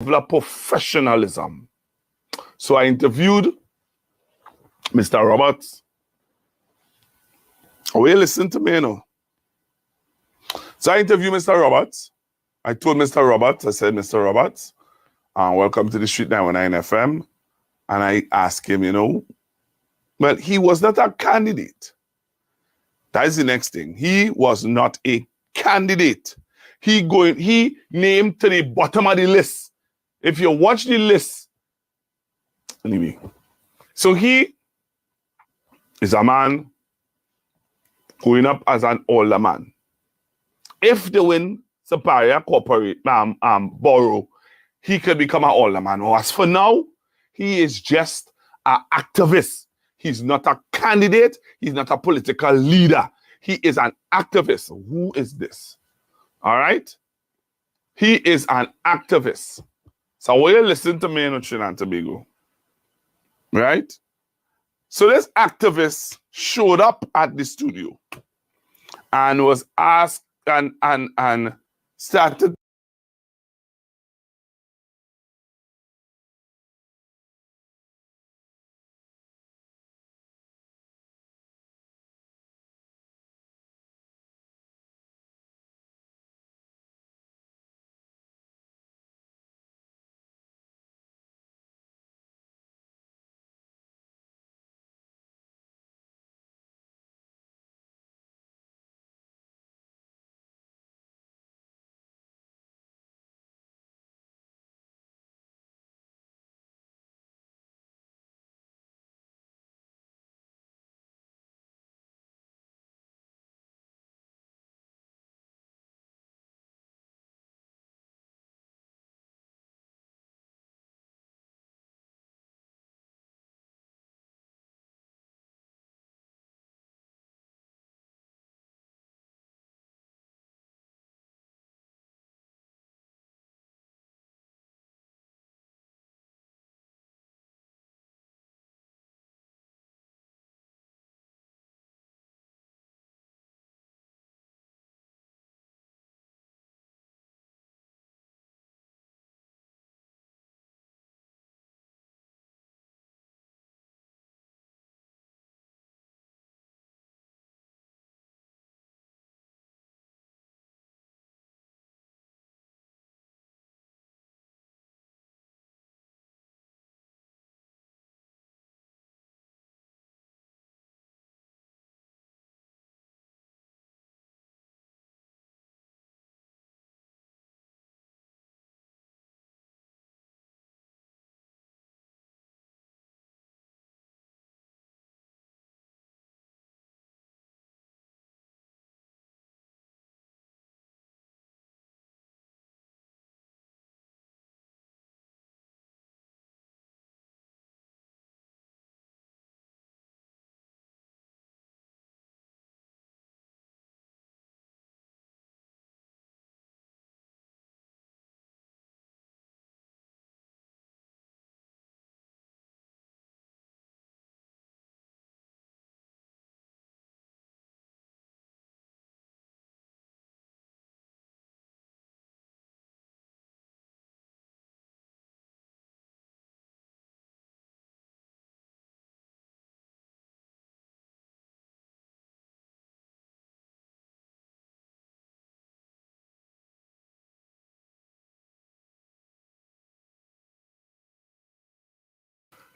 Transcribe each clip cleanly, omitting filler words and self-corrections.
of professionalism. So I interviewed Mr. Roberts. Oh, you listen to me, you know. So I interviewed Mr. Roberts. I told Mr. Roberts, I said, Mr. Roberts, welcome to the Street 919 FM. And I asked him, you know, well, he was not a candidate. That is the next thing. He was not a candidate. He named to the bottom of the list. If you watch the list, anyway. So he is a man going up as an older man. If they win Superior Corporate Borough, he could become an older man. Or as for now, he is just an activist. He's not a candidate. He's not a political leader. He is an activist. Who is this? All right? He is an activist. So when you listen to me in Trinidad and Tobago, right? So this activist showed up at the studio and was asked and started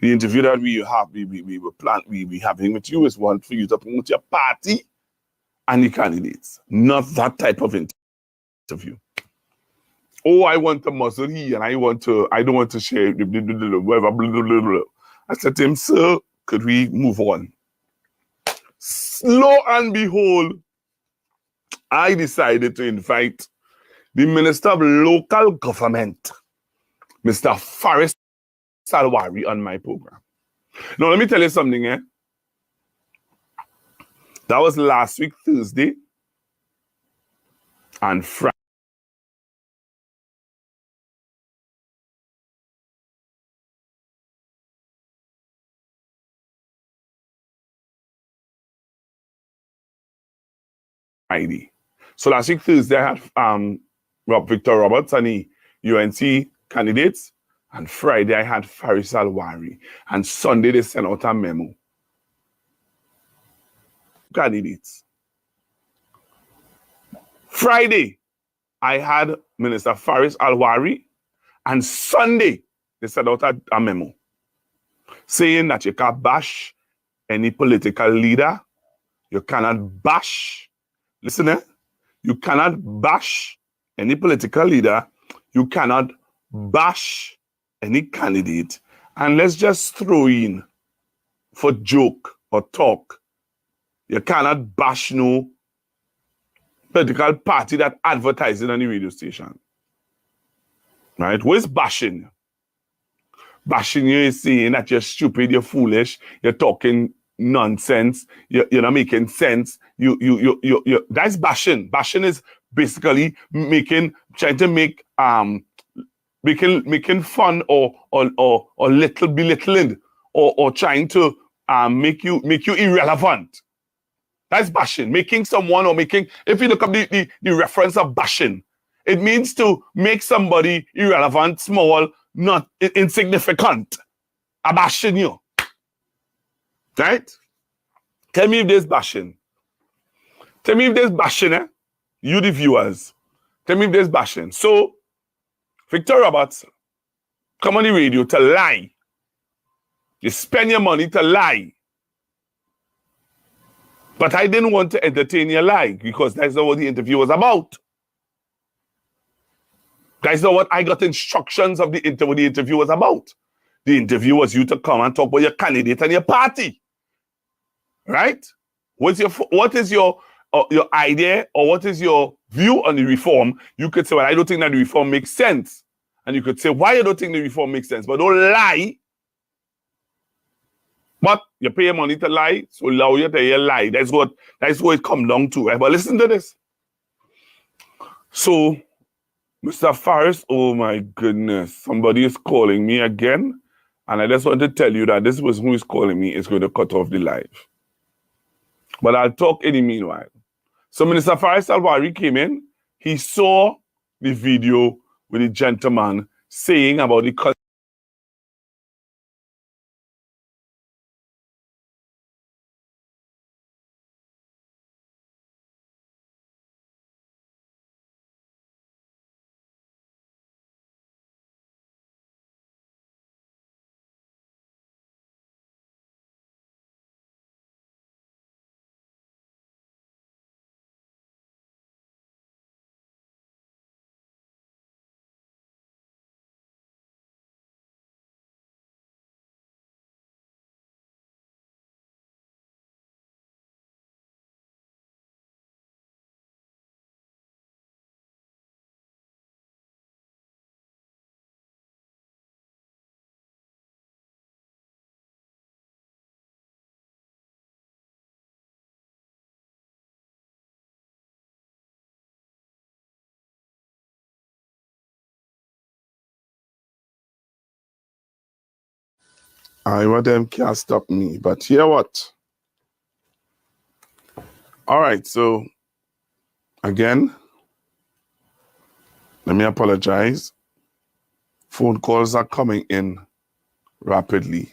the interview that we having with you is one for you to promote your party and the candidates, not that type of interview. Oh, I want to muzzle he and I don't want to share whatever. I said to him, sir, could we move on? Lo and behold, I decided to invite the Minister of Local Government, Mr. Faris Salwari, on my program. Now, let me tell you something, eh? That was last week, Thursday, and Friday. So last week, Thursday, I had Victor Roberts and the UNC candidates. And Friday, I had Faris Alwari. And Sunday, they sent out a memo. Candidates. Friday, I had Minister Faris Alwari. And Sunday, they sent out a memo saying that you can't bash any political leader. You cannot bash. Listen, you cannot bash any political leader. You cannot bash any candidate. And let's just throw in for joke or talk. You cannot bash no political party that advertising on the radio station. Right? Where's bashing? Bashing you is saying that you're stupid, you're foolish, you're talking nonsense, you're not making sense. That's bashing. Bashing is basically trying to make making fun or little belittling or trying to make you irrelevant. That's bashing. Making someone or making, if you look up the reference of bashing, it means to make somebody irrelevant, small, not insignificant. I'm bashing you. Right? Tell me if there's bashing. Tell me if there's bashing, you the viewers. Tell me if there's bashing. So, Victor Roberts come on the radio to lie. You spend your money to lie. But I didn't want to entertain your lie because that's not what the interview was about. That's not what I got instructions of what the interview was about. The interview was you to come and talk about your candidate and your party. Right? What is your idea or what is your view on the reform? You could say, well, I don't think that the reform makes sense. And you could say, why you don't think the reform makes sense? But don't lie. But you pay your money to lie, so allow you to hear lie. That's what it comes down to. Right? But listen to this. So, Mr. Faris, oh my goodness, somebody is calling me again. And I just want to tell you that this person who is calling me is going to cut off the live. But I'll talk in the meanwhile. So Minister Faris Alwari came in. He saw the video with the gentleman saying about the I want them can't stop me, but hear what? All right, so again, let me apologize. Phone calls are coming in rapidly.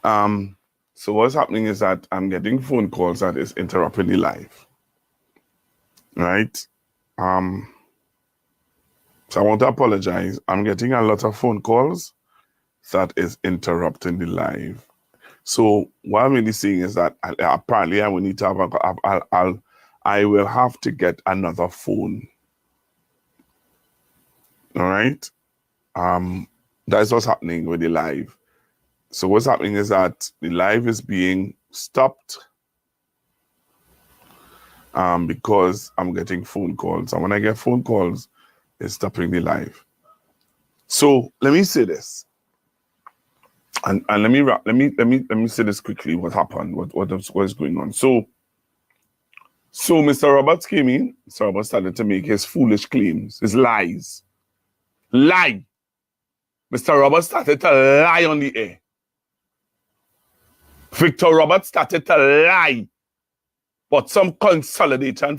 So what's happening is that I'm getting phone calls that is interrupting the live. Right? So I want to apologize. I'm getting a lot of phone calls that is interrupting the live. So what I'm really saying is that apparently I will need to have I will have to get another phone. All right? That's what's happening with the live. So what's happening is that the live is being stopped because I'm getting phone calls. And when I get phone calls, it's stopping the live. So let me say this. And let me say this quickly. What happened? What is going on? So Mr. Roberts came in. Mr. Roberts started to make his foolish claims, his lies. Lie. Mr. Roberts started to lie on the air. Victor Roberts started to lie. But some consolidation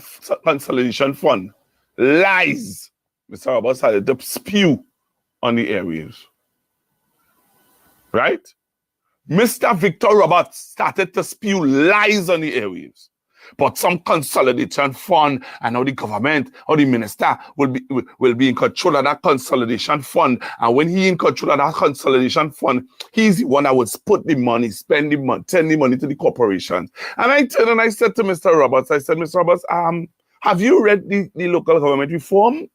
fund. Lies. Mr. Roberts started to spew on the airwaves. Right? Mr. Victor Roberts started to spew lies on the airwaves. But some consolidation fund, and how the government or the minister will be in control of that consolidation fund. And when he in control of that consolidation fund, he's the one that would put the money, spend the money, send the money to the corporation. And I turned and I said to Mr. Roberts, I said, Mr. Roberts, have you read the local government reform?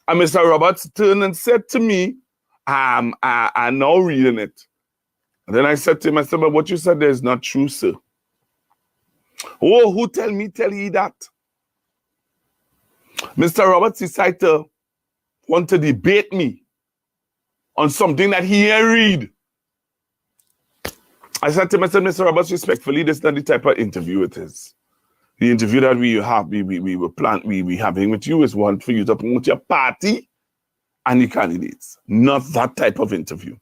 And Mr. Roberts turned and said to me, I'm now reading it. And then I said to him, I said, but what you said there is not true, sir. Oh, who tell ye that? Mr. Roberts decided to want to debate me on something that he ain't read. I said to him, I said, Mr. Roberts, respectfully, this is not the type of interview it is. The interview that we having with you is one for you to promote your party and the candidates, not that type of interview.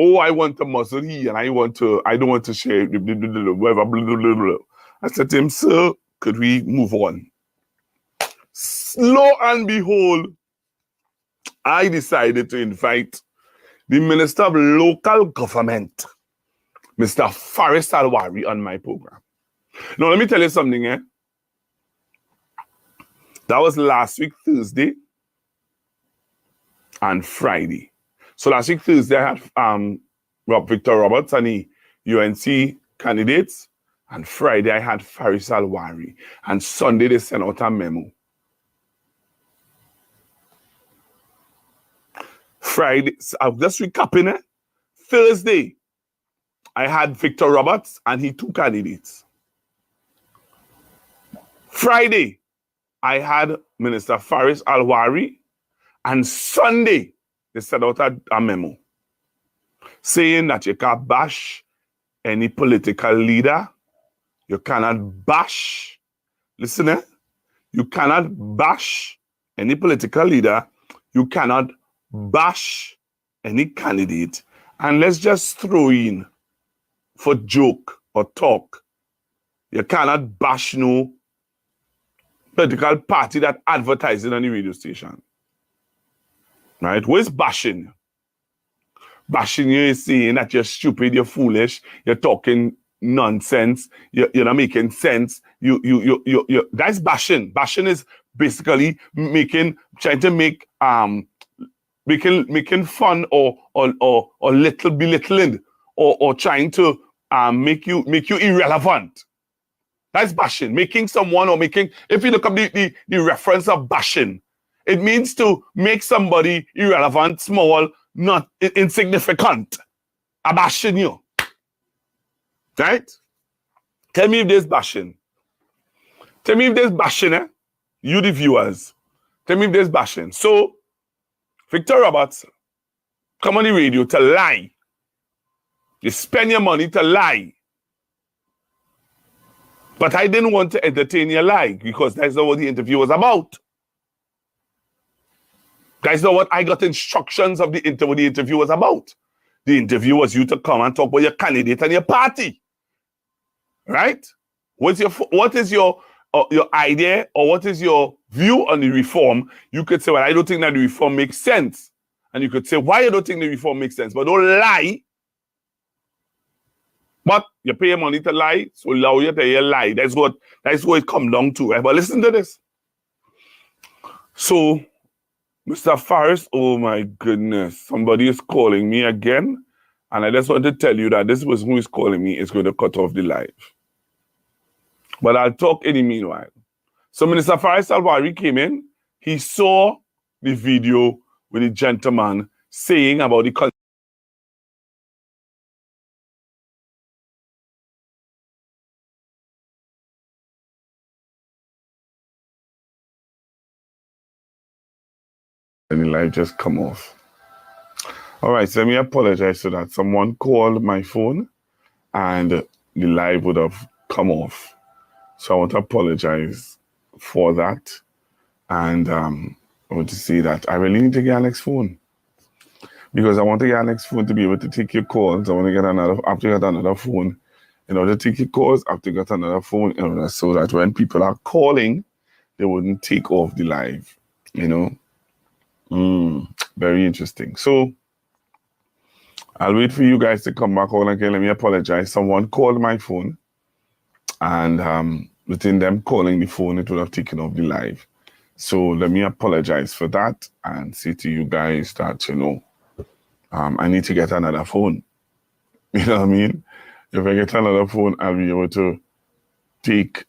Oh, I want to muzzle he, and I don't want to share, whatever, blah, blah, blah, blah. I said to him, sir, could we move on? Lo and behold, I decided to invite the Minister of Local Government, Mr. Faris Alwari, on my program. Now, let me tell you something, eh? That was last week, Thursday and Friday. So last week, Thursday, I had Victor Roberts and the UNC candidates. And Friday, I had Faris Alwari. And Sunday, they sent out a memo. Friday, I'm just recapping it. Thursday, I had Victor Roberts and he 2 candidates. Friday, I had Minister Faris Alwari. And Sunday, they sent out a memo saying that you can't bash any political leader. You cannot bash, listen, you cannot bash any political leader. You cannot bash any candidate. And let's just throw in, for joke or talk, you cannot bash no political party that advertising on the radio station. Right? What is bashing? Bashing you is saying that you're stupid, you're foolish, you're talking nonsense, you're not making sense. That's bashing. Bashing is basically making fun or little belittling or trying to make you irrelevant. That's bashing. Making someone or making, if you look up the reference of bashing, it means to make somebody irrelevant, small, not insignificant. I'm bashing you. Right? Tell me if there's bashing. Tell me if there's bashing, eh? You the viewers. Tell me if there's bashing. So, Victor Roberts, come on the radio to lie. You spend your money to lie. But I didn't want to entertain your lie because that's not what the interview was about. That's not what I got instructions of what the interview was about. The interview was you to come and talk about your candidate and your party. Right? What is your idea or what is your view on the reform? You could say, well, I don't think that the reform makes sense. And you could say, why you don't think the reform makes sense? But don't lie. But you pay money to lie, so allow you to hear lie. That's what it comes down to. Right? But listen to this. So, Mr. Faris, oh my goodness, somebody is calling me again. And I just want to tell you that this person who is calling me is going to cut off the live. But I'll talk in the meanwhile. So Minister Faris Alwari came in. He saw the video with the gentleman saying about the and the live just come off. All right, so let me apologize for that. Someone called my phone and the live would have come off. So I want to apologize for that. And I want to say that I really need to get Alex's phone. Because I want to get Alex's phone to be able to take your calls. I want to get another phone. In order to take your calls, I have to get another phone in order so that when people are calling, they wouldn't take off the live, you know. Very interesting. So I'll wait for you guys to come back on again. Let me apologize. Someone called my phone, and within them calling the phone, it would have taken off the live. So let me apologize for that and say to you guys that, you know, I need to get another phone. You know what I mean? If I get another phone, I'll be able to take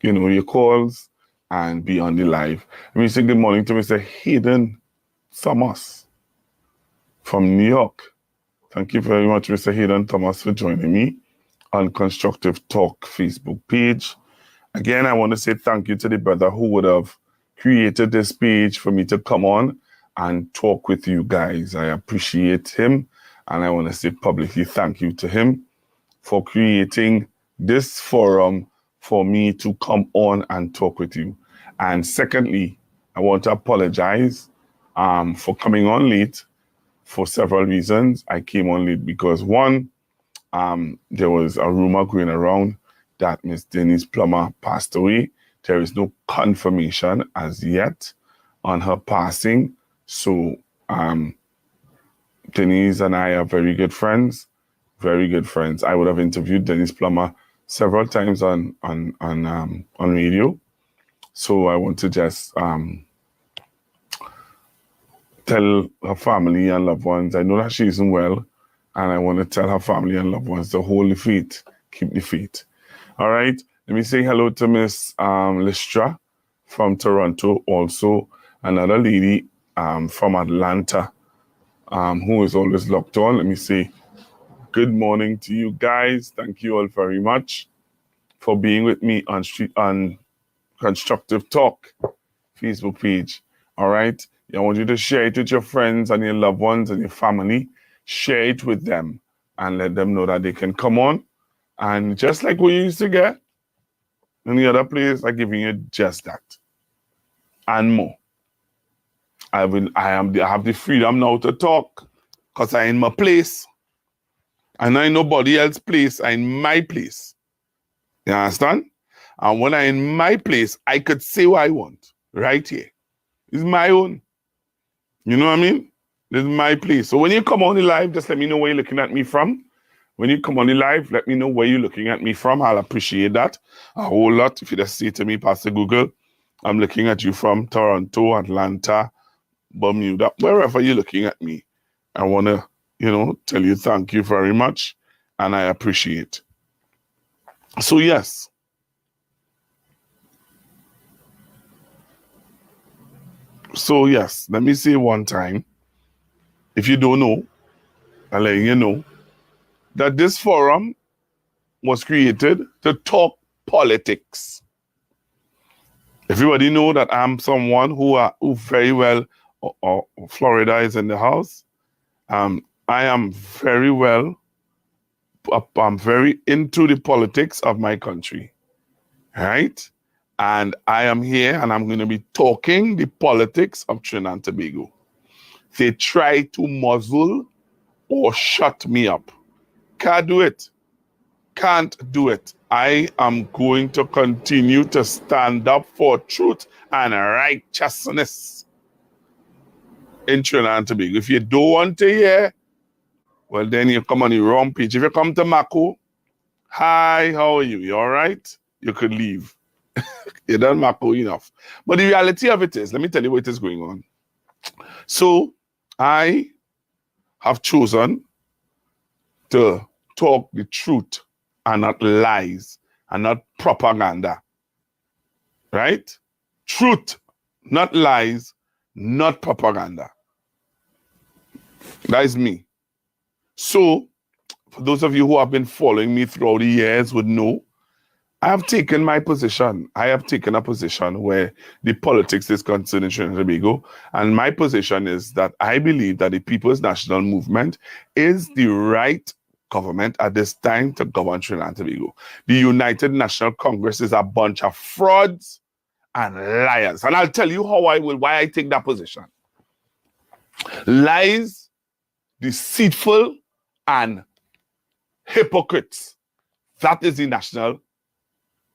you know, your calls and be on the live. Let me say good morning to Mr. Hayden Thomas from New York. Thank you very much, Mr. Hayden Thomas, for joining me on Constructive Talk Facebook page. Again, I want to say thank you to the brother who would have created this page for me to come on and talk with you guys. I appreciate him, and I want to say publicly thank you to him for creating this forum for me to come on and talk with you. And secondly, I want to apologize for coming on late for several reasons. I came on late because one, there was a rumor going around that Miss Denise Plummer passed away. There is no confirmation as yet on her passing. So Denise and I are very good friends. Very good friends. I would have interviewed Denise Plummer several times on radio. So I want to just tell her family and loved ones. I know that she isn't well, and I want to tell her family and loved ones to hold the faith, keep the faith. All right. Let me say hello to Miss Listra from Toronto, also another lady from Atlanta who is always locked on. Let me say good morning to you guys. Thank you all very much for being with me on Constructive Talk Facebook page. All right. I want you to share it with your friends and your loved ones and your family. Share it with them and let them know that they can come on. And just like we used to get in the other place, I'm giving you just that and more. I have the freedom now to talk because I'm in my place. And I nobody else's place. I'm in my place. You understand? And when I'm in my place, I could say what I want right here. It's my own. You know what I mean? This is my place. So when you come on the live, just let me know where you're looking at me from. When you come on the live, let me know where you're looking at me from. I'll appreciate that a whole lot. If you just say to me, Pastor Google, I'm looking at you from Toronto, Atlanta, Bermuda, wherever you're looking at me. I want to, you know, tell you thank you very much, and I appreciate. So yes. So yes, let me say one time, if you don't know, I'll let you know, that this forum was created to talk politics. Everybody know that I'm someone who very well, or Florida is in the house. I am very well, I'm very into the politics of my country, right? And I am here and I'm going to be talking the politics of Trinidad and Tobago. They try to muzzle or shut me up. Can't do it. Can't do it. I am going to continue to stand up for truth and righteousness in Trinidad and Tobago. If you don't want to hear, well, then you come on the wrong page. If you come to Mako, hi, how are you? You all right? You could leave. You done Mako enough. But the reality of it is, let me tell you what is going on. So I have chosen to talk the truth and not lies and not propaganda. Right? Truth, not lies, not propaganda. That is me. So, for those of you who have been following me throughout the years would know, I have taken my position. I have taken a position where the politics is concerned in Trinidad and Tobago. And my position is that I believe that the People's National Movement is the right government at this time to govern Trinidad and Tobago. The United National Congress is a bunch of frauds and liars. And I'll tell you why I take that position. Lies, deceitful, and hypocrites. That is the national.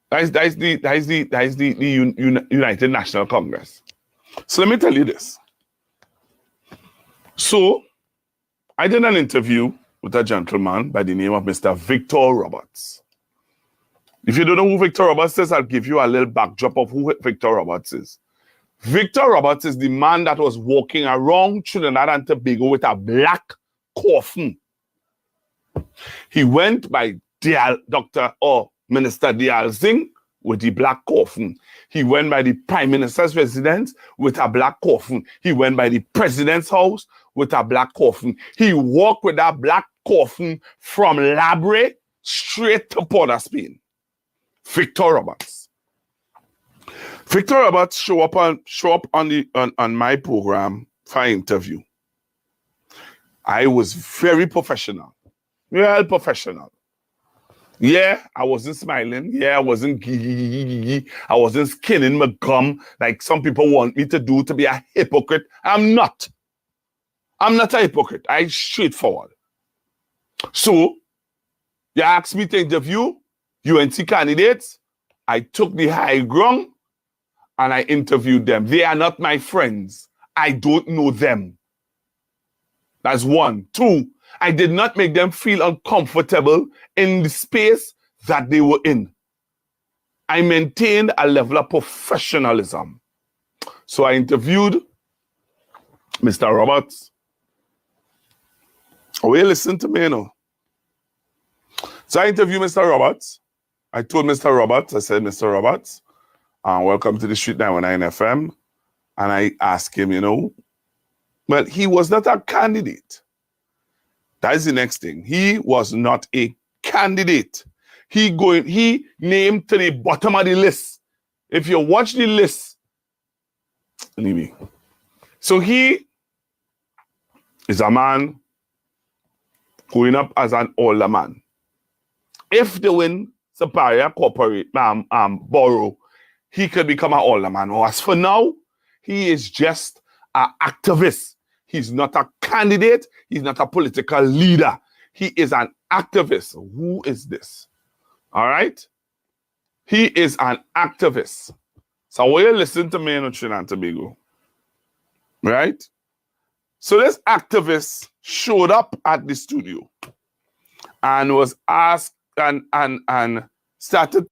That is the United National Congress. So let me tell you this. So I did an interview with a gentleman by the name of Mr. Victor Roberts. If you don't know who Victor Roberts is, I'll give you a little backdrop of who Victor Roberts is. Victor Roberts is the man that was walking around Trinidad and Tobago with a black coffin. He went by Dr. or Minister Palancing with the black coffin. He went by the Prime Minister's residence with a black coffin. He went by the President's house with a black coffin. He walked with that black coffin from Labre straight to Port of Spain. Victor Roberts. Victor Roberts show up on my program for an interview. I was very professional. Real professional. Yeah, I wasn't smiling. Yeah, I wasn't I wasn't skinning my gum like some people want me to do to be a hypocrite. I'm not. I'm not a hypocrite. I'm straightforward. So, you asked me to interview UNC candidates. I took the high ground and I interviewed them. They are not my friends. I don't know them. That's one. Two, I did not make them feel uncomfortable in the space that they were in. I maintained a level of professionalism. So I interviewed Mr. Roberts. Oh, you listen to me, you know. So I interviewed Mr. Roberts. I told Mr. Roberts, I said, Mr. Roberts, welcome to the Street 919 FM. And I asked him, you know, well, he was not a candidate. That is the next thing. He was not a candidate. He named to the bottom of the list. If you watch the list, anyway. So he is a man going up as an older man. If they win Superior Corporate Borough, he could become an older man. Or as for now, he is just an activist. He's not a candidate. He's not a political leader. He is an activist. Who is this? All right? He is an activist. So when you listen to me in Trinidad and Tobago, right? So this activist showed up at the studio and was asked and started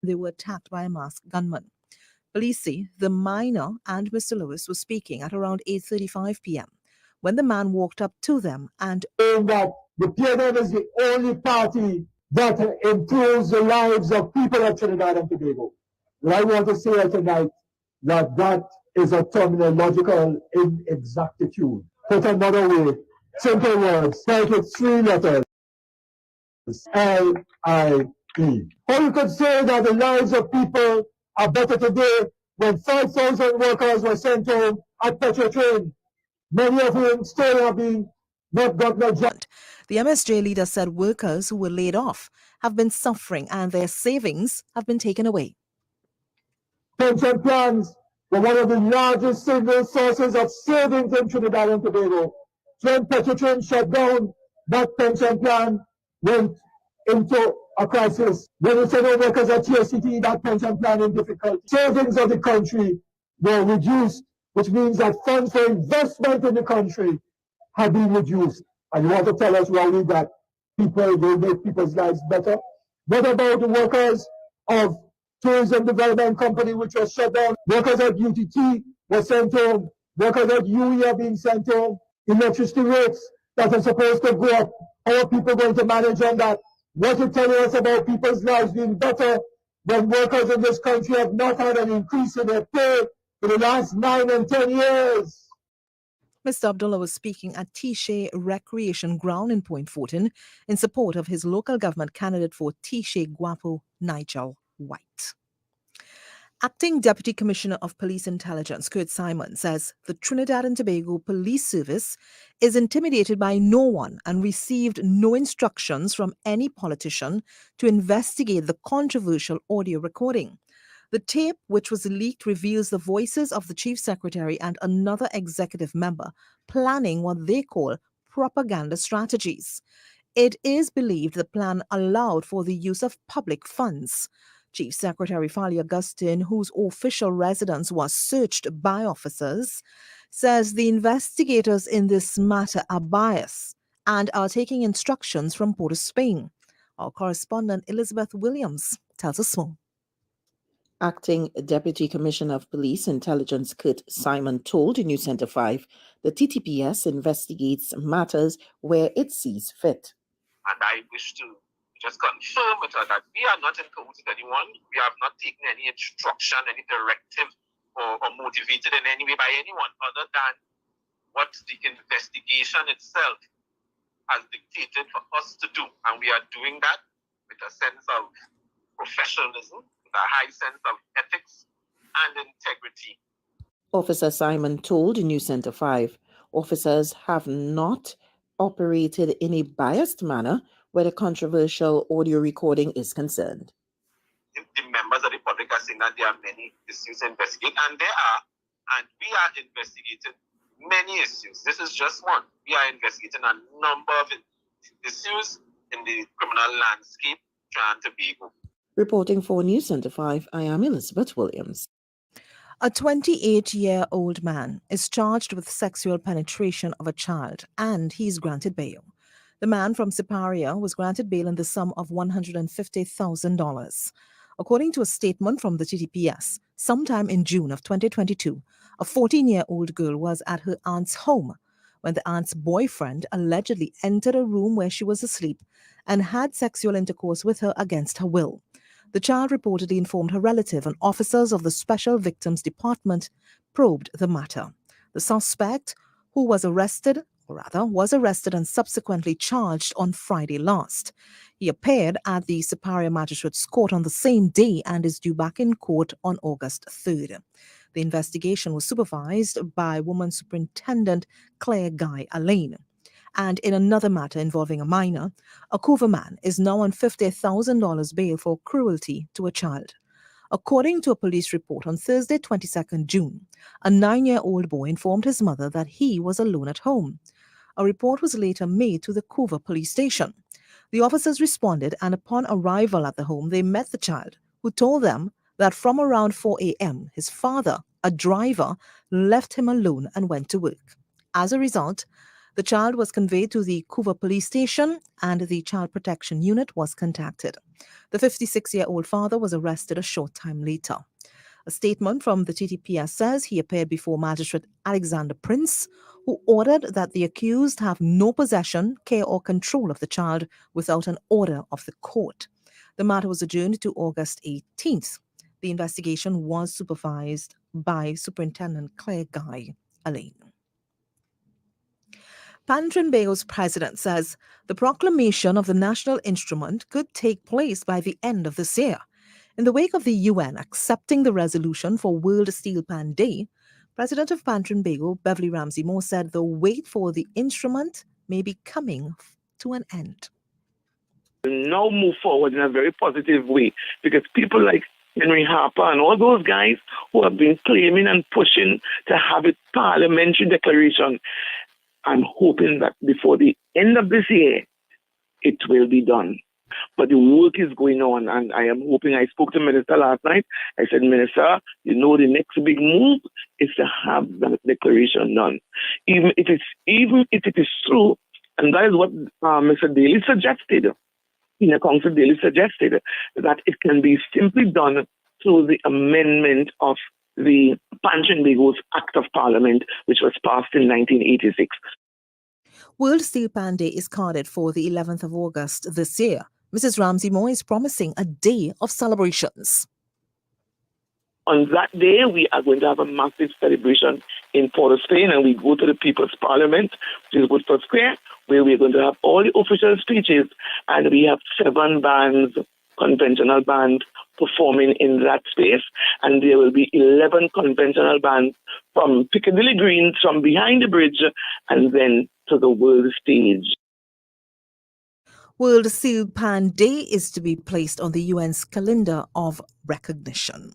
They were attacked by a masked gunman. Police say the minor and Mr. Lewis were speaking at around 8:35 p.m. when the man walked up to them and saying that the PNM is the only party that improves the lives of people of Trinidad and Tobago. But I want to say tonight that that is a terminological inexactitude. Put another way, simple words, take it 3 letters, L-I-E. How you could say that the lives of people are better today when 5,000 workers were sent home at Petro Train, many of whom still are being not got no job. The MSJ leader said workers who were laid off have been suffering and their savings have been taken away. Pension plans were one of the largest single sources of savings in Trinidad and Tobago. When Petrotrin shut down, that pension plan went into a crisis. When you said workers at TSCT, that pension plan in difficulty. Savings of the country were reduced, which means that funds for investment in the country have been reduced. And you want to tell us, Ravi, that people will make people's lives better? What about the workers of Tourism Development Company, which was shut down? Workers at UTT were sent home. Workers at UE are being sent home. Electricity rates that are supposed to go up. How are people going to manage on that? What you telling us about people's lives being better when workers in this country have not had an increase in their pay for the last 9 and 10 years? Mr. Abdullah was speaking at Tishe Recreation Ground in Point Fortin in support of his local government candidate for Tishe Guapo, Nigel White. Acting Deputy Commissioner of Police Intelligence, Kurt Simon, says the Trinidad and Tobago Police Service is intimidated by no one and received no instructions from any politician to investigate the controversial audio recording. The tape, which was leaked, reveals the voices of the Chief Secretary and another executive member planning what they call propaganda strategies. It is believed the plan allowed for the use of public funds. Chief Secretary Fali Augustine, whose official residence was searched by officers, says the investigators in this matter are biased and are taking instructions from Port of Spain. Our correspondent Elizabeth Williams tells us more. Acting Deputy Commissioner of Police Intelligence Kurt Simon told News Center 5 the TTPS investigates matters where it sees fit. And I wish to just confirm with her that we are not in cahoots with anyone. We have not taken any instruction, any directive, or motivated in any way by anyone other than what the investigation itself has dictated for us to do. And we are doing that with a sense of professionalism, with a high sense of ethics and integrity. Officer Simon told News Center 5 officers have not operated in a biased manner where the controversial audio recording is concerned. The members of the public are saying that there are many issues to investigate, and there are, and we are investigating many issues. This is just one. We are investigating a number of issues in the criminal landscape, Trinidad and Tobago. Reporting for News Center 5, I am Elizabeth Williams. A 28-year-old man is charged with sexual penetration of a child, and he is granted bail. The man from Siparia was granted bail in the sum of $150,000. According to a statement from the TTPS, sometime in June of 2022, a 14-year-old girl was at her aunt's home when the aunt's boyfriend allegedly entered a room where she was asleep and had sexual intercourse with her against her will. The child reportedly informed her relative, and officers of the Special Victims Department probed the matter. The suspect, who was arrested and subsequently charged on Friday last. He appeared at the Siparia Magistrates Court on the same day and is due back in court on August 3rd. The investigation was supervised by Woman Superintendent Claire Guy Alain. And in another matter involving a minor, a Couva man is now on $50,000 bail for cruelty to a child. According to a police report on Thursday, 22nd June, a 9-year-old boy informed his mother that he was alone at home. A report was later made to the Couva police station. The officers responded, and upon arrival at the home, they met the child, who told them that from around 4 a.m., his father, a driver, left him alone and went to work. As a result, The child was conveyed to the Kuva police station and the Child Protection Unit was contacted. The 56-year-old father was arrested a short time later. A statement from the TTPS says he appeared before Magistrate Alexander Prince, who ordered that the accused have no possession, care or control of the child without an order of the court. The matter was adjourned to August 18th. The investigation was supervised by Superintendent Claire Guy Alain. Pantrin Bayo's president says the proclamation of the national instrument could take place by the end of this year. In the wake of the UN accepting the resolution for World Steel Pan Day, President of Pantrin Bayo, Beverly Ramsey Moore, said the wait for the instrument may be coming to an end. Now move forward in a very positive way, because people like Henry Harper and all those guys who have been claiming and pushing to have a parliamentary declaration, I'm hoping that before the end of this year, it will be done. But the work is going on, and I am hoping. I spoke to the Minister last night. I said, Minister, the next big move is to have that declaration done. Even if it is true, and that is what Mr. Daly suggested, Council Daly suggested, that it can be simply done through the amendment of the Pantrin Bayo's Act of Parliament, which was passed in 1986. World Steel Pan Day is carded for the 11th of August this year. Mrs. Ramsey Moore is promising a day of celebrations. On that day, we are going to have a massive celebration in Port of Spain, and we go to the People's Parliament, which is Woodford Square, where we're going to have all the official speeches, and we have 7 bands, conventional bands, performing in that space, and there will be 11 conventional bands from Piccadilly Greens, from behind the bridge, and then to the world stage. World Steel Pan Day is to be placed on the UN's calendar of recognition.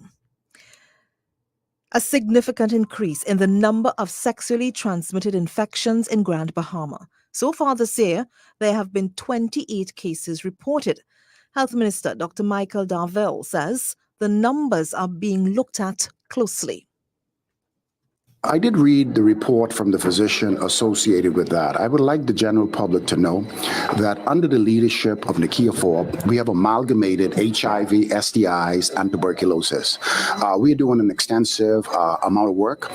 A significant increase in the number of sexually transmitted infections in Grand Bahama. So far this year, there have been 28 cases reported. Health Minister Dr. Michael Darvell says the numbers are being looked at closely. I did read the report from the physician associated with that. I would like the general public to know that under the leadership of Nakia Forbes, we have amalgamated HIV, STIs, and tuberculosis. We are doing an extensive amount of work.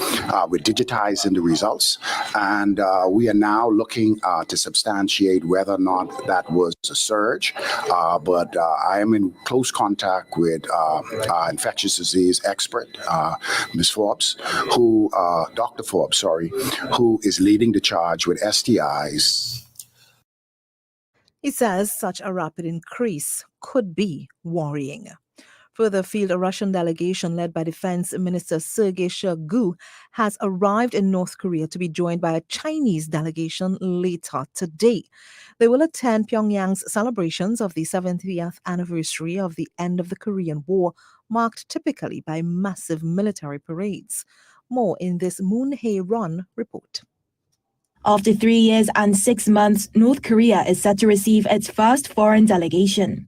We're digitizing the results, and we are now looking to substantiate whether or not that was a surge. But I am in close contact with infectious disease expert, Ms. Forbes, who Dr. Forbes, who is leading the charge with STIs. He says such a rapid increase could be worrying. Further afield, a Russian delegation led by Defense Minister Sergei Shoigu has arrived in North Korea to be joined by a Chinese delegation later today. They will attend Pyongyang's celebrations of the 70th anniversary of the end of the Korean War, marked typically by massive military parades. More in this Moon Hae-ron report. After 3 years and 6 months, North Korea is set to receive its first foreign delegation.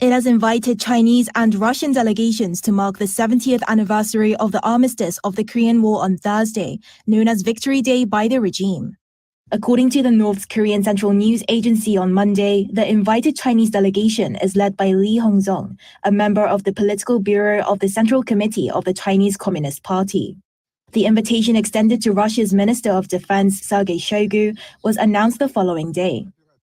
It has invited Chinese and Russian delegations to mark the 70th anniversary of the armistice of the Korean War on Thursday, known as Victory Day by the regime. According to the North Korean Central News Agency on Monday, the invited Chinese delegation is led by Lee Hong-sung, a member of the Political Bureau of the Central Committee of the Chinese Communist Party. The invitation extended to Russia's Minister of Defense, Sergei Shoigu, was announced the following day.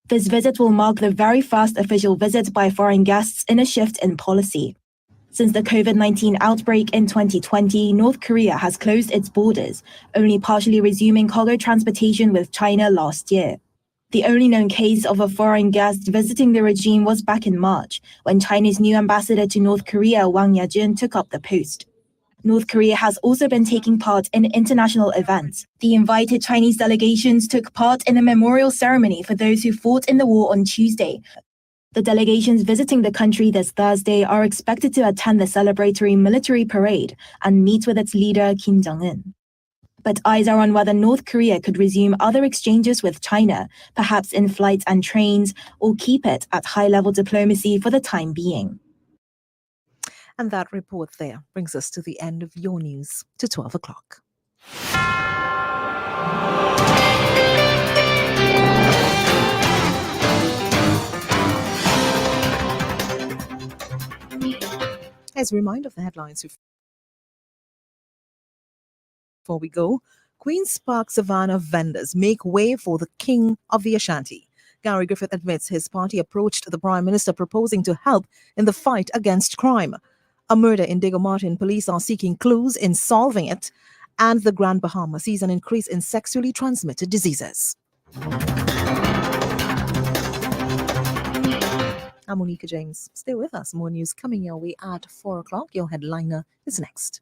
This visit will mark the very first official visit by foreign guests in a shift in policy. Since the COVID-19 outbreak in 2020, North Korea has closed its borders, only partially resuming cargo transportation with China last year. The only known case of a foreign guest visiting the regime was back in March, when China's new ambassador to North Korea, Wang Yajun, took up the post. North Korea has also been taking part in international events. The invited Chinese delegations took part in a memorial ceremony for those who fought in the war on Tuesday. The delegations visiting the country this Thursday are expected to attend the celebratory military parade and meet with its leader, Kim Jong-un. But eyes are on whether North Korea could resume other exchanges with China, perhaps in flights and trains, or keep it at high-level diplomacy for the time being. And that report there brings us to the end of your news to 12 o'clock. As a reminder of the headlines before we go, Queen's Park Savannah vendors make way for the king of the Ashanti. Gary Griffith admits his party approached the Prime Minister proposing to help in the fight against crime. A murder in Diego Martin, police are seeking clues in solving it. And the Grand Bahama sees an increase in sexually transmitted diseases. I'm Monica James. Stay with us. More news coming your way at 4 o'clock. Your headliner is next.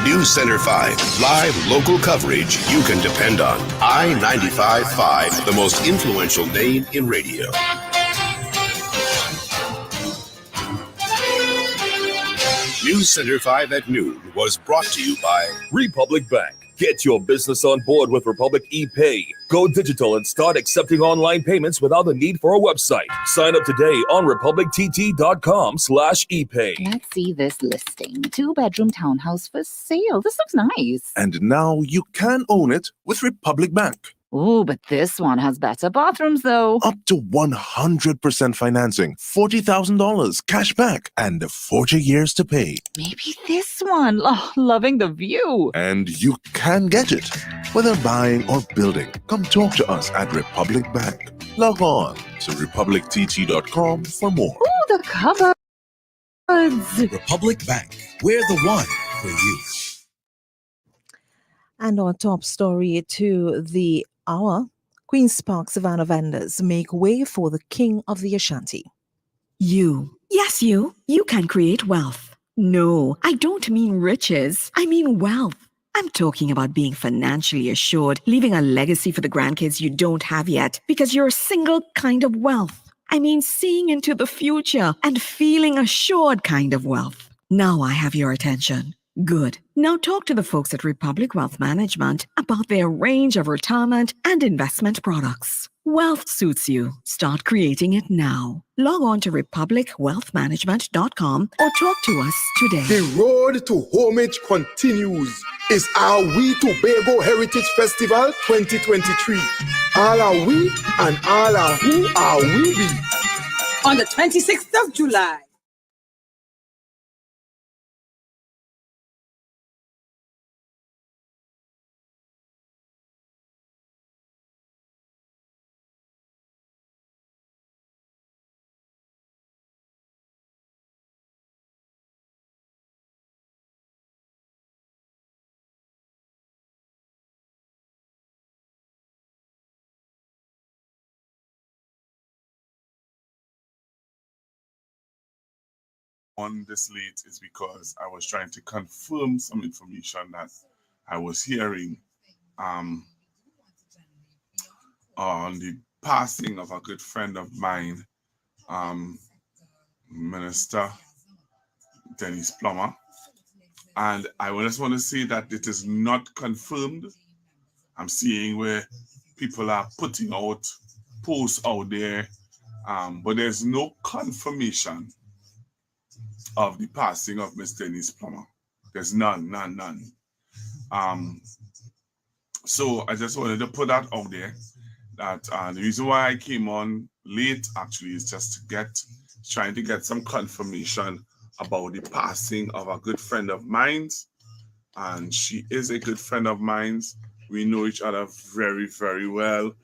News Center 5, live local coverage you can depend on. I-95.5, the most influential name in radio. News Center 5 at noon was brought to you by Republic Bank. Get your business on board with Republic ePay. Go digital and start accepting online payments without the need for a website. Sign up today on republictt.com/ePay. Let's see this listing. 2-bedroom townhouse for sale. This looks nice. And now you can own it with Republic Bank. Oh, but this one has better bathrooms though. Up to 100% financing, $40,000 cash back, and 40 years to pay. Maybe this one. Oh, loving the view. And you can get it, whether buying or building. Come talk to us at Republic Bank. Log on to republictt.com for more. Oh, the cupboards. Republic Bank. We're the one for you. And our top story to the hour, Queen's Park Savannah vendors make way for the king of the Ashanti. You can create wealth. No, I don't mean riches. I mean wealth. I'm talking about being financially assured, leaving a legacy for the grandkids you don't have yet because you're a single kind of wealth. I mean seeing into the future and feeling assured kind of wealth. Now I have your attention. Good. Now talk to the folks at Republic Wealth Management about their range of retirement and investment products. Wealth suits you. Start creating it now. Log on to republicwealthmanagement.com or talk to us today. The road to homage continues. It's our We Tobago Heritage Festival 2023. All are we and all are who are we be. On the 26th of July. On this late is because I was trying to confirm some information that I was hearing on the passing of a good friend of mine, Minister Dennis Plummer. And I just want to say that it is not confirmed. I'm seeing where people are putting out posts out there, but there's no confirmation of the passing of Miss Denise Plummer. There's none. So I just wanted to put that out there, that the reason why I came on late actually is just trying to get some confirmation about the passing of a good friend of mine. And she is a good friend of mine. We know each other very, very well.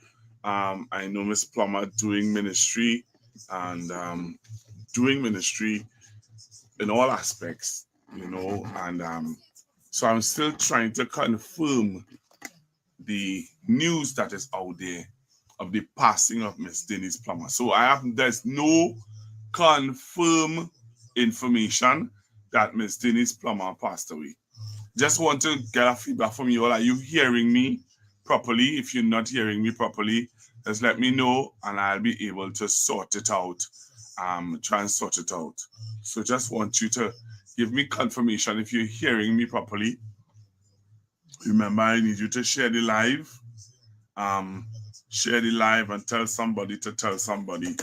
I know Miss Plummer doing ministry and doing ministry in all aspects, and so I'm still trying to confirm the news that is out there of the passing of Miss Denise Plummer. So there's no confirmed information that Miss Denise Plummer passed away. Just want to get a feedback from you all. Are you hearing me properly? If you're not hearing me properly, just let me know and I'll be able to sort it out. Try and sort it out. So just want you to give me confirmation if you're hearing me properly. Remember, I need you to share the live. Share the live and tell somebody to tell somebody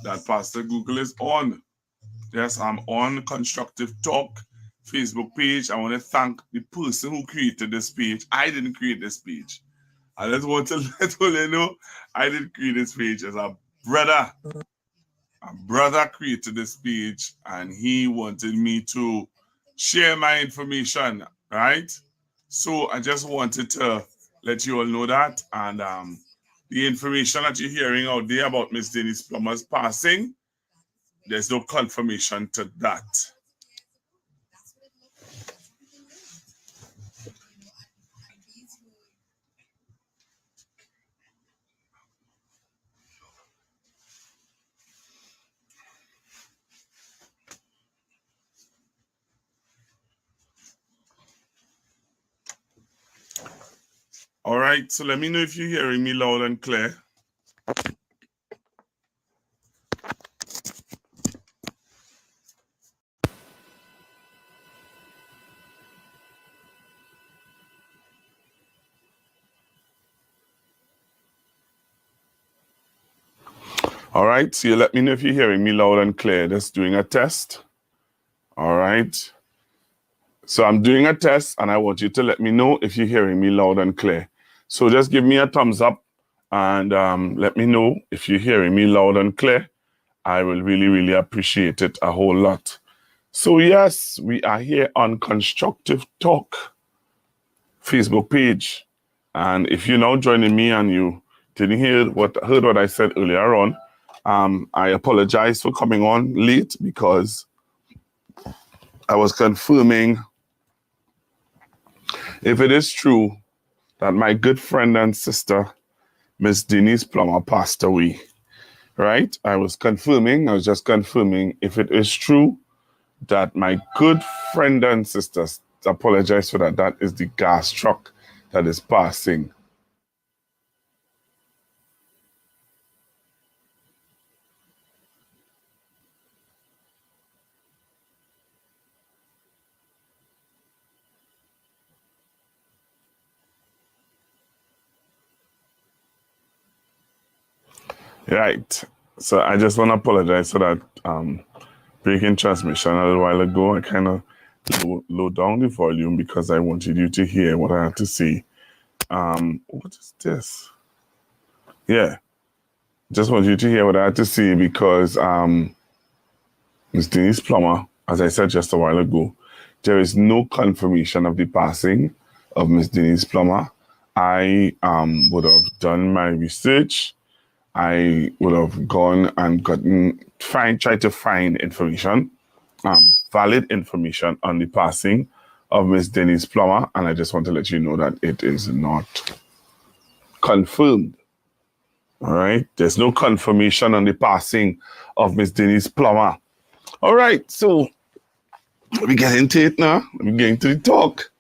that Pastor Google is on. Yes, I'm on Constructive Talk Facebook page. I want to thank the person who created this page. I didn't create this page. I just want to let you know I didn't create this page as a brother. a brother created this page and he wanted me to share my information, right? So I just wanted to let you all know that. And the information that you're hearing out there about Miss Denise Plummer's passing, there's no confirmation to that. All right, so let me know if you're hearing me loud and clear. All right, so you let me know if you're hearing me loud and clear. Just doing a test. All right. So I'm doing a test and I want you to let me know if you're hearing me loud and clear. So just give me a thumbs up and let me know if you're hearing me loud and clear. I will really, really appreciate it a whole lot. So yes, we are here on Constructive Talk Facebook page. And if you're now joining me and you didn't heard what I said earlier on, I apologize for coming on late because I was confirming if it is true that my good friend and sister, Miss Denise Plummer, passed away, right? I was just confirming if it is true that my good friend and sister, apologize for that, that is the gas truck that is passing. Right. So I just want to apologize for that breaking transmission a little while ago. I kind of low down the volume because I wanted you to hear what I had to say. What is this? Yeah. Just want you to hear what I had to say because Ms. Denise Plummer, as I said just a while ago, there is no confirmation of the passing of Ms. Denise Plummer. I would have done my research. I would have gone and tried to find information, valid information on the passing of Miss Denise Plummer, and I just want to let you know that it is not confirmed. All right, there's no confirmation on the passing of Miss Denise Plummer. All right, so let me get into it now. Let me get into the talk.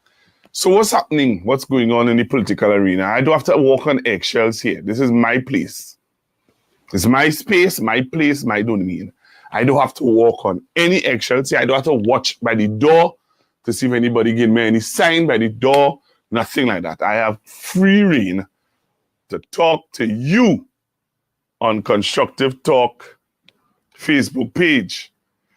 So what's happening? What's going on in the political arena? I don't have to walk on eggshells here. This is my place. It's my space, my place, my domain. I don't have to walk on any eggshells here. I don't have to watch by the door to see if anybody give me any sign by the door. Nothing like that. I have free reign to talk to you on Constructive Talk Facebook page.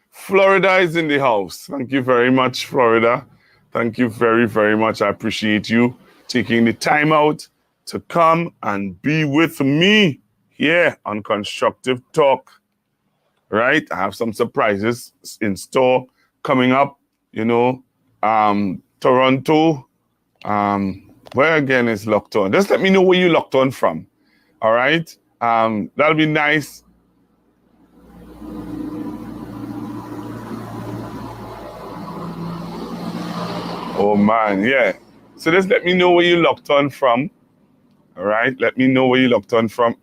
Florida is in the house. Thank you very much, Florida. Thank you very, very much. I appreciate you taking the time out to come and be with me here on Constructive Talk, right? I have some surprises in store coming up, Toronto, where again is locked on? Just let me know where you locked on from, all right? That'll be nice. Oh man, yeah. So just let me know where you locked on from, all right? Let me know where you locked on from.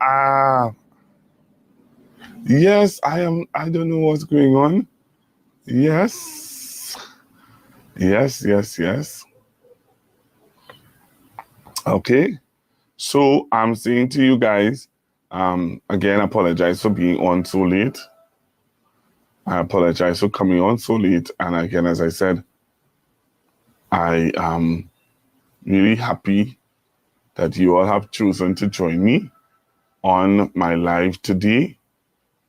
Yes, I don't know what's going on. Yes. Yes. Okay. So I'm saying to you guys, again, I apologize for being on so late. I apologize for coming on so late. And again, as I said, I am really happy that you all have chosen to join me on my live today.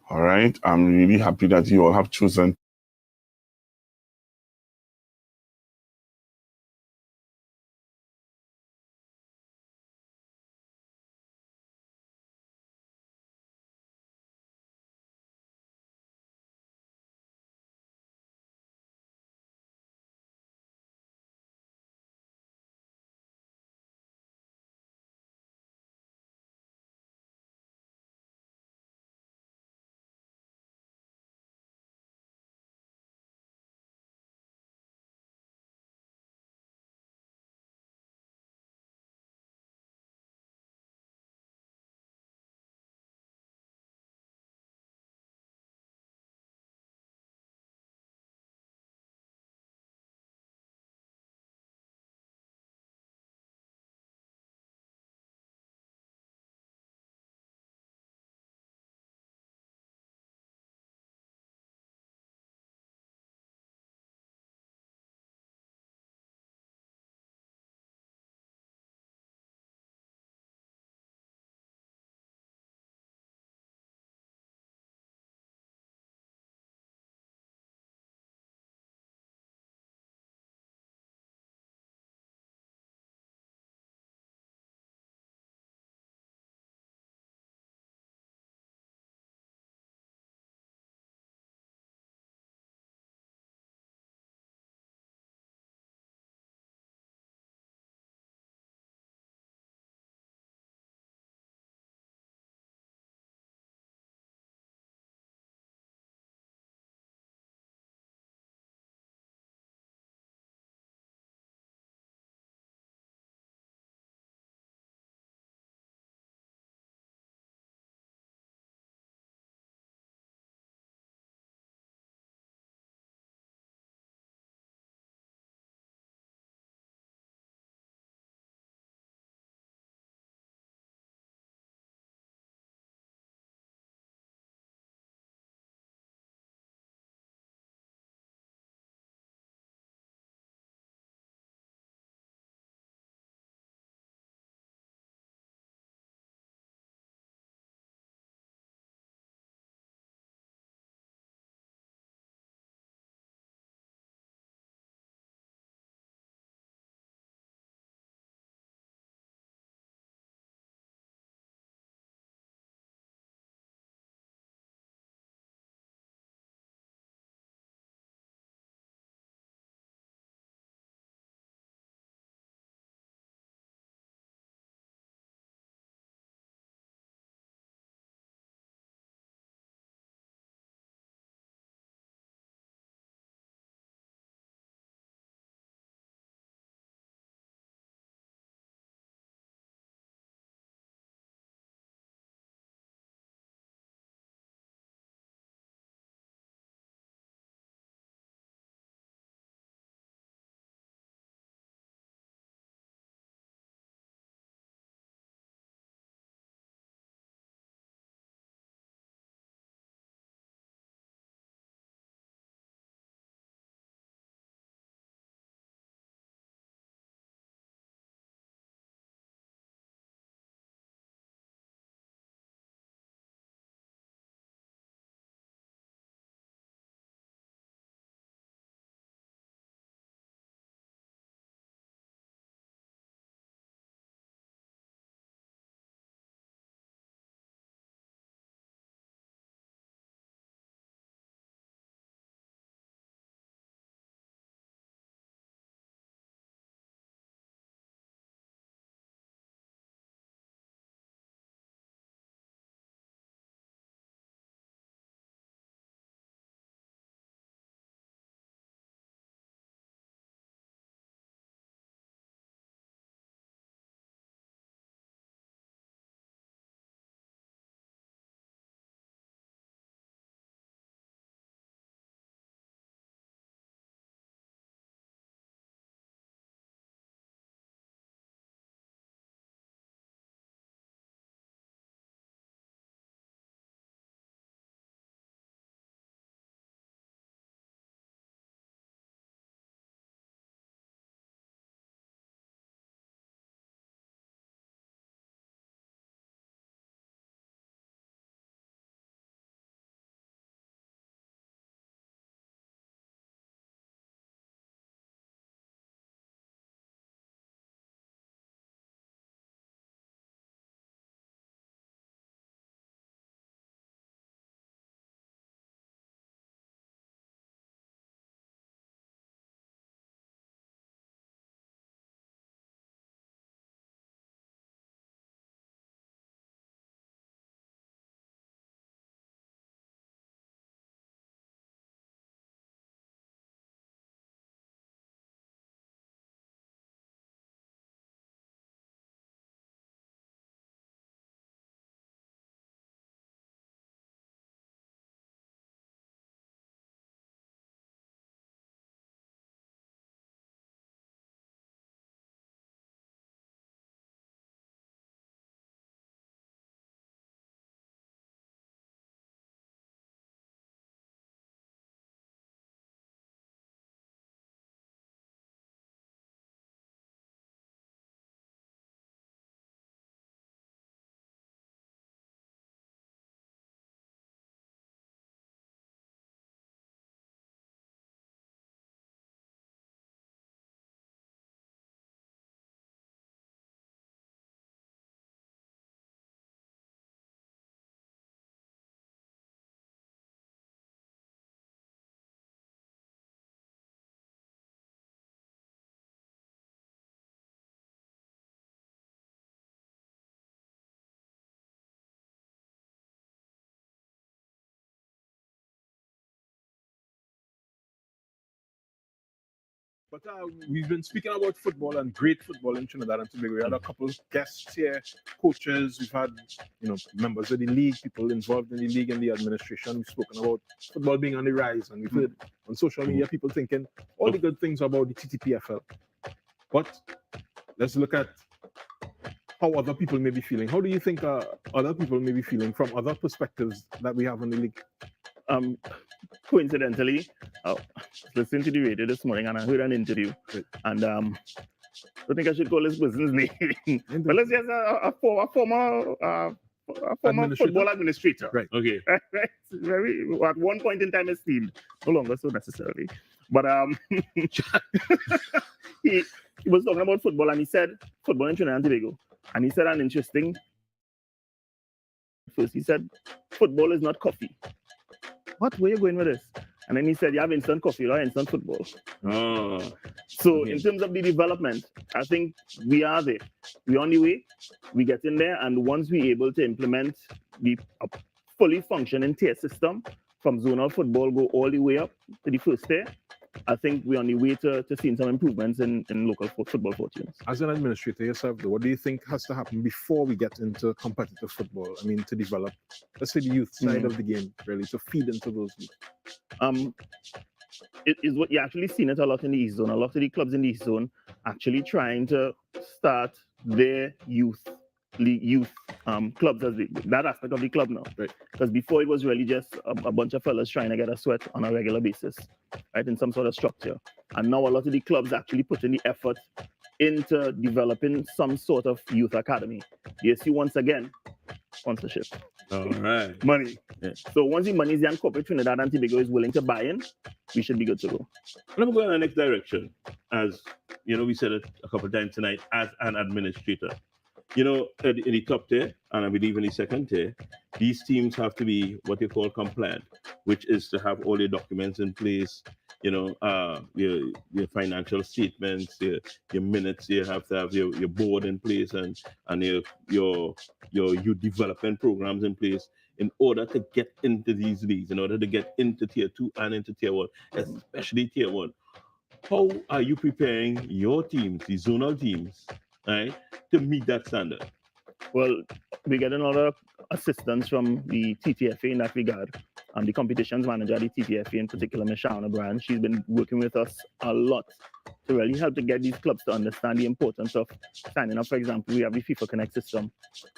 All right. I'm really happy that you all have chosen But we've been speaking about football and great football in Trinidad and Tobago. We had a couple of guests here, coaches. We've had, members of the league, people involved in the league and the administration. We've spoken about football being on the rise, and we've heard on social media people thinking all the good things about the TTPFL. But let's look at how other people may be feeling. How do you think other people may be feeling from other perspectives that we have in the league? Coincidentally, I was listening to the radio this morning and I heard an interview. And I don't think I should call this person's name. But let's just a former football administrator. Right. Okay. Very, at one point in time esteemed. No longer so necessarily. But he was talking about football and he said football in Trinidad and Tobago. And he said an interesting first. He said football is not coffee. What? Where are you going with this? And then he said, you have instant coffee or instant football. So in terms of the development, I think we are there. We're on the way. We get in there. And once we're able to implement the fully functioning tier system from zonal football, go all the way up to the first tier, I think we're on the way to seeing some improvements in local football fortunes. As an administrator yourself, though, what do you think has to happen before we get into competitive football? I mean, to develop, let's say, the youth side of the game, really, to feed into those youth. It is what you actually seen it a lot in the East Zone. A lot of the clubs in the East Zone actually trying to start their youth clubs as that aspect of the club now, right? Because before it was really just a bunch of fellas trying to get a sweat on a regular basis, right, in some sort of structure. And now a lot of the clubs actually put in the effort into developing some sort of youth academy. You see, once again, sponsorship. All right. Money. Yeah. So once the money is there and corporate Trinidad and Tobago is willing to buy in, we should be good to go. Let me go in the next direction. As we said it a couple of times tonight, as an administrator. In the top tier, and I believe in the second tier, these teams have to be what you call compliant, which is to have all your documents in place, your financial statements, your minutes, you have to have your board in place and your youth development programs in place in order to get into these leagues, in order to get into tier 2 and into tier 1, especially tier 1. How are you preparing your teams, the zonal teams, right, to meet that standard? Well, we get another assistance from the TTFA in that regard. The competitions manager at the TTFA in particular, Ms. Shauna Brand, she's been working with us a lot to really help to get these clubs to understand the importance of signing up. For example, we have the FIFA Connect system,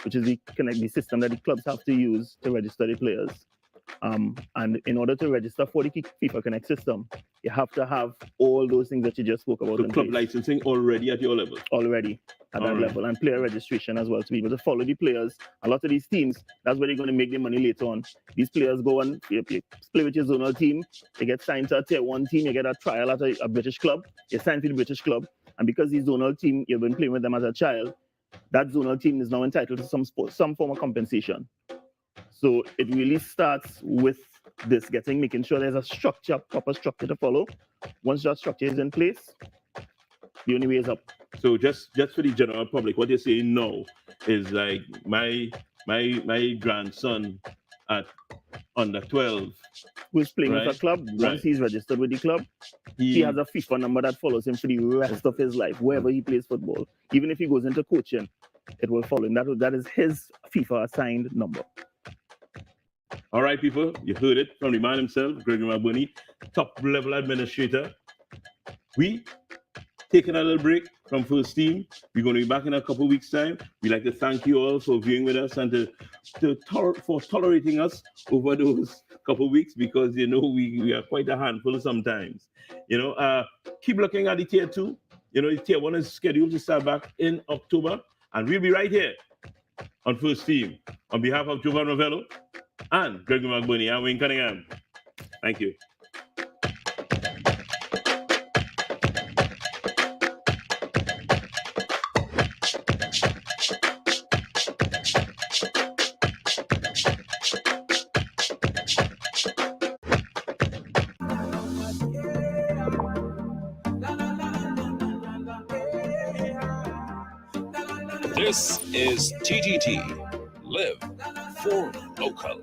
which is the system that the clubs have to use to register the players. And in order to register for the FIFA Connect system, you have to have all those things that you just spoke about. So club licensing already at your level? Already at that level, and player registration as well, to be able to follow the players. A lot of these teams, that's where they're going to make their money later on. These players go and play with your zonal team, they get signed to a tier 1 team, you get a trial at a British club, you sign for the British club, and because the zonal team, you've been playing with them as a child, that zonal team is now entitled to some form of compensation. So it really starts with this, making sure there's a proper structure to follow. Once that structure is in place, the only way is up. So just for the general public, what you're saying now is like my grandson at under 12 who's playing with a club, once he's registered with the club, he has a FIFA number that follows him for the rest of his life, wherever he plays football. Even if he goes into coaching, it will follow him. That is his FIFA assigned number. All right, people, you heard it from the man himself, Gregory Magbuni, top level administrator. We taking a little break from first team. We're going to be back in a couple of weeks' time. We'd like to thank you all for viewing with us and for tolerating us over those couple of weeks, because we are quite a handful sometimes. Keep looking at the tier 2. The tier 1 is scheduled to start back in October, and we'll be right here on first team. On behalf of Jovan Novello and Gregory Magbuni, I'm Wayne Cunningham. Thank you. This is TGT. Live for local.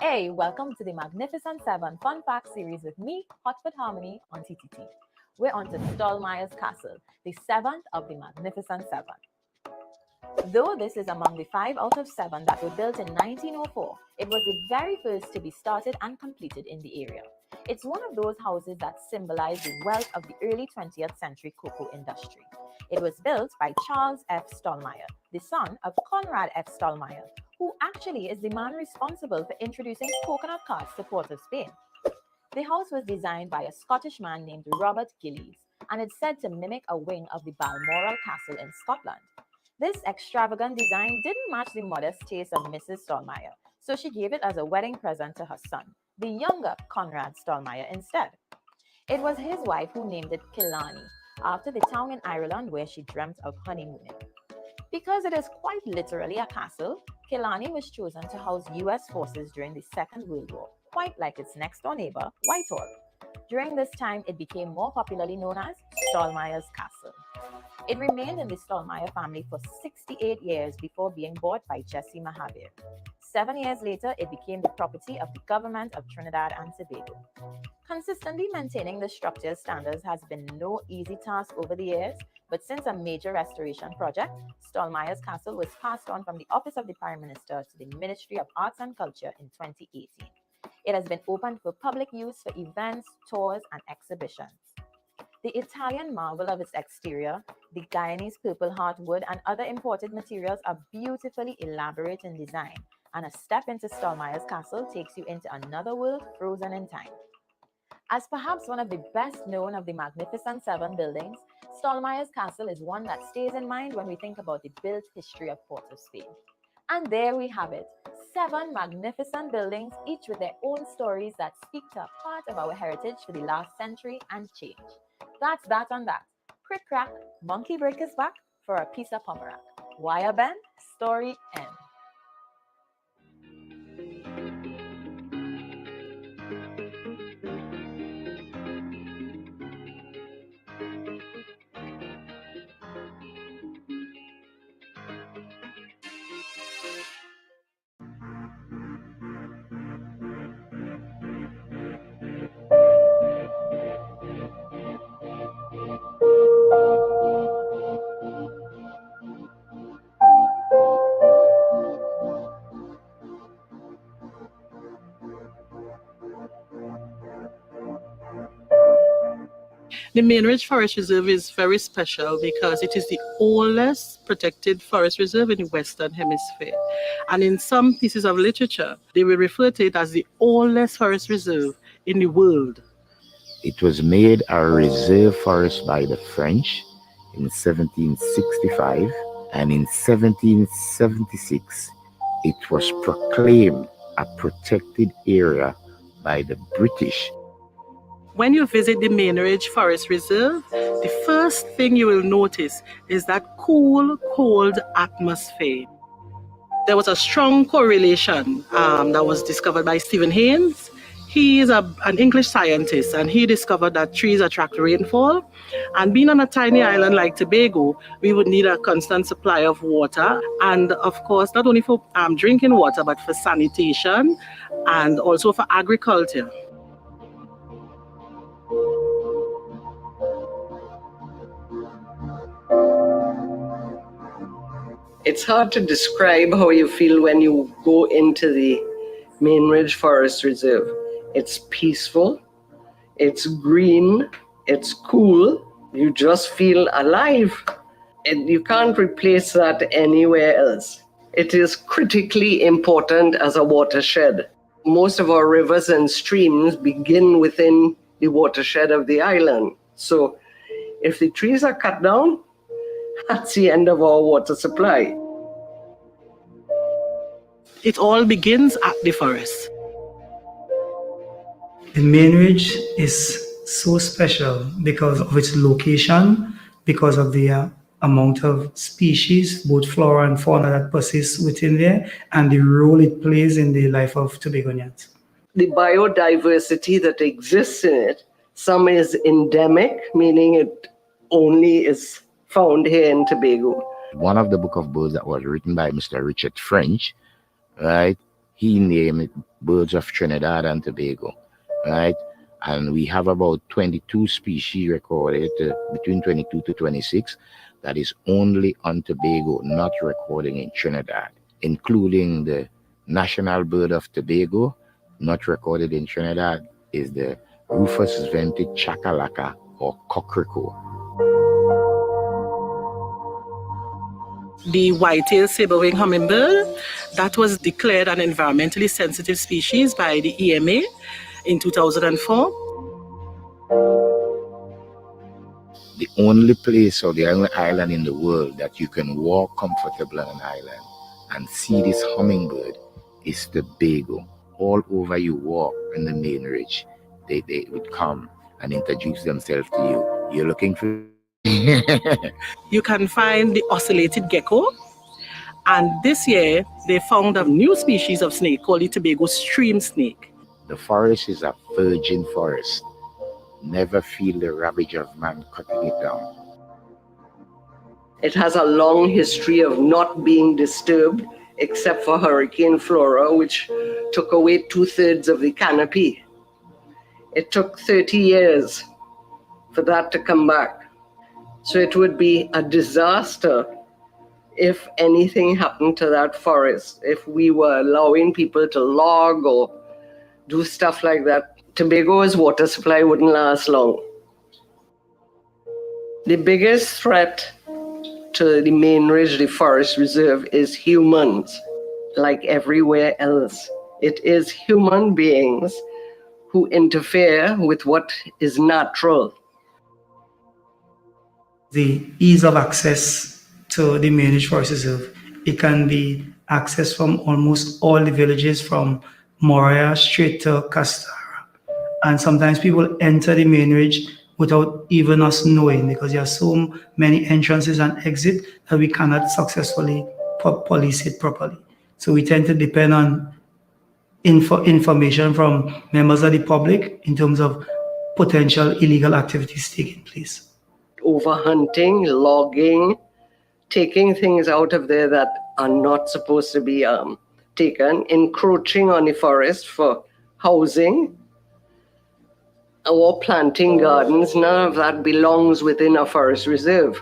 Hey, welcome to the Magnificent 7 Fun Fact series with me, Hotfoot Harmony on TTT. We're on to Stallmeyer's Castle, the 7th of the Magnificent 7. Though this is among the 5 out of 7 that were built in 1904, it was the very first to be started and completed in the area. It's one of those houses that symbolize the wealth of the early 20th century cocoa industry. It was built by Charles F. Stallmeyer, the son of Conrad F. Stallmeyer, who actually is the man responsible for introducing coconut carts to Port of Spain. The house was designed by a Scottish man named Robert Gillies, and it's said to mimic a wing of the Balmoral Castle in Scotland. This extravagant design didn't match the modest taste of Mrs. Stallmeyer, so she gave it as a wedding present to her son, the younger Conrad Stallmeyer, instead. It was his wife who named it Killarney, after the town in Ireland where she dreamt of honeymooning. Because it is quite literally a castle, Killarney was chosen to house US forces during the Second World War, quite like its next-door neighbor, Whitehall. During this time, it became more popularly known as Stallmeyer's Castle. It remained in the Stallmeyer family for 68 years before being bought by Jesse Mahavir. 7 years later, it became the property of the government of Trinidad and Tobago. Consistently maintaining the structure's standards has been no easy task over the years, but since a major restoration project, Stallmeyer's Castle was passed on from the Office of the Prime Minister to the Ministry of Arts and Culture in 2018. It has been opened for public use for events, tours, and exhibitions. The Italian marvel of its exterior, the Guyanese purple heart wood, and other imported materials are beautifully elaborate in design, and a step into Stallmeyer's Castle takes you into another world frozen in time. As perhaps one of the best known of the Magnificent 7 buildings, Stallmeyer's Castle is one that stays in mind when we think about the built history of Port of Spain. And there we have it, 7 magnificent buildings, each with their own stories that speak to a part of our heritage for the last century and change. That's that on that. Crick crack, monkey break his back for a piece of pomerac. Wire bend, story end. The Main Ridge Forest Reserve is very special because it is the oldest protected forest reserve in the Western Hemisphere. And in some pieces of literature, they will refer to it as the oldest forest reserve in the world. It was made a reserve forest by the French in 1765, and in 1776, it was proclaimed a protected area by the British. When you visit the Main Ridge Forest Reserve, the first thing you will notice is that cool, cold atmosphere. There was a strong correlation that was discovered by Stephen Haynes. He is an English scientist, and he discovered that trees attract rainfall. And being on a tiny island like Tobago, we would need a constant supply of water. And of course, not only for drinking water, but for sanitation and also for agriculture. It's hard to describe how you feel when you go into the Main Ridge Forest Reserve. It's peaceful, it's green, it's cool, you just feel alive. And you can't replace that anywhere else. It is critically important as a watershed. Most of our rivers and streams begin within the watershed of the island. So if the trees are cut down, that's the end of our water supply. It all begins at the forest. The Main Ridge is so special because of its location, because of the amount of species, both flora and fauna that persists within there, and the role it plays in the life of Tobagonians. The biodiversity that exists in it, some is endemic, meaning it only is found here in Tobago. One of the book of birds that was written by Mr. Richard French, right? he named it Birds of Trinidad and Tobago, right? And we have about 22 species recorded, between 22 to 26, that is only on Tobago, not recording in Trinidad, including the national bird of Tobago, not recorded in Trinidad, is the Rufous vented chakalaka or cockrico. The white-tailed saber-wing hummingbird, that was declared an environmentally sensitive species by the EMA in 2004. The only place or the only island in the world that you can walk comfortably on an island and see this hummingbird is Tobago. All over you walk in the main ridge, they would come and introduce themselves to you. You're looking for... You can find the ocellated gecko, and this year they found a new species of snake called the Tobago stream snake. The forest is a virgin forest. Never feel the ravage of man cutting it down. It has a long history of not being disturbed, except for Hurricane Flora, which took away 2/3 of the canopy. It took 30 years for that to come back. So it would be a disaster if anything happened to that forest, if we were allowing people to log or do stuff like that. Tobago's water supply wouldn't last long. The biggest threat to the main ridge, the forest reserve, is humans, like everywhere else. It is human beings who interfere with what is natural. The ease of access to the main ridge forest reserve, it can be accessed from almost all the villages from Moria straight to Castara. And sometimes people enter the main ridge without even us knowing, because there are so many entrances and exits that we cannot successfully police it properly. So we tend to depend on information from members of the public in terms of potential illegal activities taking place. Overhunting, logging, taking things out of there that are not supposed to be taken, encroaching on the forest for housing, or planting gardens. None of that belongs within a forest reserve.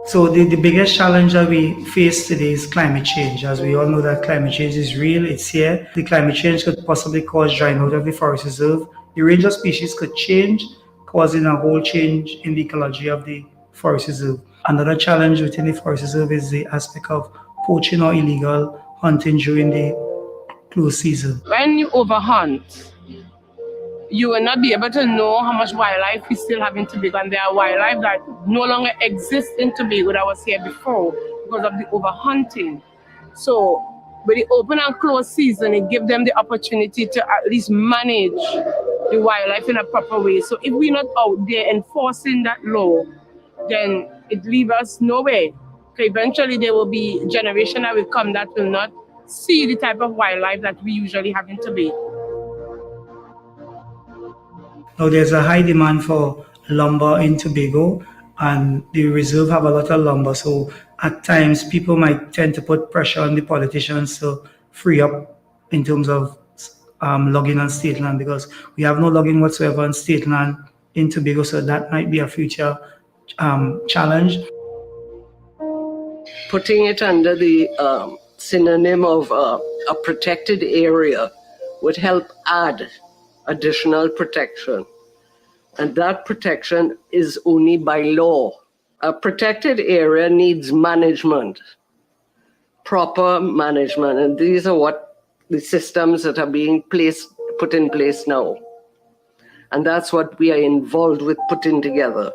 So the biggest challenge that we face today is climate change. As we all know that climate change is real, it's here. The climate change could possibly cause drying out of the forest reserve. The range of species could change, causing a whole change in the ecology of the forest reserve. Another challenge within the forest reserve is the aspect of poaching or illegal hunting during the close season. When you overhunt, you will not be able to know how much wildlife we still have in Tobago, and there are wildlife that no longer exist in Tobago that was here before because of the overhunting. So with the open and close season, it gives them the opportunity to at least manage the wildlife in a proper way. So if we're not out there enforcing that law, then it leaves us nowhere. So eventually there will be a generation that will come that will not see the type of wildlife that we usually have in Tobago. Now there's a high demand for lumber in Tobago, and the reserve have a lot of lumber. So at times people might tend to put pressure on the politicians to free up in terms of logging on state land, because we have no logging whatsoever on state land in Tobago. So that might be a future challenge. Putting it under the synonym of a protected area would help add additional protection. And that protection is only by law. A protected area needs management, proper management. And these are what the systems that are being put in place now. And that's what we are involved with putting together.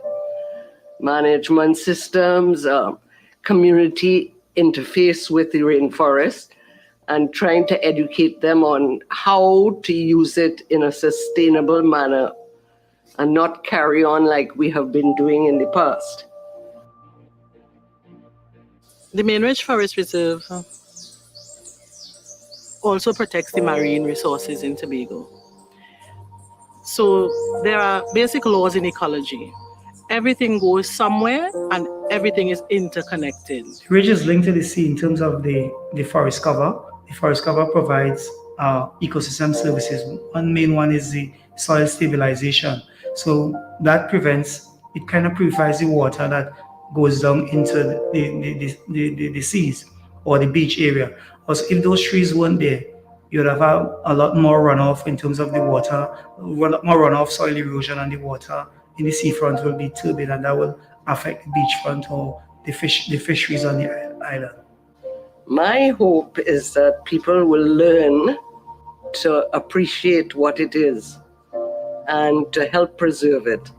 Management systems, community interface with the rainforest, and trying to educate them on how to use it in a sustainable manner and not carry on like we have been doing in the past. The Main Ridge Forest Reserve also protects the marine resources in Tobago. So there are basic laws in ecology. Everything goes somewhere and everything is interconnected. The ridge is linked to the sea in terms of the forest cover. the forest cover provides ecosystem services. One main one is the soil stabilization. So that it kind of purifies the water that goes down into the seas or the beach area. Also, if those trees weren't there, you'd have a lot more runoff in terms of the water, a lot more runoff, soil erosion, and the water in the seafront will be turbid, and that will affect the beachfront or the fisheries on the island. My hope is that people will learn to appreciate what it is and to help preserve it.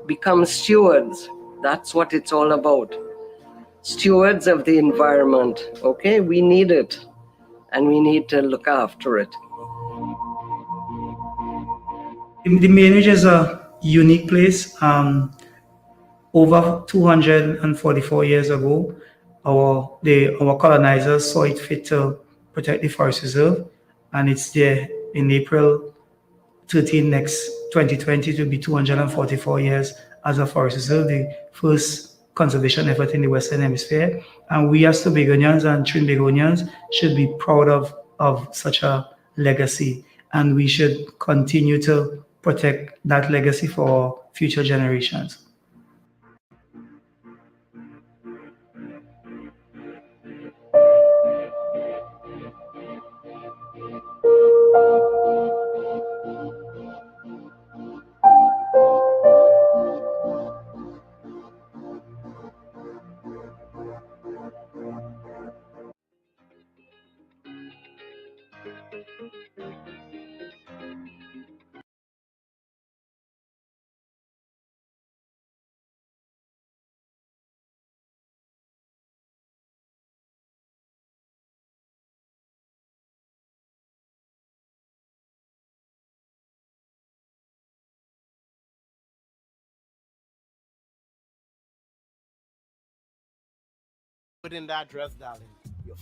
Become stewards. That's what it's all about. Stewards of the environment. Okay, we need it, and we need to look after it. The Mainridge is a unique place. Over 244 years ago, our colonizers saw it fit to protect the forest reserve, and it's there in April 13 next 2020 to be 244 years as a forest reserve, the first conservation effort in the Western Hemisphere. And we as Tobagonians and Trinbagonians should be proud of such a legacy, and we should continue to protect that legacy for future generations. Put in that dress, darling. You're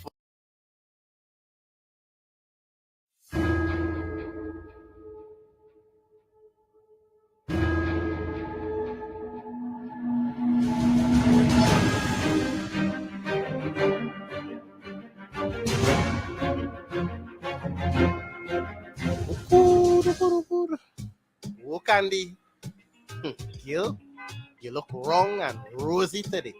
Oh, Candy. You look wrong and rosy today.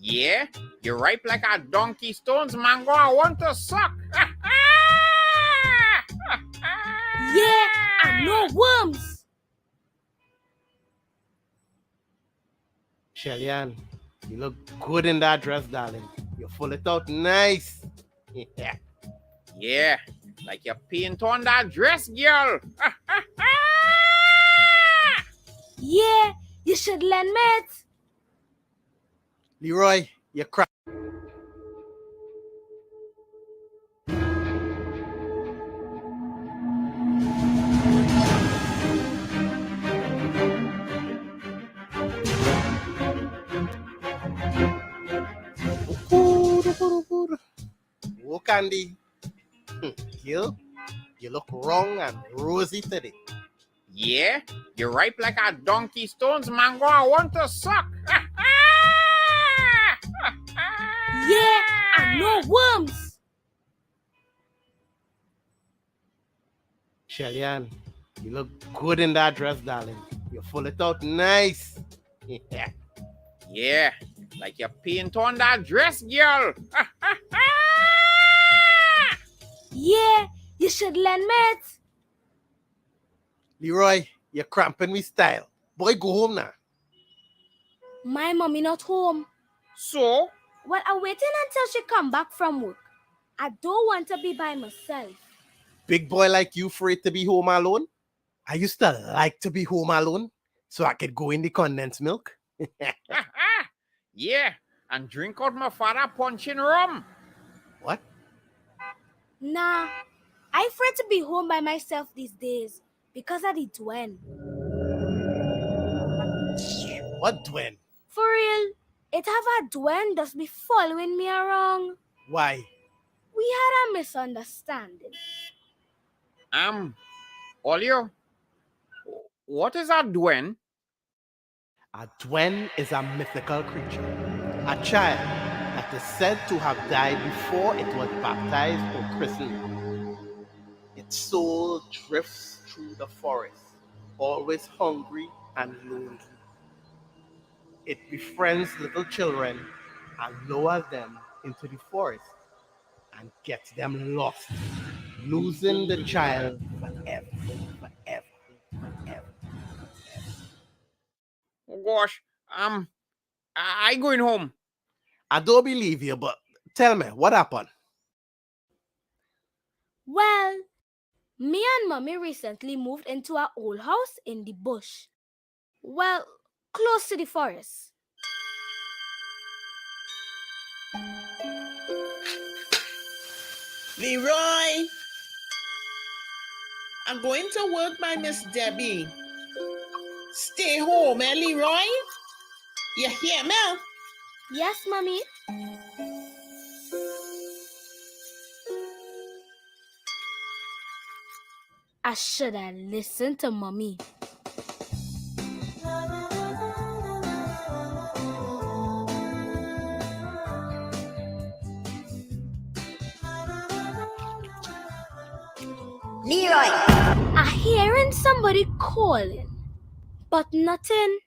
Yeah, you're ripe like a donkey stone's mango I want to suck. Yeah, and no worms. Shelly-Ann, you look good in that dress, darling. You pull it out nice. Yeah. Yeah, like you paint on that dress, girl. Yeah, you should lend me it. Leroy, you crap. Oh, Candy. You look wrong and rosy today. Yeah, you're ripe like a donkey stone's mango I want to suck. Yeah, and no worms. Shelly-Ann, you look good in that dress, darling. You pull it out nice. Yeah. Yeah, like you paint on that dress, girl. Yeah, you should lend me it. Leroy, you're cramping me style. Boy, go home now. My mommy not home. So? Well, I'm waiting until she come back from work. I don't want to be by myself. Big boy like you afraid to be home alone? I used to like to be home alone so I could go in the condensed milk. Yeah, and drink out my father punching rum. What? Nah, I'm afraid to be home by myself these days because of the Dwen. What Dwen? For real, it have a Dwen just be following me around. Why? We had a misunderstanding. Olio, what is a Dwen? A Dwen is a mythical creature, a child that It is said to have died before it was baptized or christened. Its soul drifts through the forest, always hungry and lonely. It befriends little children and lowers them into the forest and gets them lost, losing the child forever, forever, forever. Oh gosh, I going home. I don't believe you, but tell me, what happened? Well, me and Mommy recently moved into our old house in the bush. Well, close to the forest. Leroy, I'm going to work by Miss Debbie. Stay home, eh, Leroy? You hear me? Yes, Mommy. I should have listened to Mommy. Leroy! I hearing somebody calling, but nothing.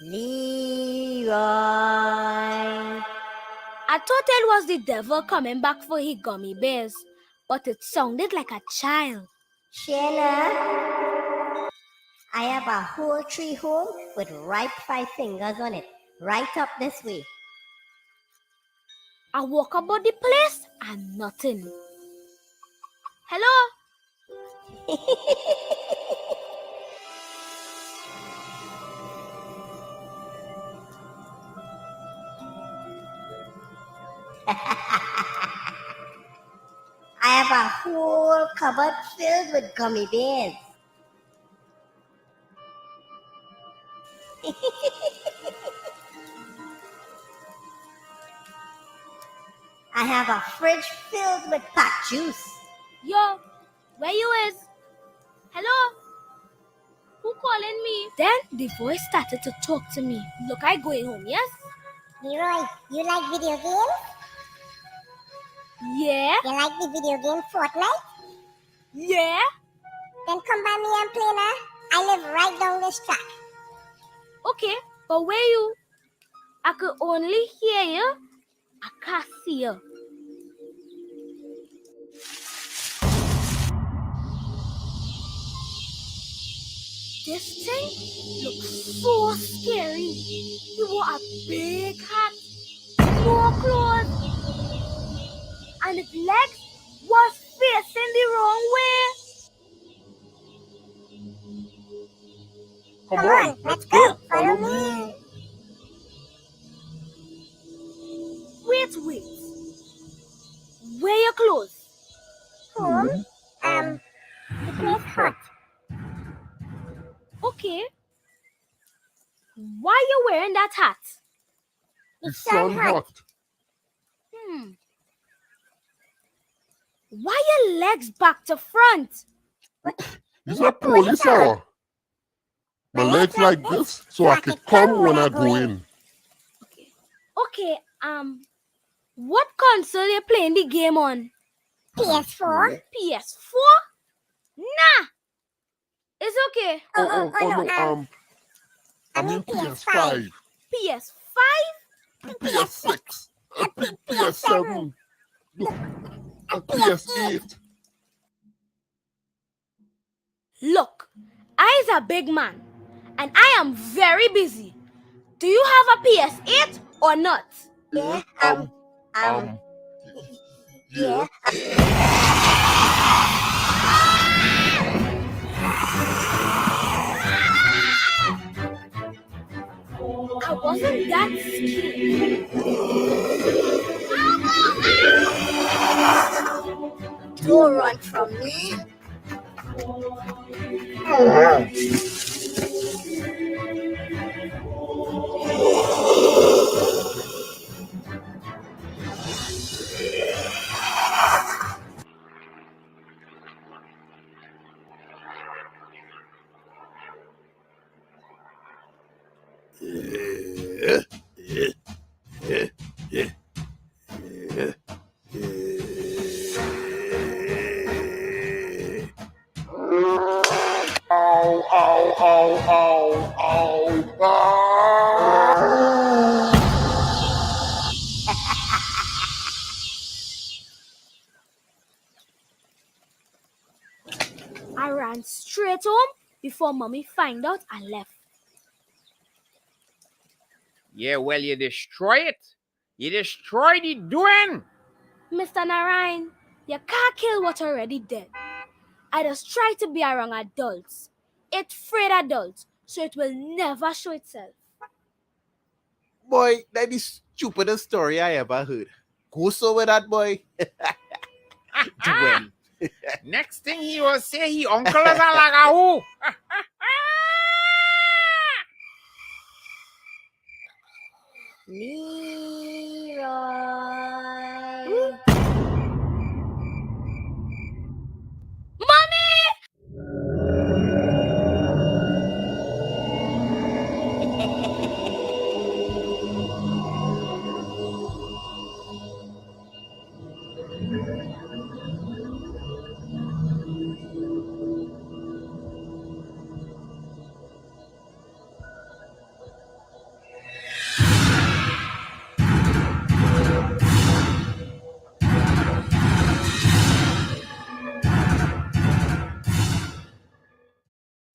Leroy! I thought it was the devil coming back for his gummy bears, but it sounded like a child. Shayla, I have a whole tree home with ripe 5 fingers on it, right up this way. I walk about the place and nothing. Hello? I have a whole cupboard filled with gummy bears. I have a fridge filled with packed juice. Yo, where you is? Hello? Who calling me? Then the voice started to talk to me. Look, I going home, yes? Leroy, you like video games? Yeah. You like the video game Fortnite? Yeah. Then come by me and play now. I live right down this track. Okay, but where you? I could only hear you. I can't see you. This thing looks so scary. He wore a big hat, no clothes, and his legs was facing the wrong way. Come on, let's go. Follow me. Wait. Where your clothes? Home? The place hot. Okay. Why you wearing that hat? The sun hot. Why your legs back to front? Is that police hour? My legs like this so I can come when I go in. Okay, what console you playing the game on? PS4. PS4? Nah! It's okay. No, I mean PS5. PS5? PS6. PS7. Look, PS8. Look, I is a big man, and I am very busy. Do you have a PS8 or not? Yeah. Yeah. I wasn't that scared. Don't run from me. Ow, ow, ow, ow, ow, ow. I ran straight home before Mommy find out and left. Yeah, well, you destroy it. You destroy the doing. Mr. Narayan, you can't kill what already dead. I just try to be around adults. It's afraid adults, so it will never show itself. Boy, that is the stupidest story I ever heard. Go so with that boy. Dwayne. Next thing he will say, he uncle is a lagahu. Leroy.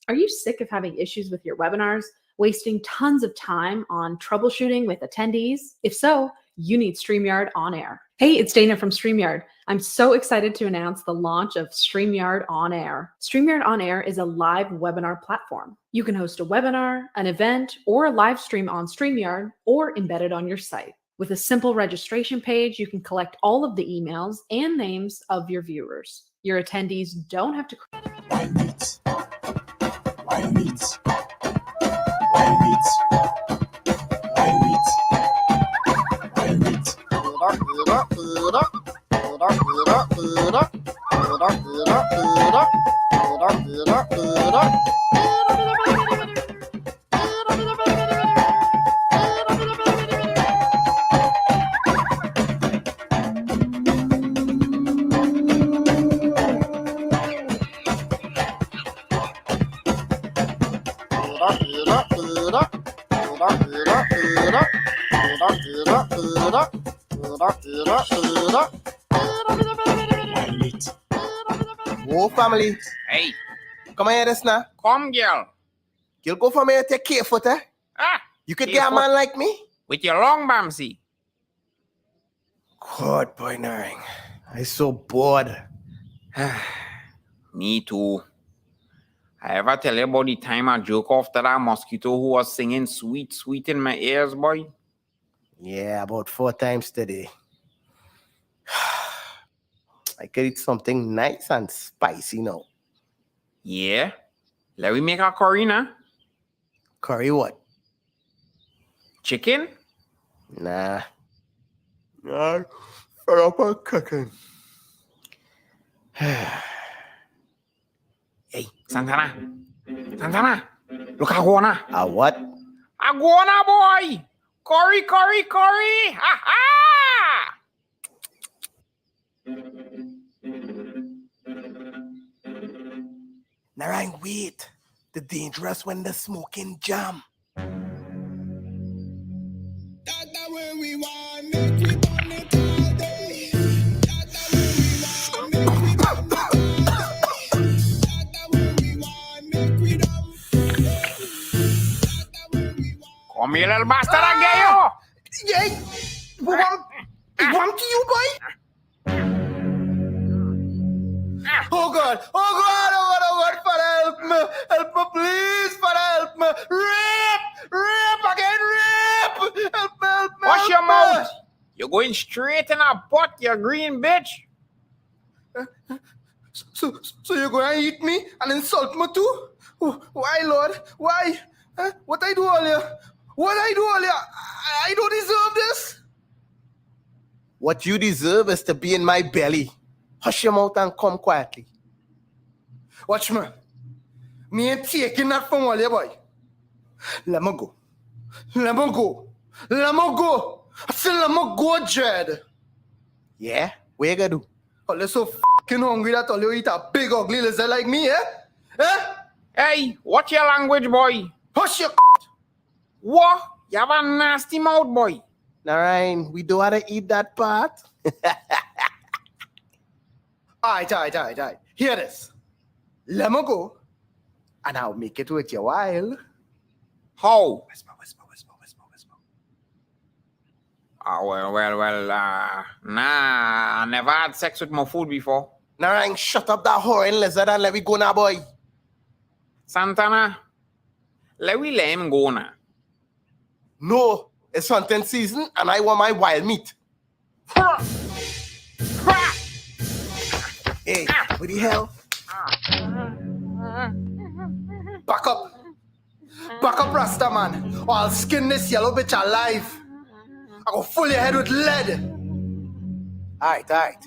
Are you sick of having issues with your webinars, wasting tons of time on troubleshooting with attendees? If so, you need StreamYard On Air. Hey, it's Dana from StreamYard. I'm so excited to announce the launch of StreamYard On Air. StreamYard On Air is a live webinar platform. You can host a webinar, an event, or a live stream on StreamYard or embed it on your site. With a simple registration page, you can collect all of the emails and names of your viewers. Your attendees don't have to... Whoa, family. Hey. Come here, this now. Come, girl. You'll go for me and take care for that. You could get a man like me? With your long bamsy. God, boy, Naring. I'm so bored. Me too. I ever tell you about the time I joke off to that mosquito who was singing sweet, sweet in my ears, boy? Yeah, about 4 times today. I could eat something nice and spicy now. Yeah? Let me make a curry now. Curry what? Chicken? Nah. Nah, fed up on cooking. Hey, Santana. Santana. Look at Guana. A what? A Guana, boy. Curry, curry, curry. Ha ha. Narayan, wait. The dangerous when the smoking jam. Come here, little bastard, I get you. Yay! One to you, boy? Oh God! Oh God! Oh God! Oh God! Father, help me! Help me, please! Father, help me! Rape! Rape again! Rape! Help me! Help me! Wash your mouth! You're going straight in a pot, you green bitch! So you're going to eat me and insult me too? Why, Lord? Why? What I do earlier? What I do earlier? I don't deserve this. What you deserve is to be in my belly. Hush your mouth and come quietly. Watch me. Me ain't taking that from all you, boy. Let me go. Let me go. Let me go. I said let me go, Jed. Yeah? What you gonna do? Oh, you're so fucking hungry that all you eat a big ugly lizard like me, eh? Eh? Hey, watch your language, boy. Hush your What? You have a nasty mouth, boy. Narayan, we don't want to eat that part. Alright. Hear this. Let me go, and I'll make it with you while. How? Whisper. Well, nah, I never had sex with my food before. Narayan, shut up that whoring lizard and let me go now, boy. Santana, let him go now. No, it's hunting season and I want my wild meat. Hey, what the hell? Back up, Rasta man, or I'll skin this yellow bitch alive. I go fill your head with lead. Alright.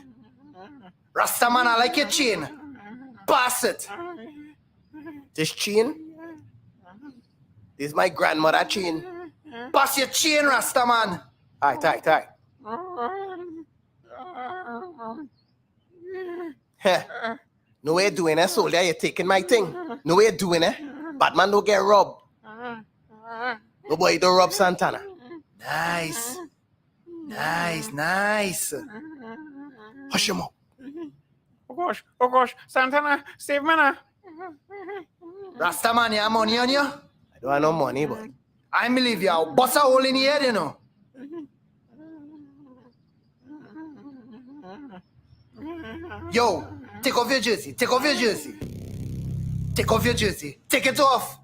Rasta man, I like your chain. Pass it. This chain? This is my grandmother chain. Pass your chain, Rasta man. Alright. No way you're doing it, soldier. You're taking my thing. No way you're doing it. Batman don't get robbed. No boy, don't rob Santana. Nice. Hush him up. Oh gosh, Santana, save me now. Rasta man, you have money on you? I don't have no money, boy. I believe you. I'll bust a hole in your head, you know. Yo, take off your jersey. Take it off.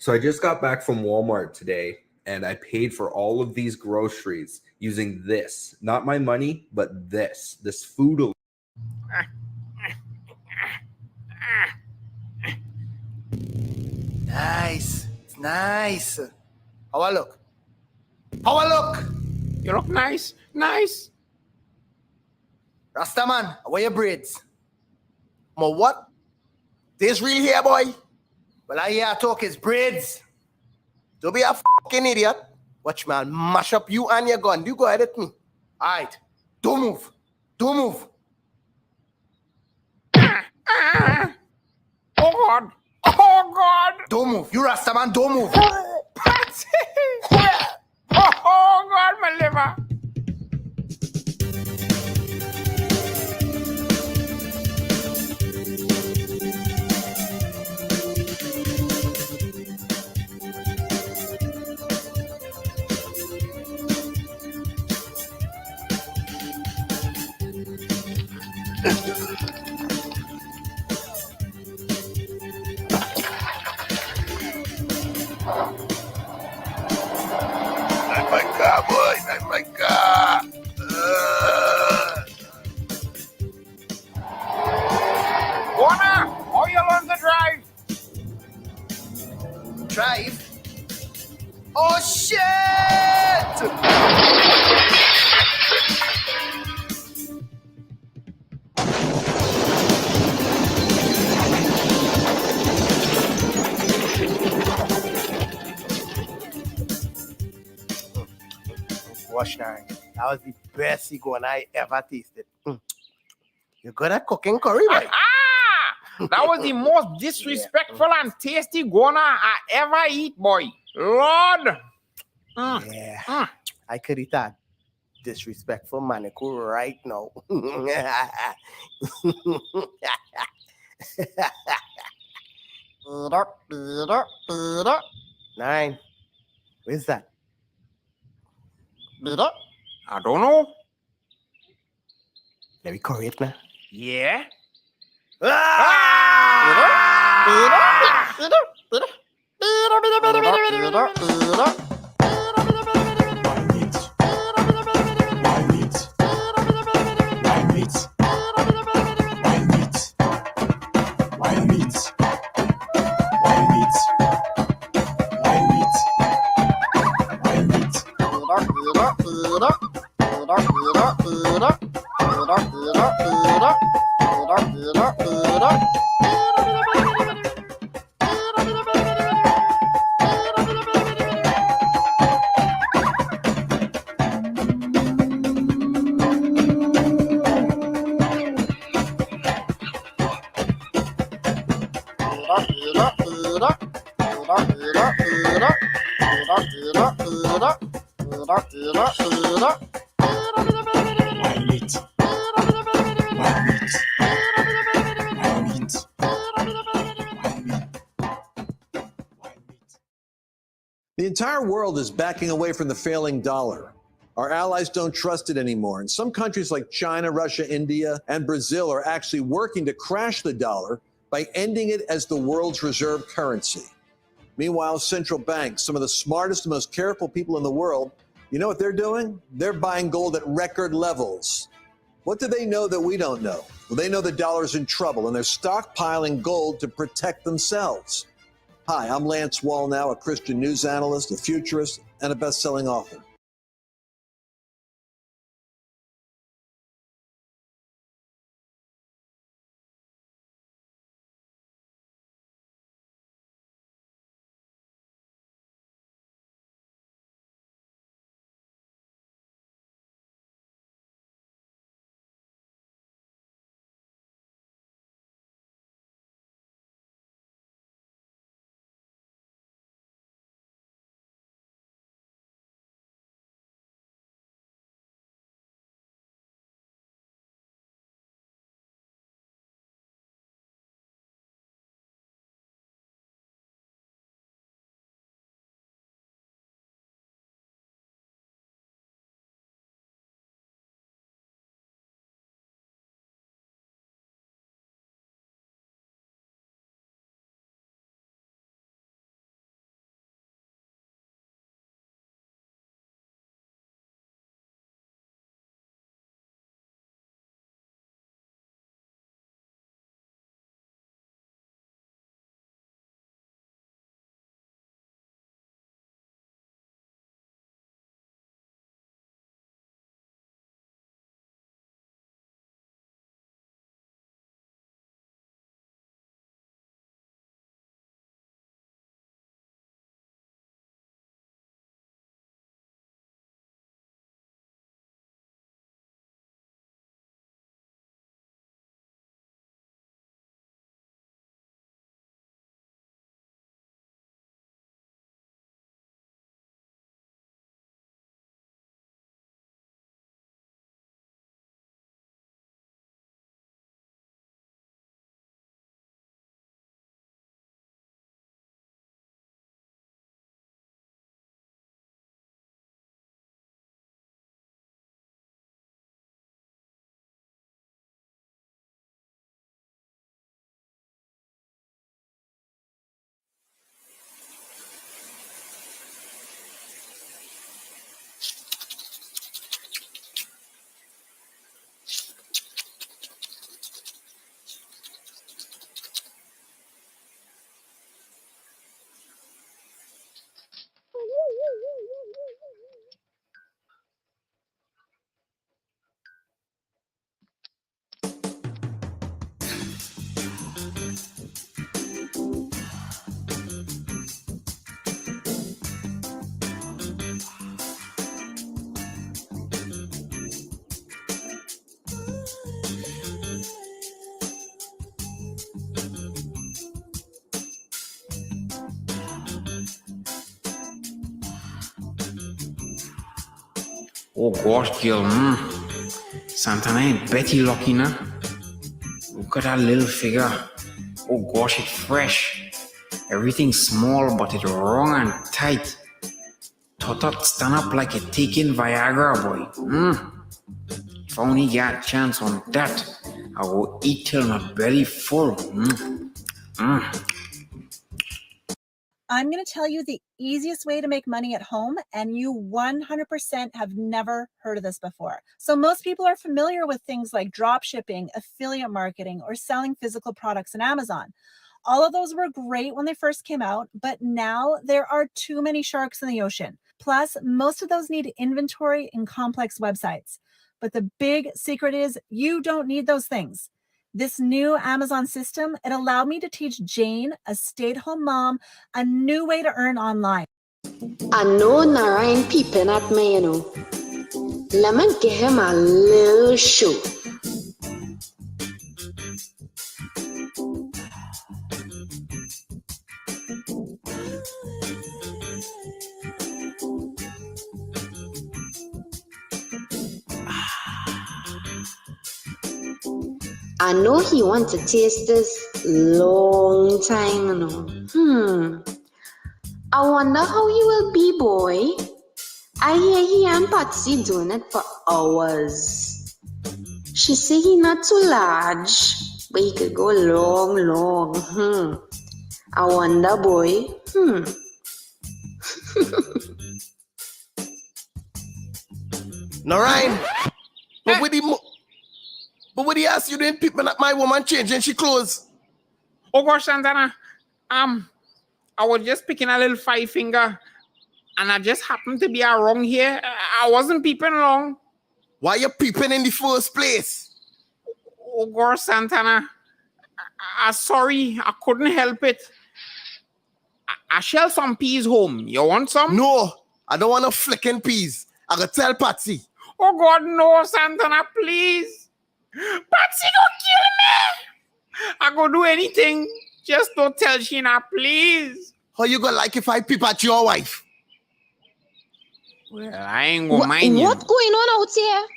So I just got back from Walmart today and I paid for all of these groceries using this. Not my money, but this food. Nice. It's nice. How I look? You look nice. Rastaman, where your braids? Ma what? This real hair, boy? Well, I hear talk is braids. Don't be a fucking idiot. Watch me, I'll mash up you and your gun. You go ahead at me. Alright. Don't move. Oh God. Don't move. You Rastaman, don't move. Patsy. Oh God, my liver. Not my car, boy. Not my car. Warner, how you learn to drive? Drive? Oh shit! Wash now. That was the best iguana I ever tasted. You're good at cooking curry, boy. That was the most disrespectful and tasty guana I ever eat, boy. Lord. Yeah. I could eat that disrespectful manico right now. 9. Where's that? I don't know. Let me curry it now. Yeah. meat. Wild meat. Wild meat. The entire world is backing away from the failing dollar. Our allies don't trust it anymore. And some countries like China, Russia, India, and Brazil are actually working to crash the dollar by ending it as the world's reserve currency. Meanwhile, central banks, some of the smartest and most careful people in the world, you know what they're doing? They're buying gold at record levels. What do they know that we don't know? Well, they know the dollar's in trouble, and they're stockpiling gold to protect themselves. Hi, I'm Lance Wallnow, a Christian news analyst, a futurist, and a best-selling author. Oh gosh, girl, Santana ain't Betty lucky now. Look at that little figure. Oh gosh, it's fresh. Everything's small, but it's wrong and tight. Thought stand up like a taking Viagra, boy. If I only get a chance on that, I will eat till my belly full. I'm going to tell you the easiest way to make money at home, and you 100% have never heard of this before. So most people are familiar with things like drop shipping, affiliate marketing, or selling physical products on Amazon. All of those were great when they first came out, but now there are too many sharks in the ocean. Plus, most of those need inventory and complex websites. But the big secret is you don't need those things. This new Amazon system, it allowed me to teach Jane, a stay-at-home mom, a new way to earn online. I know Narayan peeping at me, you know. Let me give him a little show. I know he want to taste this long time, you know. I wonder how you will be, boy. I hear he and Patsy doing it for hours. She say he not too large, but he could go long. I wonder, boy. Narain, but with the ass you didn't pick up my woman changing she clothes. Oh gosh, Santana. I was just picking a little 5 finger and I just happened to be around here. I wasn't peeping along. Why you peeping in the first place? Oh gosh, Santana. I'm sorry, I couldn't help it. I shell some peas home. You want some? No, I don't want no flicking peas. I gotta tell Patsy. Oh God, no, Santana, please. Patsy, don't kill me. I go do anything. Just don't tell Sheena, please. How you gonna like if I peep at your wife? Well, I ain't gonna mind you. What's going on out here?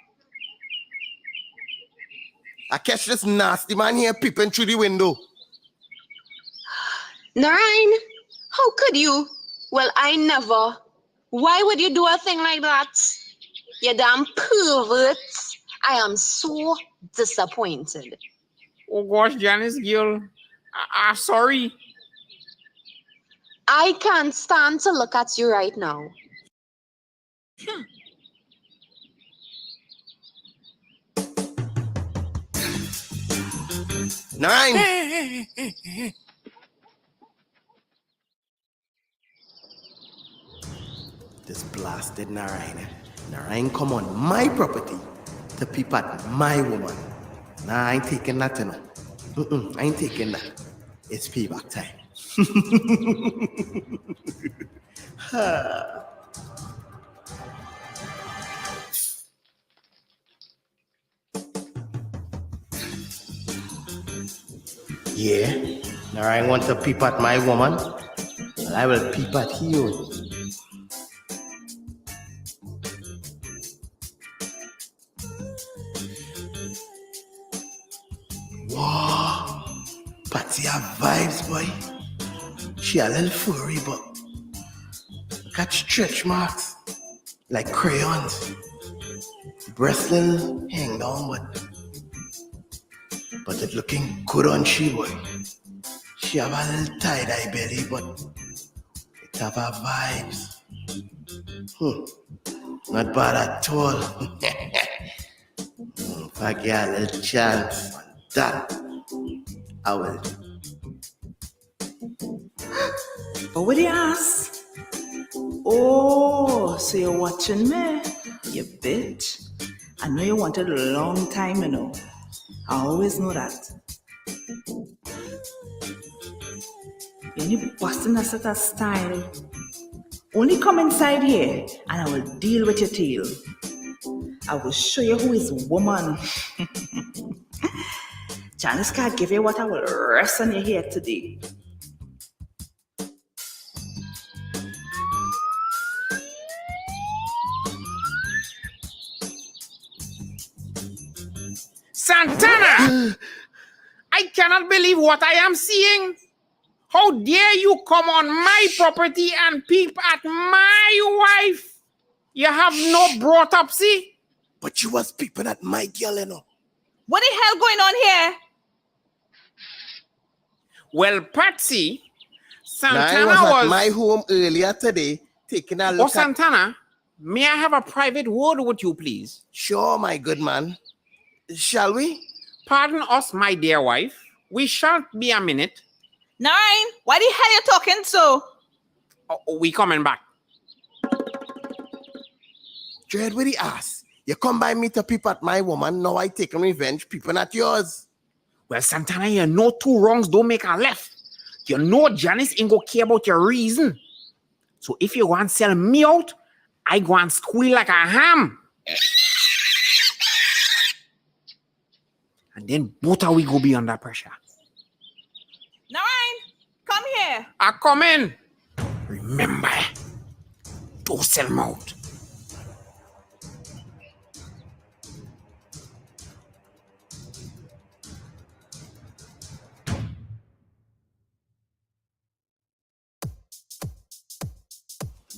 I catch this nasty man here peeping through the window. Narain, how could you? Well, I never. Why would you do a thing like that? You damn pervert. I am so disappointed. Oh gosh, Janice girl. I'm sorry. I can't stand to look at you right now. Nine. This blasted Narain. Narain come on my property to peep at my woman. Nah, I ain't taking that, you know. I ain't taking that. It's payback time. Yeah, Narain want to peep at my woman. Well, I will peep at you. Wow, Patsy have vibes, boy. She a little furry, but got stretch marks like crayons. Breast little hang down, but it looking good on she, boy. She have a little tie-dye belly, but it have her vibes. Not bad at all. If I get a little chance, that I will. But what do you ask? Oh, so you're watching me? You bitch. I know you wanted a long time, you know. I always know that. You need busting us at a style. Only come inside here and I will deal with your tail. I will show you who is woman. Janice can't give you what I will rest on your head today. Santana! I cannot believe what I am seeing. How dare you come on my property and peep at my wife? You have no brought up, see? But you was peeping at my girl, you know. What the hell going on here? Well, Patsy, Santana was at my home earlier today, taking a look at... Santana, may I have a private word with you, please? Sure, my good man. Shall we? Pardon us, my dear wife. We shan't be a minute. Nine, why the hell you talking so? Oh, we coming back. Dread with the ass. You come by me to peep at my woman, now I taking revenge peeping at yours. Well, Santana, you know 2 wrongs don't make a left. You know Janice ain't gonna care about your reason. So if you want to sell me out, I go and squeal like a ham. And then both of we go be under pressure. Narain, come here. I come in. Remember, don't sell me out.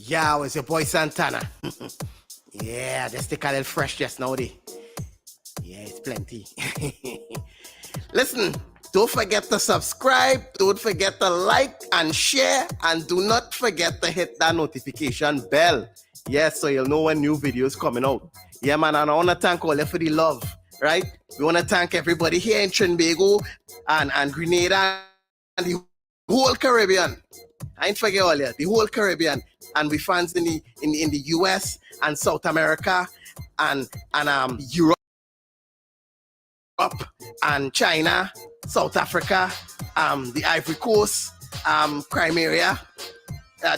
Yeah, it's your boy Santana. Yeah, just take a little fresh just now, day. Yeah, it's plenty. Listen, don't forget to subscribe, don't forget to like and share, and do not forget to hit that notification bell. Yes, so you'll know when new videos coming out. Yeah, man, and I want to thank all you for the love, right? We want to thank everybody here in Trinbago and Grenada and the whole Caribbean. I ain't forget all you, the whole Caribbean, and we fans in the US and South America and Europe and China, South Africa, the Ivory Coast, Crimea,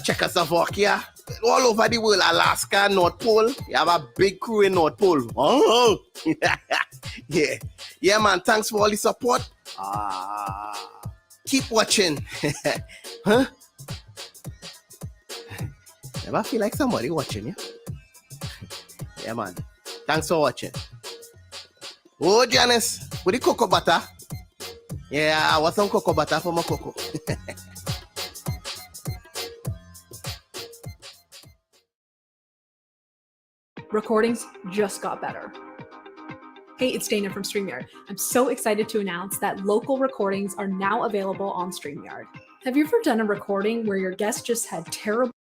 Czechoslovakia, all over the world, Alaska, North Pole. You have a big crew in North Pole. Oh, yeah, man. Thanks for all the support. Keep watching. Huh? Never feel like somebody watching you. Yeah, man. Thanks for watching. Oh, Janice, with the cocoa butter. Yeah, I want some cocoa butter for my cocoa. Recordings just got better. Hey, it's Dana from StreamYard. I'm so excited to announce that local recordings are now available on StreamYard. Have you ever done a recording where your guest just had terrible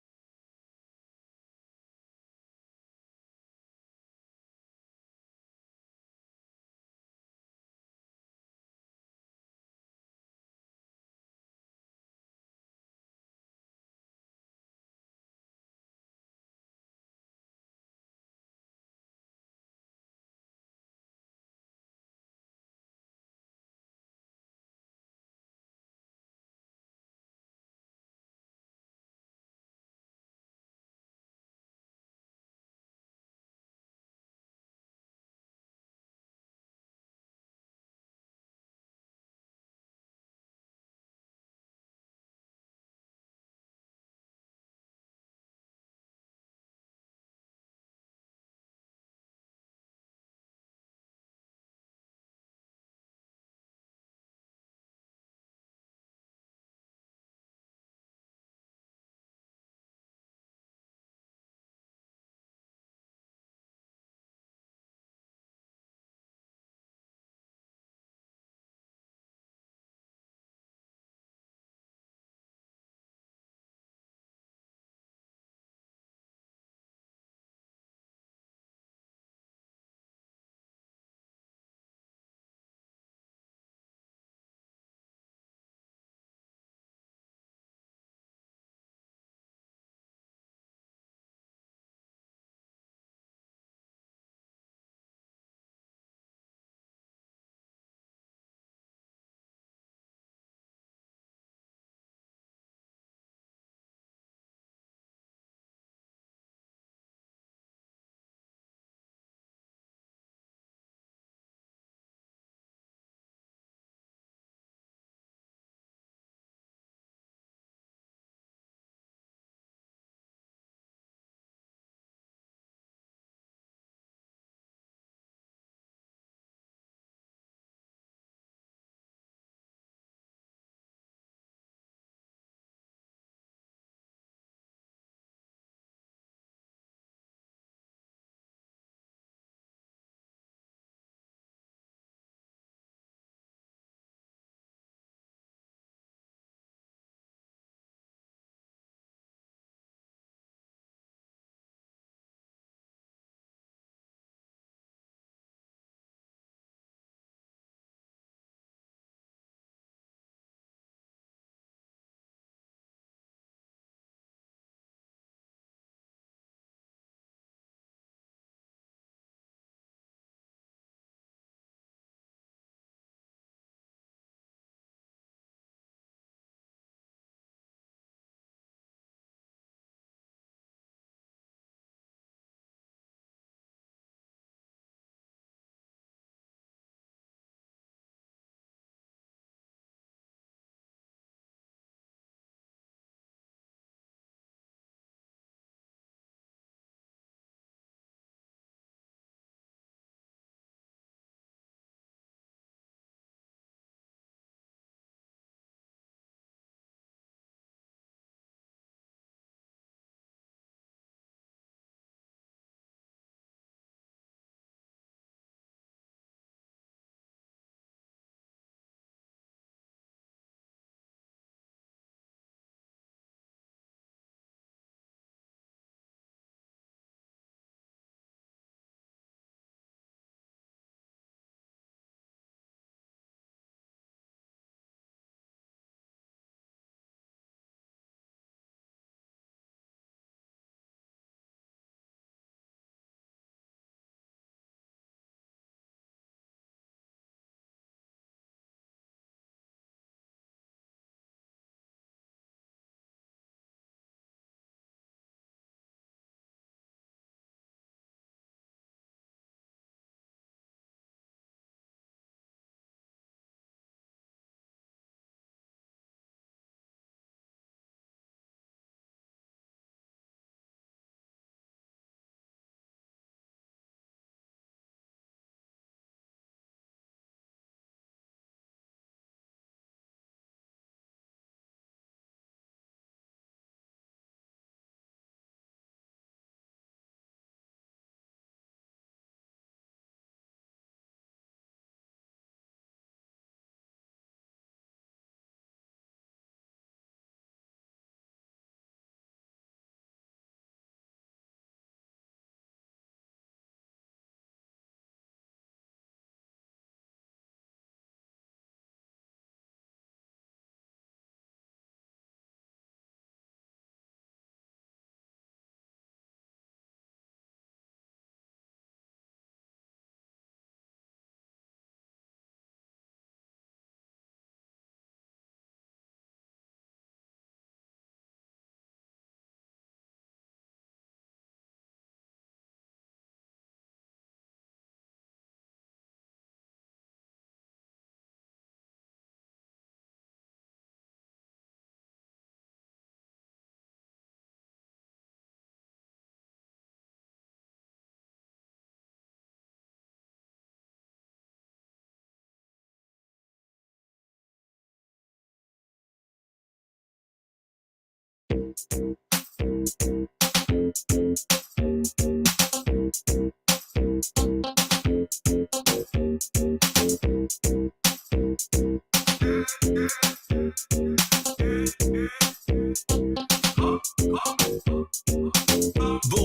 Boom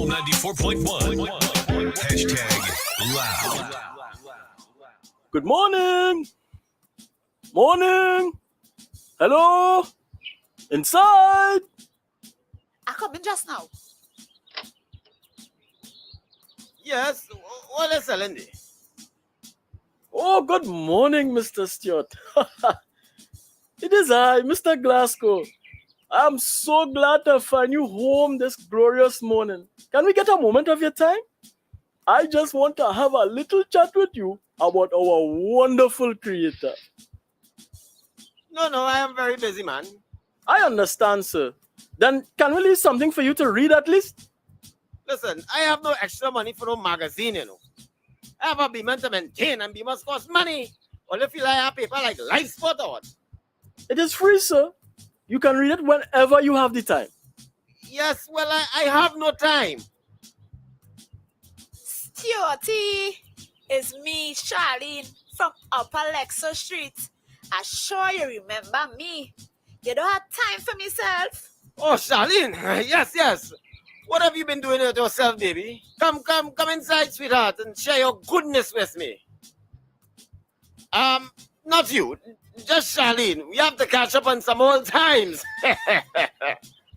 94.1. Hashtag loud. Good morning. Morning. Hello. Inside. I come in just now. Yes, what is selling there? Oh, good morning, Mr. Stewart. It is I, Mr. Glasgow. I'm so glad to find you home this glorious morning. Can we get a moment of your time? I just want to have a little chat with you about our wonderful creator. No, I am very busy, man. I understand, sir. Then can we leave something for you to read at least? Listen, I have no extra money for no magazine, you know. I have a beamer to maintain and beamers cost money. Or if you like a paper like Life Spot or what? It is free, sir. You can read it whenever you have the time. Yes, well, I have no time. Stewarty, it's me, Charlene, from Upper Lexo Street. I'm sure you remember me. You don't have time for myself. Oh, Charlene, yes. What have you been doing with yourself, baby? Come inside, sweetheart, and share your goodness with me. Not you, just Charlene. We have to catch up on some old times.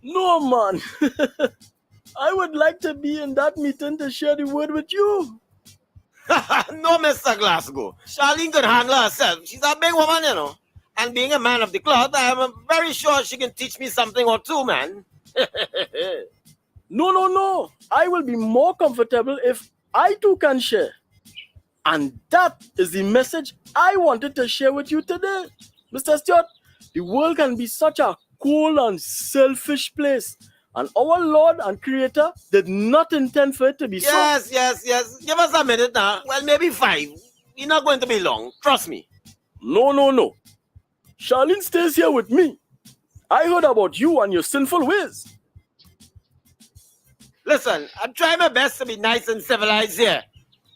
No, man. I would like to be in that meeting to share the word with you. No, Mr. Glasgow. Charlene could handle herself. She's a big woman, you know. And being a man of the cloth, I am very sure she can teach me something or two, man. No. I will be more comfortable if I too can share. And that is the message I wanted to share with you today. Mr. Stewart, the world can be such a cold and selfish place. And our Lord and Creator did not intend for it to be so. Yes. Give us a minute now. Well, maybe 5. You're not going to be long. Trust me. No. Charlene stays here with me. I heard about you and your sinful ways. Listen, I'm trying my best to be nice and civilized here.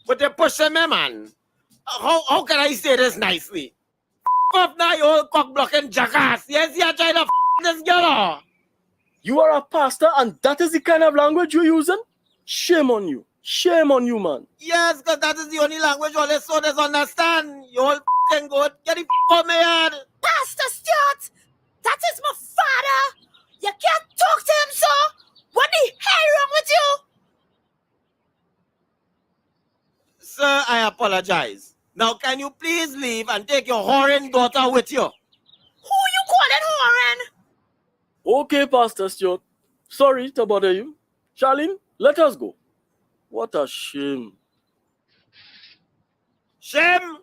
But they're pushing me, man. How can I say this nicely? Off now, you old cock-blocking jackass. Yes, you're trying to this girl. You are a pastor and that is the kind of language you're using? Shame on you. Shame on you, man. Yes, because that is the only language all the soldiers understand. You all f***ing good. Get the f*** on me, man. Pastor Stewart, that is my father. You can't talk to him, so. What the hell wrong with you? Sir, I apologize. Now, can you please leave and take your whoring daughter with you? Who you calling whoring? Okay, Pastor Stewart. Sorry to bother you. Charlene, let us go. What a shame. Shame!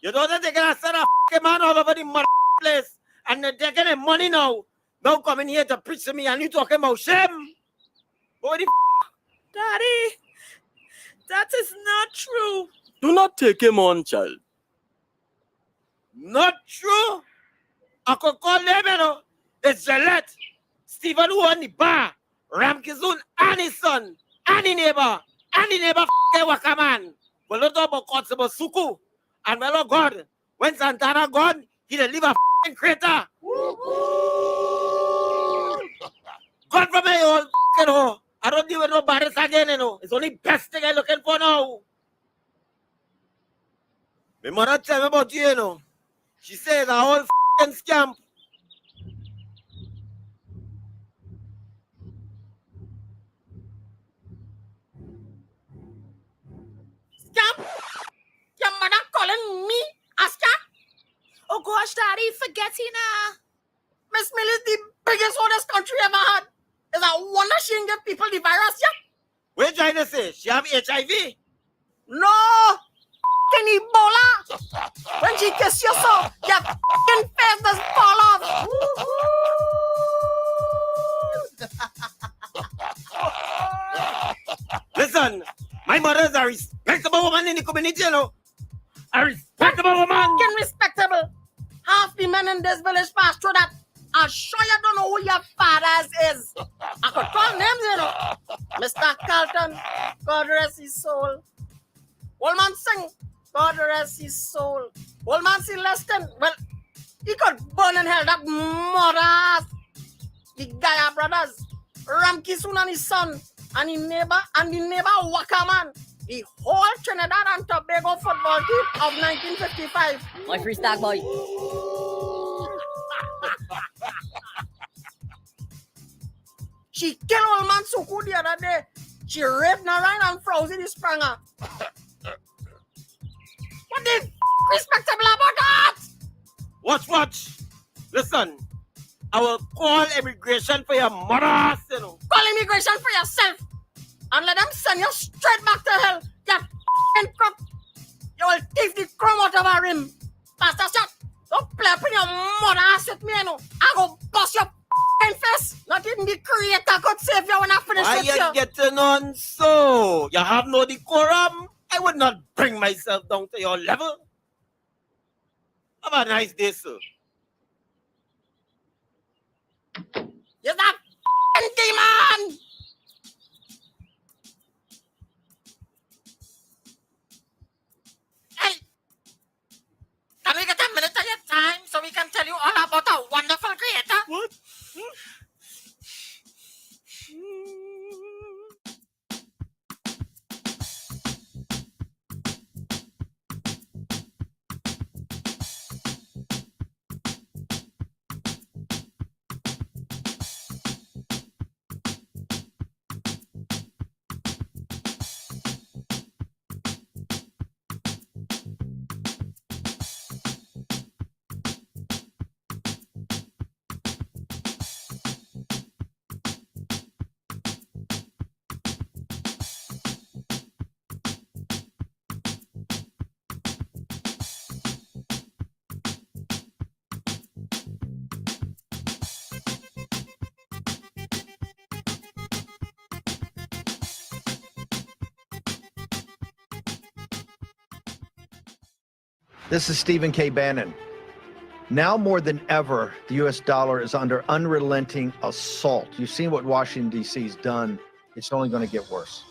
You don't take a set of f***ing man all over the mother place. And they're taking the money now. Now coming here to preach to me and you talking about shame? What the Daddy, that is not true. Do not take him on, child. Not true? I could call them, you know. It's Gillette, Stephen who on the bar, Ramkizun and his son, and the neighbor f***ing Wakaman. But not about Constable Suku. And well, oh God, when Santana gone, he didn't leave a f***ing crater. God from me, old f***ing hoe. I don't deal with no barrels again, you know. It's only best thing I'm looking for now. My mother tell me about you, you know. She says a whole f***ing scam. Scam? Your mother calling me a scam? Oh gosh, Daddy, forget it now. Miss Mill is the biggest one this country ever had. Is a wonder she didn't give people the virus yet? What you trying to say? She have HIV? No! F***ing Ebola! When she kiss you so, your f***ing face does fall off! Listen, my mother is a respectable woman in the community, you know. A respectable woman! F***ing respectable! Half the men in this village pass through that I'm sure you don't know who your fathers is. I could call names, you know. Mr. Carlton, God rest his soul. Old man Singh, God rest his soul. Old man Celestin, well, he could burn in hell, that mother. The Gaya brothers, Ram Kisun and his son, and the neighbor Wakaman. The whole Trinidad and Tobago football team of 1955. My free stack boy. She killed old man Suku the other day. She raped Narayan and frozen the spranger. What is respectable about that? Watch. Listen, I will call immigration for your mother, you know. Call immigration for yourself. And let them send you straight back to hell. You f***ing crook. You will take the crumb out of our rim. Pastor Shot, don't play up in your mother ass with me, you know. I go bust your f***ing face. Not even the creator could save you when I finish Why with you. you getting on so? You have no decorum? I would not bring myself down to your level. Have a nice day, sir. You're that f***ing demon! Hey! Can we get a minute of your time so we can tell you all about a wonderful creator? What? This is Stephen K. Bannon. Now more than ever, the U.S. dollar is under unrelenting assault. You've seen what Washington, D.C. has done. It's only going to get worse.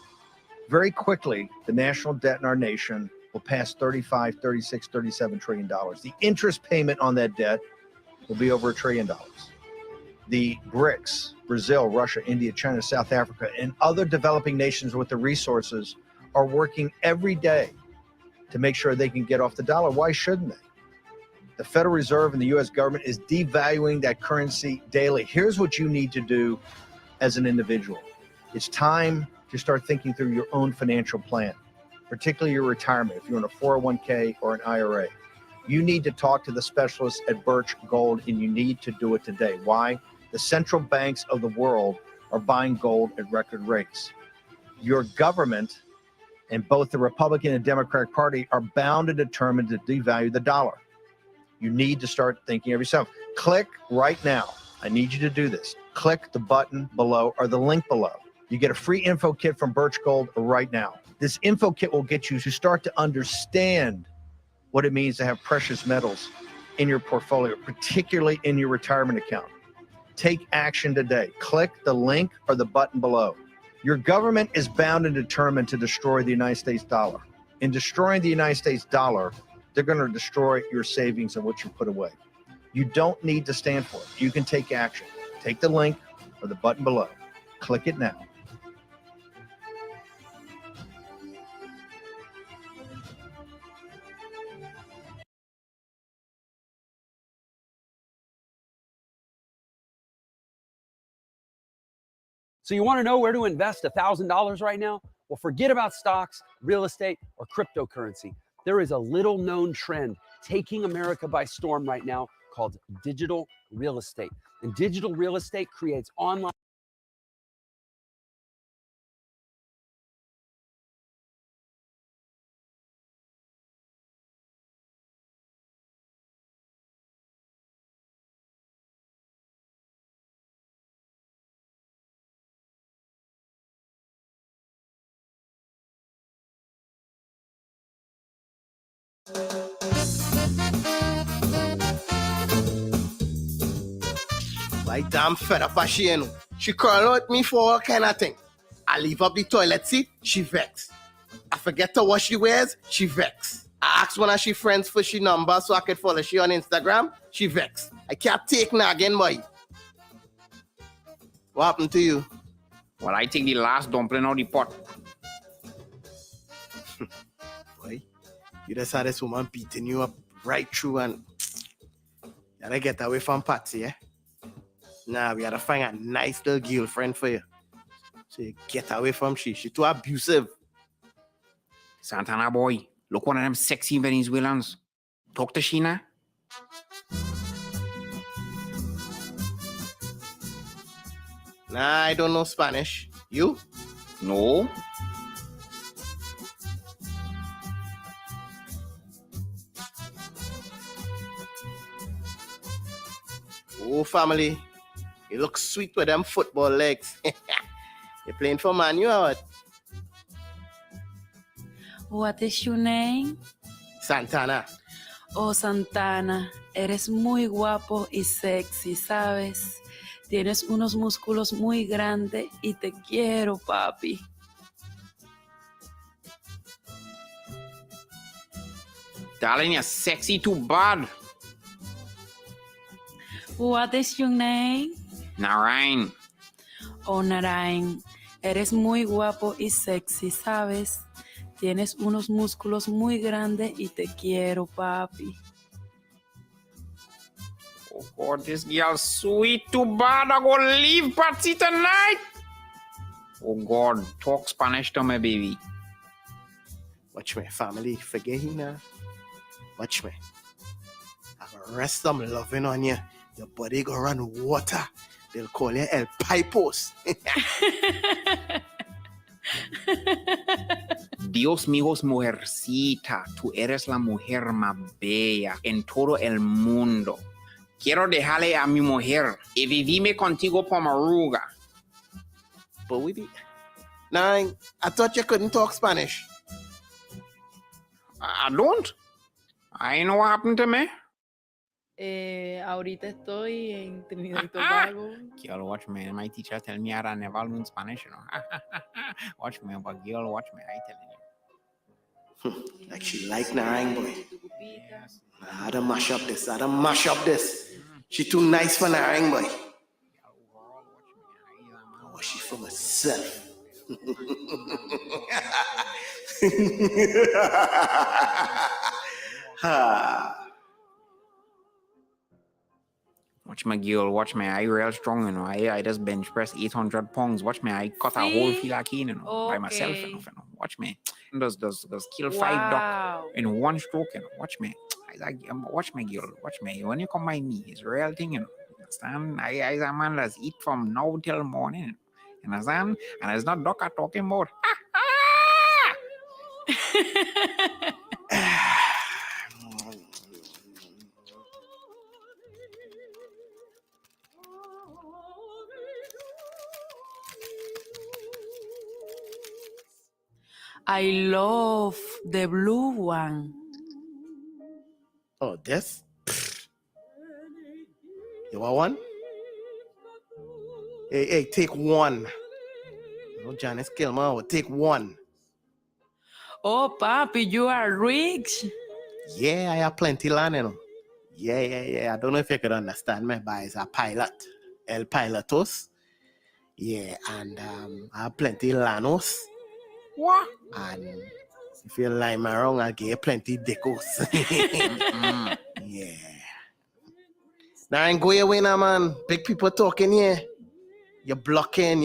Very quickly, the national debt in our nation will pass $35, $36, $37 trillion. The interest payment on that debt will be over $1 trillion. The BRICS, Brazil, Russia, India, China, South Africa, and other developing nations with the resources are working every day to make sure they can get off the dollar. Why shouldn't they? The Federal Reserve and the U.S. government is devaluing that currency daily. Here's what you need to do as an individual. It's time to start thinking through your own financial plan, particularly your retirement, if you're in a 401k or an IRA. You need to talk to the specialists at Birch Gold, and you need to do it today. Why? The central banks of the world are buying gold at record rates. Your government and both the Republican and Democratic Party are bound and determined to devalue the dollar. You need to start thinking of yourself. Click right now. I need you to do this. Click the button below or the link below. You get a free info kit from Birch Gold right now. This info kit will get you to start to understand what it means to have precious metals in your portfolio, particularly in your retirement account. Take action today. Click the link or the button below. Your government is bound and determined to destroy the United States dollar. In destroying the United States dollar, they're going to destroy your savings and what you put away. You don't need to stand for it. You can take action. Take the link or the button below. Click it now. So you want to know where to invest $1,000 right now? Well, forget about stocks, real estate, or cryptocurrency. There is a little known trend taking America by storm right now called digital real estate. And digital real estate creates online I damn fed up as she, you know. She quarrel with me for all kind of thing. I leave up the toilet seat, she vex. I forget to wash she wears, she vex. I ask one of she friends for she number so I could follow she on Instagram, she vex. I can't take nagging, boy. What happened to you? Well, I take the last dumpling out of the pot. Boy, you just had this woman beating you up right through and you gotta get away from Patsy, eh? Nah, we gotta find a nice little girlfriend for you. So you get away from she. She too abusive. Santana boy, look one of them sexy Venezuelans. Talk to Sheena. Nah, I don't know Spanish. You? No. Oh, family. You look sweet with them football legs. You playing for Man U or what? What is your name? Santana. Oh, Santana, eres muy guapo y sexy, ¿sabes? Tienes unos músculos muy grandes y te quiero, papi. Darling, you're sexy too bad. What is your name? Narain. Oh, Narain, eres muy guapo y sexy, ¿sabes? Tienes unos músculos muy grandes y te quiero, papi. Oh God, this girl's sweet too bad. I'm gonna leave Patsy tonight. Oh God, talk Spanish to me, baby. Watch me, family. Forget him now. Watch me. I'll rest some loving on you. Your body go run water. They'll call you El Pipos. Dios mío, mujercita, tú eres la mujer más bella en todo el mundo. Quiero dejarle a mi mujer y vivirme contigo por Maruga. But we be... Nah, I thought you couldn't talk Spanish. I don't. I know what happened to me. Ahorita estoy en Trinidad y Tobago. Girl, watch me. My teacher tell me I never learn Spanish, you know. Watch me, but girl, watch me. I telling you. Like she like Narang boy. Yes. I had to mash up this. I had to mash up this. She too nice for Narang boy. Oh, she for myself. Watch my girl, watch me. I real strong, you know. I just bench press 800 pounds. Watch me. I cut a whole filakine, you know, by myself, you know. Watch me. Does kill 5 duck in one stroke, you know. Watch me. Watch my girl, watch me. When you come by me, it's a real thing, you know. Understand? I a man that's eat from now till morning. You understand? And it's not duck I'm talking about. I love the blue one. Oh, this? You want one? Hey, take one. No, Janice Kilmer will take one. Oh, papi, you are rich. Yeah, I have plenty land, you know. Yeah. I don't know if you could understand me, but it's a pilot. El Pilotos. Yeah, and I have plenty lanos. What? And if you line me around, I'll give you plenty decos. Yeah. Now, ain't go away now, man. Big people talking here. You're blocking.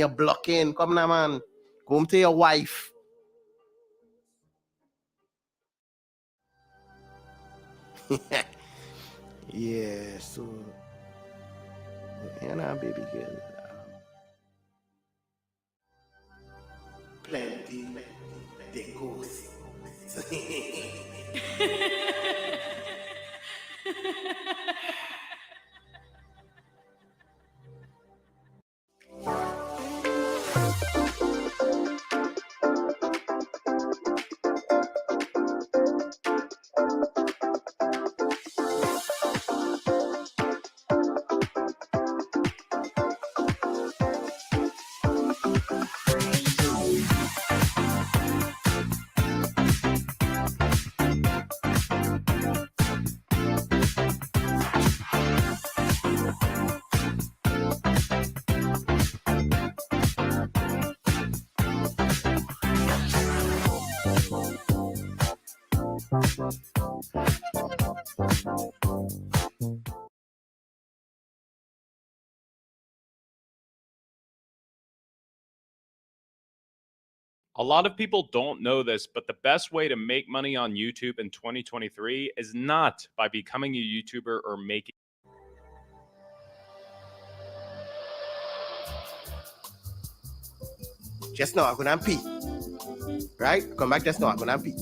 Come now, man. Go home to your wife. Yeah, so... Yeah, now, baby girl. Plenty decos. A lot of people don't know this, but the best way to make money on YouTube in 2023 is not by becoming a YouTuber or making. Just now, I'm going to pee. Right? Come back just now, I'm going to pee.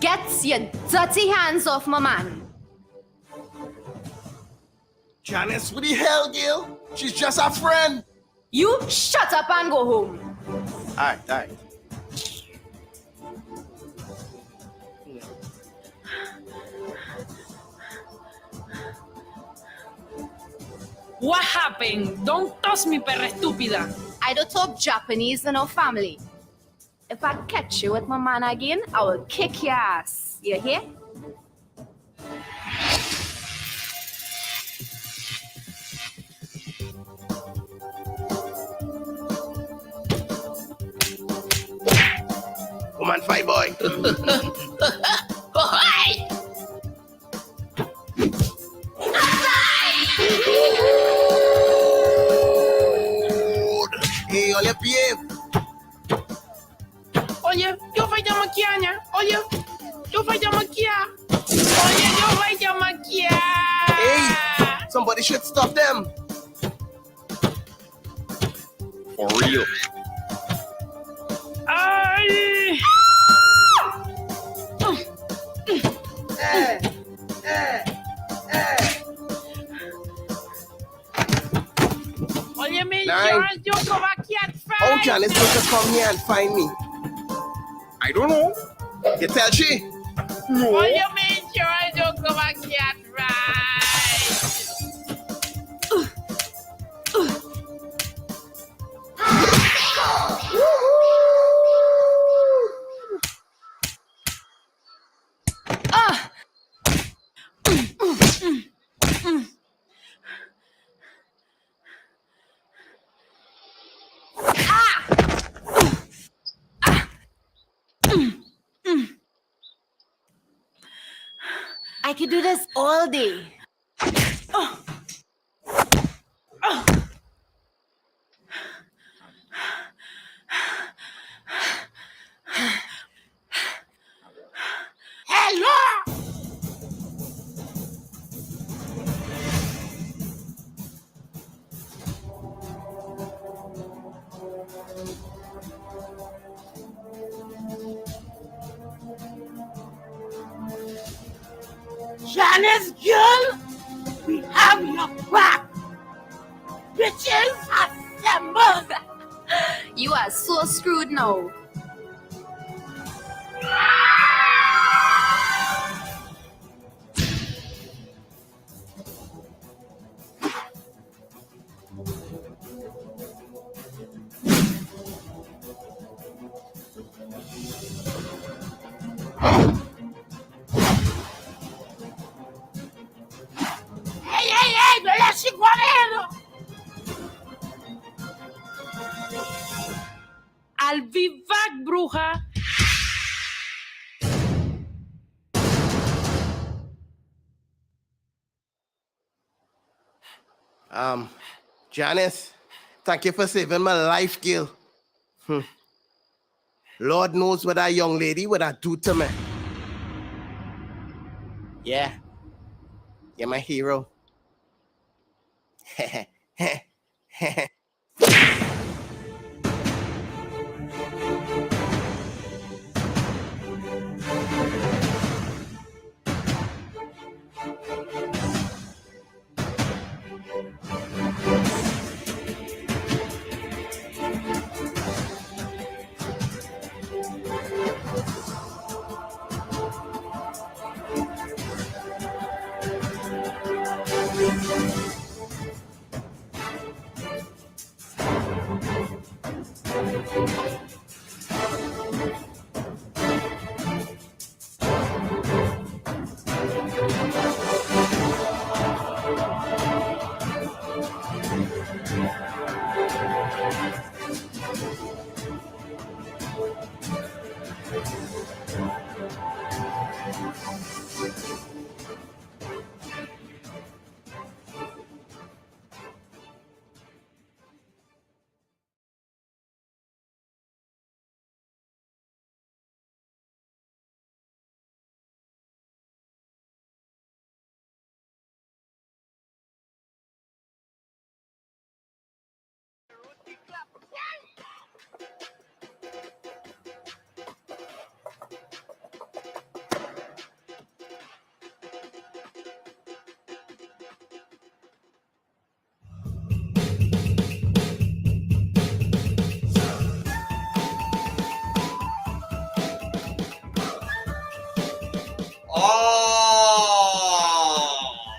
Get your dirty hands off my man. Janice, what the hell, Gil? She's just a friend. You shut up and go home. All right. What happened? Don't toss me, perra estúpida. I don't talk Japanese in our family. If I catch you with my man again, I will kick your ass. You hear? Come on, fight boy. Hi! Hey, olha pied. Oye, yo voy a maquiar. Oye, yo voy a maquiar. Oye, yo voy a maquiar. Hey, somebody should stop them. For real. Ay! Oye, me Nine. yo go maquiar. How Janice going to come here and find me? I don't know. You tell she? Oye, me yo go maquiar. I could do this all day. Hello! Janice Girl, we have your back. Bitches assembled. You are so screwed now. Hey, no la chihuahua. Al vivac, bruja. Janice, thank you for saving my life, Gil. Lord knows what that young lady would have do to me. Yeah, you're my hero.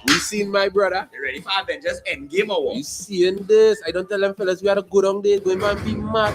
You seen my brother? You ready for Avengers Endgame or what? You seeing this? I don't tell them fellas we had a good on day. Going man be mad.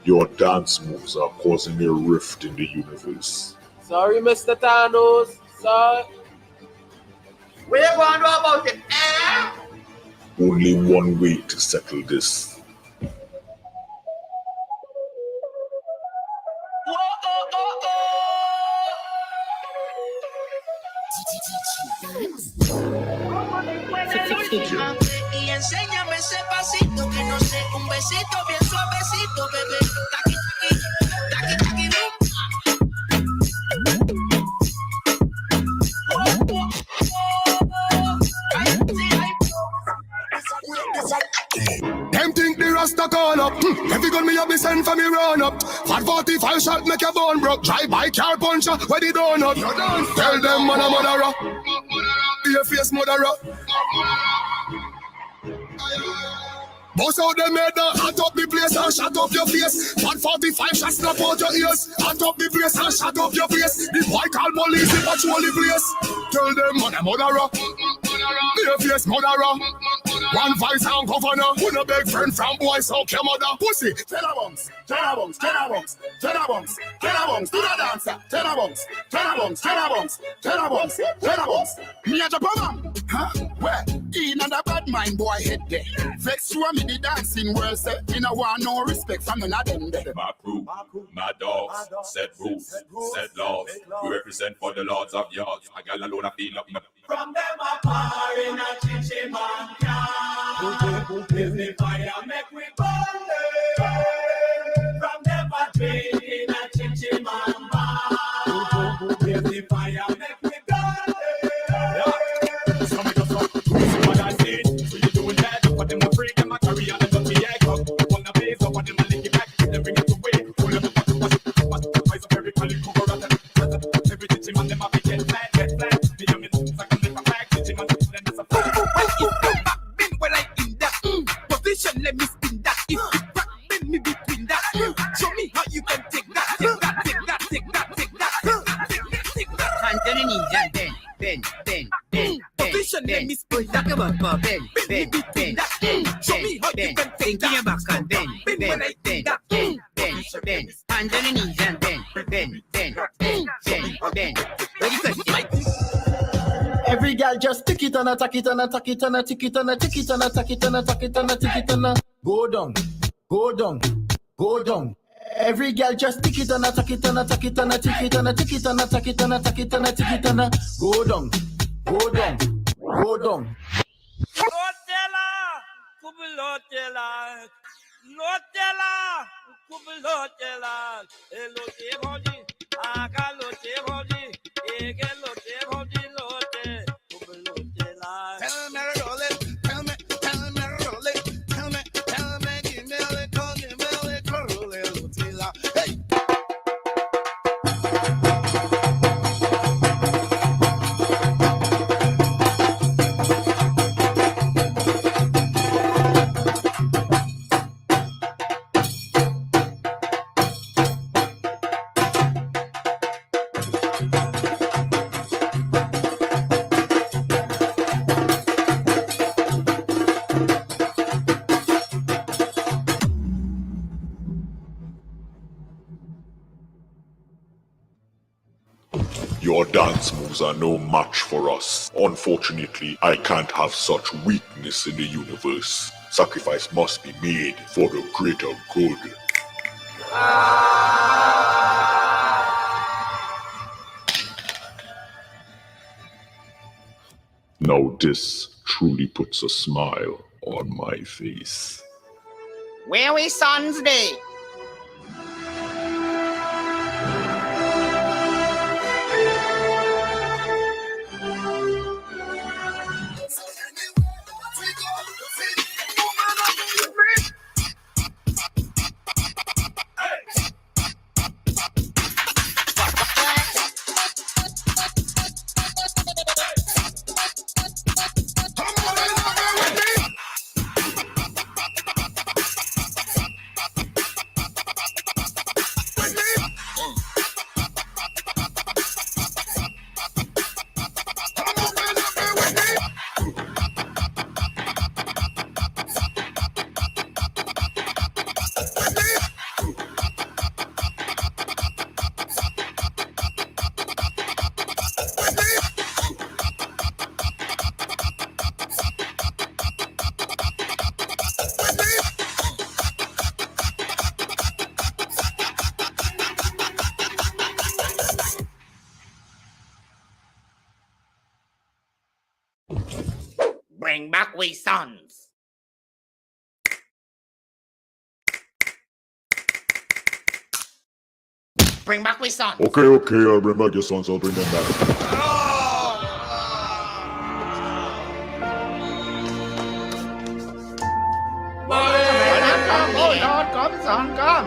Your dance moves are causing a rift in the universe. Sorry, Mr. Thanos. Sorry. Where you going to do about it? Only one way to settle this. Y enséñame ese pasito que no sé, un besito bien suavecito, bebé. Taqui, taqui, taqui, taqui, Them think the Rasta call up. Every gun me have me send for me run up. Fat 45 shot make your bone broke. Drive by car puncher where the donut. Tell them man a murderer. Be a face murderer. Boss out them head now, hot up the place and shut up your face. Fat 45 shots snap out your ears. Hot up the place and shut up your face. The boy call police, they patrol the place. Tell them man a murderer. Be a face murderer. One vice and governor. Who no big friend from boy so your mother. Pussy. Tenabunks, tenabunks, tenabunks, tenabunks, tenabunks. Do the dancer. Tenabunks, tenabunks, tenabunks, tenabunks, tenabunks. Me a Japan. Huh? Where? In and a bad mind boy head there. Vex to me the dancing world say. Me no want no respect from none of them there. My crew, my dogs, set rules, set laws. We represent for the lords of yards. I got alone, I feel up. From them a par in a chichimania. If the fire make we burn it. From them a drink in a chichimamba. If the fire make we burn it. Some of us up, see what I see. So you doing that, but them a freak, them a carry on and don't be egg up. On the base up, but them a lick it back. Them bring it away. Pull them up, what's up every collie cover on them. Every chichiman, them a be get flat, get flat. Me a min, I can make a back, chichiman, then there's a flat. Been well I in that position, let me spin that. If you back, bend me between that. Show me how you can take that, take that, take that, take that, take that, take that. Hands on the knees and bend. Position, let me spin that. Bend. Show me how you can take that. Your back and bend. When I think that. Bend. Hands on the knees and bend. Ready, set. Every girl just tick it and attack it and attack it and a tick it and a tick it and attack it and attack it and a tick it and a go down, go down, go down. Every girl just tick it and attack it and attack it and a tick it and a tick it and attack it and attack it and a tick it and a go down, go down, go down. Tell me roll it, tell me roll it, tell me give me a little roll it, hey. Your dance moves are no match for us. Unfortunately, I can't have such weakness in the universe. Sacrifice must be made for the greater good. Now this truly puts a smile on my face. Where we sons day? Bring back we sons. Bring back we sons. Okay, I'll bring back your sons. I'll bring them back. Oh Lord, come son, come.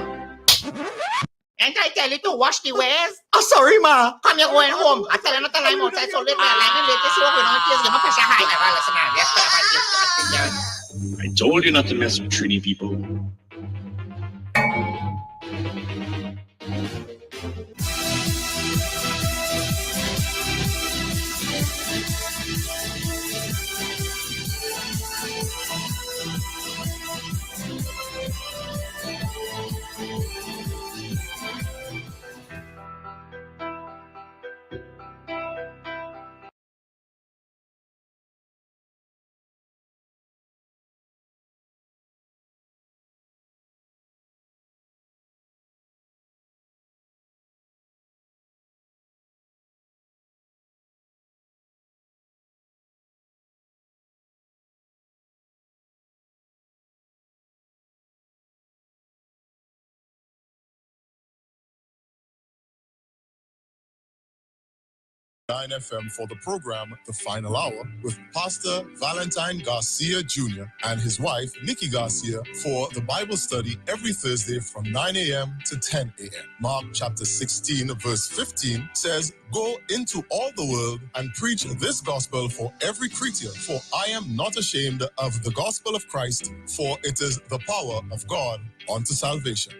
Ain't I tell you to wash the wares? Oh, sorry, Ma. Come, you're going home. I tell you not to lie outside, so let me lie later. See what we don't give you. Pressure high. I told you not to mess with Trini people. FM for the program The Final Hour with Pastor Valentine Garcia Jr. and his wife Nikki Garcia for the Bible study every Thursday from 9 a.m. to 10 a.m. Mark chapter 16 verse 15 says, "Go into all the world and preach this gospel for every creature, for I am not ashamed of the gospel of Christ, for it is the power of God unto salvation."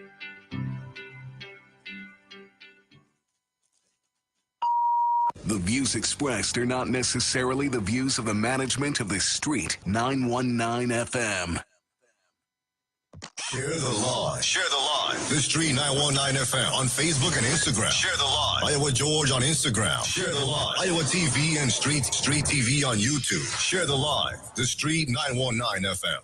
The views expressed are not necessarily the views of the management of the Street 919 FM. Share the live. Share the live. The Street 919 FM on Facebook and Instagram. Share the live. Iowa George on Instagram. Share the live. Iowa TV and Street TV on YouTube. Share the live. The Street 919 FM.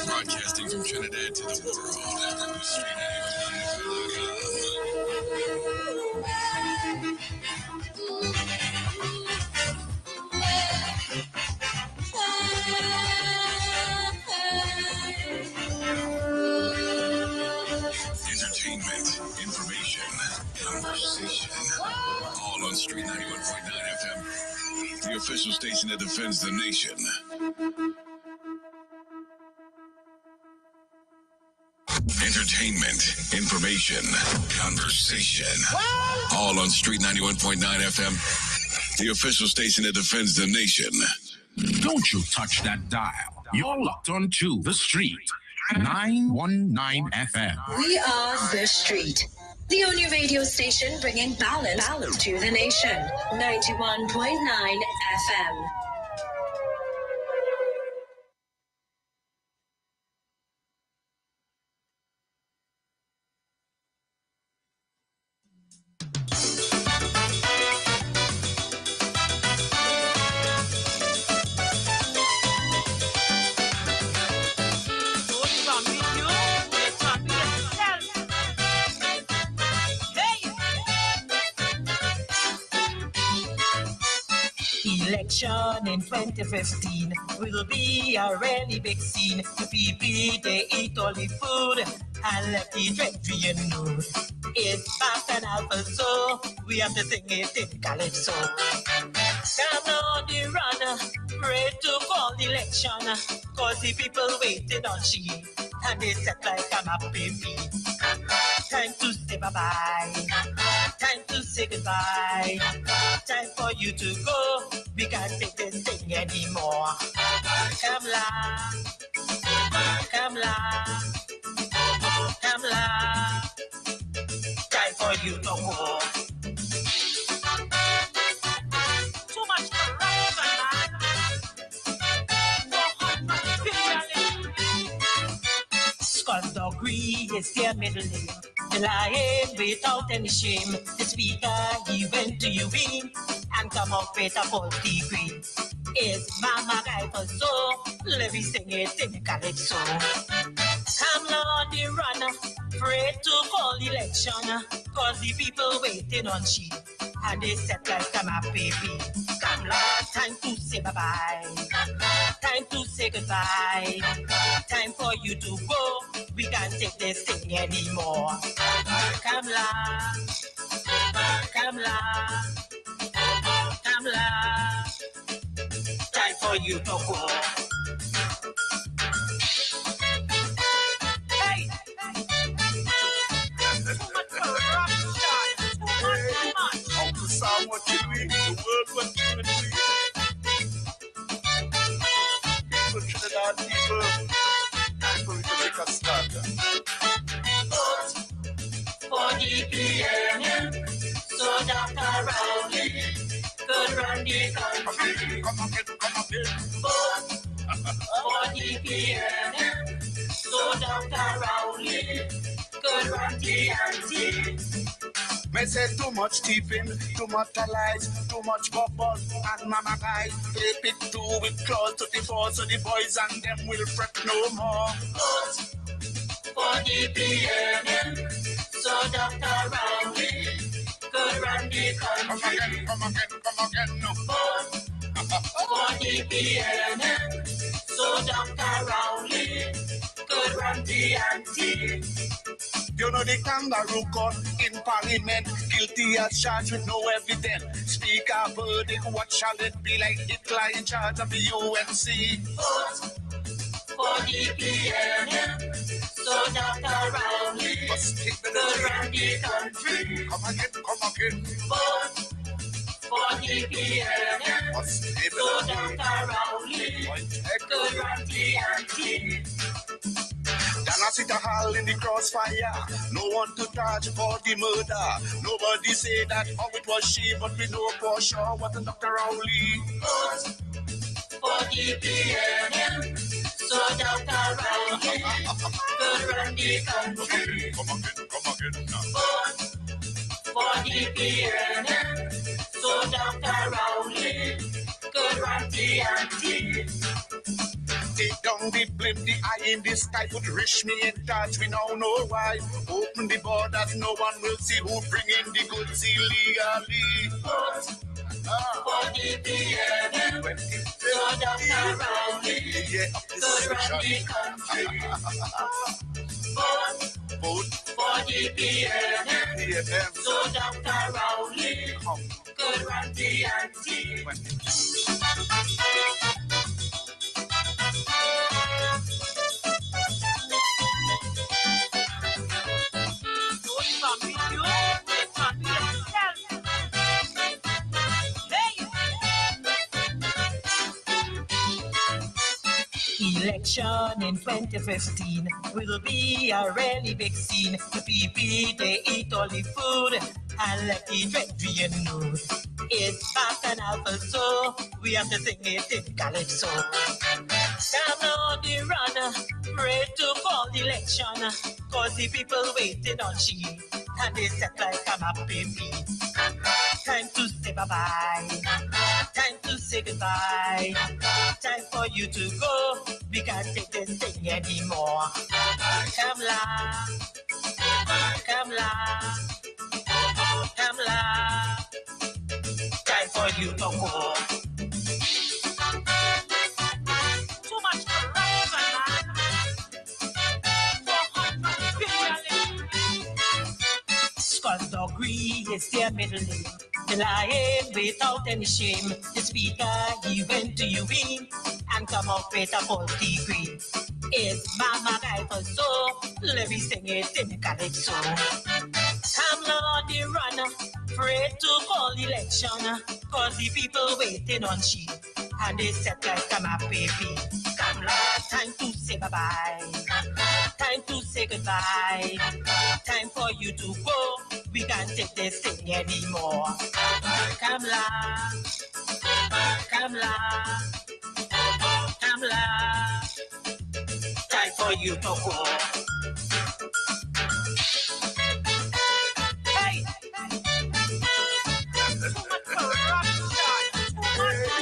Broadcasting from Trinidad to the world. Entertainment, information, conversation. All on Street 91.9 FM. The official station that defends the nation. Entertainment, information, conversation. All on Street 91.9 FM, the official station that defends the nation. Don't you touch that dial. You're locked onto The Street. 919 FM. We are The Street, the only radio station bringing balance to the nation. 91.9 FM. Election in 2015 will be a really big scene. The people, they eat all the food and let the treasury know. It's fast and alpha, so we have to sing it in calypso. Come on the run, pray to call the election, cause the people waiting on she, and they set like I'm a baby. Time to say bye-bye, time to say goodbye, time for you to go, we can't take this thing anymore. Come la, come la, come la, time for you to go. Too much corruption, man. Skullduggery is their middle name. Lying without any shame. The speaker, he went to UV and come up with a 40 degree. It's Mama Guy for so, let me sing it in calypso. Come Lord the runner, pray to call election, cause the people waiting on she, and they set like I'm a baby. Come Lord, time to say bye-bye, time to say goodbye, time for you to go, we can't take this thing anymore. Come la, come la, come la, time for you to go. Hey! Uncle Sam, what you mean? The world, what you mean? People, Trinidad people, people, we can make a start. Vote for the PNM, so Dr. Rowley could run the country. Come again. Vote for the PNM, so Dr. Rowley could run the anti. May say too much tipping, too much lies, too much bubble, and mama guy, they pick two with claws to the four, so the boys and them will fret no more. Vote for the PNM, so Dr. Rowley could run the country. Come again, no. Vote for the PNM, so Dr. Rowley could run the anti. You know the kangaroo court in parliament, guilty as charged with no evidence. Speaker verdict, what shall it be like? Hitler in charge of the UNC. Vote for the PNM, so Dr. Rowley could run the country. Come again. Vote for the PNM, so Dr. Rowley could run the anti. Then I sit a hall in the crossfire. No one to charge for the murder. Nobody say that how it was she, but we know for sure what Dr. Rowley. Vote for the PNM, so Dr. Rowley could run the country. Come again. Vote for the PNM, so Dr. Rowley could run the anti. Take down the blame, the eye in the sky would reach me in touch, we now know why. Open the borders, no one will see who bring in the goods illegally. Vote for the PNM, so Dr. Rowley could run the country. Vote for the PNM, so Dr. Rowley could run the anti. election in 2015 will be a really big scene. The people, they eat all the food and let the Darien know. It's back and alpha, so we have to sing it in calypso. Come on the run, pray to call the election, cause the people waiting on she, and they set like a baby. Time to say bye-bye, time to say goodbye, time for you to go, we can't take this thing anymore. Come la, come la, come la, time for you to go. Too much corruption, man. Skullduggery is their middle name. The lying without any shame. The speaker, he went to UV and come up with a faulty green. It's Mama Guy for so, let me sing it in calypso. Come Lord the runner, pray to call election, cause the people waiting on she, and they set like a map baby. Come Lord, time to say bye-bye, time to say goodbye, time for you to go, we can't take this thing anymore. Come Lord, come Lord, come Lord, time for you to go. Hey! Too much corruption! Too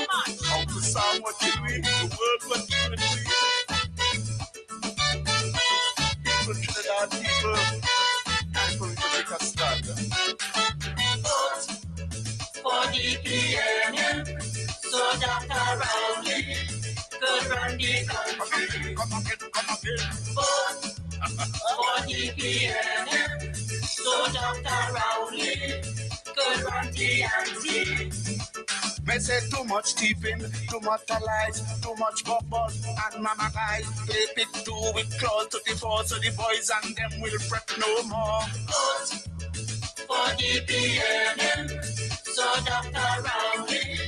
much! Uncle Sam, what you mean? The world, what you mean? People, Trinidad people, time for me to make a stand. Vote for the PNM, so Dr. Rowley could run the country. Come again. Vote for the PNM, so Dr. Rowley could run the ante. May say too much tipping, too much lies, too much gobar, and mama guys play pick two with claws to the four, so the boys and them will fret no more. Vote for the PNM, so Dr. Rowley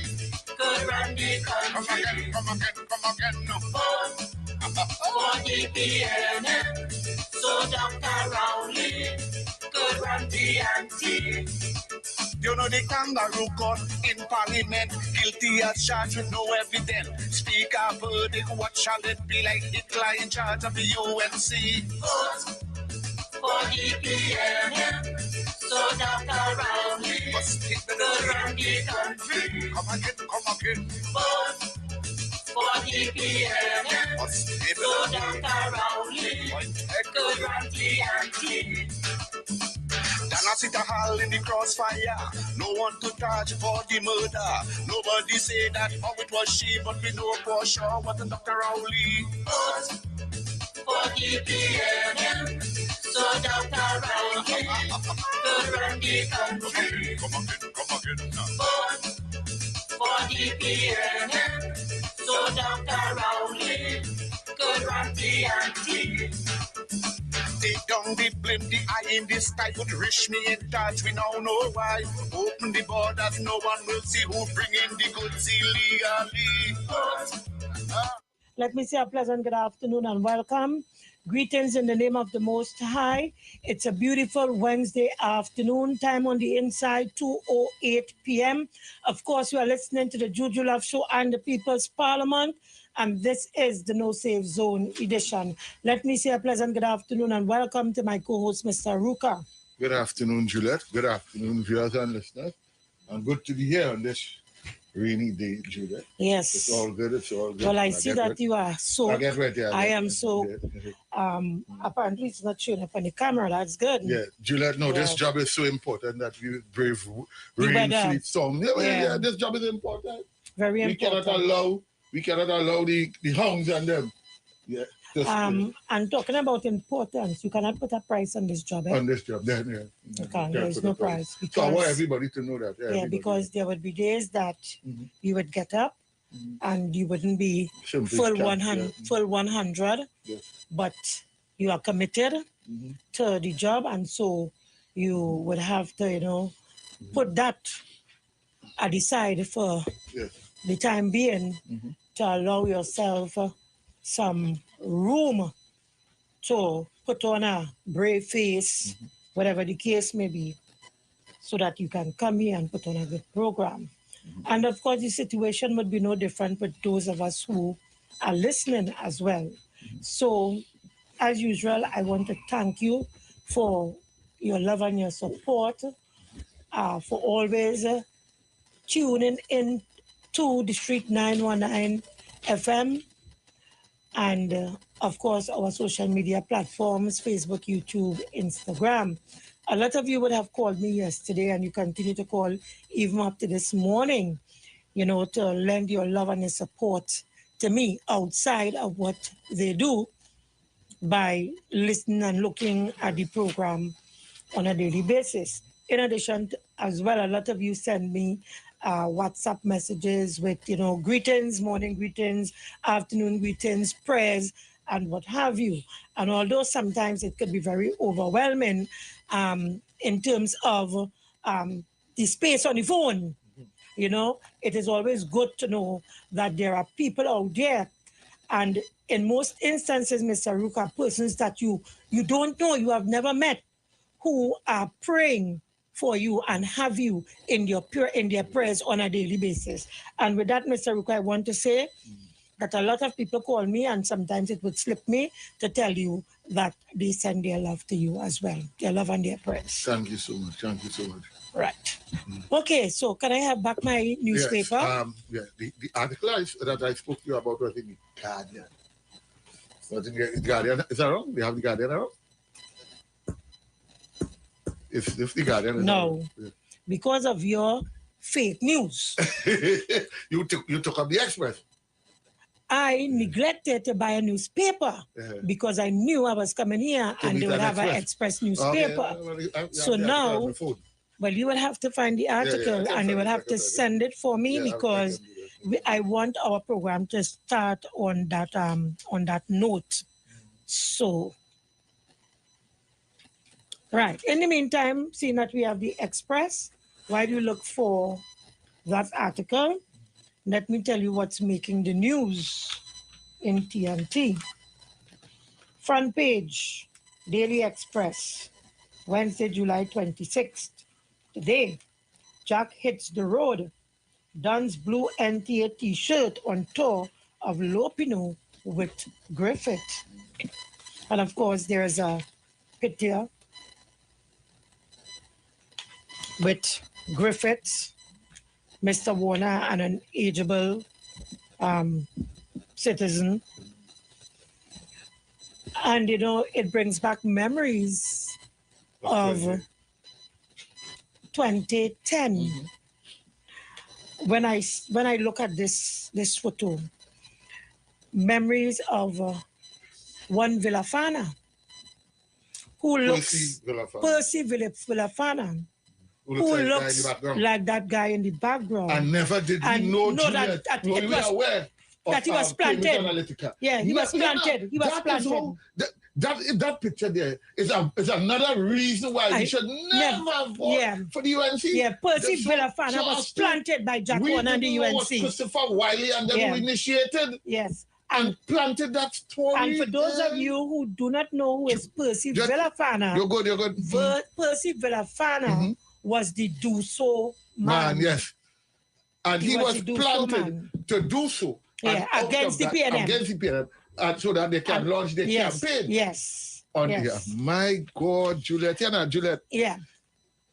could run the country. Come again, no. Vote for the PNM, so Dr. Rowley could run the ante. You know the kangaroo court in parliament, guilty as charged with no evidence. Speaker verdict, what shall it be like? Hitler in charge of the UNC. Vote for the PNM, so Dr. Rowley could run the country. Come again. Vote for the PNM, so Dr. Rowley could run the ante. Dana sit a hall in the crossfire. No one to charge for the murder. Nobody say that it was she, but we know for sure what Dr. Rowley. Vote for the PNM, so Dr. Rowley could run the country. Come again. Vote for the PNM, so Dr. Rowley could run the ante. Take down the blame, the eye in the sky would reach me in touch. We now know why. Open the borders, no one will see who bring in the goods illegally. Let me say a pleasant good afternoon and welcome. Greetings in the name of the Most High. It's a beautiful Wednesday afternoon, time on the inside, 2:08 p.m. Of course, you are listening to the JuJu Love Show and the People's Parliament, and this is the No Safe Zone edition. Let me say a pleasant good afternoon and welcome to my co-host, Mr. Ruka. Good afternoon, Juliet. Good afternoon, viewers and listeners. And good to be here on this rainy day, Juliet. Yes. It's all good. Well, I see that you are so. I get ready. I am so. Apparently, it's not showing up on the camera. That's good. Yeah, Juliet. No, this job is so important that we brave rain, sleet, storm. Yeah, this job is important. Very important. We cannot allow the hounds and them. Yeah. And talking about importance, you cannot put a price on this job. On this job, then, yeah. You can't. There is no price. So I want everybody to know that. Yeah, because there would be days that you would get up and you wouldn't be full 100, but you are committed to the job, and so you would have to, put that aside for the time being to allow yourself some room to put on a brave face, whatever the case may be, so that you can come here and put on a good program. And of course, the situation would be no different with those of us who are listening as well. So, as usual, I want to thank you for your love and your support, for always tuning in to the Street 919 FM, and of course, our social media platforms, Facebook, YouTube, Instagram. A lot of you would have called me yesterday, and you continue to call even up to this morning, to lend your love and your support to me outside of what they do by listening and looking at the program on a daily basis. In addition, as well, a lot of you send me WhatsApp messages with, greetings, morning greetings, afternoon greetings, prayers, and what have you. And although sometimes it could be very overwhelming in terms of the space on the phone, it is always good to know that there are people out there. And in most instances, Mr. Ruka, persons that you don't know, you have never met, who are praying for you and have you in their prayers on a daily basis. And with that, Mr. Ruka, I want to say that a lot of people call me, and sometimes it would slip me to tell you that they send their love to you as well, their love and their prayers. Thank you so much. Thank you so much. Right. Okay, so can I have back my newspaper? Yes, the article that I spoke to you about was in the Guardian. Was in the Guardian. Is that wrong? Do you have the Guardian around? If the Guardian is no, because of your fake news. you took up the Express. I neglected to buy a newspaper because I knew I was coming here and they would have an Express newspaper. So now, well, you will have to find the article and you will have to send it for me because I want our program to start on that note. So, right. In the meantime, seeing that we have the Express, while you look for that article, let me tell you what's making the news in TNT. Front page, Daily Express, Wednesday, July 26th. Today, Jack hits the road, dons blue NTA t-shirt on tour of Lopino with Griffith. And of course, there's a picture with Griffith, Mr. Warner, and an ageable citizen. And, it brings back memories of 2010. When I look at this photo, memories of one Villafana, who looks Percy Villafana, who looks like that guy in the background. And never did he know Juliet. That he was planted. Yeah, he was planted. He was planted. That picture there is another reason why we should never vote for the UNC. Yeah, Percy Villafana was planted by Jack Warner and the UNC. Christopher Wiley and them who initiated. Yes. And planted that story. And for those of you who do not know who is Percy Villafana, you're good. Percy Villafana was the do so man. Yes. And he was planted to do so. Yeah, against the PNM. Against the PNM. So that they can launch their campaign. Yes. My God, Juliet. Yeah.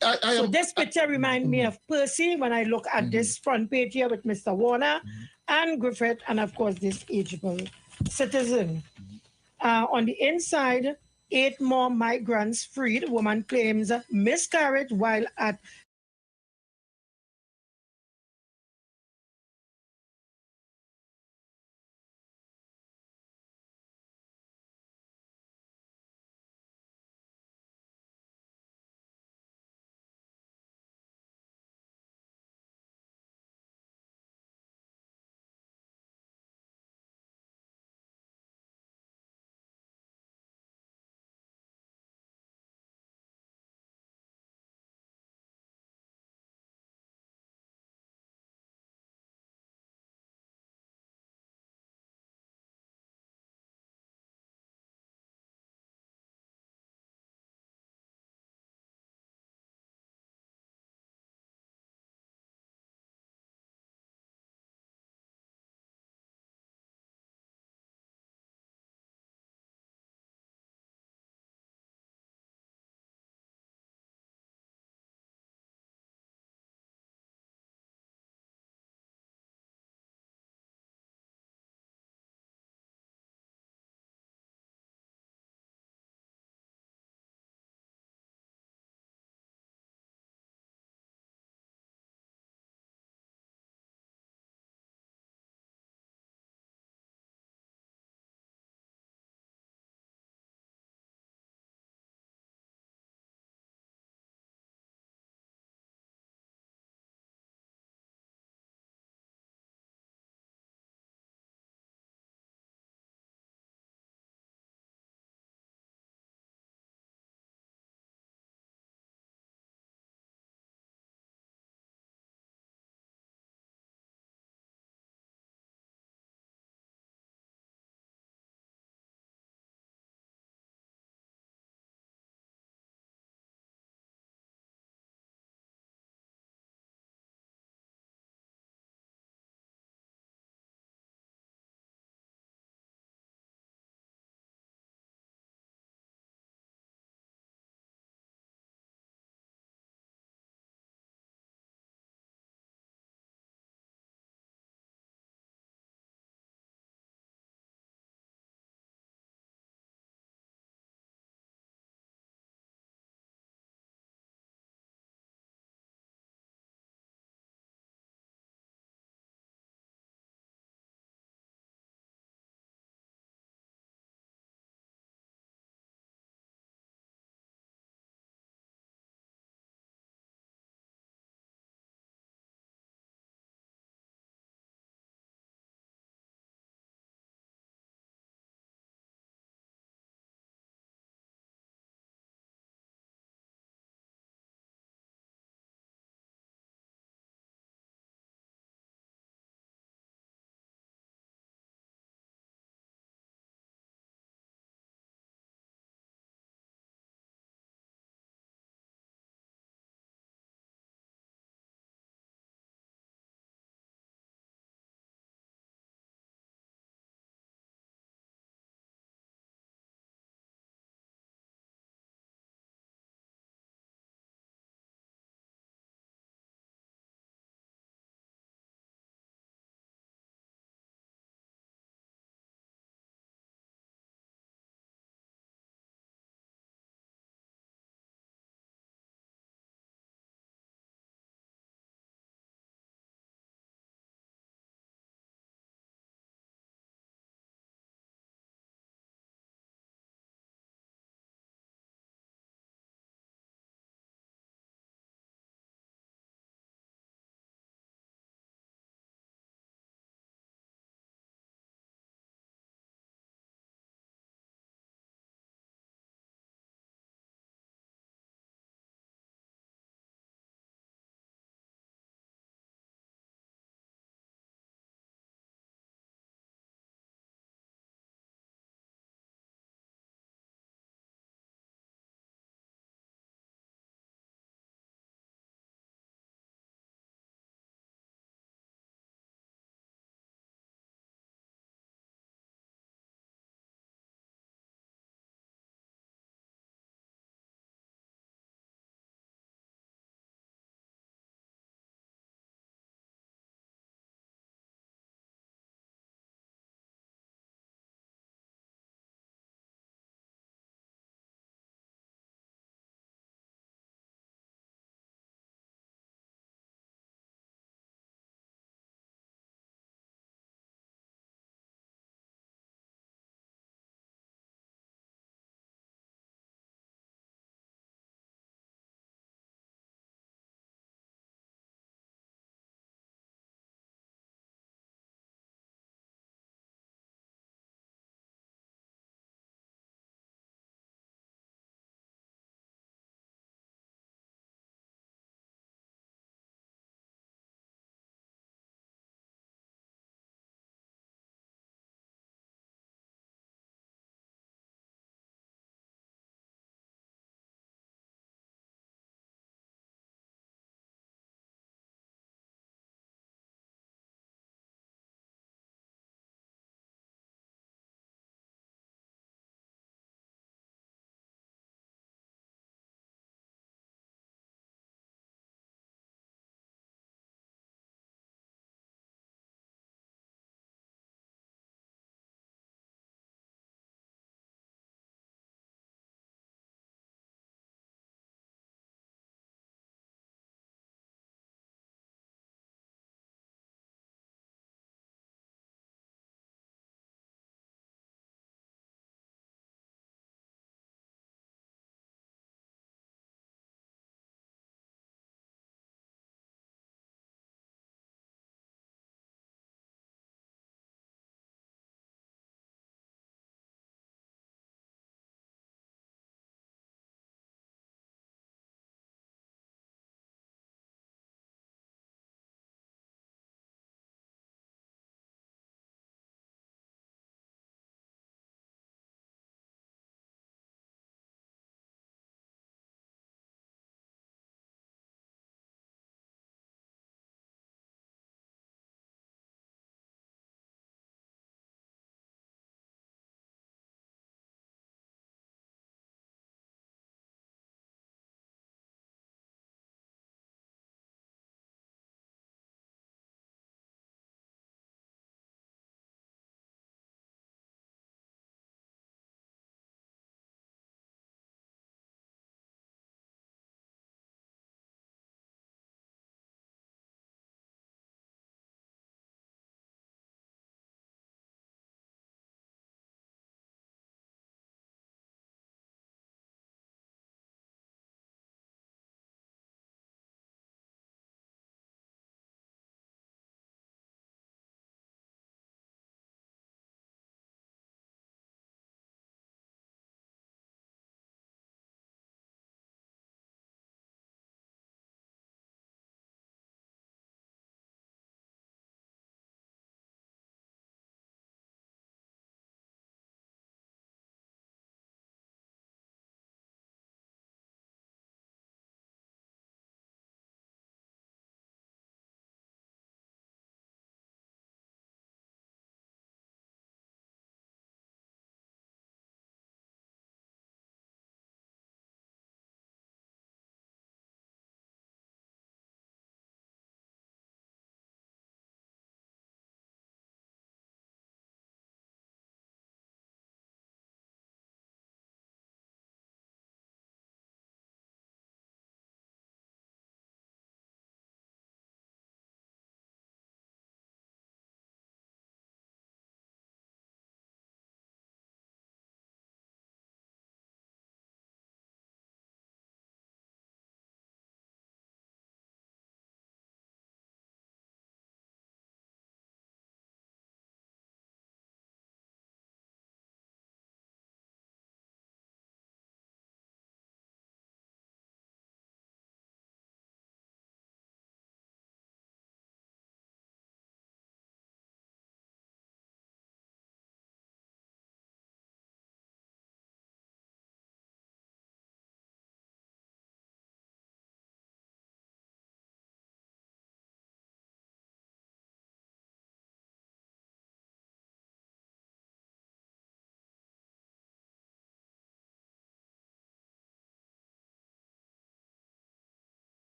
So this picture reminds me of Percy when I look at this front page here with Mr. Warner and Griffith, and of course this ageable citizen. On the inside, 8 more migrants freed. Woman claims miscarriage while at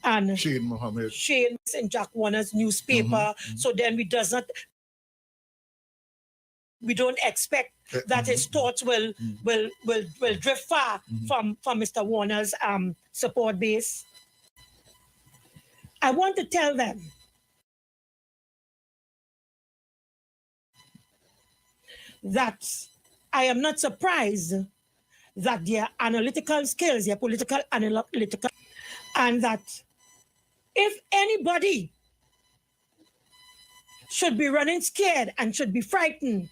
and Shane Mohammed. Shane in Jack Warner's newspaper. So then we don't expect that his thoughts will drift far from Mr. Warner's support base. I want to tell them that I am not surprised that their analytical skills, their political analytical, and that if anybody should be running scared and should be frightened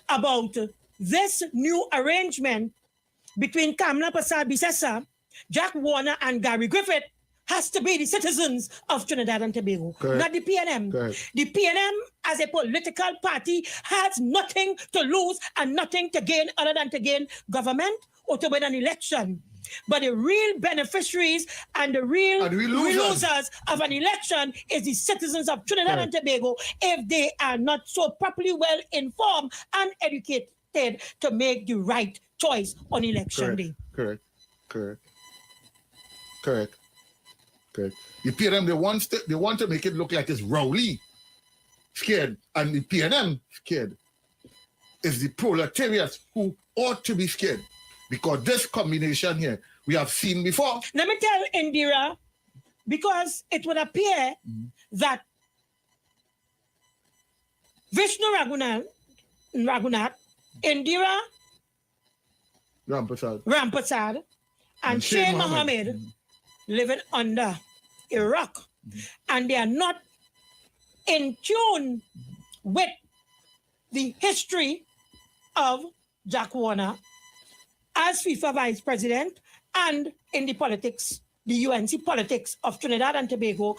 about this new arrangement between Kamla Persad-Bissessar, Jack Warner, and Gary Griffith, has to be the citizens of Trinidad and Tobago, not the PNM. The PNM, as a political party, has nothing to lose and nothing to gain other than to gain government or to win an election. But the real beneficiaries and the real losers of an election is the citizens of Trinidad and Tobago if they are not so properly well informed and educated to make the right choice on election day. Correct. The PNM, they want to make it look like it's Rowley scared, and the PNM scared. It's the proletariat who ought to be scared, because this combination here we have seen before. Let me tell Indira, because it would appear that Vishnu Raghunath, Indira Rampasad, and Shane Mohammed living under a rock, and they are not in tune with the history of Jack Warner as FIFA Vice President and in the politics, the UNC politics of Trinidad and Tobago,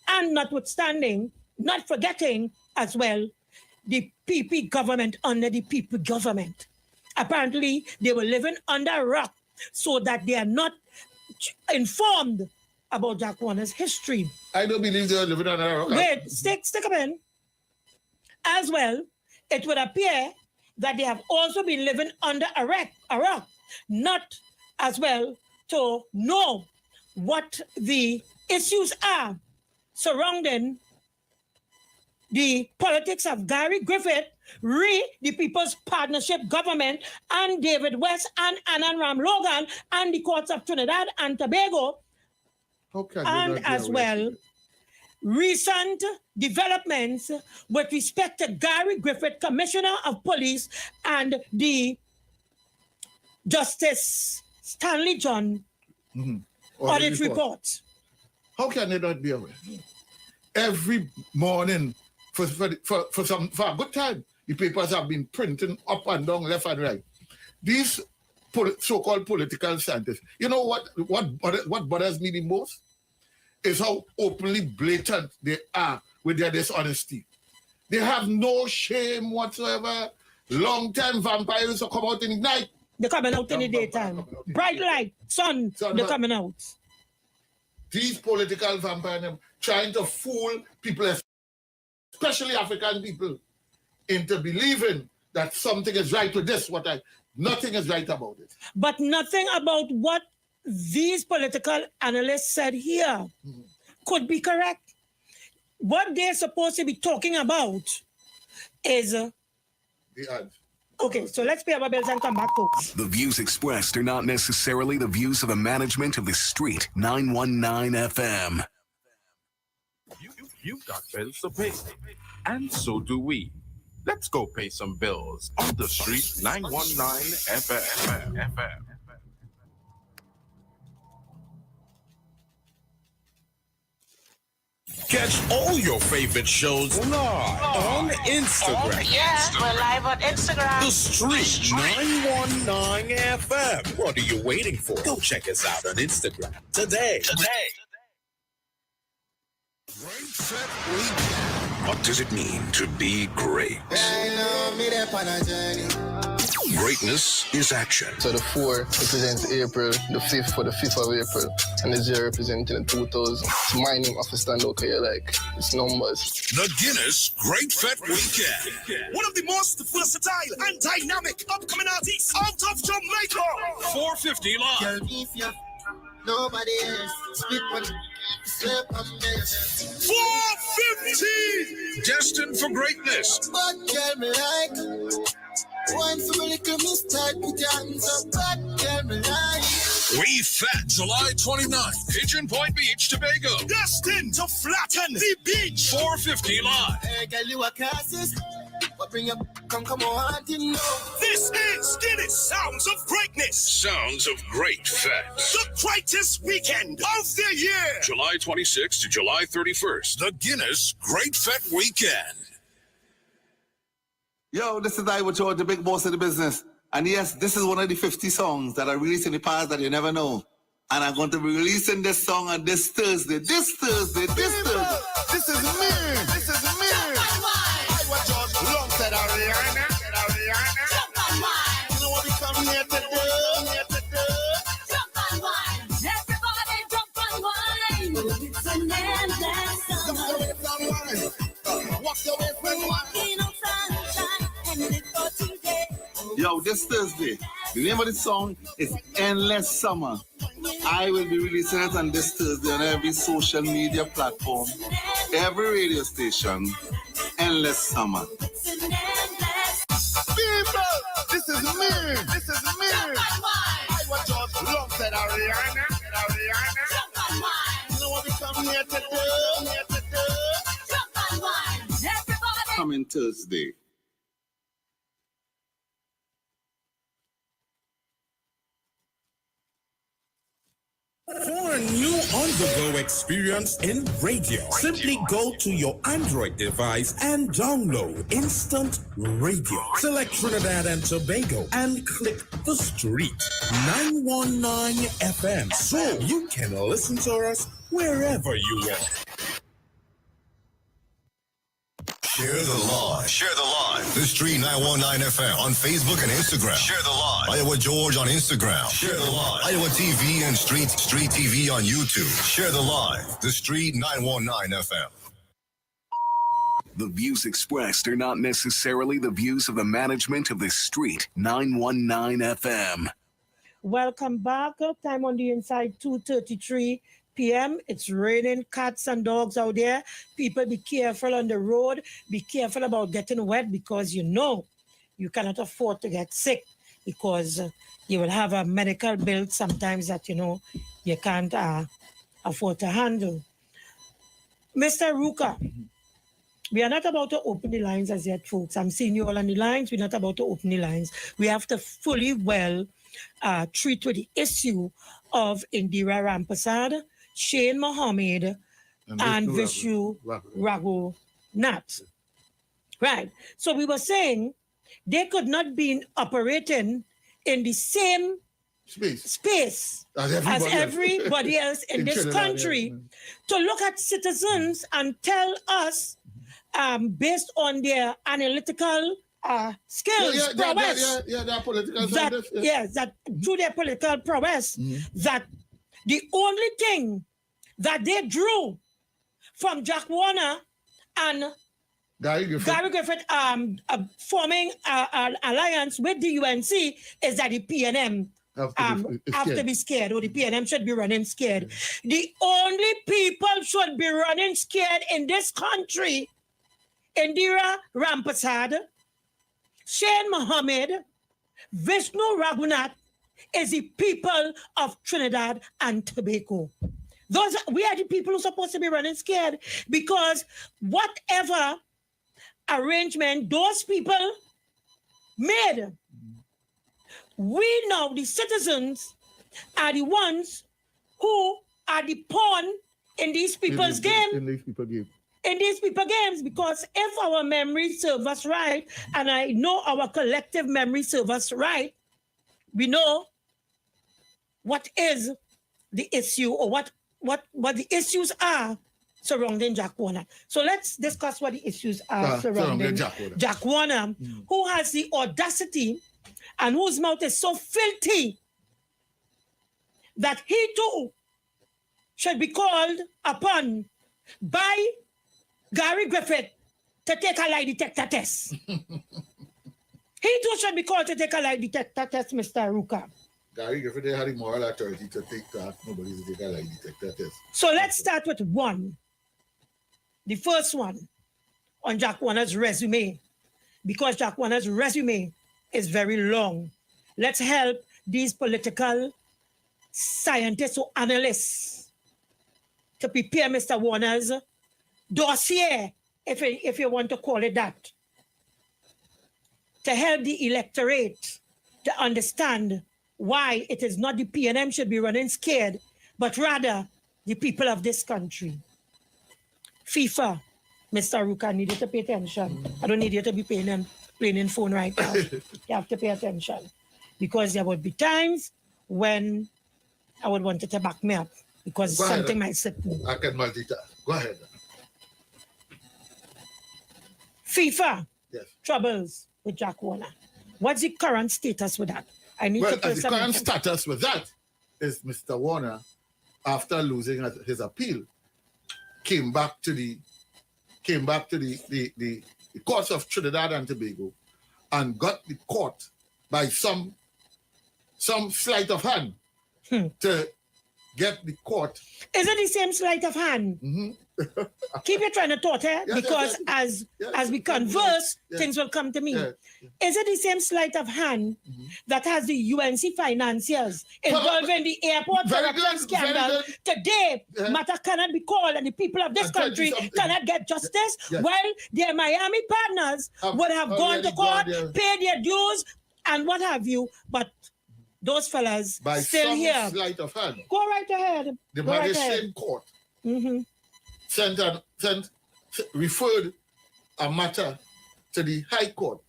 and notwithstanding, not forgetting as well, the PP government under the PP government. Apparently, they were living under a rock so that they are not informed about Jack Warner's history. I don't believe they are living under a rock. Wait, stick a pin. As well, it would appear that they have also been living under a rock, not as well to know what the issues are surrounding the politics of Gary Griffith, the People's Partnership Government, and David West and Anand Ram Logan, and the courts of Trinidad and Tobago, and as well recent developments with respect to Gary Griffith, Commissioner of Police, and the Justice Stanley John audit report. How can they not be aware? Every morning, for a good time, the papers have been printing up and down, left and right. These so-called political scientists, you know what bothers me the most? Is how openly blatant they are with their dishonesty. They have no shame whatsoever. Long-time vampires will come out in the night. They're coming out in the daytime. Bright light, sun, they're coming out. These political vampires trying to fool people, especially African people, into believing that something is right with this, nothing is right about it. But nothing about what these political analysts said here could be correct. What they're supposed to be talking about is... the ads. Okay, so let's pay our bills and come back, folks. The views expressed are not necessarily the views of the management of the Street 919 FM. You've got bills to pay, and so do we. Let's go pay some bills on the Street 919 FM. Catch all your favorite shows live on Instagram. We're live on Instagram. The Street 919 FM. What are you waiting for? Go check us out on Instagram today. What does it mean to be great? Greatness is action. So the 4 represents April, the 5th for the 5th of April, and the 0 representing 2000. It's my name off the stand, okay, it's numbers. The Guinness Great Fat Weekend. One of the most versatile and dynamic upcoming artists out of Jamaica. 450 live. Nobody else. Split money. Slip on this. 450! Destined for greatness. But tell me like, one for a little mistake, put your hands up. But tell me like. We Fat, July 29th, Pigeon Point Beach, Tobago. Destined to flatten the beach. 450 live. Hey, girl, you are classes. But bring up, come on, you know. This is Guinness Sounds of Greatness. Sounds of Great Fat. The greatest weekend of the year. July 26th to July 31st. The Guinness Great Fat Weekend. Yo, this is Iowa George, the big boss of the business. And yes, this is one of the 50 songs that I released in the past that you never know. And I'm going to be releasing this song on this Thursday. This Thursday. This is me. This is me. Iowa George, long said Ariana. Jump on wine. You know what we come here to do? Jump on wine. Everybody jump on wine. It's an endless summer. Walk your way from wine. Walking on sunshine and live for today. Yo, this Thursday, the name of the song is Endless Summer. I will be releasing it on this Thursday on every social media platform, every radio station. Endless Summer. People, this is me. Iowa George, long said Ariana. Jump on wine. You know what we come here to do? Jump on wine. Everybody. Coming Thursday. For a new on-the-go experience in radio, simply go to your Android device and download Instant Radio. Select Trinidad and Tobago and click the street 919 FM so you can listen to us wherever you are. Share the live. The Street 919 FM on Facebook and Instagram. Share the live. Iowa George on Instagram. Share the live. Iowa TV and Street TV on YouTube. Share the live. The Street 919 FM. The views expressed are not necessarily the views of the management of the Street 919 FM. Welcome back. Time on the inside, 2:33 p.m. It's raining cats and dogs out there. People, be careful on the road. Be careful about getting wet because you know you cannot afford to get sick because you will have a medical bill sometimes that you know you can't afford to handle. Mr. Ruka, we are not about to open the lines as yet, folks. I'm seeing you all on the lines. We're not about to open the lines. We have to fully treat with the issue of Indira Rampersad, Shane Mohammed, and Vishu Raghunath. Right. So we were saying they could not be operating in the same space as everybody else in this country to look at citizens and tell us based on their analytical skills, prowess. Their political that through their political prowess, that the only thing that they drew from Jack Warner and Gary Griffith forming an alliance with the UNC is that the PNM have to be scared, or the PNM should be running scared. The only people should be running scared in this country, Indira Rampersad, Shane Mohammed, Vishnu Raghunath, is the people of Trinidad and Tobago. We are the people who are supposed to be running scared because whatever arrangement those people made, we know the citizens are the ones who are the pawn in these people's game. In these people games, because if our memory serves us right, and I know our collective memory serves us right, we know what is the issue or what the issues are surrounding Jack Warner. So let's discuss what the issues are surrounding Jack Warner, who has the audacity and whose mouth is so filthy that he too should be called upon by Gary Griffith to take a lie detector test. He too should be called to take a lie detector test, Mr. Ruka. Gary, if they had the moral authority to take that, nobody's take a lie detector test. So let's start with one. The first one on Jack Warner's resume, because Jack Warner's resume is very long. Let's help these political scientists or analysts to prepare Mr. Warner's dossier, if you want to call it that, to help the electorate to understand why it is not the PNM should be running scared, but rather the people of this country. FIFA, Mr. Ruka, need you to pay attention. I don't need you to be playing in phone right now. You have to pay attention. Because there would be times when I would want you to back me up because Go something ahead. might slip me. I can multitask. Go ahead. FIFA, Yes. troubles with Jack Warner. What's the current status with that? I need Well, to put the some current information. status with that is Mr. Warner, after losing his appeal, came back to the courts of Trinidad and Tobago and got the court by some sleight of hand to get the court. Is it the same sleight of hand? Keep your train of thought here, Yes, because as we converse, things will come to me. Is it the same sleight of hand that has the UNC financiers involved in the airport corruption scandal? Today, matter cannot be called, and the people of this country cannot get justice. Yes. Well, their Miami partners would have gone to court, paid their dues, and what have you, but those fellas By still some here. sleight of hand. Go right ahead. The Go right magistrate ahead. court referred a matter to the High Court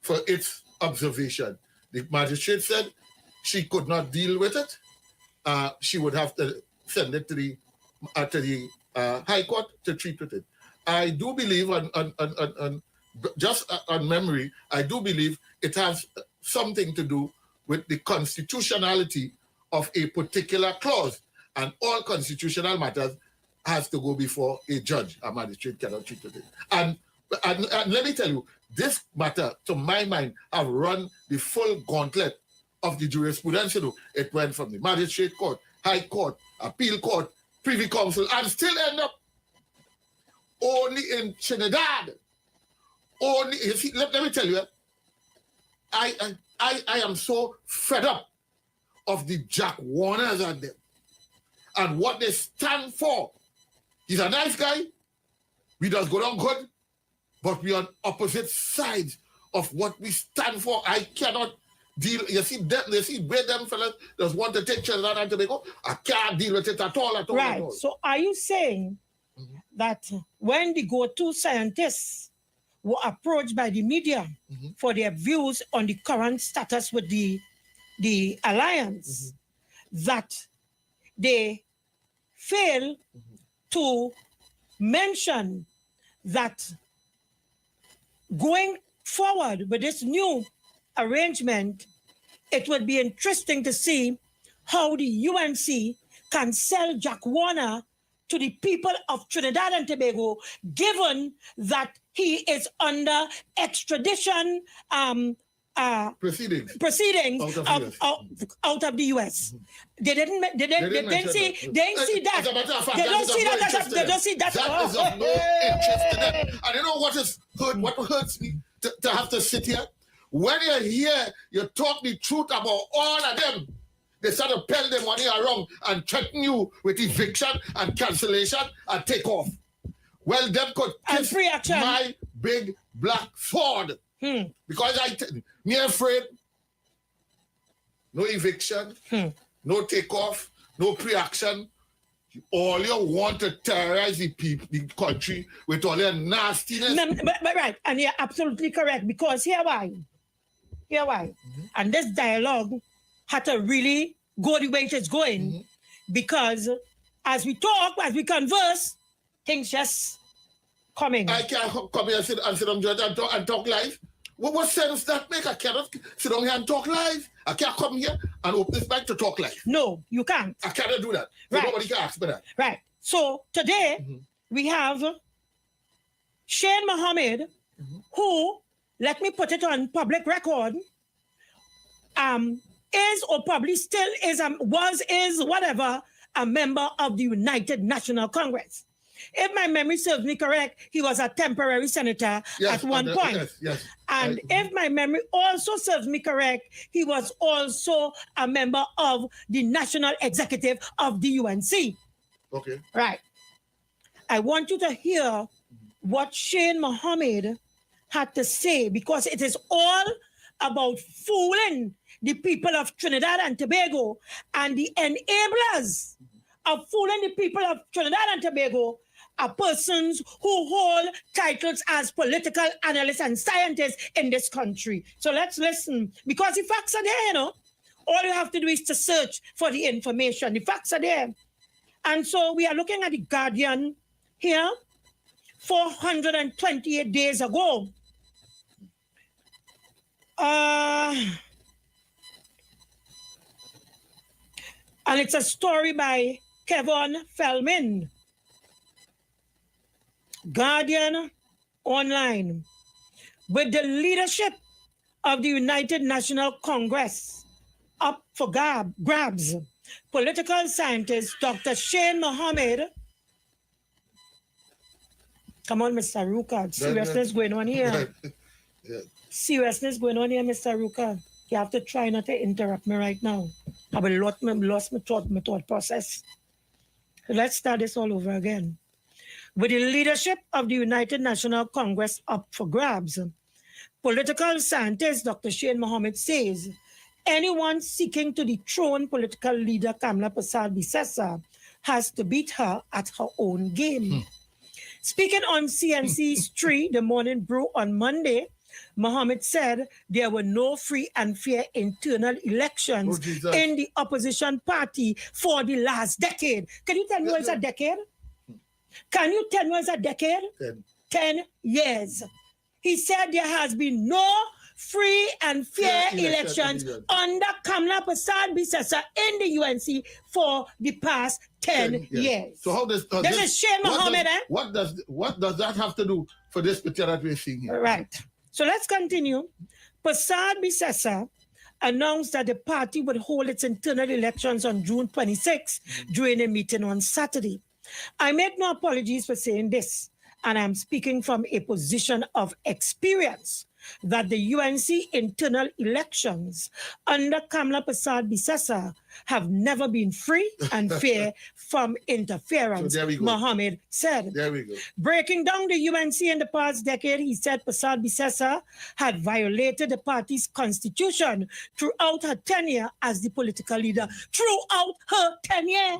for its observation. The magistrate said she could not deal with it. She would have to send it to the High Court to treat with it. I do believe, just on memory, I do believe it has something to do with the constitutionality of a particular clause, and all constitutional matters has to go before a judge. A magistrate cannot treat with it. And let me tell you, this matter, to my mind, have run the full gauntlet of the jurisprudence. It went from the magistrate court, High Court, Appeal Court, Privy Council, and still end up only in Trinidad. Only, you see, let me tell you, I am so fed up of the Jack Warners and them and what they stand for. He's a nice guy. We just go down good, but we are on opposite sides of what we stand for. I cannot deal. You see where them fellas just want to take Trinidad and Tobago. I can't deal with it at all. Right. At all. So are you saying that when the go-to scientists were approached by the media for their views on the current status with the alliance, that they fail to mention that going forward with this new arrangement, it would be interesting to see how the UNC can sell Jack Warner to the people of Trinidad and Tobago, given that he is under extradition proceedings out of the US. They didn't see that. As a matter of fact, They don't see that. They don't see that. That is of no interest to them. And you know what hurts me to have to sit here? When you hear you talk the truth about all of them, they start to pell their money around and threaten you with eviction and cancellation and take off. Well, them could kiss my big black sword. Because me afraid, no eviction, no takeoff, no pre-action. All you want to terrorize the people, the country with all your nastiness. But right, and you're absolutely correct, because here why. And this dialogue had to really go the way it is going, because as we talk, as we converse, things just coming. I can't come here and sit on judge and talk live. What sense that make? I cannot sit down here and talk live. I can't come here and open this mic to talk live. No, you can't. I cannot do that. So Right. nobody can ask me that. Right. So today we have Shane Mohammed, who, let me put it on public record, is or probably still is, is whatever, a member of the United National Congress. If my memory serves me correct, he was a temporary senator at one point. Yes. And if my memory also serves me correct, he was also a member of the national executive of the UNC. Okay. Right. I want you to hear what Shane Mohammed had to say, because it is all about fooling the people of Trinidad and Tobago, and the enablers of fooling the people of Trinidad and Tobago are persons who hold titles as political analysts and scientists in this country. So let's listen, because the facts are there, you know. All you have to do is to search for the information. The facts are there. And so we are looking at the Guardian here, 428 days ago. And it's a story by Kevin Feldman. Guardian Online. With the leadership of the United National Congress up for grabs, political scientist Dr. Shane Mohammed. Come on, Mr. Ruka. Seriousness going on here. Seriousness going on here, Mr. Ruka. You have to try not to interrupt me right now. I will lost my thought process. Let's start this all over again. With the leadership of the United National Congress up for grabs, political scientist Dr. Shane Mohammed says anyone seeking to dethrone political leader Kamla Persad-Bissessar has to beat her at her own game. Speaking on CNC's 3, The Morning Brew on Monday, Mohammed said there were no free and fair internal elections in the opposition party for the last decade. Can you tell me what's a decade? Can you tell me what's a decade? 10 years. He said there has been no free and fair elections under Kamla Persad-Bissessar in the UNC for the past 10 years. So how does this is Shane Mohammed, what does that have to do for this picture that we're seeing here? Right. So let's continue. Persad-Bissessar announced that the party would hold its internal elections on June 26 during a meeting on Saturday. I make no apologies for saying this, and I'm speaking from a position of experience, that the UNC internal elections under Kamla Persad-Bissessar have never been free and fair from interference, So Mohammed said. There we go. Breaking down the UNC in the past decade, he said Persad-Bissessar had violated the party's constitution throughout her tenure as the political leader. Throughout her tenure.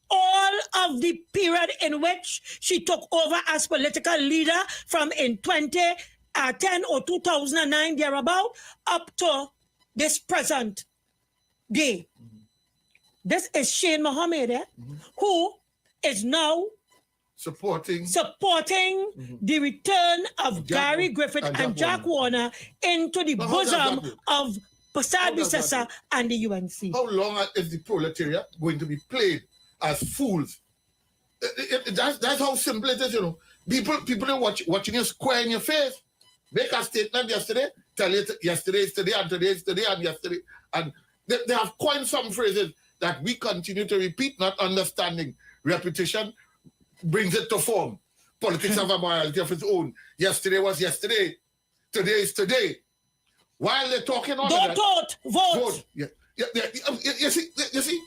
All of the period in which she took over as political leader from in 2010 or 2009 thereabout up to this present day. This is Shane Mohammed, who is now supporting the return of Gary Griffith and Jack Warner into the bosom of Persad-Bissessar and the UNC. How long is the proletariat going to be played as fools? That's how simple it is, you know. People are watching you square in your face. Make a statement yesterday, tell you yesterday is today, and today is today, and yesterday. And they have coined some phrases that we continue to repeat, not understanding. Repetition brings it to form. Politics have a morality of its own. Yesterday was yesterday. Today is today. While they're talking on Don't vote. Yeah. You see,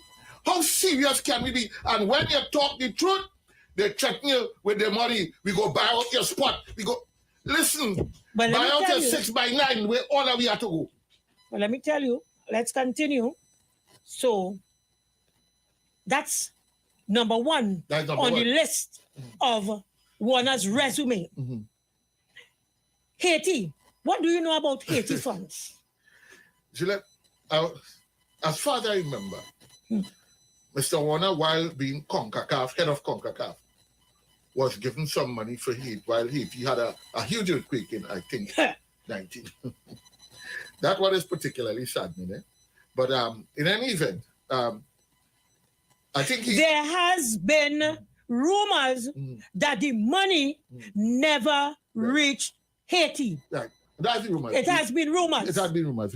how serious can we be? And when you talk the truth, they threaten you with the money. We go buy out your spot. We go, listen, buy out your 6x9, where all we have to go. Well, let me tell you, let's continue. So, that's number one on the list of Warner's resume. Haiti. What do you know about Haiti funds? Gillette, as far as I remember, Mr. Warner, while being head of CONCACAF, was given some money for Haiti, while Haiti had a huge earthquake in, I think, 19. That one is particularly saddening. But in any event, I think there has been rumors that the money never reached Haiti. Right. That's the rumors. It has been rumors. It has been rumors.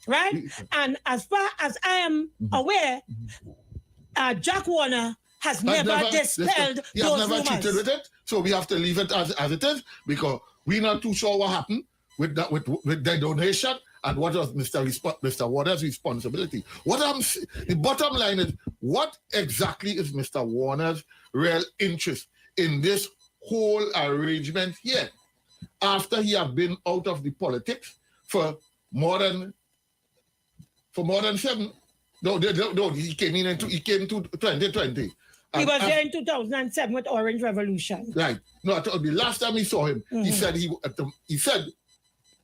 right? And as far as I am aware, Jack Warner has never dispelled he has those never cheated rumors. with it, so we have to leave it as it is because we're not too sure what happened with that with the donation and what was Mr. Warner's responsibility. The bottom line is, what exactly is Mr. Warner's real interest in this whole arrangement here? After he had been out of the politics for more than 7. No, he came to 2020. He was there in 2007 with Orange Revolution. Right. No, the last time he saw him, he said he said,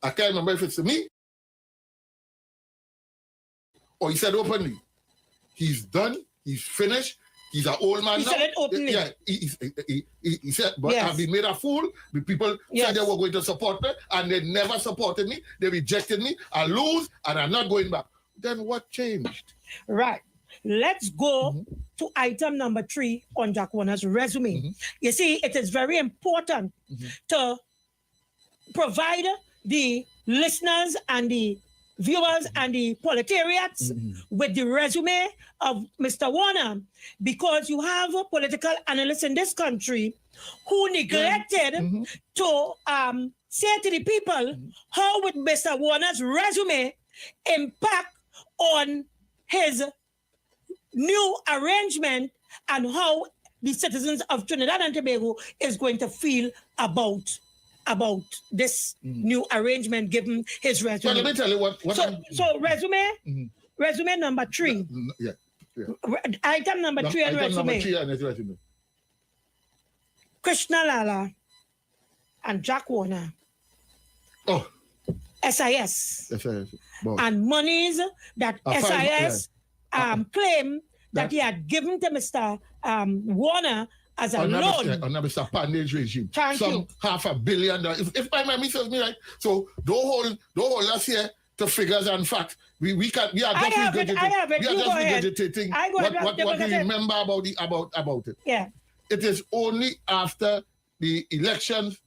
I can't remember if it's to me or he said openly, he's done, he's finished, he's an old man he now. Said it openly. Yeah, he said, but I've been made a fool. The people said they were going to support me and they never supported me. They rejected me. I lose and I'm not going back. Then what changed? Right. Let's go to item number 3 on Jack Warner's resume. You see, it is very important to provide the listeners and the viewers and the proletariats with the resume of Mr. Warner, because you have political analysts in this country who neglected to say to the people how would Mr. Warner's resume impact on his new arrangement and how the citizens of Trinidad and Tobago is going to feel about this new arrangement given his resume. Well, let me tell you what so resume number 3. Item number 3 on item resume. number 3 on his resume. Krishna Lala and Jack Warner. Oh. SIS. Wow. And monies that SIS claimed that he had given to Mr. Warner as a loan. Under Mr. Pandey's regime. Thank you. $500 million. If my memory serves me right. So don't hold us here to figures and facts. We are just regurgitating what we remember about it. Yeah. It is only after the elections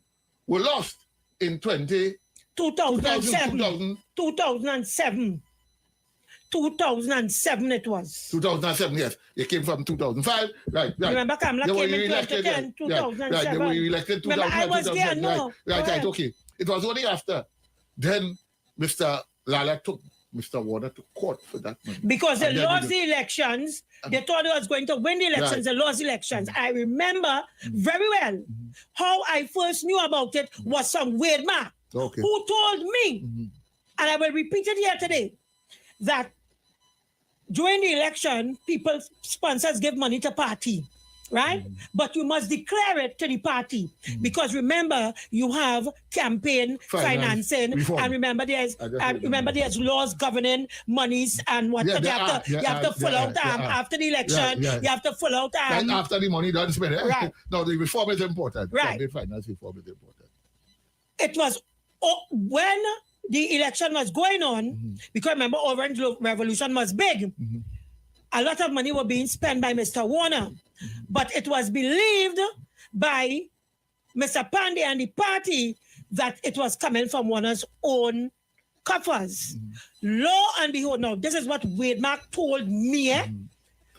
were lost in 2007. 2007 it was. 2007, yes. It came from 2005. Right. Remember, Kamala came in 2010, 2007. Right, they were elected 2005. Remember, I was there, no. Right, okay. It was only after. Then Mr. Lala took Mr. Warner to court for that money. Because they lost the elections. They thought they was going to win the elections. They lost the elections. I remember very well how I first knew about it was some weird man who told me, and I will repeat it here today, that during the election, sponsors give money to party, right? But you must declare it to the party because remember you have campaign financing, and remember there's laws governing monies and what you have to fill out after the election. You have to fill out after the money done spent. Right. No, the reform is important. Right. Campaign finance reform is important. It was when the election was going on, because remember Orange Revolution was big. A lot of money was being spent by Mr. Warner. But it was believed by Mr. Pandey and the party that it was coming from Warner's own coffers. Lo and behold, now this is what Wade Mark told me.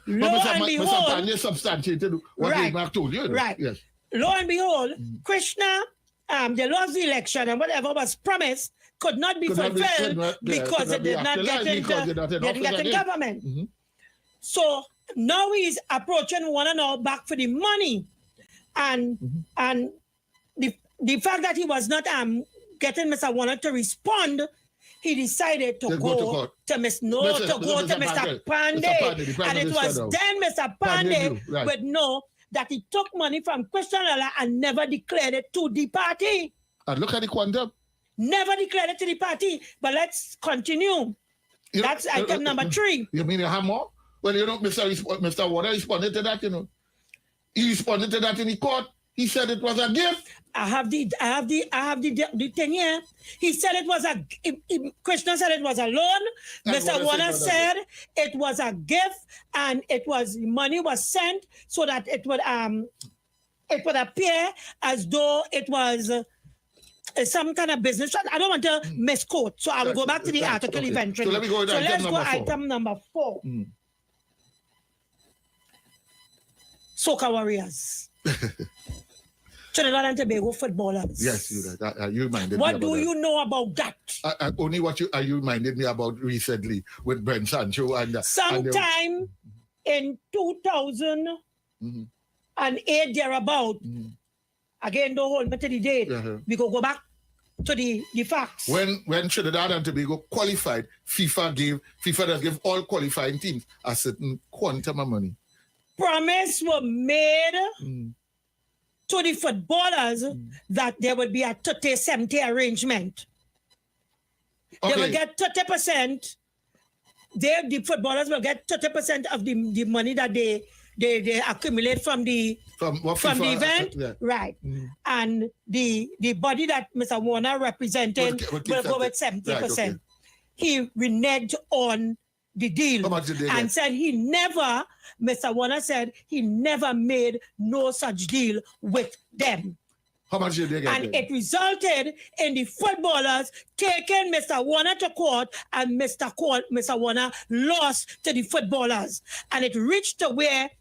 Lo and behold, Mr. Pandey substantiated what Wade Mark told you. Right. Yes. Lo and behold, Krishna, they lost the election and whatever was promised could not be fulfilled because it did not get in government. So now he's approaching Warner now back for the money. And the fact that he was not getting Mr. Warner to respond, he decided to go to Mr. Pandey. And it was then Mr. Pandey would know that he took money from Christian Lala and never declared it to the party. And look at the quantum. Never declared it to the party. But let's continue. That's item number 3. You mean you have more? Well, Mr. Warner responded to that, He responded to that in the court. He said it was a gift. I have the thing here. He said it was Krishna said it was a loan. Mr. Warner said it was a gift, and money was sent so that it would appear as though it was some kind of business. I don't want to misquote, so I will go back to the article eventually. So let me go to let's go 4. item number 4. Soca warriors. Trinidad and Tobago footballers. Yes, you reminded me What about do that. you know about that? Only what you reminded me about recently with Brent Sancho and sometime in 2008 thereabout. Again, don't hold me to the date. We go back to the facts. When Trinidad and Tobago qualified, FIFA does give all qualifying teams a certain quantum of money. Promise were made to the footballers that there would be a 30-70 arrangement. They will get 30%. The footballers will get 30% of the money that they accumulate from the event. Right. And the body that Mr. Warner represented will go with 70%. Right, okay. He reneged on the deal and said Mr. Warner said he never made no such deal with them. How much did they get? And it resulted in the footballers taking Mr. Warner to court, and Mr. Warner lost to the footballers. And it reached to where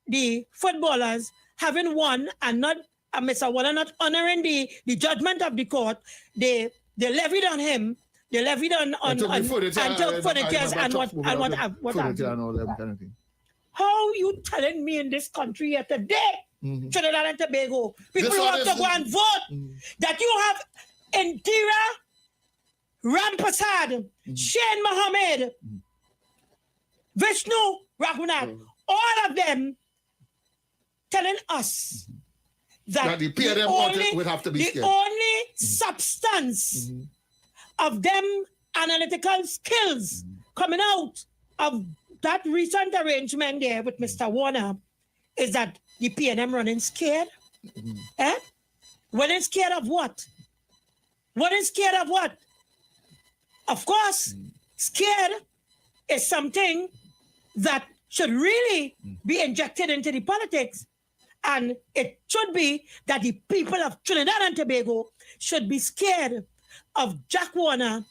the footballers, having won and not Mr. Warner not honoring the judgment of the court, they levied on him. They levied on furnitures and what have you. How you telling me in this country here today, Trinidad and Tobago, people who have to go and vote, that you have Indira Rampasad, Shane Mohammed, Vishnu Raghunath, all of them telling us that the PNM would have to be scared. The only substance of them analytical skills coming out of that recent arrangement there with Mr. Warner is that the PNM running scared. Running scared of what? Running scared of what? Of course, scared is something that should really be injected into the politics. And it should be that the people of Trinidad and Tobago should be scared of Jack Warner,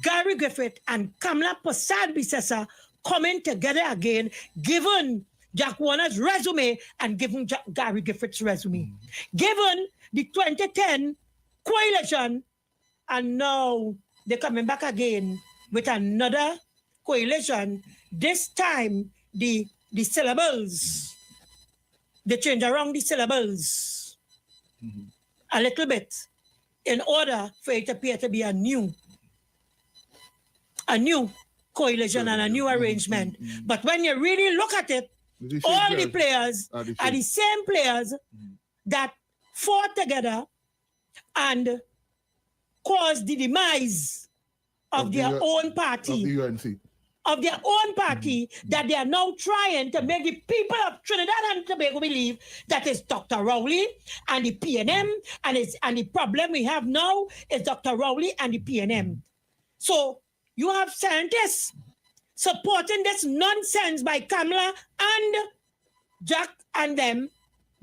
Gary Griffith, and Kamla Prasad Bisesa coming together again, given Jack Warner's resume and given Gary Griffith's resume. Given the 2010 coalition, and now they're coming back again with another coalition. This time, the syllables, they change around the syllables a little bit in order for it to appear to be a new coalition and a new arrangement. But when you really look at it, all the players are the same players that fought together and caused the demise of their own party. Of the UNC. Of their own party that they are now trying to make the people of Trinidad and Tobago believe that it's Dr. Rowley and the PNM, and the problem we have now is Dr. Rowley and the PNM. So you have scientists supporting this nonsense by Kamla and Jack and them.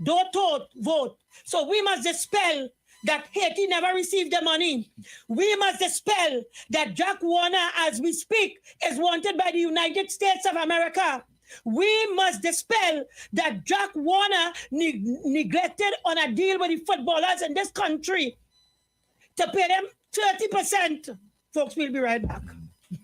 Don't vote. So we must dispel that Haiti never received the money. We must dispel that Jack Warner, as we speak, is wanted by the United States of America. We must dispel that Jack Warner neglected on a deal with the footballers in this country to pay them 30%. Folks, we'll be right back.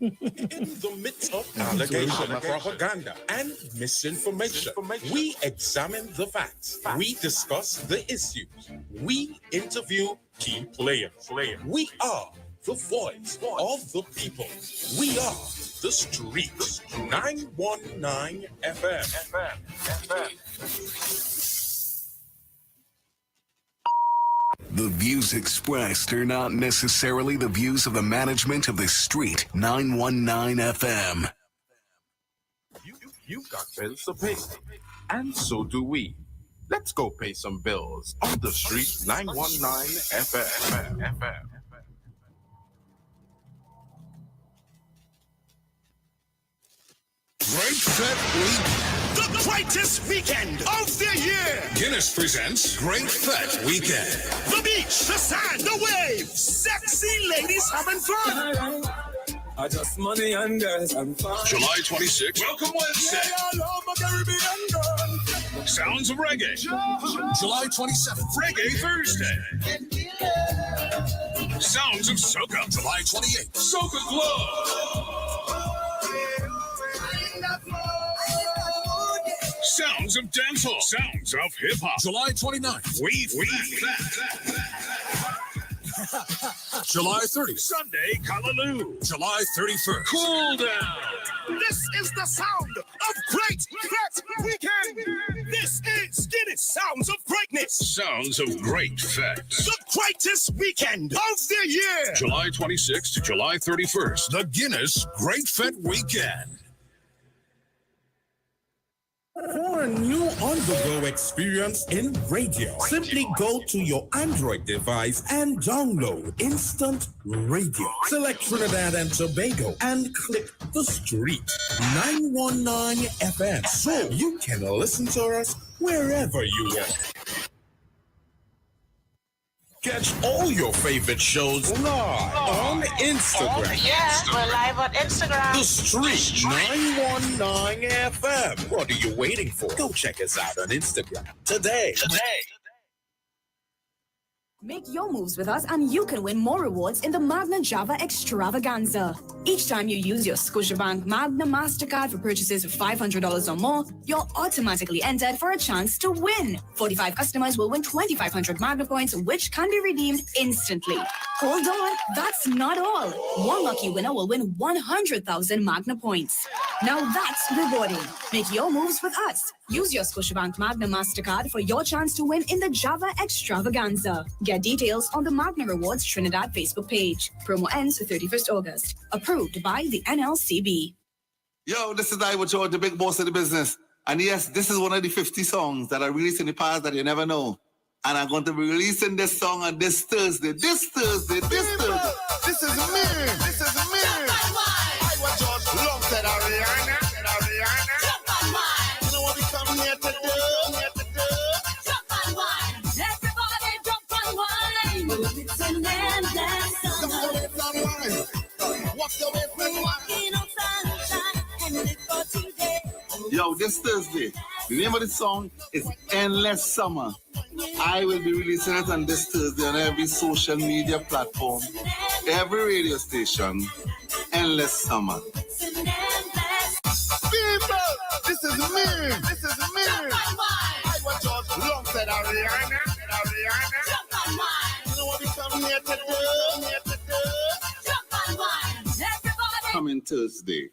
In the midst of allegation, propaganda, and misinformation, we examine the facts. We discuss the issues. We interview key players. We are the voice of the people. We are the street. 919 FM. The views expressed are not necessarily the views of the management of the Street 919 FM. You've got bills to pay, and so do we. Let's go pay some bills on the Street 919 FM. Right, set, week. the greatest weekend of the year. Guinness presents Great Fat Weekend. The beach, the sand, the waves, sexy ladies having fun. I just money and girls and fun. July 26th. Welcome Wednesday. Sounds of Reggae. July 27th. Reggae Thursday. Sounds of Soca. July 28th. Soca Glow. Sounds of dancehall. Sounds of hip hop. July 29th. We that. July 30th. Sunday, Callaloo. July 31st. Cool Down. This is the sound of Great Fat Weekend. This is Guinness Sounds of Greatness. Sounds of Great Fat. The greatest weekend of the year. July 26th to July 31st. The Guinness Great Fat Weekend. For a new on-the-go experience in radio, simply go to your Android device and download Instant Radio. Select Trinidad and Tobago and click the street 919 FM so you can listen to us wherever you are. Catch all your favorite shows live on Instagram. Oh, yeah, we're live on Instagram. The Street 919 FM. What are you waiting for? Go check us out on Instagram today. Make your moves with us and you can win more rewards in the Magna Java Extravaganza. Each time you use your Scotiabank Magna MasterCard for purchases of $500 or more, you're automatically entered for a chance to win. 45 customers will win 2,500 Magna points, which can be redeemed instantly. Hold on, that's not all. One lucky winner will win 100,000 Magna points. Now that's rewarding. Make your moves with us. Use your Scotiabank Magna MasterCard for your chance to win in the Java Extravaganza. Get details on the Magna Rewards Trinidad Facebook page. Promo ends 31st August. Approved by the NLCB. Yo, this is Iowa George, the big boss of the business. And yes, this is one of the 50 songs that I released in the past that you never know. And I'm going to be releasing this song on this Thursday. This is me. This is me. Iowa George, long said Ariana. You know what we come here to do? Jump and wine. Everybody jump and wine. It's an endless summer. Walk the way from Walking on sunshine and live for today. Yo, this Thursday, the name of the song is Endless Summer. I will be releasing it on this Thursday on every social media platform, every radio station. Endless Summer. People, this is me. I want George long said Ariana. You know what we come here to do? Jump and wine. Everybody. Coming Thursday.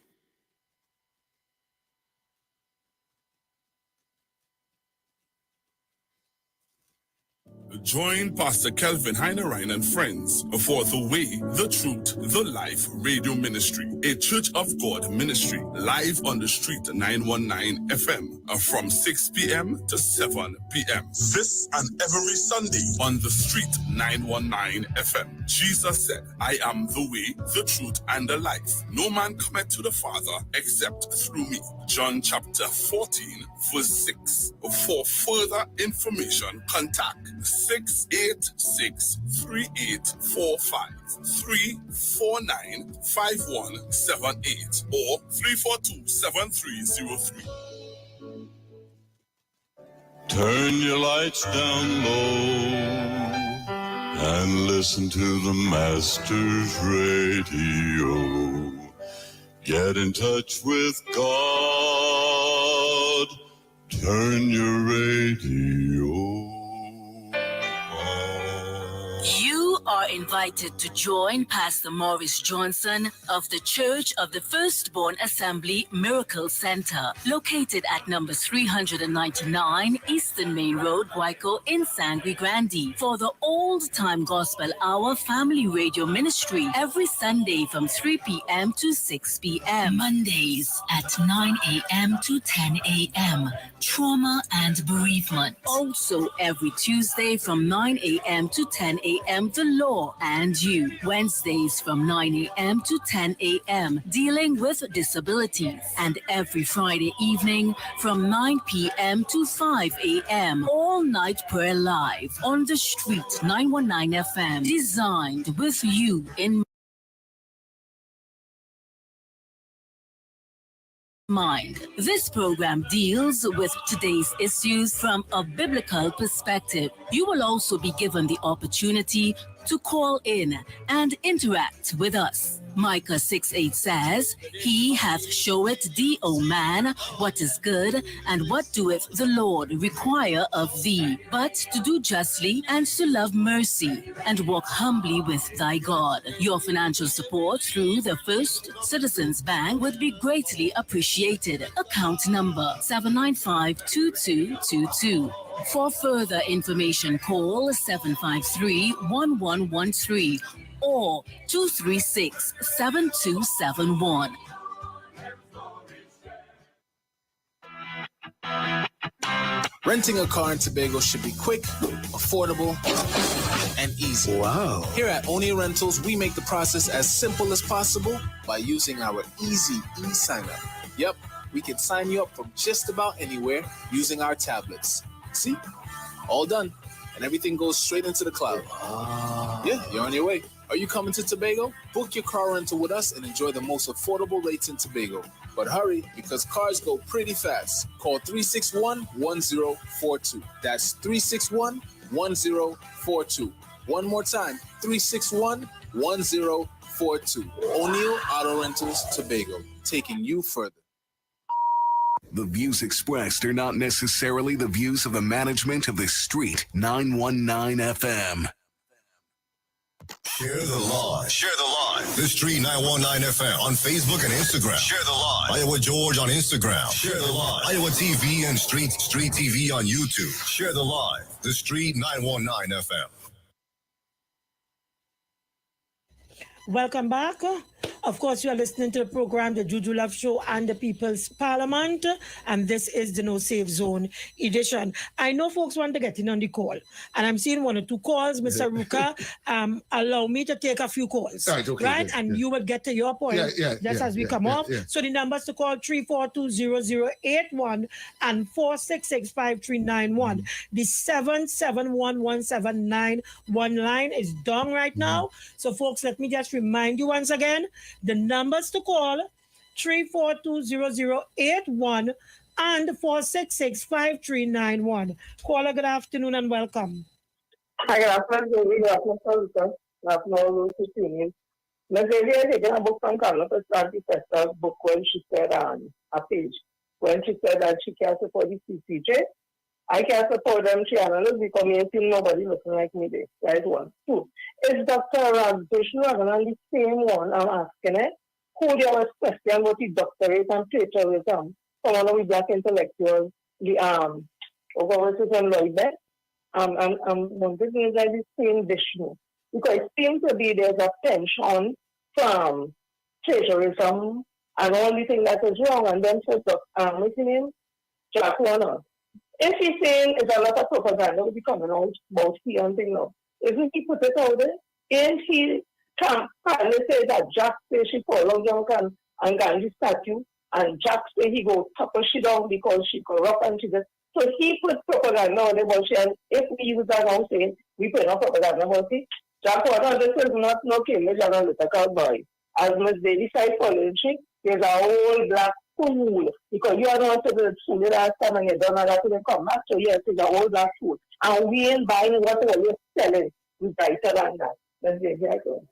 Join Pastor Kelvin Heinerine and friends for The Way, The Truth, The Life Radio Ministry, a Church of God ministry, live on the Street 919 FM from 6 p.m. to 7 p.m. This and every Sunday on the Street 919 FM. Jesus said, I am the way, the truth, and the life. No man cometh to the Father except through me. John chapter 14, verse 6. For further information, contact 686-3845-349-5178 or 342-7303. Turn your lights down low and listen to the Master's radio. Get in touch with God. Turn your radio on. You are invited to join Pastor Maurice Johnson of the Church of the Firstborn Assembly Miracle Center, located at number 399 Eastern Main Road, Guayco in Sangre Grande, for the Old Time Gospel Hour Family Radio Ministry every Sunday from 3 p.m. to 6 p.m. Mondays at 9 a.m. to 10 a.m. Trauma and bereavement. Also every Tuesday from 9 a.m. to 10 a.m. The Lord for and you. Wednesdays from 9 a.m. to 10 a.m. dealing with disabilities. And every Friday evening from 9 p.m. to 5 a.m. all night prayer live on the street 919 FM. Designed with you in mind. This program deals with today's issues from a biblical perspective. You will also be given the opportunity to call in and interact with us. Micah 6:8 says, He hath showed thee, O man, what is good, and what doeth the Lord require of thee, but to do justly and to love mercy, and walk humbly with thy God. Your financial support through the First Citizens Bank would be greatly appreciated. Account number 795-2222. For further information, call 753-1113 or 236-7271. Renting a car in Tobago should be quick, affordable, and easy. Wow. Here at Onia Rentals, we make the process as simple as possible by using our easy e-sign-up. Yep, we can sign you up from just about anywhere using our tablets. See? All done. And everything goes straight into the cloud. Yeah, you're on your way. Are you coming to Tobago? Book your car rental with us and enjoy the most affordable rates in Tobago. But hurry, because cars go pretty fast. Call 361-1042. That's 361-1042. One more time, 361-1042. O'Neill Auto Rentals, Tobago, taking you further. The views expressed are not necessarily the views of the management of the Street 919 FM. Share the live. Share the live. The Street 919 FM on Facebook and Instagram. Share the live. Iowa George on Instagram. Share the live. Iowa TV and Street TV on YouTube. Share the live. The Street 919 FM. Welcome back. Of course, you are listening to the program, the JuJu Love Show and the People's Parliament, and this is the No Safe Zone edition. I know folks want to get in on the call, and I'm seeing one or two calls. Mr. Ruka, allow me to take a few calls, right? Okay, and you will get to your point just as we come off. So the numbers to call 342-0081 and 466-5391. The 771-1791 line is down right now. So folks, let me just remind you once again, the numbers to call 342-0081 and 466-5391. Caller, good afternoon and welcome. Hi, good afternoon, David. Good afternoon, sir. Good afternoon, Lucy. Ms. David, I taken a book from Carla to start the Fester's book when she said on a page, when she said that she can't support the CCJ. I can't support them. She analyzed the community, nobody looking like me there. Right, one. Two, is Dr. Vishnu Raghunan the same one I'm asking it? Who there was question about the doctorate and plagiarism? Someone with black intellectuals, the government like that. I'm wondering like the same Vishnu. Because it seems to be there's a tension from plagiarism and all the things that is wrong, and then so what's his name? Jack Warner. If he's saying it's a lot of propaganda will be coming out about he and thing now, isn't he put it out there? And he can finally say that Jack say she fall on John and Gandhi statue, and Jack say he go topple she down because she corrupt and she just so he put propaganda on the bullshit. And if we use that now saying we put no propaganda about it, Jack Warner this is not no Cambridge analytical boy. As Ms. Davis side politics, there's a whole black fool because you are not to the fool last time and you don't know that to come back. So yes, it's a whole black fool. And we ain't buying whatever you're selling. We brighter than that. That's the example.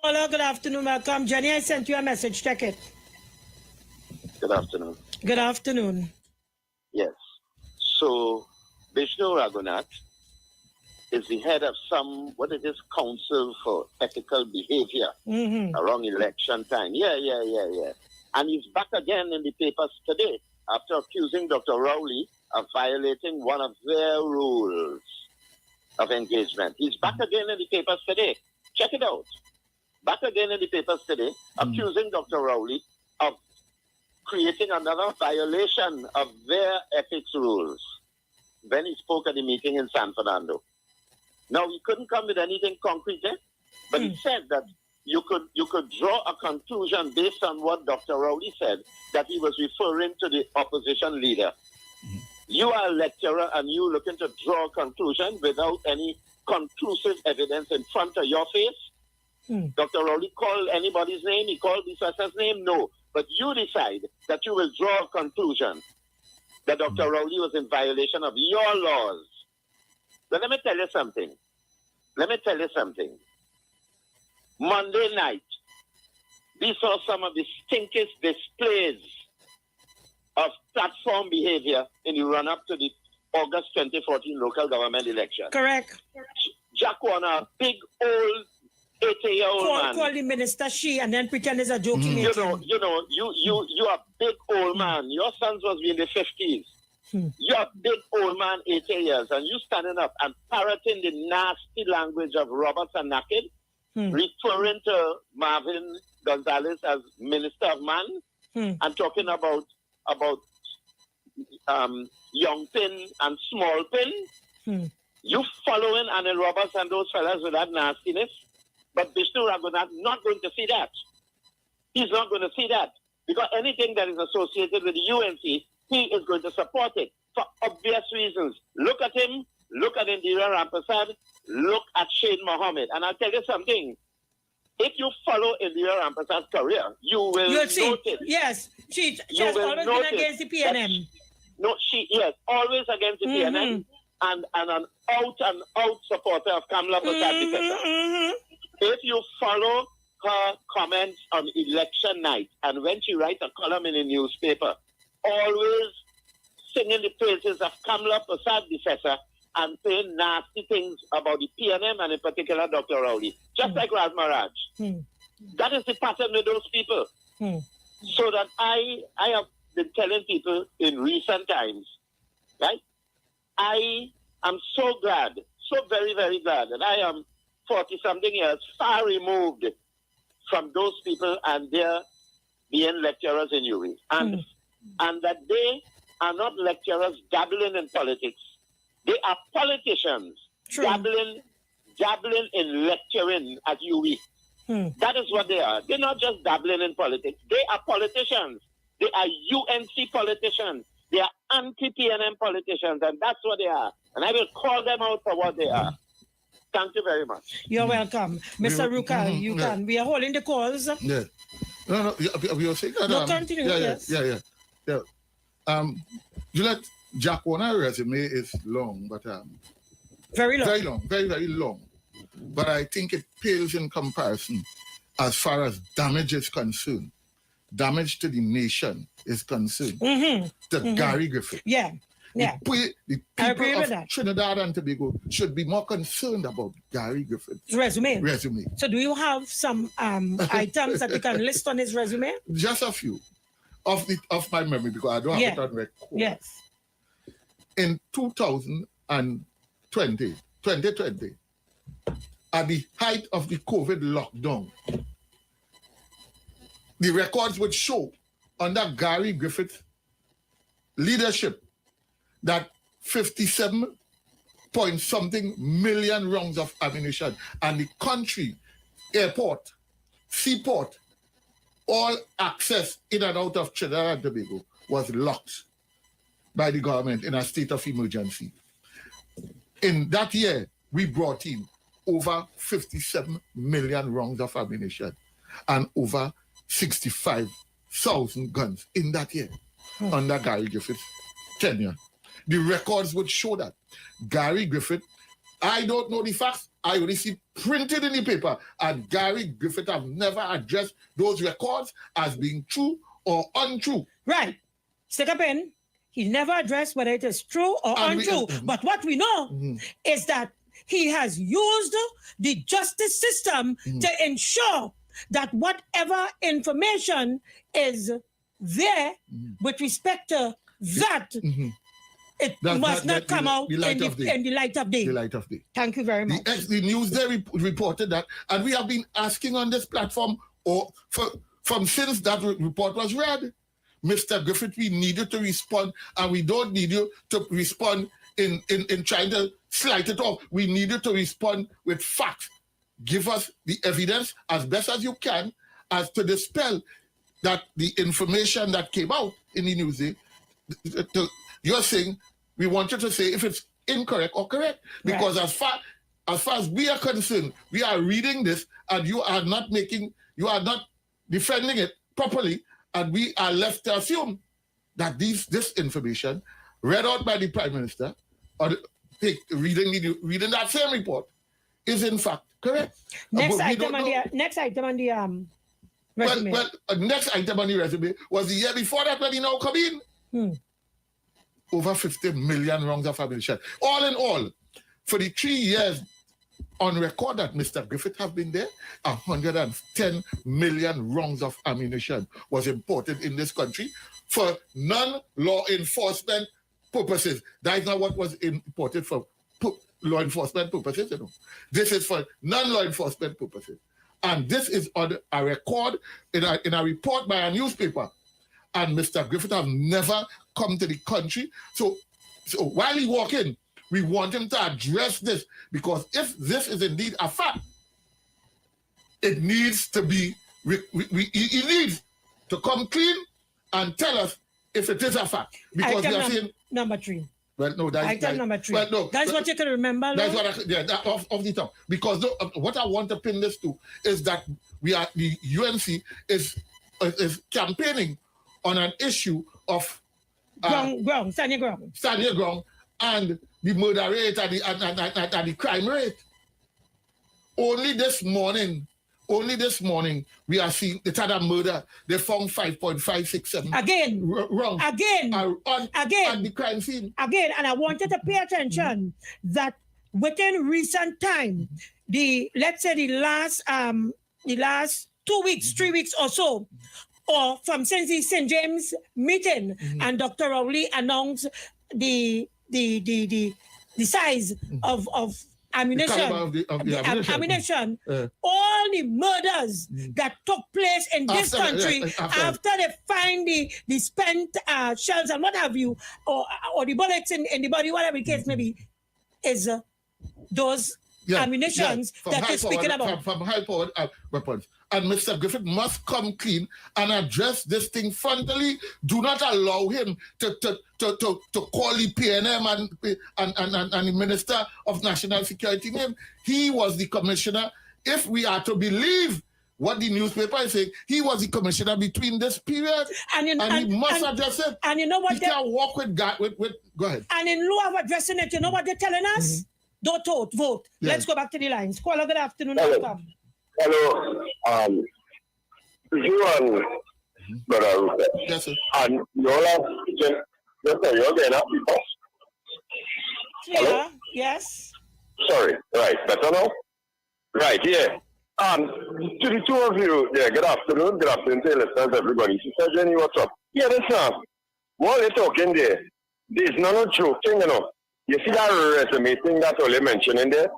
Hello, good afternoon, welcome. Jenny, I sent you a message. Check it. Good afternoon. Good afternoon. Yes. So, Vishnu Raghunath is the head of what is this, Council for Ethical Behavior around election time. Yeah. And he's back again in the papers today after accusing Dr. Rowley of violating one of their rules of engagement. He's back again in the papers today. Check it out. Back again in the papers today, accusing Dr. Rowley of creating another violation of their ethics rules. when he spoke at the meeting in San Fernando. Now, he couldn't come with anything concrete, but he said that you could draw a conclusion based on what Dr. Rowley said, that he was referring to the opposition leader. You are a lecturer and you looking to draw a conclusion without any conclusive evidence in front of your face. Dr. Rowley called anybody's name, he called this person's name, no. But you decide that you will draw a conclusion that Dr. Rowley was in violation of your laws. But let me tell you something. Monday night, we saw some of the stinkiest displays of platform behavior in the run-up to the August 2014 local government election. Correct. Jack Warner, big old 80-year-old man. Call the minister she and then pretend it's a joke. You are a big old man. Your sons was in the 50s. You're a big old man, 80 years, and you standing up and parroting the nasty language of Roberts and Naked, referring to Marvin Gonzalez as Minister of Man, and talking about young pin and small pin. You following Anil Roberts and those fellas with that nastiness, but Vishnu Raghunath not going to see that. He's not going to see that, because anything that is associated with the UNC, he is going to support it for obvious reasons. Look at him, look at Indira Rampersad, look at Shane Mohammed. And I'll tell you something. If you follow Indira Rampersad's career, you will notice. Yes, she has always been against the PNM. Yes, always against the PNM and an out-and-out supporter of Kamala Prasad. If you follow her comments on election night, and when she writes a column in a newspaper, always singing the praises of Kamala Prasad, Professor, and saying nasty things about the PNM and in particular Dr. Rowley, just like Raz Maharaj. That is the pattern with those people. So that I have been telling people in recent times, right? I am so glad, so very, very glad that I am 40-something years far removed from those people and their being lecturers in UWI. And that they are not lecturers dabbling in politics. They are politicians dabbling in lecturing at UWI. That is what they are. They're not just dabbling in politics. They are politicians. They are UNC politicians. They are anti-PNM politicians, and that's what they are. And I will call them out for what they are. Thank you very much. You're welcome. Mr. Ruka, you can. We are holding the calls. Yeah. No, we are saying that. No, continue, yes. Yeah. You let Jack Warner resume is long, but very long. Very long, very, very long. But I think it pales in comparison as far as damage is concerned. Damage to the nation is concerned. To Gary Griffith. Yeah. The people of Trinidad and Tobago should be more concerned about Gary Griffith's resume. So do you have some items that you can list on his resume? Just a few of my memory, because I don't have it on record. Yes. In 2020, at the height of the COVID lockdown, the records would show under Gary Griffith's leadership that 57-point-something million rounds of ammunition and the country, airport, seaport, all access in and out of Trinidad and Tobago was locked by the government in a state of emergency. In that year, we brought in over 57 million rounds of ammunition and over 65,000 guns in that year under Gary Griffith's tenure. The records would show that. Gary Griffith, I don't know the facts, I only see printed in the paper, and Gary Griffith have never addressed those records as being true or untrue. Right. Stick a pen. He never addressed whether it is true or untrue. But what we know is that he has used the justice system to ensure that whatever information is there with respect to that, it must not come out in the light of day. The light of day. Thank you very much. The news there reported that, and we have been asking on this platform from since that report was read. Mr. Griffith, we needed to respond, and we don't need you to respond in trying to slight it off. We needed to respond with facts. Give us the evidence as best as you can as to dispel that the information that came out in the news. You're saying, we want you to say if it's incorrect or correct. Because as far as we are concerned, we are reading this and you are not defending it properly, and we are left to assume that this information read out by the Prime Minister or reading that same report is in fact correct. Next item on the resume. Next item on the resume was the year before that when he now come in. Over 50 million rounds of ammunition. All in all, for the 3 years on record that Mr. Griffith have been there, 110 million rounds of ammunition was imported in this country for non-law enforcement purposes. That is not what was imported for law enforcement purposes. This is for non-law enforcement purposes. And this is on a record in a report by a newspaper. And Mr. Griffith have never come to the country. So while he walk in, we want him to address this, because if this is indeed a fact, it needs to be, he needs to come clean and tell us if it is a fact. Because we are saying... Number 3. Well, no, that's number 3. Well, no, that's what you can remember. That's what off the top. Because what I want to pin this to is that the UNC is campaigning on an issue of standing ground, and the murder rate and the crime rate. Only this morning, we are seeing the other murder. They found 5.567 again wrong again on the crime scene again. And I wanted to pay attention that within recent time, the last 2 weeks, 3 weeks or so, or from since the St. James meeting, and Dr. Rowley announced the size of ammunition, ammunition. All the murders that took place in this country after they find the spent shells and what have you, or the bullets in the body, whatever the case may be, is those ammunitions that they're speaking about. From high-powered weapons. And Mr. Griffith must come clean and address this thing frontally. Do not allow him to call the PNM and the Minister of National Security name. He was the commissioner. If we are to believe what the newspaper is saying, he was the commissioner between this period, and he must address it. And you know what? He can't walk with God. Go ahead. And in lieu of addressing it, you know what they're telling us? Don't vote. Yeah. Let's go back to the lines. Caller, good afternoon. Hello, you and Brother Rupert. Yes, sir. And you're getting up before. Yeah, yes. Sorry, right, better now? Right, yeah. To the two of you, yeah, good afternoon to your listeners, everybody. Sister Jenny, what's up? Yeah, listen, while you're talking there, there's no joke thing, you know. You see that resume thing that Ole mentioned in there?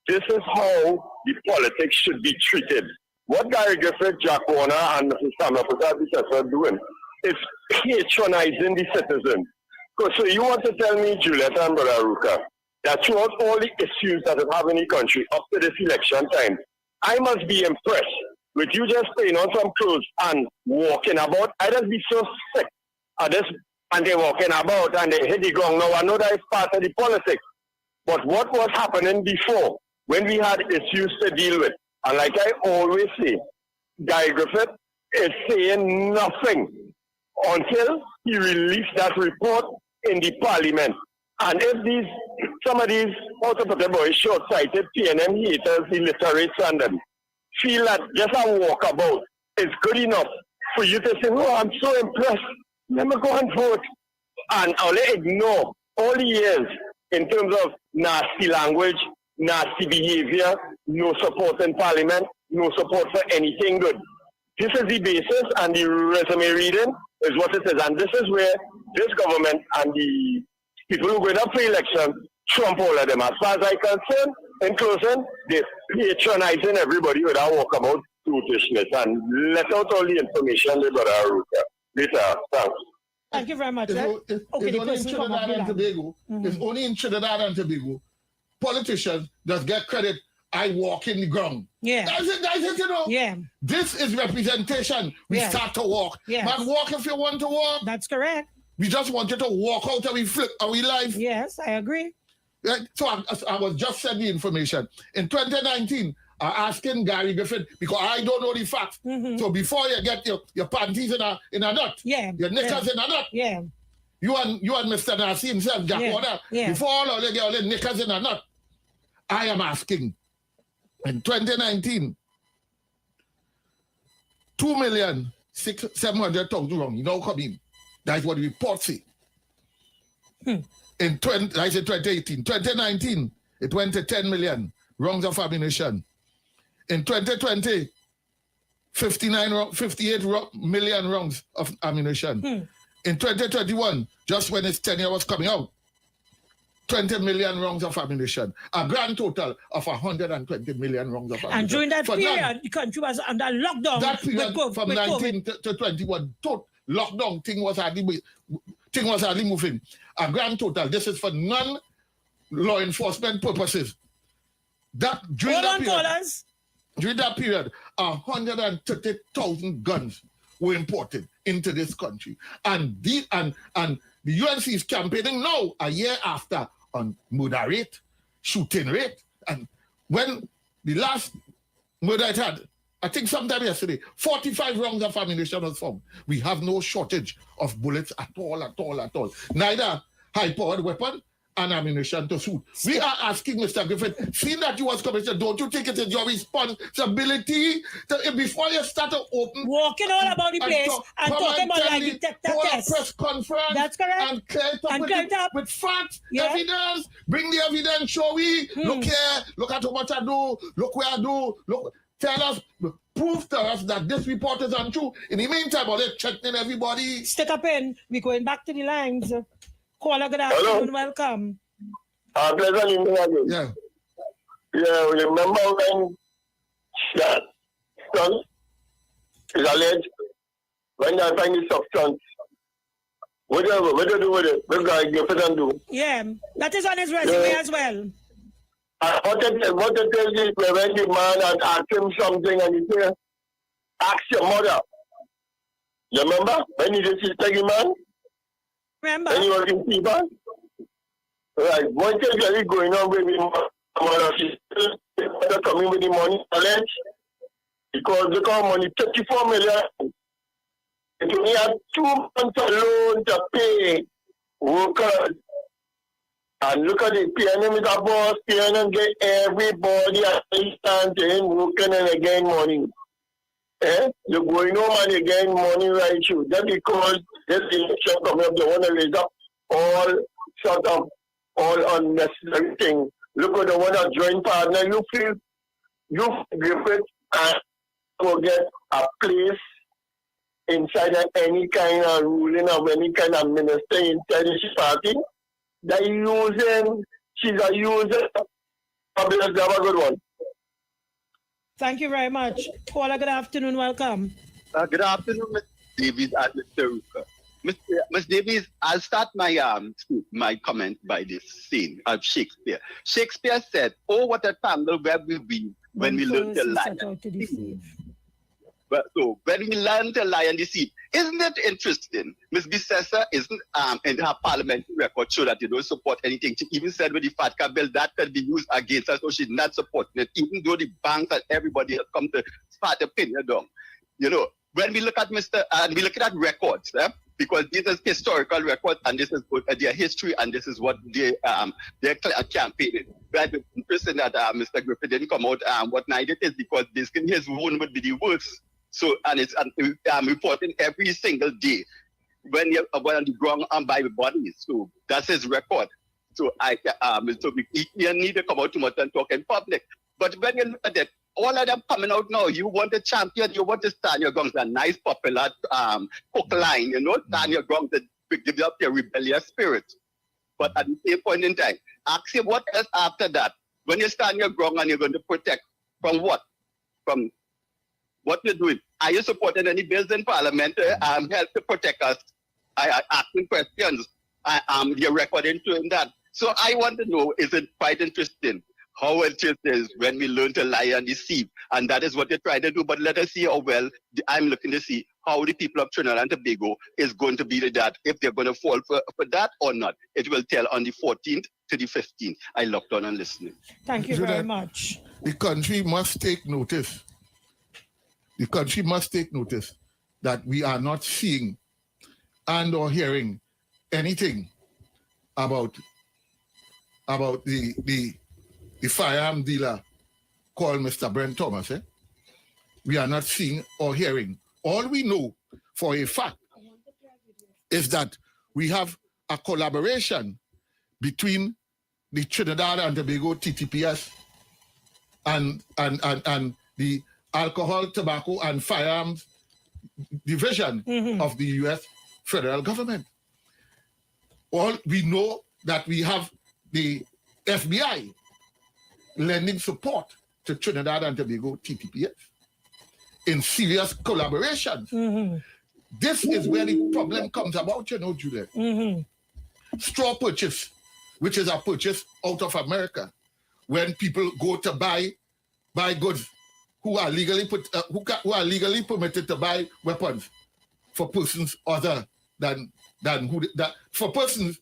This is how the politics should be treated. What Gary Griffith, Jack Warner, and Mrs. Samuel are doing is patronizing the citizens. So you want to tell me, Juliet and Brother Ruka, that throughout all the issues that we have in the country up to this election time, I must be impressed with you just putting on some clothes and walking about. I just be so sick of this, and they're walking about and they hit the ground. Now I know that it's part of the politics, but what was happening before when we had issues to deal with? And like I always say, Guy Griffith is saying nothing until he released that report in the parliament. And if some of these, also put the boys short-sighted PNM haters, the literate standard, feel that just a walkabout is good enough for you to say, oh, I'm so impressed, let me go and vote. And I'll ignore all the years in terms of nasty language, nasty behavior, no support in parliament, no support for anything good. This is the basis, and the resume reading is what it is. And this is where this government and the people who go up for election trump all of them. As far as I'm concerned, in closing, they're patronizing everybody with our walkabout brutishness and let out all the information they got our route. Later, thanks. Thank you very much. It's Okay, the only in person come up Trinidad with and that. Tobago. It's only in Trinidad and Tobago. Politicians just get credit. I walk in the ground. Yeah. That's it, you know. Yeah. This is representation. We Yes. start to walk. Yes. Man, walk if you want to walk. That's correct. We just want you to walk out of we life. Yes, I agree. Right? So I was just sending the information. In 2019, asking Gary Griffin, because I don't know the facts. So before you get your panties in a nut, your knickers in a nut, you and Mr. Nassim himself, Jack Warner, before all of you get all the knickers in a nut, I am asking, in 2019, 2,700,000 wrong. You know what I mean? That's what the report say. In 2018. 2019, it went to 10 million rounds of ammunition. In 2020, 58 million rounds of ammunition. In 2021, just when its tenure was coming out, 20 million rounds of ammunition. A grand total of 120 million rounds of ammunition. And during that period, the country was under lockdown. That period from 19 to 21, lockdown, thing was hardly moving. A grand total. This is for non-law enforcement purposes. During that period, 130,000 guns were imported into this country. And the UNC is campaigning now, a year after, on murder rate, shooting rate. And when the last murder it had, I think sometime yesterday, 45 rounds of ammunition was found. We have no shortage of bullets at all. Neither high-powered weapon and ammunition to suit. We are asking Mr. Griffin, seeing that you was commissioner, don't you think it is your responsibility to, before you start to open... Walking all about the place and talking about like detector tests. Press conference. That's correct. And clear it up with facts, evidence. Bring the evidence, show we. Look here, look at how much I do, look where I do, look... Tell us, prove to us that this report is untrue. In the meantime, while they're checking everybody... Stick up in. We're going back to the lines. Caller, good afternoon. Welcome. Pleasant evening again. Yeah. Yeah, remember when that son is alleged, when they find the substance, what do you do with it? What do you give it and do? Yeah, that is on his resume as well. What to tell you when the man and ask him something and he say, ask your mother. You remember when you just take him man? Remember? When you was in Cuba? Right. One thing that is going on with him, mother, she's still coming with the money challenge because look how money, 34 million. It only had 2 months alone to pay workers. And look at it, PNM is a boss, PNM get everybody at least time to him working and again money. You're going home and again money right through. Just because this election coming up, they want to raise up all unnecessary things. Look at the one that joint partner, you feel you give it and go get a place inside of any kind of ruling of any kind of minister inside this party. They're using, she's a user. Have a good one. Thank you very much. Caller, good afternoon. Welcome. Good afternoon, Ms. Davies and Mr. Ruka. Ms. Davies, I'll start my comment by this scene of Shakespeare. Shakespeare said, "Oh, what a tangle where we weave when we learn to lie." But so when we learn to lie and deceive, isn't it interesting? Ms. Bissessa isn't in her parliamentary record show that you don't support anything. She even said with the FATCA bill that could be used against her, so she's not supporting it, even though the banks and everybody has come to start to pin her down. You know, when we look at we look at records, because this is historical records and this is their history and this is what they're campaigning. But the person that Mr. Griffith didn't come out what night it is because basically his wound would be the worst. So, and it's reporting every single day when you're on the ground and by the bodies. So that's his record. So you need to come out too much and talk in public. But when you look at it, all of them coming out now, you want to champion, you want to stand your ground, a nice popular hook line, you know, stand your ground to give up your rebellious spirit. But at the same point in time, ask him what else after that. When you stand your ground and you're going to protect from what? From what you're doing. Are you supporting any bills in Parliament to help to protect us I asking questions. You're recording doing that. So I want to know, is it quite interesting how it just is when we learn to lie and deceive? And that is what they're trying to do. But let us see how well, I'm looking to see how the people of Trinidad and Tobago is going to be that, if they're going to fall for that or not. It will tell on the 14th to the 15th. I locked on and listening. Thank you very much. The country must take notice. The country must take notice that we are not seeing and or hearing anything about the firearm dealer called Mr. Brent Thomas. We are not seeing or hearing. All we know for a fact is that we have a collaboration between the Trinidad and Tobago TTPS and the Alcohol, Tobacco and Firearms Division of the U.S. federal government. All we know that we have the FBI lending support to Trinidad and Tobago TTPS in serious collaborations. This is where the problem comes about, you know, Juliet. Straw purchase, which is a purchase out of America, when people go to buy goods who are legally permitted to buy weapons for persons other than for persons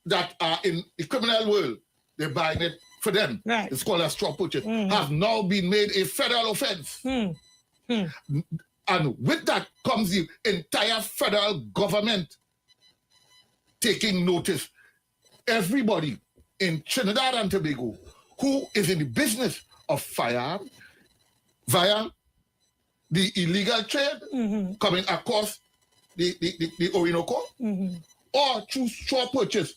that are in the criminal world, they're buying it for them. Right. It's called a straw purchase. Have now been made a federal offense. And with that comes the entire federal government taking notice. Everybody in Trinidad and Tobago who is in the business of firearms via the illegal trade coming across the Orinoco, or through straw purchase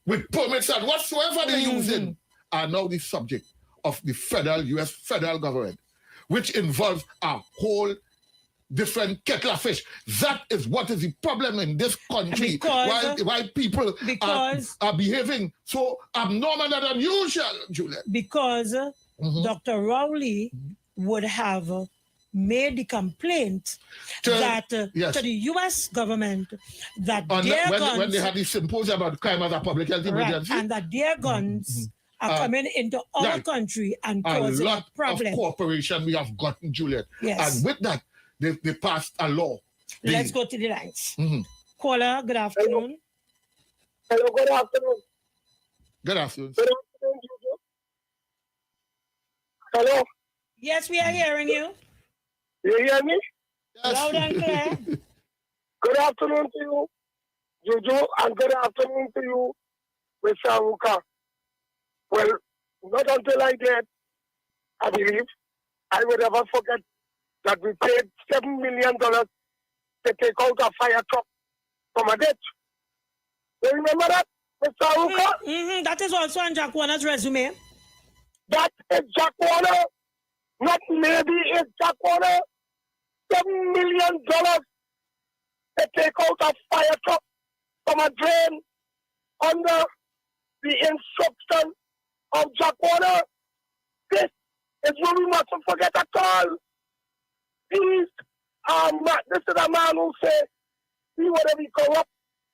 with permits and whatsoever they're using, are now the subject of the U.S. federal government, which involves a whole different kettle of fish. That is what is the problem in this country. Why people are behaving so abnormal and unusual, Juliet. Because Dr. Rowley would have made the complaint to the U.S. government that when they had the symposium about crime as a public health emergency, and that their guns are coming into our country and causing a problem. Of cooperation we have gotten, Juliet. Yes. And with that, they passed a law. Let's go to the lines. Caller, good afternoon. Hello, good afternoon. Good afternoon. Good afternoon, JuJu. Hello. Yes, we are hearing you. You hear me? Yes. Loud and clear. Good afternoon to you, JuJu, and good afternoon to you, Mr. Aruka. Well, not until I did, I believe, I would ever forget that we paid $7 million to take out a fire truck from a ditch. You remember that, Mr. Aruka? That is also on Jack Warner's resume. That is Jack Warner. Not maybe it's Jack Warner. $7 million to take out a fire truck from a drain under the instruction of Jack Warner. This is what we mustn't forget at all. This is a man who said he would be corrupt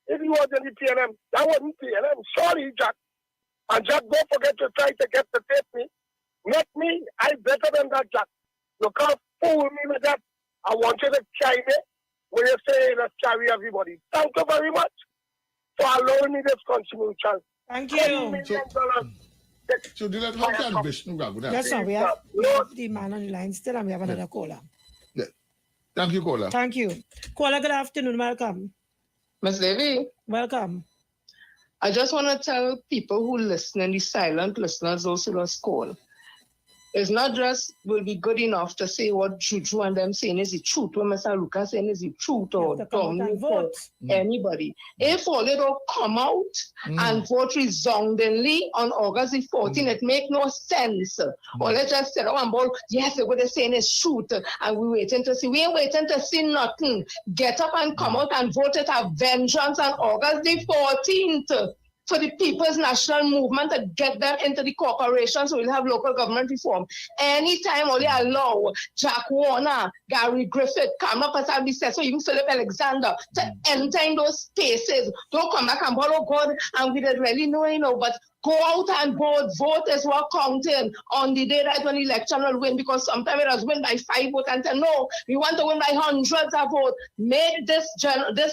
if he was in the PNM. That wasn't PNM. Sorry, Jack. And Jack, don't forget to try to get to tape me. Not me. I'm better than that, Jack. You can't fool me with that. I want you to carry me when you say let's carry everybody. Thank you very much for allowing me this contribution. Thank you. So do that, how can Vishnu go? Yes, sir. We have the man on the line still, and we have another caller. Yeah. Thank you, caller. Thank you. Caller, good afternoon. Welcome. Ms. Levy. Welcome. I just want to tell people who listen, and the silent listeners also lost call. It's not just will be good enough to say what JuJu and them saying is the truth, what Mr. Lucas saying is the truth, or Dominic or anybody. If all they don't come out and vote resoundingly on August the 14th, it make no sense. Or let's just say, yes, what they're saying is truth, and we're waiting to see. We ain't waiting to see nothing. Get up and come out and vote it a vengeance on August the 14th. for the People's National Movement to get them into the corporation so we'll have local government reform. Anytime only allow Jack Warner, Gary Griffith, Kamla Pasabi says, so even Philip Alexander to enter in those spaces. Don't come back and borrow God and we don't really know, but go out and vote. Vote is what counting on the day that when the election will win, because sometimes it has win by 5 votes and say, no, we want to win by hundreds of votes. Make this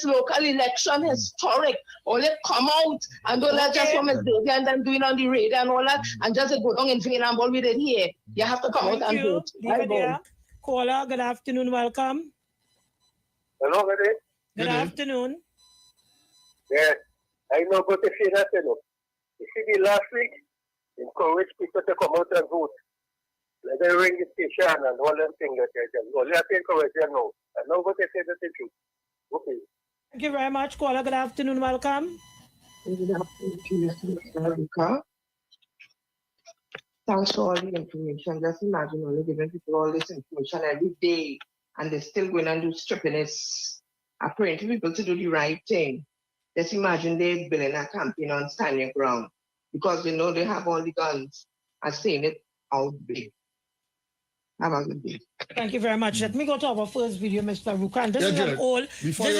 local election historic. Only come out and don't let just from and then doing on the radio and all that and just go down in vain and all we did here. You have to come out and vote. Caller, good afternoon, welcome. Hello, good afternoon. Yes, I know what to say that, You see, last week, encourage people to come out and vote. Let them ring the station and all them things that they do. Only I can encourage them now. I know what they say that they do. Okay. Thank you very much, caller. Good afternoon, welcome. Good afternoon, Mr. Thanks for all the information. Just imagine only giving people all this information every day and they're still going and do strippiness, appointing people to do the right thing. Just imagine they're building a campaign on Stand Your Ground because they know they have all the guns and saying it out big. Have a good day. Thank you very much. Let me go to our first video, Mr. Ruka. This is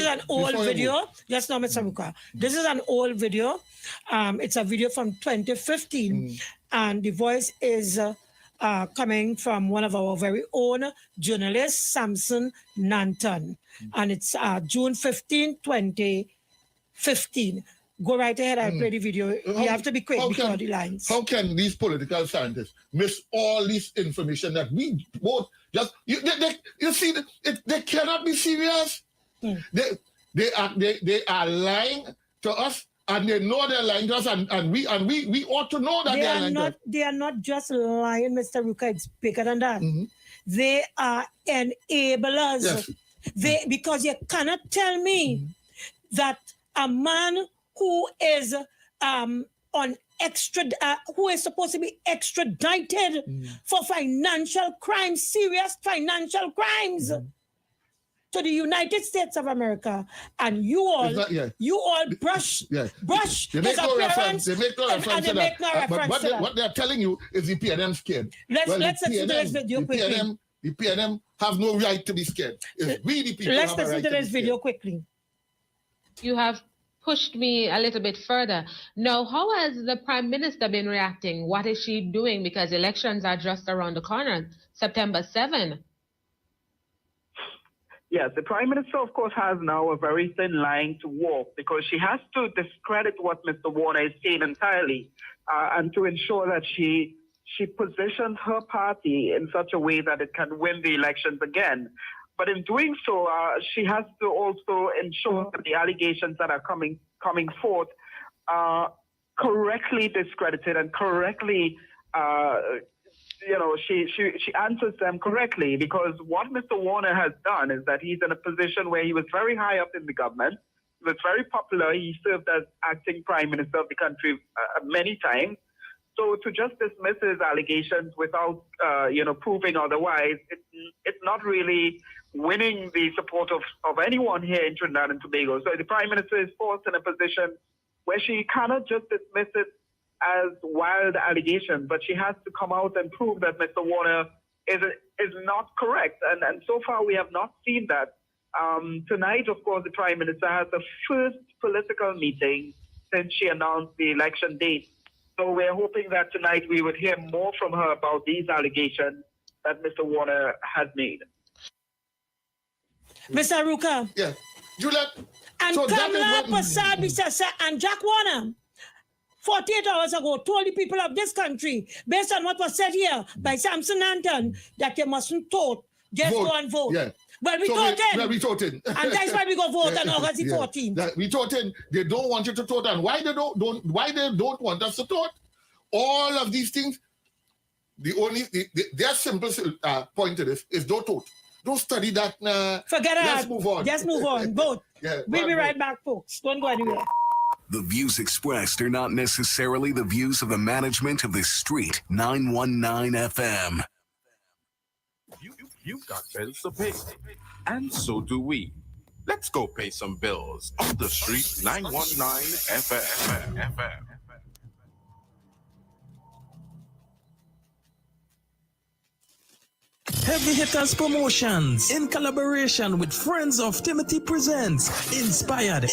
an old video. Yes, no, Mr. Ruka. This is an old video. It's a video from 2015. And the voice is coming from one of our very own journalists, Samson Nanton. And it's June 15, 2015. Go right ahead and play the video. You have to be quick before the lines. How can these political scientists miss all this information that we both just... You see, they cannot be serious. They are lying to us, and they know they're lying to us, and we ought to know that they are lying to us. They are not just lying, Mr. Ruka. It's bigger than that. They are enablers. Yes. Because you cannot tell me that a man who is who is supposed to be extradited for financial crimes, serious financial crimes, to the United States of America, and you all brush his appearance. They make no reference to that. But what they're telling you is the PNM scared. Let's listen to this video quickly. The PNM have no right to be scared. It's we the people. Let's listen to this video quickly. You have pushed me a little bit further. Now, how has the Prime Minister been reacting? What is she doing? Because elections are just around the corner, September 7. Yes, the Prime Minister, of course, has now a very thin line to walk because she has to discredit what Mr. Warner is saying entirely and to ensure that she positions her party in such a way that it can win the elections again. But in doing so, she has to also ensure that the allegations that are coming forth are correctly discredited and correctly, she answers them correctly. Because what Mr. Warner has done is that he's in a position where he was very high up in the government. He was very popular. He served as acting prime minister of the country many times. So to just dismiss his allegations without, proving otherwise, it's not really winning the support of anyone here in Trinidad and Tobago. So the Prime Minister is forced in a position where she cannot just dismiss it as wild allegations, but she has to come out and prove that Mr. Warner is not correct. And so far we have not seen that. Tonight, of course, the Prime Minister has the first political meeting since she announced the election date. So we're hoping that tonight we would hear more from her about these allegations that Mr. Warner has made. Mr. Ruka. Yeah. Juliet. And so Kamla Pasabi and Jack Warner, 48 hours ago, told the people of this country, based on what was said here by Samson Nanton, that they mustn't vote. Just go and vote. Yeah. Well, we voted. And that's why we go vote on August 14th. We voted. They don't want you to vote. And why they don't want us to vote? All of these things, their simple point to this is don't vote. Don't study that. Forget it. Let's move on. Just move on. Vote. We'll be right back, folks. Don't go anywhere. The views expressed are not necessarily the views of the management of the Street 919 FM. You've got bills to pay, and so do we. Let's go pay some bills on the street 919 FM. Heavy Hitters Promotions in collaboration with Friends of Timothy presents Inspired.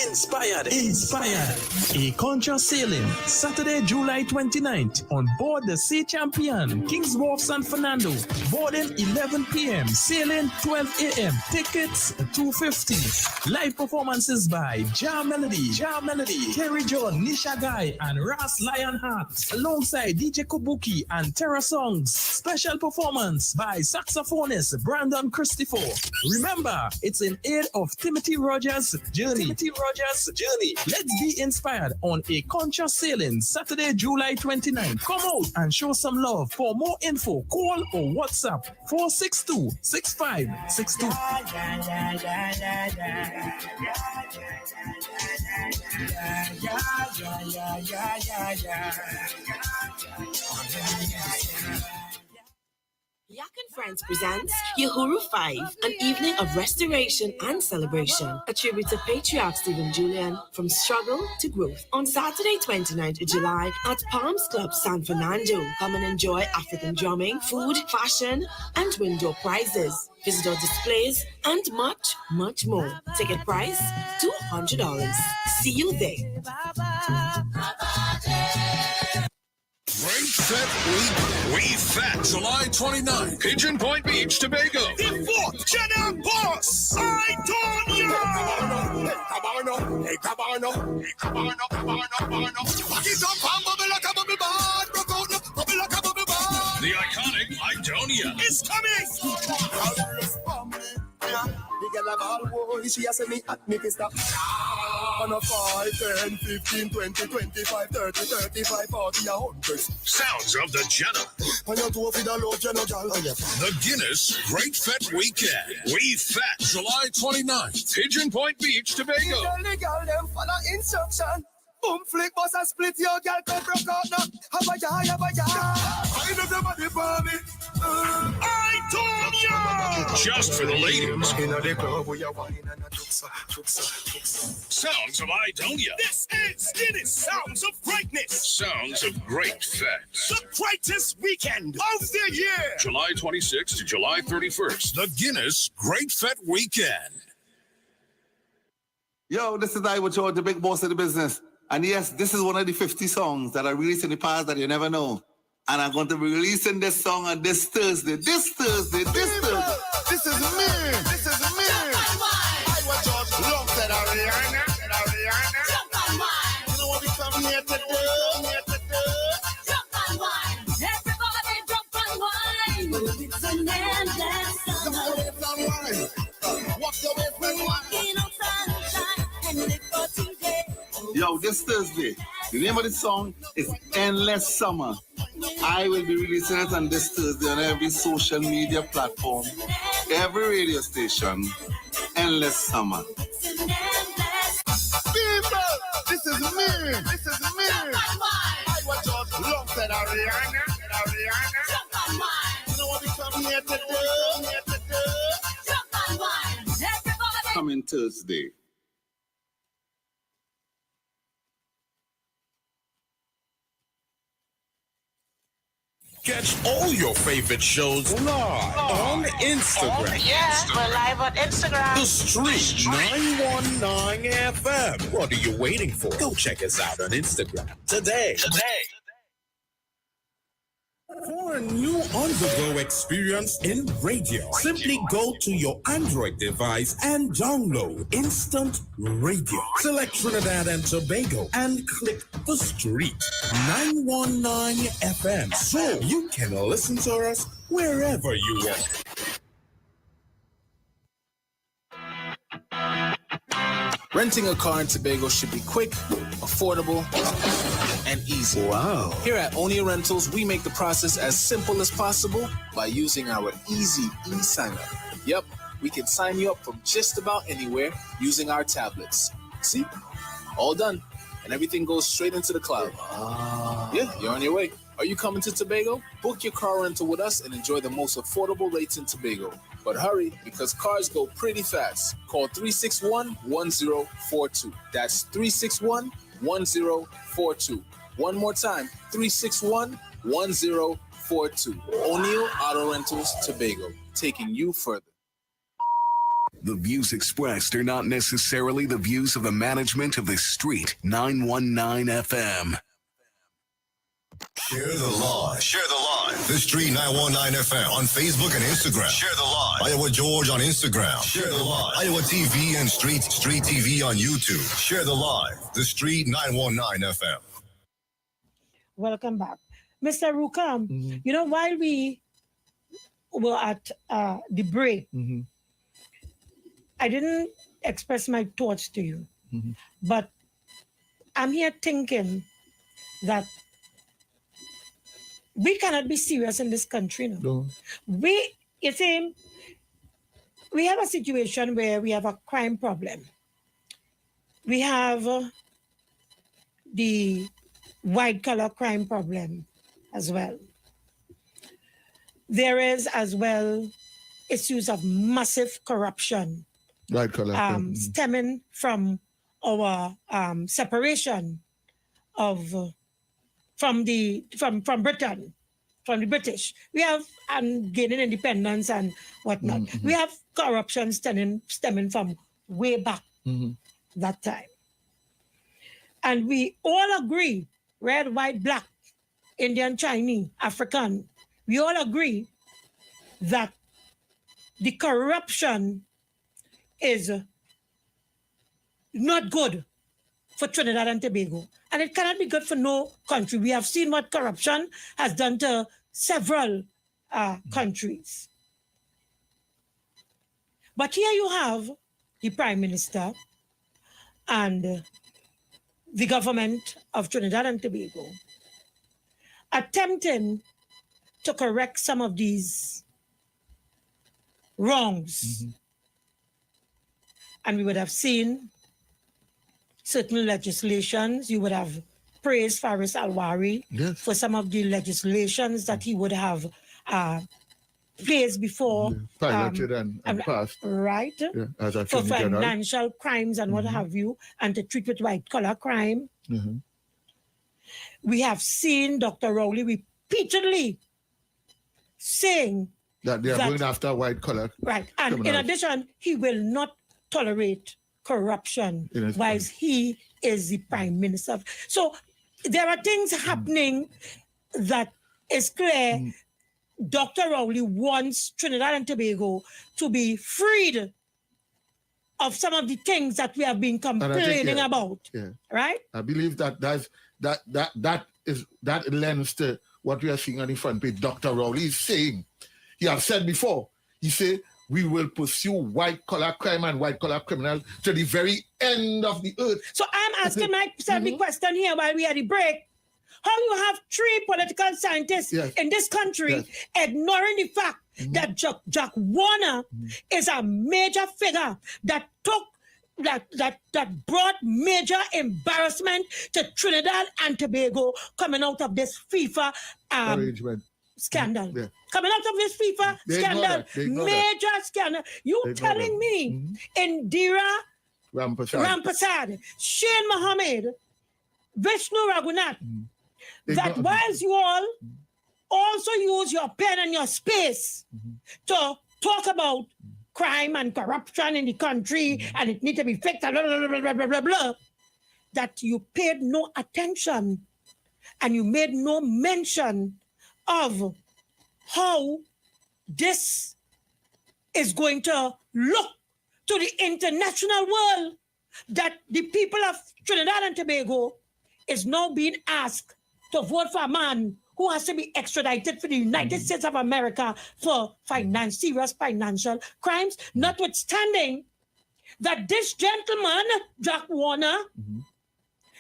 A contra sailing Saturday, July 29th on board the Sea Champion, Kings Wharf, San Fernando. Boarding 11 p.m. Sailing 12 a.m. Tickets $250. Live performances by Ja Melody, Terry John, Nisha Guy, and Ras Lionheart, alongside DJ Kubuki and Terra Songs. Special performance by saxophonist Brandon Christopher. Remember, it's in aid of Timothy Rogers' journey. Let's be inspired on a contra sailing Saturday, July 29th. Come out and show some love. For more info, call or WhatsApp 462-6562. Yak and Friends presents Uhuru 5, an evening of restoration and celebration. A tribute to patriarch Stephen Julian, from struggle to growth. On Saturday, 29th of July at Palms Club, San Fernando. Come and enjoy African drumming, food, fashion, and window prizes. Visitor displays, and much, much more. Ticket price, $200. See you there. Great Fat Week. We Fat, July 29, Pigeon Point Beach, Tobago. The 4th General Boss, I told you. Hey, Cabano. The iconic Idonia is coming. The girl of all boys, she has me at me stop. On a 5, 10, 15, 20, 25, 30, 35, 40, 100. Sounds of the Jenna. The Guinness Great Fat Weekend. We Fat, July 29th, Pigeon Point Beach, Tobago. The girl, them follow instruction. Boom, flick, boss, and split your girl, come broke out now. Have a ya. I know the body for me. I told you. Just for the ladies. In the club, we are wine and a Sounds of Idonia. This is Guinness Sounds of Greatness. Sounds of Great Fat. The greatest weekend of the year. July 26th to July 31st. The Guinness Great Fat Weekend. Yo, this is George, the big boss of the business. And yes, this is one of the 50 songs that I released in the past that you never know. And I'm going to be releasing this song on this Thursday. This is me. I was George, long said Ariana. Jump on wine. You know what we come here to do? Jump on wine. Everybody jump on wine. It's an endless summer. Walk your way from Walking on sunshine and live for today. Yo, this Thursday, the name of the song is Endless Summer. I will be releasing it on this Thursday on every social media platform, every radio station. Endless Summer. People, this is me. I was George, long said Ariana. Jump on wine. You know what we come here to do? Jump on wine. Everybody. Coming Thursday. Catch all your favorite shows live on Instagram. Oh, yeah, we're live on Instagram. The Street 919 FM. What are you waiting for? Go check us out on Instagram today. For a new on-the-go experience in radio, simply go to your Android device and download Instant Radio. Select Trinidad and Tobago and click the Street 919 FM so you can listen to us wherever you are. Renting a car in Tobago should be quick, affordable, and easy. Wow. Here at Onia Rentals, we make the process as simple as possible by using our easy e-signer. Yep, we can sign you up from just about anywhere using our tablets. See? All done. And everything goes straight into the cloud. Yeah, you're on your way. Are you coming to Tobago? Book your car rental with us and enjoy the most affordable rates in Tobago. But hurry, because cars go pretty fast. Call 361-1042. That's 361-1042. One more time, 361-1042. O'Neill Auto Rentals, Tobago, taking you further. The views expressed are not necessarily the views of the management of the Street 919 FM. Share the live. Share the live. The Street 919 FM on Facebook and Instagram. Share the live. Iowa George on Instagram. Share the live. Iowa TV and Street TV on YouTube. Share the live. The Street 919 FM. Welcome back. Mr. Rukam, you know, while we were at the break, I didn't express my thoughts to you, but I'm here thinking that we cannot be serious in this country now. No. We have a situation where we have a crime problem. We have the white-collar crime problem as well. There is as well issues of massive corruption stemming from our separation of from Britain, from the British. We have gaining independence and whatnot. We have corruption stemming from way back that time. And we all agree, red, white, black, Indian, Chinese, African, we all agree that the corruption is not good for Trinidad and Tobago. And it cannot be good for no country. We have seen what corruption has done to several countries. But here you have the Prime Minister and the government of Trinidad and Tobago attempting to correct some of these wrongs. And we would have seen certain legislations. You would have praised Faris Alwari for some of the legislations that he would have placed before. Piloted and passed. Right. Yeah, as for financial crimes and what have you, and to treat with white-collar crime. We have seen Dr. Rowley repeatedly saying that they are going after white-collar. Right. And criminals. In addition, he will not tolerate corruption whilst he is the Prime Minister. So there are things happening that is clear. Dr. Rowley wants Trinidad and Tobago to be freed of some of the things that we have been complaining about. Right? I believe that lends to what we are seeing on the front page. Dr. Rowley is saying, he has said before, he said, we will pursue white-collar crime and white-collar criminals to the very end of the earth. So I'm asking myself the question here while we are at the break. How you have 3 political scientists in this country ignoring the fact that Jack Warner is a major figure that took that brought major embarrassment to Trinidad and Tobago coming out of this FIFA scandal. Coming out of this FIFA scandal, major scandal. You telling me Indira Rampasad, Shane Mohammed, Vishnu Raghunath, that whilst you all also use your pen and your space to talk about crime and corruption in the country and it needs to be fixed, blah, blah, blah, blah, blah, blah, blah, that you paid no attention and you made no mention of how this is going to look to the international world, that the people of Trinidad and Tobago is now being asked to vote for a man who has to be extradited for the United States of America for serious financial crimes, notwithstanding that this gentleman, Jack Warner,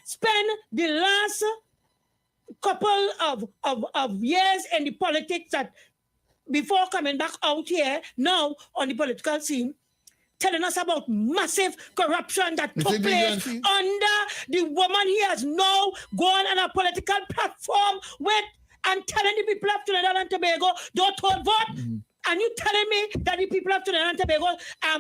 spent the last couple of years in the politics, that before coming back out here now on the political scene, telling us about massive corruption that took place under the woman he has now gone on a political platform with and telling the people of Trinidad and Tobago, don't vote And you telling me that the people of Trinidad and Tobago,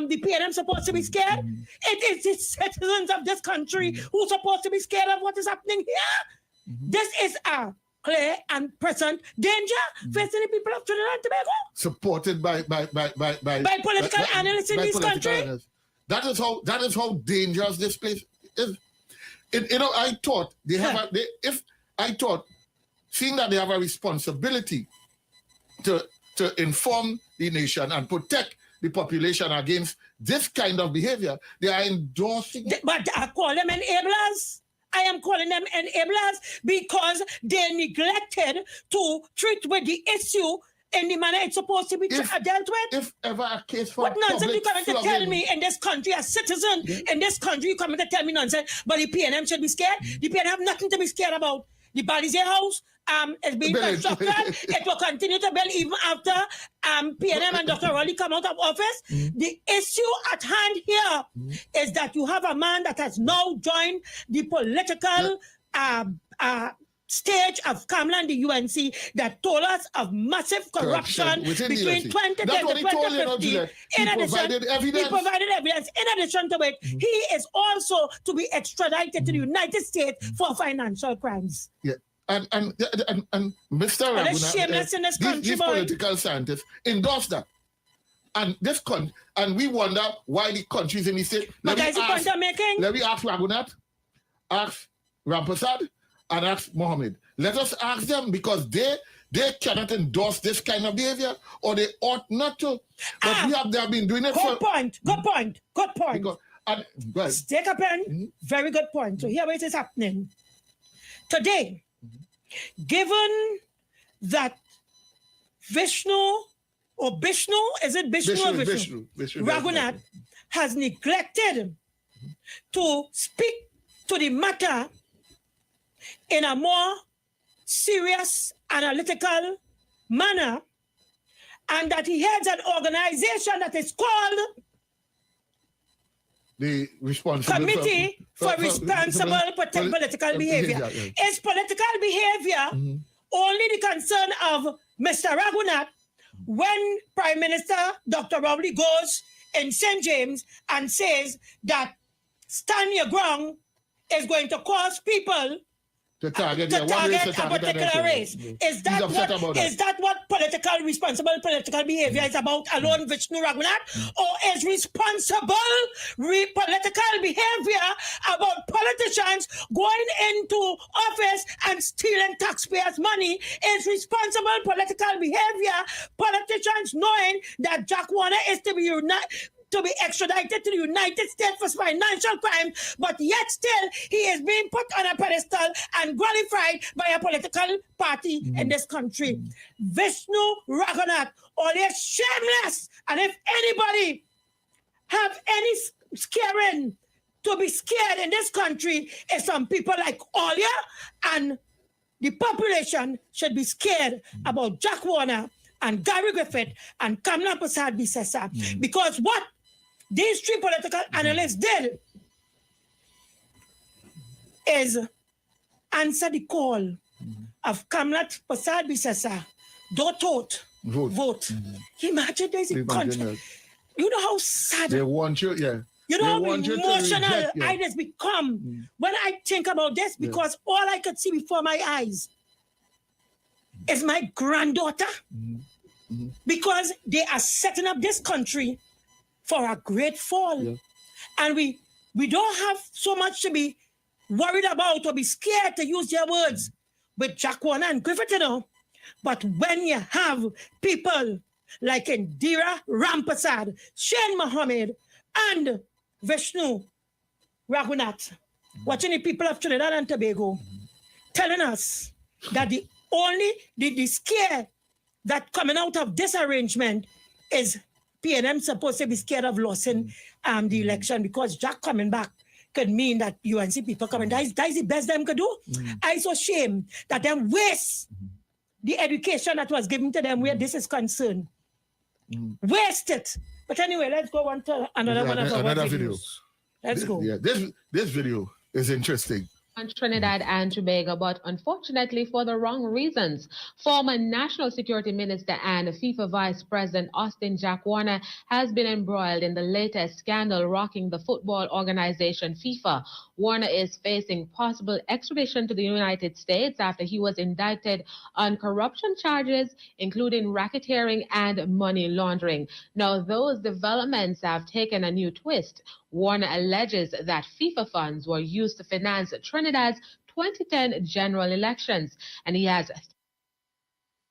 the PNM supposed to be scared? It is the citizens of this country who are supposed to be scared of what is happening here. This is a clear and present danger facing the people of Trinidad and Tobago. Supported by political analysts in this country. That is how dangerous this place is. I thought they have seeing that they have a responsibility to inform the nation and protect the population against this kind of behavior, they are endorsing it. But I call them enablers. I am calling them enablers because they neglected to treat with the issue in the manner it's supposed to be dealt with. If ever a case for what nonsense you coming to tell me in this country, a citizen in this country, you coming to tell me nonsense, but the PNM should be scared? The PNM have nothing to be scared about. The Balize House is being constructed. It will continue to build even after PNM and Dr. Raleigh come out of office. The issue at hand here is that you have a man that has now joined the political stage of Kamala and the UNC that told us of massive corruption between 2010 to 2015. In addition, he provided evidence. In addition to it, he is also to be extradited to the United States for financial crimes. Yeah. And Mr. Raghunath, these political scientists endorse that. And and we wonder why the countries in the state. But that's the point I'm making. Let me ask Raghunath, ask Rampasad, and ask Mohammed. Let us ask them because they cannot endorse this kind of behavior, or they ought not to. But they have been doing it good point. Because, take a pen. Very good point. So here it is happening. Today, given that Vishnu, Raghunath has neglected to speak to the matter in a more serious, analytical manner, and that he heads an organization that is called the Committee for Responsible Political Behavior. Is political behavior only the concern of Mr. Raghunath when Prime Minister Dr. Rowley goes in St. James and says that stand your ground is going to cause people to target a particular race? Is that what responsible political behavior is about alone, Vishnu Raghunath? Or is responsible political behavior about politicians going into office and stealing taxpayers' money? Is responsible political behavior politicians knowing that Jack Warner is to be extradited to the United States for financial crimes, but yet still he is being put on a pedestal and glorified by a political party in this country? Vishnu Raghunath, always shameless. And if anybody have any scaring to be scared in this country, it's some people like Olia, and the population should be scared about Jack Warner and Gary Griffith and Kamala Prasad Bisesa. Because what these three political analysts did is answer the call of Kamala Prasad Bisesa. Don't vote. Imagine there's a country. You know how sad. They want you, You know how emotional I just become when I think about this, because all I could see before my eyes is my granddaughter. Because they are setting up this country for a great fall. And we don't have so much to be worried about or be scared, to use their words, with Jack Warner and Griffith, But when you have people like Indira Rampasad, Shane Mohammed, and Vishnu Raghunath, watching the people of Trinidad and Tobago, telling us that the scare that coming out of this arrangement is PNM supposed to be scared of losing the election, because Jack coming back could mean that UNC people coming. That is the best them could do. I so shame that them waste the education that was given to them where this is concerned. Waste it. But anyway, let's go on to another one of our videos. Let's go. This video is interesting. on Trinidad and Tobago, but unfortunately for the wrong reasons. Former National Security Minister and FIFA Vice President Austin Jack Warner has been embroiled in the latest scandal rocking the football organization FIFA. Warner is facing possible extradition to the United States after he was indicted on corruption charges, including racketeering and money laundering. Now, those developments have taken a new twist. Warner alleges that FIFA funds were used to finance Trinidad's 2010 general elections, and he has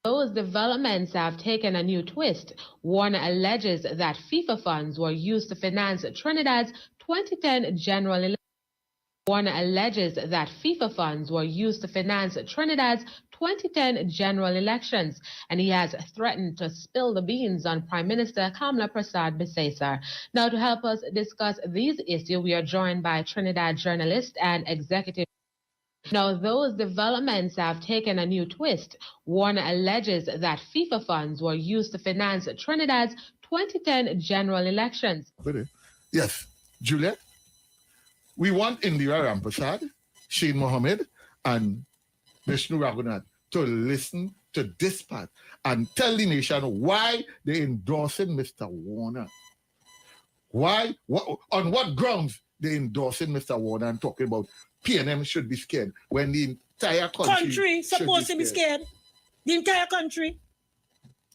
those developments have taken a new twist. Warner alleges that FIFA funds were used to finance Trinidad's 2010 general elections. Warner alleges that FIFA funds were used to finance Trinidad's 2010 general elections, and he has threatened to spill the beans on Prime Minister Kamla Prasad Bisesar. Now, to help us discuss these issues, we are joined by Trinidad journalist and executive. Now, those developments have taken a new twist. Warner alleges that FIFA funds were used to finance Trinidad's 2010 general elections. Yes, Juliet, we want Indira Ramprasad, Shane Mohammed, and Vishnu Raghunath to listen to this part and tell the nation why they're endorsing Mr. Warner. Why, on what grounds they're endorsing Mr. Warner and talking about PNM should be scared when the entire country supposed to be scared. The entire country.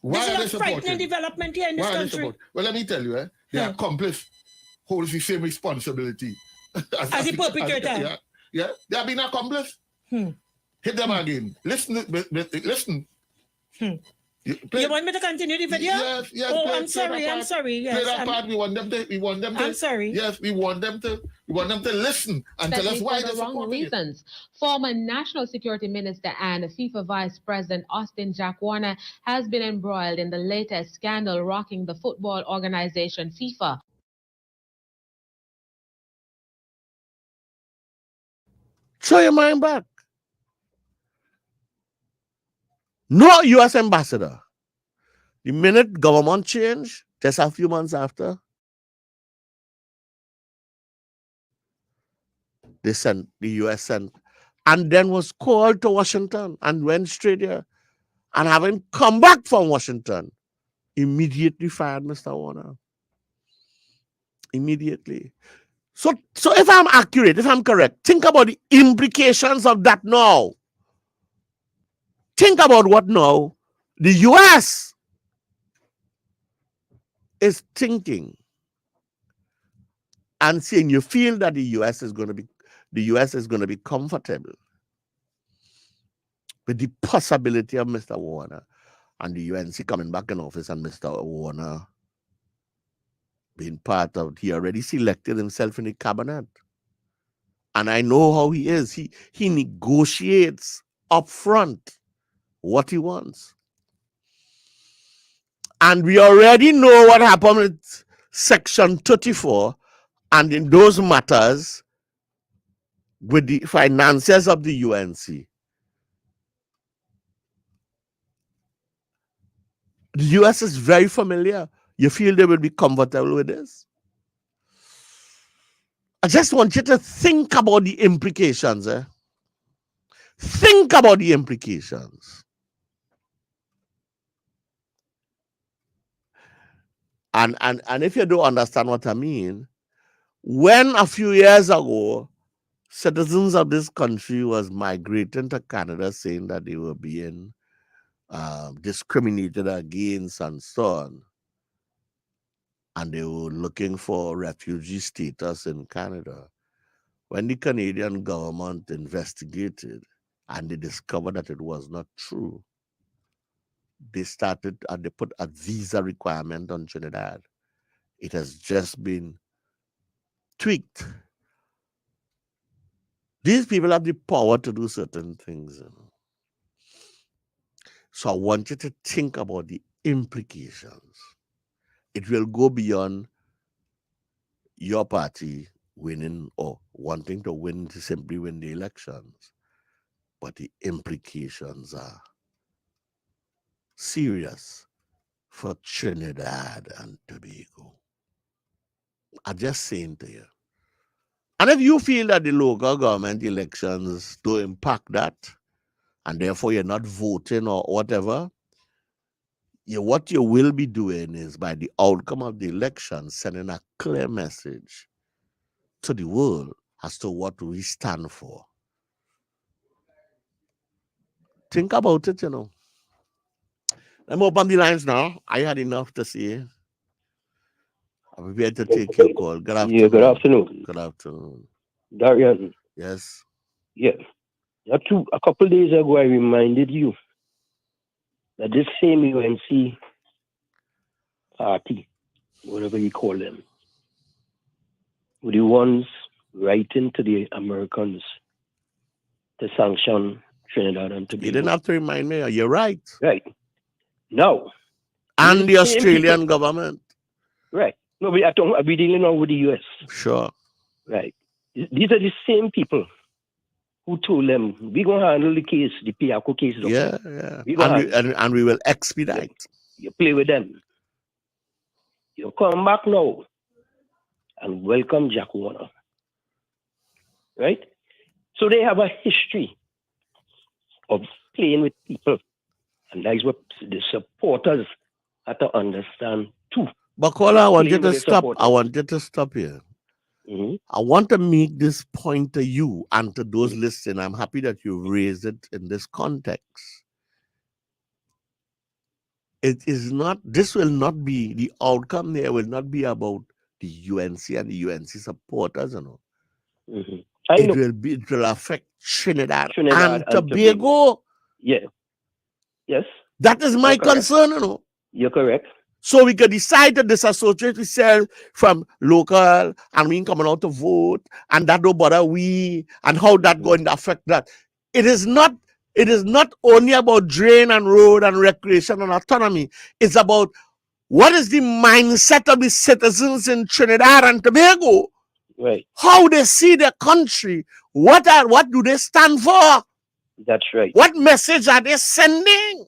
Why There's are a they lot of frightening supporting? development here in this country. Well, let me tell you, the accomplice holds the same responsibility as the perpetrator. Yeah, they have been accomplice. Hit them again. Listen. You want me to continue the video? Yes. Oh, I'm sorry. Yes, play that part. We want them to. I'm sorry. Yes, we want them to listen and tell us why for the wrong reasons. Former National Security Minister and FIFA Vice President Austin Jack Warner has been embroiled in the latest scandal rocking the football organization FIFA. Throw your mind back. No U.S. ambassador. The minute government changed, just a few months after, the U.S. sent, and then was called to Washington and went straight here. And having come back from Washington, immediately fired Mr. Warner. Immediately. So if I'm accurate, if I'm correct, think about the implications of that now. Think about what now the U.S. is thinking and saying. You feel that the U.S. is going to be comfortable with the possibility of Mr. Warner and the UNC coming back in office and Mr. Warner being part of. He already selected himself in the cabinet, and I know how he is. He negotiates up front what he wants. And we already know what happened with Section 34 and in those matters with the financiers of the UNC. The US is very familiar. You feel they will be comfortable with this? I just want you to think about the implications. Think about the implications. And if you don't understand what I mean, when a few years ago, citizens of this country was migrating to Canada saying that they were being discriminated against and so on, and they were looking for refugee status in Canada, when the Canadian government investigated and they discovered that it was not true, they started and they put a visa requirement on Trinidad. It has just been tweaked. These people have the power to do certain things. So I want you to think about the implications. It will go beyond your party winning or wanting to win to simply win the elections. But the implications are serious for Trinidad and Tobago. I'm just saying to you, And if you feel that the local government elections do impact that, and therefore you're not voting or whatever, what you will be doing is, by the outcome of the election, sending a clear message to the world as to what we stand for. Think about it, Let me open the lines now. I had enough to say. I'm prepared to take your call. Good afternoon. Yeah, good afternoon. Good afternoon. Darien. Yes. Yeah. A couple days ago, I reminded you that this same UNC party, whatever you call them, were the ones writing to the Americans to sanction Trinidad and Tobago. You didn't have to remind me. You're right. Right. Now. And the Australian government. Right. No, we're dealing now with the US. Sure. Right. These are the same people who told them, we're going to handle the case, the Piaco case. Yeah. And we will expedite. You play with them. You come back now and welcome Jack Warner. Right? So they have a history of playing with people. And that is what the supporters have to understand too. But Kola, I want you to stop. I want you to stop here. Mm-hmm. I want to make this point to you and to those listening. I'm happy that you raised it in this context. It is not, this will not be, the outcome there will not be about the UNC and the UNC supporters, Mm-hmm. It will affect Trinidad and Tobago. Yeah. Yes. That is my concern, You're correct. So we could decide to disassociate ourselves from local and we coming out to vote, and that don't bother we, and how that going to affect that. It is not only about drain and road and recreation and autonomy. It's about what is the mindset of the citizens in Trinidad and Tobago. Right. How they see their country. What do they stand for? That's right. What message are they sending?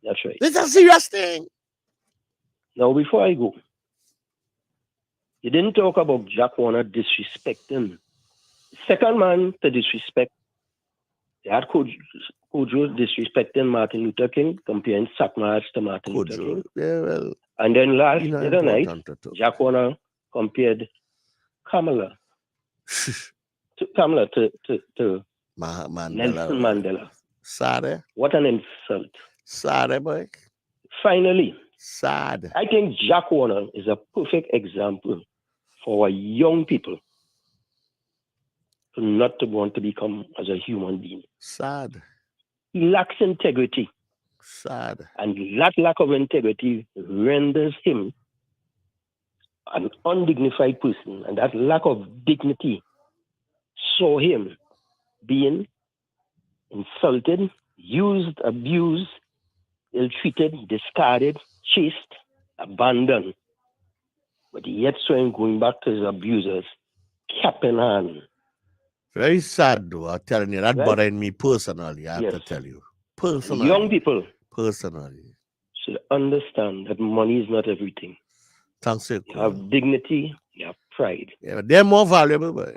That's right. This is a serious thing. Now, before I go, you didn't talk about Jack Warner disrespecting. Second man to disrespect, they had Kojo disrespecting Martin Luther King, comparing Sack March to Martin Luther King. Yeah, well, and then last other night, Jack Warner compared Kamala to Nelson Mandela. Sad. What an insult. Sad, boy. Finally, sad. I think Jack Warner is a perfect example for our young people to not to want to become as a human being. Sad. He lacks integrity. Sad. And that lack of integrity renders him an undignified person. And that lack of dignity saw him being insulted, used, abused, ill-treated, discarded, chased, abandoned. But yet saw him going back to his abusers, cap in hand. Very sad, though. I'm telling you, that bothered me personally, I have to tell you. Personally. Young people personally should understand that money is not everything. Thanks, you have dignity, you have pride. Yeah, but they're more valuable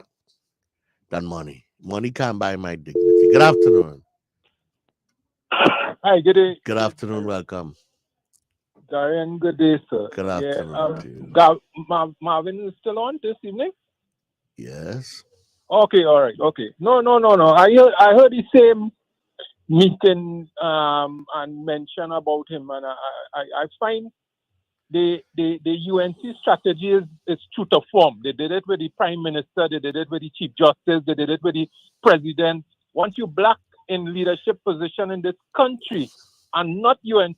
than money. Money can't buy my dignity. Good afternoon. Hi, good day. Good afternoon, welcome. Darien, good day, sir. Good afternoon. Marvin is still on this evening? Yes. Okay, all right, okay. No. I heard the same meeting and mention about him, and I find the UNC strategy is true to form. They did it with the Prime Minister, they did it with the Chief Justice, they did it with the President. Once you black in leadership position in this country and not UNC,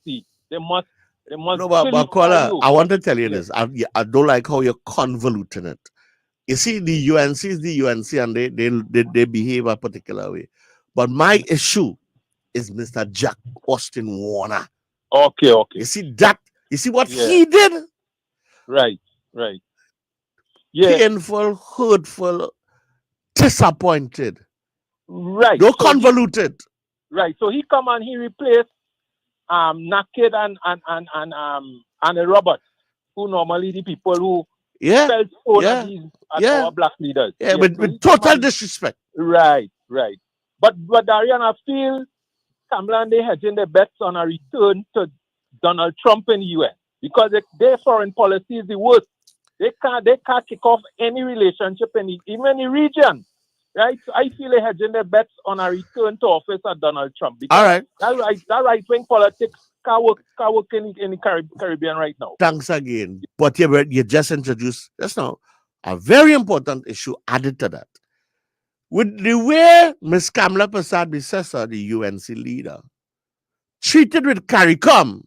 they must. No, but Kola, I want to tell you this. I don't like how you're convoluting it. You see, the UNC is the UNC and they behave a particular way. But my issue is Mr. Jack Austin Warner. Okay. You see that? You see what he did? Right. Yeah. Painful, hurtful, disappointed. Right. Don't convolute it. Right. So he come and he replaced Naked and Robert, who normally the people who Yeah. Spelled phone at our black leaders. Yeah, with total disrespect. Right. But Darien, I feel Kamala and they hedging their bets on a return to Donald Trump in the US because their foreign policy is the worst. They can't kick off any relationship even in the region. Right? So I feel they're hedging their bets on a return to office at Donald Trump. Because all right. That right-wing politics can't work in the Caribbean right now. Thanks again. But you just introduced just now a very important issue added to that. With the way Ms. Kamala Persad-Bissessar, the UNC leader, treated with CARICOM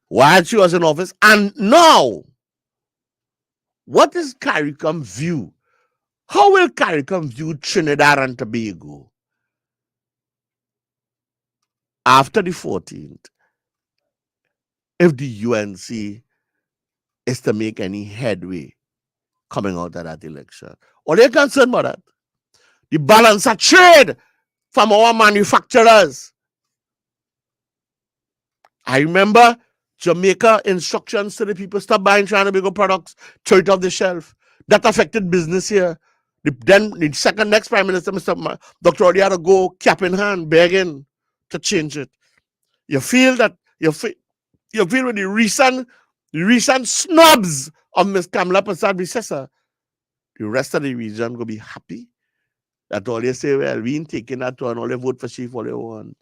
while she was in office, and now, what is CARICOM view? How will CARICOM view Trinidad and Tobago after the 14th if the UNC is to make any headway coming out of that election? Or they're concerned about that? The balance of trade from our manufacturers. I remember Jamaica instructions to the people stop buying Trinidad products, throw it off the shelf. That affected business here. Then the next Prime Minister, Dr. Odi, had to go cap in hand, begging to change it. You feel with the recent snubs of Ms. Kamala Persad-Bissessar, the rest of the region will be happy that all they say, well, we ain't taking that to and all they vote for she for they want.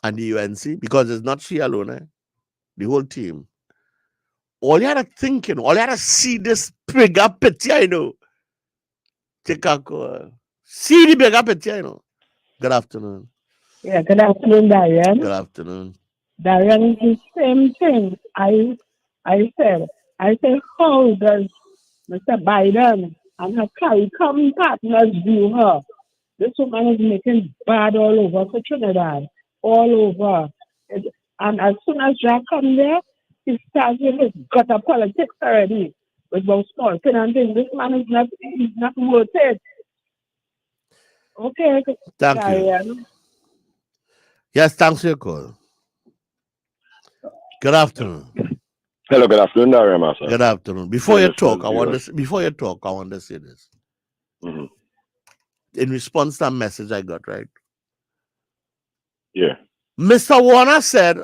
And the UNC, because it's not she alone, the whole team. All you had to thinking, all you had to see this bigger picture, take a call. See the bigger picture, Good afternoon. Yeah, good afternoon, Darien. Good afternoon. Darien, it's the same thing I said. I said, how does Mr. Biden and her CARICOM partners view her? This woman is making bad all over for Trinidad, all over. And as soon as Jack comes there, he starts with his gutter politics already. With those small things. This man is not worth it. Okay. Thank you. Yes, thanks for your call. Good afternoon. Hello, good afternoon, Darien, Marcel. Good afternoon. Before you talk, I want to say this. Mm-hmm. In response to a message I got, right? Yeah. Mr. Warner said,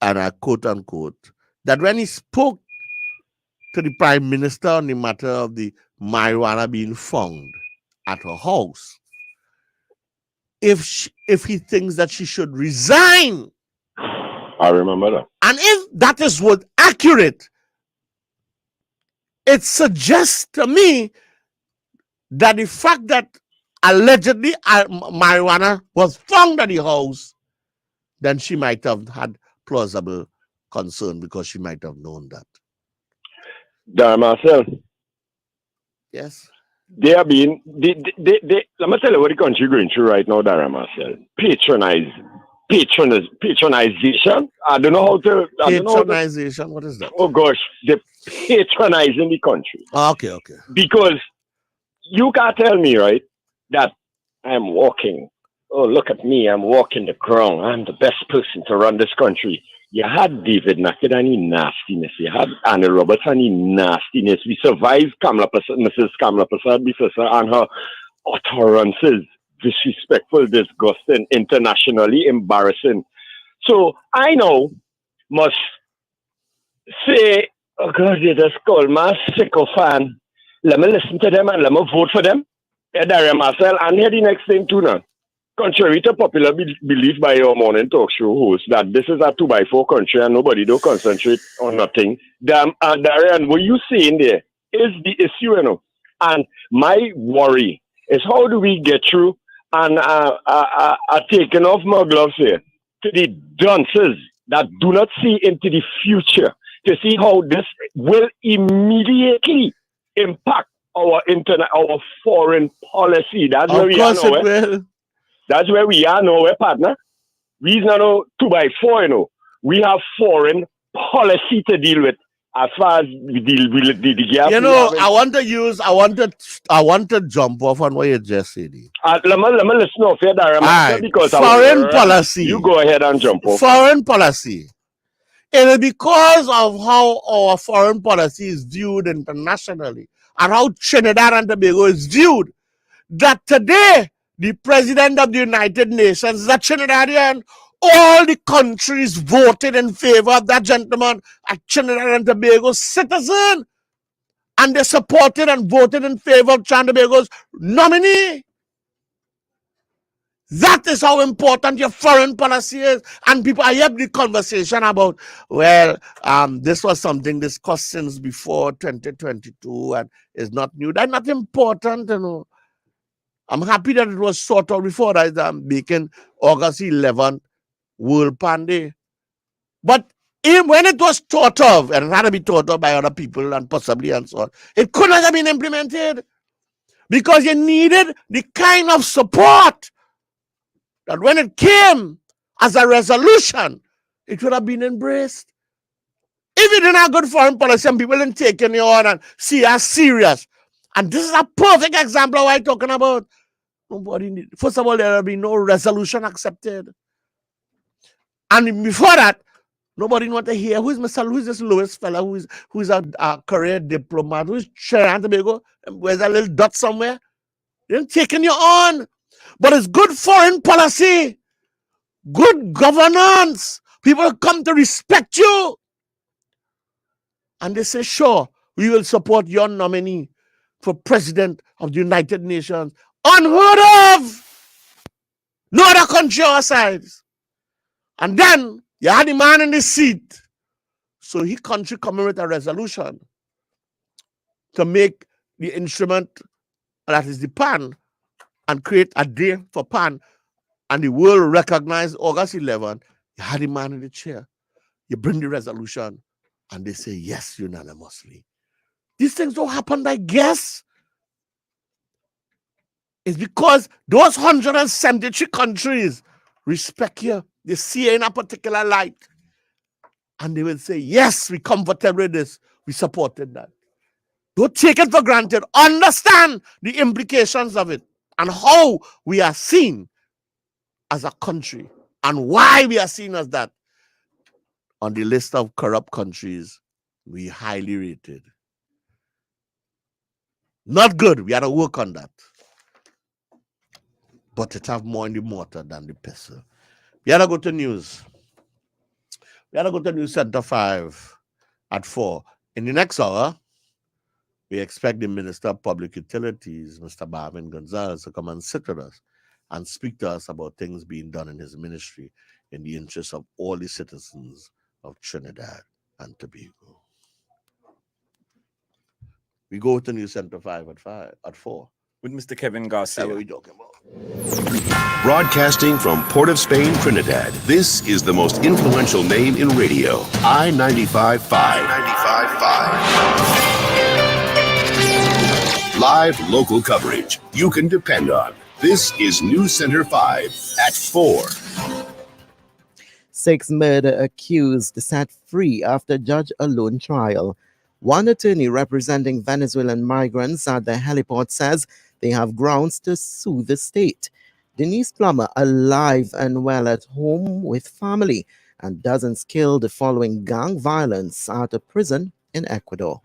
and I quote unquote, that when he spoke to the Prime Minister on the matter of the marijuana being found at her house, if he thinks that she should resign. I remember that. And if that is what accurate, it suggests to me that the fact that allegedly marijuana was found at the house, then she might have had plausible concern because she might have known that. Marcel. Yes. They are being, let me tell you what the country is going through right now, Marcel. Patronization. I don't know how to. Patronization? What is that? Oh gosh, they're patronizing the country. Okay. Because you can't tell me, right, that I'm walking. Oh, look at me, I'm walking the ground. I'm the best person to run this country. You had David Naked and his nastiness. You had Annie Roberts and his nastiness. We survived Mrs. Kamala Persad-Bissessar and her utterances. Disrespectful, disgusting, internationally embarrassing. So I know must say, oh God, they just call me a sicko fan. Let me listen to them and let me vote for them. Darien, Marcel, and here the next thing too now. Contrary to popular belief by your morning talk show host that this is a 2x4 country and nobody don't concentrate on nothing. Darien, what you saying there is the issue, And my worry is how do we get through and taking off my gloves here to the dunces that do not see into the future to see how this will immediately impact our foreign policy. That's where we are now. That's where we are now, partner. We're not 2x4, We have foreign policy to deal with as far as we deal with the gap. I want to jump off on what you just said. Let me listen off here, Darien, because foreign policy. You go ahead and jump off. Foreign policy. It is because of how our foreign policy is viewed internationally and how Trinidad and Tobago is viewed that today the president of the United Nations is a Trinidadian. All the countries voted in favor of that gentleman, a Trinidad and Tobago citizen, and they supported and voted in favor of Trinidad and Tobago's nominee. That is how important your foreign policy is. And people, I have the conversation about, well, this was something discussed since before 2022 and is not new. That's not important, you know. I'm happy that it was sorted out before that I'm making August 11th World Pan Day. But when it was thought of, and it had to be thought of by other people and possibly and so on, it could not have been implemented because you needed the kind of support that when it came as a resolution, it would have been embraced. If you didn't have good foreign policy and people didn't take you on and see as serious, and this is a perfect example of what I'm talking about. First of all, there will be no resolution accepted. And before that, nobody want to hear who's this Lewis fella who's a career diplomat, who's Trinidad and Tobago, where's a little dot somewhere? They're taking you on. But it's good foreign policy, good governance. People come to respect you. And they say, sure, we will support your nominee for president of the United Nations. Unheard of! No other country our size. And then you had the man in the seat. So he country coming with a resolution to make the instrument that is the PAN and create a day for PAN. And the world recognize August 11th. You had the man in the chair. You bring the resolution and they say yes unanimously. These things don't happen by guess. It's because those 173 countries respect you. They see you in a particular light. And they will say, yes, we comfortable with this. We supported that. Don't take it for granted. Understand the implications of it and how we are seen as a country and why we are seen as that. On the list of corrupt countries, we highly rated. Not good. We had to work on that. But it have more in the mortar than the pestle. We had to go to news. We had to go to News Center 5 at 4. In the next hour, we expect the Minister of Public Utilities, Mr. Marvin Gonzalez, to come and sit with us and speak to us about things being done in his ministry in the interest of all the citizens of Trinidad and Tobago. We go to News Center 5 at 4. With Mr. Kevin Garcia. That's what we're talking about. Broadcasting from Port of Spain, Trinidad, this is the most influential name in radio, I-95.5. Live local coverage you can depend on. This is News Center 5 at 4. 6 murder accused set free after judge alone trial. One attorney representing Venezuelan migrants at the heliport says they have grounds to sue the state. Denise Plummer alive and well at home with family, and dozens killed following gang violence at a prison in Ecuador.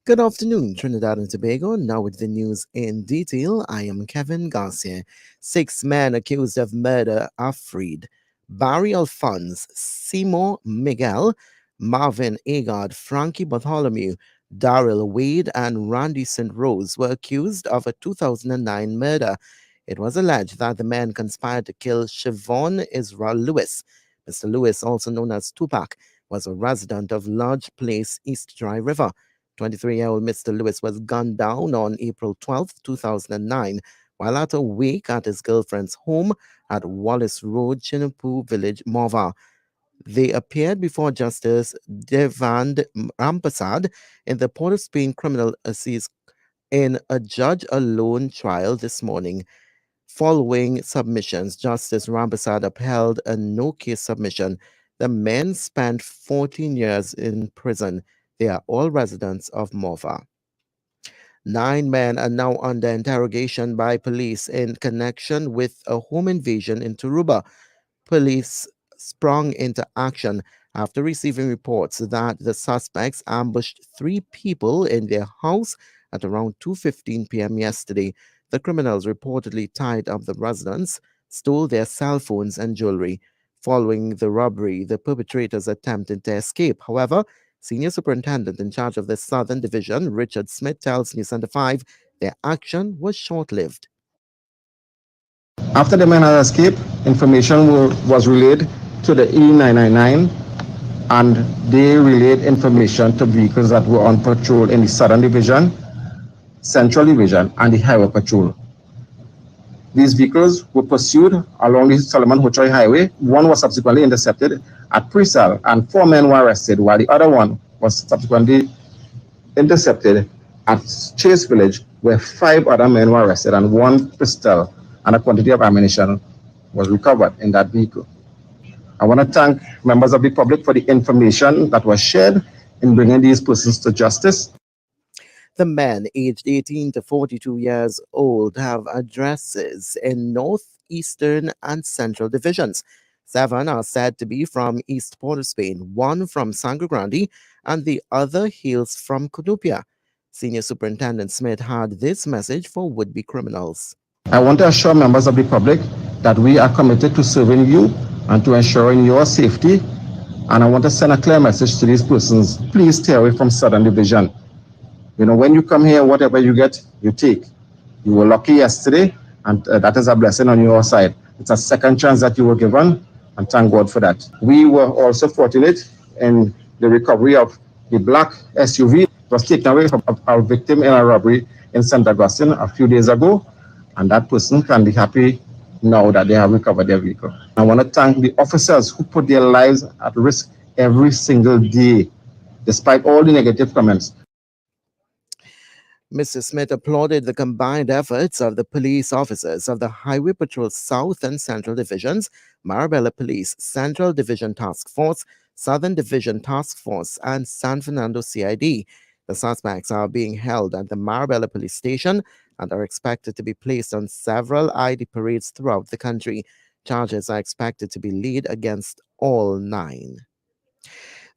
Good afternoon, Trinidad and Tobago. Now with the news in detail, I am Kevin Garcia. 6 men accused of murder are freed. Barry Alphonse, Seymour Miguel, Marvin Agard, Frankie Bartholomew, Daryl Wade, and Randy St. Rose were accused of a 2009 murder. It was alleged that the men conspired to kill Siobhan Israel Lewis. Mr. Lewis, also known as Tupac, was a resident of Lodge Place, East Dry River. 23-year-old Mr. Lewis was gunned down on April 12, 2009, while at a wake at his girlfriend's home at Wallace Road, Chinapoo Village, Morva. They appeared before Justice Devand Rampasad in the Port of Spain Criminal Assize in a judge-alone trial this morning. Following submissions, Justice Rampersad upheld a no-case submission. The men spent 14 years in prison. They are all residents of Morva. 9 men are now under interrogation by police in connection with a home invasion in Turuba. Police sprung into action after receiving reports that the suspects ambushed 3 people in their house at around 2:15 p.m. yesterday. The criminals reportedly tied up the residents, stole their cell phones and jewelry. Following the robbery, the perpetrators attempted to escape. However, Senior Superintendent in charge of the Southern Division, Richard Smith, tells News Center 5 their action was short-lived. After the men had escaped, information was relayed to the E999, and they relayed information to vehicles that were on patrol in the Southern Division, Central Division, and the Highway Patrol. These vehicles were pursued along the Solomon Hochoy Highway. One was subsequently intercepted at Presal, and 4 men were arrested, while the other one was subsequently intercepted at Chase Village, where 5 other men were arrested, and 1 pistol and a quantity of ammunition was recovered in that vehicle. I want to thank members of the public for the information that was shared in bringing these persons to justice. The men, aged 18 to 42 years old, have addresses in Northeastern and Central Divisions. 7 are said to be from East Port of Spain, 1 from Sangre Grande, and the other hails from Cunupia. Senior Superintendent Smith had this message for would-be criminals. I want to assure members of the public that we are committed to serving you and to ensuring your safety. And I want to send a clear message to these persons. Please stay away from Southern Division. You know, when you come here, whatever you get, you take. You were lucky yesterday, and that is a blessing on your side. It's a second chance that you were given, and thank God for that. We were also fortunate in the recovery of the black SUV. It was taken away from our victim in a robbery in St. Augustine a few days ago, and that person can be happy now that they have recovered their vehicle. I want to thank the officers who put their lives at risk every single day, despite all the negative comments. Mr. Smith applauded the combined efforts of the police officers of the Highway Patrol South and Central Divisions, Marabella Police Central Division Task Force, Southern Division Task Force, and San Fernando CID. The suspects are being held at the Marabella Police Station and are expected to be placed on several ID parades throughout the country. Charges are expected to be laid against all 9.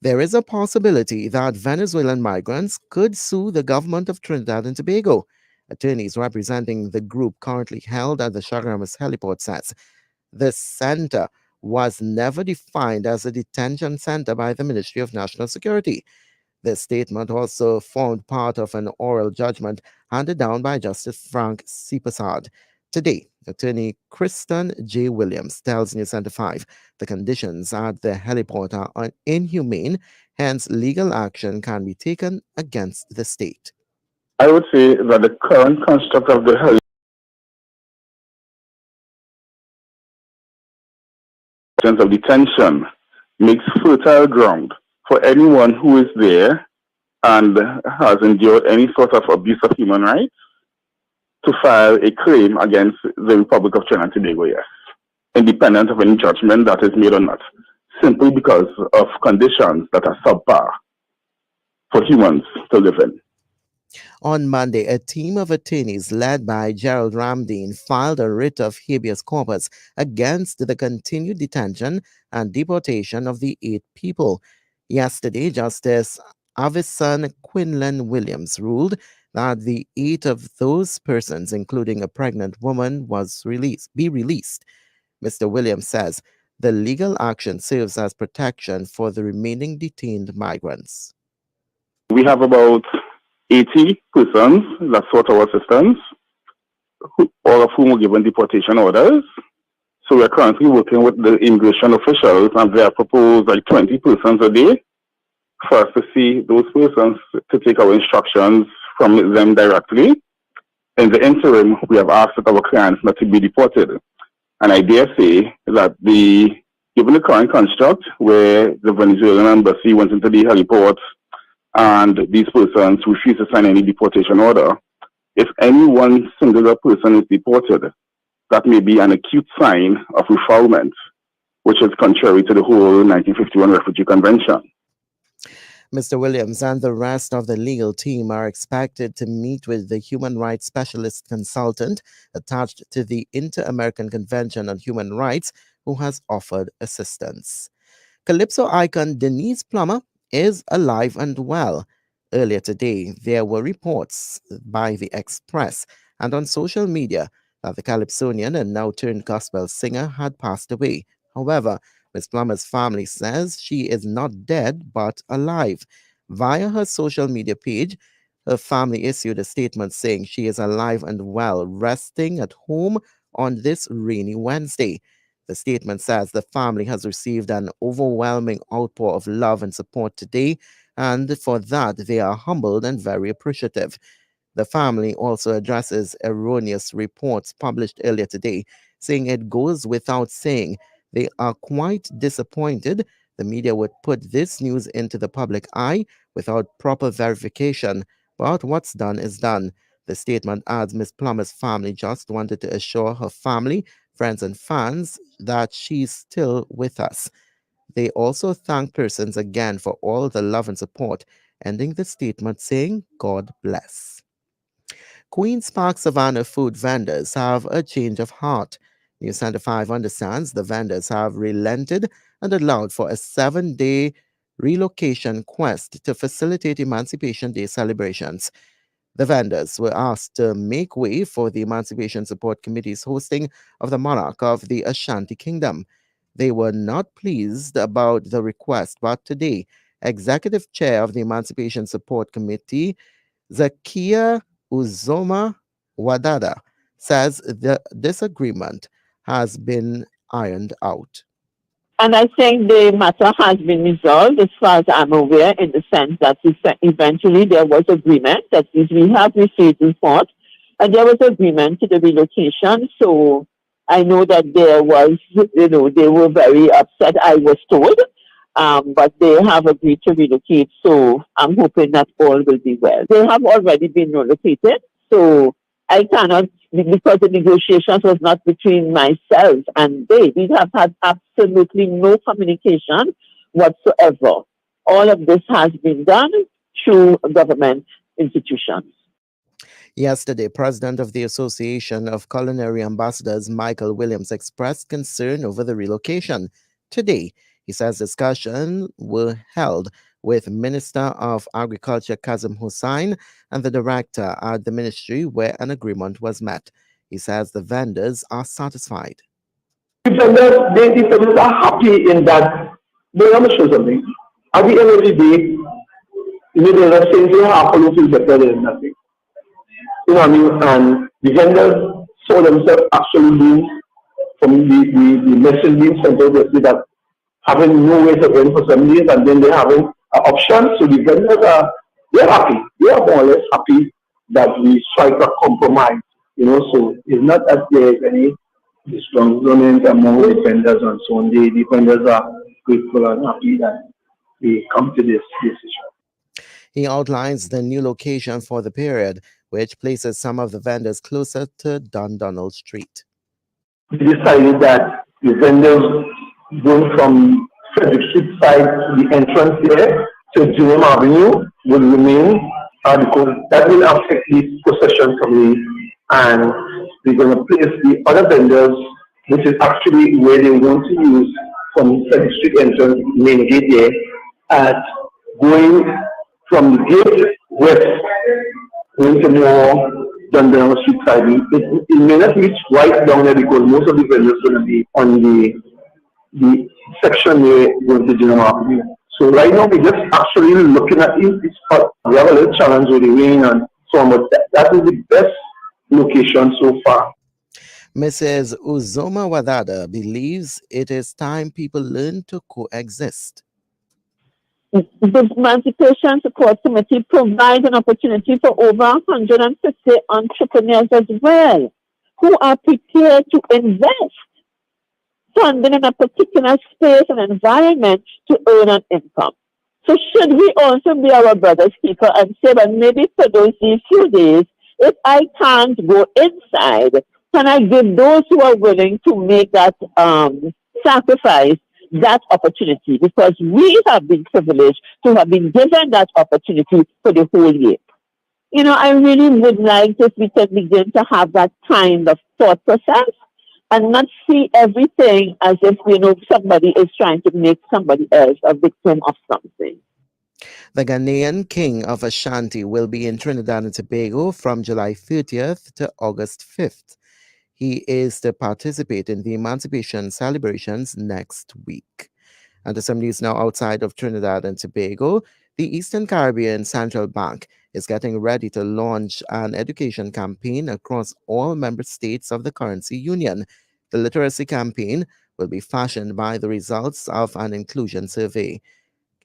There is a possibility that Venezuelan migrants could sue the government of Trinidad and Tobago. Attorneys representing the group currently held at the Chagaramas heliport says the center was never defined as a detention center by the Ministry of National Security. The statement also formed part of an oral judgment handed down by Justice Frank Sipasad. Today, attorney Kristen J. Williams tells News Center 5 the conditions at the heliport are inhumane, hence legal action can be taken against the state. I would say that the current construct of the heliport of detention makes fertile ground for anyone who is there and has endured any sort of abuse of human rights to file a claim against the Republic of Trinidad and Tobago, yes, independent of any judgment that is made or not, simply because of conditions that are subpar for humans to live in. On Monday, a team of attorneys led by Gerald Ramdeen filed a writ of habeas corpus against the continued detention and deportation of the 8 people. Yesterday, Justice Avison Quinlan Williams ruled that the 8 of those persons, including a pregnant woman, be released. Mr. Williams says the legal action serves as protection for the remaining detained migrants. We have about 80 persons that sought our assistance, all of whom were given deportation orders. So we are currently working with the immigration officials, and they have proposed like 20 persons a day for us to see those persons to take our instructions from them directly. In the interim, we have asked our clients not to be deported. And I dare say that given the current construct where the Venezuelan embassy went into the heliport and these persons refused to sign any deportation order, if any one singular person is deported, that may be an acute sign of refoulement, which is contrary to the whole 1951 Refugee Convention. Mr. Williams and the rest of the legal team are expected to meet with the human rights specialist consultant attached to the Inter-American Convention on Human Rights, who has offered assistance. Calypso icon Denise Plummer is alive and well. Earlier today, there were reports by the Express and on social media that the Calypsonian and now turned gospel singer had passed away. However, Ms. Plummer's family says she is not dead but alive. Via her social media page, her family issued a statement saying she is alive and well, resting at home on this rainy Wednesday. The statement says the family has received an overwhelming outpour of love and support today, and for that they are humbled and very appreciative. The family also addresses erroneous reports published earlier today, saying it goes without saying they are quite disappointed the media would put this news into the public eye without proper verification, but what's done is done. The statement adds Ms. Plummer's family just wanted to assure her family, friends, and fans that she's still with us. They also thank persons again for all the love and support, ending the statement saying, God bless. Queen's Park Savannah food vendors have a change of heart. News Center 5 understands the vendors have relented and allowed for a 7-day relocation quest to facilitate Emancipation Day celebrations. The vendors were asked to make way for the Emancipation Support Committee's hosting of the monarch of the Ashanti Kingdom. They were not pleased about the request, but today, Executive Chair of the Emancipation Support Committee, Zakia Uzoma Wadada, says the disagreement has been ironed out. And I think the matter has been resolved as far as I'm aware, in the sense that eventually there was agreement, that we have received report, and there was agreement to the relocation. So I know that there was, they were very upset, I was told, but they have agreed to relocate. So I'm hoping that all will be well. They have already been relocated, so I cannot, because the negotiations was not between myself and they. We have had absolutely no communication whatsoever. All of this has been done through government institutions. Yesterday, President of the Association of Culinary Ambassadors, Michael Williams, expressed concern over the relocation. Today, he says discussions were held with Minister of Agriculture Kazim Hussain and the director at the ministry, where an agreement was met. He says the vendors are satisfied. The vendors are happy in that they want to show something. At the end of the day, the same thing happens is better than nothing. You know what I mean? And the vendors saw themselves actually being, from the message being sent out yesterday, that having no way to win for some days, and then they're having an option. So the vendors they're happy. They are more or less happy that we strike a compromise. So it's not that there is any disgruntlement among the vendors and so on. The vendors are grateful and happy that we come to this decision. He outlines the new location for the period, which places some of the vendors closer to Dundonald Street. We decided that the vendors going from Frederick Street side, the entrance there to Junior Avenue will remain, because that will affect the possession committee, and we're going to place the other vendors, which is actually where they want to use from Frederick Street entrance, main gate there, at going from the gate west, going to more Dundonald Street side. It may not reach right down there because most of the vendors are going to be on the section where going to Junior Avenue. So right now we're just actually looking at this spot. We have a little challenge with the rain and so on, but that is the best location so far. Mrs. Uzoma Wadada believes it is time people learn to coexist. The Emancipation Support Committee provides an opportunity for over 150 entrepreneurs as well, who are prepared to invest funding in a particular space and environment to earn an income. So should we also be our brother's keeper and say, well, maybe for those few days, if I can't go inside, can I give those who are willing to make that sacrifice that opportunity? Because we have been privileged to have been given that opportunity for the whole year. You know, I really would like if we can begin to have that kind of thought process and not see everything as if, you know, somebody is trying to make somebody else a victim of something. The Ghanaian King of Ashanti will be in Trinidad and Tobago from July 30th to August 5th. He is to participate in the emancipation celebrations next week. And to some news now outside of Trinidad and Tobago, the Eastern Caribbean Central Bank is getting ready to launch an education campaign across all member states of the currency union. The literacy campaign will be fashioned by the results of an inclusion survey.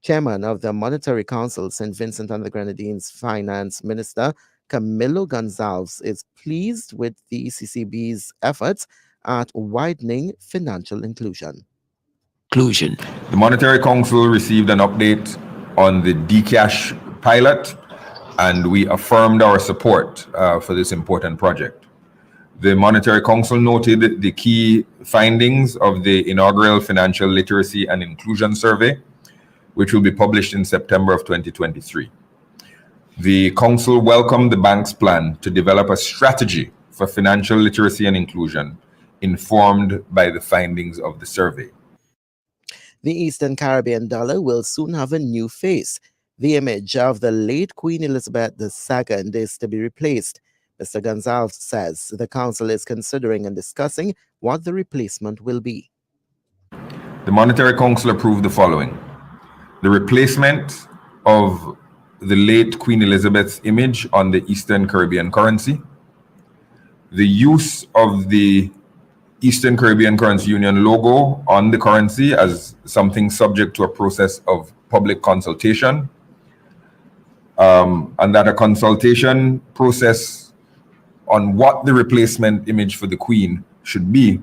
Chairman of the Monetary Council, St. Vincent and the Grenadines Finance Minister Camilo Gonzalez is pleased with the ECCB's efforts at widening financial inclusion. The Monetary Council received an update on the Dcash pilot, and we affirmed our support for this important project. The Monetary Council noted the key findings of the inaugural Financial Literacy and Inclusion Survey, which will be published in September of 2023. The Council welcomed the bank's plan to develop a strategy for financial literacy and inclusion, informed by the findings of the survey. The Eastern Caribbean dollar will soon have a new face. The image of the late Queen Elizabeth II is to be replaced. Mr. Gonzalez says the Council is considering and discussing what the replacement will be. The Monetary Council approved the following: the replacement of the late Queen Elizabeth's image on the Eastern Caribbean currency, the use of the Eastern Caribbean Currency Union logo on the currency as something subject to a process of public consultation, and that a consultation process on what the replacement image for the Queen should be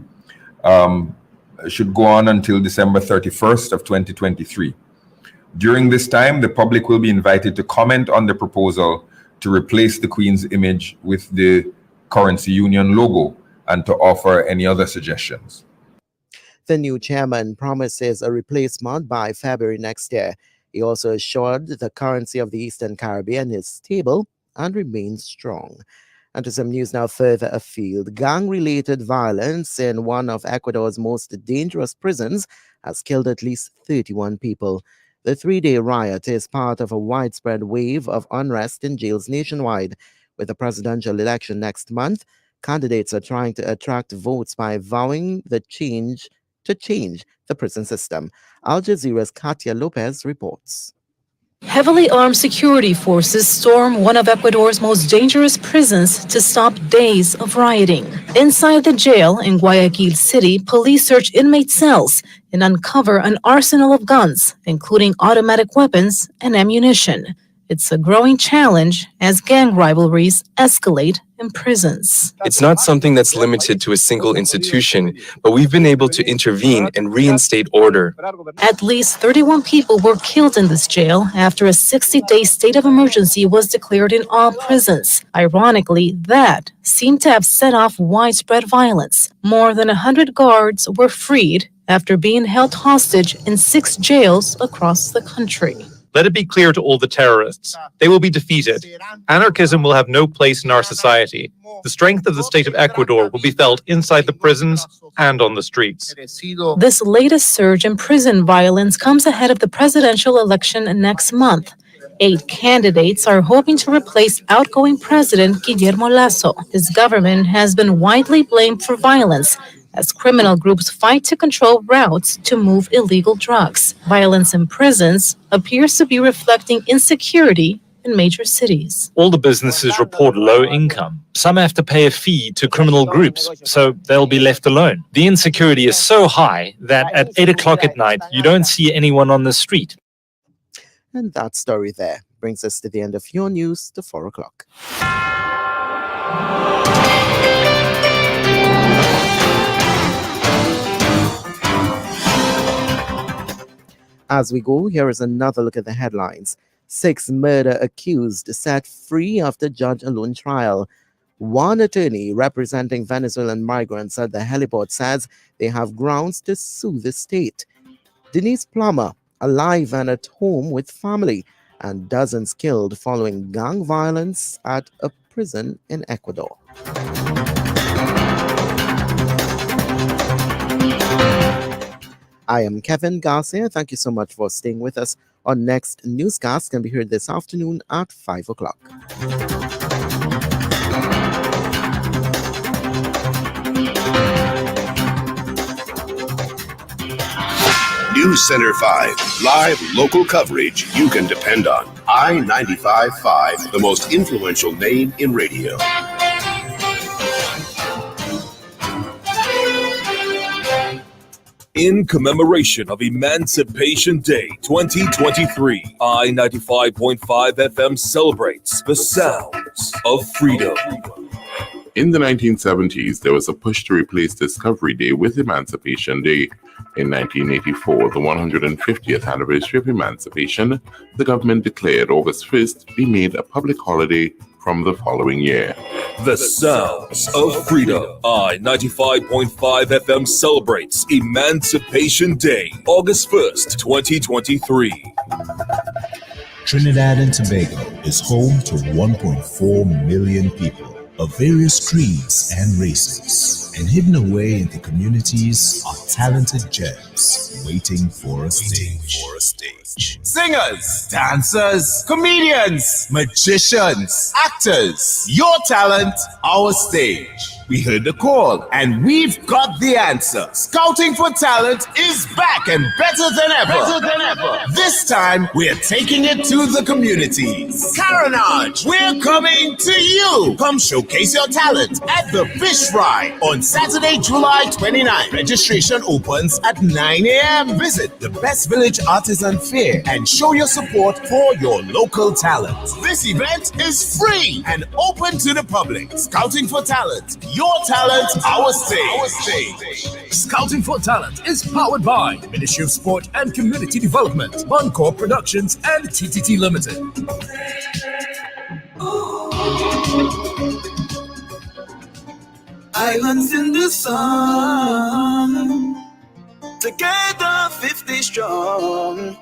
should go on until December 31st of 2023. During this time, the public will be invited to comment on the proposal to replace the Queen's image with the Currency Union logo and to offer any other suggestions. The new chairman promises a replacement by February next year. He also assured the currency of the Eastern Caribbean is stable and remains strong. And to some news now further afield, gang-related violence in one of Ecuador's most dangerous prisons has killed at least 31 people. The three-day riot is part of a widespread wave of unrest in jails nationwide. With the presidential election next month, candidates are trying to attract votes by vowing to change the prison system. Al Jazeera's Katia Lopez reports. Heavily armed security forces storm one of Ecuador's most dangerous prisons to stop days of rioting. Inside the jail in Guayaquil City, police search inmate cells and uncover an arsenal of guns, including automatic weapons and ammunition. It's a growing challenge as gang rivalries escalate in prisons. It's not something that's limited to a single institution, but we've been able to intervene and reinstate order. At least 31 people were killed in this jail after a 60-day state of emergency was declared in all prisons. Ironically, that seemed to have set off widespread violence. More than 100 guards were freed after being held hostage in 6 jails across the country. Let it be clear to all the terrorists, they will be defeated. Anarchism will have no place in our society. The strength of the state of Ecuador will be felt inside the prisons and on the streets. This latest surge in prison violence comes ahead of the presidential election next month. 8 candidates are hoping to replace outgoing President Guillermo Lasso. His government has been widely blamed for violence as criminal groups fight to control routes to move illegal drugs. Violence in prisons appears to be reflecting insecurity in major cities. All the businesses report low income. Some have to pay a fee to criminal groups, so they'll be left alone. The insecurity is so high that at 8 o'clock at night, you don't see anyone on the street. And that story there brings us to the end of your news to 4 o'clock. As we go, here is another look at the headlines. 6 murder accused set free after judge alone trial. One attorney representing Venezuelan migrants at the heliport says they have grounds to sue the state. Denise Plummer, alive and at home with family, and dozens killed following gang violence at a prison in Ecuador. I am Kevin Garcia. Thank you so much for staying with us. Our next newscast can be heard this afternoon at 5 o'clock. News Center 5, live local coverage you can depend on. I-95.5, the most influential name in radio. In commemoration of Emancipation Day 2023, I-95.5 FM celebrates the sounds of freedom. In the 1970s, there was a push to replace Discovery Day with Emancipation Day. In 1984, the 150th anniversary of emancipation, the government declared August 1st be made a public holiday from the following year. The sounds of freedom. I-95.5 FM celebrates Emancipation Day, August 1st, 2023. Trinidad and Tobago is home to 1.4 million people of various creeds and races, and hidden away in the communities are talented gems waiting for a stage. Singers, dancers, comedians, magicians, actors, your talent, our stage. We heard the call and we've got the answer. Scouting for Talent is back and better than ever. This time we're taking it to the communities. Carenage, we're coming to you. Come showcase your talent at the Fish Fry on Saturday, July 29. Registration opens at 9 a.m. Visit the Best Village Artisan Fair and show your support for your local talent. This event is free and open to the public. Scouting for Talent. Your talent, our stage. Scouting for Talent is powered by the Ministry of Sport and Community Development, Buncore Productions, and TTT Limited. Islands in the sun, together 50 strong.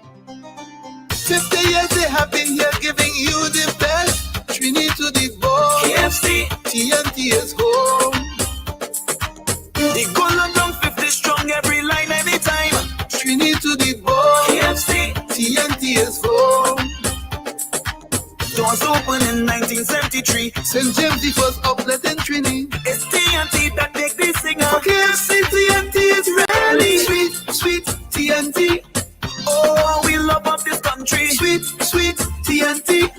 50 years they have been here giving you the best. Trinity to the ball, KFC, TNT is home. The Golden Drum 50 strong, every line, anytime. Trinity to the ball, KFC, TNT is home. Doors open in 1973. St. James the first outlet in Trinity. It's TNT that make this singer. For KFC, TNT is really sweet, sweet TNT. Oh, we love up this country. Sweet, sweet TNT.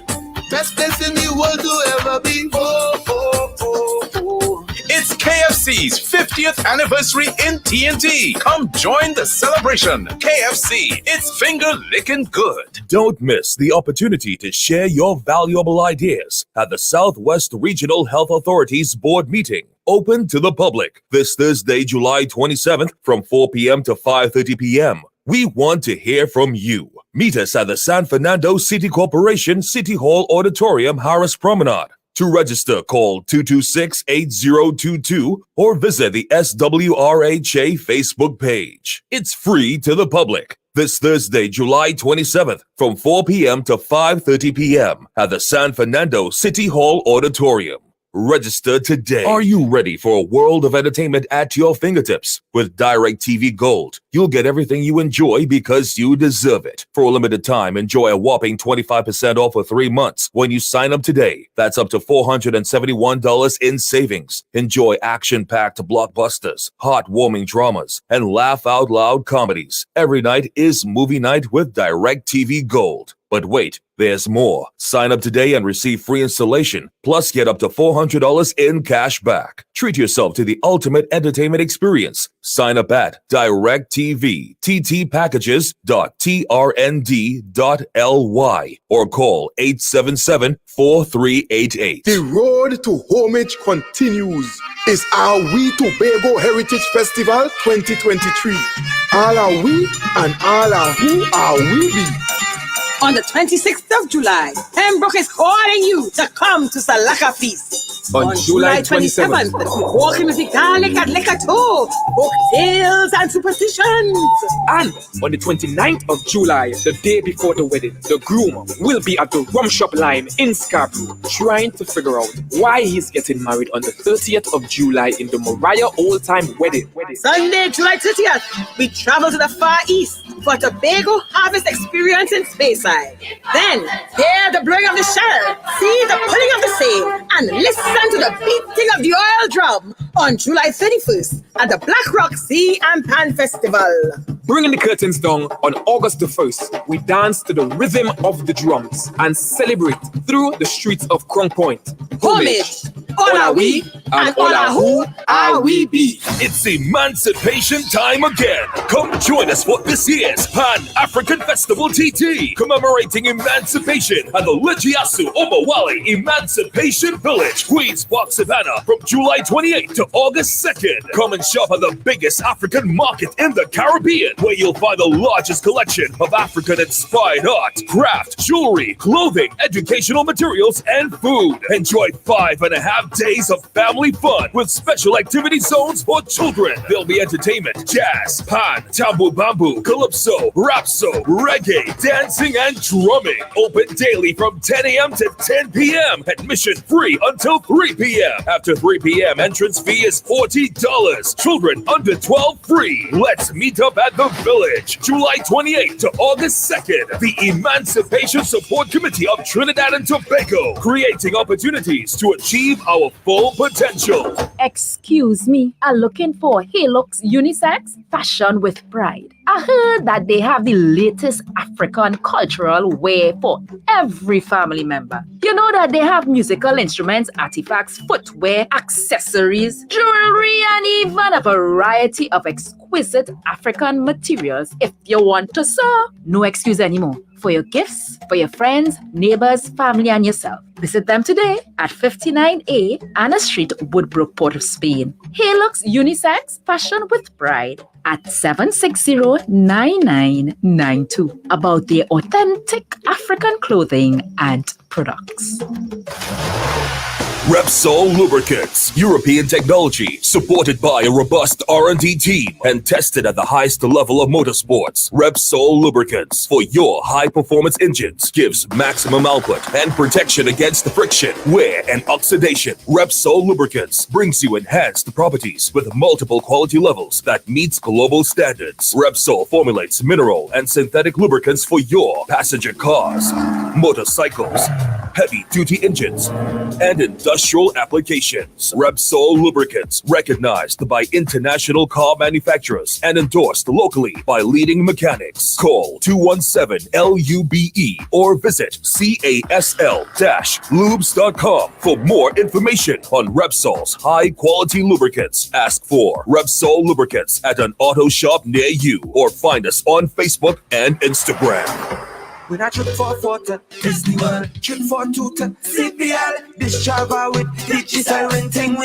Best place in the world to ever be. Oh, oh, oh, oh. It's KFC's 50th anniversary in TNT. Come join the celebration. KFC, it's finger licking good. Don't miss the opportunity to share your valuable ideas at the Southwest Regional Health Authority's board meeting, open to the public, this Thursday, July 27th from 4 p.m. to 5:30 p.m. We want to hear from you. Meet us at the San Fernando City Corporation City Hall Auditorium, Harris Promenade. To register, call 226-8022 or visit the SWRHA Facebook page. It's free to the public. This Thursday, July 27th from 4 p.m. to 5:30 p.m. at the San Fernando City Hall Auditorium. Register today. Are you ready for a world of entertainment at your fingertips? With DirecTV Gold, you'll get everything you enjoy because you deserve it. For a limited time, enjoy a whopping 25% off for 3 months when you sign up today. That's up to $471 in savings. Enjoy action-packed blockbusters, heartwarming dramas, and laugh-out-loud comedies. Every night is movie night with DirecTV Gold. But wait, there's more. Sign up today and receive free installation, plus get up to $400 in cash back. Treat yourself to the ultimate entertainment experience. Sign up at directtvttpackages.trnd.ly or call 877-4388. The road to homage continues. It's our We Tobago Heritage Festival 2023. All are we and all are who are we be. On the 26th of July, Pembroke is calling you to come to Salaka Feast. On July 27th, walking with the garlic and liquor too, folk tales and superstitions. And on the 29th of July, the day before the wedding, the groom will be at the rum shop line in Scarborough, trying to figure out why he's getting married on the 30th of July in the Mariah old-time wedding. Sunday, July 30th, we travel to the Far East for a Tobago harvest experience in Speyside. Then, hear the blowing of the shell, see the pulling of the sail, and listen to the beating of the oil drum on July 31st at the Black Rock Sea and Pan Festival. Bringing the curtains down on August the 1st, we dance to the rhythm of the drums and celebrate through the streets of Crown Point. Homage, all are we, and all are who are we be. It's emancipation time again. Come join us for this year's Pan-African Festival TT, commemorating emancipation at the Legiasu Omawale Emancipation Village, Queens Park, Savannah, from July 28th to August 2nd. Come and shop at the biggest African market in the Caribbean, where you'll find the largest collection of African-inspired art, craft, jewelry, clothing, educational materials, and food. Enjoy 5.5 days of family fun with special activity zones for children. There'll be entertainment, jazz, pan, tambu bamboo, calypso, rapso, reggae, dancing, and drumming. Open daily from 10 a.m. to 10 p.m. Admission free until 3 p.m. After 3 p.m., entrance fee is $40. Children under 12 free. Let's meet up at the Village, July 28th to August 2nd. The Emancipation Support Committee of Trinidad and Tobago, creating opportunities to achieve our full potential. Excuse me, I'm looking for Hilux unisex fashion with pride. I heard that they have the latest African cultural wear for every family member. You know that they have musical instruments, artifacts, footwear, accessories, jewelry, and even a variety of exquisite African materials if you want to sew. No excuse anymore. For your gifts, for your friends, neighbors, family, and yourself. Visit them today at 59A Anna Street, Woodbrook, Port of Spain. Hilux Unisex Fashion with Pride at 760-9992. About their authentic African clothing and products. Repsol Lubricants, European technology, supported by a robust R&D team and tested at the highest level of motorsports. Repsol Lubricants for your high-performance engines gives maximum output and protection against friction, wear, and oxidation. Repsol Lubricants brings you enhanced properties with multiple quality levels that meets global standards. Repsol formulates mineral and synthetic lubricants for your passenger cars, motorcycles, heavy-duty engines, and industrial applications. Repsol Lubricants, recognized by international car manufacturers and endorsed locally by leading mechanics. Call 217-LUBE or visit casl-lubes.com for more information on Repsol's high-quality lubricants. Ask for Repsol Lubricants at an auto shop near you or find us on Facebook and Instagram. When I trip for water, Disney World, trip for tutor, CPL, this Java with digital win ting.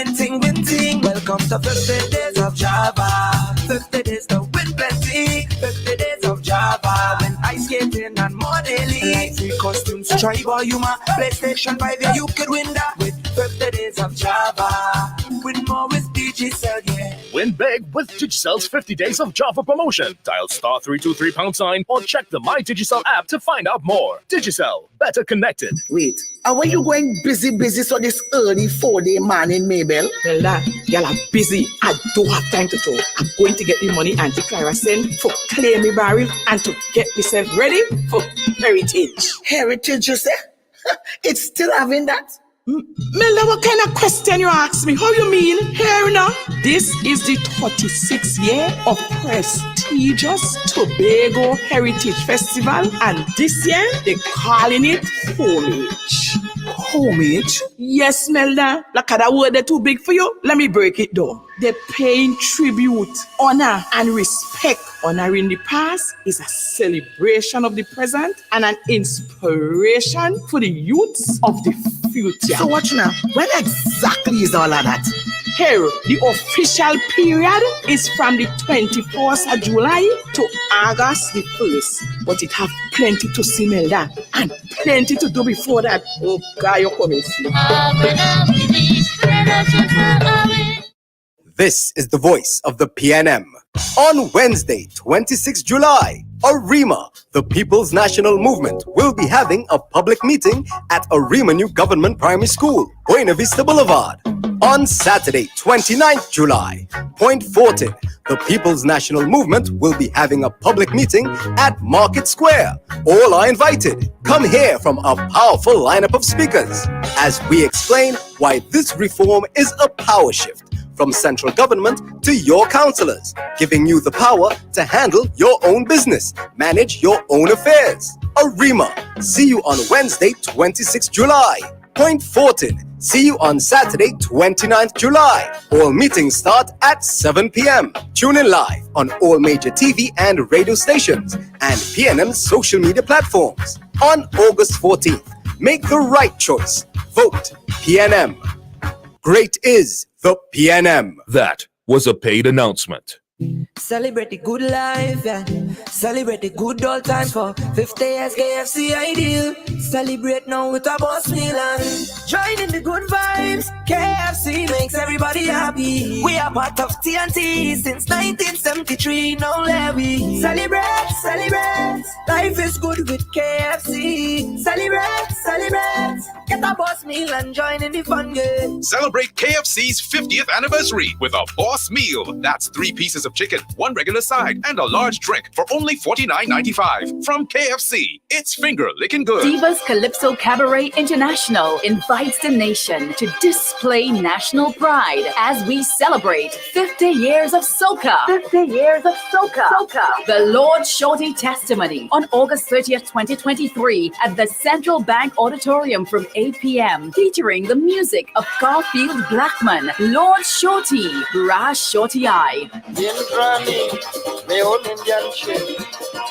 Welcome to 50 days of Java, 50 days to win plenty, 50 days of Java, when ice skating and more daily, free costumes, try Yuma, PlayStation 5, yeah, you could win that with 50 days of Java, win more with Digicel, yeah. Win big with Digicel's 50 Days of Java promotion. Dial *323# or check the My Digicel app to find out more. Digicel, better connected. Wait, and when you going busy so this early 4-day morning, Mabel? Well, y'all are busy. I don't have time to talk. I'm going to get the money Auntie Clara sent for claim me barrel and to get myself ready for heritage. Heritage, you say? It's still having that? Melda, what kind of question you ask me? How you mean? Here now. This is the 36th year of prestigious Tobago Heritage Festival, and this year they're calling it Homage. Homage? Yes, Melda. Like that word they're too big for you? Let me break it down. They're paying tribute, honor, and respect. Honoring the past is a celebration of the present and an inspiration for the youths of the future. So watch now. When exactly is all of that? Here, the official period is from the 24th of July to August the 1st. But it have plenty to see, Melda, and plenty to do before that. Oh, God, you're coming. This is the voice of the PNM. On Wednesday, 26 July, Arima, the People's National Movement, will be having a public meeting at Arima New Government Primary School, Buena Vista Boulevard. On Saturday, 29th July, Point Fortin, the People's National Movement will be having a public meeting at Market Square. All are invited. Come hear from a powerful lineup of speakers as we explain why this reform is a power shift from central government to your councillors, giving you the power to handle your own business, manage your own affairs. Arima, see you on Wednesday, 26 July. Point Fortin, see you on Saturday, 29th July. All meetings start at 7 p.m. Tune in live on all major TV and radio stations and PNM's social media platforms. On August 14th, make the right choice. Vote PNM. Great is the PNM. That was a paid announcement. Celebrate the good life, yeah. Celebrate the good old times for 50 years KFC ideal. Celebrate now with a boss meal and join in the good vibes. KFC makes everybody happy. We are part of TNT since 1973. Now let we celebrate, celebrate. Life is good with KFC. Celebrate, celebrate. Get a boss meal and join in the fun game. Celebrate KFC's 50th anniversary with a boss meal. That's 3 pieces of chicken, 1 regular side, and a large drink for only $49.95. From KFC, it's finger licking good. Divas Calypso Cabaret International invites the nation to display national pride as we celebrate 50 years of soca. 50 years of soca. The Lord Shorty Testimony on August 30th, 2023 at the Central Bank Auditorium from 8 p.m. featuring the music of Garfield Blackman, Lord Shorty, Rash Shorty Eye. Granny, the old Indian chick.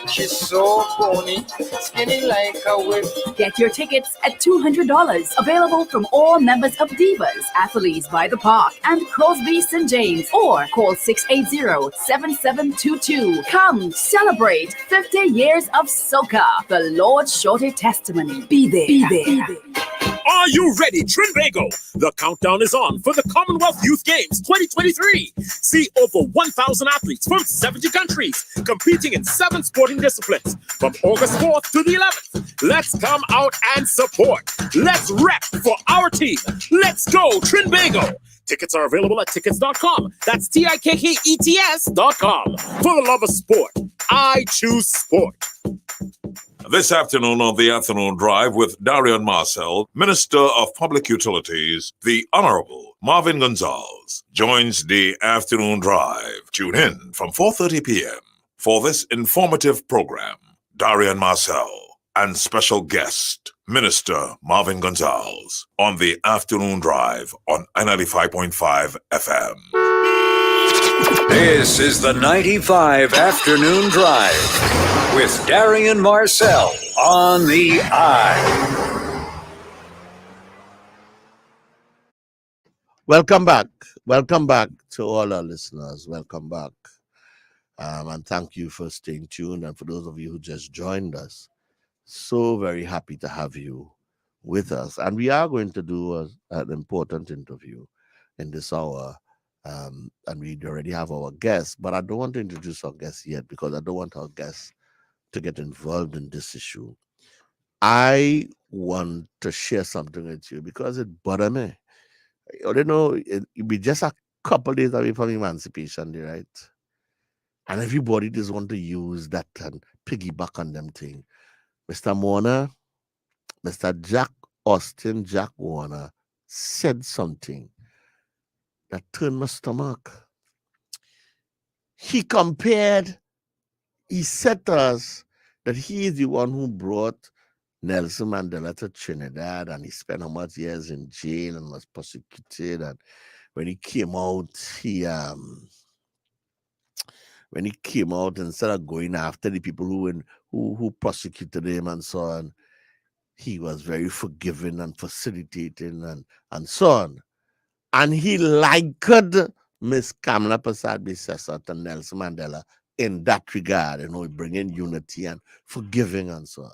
She's so bony, skinny like a whip. Get your tickets at $200. Available from all members of Divas, Athletes by the Park, and Crosby St. James. Or call 680-7722. Come celebrate 50 years of soca. The Lord Shorty Testimony. Be there. Be there. Are you ready, Trinbago? The countdown is on for the Commonwealth Youth Games 2023. See over 1,000 athletes from 70 countries competing in 7 sporting disciplines from August 4th to the 11th. Let's come out and support. Let's rep for our team. Let's go, Trinbago. Tickets are available at tickets.com. That's TIKKETS.com. For the love of sport, I choose sport. This afternoon on the Afternoon Drive with Darien Marcel, Minister of Public Utilities, the Honorable Marvin Gonzalez joins the Afternoon Drive. Tune in from 4:30 p.m. for this informative program. Darien Marcel and special guest, Minister Marvin Gonzalez on the Afternoon Drive on 95.5 FM. This is the 95 Afternoon Drive with Darien Marcel on the Eye. Welcome back. Welcome back to all our listeners. Welcome back. And thank you for staying tuned. And for those of you who just joined us, so very happy to have you with us. And we are going to do an important interview in this hour. And we already have our guests, but I don't want to introduce our guests yet because I don't want our guests to get involved in this issue. I want to share something with you because it bothers me. You know, it'll be just a couple days away from Emancipation Day, right? And everybody just want to use that and piggyback on them thing. Mr. Warner, Mr. Jack Warner said something that turned my stomach. He said to us that he is the one who brought Nelson Mandela to Trinidad, and he spent how much years in jail and was prosecuted. And when he came out, instead of going after the people who prosecuted him and so on, he was very forgiving and facilitating and so on. And he likened Miss Kamala Persad-Bissessar to Nelson Mandela in that regard, you know, bringing unity and forgiving and so on.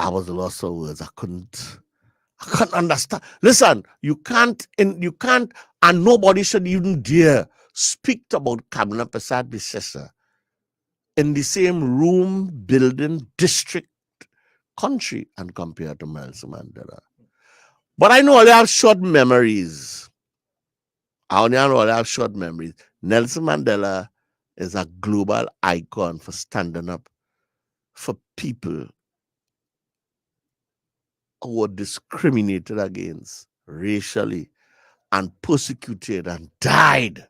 I was lost for words. I couldn't understand. Listen, you can't, and nobody should even dare speak about Kamla Prasad Bisesa in the same room, building, district, country, and compared to Nelson Mandela. But I know I have short memories. Nelson Mandela is a global icon for standing up for people who were discriminated against racially and persecuted and died.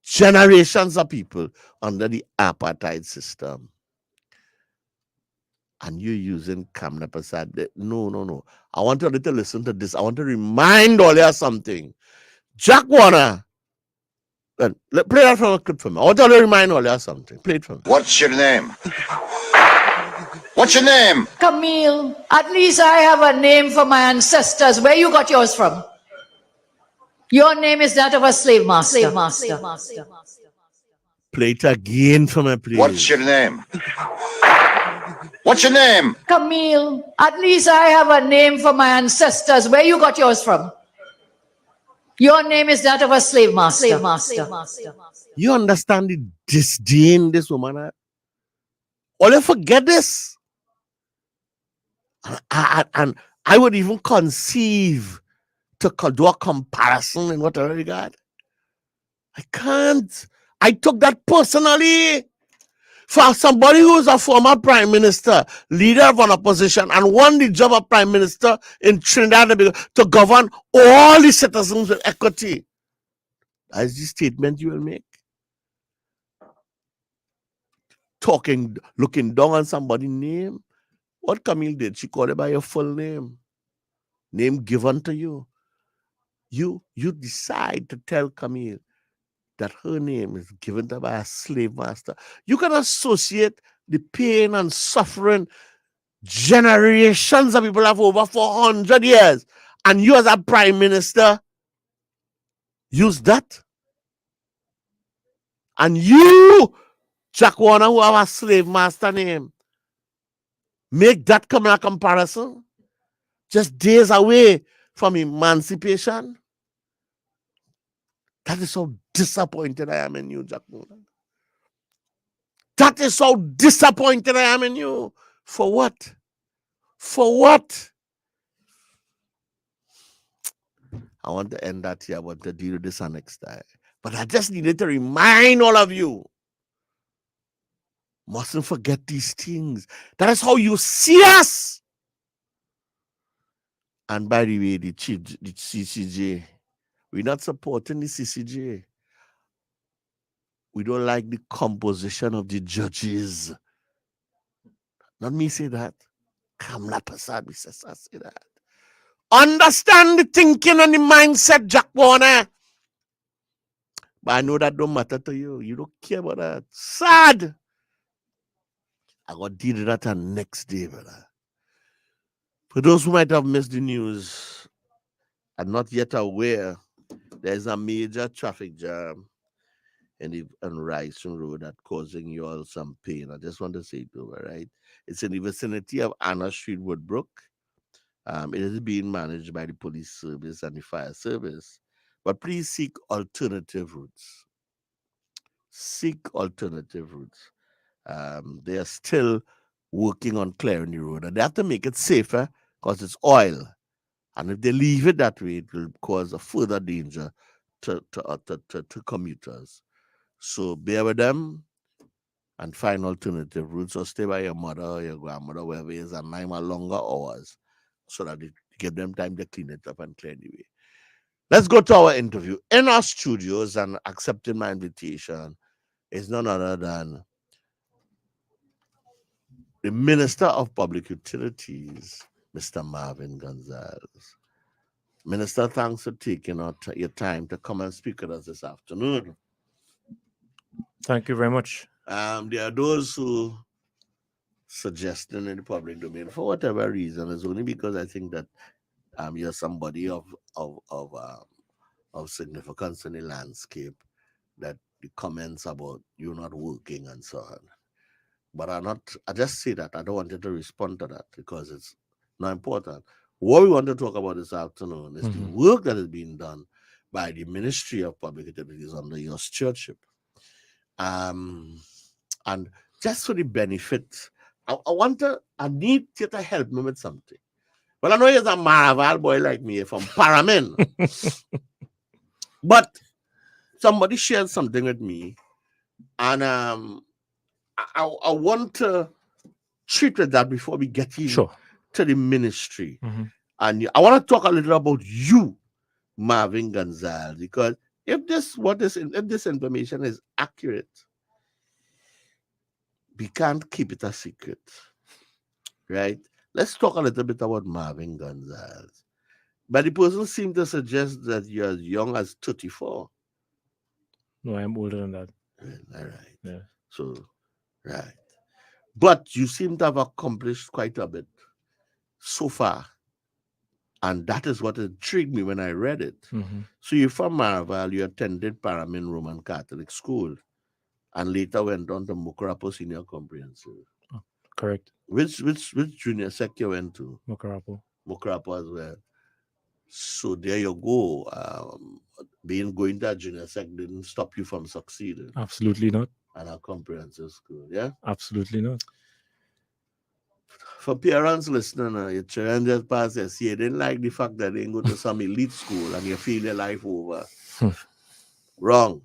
Generations of people under the apartheid system. And you're using Kamla Prasad. No. I want you to listen to this. I want to remind all you something. Jack Warner. Play that from a clip for me. I want you to remind all you something. Play it for me. What's your name? What's your name? Camille. At least I have a name for my ancestors. Where you got yours from? Your name is that of a slave master. Play it again for me, please. What's your name? What's your name? Camille. At least I have a name for my ancestors. Where you got yours from? Your name is that of a slave master. You understand the disdain this woman had? All you forget this. And I would even conceive to do a comparison in whatever regard. I can't. I took that personally. For somebody who is a former prime minister, leader of an opposition, and won the job of prime minister in Trinidad and Tobago to govern all the citizens with equity. That is the statement you will make. Looking down on somebody's name. What Camille did, she called it by your full name. Name given to you. You decide to tell Camille that her name is given to her by a slave master. You can associate the pain and suffering generations of people have over 400 years. And you as a prime minister, use that. And you, Jack Warner, who have a slave master name, make that come in a comparison. Just days away from emancipation. That is how disappointed I am in you, Jack Warner. That is how disappointed I am in you. For what? For what? I want to end that here. I want to deal with this next time. But I just needed to remind all of you. Mustn't forget these things. That is how you see us. And by the way, the CCJ, we're not supporting the CCJ. We don't like the composition of the judges. Not me say that. Kamla Prasad says say that. Understand the thinking and the mindset, Jack Warner. But I know that don't matter to you. You don't care about that. Sad. I got to deal with that the next day, brother. For those who might have missed the news and not yet aware, there's a major traffic jam on Rising Road that's causing you all some pain. I just want to say it over, right? It's in the vicinity of Anna Street, Woodbrook. It is being managed by the police service and the fire service. But please seek alternative routes. Seek alternative routes. They are still working on clearing the road. And they have to make it safer because it's oil. And if they leave it that way, it will cause a further danger to commuters. So bear with them and find alternative routes, or stay by your mother or your grandmother, wherever it is, and 9 or longer hours, so that it give them time to clean it up and clear the way. Let's go to our interview. In our studios, and accepting my invitation, is none other than the Minister of Public Utilities, Mr. Marvin Gonzalez. Minister, thanks for taking out your time to come and speak with us this afternoon. Thank you very much. There are those who suggesting in the public domain, for whatever reason, it's only because I think that you're somebody of significance in the landscape, that the comments about you not working and so on. But I just say that. I don't want you to respond to that because it's not important. What we want to talk about this afternoon is the work that is being done by the Ministry of Public Utilities under your stewardship. And just for the benefit, I need you to help me with something. Well, I know you're a Maraval boy like me from Paramin. But somebody shared something with me, and I want to treat with that before we get into the ministry. And I want to talk a little about you, Marvin Gonzalez, because if this information is accurate, we can't keep it a secret, right? Let's talk a little bit about Marvin Gonzalez. But the person seemed to suggest that you're as young as 34. No, I'm older than that. All right. Yeah. So, right. But you seem to have accomplished quite a bit so far. And that is what intrigued me when I read it. So you're from Maraval, you attended Paramin Roman Catholic School, and later went on to Mukarapo Senior Comprehensive. Oh, correct. Which junior sec you went to? Mukarapo. Mukarapo as well. So there you go. Going to a junior sec didn't stop you from succeeding. Absolutely not. And a comprehensive school, yeah? Absolutely not. For parents listening, your children just pass their CA. They didn't like the fact that they didn't go to some elite school and you feel their life over. Wrong.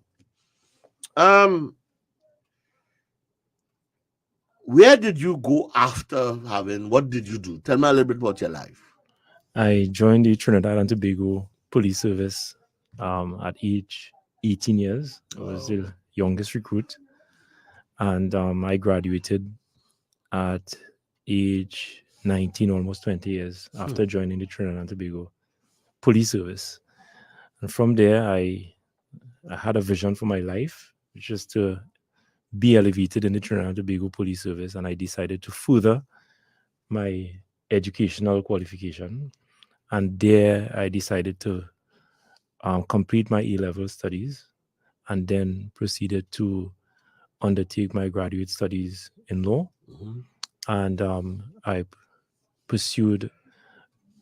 Where did you go after what did you do? Tell me a little bit about your life. I joined the Trinidad and Tobago Police Service at age 18 years. I was the youngest recruit. And I graduated at age 19, almost 20 years after joining the Trinidad and Tobago Police Service. And from there, I had a vision for my life, which is to be elevated in the Trinidad and Tobago Police Service. And I decided to further my educational qualification. And there I decided to complete my A-level studies and then proceeded to undertake my graduate studies in law. And I pursued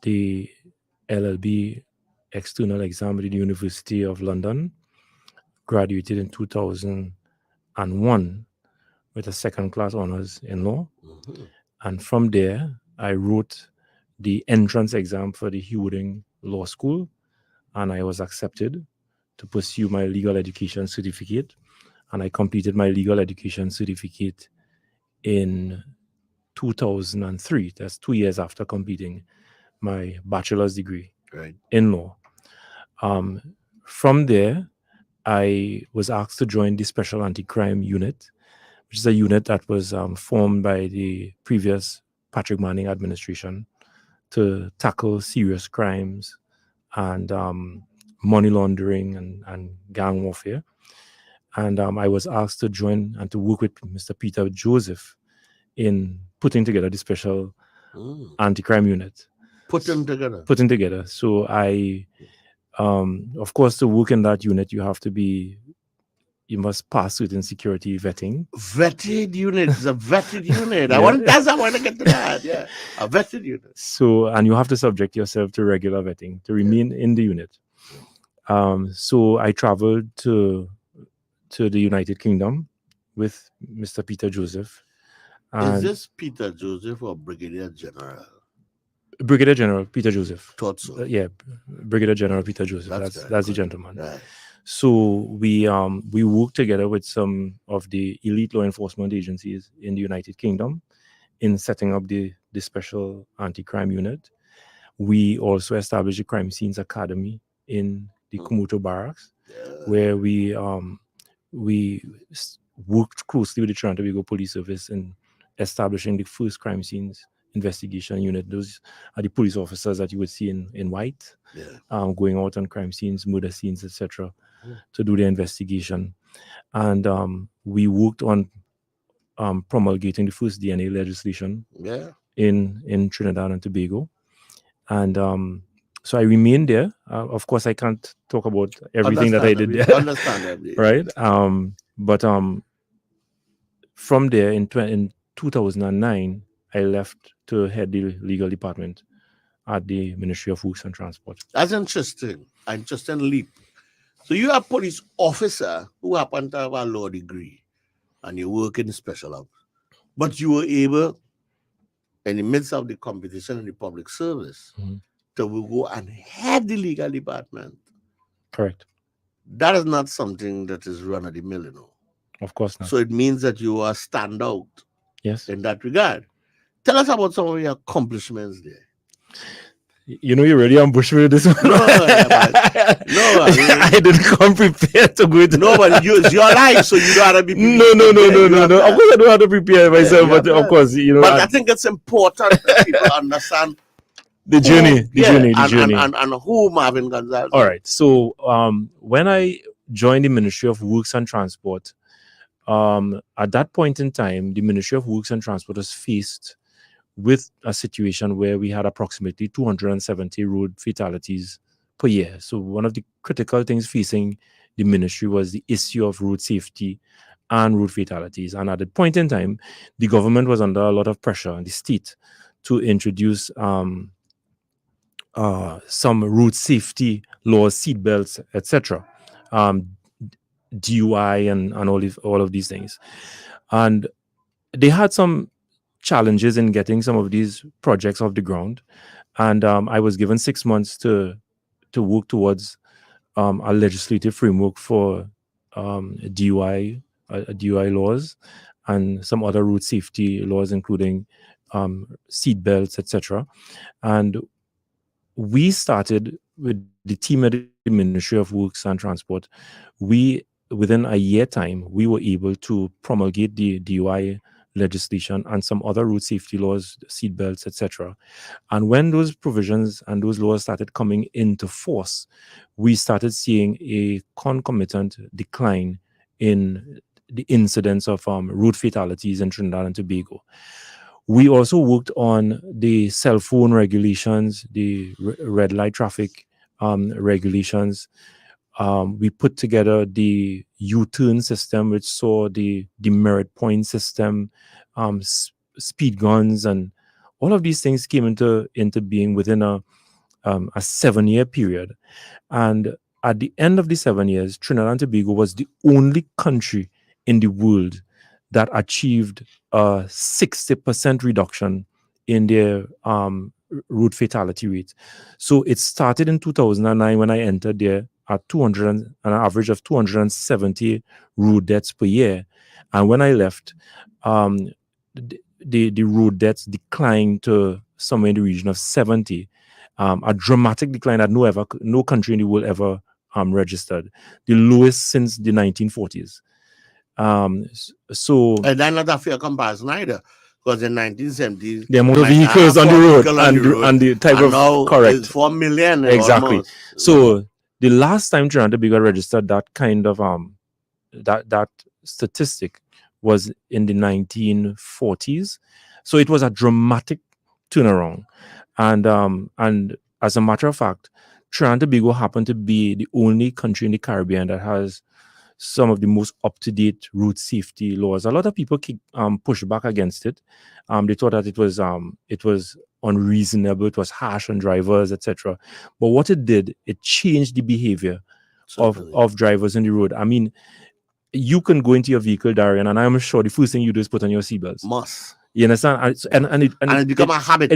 the LLB external exam at the University of London, graduated in 2001 with a second-class honors in law. And from there, I wrote the entrance exam for the Hewarding Law School, and I was accepted to pursue my legal education certificate. And I completed my legal education certificate in 2003. That's 2 years after completing my bachelor's degree in law. From there, I was asked to join the Special Anti-Crime Unit, which is a unit that was formed by the previous Patrick Manning administration to tackle serious crimes and money laundering and gang warfare. And I was asked to join and to work with Mr. Peter Joseph in putting together the Special Anti-Crime Unit. Putting together. So I, of course, to work in that unit, you must pass certain security vetting. Vetted unit is a vetted unit. I want to get to that. Yeah, a vetted unit. So, and you have to subject yourself to regular vetting to remain in the unit. So I traveled to the United Kingdom with Mr. Peter Joseph. Is this Peter Joseph or Brigadier General? Brigadier General Peter Joseph. Thought so. Yeah, Brigadier General Peter Joseph. That's the gentleman. Right. So we worked together with some of the elite law enforcement agencies in the United Kingdom in setting up the Special Anti-Crime Unit. We also established a Crime Scenes Academy in the Komoto Barracks, where we worked closely with the Trinidad and Tobago Police Service in establishing the first crime scenes investigation unit. Those are the police officers that you would see in white, going out on crime scenes, murder scenes, etc., to do the investigation. And we worked on promulgating the first DNA legislation in Trinidad and Tobago. And so I remained there. Of course, I can't talk about everything that I did there. Understandably. Right? But from there, in 2009, I left to head the legal department at the Ministry of Works and Transport. That's interesting. Interesting leap. So you are a police officer who happen to have a law degree and you work in special ops. But you were able, in the midst of the competition in the public service, to go and head the legal department. Correct. That is not something that is run of the mill, you know. Of course not. So it means that you are stand out. Yes. In that regard. Tell us about some of your accomplishments there. You know, you really ambushed me with this one. No, I didn't come prepared to go into. No, but it's your life, so you don't have to be. No. Of course, I don't have to prepare myself, but of course, you know. But I think it's important that people understand the journey, and who Marvin Gonzalez. All right. So, when I joined the Ministry of Works and Transport, at that point in time, the Ministry of Works and Transport was faced with a situation where we had approximately 270 road fatalities per year. So one of the critical things facing the ministry was the issue of road safety and road fatalities. And at that point in time, the government was under a lot of pressure in the state to introduce some road safety laws, seat belts, etc., DUI and all of these things. And they had some challenges in getting some of these projects off the ground, and I was given 6 months to work towards a legislative framework for DUI laws and some other road safety laws, including seat belts, etc. And we started with the team at the Ministry of Works and Transport. Within a year time, we were able to promulgate the DUI legislation and some other road safety laws, seat belts, etc. And when those provisions and those laws started coming into force, we started seeing a concomitant decline in the incidence of road fatalities in Trinidad and Tobago. We also worked on the cell phone regulations, the red light traffic regulations. We put together the U-turn system, which saw the merit point system, speed guns, and all of these things came into being within a 7-year period. And at the end of the 7 years, Trinidad and Tobago was the only country in the world that achieved a 60% reduction in their road fatality rate. So it started in 2009 when I entered there at an average of 270 road deaths per year. And when I left, the road deaths declined to somewhere in the region of 70, a dramatic decline that no country in the world ever registered, the lowest since the 1940s. So and that's not a fair comparison either, because in 1970s the amount of vehicles on the road and the type of now correct it's 4 million exactly. almost. So the last time Trinidad and Tobago registered that kind of that statistic was in the 1940s. So it was a dramatic turnaround, and as a matter of fact, Trinidad and Tobago happened to be the only country in the Caribbean that has some of the most up-to-date road safety laws. A lot of people push back against it. They thought that it was unreasonable, it was harsh on drivers, etc. But what it did, it changed the behavior of drivers on the road. I mean, you can go into your vehicle, Darien, and I'm sure the first thing you do is put on your seatbelts. Must. You understand? And it became a habit.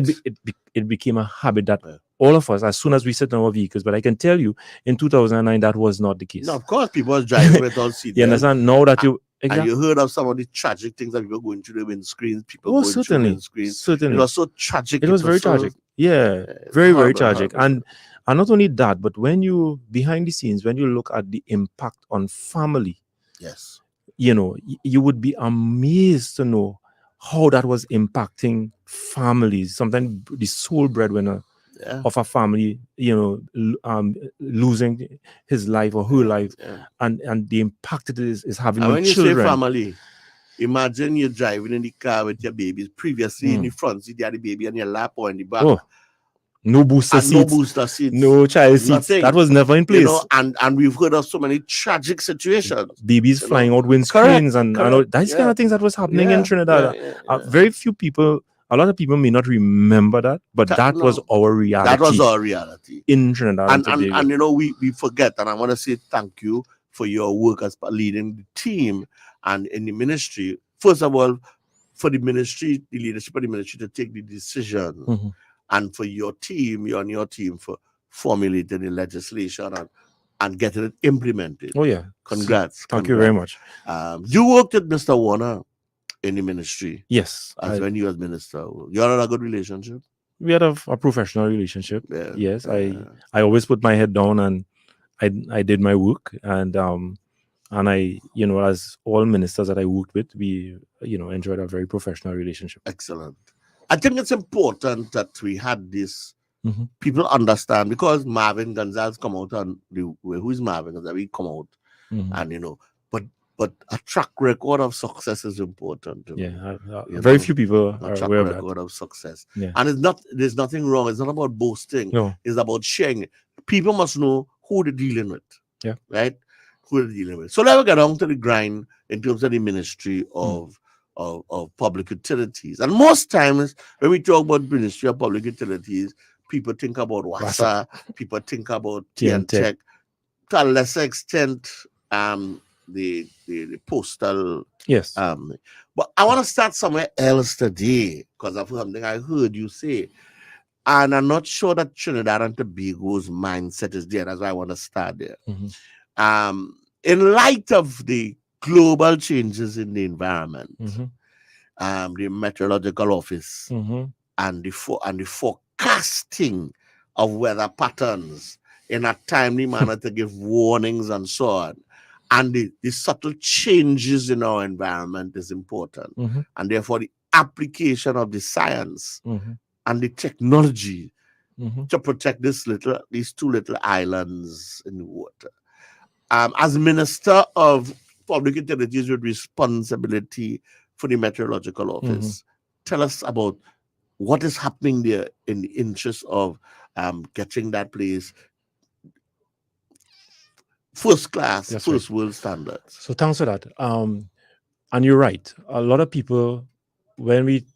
It became a habit that all of us, as soon as we sit in our vehicles, but I can tell you, in 2009, that was not the case. No, of course, people was driving without seatbelts. You understand? Now that you... And you heard of some of the tragic things that people going through the windscreens, people going through the windscreens. Certainly. It was so tragic. It was very tragic. Yeah, very tragic. And not only that, but when you, behind the scenes, when you look at the impact on family, yes, you know, you would be amazed to know how that was impacting families. Sometimes the sole breadwinner of a family, you know, losing his life or her life, and the impact it is having on when children. You say family, imagine you're driving in the car with your babies. Previously, in the front seat, you had the baby on your lap or in the back. No booster and seats. no booster seats. No child seats. Nothing. That was never in place. You know, and we've heard of so many tragic situations. Babies flying out windscreens and that's kind of things that was happening in Trinidad. Very few people, a lot of people may not remember that, but that was our reality. That was our reality in Trinidad and Tobago. And you know, we forget, and I want to say thank you for your work as leading the team and in the ministry. First of all, for the ministry, the leadership of the ministry to take the decision, and for your team, you and your team for formulating the legislation and getting it implemented. Oh yeah, congrats! Thank you very much. You worked with Mr. Warner in the ministry. Yes, when you was minister. You had a good relationship. We had a professional relationship. Yes, I always put my head down and I did my work, and I, you know, as all ministers that I worked with, we, you know, enjoyed a very professional relationship. Excellent. I think it's important that we had this. People understand, because Marvin Gonzalez come out and who is Marvin Gonzalez? We come out and you know, but a track record of success is important. Very few people a are track aware of record that. of success. Yeah. And there's nothing wrong. It's not about boasting. No. It's about sharing. People must know who they're dealing with. Yeah. Right? Who they're dealing with. So let me get on to the grind in terms of the ministry of public utilities. And most times when we talk about Ministry of Public Utilities, people think about WASA, people think about TNTech, to a lesser extent, the postal. Yes. But I want to start somewhere else today, because of something I heard you say. And I'm not sure that Trinidad and Tobago's mindset is there. That's why I want to start there. In light of the global changes in the environment, the Meteorological Office and the forecasting of weather patterns in a timely manner to give warnings and so on, and the subtle changes in our environment is important. And therefore the application of the science and the technology to protect these two little islands in the water. As Minister of Public Utilities with responsibility for the Meteorological Office, tell us about what is happening there in the interest of getting that place first class, first world standards. So thanks for that. And you're right. A lot of people, when we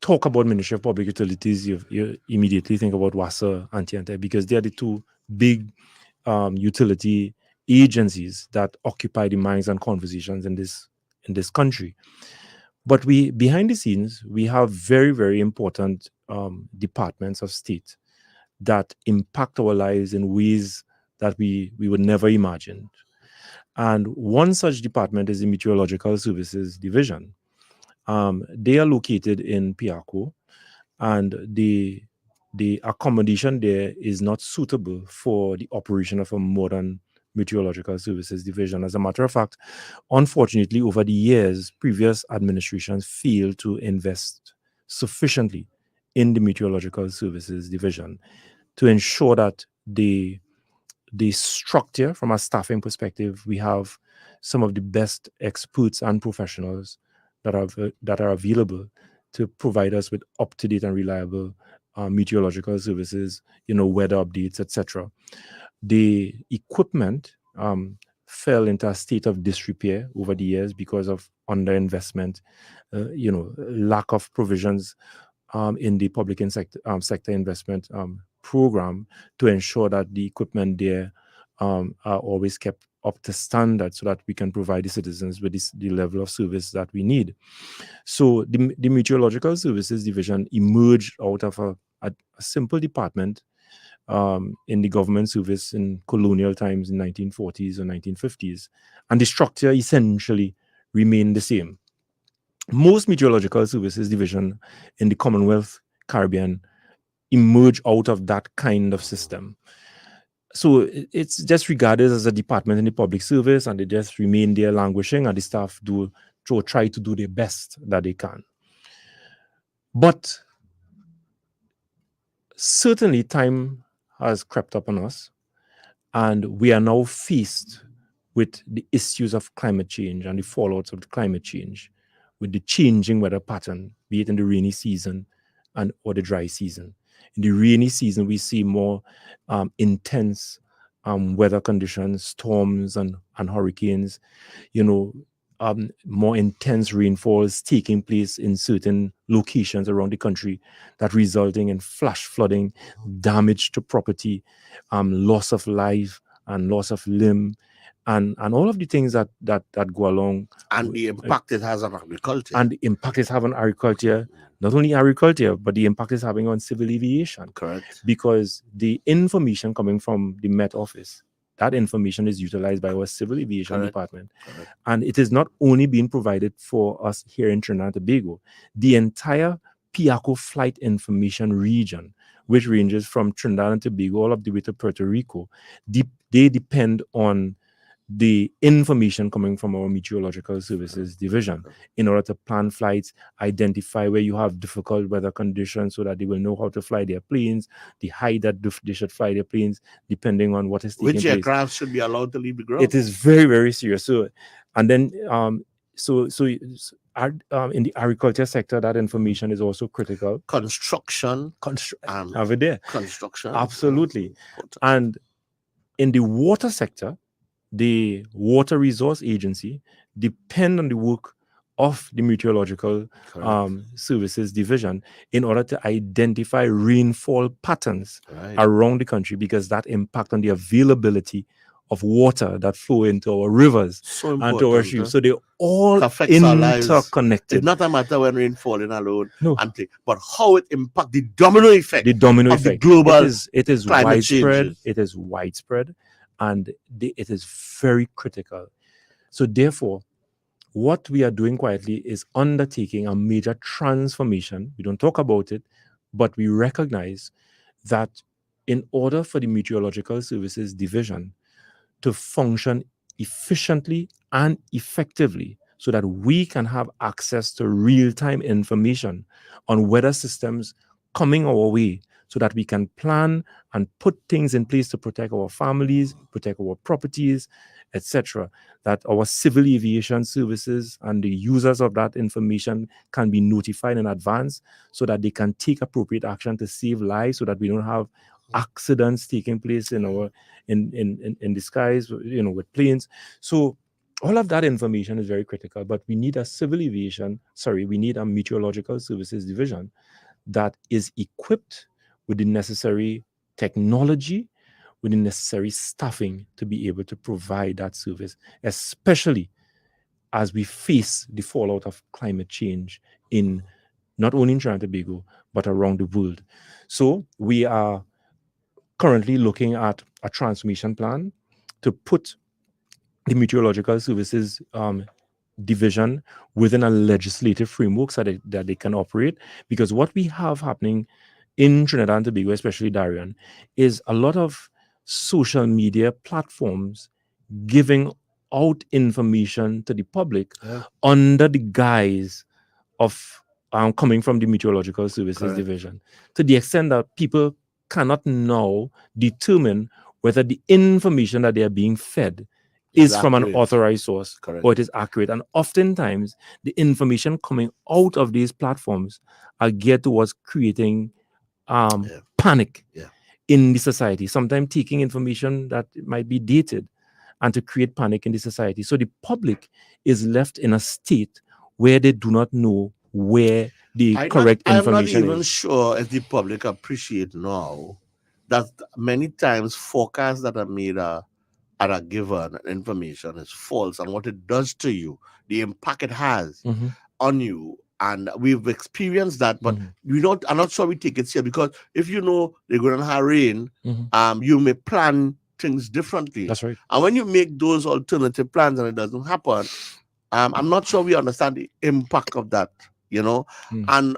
talk about Ministry of Public Utilities, you immediately think about WASA and TNTech, because they are the two big utility agencies that occupy the minds and conversations in this country. But behind the scenes, we have very, very important departments of state that impact our lives in ways that we would never imagine. And one such department is the Meteorological Services Division. They are located in Piarco, and the accommodation there is not suitable for the operation of a modern Meteorological Services Division. As a matter of fact, unfortunately, over the years, previous administrations failed to invest sufficiently in the Meteorological Services Division to ensure that the structure, from a staffing perspective, we have some of the best experts and professionals that are available to provide us with up-to-date and reliable meteorological services, weather updates, etc. The equipment fell into a state of disrepair over the years because of underinvestment, lack of provisions in the public and sector investment program to ensure that the equipment there are always kept up to standard so that we can provide the citizens with the level of service that we need. So the Meteorological Services Division emerged out of a simple department in the government service in colonial times in 1940s or 1950s. And the structure essentially remained the same. Most Meteorological Services Division in the Commonwealth Caribbean emerge out of that kind of system. So it's just regarded as a department in the public service, and they just remain there languishing, and the staff try to do their best that they can. But certainly time has crept up on us, and we are now faced with the issues of climate change and the fallouts of the climate change, with the changing weather pattern, be it in the rainy season or the dry season. In the rainy season, we see more intense weather conditions, storms and hurricanes, more intense rainfalls taking place in certain locations around the country that resulting in flash flooding, damage to property, loss of life and loss of limb, and all of the things that go along. And the impact it has on agriculture. And the impact it's having on agriculture, not only agriculture, but the impact it's having on civil aviation. Correct. Because the information coming from the Met Office, that information is utilized by our civil aviation department. Correct. And it is not only being provided for us here in Trinidad and Tobago, the entire PIACO flight information region, which ranges from Trinidad and Tobago all up the way to Puerto Rico, they depend on the information coming from our meteorological services division in order to plan flights, identify where you have difficult weather conditions so that they will know how to fly their planes, the height that they should fly their planes, depending on what is taking place. Which aircraft should be allowed to leave the ground? It is very, very serious. So, and then, in the agriculture sector, that information is also critical. Construction. Over there. Construction. Absolutely. And in the water sector, the Water Resource Agency depend on the work of the Meteorological Services Division in order to identify rainfall patterns around the country, because that impact on the availability of water that flow into our rivers and to our streams. So they all interconnected. It's not a matter when rain falling alone, but how it impacts the domino effect. The domino effect. The global it is climate widespread. changes. It is widespread. And it is very critical. So therefore, what we are doing quietly is undertaking a major transformation. We don't talk about it, but we recognize that in order for the Meteorological Services Division to function efficiently and effectively so that we can have access to real-time information on weather systems coming our way, so that we can plan and put things in place to protect our families, protect our properties, etc. That our civil aviation services and the users of that information can be notified in advance so that they can take appropriate action to save lives, so that we don't have accidents taking place in the skies, with planes. So all of that information is very critical, but we need a meteorological services division that is equipped with the necessary technology, with the necessary staffing to be able to provide that service, especially as we face the fallout of climate change in not only in Trinidad and Tobago, but around the world. So we are currently looking at a transformation plan to put the Meteorological Services division within a legislative framework so that they can operate. Because what we have happening in Trinidad and Tobago, especially Darien, is a lot of social media platforms giving out information to the public under the guise of coming from the Meteorological Services Division, to the extent that people cannot now determine whether the information that they are being fed is from an authorized source or it is accurate. And oftentimes, the information coming out of these platforms are geared towards creating panic in the society, sometimes taking information that might be dated and to create panic in the society. So the public is left in a state where they do not know where the correct information is. I'm not even sure if the public appreciate now that many times forecasts that are made are given information is false, and what it does to you, the impact it has on you. And we've experienced that, but I'm not sure we take it serious, because if you know they're going to have rain, you may plan things differently. That's right. And when you make those alternative plans and it doesn't happen, I'm not sure we understand the impact of that, And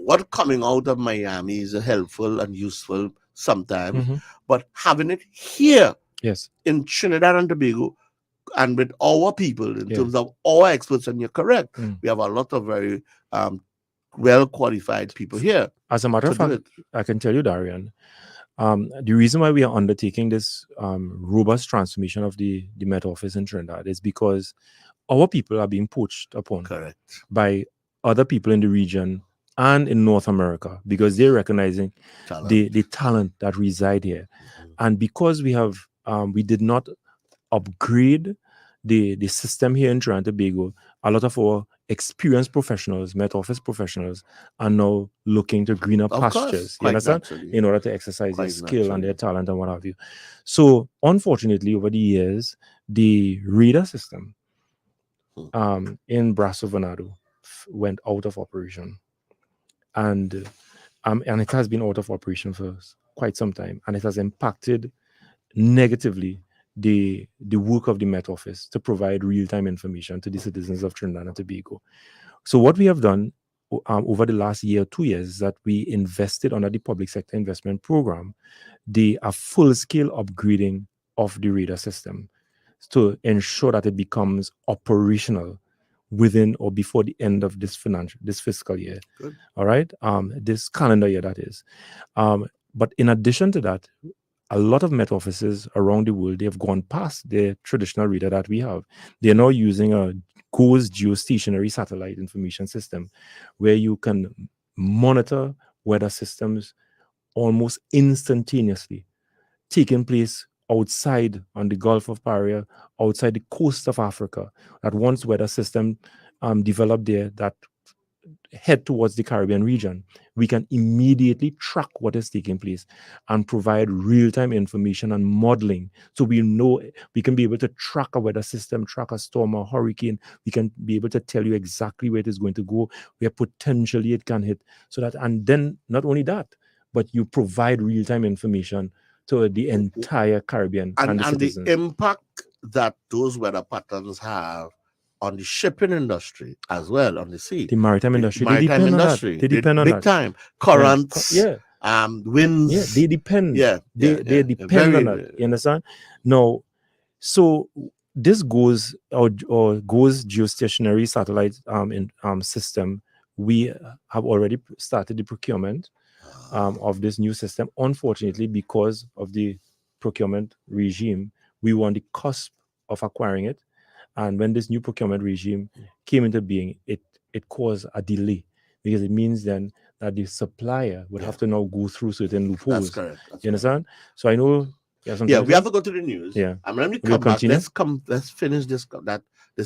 what coming out of Miami is helpful and useful sometimes, but having it here in Trinidad and Tobago, and with our people in terms of our experts, and you're correct, we have a lot of very well qualified people here. As a matter of fact, I can tell you, Darien, the reason why we are undertaking this robust transformation of the Met Office in Trinidad is because our people are being poached upon by other people in the region and in North America, because they're recognizing the talent that reside here. And because we did not upgrade the system here in Trinidad and Tobago, a lot of our experienced professionals, Met Office professionals, are now looking to greener pastures. You understand? In order to exercise their skill and their talent and what have you. So, unfortunately, over the years, the radar system in Brasso Venado went out of operation, and it has been out of operation for quite some time, and it has impacted negatively the work of the Met Office to provide real-time information to the citizens of Trinidad and Tobago. So what we have done over the last year, 2 years, is that we invested under the public sector investment program, a full-scale upgrading of the radar system to ensure that it becomes operational within or before the end of this fiscal year. Good. All right, this calendar year, that is. But in addition to that, a lot of Met offices around the world, they have gone past their traditional radar that we have. They're now using a GOES geostationary satellite information system, where you can monitor weather systems almost instantaneously, taking place outside on the Gulf of Paria, outside the coast of Africa. That once weather system developed there that head towards the Caribbean region, we can immediately track what is taking place and provide real-time information and modeling. So we know we can be able to track a weather system, track a storm or hurricane. We can be able to tell you exactly where it is going to go, where potentially it can hit. So that, and then not only that, but you provide real-time information to the entire Caribbean and the citizens. The impact that those weather patterns have on the shipping industry as well, on the sea. The maritime industry. They depend on that. They depend on that. Big time. Currents. Yeah. Winds. Yeah, they depend. They depend on that. You understand? Now, so this GOES or GOES geostationary satellite system, we have already started the procurement of this new system. Unfortunately, because of the procurement regime, we were on the cusp of acquiring it. And when this new procurement regime came into being, it caused a delay, because it means then that the supplier would have to now go through certain loopholes. That's correct. You understand? So I know. We have to go to the news. Yeah. And let me come back. Let's finish this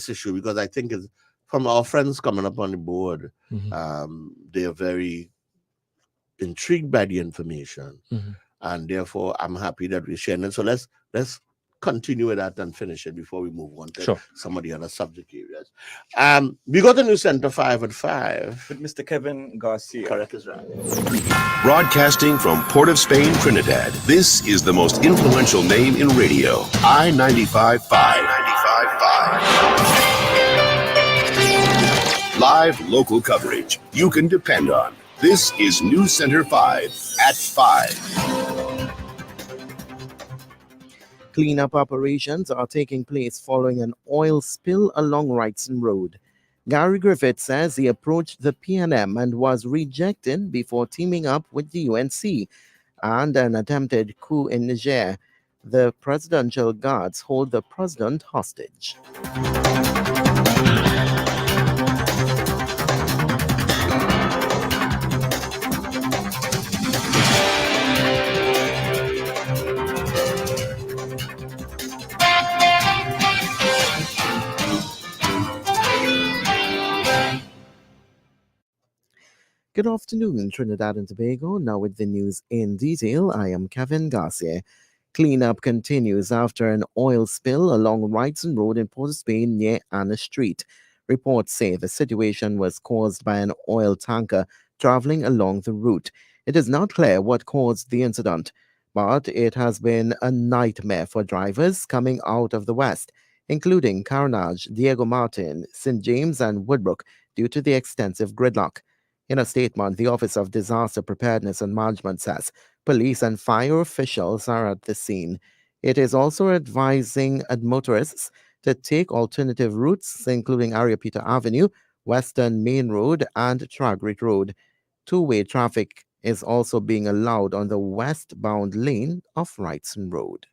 issue, because I think it's from our friends coming up on the board. They are very intrigued by the information, and therefore I'm happy that we're sharing it. So let's continue with that and finish it before we move on to some of the other subject areas. We got a new Center 5 at 5 with Mr. Kevin Garcia. Correct, is right. Broadcasting from Port of Spain, Trinidad, this is the most influential name in radio, I-95.5. Live local coverage you can depend on. This is News Center 5 at 5. Cleanup operations are taking place following an oil spill along Wrightson Road. Gary Griffith says he approached the PNM and was rejected before teaming up with the UNC and an attempted coup in Niger. The presidential guards hold the president hostage. Good afternoon, Trinidad and Tobago. Now with the news in detail, I am Kevin Garcia. Cleanup continues after an oil spill along Wrightson Road in Port of Spain near Anna Street. Reports say the situation was caused by an oil tanker traveling along the route. It is not clear what caused the incident, but it has been a nightmare for drivers coming out of the west, including Carnage, Diego Martin, St. James and Woodbrook, due to the extensive gridlock. In a statement, the Office of Disaster Preparedness and Management says police and fire officials are at the scene. It is also advising motorists to take alternative routes, including Ariapita Avenue, Western Main Road, and Tragrit Road. Two-way traffic is also being allowed on the westbound lane of Wrightson Road.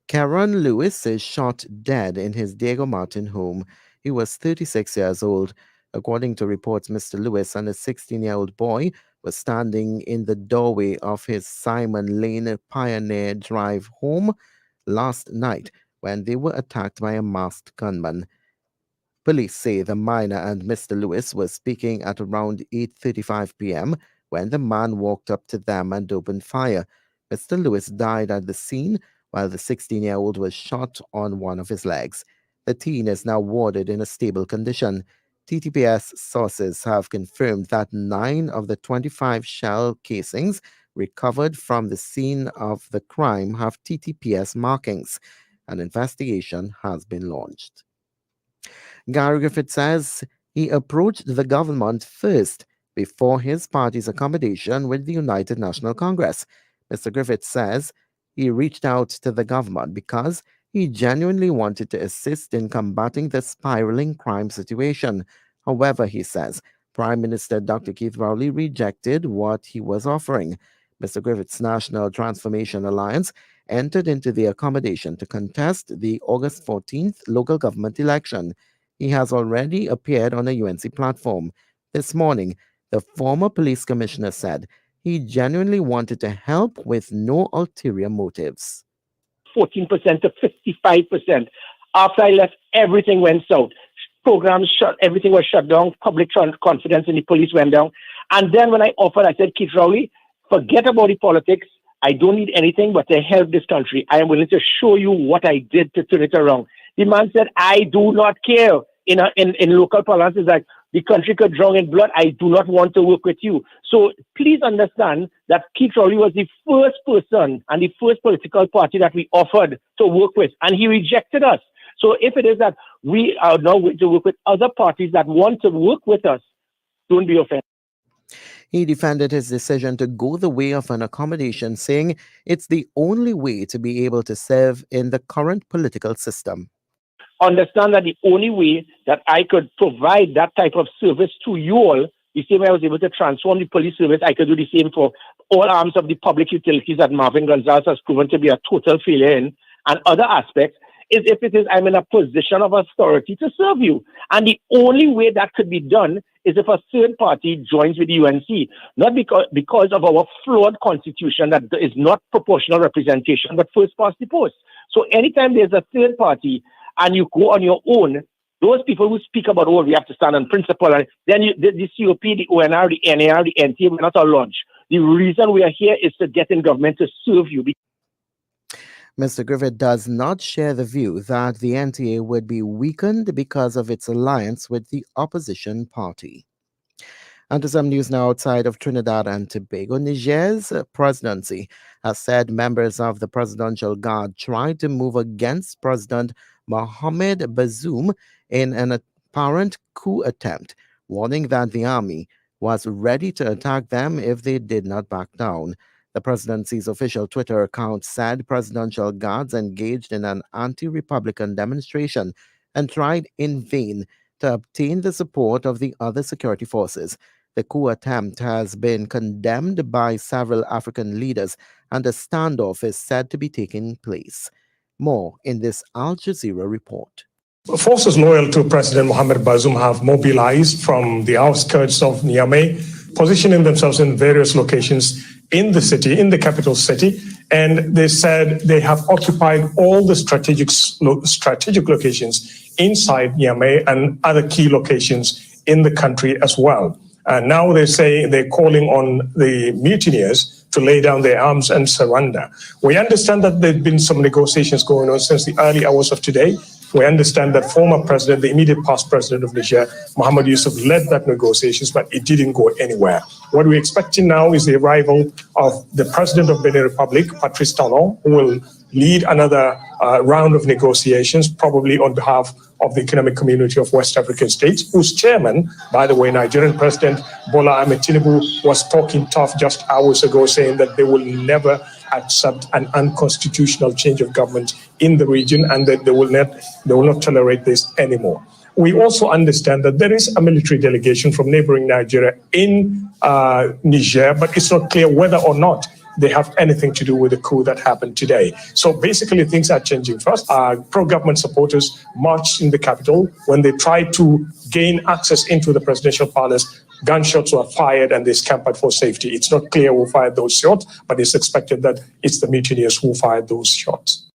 Karen Lewis is shot dead in his Diego Martin home. He was 36 years old. According to reports, Mr. Lewis and a 16-year-old boy were standing in the doorway of his Simon Lane Pioneer Drive home last night when they were attacked by a masked gunman. Police say the minor and Mr. Lewis were speaking at around 8:35 p.m. when the man walked up to them and opened fire. Mr. Lewis died at the scene while the 16-year-old was shot on one of his legs. The teen is now warded in a stable condition. TTPS sources have confirmed that 9 of the 25 shell casings recovered from the scene of the crime have TTPS markings. An investigation has been launched. Gary Griffith says he approached the government first before his party's accommodation with the United National Congress. Mr. Griffith says he reached out to the government because he genuinely wanted to assist in combating the spiraling crime situation. However, he says, Prime Minister Dr. Keith Rowley rejected what he was offering. Mr. Griffith's National Transformation Alliance entered into the accommodation to contest the August 14th local government election. He has already appeared on a UNC platform. This morning, the former police commissioner said he genuinely wanted to help with no ulterior motives. 14% to 55%. After I left, everything went south. Programs shut, everything was shut down. Public confidence in the police went down. And then when I offered, I said, Keith Rowley, forget about the politics. I don't need anything but to help this country. I am willing to show you what I did to turn it around. The man said, I do not care. In local parlance, it's like, the country could drown in blood. I do not want to work with you. So please understand that Keith Rowley was the first person and the first political party that we offered to work with, and he rejected us. So if it is that we are now going to work with other parties that want to work with us, don't be offended. He defended his decision to go the way of an accommodation, saying it's the only way to be able to serve in the current political system. Understand that the only way that I could provide that type of service to you all, the same way I was able to transform the police service, I could do the same for all arms of the public utilities that Marvin Gonzalez has proven to be a total failure in, and other aspects, is if it is I'm in a position of authority to serve you. And the only way that could be done is if a third party joins with the UNC, not because of our flawed constitution that is not proportional representation, but first past the post. So anytime there's a third party, and you go on your own, those people who speak about, oh, we have to stand on principle, and then the COP, the ONR, the NAR, the NTA, we're not a lodge. The reason we are here is to get in government to serve you. Mr. Griffith does not share the view that the NTA would be weakened because of its alliance with the opposition party. And to some news now outside of Trinidad and Tobago, Niger's presidency has said members of the Presidential Guard tried to move against President Mohamed Bazoum in an apparent coup attempt, warning that the army was ready to attack them if they did not back down. The presidency's official Twitter account said presidential guards engaged in an anti-Republican demonstration and tried in vain to obtain the support of the other security forces. The coup attempt has been condemned by several African leaders, and a standoff is said to be taking place. More in this Al Jazeera report. Forces loyal to President Mohamed Bazoum have mobilized from the outskirts of Niamey, positioning themselves in various locations in the city, in the capital city, and they said they have occupied all the strategic locations inside Niamey and other key locations in the country as well. And now they say they're calling on the mutineers to lay down their arms and surrender. We understand that there have been some negotiations going on since the early hours of today. We understand that former president, the immediate past president of Niger, Mohamed Yusuf, led that negotiations, but it didn't go anywhere. What we're expecting now is the arrival of the president of Benin Republic, Patrice Talon, who will lead another round of negotiations, probably on behalf of the Economic Community of West African States, whose chairman, by the way, Nigerian President Bola Ahmed Tinubu, was talking tough just hours ago, saying that they will never accept an unconstitutional change of government in the region and that they will not tolerate this anymore. We also understand that there is a military delegation from neighboring Nigeria in Niger, but it's not clear whether or not they have anything to do with the coup that happened today. So basically, things are changing. First, pro-government supporters marched in the capital. When they tried to gain access into the presidential palace, gunshots were fired and they scampered for safety. It's not clear who fired those shots, but it's expected that it's the mutineers who fired those shots.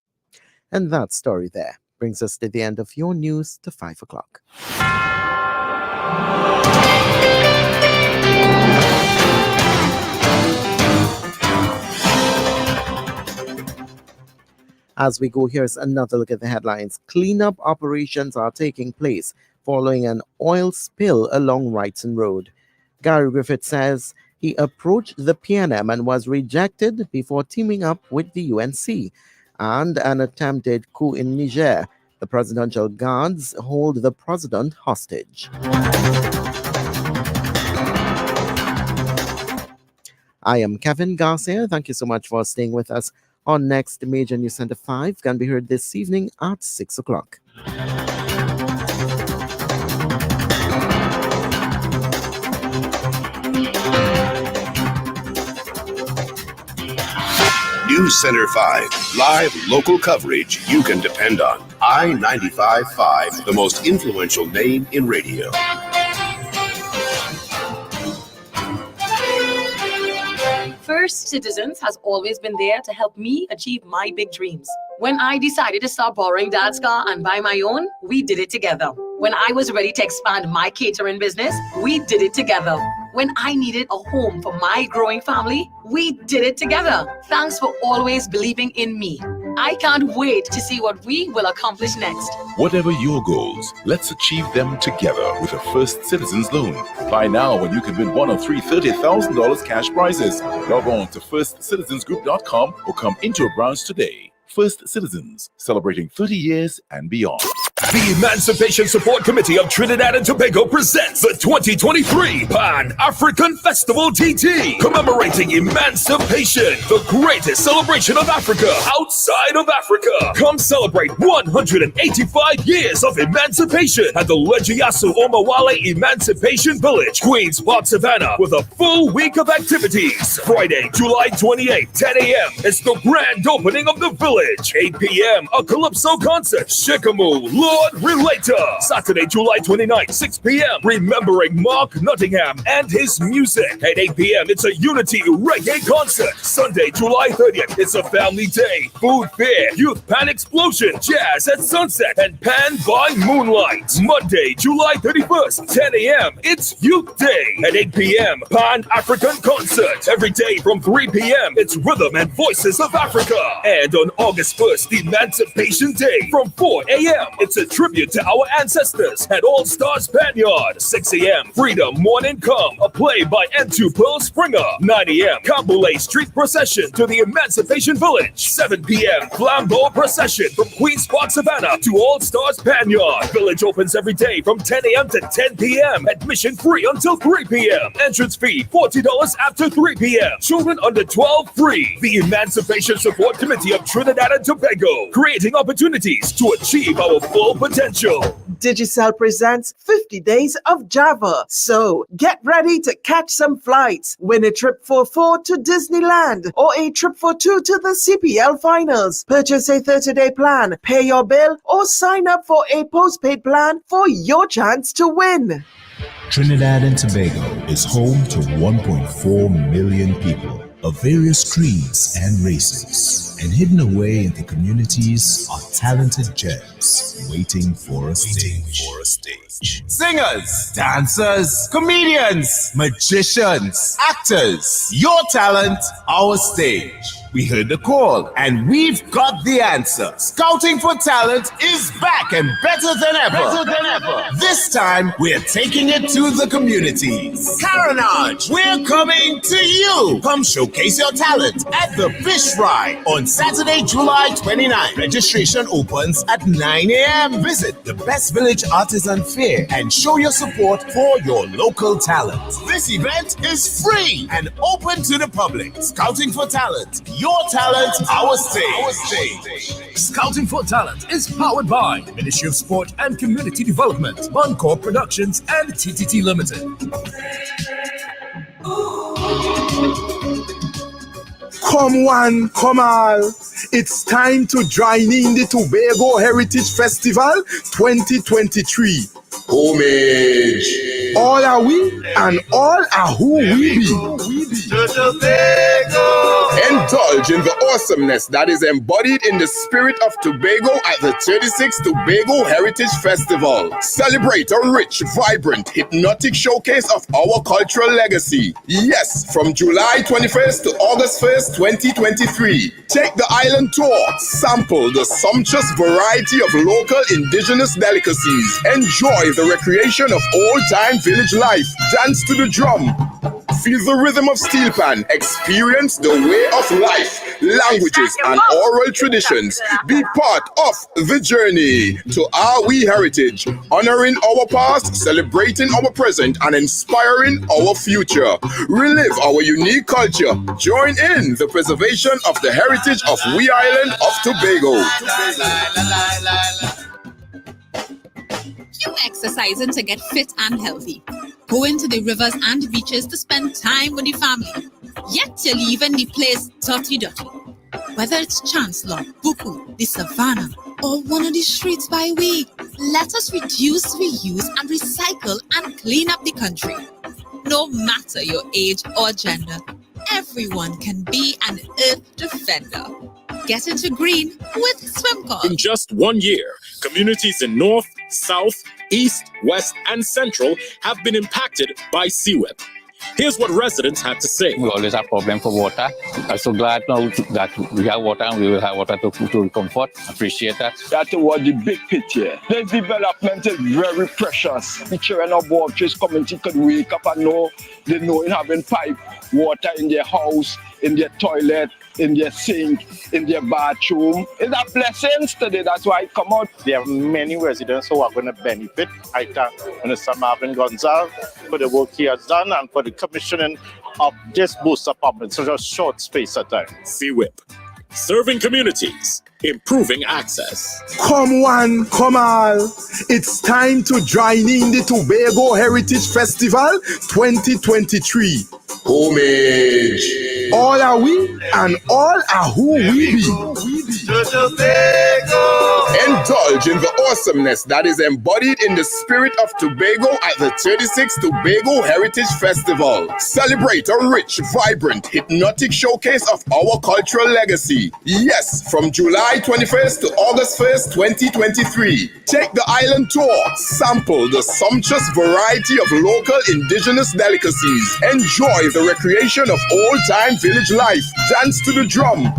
And that story there brings us to the end of your news to 5 o'clock. As we go, here's another look at the headlines. Cleanup operations are taking place following an oil spill along Wrightson Road. Gary Griffith says he approached the PNM and was rejected before teaming up with the UNC. And an attempted coup in Niger. The presidential guards hold the president hostage. I am Kevin Garcia. Thank you so much for staying with us. Our next Major News Center 5 can be heard this evening at 6 o'clock. News Center 5, live local coverage you can depend on. I-95.5, the most influential name in radio. First Citizens has always been there to help me achieve my big dreams. When I decided to stop borrowing Dad's car and buy my own, we did it together. When I was ready to expand my catering business, we did it together. When I needed a home for my growing family, we did it together. Thanks for always believing in me. I can't wait to see what we will accomplish next. Whatever your goals, let's achieve them together with a First Citizens loan. Buy now and you can win one of three $30,000 cash prizes. Log on to firstcitizensgroup.com or come into a branch today. First Citizens, celebrating 30 years and beyond. The Emancipation Support Committee of Trinidad and Tobago presents the 2023 Pan-African Festival TT, commemorating emancipation, the greatest celebration of Africa outside of Africa. Come celebrate 185 years of emancipation at the Legiasu Omawale Emancipation Village, Queens Park, Savannah, with a full week of activities. Friday, July 28th, 10 a.m. is the grand opening of the village. 8 p.m. a Calypso concert, Shikamu, Lord Relator. Saturday, July 29th, 6 p.m. remembering Mark Nottingham and his music. At 8 p.m. it's a Unity Reggae concert. Sunday, July 30th, it's a family day, food fair, youth pan explosion, jazz at sunset, and pan by moonlight. Monday, July 31st, 10 a.m. it's Youth Day. At 8 p.m. Pan-African concert. Every day from 3 p.m. it's Rhythm and Voices of Africa. And on August 1st, Emancipation Day from 4 a.m. it's a tribute to our ancestors at All Stars Panyard. 6 a.m. Freedom Morning Come, a play by N2 Pearl Springer. 9 a.m. Kambule Street Procession to the Emancipation Village. 7 p.m. Flambeau Procession from Queens Park, Savannah to All Stars Panyard. Village opens every day from 10 a.m. to 10 p.m. Admission free until 3 p.m. Entrance fee $40 after 3 p.m. Children under 12 free. The Emancipation Support Committee of Trinidad and Tobago, creating opportunities to achieve our full potential. Digicel presents 50 Days of Java. So get ready to catch some flights, win a trip for 4 to Disneyland, or a trip for 2 to the CPL finals. Purchase a 30-day plan, pay your bill, or sign up for a postpaid plan for your chance to win. Trinidad and Tobago is home to 1.4 million people of various creeds and races, and hidden away in the communities are talented gems waiting for a stage. Singers, dancers, comedians, magicians, actors, your talent, our stage. We heard the call and we've got the answer. Scouting for Talent is back and better than ever. This time we're taking it to the communities. Carenage, we're coming to you. Come showcase your talent at the Fish Fry on Saturday, July 29th. Registration opens at 9 a.m. Visit the Best Village Artisan Fair and show your support for your local talent. This event is free and open to the public. Scouting for Talent. Your talent, our stage. Scouting for Talent is powered by Ministry of Sport and Community Development, Boncorp Productions, and TTT Limited. Come one, come all. It's time to join in the Tobago Heritage Festival 2023. Homage. All are we and all are who we be. To Tobago. Indulge in the awesomeness that is embodied in the spirit of Tobago at the 36th Tobago Heritage Festival. Celebrate a rich, vibrant, hypnotic showcase of our cultural legacy. Yes, from July 21st to August 1st, 2023. Take the island tour. Sample the sumptuous variety of local indigenous delicacies. Enjoy the recreation of old-time village life. Dance to the drum. Feel the rhythm of steel pan. Experience the way of life, languages, and oral traditions. Be part of the journey to our we heritage, honoring our past, celebrating our present, and inspiring our future. Relive our unique culture. Join in the preservation of the heritage of we island of Tobago. You exercising to get fit and healthy. Going to the rivers and beaches to spend time with your family. Yet you're leaving the place dirty. Whether it's Chancellor, Buku, the Savannah, or one of the streets by way, let us reduce, reuse, and recycle and clean up the country. No matter your age or gender, everyone can be an earth defender. Get into green with SwimCall. In just 1 year, communities in North, South, East, West, and Central have been impacted by SeaWhip. Here's what residents had to say. We always have problem for water. I'm so glad now that we have water and we will have water to comfort. Appreciate that. That's what the big picture. The development is very precious. The children of Borges community could wake up and know they know in having pipe water in their house, in their toilet, in their sink, in their bathroom. It's a blessing today. That's why I come out. There are many residents who are going to benefit. I thank Minister Marvin Gonzalez for the work he has done and for the commissioning of this booster pump in such a short space of time. SeaWhip, serving communities, improving access. Come one, come all. It's time to join in the Tobago Heritage Festival 2023. Homage. All are we and all are who we be. To Tobago. Indulge in the awesomeness that is embodied in the spirit of Tobago at the 36th Tobago Heritage Festival. Celebrate a rich, vibrant, hypnotic showcase of our cultural legacy. Yes, from July 21st to August 1st, 2023. Take the island tour. Sample the sumptuous variety of local indigenous delicacies. Enjoy the recreation of old-time village life. Dance to the drum.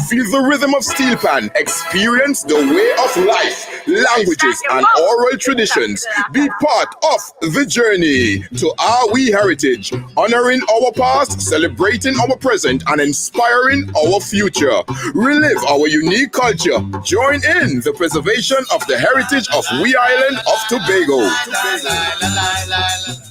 Feel the rhythm of steel pan. Experience the way of life, languages, and oral traditions. Be part of the journey to our we heritage, honoring our past, celebrating our present, and inspiring our future. Relive our unique culture. Join in the preservation of the heritage of we island of Tobago.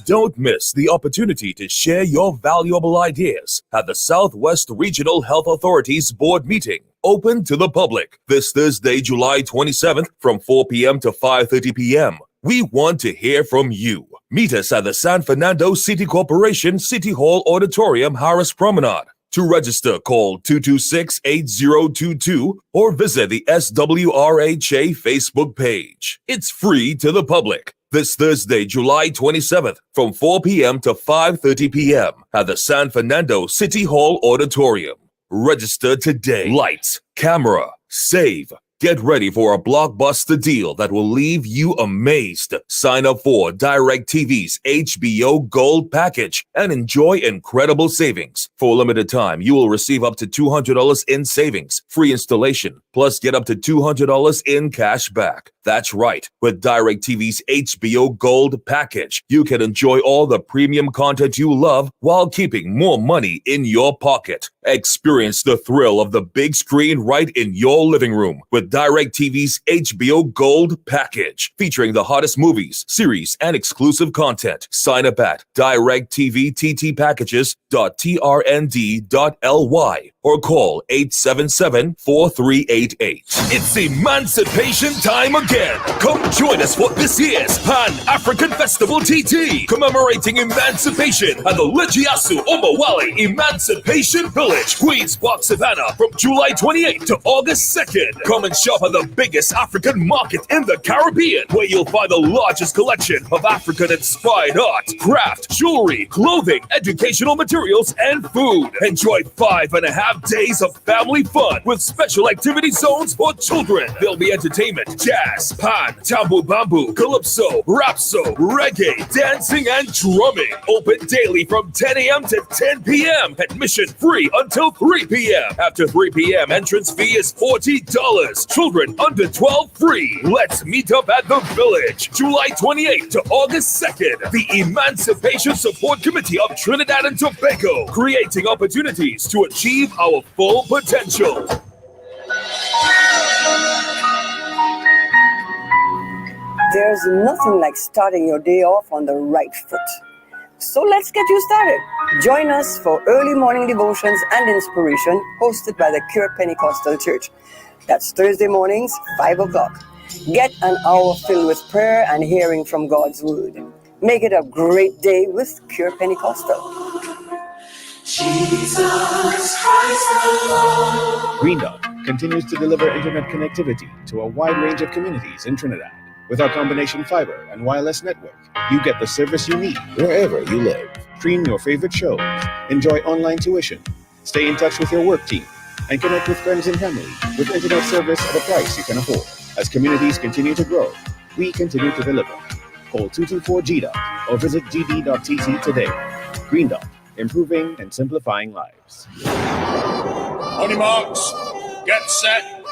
Don't miss the opportunity to share your valuable ideas at the Southwest Regional Health Authority's board meeting, open to the public, this Thursday, July 27th from 4 p.m. to 5:30 p.m. We want to hear from you. Meet us at the San Fernando City Corporation City Hall Auditorium, Harris Promenade. To register, call 226-8022 or visit the SWRHA Facebook page. It's free to the public. This Thursday, July 27th, from 4 p.m. to 5:30 p.m. at the San Fernando City Hall Auditorium. Register today. Lights, camera, save. Get ready for a blockbuster deal that will leave you amazed. Sign up for DirecTV's HBO Gold package and enjoy incredible savings. For a limited time, you will receive up to $200 in savings, free installation, plus get up to $200 in cash back. That's right. With DirecTV's HBO Gold package, you can enjoy all the premium content you love while keeping more money in your pocket. Experience the thrill of the big screen right in your living room with DirecTV's HBO Gold package, featuring the hottest movies, series, and exclusive content. Sign up at directtvttpackages.trnd.ly or call 877-4388. It's Emancipation time again. Come join us for this year's Pan-African Festival TT, commemorating emancipation at the Legiasu Omawale Emancipation Village, Queens Park, Savannah, from July 28th to August 2nd. Come and shop at the biggest African market in the Caribbean, where you'll find the largest collection of African-inspired art, craft, jewelry, clothing, educational materials, and food. Enjoy 5.5 days of family fun with special activity zones for children. There'll be entertainment, jazz, pan, tambu bambu, calypso, rapso, reggae, dancing, and drumming. Open daily from 10 a.m. to 10 p.m. Admission free until 3 p.m. After 3 p.m., entrance fee is $40. Children under 12 free. Let's meet up at the Village, July 28th to August 2nd. The Emancipation Support Committee of Trinidad and Tobago, creating opportunities to achieve our full potential. There's nothing like starting your day off on the right foot. So let's get you started. Join us for early morning devotions and inspiration hosted by the Cure Pentecostal Church. That's Thursday mornings, 5 o'clock. Get an hour filled with prayer and hearing from God's Word. Make it a great day with Cure Pentecostal. Jesus Christ alone. Green Dot continues to deliver internet connectivity to a wide range of communities in Trinidad. With our combination fiber and wireless network, you get the service you need wherever you live. Stream your favorite shows, enjoy online tuition, stay in touch with your work team, and connect with friends and family with internet service at a price you can afford. As communities continue to grow, we continue to deliver. Call 224-GDOT or visit gd.tc today. Green Dot, improving and simplifying lives. On marks, get set, go!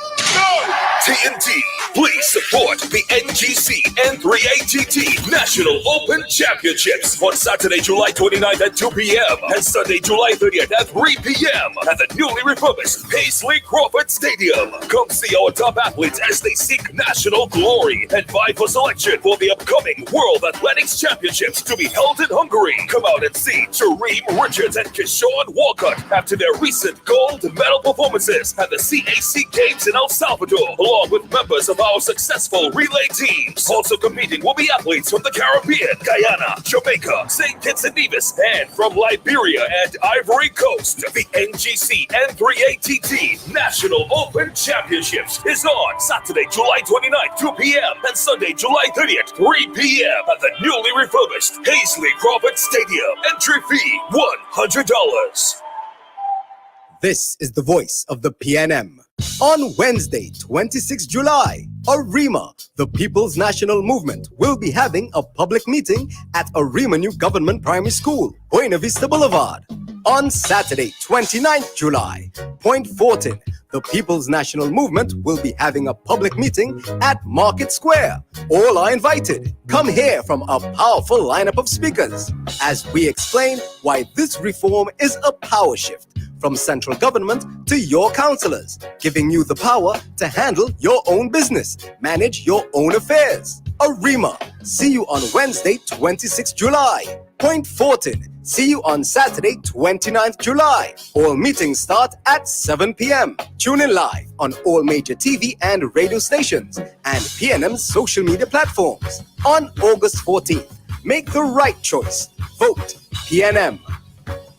TNT, please support the NGC N3ATT National Open Championships on Saturday, July 29th at 2 p.m. and Sunday, July 30th at 3 p.m. at the newly refurbished Paisley Crawford Stadium. Come see our top athletes as they seek national glory and vie for selection for the upcoming World Athletics Championships to be held in Hungary. Come out and see Jareem Richards and Keshawn Walcott after their recent gold medal performances at the CAC Games in El Salvador, along with members of our successful relay teams. Also competing will be athletes from the Caribbean, Guyana, Jamaica, St. Kitts and Nevis, and from Liberia and Ivory Coast. The NGC N3ATT National Open Championships is on Saturday, July 29th, 2 p.m. and Sunday, July 30th, 3 p.m. at the newly refurbished Paisley Crawford Stadium. Entry fee $100. This is the voice of the PNM. On Wednesday, 26 July, Arima, the People's National Movement, will be having a public meeting at Arima New Government Primary School, Buena Vista Boulevard. On Saturday, 29th July, Point Fortin, the People's National Movement will be having a public meeting at Market Square. All are invited. Come hear from a powerful lineup of speakers as we explain why this reform is a power shift from central government to your councillors, giving you the power to handle your own business, manage your own affairs. Arima, see you on Wednesday, 26 July. Point Fortin, see you on Saturday, 29th July. All meetings start at 7 p.m. Tune in live on all major TV and radio stations and PNM's social media platforms. On August 14th, make the right choice. Vote PNM.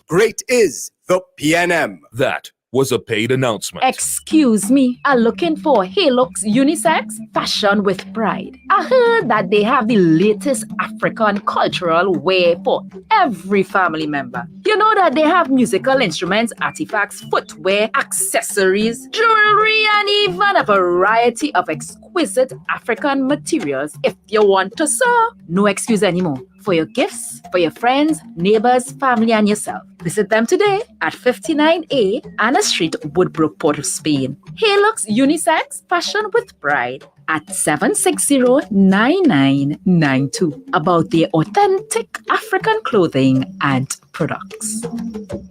Great is the PNM. That was a paid announcement. Excuse me, I'm looking for Hilux unisex fashion with pride. I heard that they have the latest African cultural wear for every family member. You know that they have musical instruments, artifacts, footwear, accessories, jewelry, and even a variety of exquisite African materials if you want to sew. No excuse anymore. For your gifts, for your friends, neighbors, family, and yourself. Visit them today at 59A Anna Street, Woodbrook, Port of Spain. Hilux Unisex Fashion with Pride at 760-9992. About their authentic African clothing and products.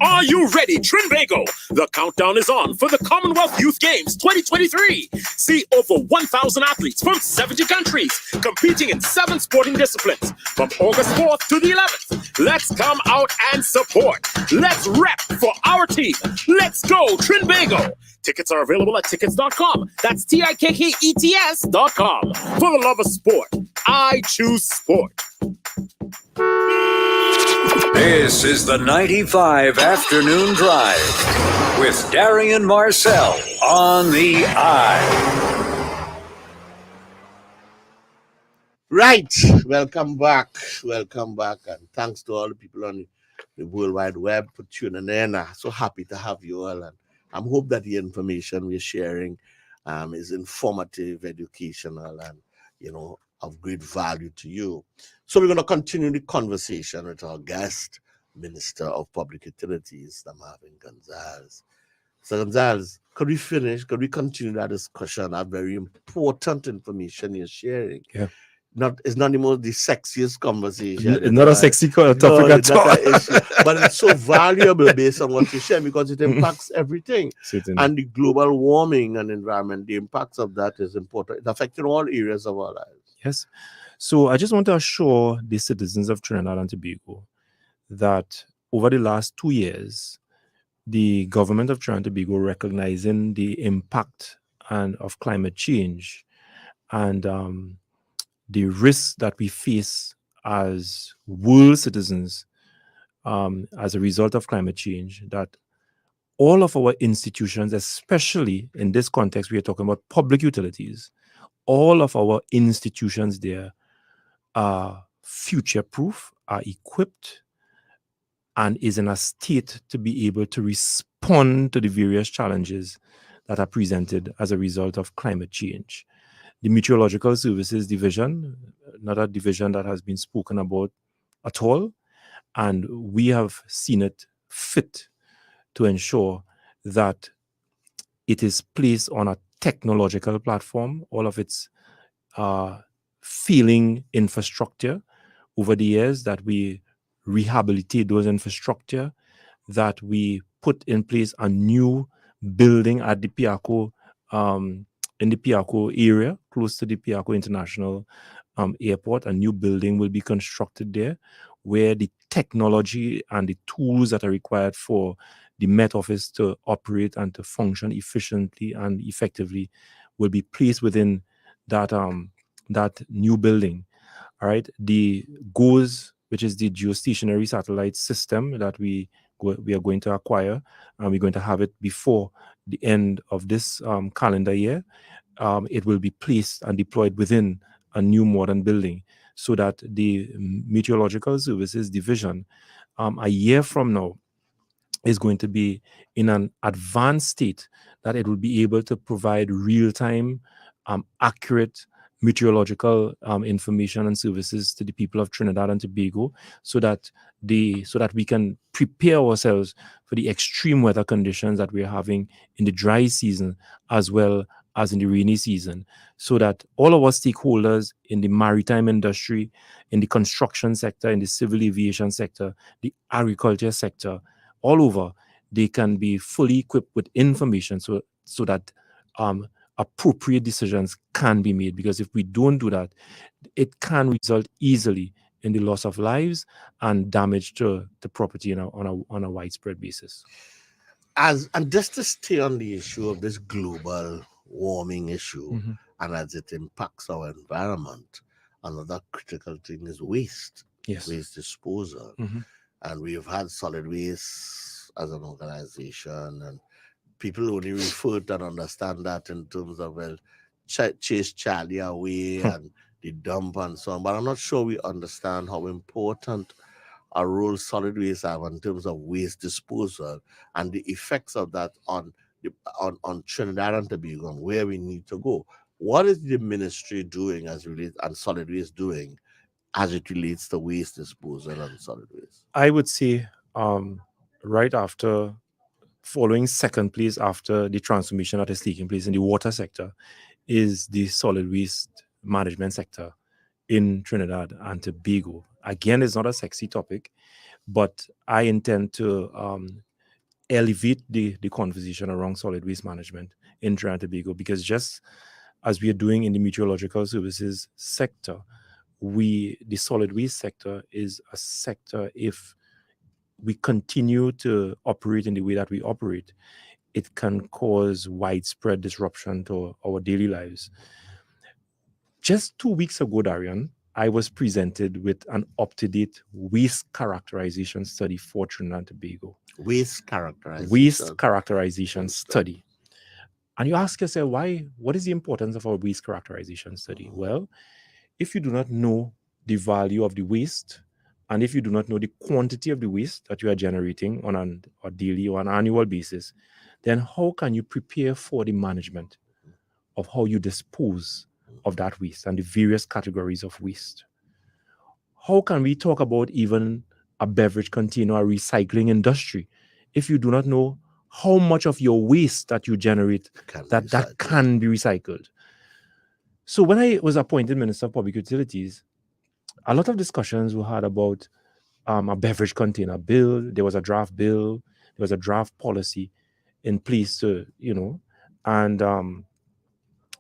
Are you ready, Trinbago? The countdown is on for the Commonwealth Youth Games 2023. See over 1,000 athletes from 70 countries competing in 7 sporting disciplines from August 4th to the 11th. Let's come out and support. Let's rep for our team. Let's go, Trinbago. Tickets are available at tickets.com. That's TIKKETS.com. For the love of sport, I choose sport. This is the 95 Afternoon Drive with Darien Marcel on the Eye. Right. Welcome back, and thanks to all the people on the World Wide Web for tuning in. So happy to have you all, and I hope that the information we're sharing is informative, educational, and of great value to you. So we're going to continue the conversation with our guest, Minister of Public Utilities, Marvin Gonzalez. So Gonzalez, could we continue that discussion? That very important information you're sharing. Yeah. It's not the sexiest conversation. It's not a sexy topic at all. But it's so valuable based on what you share because it impacts everything. Certainly. And the global warming and environment, the impacts of that is important. It's affecting all areas of our lives. Yes. So I just want to assure the citizens of Trinidad and Tobago that over the last 2 years, the government of Trinidad and Tobago recognizing the impact of climate change and the risks that we face as world citizens as a result of climate change, that all of our institutions, especially in this context, we are talking about public utilities, all of our institutions there are future-proof, are equipped, and is in a state to be able to respond to the various challenges that are presented as a result of climate change. The Meteorological Services Division, not a division that has been spoken about at all, and we have seen it fit to ensure that it is placed on a technological platform, all of its failing infrastructure over the years, that we rehabilitate those infrastructure, that we put in place a new building at the Piarco, in the Piarco area, close to the Piarco International Airport. A new building will be constructed there, where the technology and the tools that are required for the Met Office to operate and to function efficiently and effectively will be placed within that new building. All right, the GOES, which is the geostationary satellite system that we are going to acquire, and we're going to have it before the end of this calendar year. It will be placed and deployed within a new modern building, so that the Meteorological Services Division, a year from now, is going to be in an advanced state that it will be able to provide real-time, accurate meteorological information and services to the people of Trinidad and Tobago, so that we can prepare ourselves for the extreme weather conditions that we're having in the dry season as well as in the rainy season, so that all our stakeholders in the maritime industry, in the construction sector, in the civil aviation sector, the agriculture sector, all over, they can be fully equipped with information so that appropriate decisions can be made. Because if we don't do that, it can result easily in the loss of lives and damage to the property on a widespread basis. And just to stay on the issue of this global warming issue, and as it impacts our environment, another critical thing is waste. Yes. Waste disposal. And we have had solid waste as an organization, and people only refer to and understand that in terms of, well, chase Charlie away and the dump and so on. But I'm not sure we understand how important a role solid waste have in terms of waste disposal and the effects of that on Trinidad and Tobago and where we need to go. What is the ministry doing and solid waste doing as it relates to waste disposal and solid waste? I would say right after, following second place after the transformation that is taking place in the water sector, is the solid waste management sector in Trinidad and Tobago. Again, it's not a sexy topic, but I intend to elevate the conversation around solid waste management in Trinidad and Tobago, because just as we are doing in the meteorological services sector, the solid waste sector is a sector, if we continue to operate in the way that we operate, it can cause widespread disruption to our daily lives. Just 2 weeks ago, Darien, I was presented with an up-to-date waste characterization study for Trinidad and Tobago. Waste characterization. Waste characterization study. And you ask yourself, why? What is the importance of our waste characterization study? Well, if you do not know the value of the waste, and if you do not know the quantity of the waste that you are generating on a daily or an annual basis, then how can you prepare for the management of how you dispose of that waste and the various categories of waste? How can we talk about even a beverage container or recycling industry if you do not know how much of your waste that you generate that can be recycled? So when I was appointed Minister of Public Utilities, a lot of discussions were had about a beverage container bill. There was a draft bill. There was a draft policy in place to, and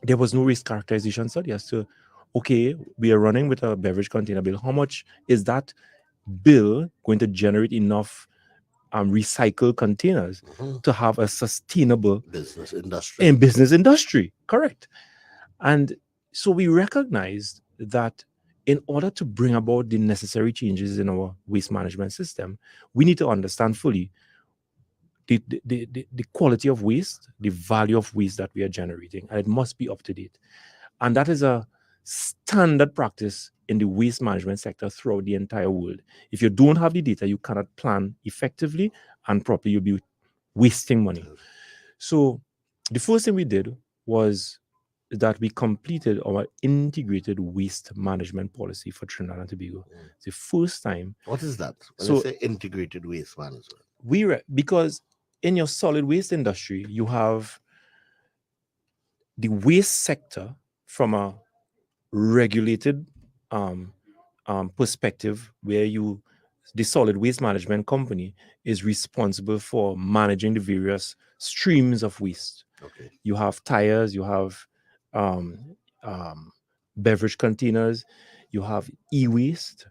there was no risk characterization study as to, okay, we are running with a beverage container bill. How much is that bill going to generate enough recycled containers to have a sustainable business industry? Business industry, correct. And so we recognized that in order to bring about the necessary changes in our waste management system, we need to understand fully the quality of waste, the value of waste that we are generating, and it must be up to date. And that is a standard practice in the waste management sector throughout the entire world. If you don't have the data, you cannot plan effectively and properly. You'll be wasting money. So the first thing we did was that we completed our integrated waste management policy for Trinidad and Tobago. It's the first time. What is that? When So you say integrated waste management? Because in your solid waste industry, you have the waste sector from a regulated perspective, where the solid waste management company is responsible for managing the various streams of waste. Okay. You have tires, you have beverage containers, you have e-waste,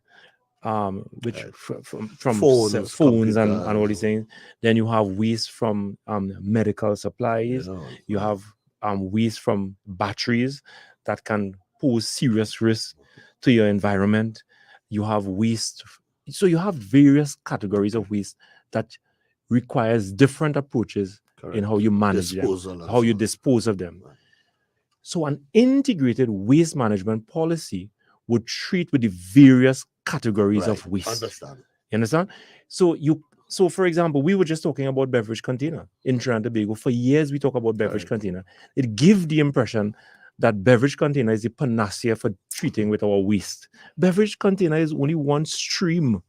which from phones and all these things. Then you have waste from medical supplies. You have waste from batteries that can pose serious risk to your environment. You have waste. So you have various categories of waste that requires different approaches in how you manage them, how you dispose of them. So an integrated waste management policy would treat with the various categories of waste. Understand. You understand? So for example, we were just talking about beverage container in Trinidad and Tobago. For years, we talk about beverage container. It gives the impression that beverage container is the panacea for treating with our waste. Beverage container is only one stream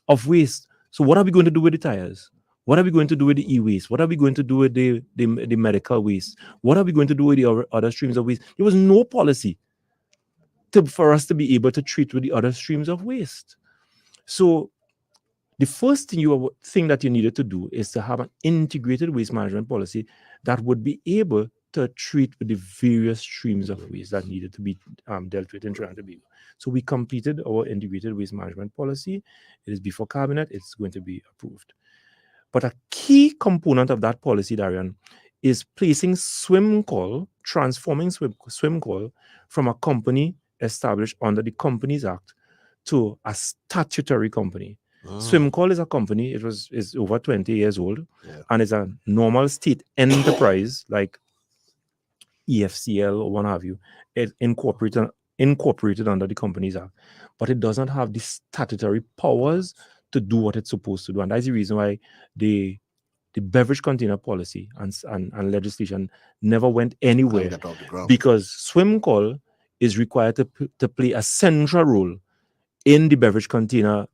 of waste. So what are we going to do with the tires? What are we going to do with the e-waste? What are we going to do with the medical waste? What are we going to do with the other streams of waste? There was no policy for us to be able to treat with the other streams of waste. So the first thing that you needed to do is to have an integrated waste management policy that would be able to treat with the various streams of waste that needed to be dealt with in Trinidad and Tobago. So we completed our integrated waste management policy. It is before cabinet. It's going to be approved. But a key component of that policy, Darien, is placing transforming SwimCall from a company established under the Companies Act to a statutory company. SwimCall is a company. It's over 20 years old, and it's a normal state enterprise like EFCL or what have you. It's incorporated under the Companies Act, but it doesn't have the statutory powers to do what it's supposed to do. And that's the reason why the beverage container policy and legislation never went anywhere, because SwimCall is required to play a central role in the beverage container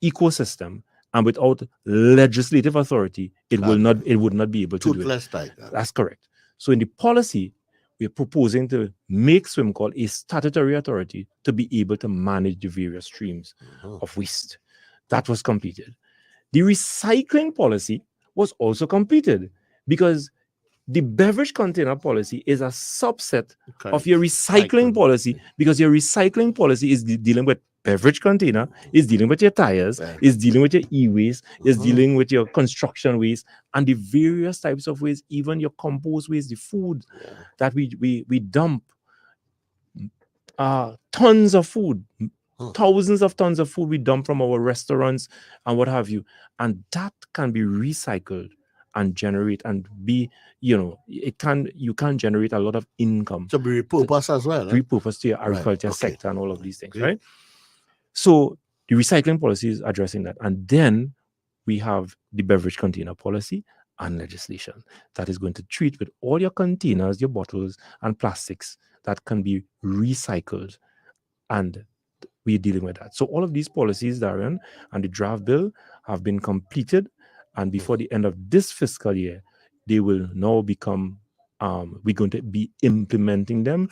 ecosystem, and without legislative authority, it would not be able to do it. That's correct. So in the policy, we're proposing to make SwimCall a statutory authority to be able to manage the various streams of waste. That was completed. The recycling policy was also completed, because the beverage container policy is a subset of your recycling policy, because your recycling policy is dealing with beverage container is dealing with your tires, is dealing with your e-waste, is dealing with your construction waste, and the various types of waste, even your compost waste, the food that we dump. Tons of food, thousands of tons of food we dump from our restaurants and what have you. And that can be recycled and generate and be, you can generate a lot of income. To be repurposed as well. Repurposed to your agriculture sector and all of these things, right? So the recycling policy is addressing that. And then we have the beverage container policy and legislation that is going to treat with all your containers, your bottles and plastics that can be recycled. And we're dealing with that. So all of these policies, Darien, and the draft bill have been completed. And before the end of this fiscal year, they will now become, we're going to be implementing them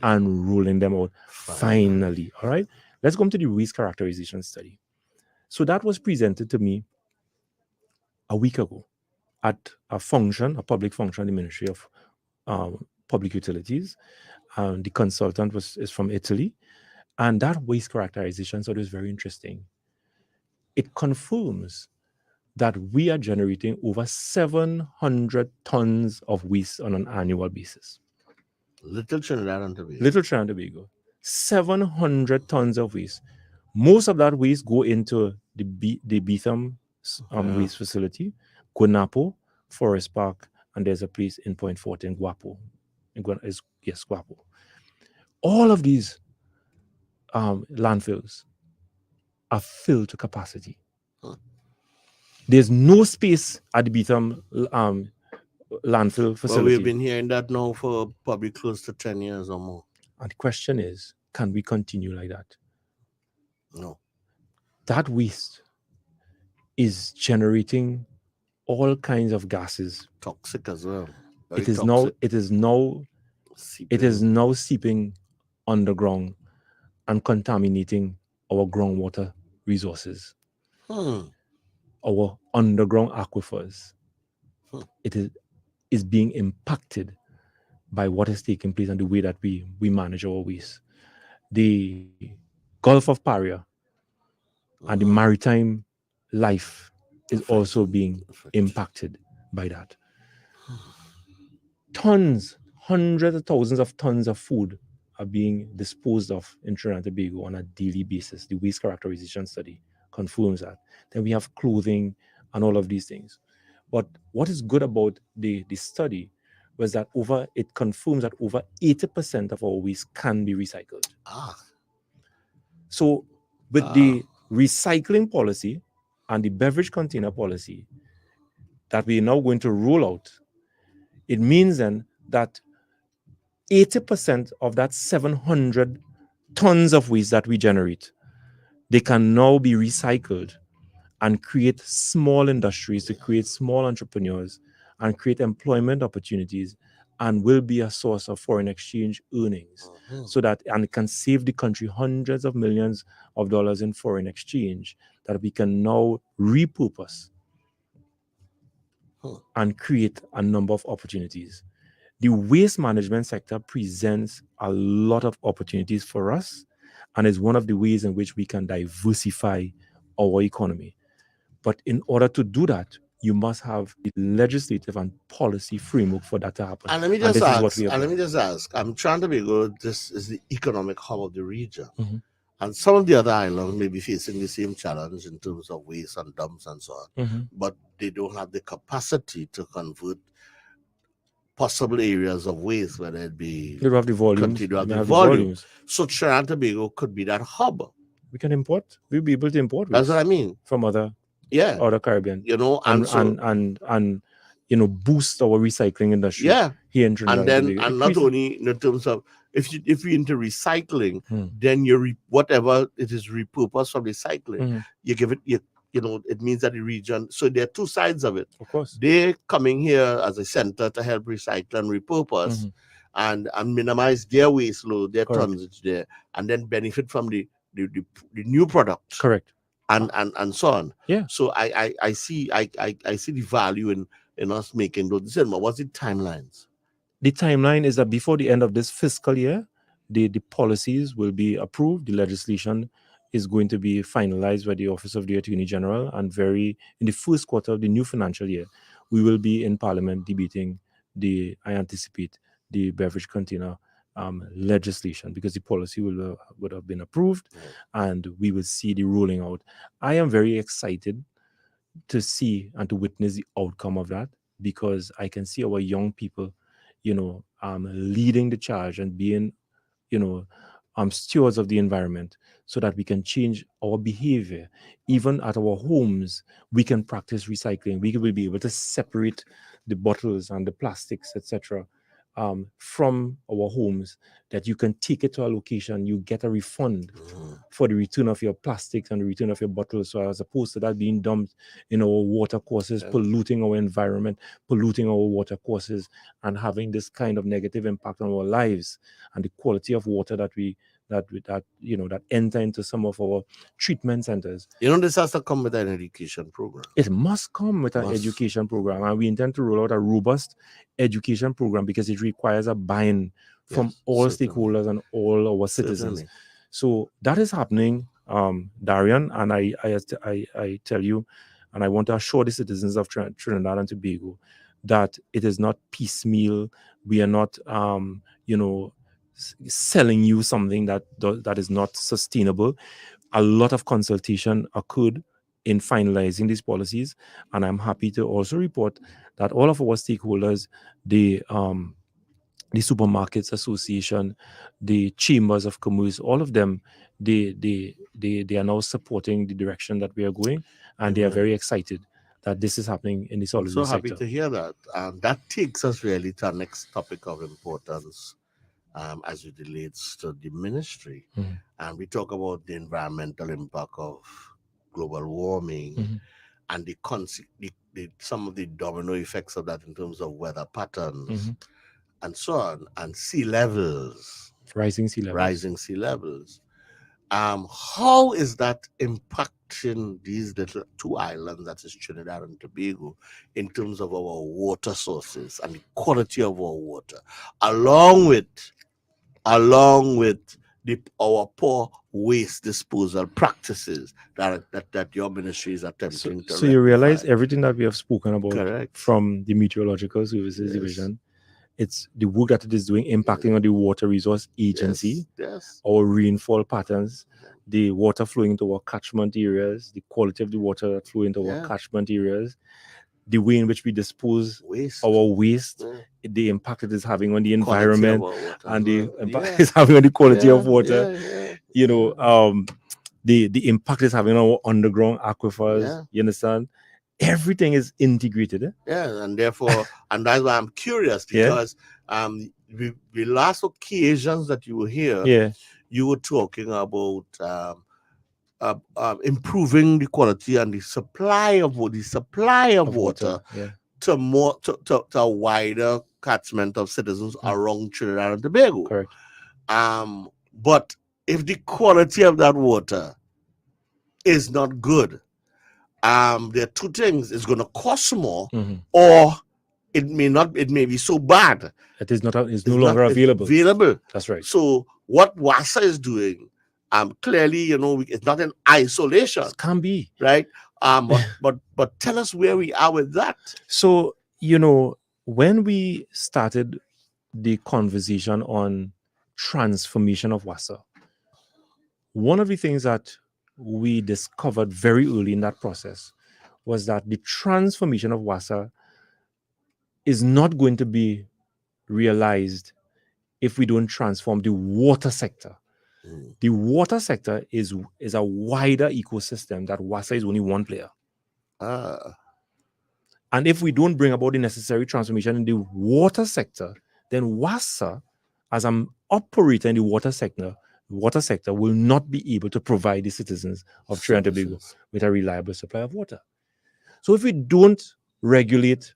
and rolling them out finally. All right. Let's come to the waste characterization study. So that was presented to me a week ago at a public function, the Ministry of Public Utilities. The consultant is from Italy. And that waste characterization study is very interesting. It confirms that we are generating over 700 tons of waste on an annual basis. Little Trinidad and Tobago. 700 tons of waste. Most of that waste go into the Beetham waste facility, Guanapo, Forest Park, and there's a place in Point Forte in Guapo. Guapo. All of these landfills are filled to capacity. There's no space at the Beetham landfill facility. Well, we've been hearing that now for probably close to 10 years or more. And the question is, can we continue like that? No. That waste is generating all kinds of gases. Toxic as well. It is now seeping underground and contaminating our groundwater resources. Our underground aquifers. It is being impacted by what is taking place and the way that we manage our waste. The Gulf of Paria and the maritime life is also being impacted by that. Hundreds of thousands of tons of food are being disposed of in Trinidad and Tobago on a daily basis. The waste characterization study confirms that. Then we have clothing and all of these things. But what is good about the study was that it confirms that over 80% of our waste can be recycled. So with the recycling policy and the beverage container policy that we are now going to roll out, it means then that 80% of that 700 tons of waste that we generate, they can now be recycled and create small industries, to create small entrepreneurs and create employment opportunities, and will be a source of foreign exchange earnings. And it can save the country hundreds of millions of dollars in foreign exchange that we can now repurpose and create a number of opportunities. The waste management sector presents a lot of opportunities for us, and is one of the ways in which we can diversify our economy. But in order to do that, you must have the legislative and policy framework for that to happen. And let me just ask, I'm trying to be good. This is the economic hub of the region. And some of the other islands may be facing the same challenge in terms of waste and dumps and so on. But they don't have the capacity to convert possible areas of waste, whether it be... They don't have the volumes. Volumes. So Trinidad and Tobago could be that hub. We can import. We'll be able to import. That's what I mean. From other Caribbean. And boost our recycling industry. Yeah. Here in Trinidad. And not only in terms of, if you're into recycling, then whatever it is repurposed from recycling, you give it, it means that the region, so there are two sides of it. Of course. They're coming here as a center to help recycle and repurpose and minimize their waste load, their tonnage there, and then benefit from the new product. Correct. And so on. Yeah. So I see the value in us making those decisions. What's the timelines? The timeline is that before the end of this fiscal year, the policies will be approved, the legislation is going to be finalized by the Office of the Attorney General, and in the first quarter of the new financial year, we will be in Parliament debating I anticipate, the beverage container legislation, because the policy would have been approved, and we will see the rolling out. I am very excited to see and to witness the outcome of that, because I can see our young people, leading the charge and being, stewards of the environment, so that we can change our behavior. Even at our homes, we can practice recycling. We will be able to separate the bottles and the plastics, etc., from our homes, that you can take it to a location, you get a refund for the return of your plastics and the return of your bottles. So as opposed to that being dumped in our water courses, polluting our environment, polluting our water courses, and having this kind of negative impact on our lives and the quality of water that enter into some of our treatment centers. This has to come with an education program. It must come with an education program, and we intend to roll out a robust education program, because it requires a buy-in from all stakeholders and all our citizens. So that is happening, Darien, and I tell you, and I want to assure the citizens of Trinidad and Tobago that it is not piecemeal. We are not, selling you something that is not sustainable. A lot of consultation occurred in finalizing these policies, and I'm happy to also report that all of our stakeholders, the Supermarkets Association, the Chambers of Commerce, all of them, they are now supporting the direction that we are going, and they are very excited that this is happening in the solid waste sector. So happy to hear that. That takes us really to our next topic of importance, as it relates to the ministry. And we talk about the environmental impact of global warming and some of the domino effects of that in terms of weather patterns and so on, and sea levels. Rising sea levels. How is that impacting these little two islands, that is Trinidad and Tobago, in terms of our water sources and the quality of our water, along with our poor waste disposal practices that your ministry is attempting to So you realize everything that we have spoken about from the Meteorological Services Division, it's the work that it is doing impacting on the Water Resource Agency, our rainfall patterns, the water flowing into our catchment areas, the quality of the water that flow into our catchment areas, the way in which we dispose our waste, the impact it is having on the environment, and the impact it's having on the quality of water. The impact it's having on our underground aquifers. You understand? Everything is integrated. And therefore, and that's why I'm curious, because the last occasions that you were here, you were talking about improving the quality and the supply of water to a wider catchment of citizens around Trinidad and Tobago. Correct. But if the quality of that water is not good, there are two things: it's going to cost more, or it may be so bad it's no longer available. That's right. So what WASA is doing, clearly, it's not in isolation. It can be, right? But tell us where we are with that. So, when we started the conversation on transformation of WASA, one of the things that we discovered very early in that process was that the transformation of WASA is not going to be realized if we don't transform the water sector. The water sector is a wider ecosystem that WASA is only one player. And if we don't bring about the necessary transformation in the water sector, then WASA, as an operator in the water sector, will not be able to provide the citizens of Trinidad and Tobago with a reliable supply of water. So if we don't regulate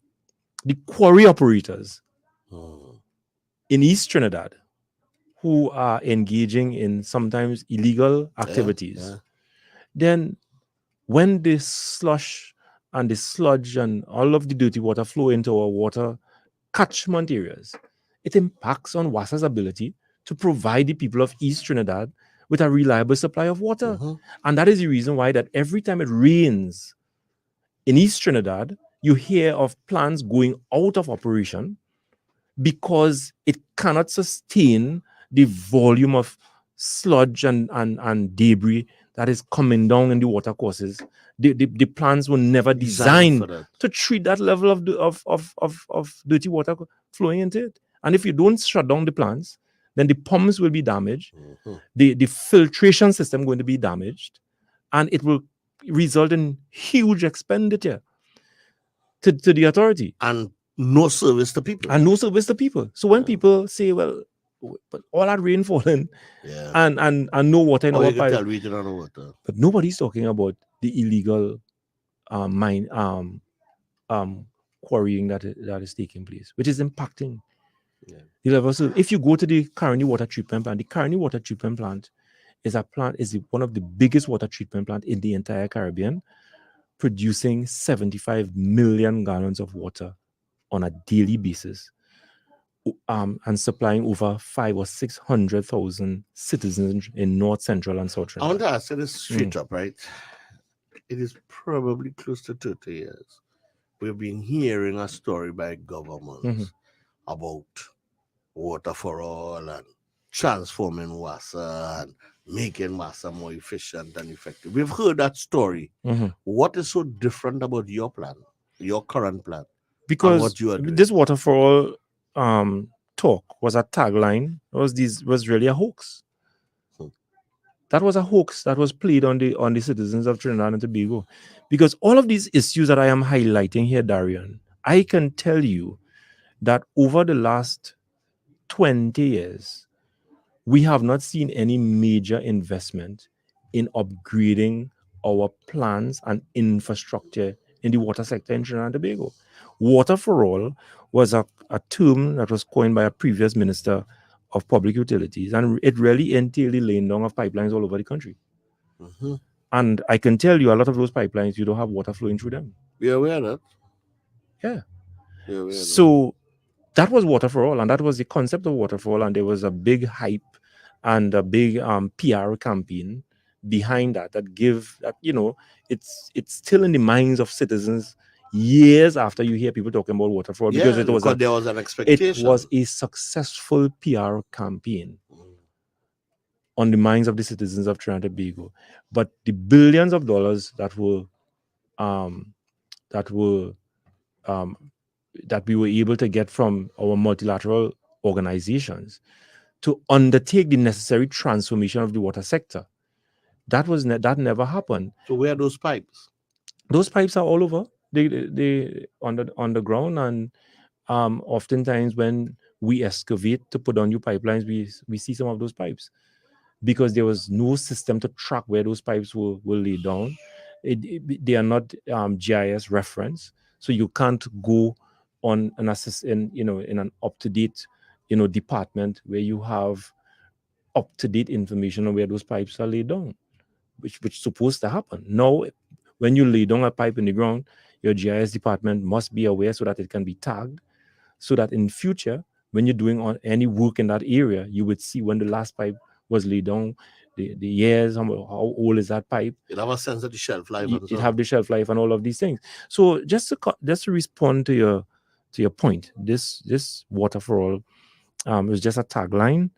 the quarry operators in East Trinidad, who are engaging in sometimes illegal activities, then when the slush and the sludge and all of the dirty water flow into our water catchment areas, it impacts on WASA's ability to provide the people of East Trinidad with a reliable supply of water. And that is the reason why that every time it rains in East Trinidad, you hear of plants going out of operation because it cannot sustain the volume of sludge and debris that is coming down in the water courses. The plants were never designed to treat that level of dirty water flowing into it. And if you don't shut down the plants, then the pumps will be damaged. The filtration system going to be damaged, and it will result in huge expenditure to the authority. And no service to people. So when people say, well, but all that rain falling and no water in our pipe. But nobody's talking about the illegal quarrying that is taking place, which is impacting the level. So if you go to the Caroni water treatment plant, the Caroni water treatment plant is one of the biggest water treatment plant in the entire Caribbean, producing 75 million gallons of water on a daily basis, and supplying over 500,000 or 600,000 citizens in North, Central, and South Trinidad. I want to ask you this straight up, right? It is probably close to 30 years. We've been hearing a story by governments about water for all and transforming WASA and making WASA more efficient and effective. We've heard that story. What is so different about your plan, your current plan? Because what you are doing? This water for all talk was a tagline. Was really a hoax. That was a hoax that was played on the citizens of Trinidad and Tobago. Because all of these issues that I am highlighting here, Darien, I can tell you that over the last 20 years, we have not seen any major investment in upgrading our plans and infrastructure in the water sector in Trinidad and Tobago. Water for all was a term that was coined by a previous minister of public utilities, and it really entailed the laying down of pipelines all over the country. And I can tell you, a lot of those pipelines, you don't have water flowing through them. We are aware of that. Yeah. So that was water for all, and that was the concept of water for all, and there was a big hype and a big PR campaign behind that give that, it's still in the minds of citizens years after you hear people talking about water for all, because there was an expectation. It was a successful PR campaign on the minds of the citizens of Trinidad and Tobago. But the billions of dollars that we were able to get from our multilateral organizations to undertake the necessary transformation of the water sector, that never happened. So where are those pipes? Those pipes are all over. They on the ground, and oftentimes when we excavate to put on new pipelines, we see some of those pipes, because there was no system to track where those pipes will lay down. They are not GIS reference, so you can't go on an in an up-to-date department where you have up-to-date information on where those pipes are laid down, which is supposed to happen. Now, when you lay down a pipe in the ground, your GIS department must be aware so that it can be tagged, so that in future, when you're doing on any work in that area, you would see when the last pipe was laid down, the years, how old is that pipe. It have a sense of the shelf life. It have the shelf life and all of these things. So just to respond to your point, this water for all was just a tagline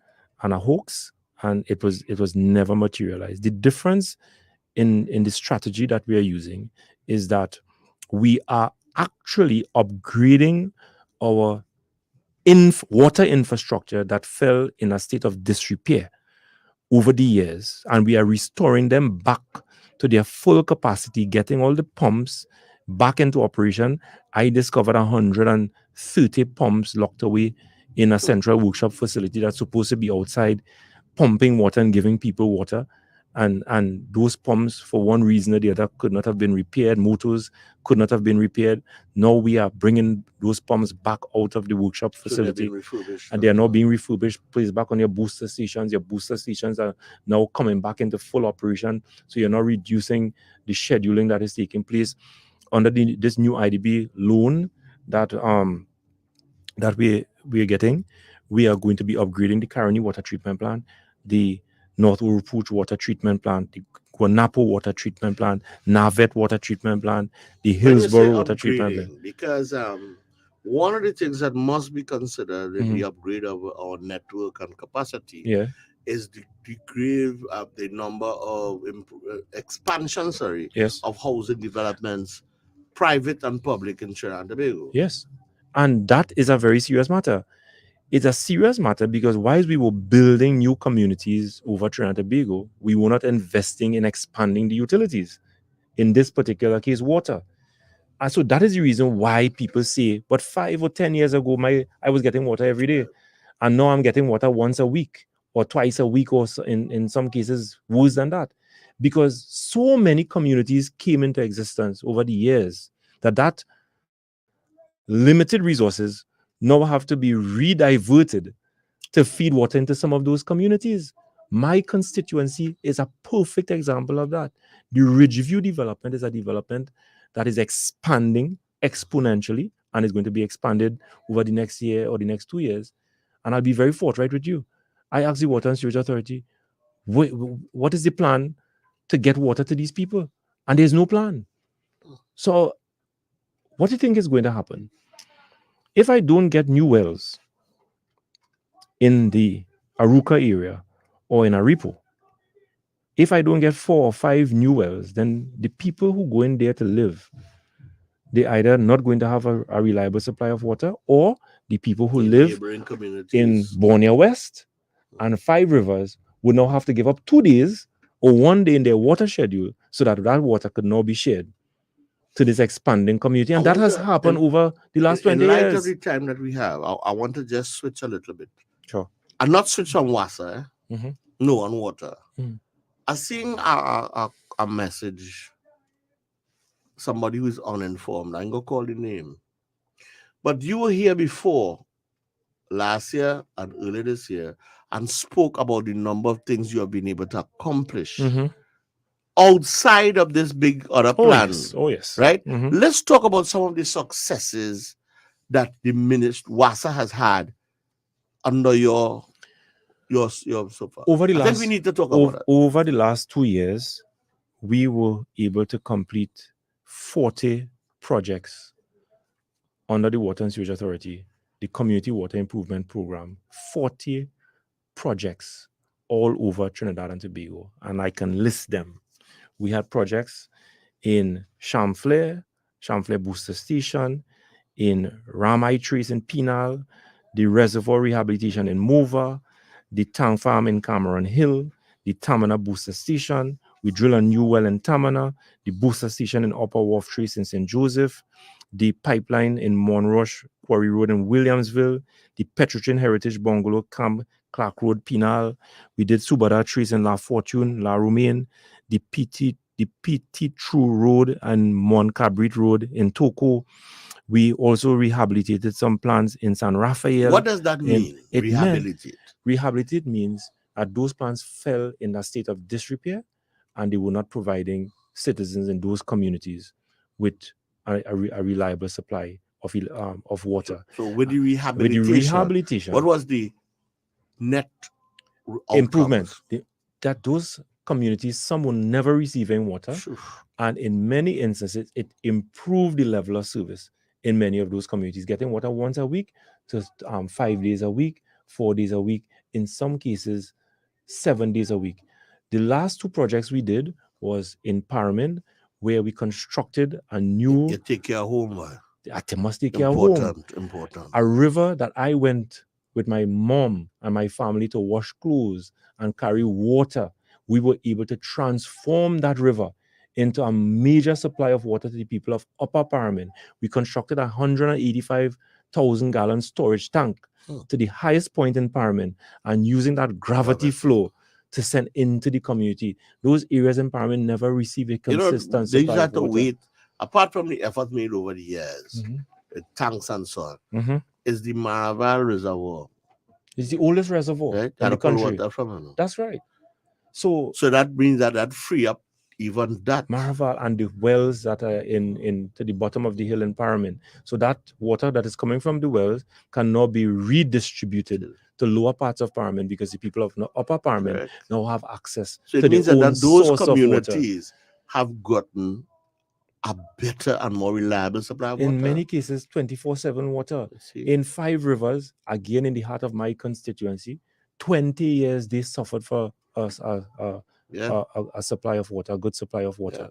and a hoax, and it was never materialized. The difference in the strategy that we are using is that we are actually upgrading our water infrastructure that fell in a state of disrepair over the years, and we are restoring them back to their full capacity, getting all the pumps back into operation. I discovered 130 pumps locked away in a central workshop facility that's supposed to be outside, pumping water and giving people water. And those pumps, for one reason or the other, could not have been repaired. Motors could not have been repaired. Now we are bringing those pumps back out of the workshop facility, and they are now being refurbished, placed back on your booster stations. Your booster stations are now coming back into full operation. So you're now reducing the scheduling that is taking place under this new IDB loan that we are getting. We are going to be upgrading the Caroni water treatment plant. The North Urupuch Water Treatment Plant, the Guanapo Water Treatment Plant, Navet Water Treatment Plant, the When you say Hillsborough Water Treatment Plant. upgrading, because one of the things that must be considered in the upgrade of our network and capacity Yeah. is the degree of the number of expansion, Yes. of housing developments, private and public in Trinidad and Tobago. Yes. And that is a very serious matter. It's a serious matter because whilst we were building new communities over Trinidad and Tobago, we were not investing in expanding the utilities. In this particular case, water. And so that is the reason why people say, but 5 or 10 years ago, I was getting water every day. And now I'm getting water once a week or twice a week, or in some cases worse than that. Because so many communities came into existence over the years that limited resources now have to be rediverted to feed water into some of those communities. My constituency is a perfect example of that. The Ridgeview development is a development that is expanding exponentially and is going to be expanded over the next year or the next 2 years. And I'll be very forthright with you. I asked the Water and Sewage Authority, what is the plan to get water to these people? And there's no plan. So what do you think is going to happen? If I don't get new wells in the Aruka area or in Aripo, if I don't get 4 or 5 new wells, then the people who go in there to live, they either not going to have a reliable supply of water, or the people who live in Borneo West and 5 Rivers would now have to give up 2 days or 1 day in their water schedule so that water could now be shared to this expanding community. And that has happened over the last 20 years. In light of the time that we have, I want to just switch a little bit. Sure. And not switch on water. No, on water. I seen a message, somebody who is uninformed. I'm going to call the name. But you were here before, last year and earlier this year, and spoke about the number of things you have been able to accomplish outside of this big other plan. Oh, yes. Right? Let's talk about some of the successes that the Minister WASA has had under your so far. I think we need to talk about that. Over the last 2 years, we were able to complete 40 projects under the Water and Sewage Authority, the Community Water Improvement Program. 40 projects all over Trinidad and Tobago, and I can list them. We had projects in Chamflair Booster Station, in Ramai Trace in Penal, the Reservoir Rehabilitation in Mova, the Tank Farm in Cameron Hill, the Tamana Booster Station. We drill a new well in Tamana, the booster station in Upper Wharf Trace in St. Joseph, the pipeline in Monrush, Quarry Road in Williamsville, the Petrotrin Heritage Bungalow Camp, Clark Road, Penal. We did Subada Trace in La Fortune, La Romain, the PT True Road and Moncabrit Road in Toko. We also rehabilitated some plants in San Rafael. What does that mean, rehabilitate? Rehabilitate means that those plants fell in a state of disrepair and they were not providing citizens in those communities with a reliable supply of water. So with the rehabilitation, what was the net improvement? That those communities, some were never receiving water, and in many instances, it improved the level of service in many of those communities, getting water once a week to 5 days a week, 4 days a week, in some cases, 7 days a week. The last 2 projects we did was in Paramin, where we constructed a new... You take care of home, man. I must take care of home. Important. A river that I went with my mom and my family to wash clothes and carry water. We were able to transform that river into a major supply of water to the people of Upper Paramin. We constructed a 185,000 gallon storage tank to the highest point in Paramin, and using that gravity flow to send into the community. Those areas in Paramin never receive a consistent they supply have to of water. wait. Apart from the effort made over the years, with tanks and so on, is the Maraval Reservoir. It's the oldest reservoir in the country. Water from it. That's right. So that means that free up even that. Maraval and the wells that are in to the bottom of the hill in Paramin. So that water that is coming from the wells can now be redistributed to lower parts of Paramin because the people of upper Paramin now have access So it to means their that own those source of water. communities have gotten a better and more reliable supply of water. In many cases, 24/7 water. In 5 rivers, again in the heart of my constituency, 20 years they suffered for us a supply of water, a good supply of water.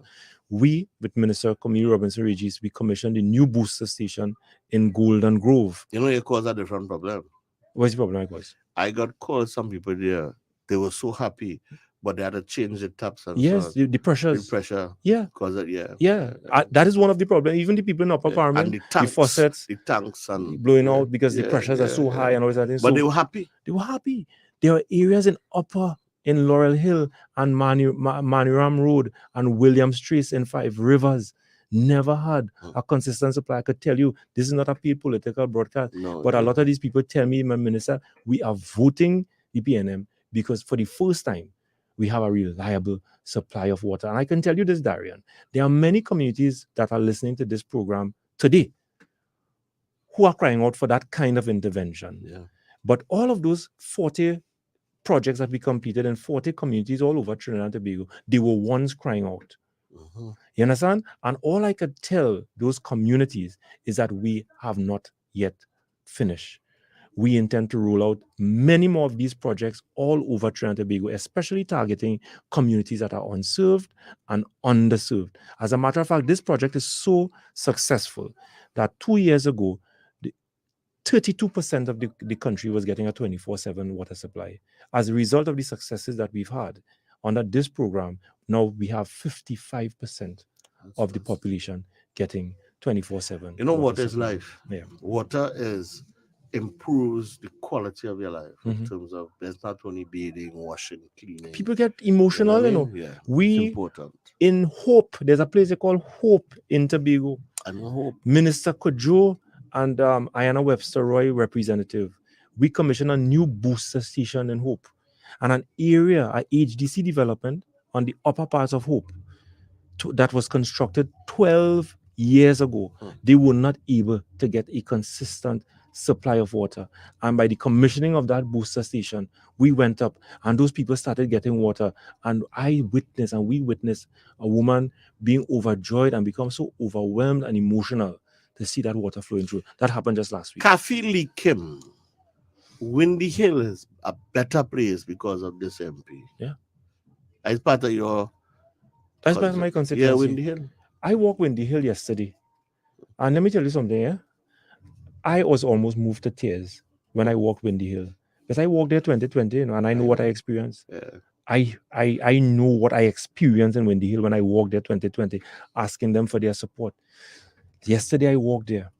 We, with Minister Community Robinson Regis, we commissioned a new booster station in Golden Grove. You know, it caused a different problem. What's the problem, boys? I got called some people there. They were so happy, but they had to change the taps and Yes, so on. the pressures. The pressure. Yeah. Because that is one of the problems. Even the people in Upper Paramin, and the tanks, faucets, the tanks and blowing out because the pressures are so high and all that. But they were happy. They were happy. There are areas in Laurel Hill and Maniram Road and Williams Trace in 5 Rivers never had a consistent supply. I could tell you, this is not a paid political broadcast, but a lot of these people tell me, my minister, we are voting the PNM because for the first time, we have a reliable supply of water. And I can tell you this, Darien, there are many communities that are listening to this program today who are crying out for that kind of intervention. Yeah. But all of those 40 projects that we completed in 40 communities all over Trinidad and Tobago, they were once crying out. You understand? And all I could tell those communities is that we have not yet finished. We intend to roll out many more of these projects all over Trinidad and Tobago, especially targeting communities that are unserved and underserved. As a matter of fact, this project is so successful that 2 years ago, 32% of the country was getting a 24/7 water supply. As a result of the successes that we've had under this program, now we have 55% of the population getting 24/7. You know what water is supply. life? Yeah. Water improves the quality of your life in Mhm. terms of there's not only bathing, washing, cleaning. People get emotional, what I you know. mean? Yeah, it's We important. in Hope, there's a place they call Hope in Tobago. I know Hope. Minister Kojo and Ayana Webster Roy representative, we commissioned a new booster station in Hope and an area, a HDC development on the upper parts of Hope that was constructed 12 years ago. They were not able to get a consistent supply of water. And by the commissioning of that booster station, we went up and those people started getting water. And we witnessed a woman being overjoyed and become so overwhelmed and emotional to see that water flowing through. That happened just last week. Kafi Lee Kim, Windy Hill is a better place because of this MP. Yeah. As part of your... That's part of my constituency. Yeah, Windy Hill. I walked Windy Hill yesterday. And let me tell you something, yeah? I was almost moved to tears when I walked Windy Hill. Because I walked there 2020, you know, and I know what I experienced. Yeah. I know what I experienced in Windy Hill when I walked there 2020, asking them for their support. Yesterday I walked there.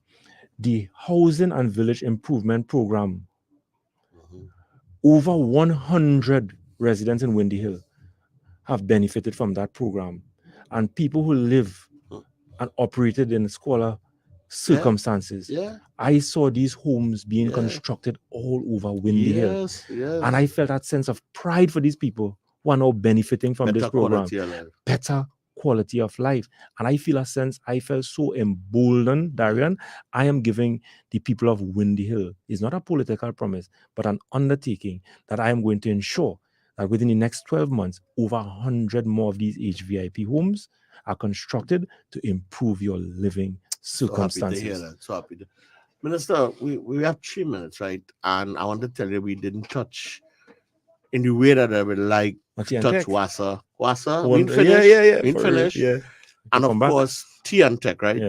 The Housing and Village Improvement Program, over 100 residents in Windy Hill have benefited from that program. And people who live and operated in squalor circumstances. Yeah. I saw these homes being constructed all over Windy Hill. Yes. And I felt that sense of pride for these people who are now benefiting from this program. Quality of life. Better quality of life. And I felt so emboldened, Darien. I am giving the people of Windy Hill, it's not a political promise, but an undertaking that I am going to ensure that within the next 12 months, over 100 more of these HVIP homes are constructed to improve your living circumstances. So happy to hear that. So happy to... Minister, we have 3 minutes, right? And I want to tell you we didn't touch in the way that I would like to touch WASA. WASA, we finished. We finished. Yeah. And of course, T and Tech, right?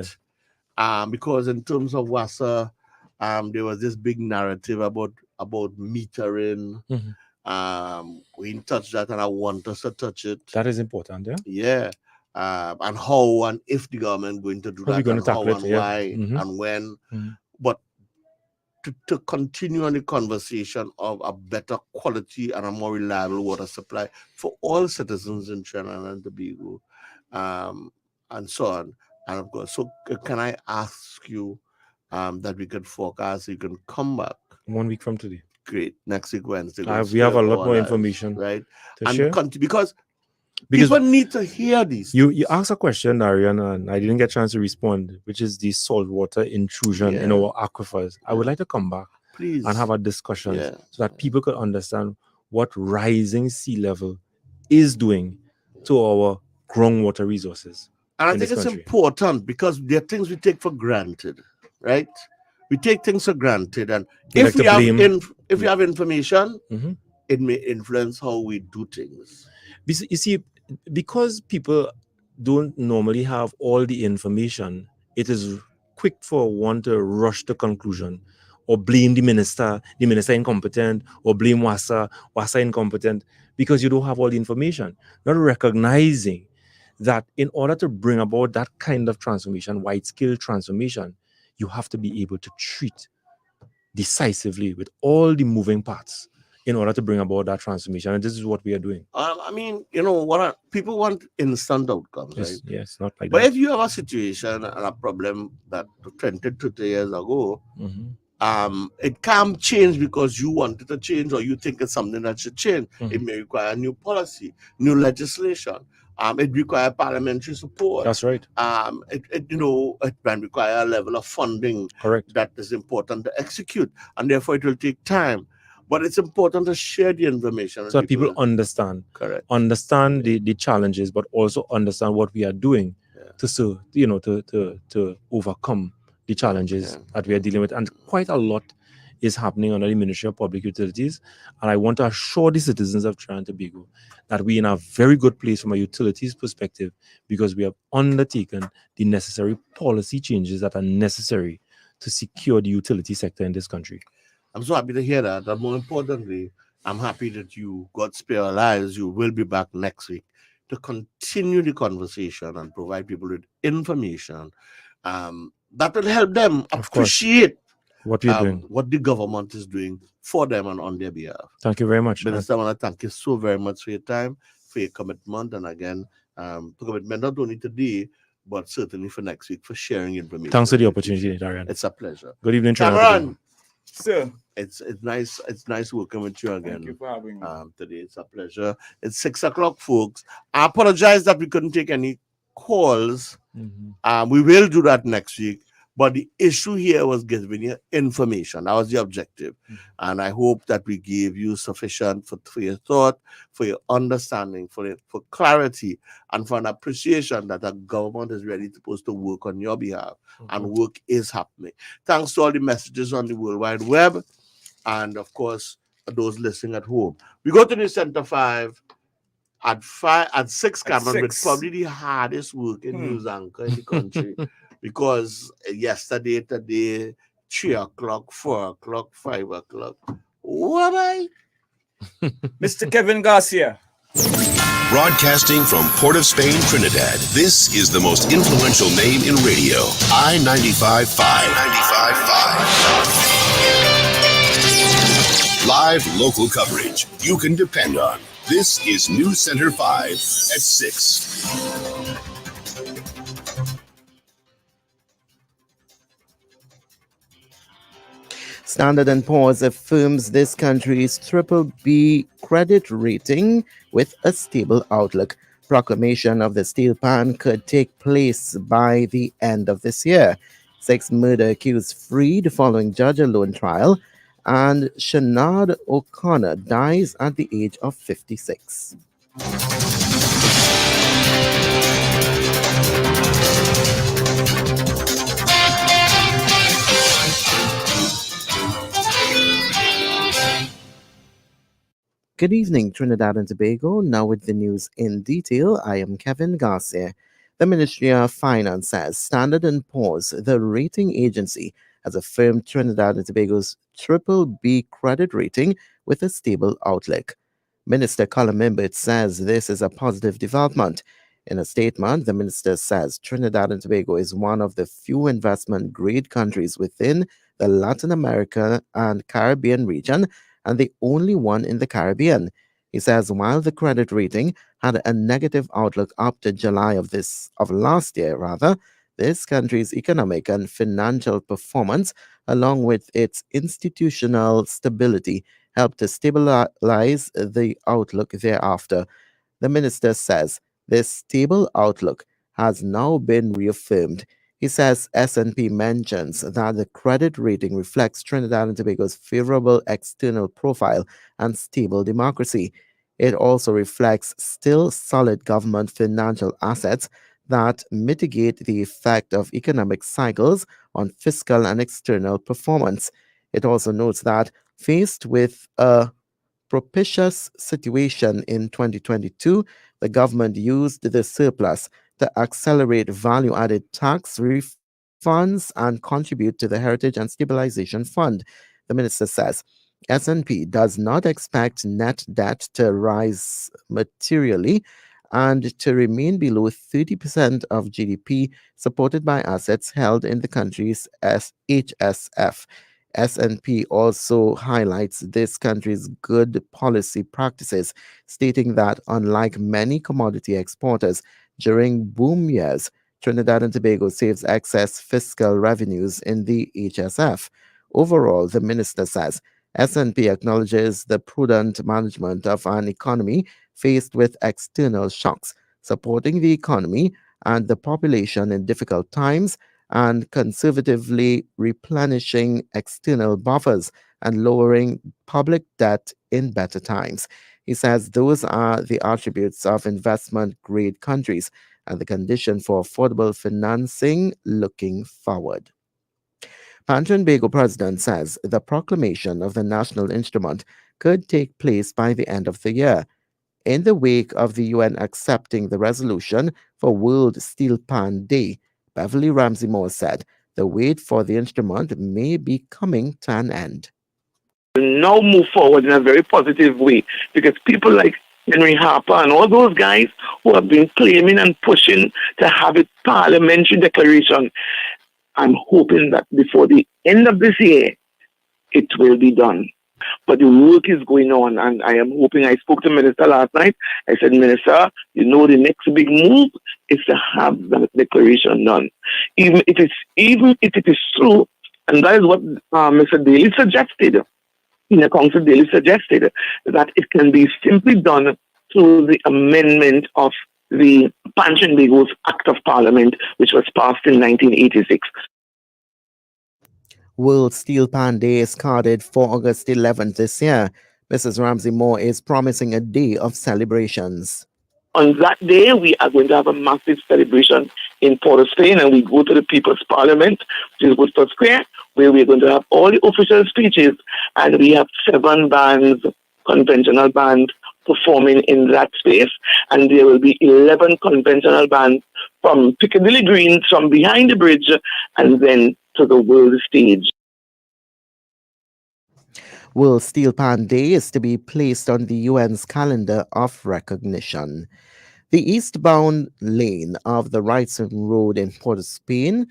Yeah. Because in terms of WASA, there was this big narrative about metering. We didn't touch that, and I want us to touch it. That is important, yeah? Yeah. And how and if the government going to do How that, we going and to how tackle and it, why yeah. and when. But to continue on the conversation of a better quality and a more reliable water supply for all citizens in Trinidad and Tobago, and so on. And of course, so can I ask you that we could forecast, you can come back 1 week from today. Great. Next week, Wednesday. We have a lot more information, right? to share. Because Because people need to hear these. You asked a question, Darien, and I didn't get a chance to respond, which is the saltwater intrusion in our aquifers. I would like to come back Please. and have a discussion Yeah. so that people could understand what rising sea level is doing to our groundwater resources. And I in think this it's country. important because there are things we take for granted, right? We take things for granted, and We if like to blame. if we have information, Mhm. it may influence how we do things. You see, because people don't normally have all the information, it is quick for one to rush to conclusion or blame the minister incompetent, or blame Wasa incompetent, because you don't have all the information. Not recognizing that in order to bring about that kind of transformation, wide-scale transformation, you have to be able to treat decisively with all the moving parts in order to bring about that transformation. And this is what we are doing. I mean, people want instant outcomes, Yes, right? yes, not like But that. if you have a situation and a problem that 20, 30 years ago, it can't change because you want it to change or you think it's something that should change. It may require new policy, new legislation. It requires parliamentary support. That's right. It can require a level of funding that is important to execute, and therefore it will take time. But it's important to share the information with So that people understand. Correct. Understand the challenges, but also understand what we are doing to overcome the challenges that we are dealing with. And quite a lot is happening under the Ministry of Public Utilities. And I want to assure the citizens of Trinidad and Tobago that we're in a very good place from a utilities perspective, because we have undertaken the necessary policy changes that are necessary to secure the utility sector in this country. I'm so happy to hear that. And more importantly, I'm happy that you, God spare our lives, you will be back next week to continue the conversation and provide people with information that will help them appreciate what we're doing, what the government is doing for them and on their behalf. Thank you very much. Minister, I want to thank you so very much for your time, for your commitment, and again, commitment not only today, but certainly for next week, for sharing information. Thanks for the opportunity, Darien. It's a pleasure. Good evening, Cameron. Sir, it's nice working with you again. Thank you for having me. Today. It's a pleasure. It's 6 o'clock, folks. I apologize that we couldn't take any calls. We will do that next week. But the issue here was giving you information. That was the objective. And I hope that we gave you sufficient for your thought, for your understanding, for clarity, and for an appreciation that the government is really supposed to work on your behalf. And work is happening. Thanks to all the messages on the World Wide Web. And of course, those listening at home. We go to the Center 5 at 6, Cameron, with probably the hardest working news anchor in the country. Because yesterday, today, 3 o'clock, 4 o'clock, 5 o'clock. What Mr. Kevin Garcia. Broadcasting from Port of Spain, Trinidad, this is the most influential name in radio. I-95.5. Live local coverage you can depend on. This is News Center 5 at 6. Standard & Poor's affirms this country's BBB credit rating with a stable outlook. Proclamation of the steel ban could take place by the end of this year. 6 murder accused freed following judge alone trial. And Sinead O'Connor dies at the age of 56. Good evening, Trinidad and Tobago. Now with the news in detail, I am Kevin Garcia. The Ministry of Finance says Standard & Poor's, the rating agency, has affirmed Trinidad and Tobago's BBB credit rating with a stable outlook. Minister Colin Mimbert says this is a positive development. In a statement, the minister says Trinidad and Tobago is one of the few investment-grade countries within the Latin America and Caribbean region, and the only one in the Caribbean. He says while the credit rating had a negative outlook up to July of last year, this country's economic and financial performance, along with its institutional stability, helped to stabilize the outlook thereafter. The minister says this stable outlook has now been reaffirmed. He says S&P mentions that the credit rating reflects Trinidad and Tobago's favorable external profile and stable democracy. It also reflects still solid government financial assets that mitigate the effect of economic cycles on fiscal and external performance. It also notes that faced with a propitious situation in 2022, the government used the surplus to accelerate value-added tax refunds and contribute to the Heritage and Stabilization Fund. The minister says S&P does not expect net debt to rise materially and to remain below 30% of GDP, supported by assets held in the country's HSF. S&P also highlights this country's good policy practices, stating that unlike many commodity exporters, during boom years, Trinidad and Tobago saves excess fiscal revenues in the HSF. Overall, the minister says S&P acknowledges the prudent management of an economy faced with external shocks, supporting the economy and the population in difficult times, and conservatively replenishing external buffers and lowering public debt in better times. He says those are the attributes of investment-grade countries and the condition for affordable financing looking forward. Trinbago president says the proclamation of the national instrument could take place by the end of the year. In the wake of the UN accepting the resolution for World Steel Pan Day, Beverly Ramsey Moore said the wait for the instrument may be coming to an end. Now move forward in a very positive way, because people like Henry Harper and all those guys who have been claiming and pushing to have a parliamentary declaration, I'm hoping that before the end of this year, it will be done. But the work is going on, and I am hoping. I spoke to the Minister last night. I said, Minister, the next big move is to have that declaration done. Even if it is true, and that is what Mr. Daly suggested, in the council Daly suggested, that it can be simply done through the amendment of the Trinbago's Act of Parliament, which was passed in 1986. World Steel Pan Day is carded for August 11th this year. Mrs. Ramsey Moore is promising a day of celebrations. On that day, we are going to have a massive celebration in Port of Spain, and we go to the People's Parliament, which is Woodford Square, where we're going to have all the official speeches, and we have 7 bands, conventional bands, performing in that space, and there will be 11 conventional bands from Piccadilly Green, from behind the bridge, and then to the world stage. World Steel Pan Day is to be placed on the UN's calendar of recognition. The eastbound lane of the Wrightson Road in Port of Spain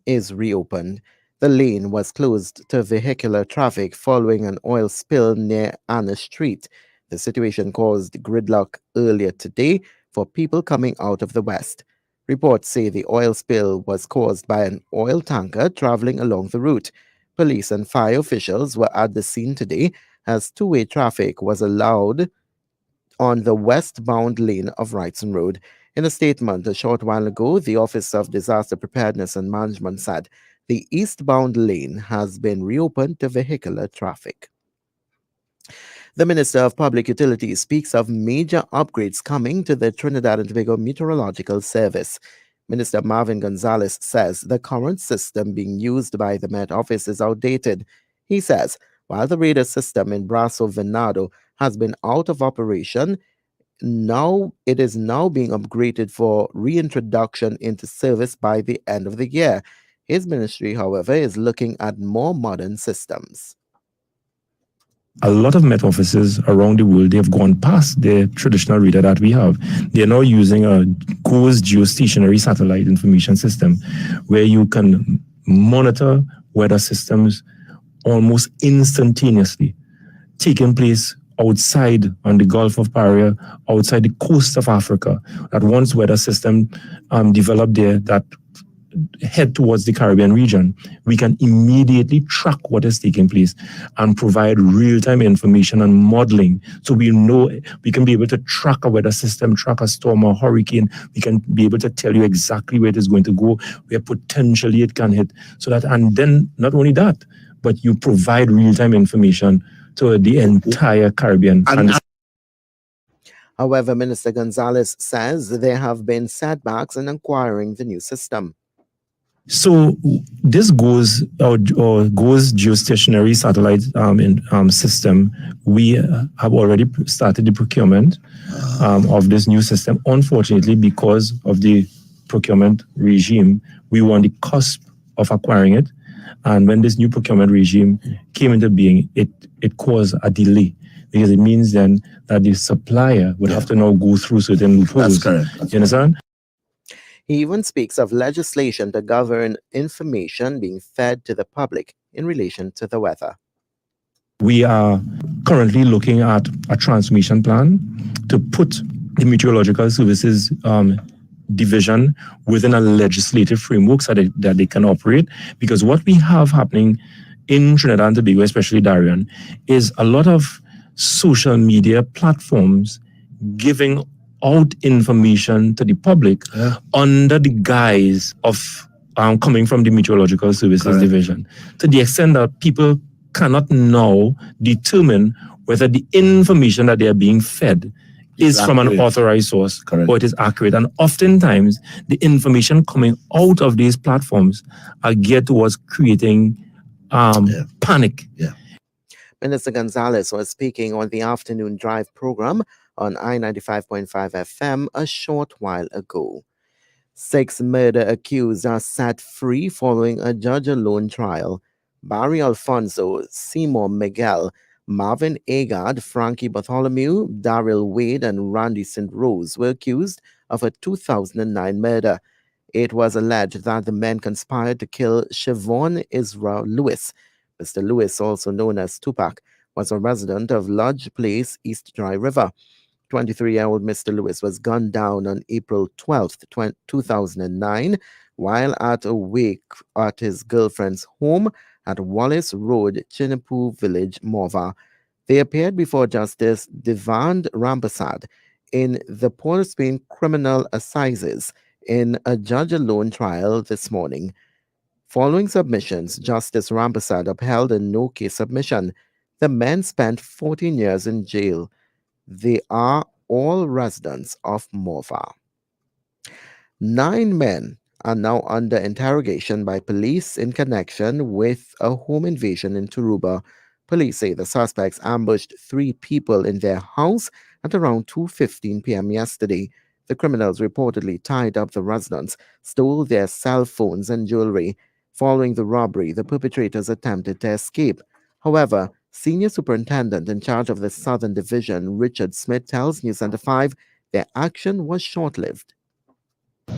is reopened. The lane was closed to vehicular traffic following an oil spill near Anna Street. The situation caused gridlock earlier today for people coming out of the west. Reports say the oil spill was caused by an oil tanker traveling along the route. Police and fire officials were at the scene today as two-way traffic was allowed on the westbound lane of Wrightson Road. In a statement a short while ago, the Office of Disaster Preparedness and Management said the eastbound lane has been reopened to vehicular traffic. The Minister of Public Utilities speaks of major upgrades coming to the Trinidad and Tobago Meteorological Service. Minister Marvin Gonzalez says the current system being used by the Met Office is outdated. He says while the radar system in Brazo Venado has been out of operation, it is now being upgraded for reintroduction into service by the end of the year. His ministry, however, is looking at more modern systems. A lot of Met offices around the world, they have gone past the traditional radar that we have. They're now using a closed geostationary satellite information system where you can monitor weather systems almost instantaneously, taking place outside on the Gulf of Paria, outside the coast of Africa. That once weather system developed there that head towards the Caribbean region, we can immediately track what is taking place and provide real-time information and modeling. So we know, we can be able to track a weather system, track a storm or hurricane. We can be able to tell you exactly where it is going to go, where potentially it can hit. So that, and then not only that, but you provide real-time information to the entire Caribbean. However, Minister Gonzalez says there have been setbacks in acquiring the new system. So this goes geostationary satellite system. We have already started the procurement of this new system. Unfortunately, because of the procurement regime, we were on the cusp of acquiring it. And when this new procurement regime came into being, it caused a delay, because it means then that the supplier would have to now go through certain loopholes. That's correct. You understand? He even speaks of legislation to govern information being fed to the public in relation to the weather. We are currently looking at a transformation plan to put the Meteorological Services division within a legislative framework so that they can operate. Because what we have happening in Trinidad and Tobago, especially Darien, is a lot of social media platforms giving out information to the public under the guise of coming from the Meteorological Services division, to the extent that people cannot now determine whether the information that they are being fed is from an authorized source or it is accurate. And oftentimes, the information coming out of these platforms are geared towards creating panic. Minister Gonzalez was speaking on the afternoon drive program on I-95.5 FM a short while ago. 6 murder accused are set free following a judge-alone trial. Barry Alfonso, Seymour Miguel, Marvin Agard, Frankie Bartholomew, Daryl Wade, and Randy St. Rose were accused of a 2009 murder. It was alleged that the men conspired to kill Siobhan Israel Lewis. Mr. Lewis, also known as Tupac, was a resident of Lodge Place, East Dry River. 23-year-old Mr. Lewis was gunned down on April 12, 2009, while at a wake at his girlfriend's home at Wallace Road, Chinapoo Village, Morva. They appeared before Justice Devand Rampersad in the Port of Spain Criminal Assizes in a judge-alone trial this morning. Following submissions, Justice Rampersad upheld a no-case submission. The men spent 14 years in jail. They are all residents of Morva. 9 men are now under interrogation by police in connection with a home invasion in Turuba. Police say the suspects ambushed 3 people in their house at around 2:15 p.m. yesterday. The criminals reportedly tied up the residents, stole their cell phones and jewelry. Following the robbery, the perpetrators attempted to escape. However, Senior Superintendent in charge of the Southern Division, Richard Smith, tells News Center 5 their action was short-lived.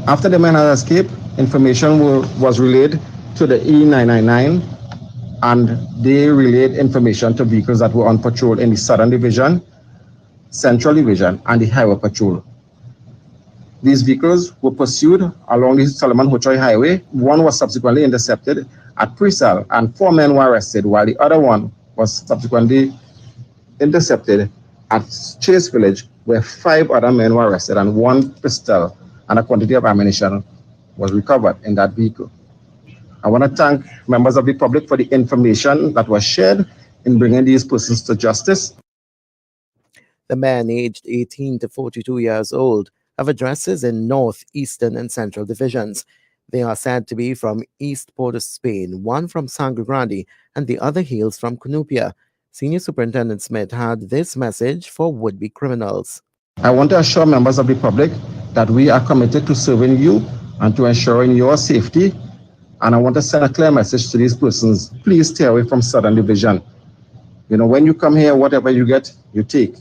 After the men had escaped, information was relayed to the E999, and they relayed information to vehicles that were on patrol in the Southern Division, Central Division, and the Highway Patrol. These vehicles were pursued along the Solomon Hochoy Highway. One was subsequently intercepted at Presal, and 4 men were arrested, while the other one was subsequently intercepted at Chase Village, where 5 other men were arrested, and 1 pistol and a quantity of ammunition was recovered in that vehicle. I want to thank members of the public for the information that was shared in bringing these persons to justice. The men, aged 18 to 42 years old, have addresses in North, Eastern, and Central Divisions. They are said to be from East Port of Spain, one from Sangre Grande, and the other hails from Cunupia. Senior Superintendent Smith had this message for would-be criminals. I want to assure members of the public that we are committed to serving you and to ensuring your safety. And I want to send a clear message to these persons. Please stay away from Southern Division. You know, when you come here, whatever you get, you take.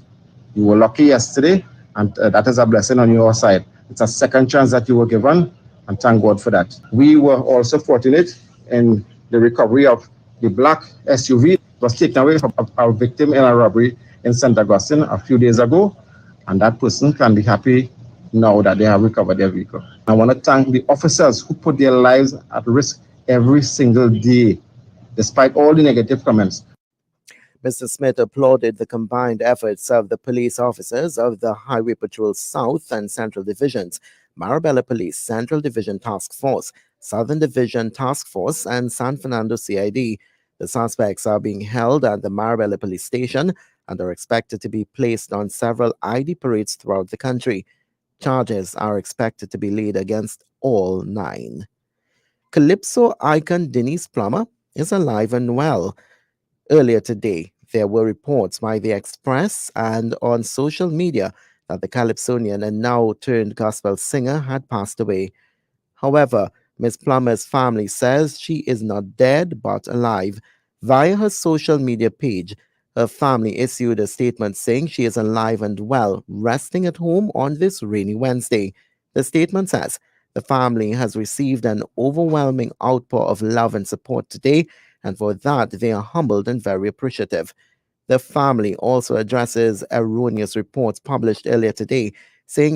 You were lucky yesterday, and that is a blessing on your side. It's a second chance that you were given, and thank God for that. We were also fortunate in the recovery of the black SUV that was taken away from our victim in a robbery in St. Augustine a few days ago, and that person can be happy now that they have recovered their vehicle. I want to thank the officers who put their lives at risk every single day, despite all the negative comments. Mr. Smith applauded the combined efforts of the police officers of the Highway Patrol South and Central Divisions, Marabella Police Central Division Task Force, Southern Division Task Force, and San Fernando CID. The suspects are being held at the Marabella Police Station and are expected to be placed on several ID parades throughout the country. Charges are expected to be laid against all 9. Calypso icon Denise Plummer is alive and well. Earlier today, there were reports by the Express and on social media that the Calypsonian and now turned gospel singer had passed away. However, Ms. Plummer's family says she is not dead but alive. Via her social media page, her family issued a statement saying she is alive and well, resting at home on this rainy Wednesday. The statement says, the family has received an overwhelming outpour of love and support today, and for that they are humbled and very appreciative. The family also addresses erroneous reports published earlier today, saying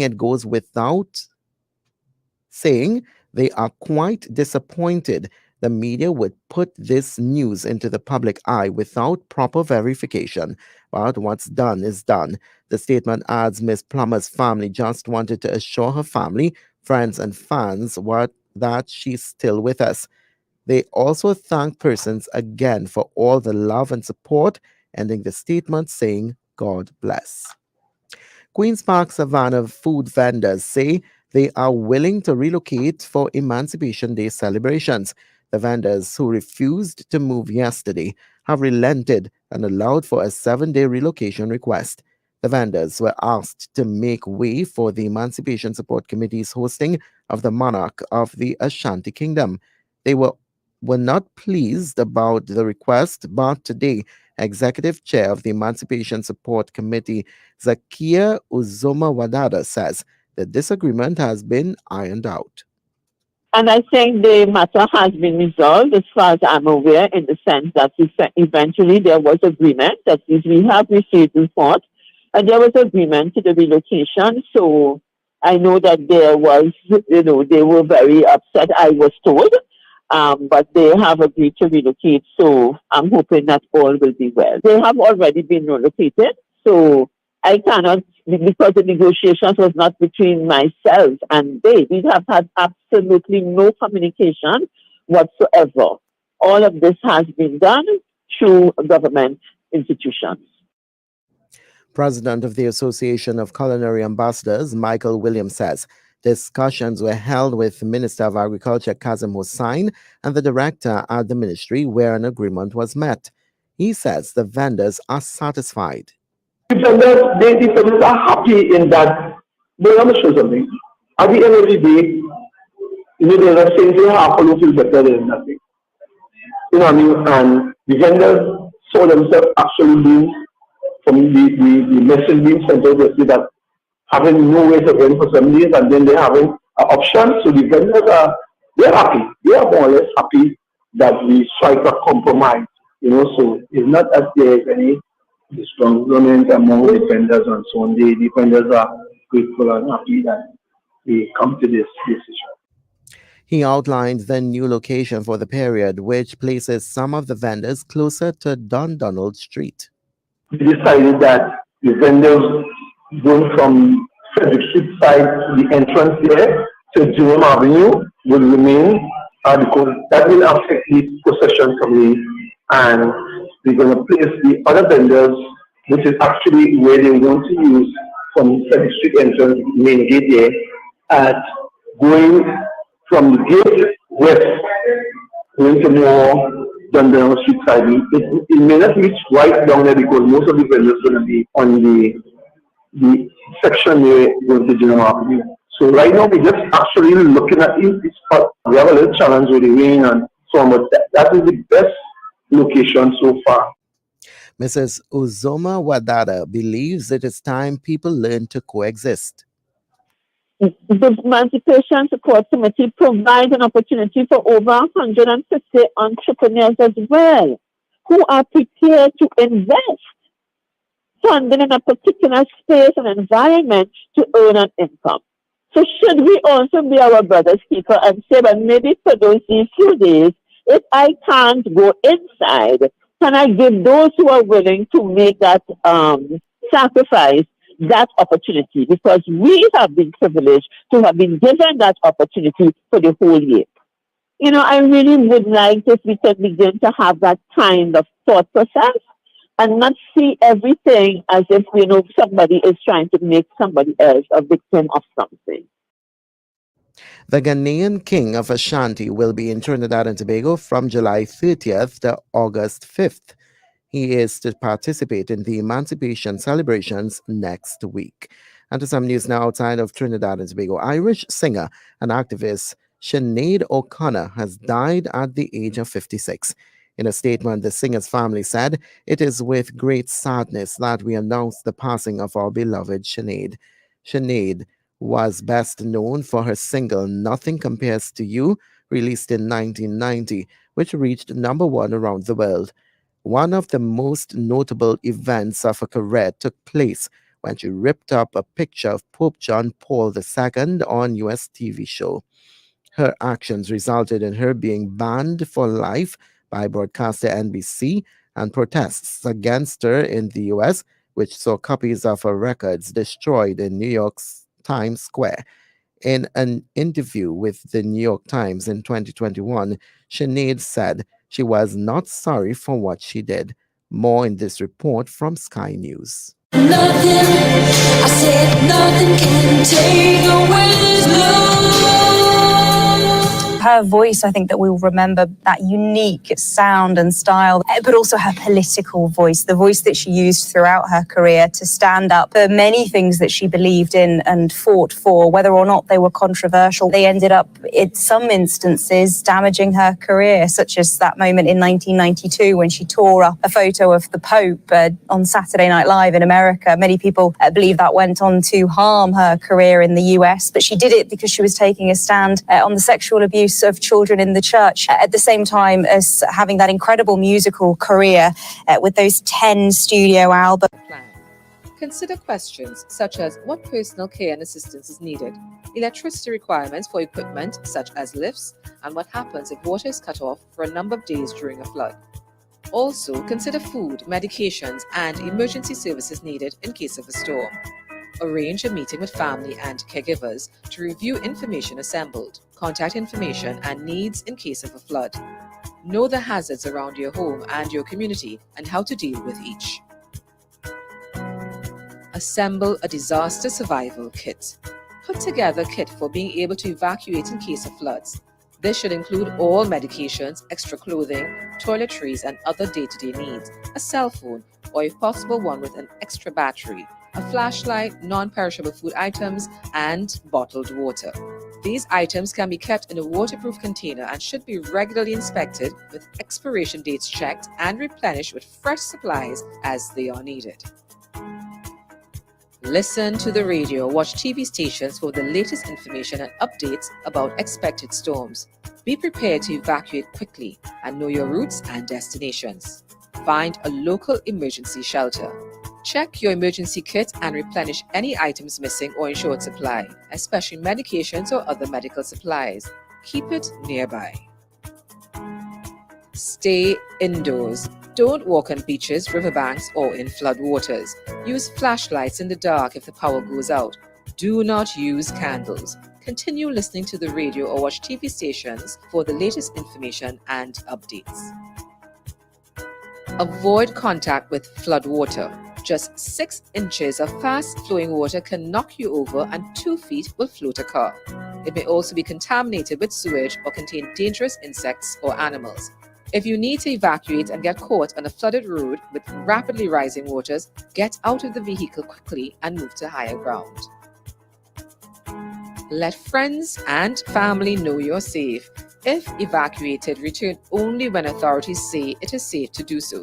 they are quite disappointed the media would put this news into the public eye without proper verification. But what's done is done. The statement adds Ms. Plummer's family just wanted to assure her family, friends, and fans that she's still with us. They also thank persons again for all the love and support, ending the statement saying, God bless. Queen's Park Savannah food vendors say they are willing to relocate for Emancipation Day celebrations. The vendors who refused to move yesterday have relented and allowed for a 7-day relocation request. The vendors were asked to make way for the Emancipation Support Committee's hosting of the monarch of the Ashanti Kingdom. They were not pleased about the request, but today, Executive Chair of the Emancipation Support Committee, Zakia Uzoma Wadada, says the disagreement has been ironed out. And I think the matter has been resolved as far as I'm aware, in the sense that eventually there was agreement, that is, we have received report, and there was agreement to the relocation. So I know that there was, they were very upset, I was told, but they have agreed to relocate. So I'm hoping that all will be well. They have already been relocated, so I cannot, because the negotiations was not between myself and they. We have had absolutely no communication whatsoever. All of this has been done through government institutions. President of the Association of Culinary Ambassadors, Michael Williams, says discussions were held with Minister of Agriculture Kazim Hossain and the director at the ministry where an agreement was met. He says the vendors are satisfied. The vendors are happy in that they want to show something. At the end of the day, there's a saying they have to feel better than nothing. You know what I mean? And the vendors saw themselves actually being, from the message being sent out yesterday, that having no way to rent for some days, and then they're having an option. So the vendors they're happy. They are more or less happy that we strike a compromise. So it's not as there is any disagreement among the vendors and so on. The vendors are grateful and happy that we come to this decision. He outlined the new location for the period, which places some of the vendors closer to Don Donald Street. We decided that the vendors going from Frederick Street side, the entrance there to Jerome Avenue will remain, because that will affect the procession coming, and we're going to place the other vendors, which is actually where they want to use from Frederick Street entrance, main gate there, at going from the gate west, going to more Don Street side. It may not reach right down there because most of the vendors are going to be on the section where going to Jerome Avenue. So right now we're just actually looking at this spot. We have a little challenge with the rain and so on, but that is the best location so far. Mrs. Uzoma Wadada believes it is time people learn to coexist. The Emancipation Support Committee provides an opportunity for over 150 entrepreneurs as well, who are prepared to invest funding in a particular space and environment to earn an income. So should we also be our brother's keeper and say, but maybe for these few days, if I can't go inside, can I give those who are willing to make that sacrifice that opportunity? Because we have been privileged to have been given that opportunity for the whole year. You know, I really would like if we could begin to have that kind of thought process and not see everything as if, you know, somebody is trying to make somebody else a victim of something. The Ghanaian King of Ashanti will be in Trinidad and Tobago from July 30th to August 5th. He is to participate in the Emancipation celebrations next week. And to some news now outside of Trinidad and Tobago, Irish singer and activist Sinead O'Connor has died at the age of 56. In a statement, the singer's family said, "It is with great sadness that we announce the passing of our beloved Sinead." Sinead was best known for her single Nothing Compares to You, released in 1990, which reached #1 around the world. One of the most notable events of her career took place when she ripped up a picture of Pope John Paul II on US TV show. Her actions resulted in her being banned for life by broadcaster NBC, and protests against her in the US, which saw copies of her records destroyed in New York's Times Square. In an interview with the New York Times in 2021, Sinead said she was not sorry for what she did. More in this report from Sky News. Nothing, I said nothing can take away this love. Her voice, I think that we'll remember that unique sound and style, but also her political voice, the voice that she used throughout her career to stand up for many things that she believed in and fought for, whether or not they were controversial. They ended up, in some instances, damaging her career, such as that moment in 1992 when she tore up a photo of the Pope on Saturday Night Live in America. Many people believe that went on to harm her career in the US, but she did it because she was taking a stand on the sexual abuse of children in the church, at the same time as having that incredible musical career with those 10 studio albums. Consider questions such as what personal care and assistance is needed, electricity requirements for equipment such as lifts, and what happens if water is cut off for a number of days during a flood. Also, consider food, medications, and emergency services needed in case of a storm. Arrange a meeting with family and caregivers to review information assembled, contact information, and needs in case of a flood. Know the hazards around your home and your community and how to deal with each. Assemble a disaster survival kit. Put together a kit for being able to evacuate in case of floods. This should include all medications, extra clothing, toiletries, and other day-to-day needs, a cell phone, or if possible one with an extra battery, a flashlight, non-perishable food items, and bottled water. These items can be kept in a waterproof container and should be regularly inspected with expiration dates checked and replenished with fresh supplies as they are needed. Listen to the radio, watch TV stations for the latest information and updates about expected storms. Be prepared to evacuate quickly and know your routes and destinations. Find a local emergency shelter. Check your emergency kit and replenish any items missing or in short supply, especially medications or other medical supplies. Keep it nearby. Stay indoors. Don't walk on beaches, riverbanks, or in flood waters. Use flashlights in the dark if the power goes out. Do not use candles. Continue listening to the radio or watch TV stations for the latest information and updates. Avoid contact with flood water. Just 6 inches of fast-flowing water can knock you over and 2 feet will float a car. It may also be contaminated with sewage or contain dangerous insects or animals. If you need to evacuate and get caught on a flooded road with rapidly rising waters, get out of the vehicle quickly and move to higher ground. Let friends and family know you're safe. If evacuated, return only when authorities say it is safe to do so.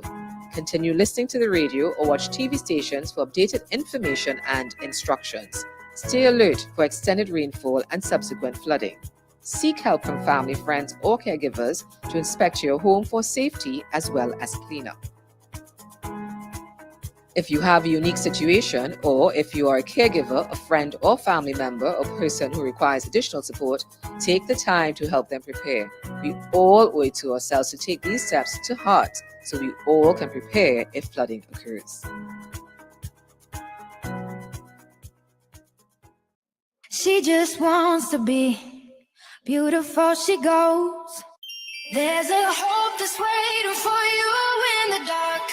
Continue listening to the radio or watch TV stations for updated information and instructions. Stay alert for extended rainfall and subsequent flooding. Seek help from family, friends, or caregivers to inspect your home for safety as well as cleanup. If you have a unique situation, or if you are a caregiver, a friend or family member, or person who requires additional support, take the time to help them prepare. We all owe it to ourselves to take these steps to heart so we all can prepare if flooding occurs. She just wants to be beautiful, she goes. There's a hope that's waiting for you in the dark.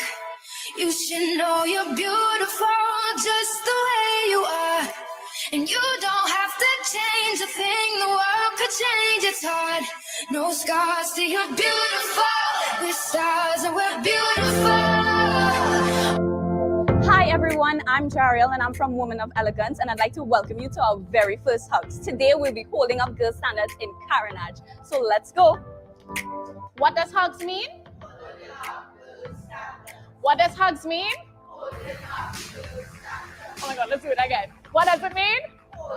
You should know you're beautiful just the way you are. And you don't have to change a thing, the world could change its heart. No scars till you're beautiful. We're stars and we're beautiful. Hi everyone, I'm Jariel and I'm from Women of Elegance, and I'd like to welcome you to our very first Hugs. Today we'll be holding up girl standards in Carenage. So let's go. What does hugs mean? What does hugs mean? Oh my god, let's do it again. What does it mean?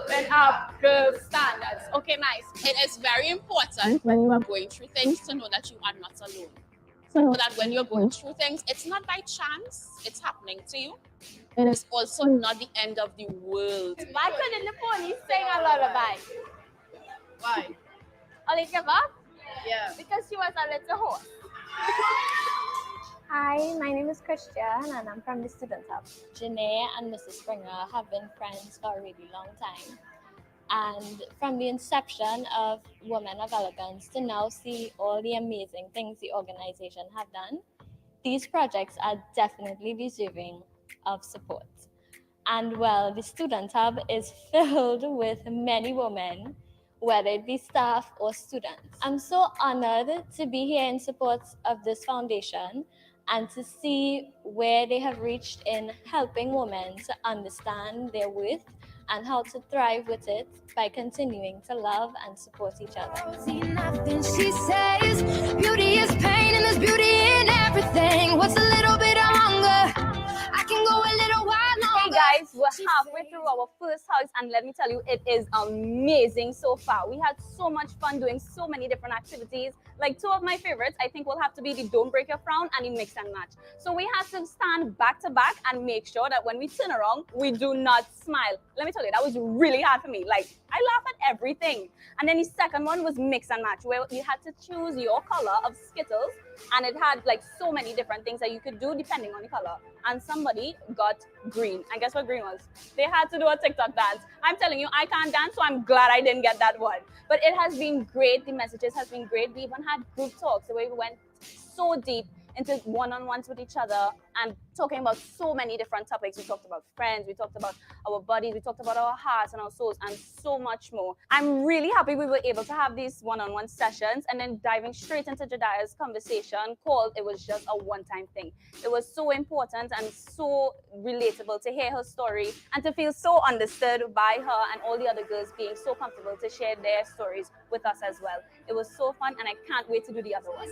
Then up girl standards. Okay, nice. It is very important when you are going through things to know that you are not alone. So that when you're going through things, it's not by chance, it's happening to you. It is also not the end of the world. Why couldn't the police sing a lullaby? Why? Only give up? Yeah. Because she was a little horse. Hi, my name is Christian and I'm from the Student Hub. Janae and Mrs. Springer have been friends for a really long time. And from the inception of Women of Elegance to now see all the amazing things the organization have done, these projects are definitely deserving of support. And well, the Student Hub is filled with many women, whether it be staff or students. I'm so honored to be here in support of this foundation and to see where they have reached in helping women to understand their worth and how to thrive with it by continuing to love and support each other. See nothing she says, beauty is pain and there's beauty in everything. What's a little bit of hunger? I can go a little while longer. Hey guys, we're halfway through our first Hugs, and let me tell you, it is amazing so far. We had so much fun doing so many different activities. Like two of my favorites, I think will have to be the Don't Break Your Frown and the Mix and Match. So we had to stand back to back and make sure that when we turn around, we do not smile. Let me tell you, that was really hard for me. Like, I laugh at everything. And then the second one was Mix and Match, where you had to choose your color of Skittles, and it had like so many different things that you could do depending on the color. And somebody got green. And guess what green was? They had to do a TikTok dance. I'm telling you, I can't dance, so I'm glad I didn't get that one. But it has been great. The messages has been great. We even had group talks, the way we went so deep into one-on-ones with each other and talking about so many different topics. We talked about friends, we talked about our bodies, we talked about our hearts and our souls, and so much more. I'm really happy we were able to have these one-on-one sessions, and then diving straight into Jediah's conversation called It Was Just a One-Time Thing. It was so important and so relatable to hear her story and to feel so understood by her and all the other girls being so comfortable to share their stories with us as well. It was so fun, and I can't wait to do the other one.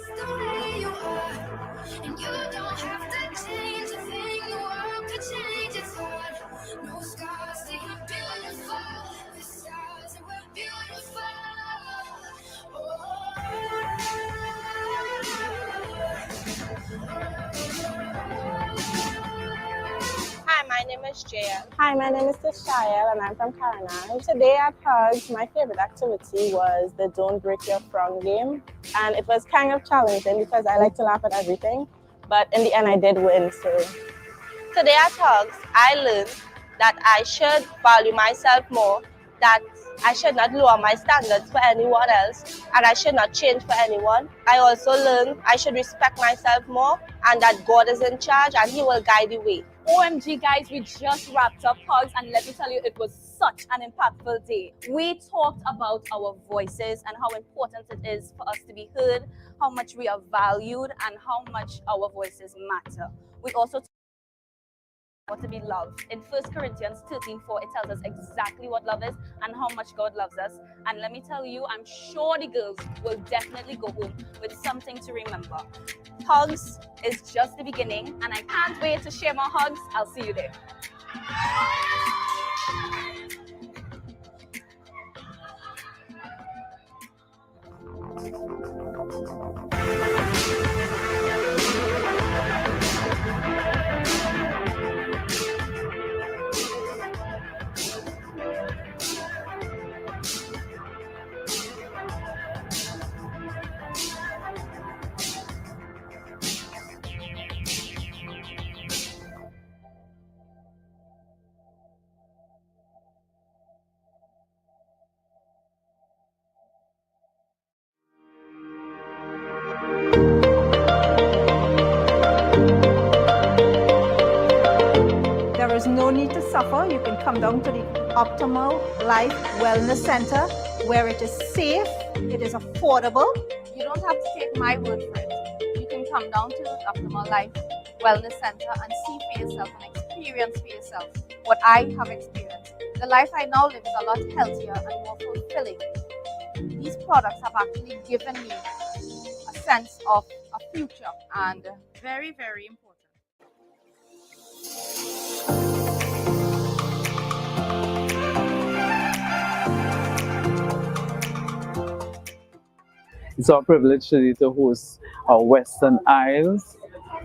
And you don't have to change a thing, the world could change its heart. No scars, till you're beautiful. We're stars and we're beautiful. Hi, my name is Jaya. Hi, my name is Tishael and I'm from Carenage. Today at Hugs, my favorite activity was the Don't Break Your Frown game. And it was kind of challenging because I like to laugh at everything. But in the end, I did win. So today at Hugs, I learned that I should value myself more, that I should not lower my standards for anyone else, and I should not change for anyone. I also learned I should respect myself more, and that God is in charge and He will guide the way. OMG guys, we just wrapped up Hugs, and let me tell you, it was such an impactful day. We talked about our voices and how important it is for us to be heard, how much we are valued, and how much our voices matter. We also talked about to be loved. In 1 Corinthians 13:4, it tells us exactly what love is and how much God loves us. And let me tell you, I'm sure the girls will definitely go home with something to remember. Hugs is just the beginning, and I can't wait to share more hugs. I'll see you there. is no need to suffer. You can come down to the Optimal Life Wellness Center where it is safe, it is affordable. You don't have to take my word for it. You can come down to Optimal Life Wellness Center and see for yourself and experience for yourself what I have experienced. The life I now live is a lot healthier and more fulfilling. These products have actually given me a sense of a future, and very, very important. It's our privilege today to host our Western Isles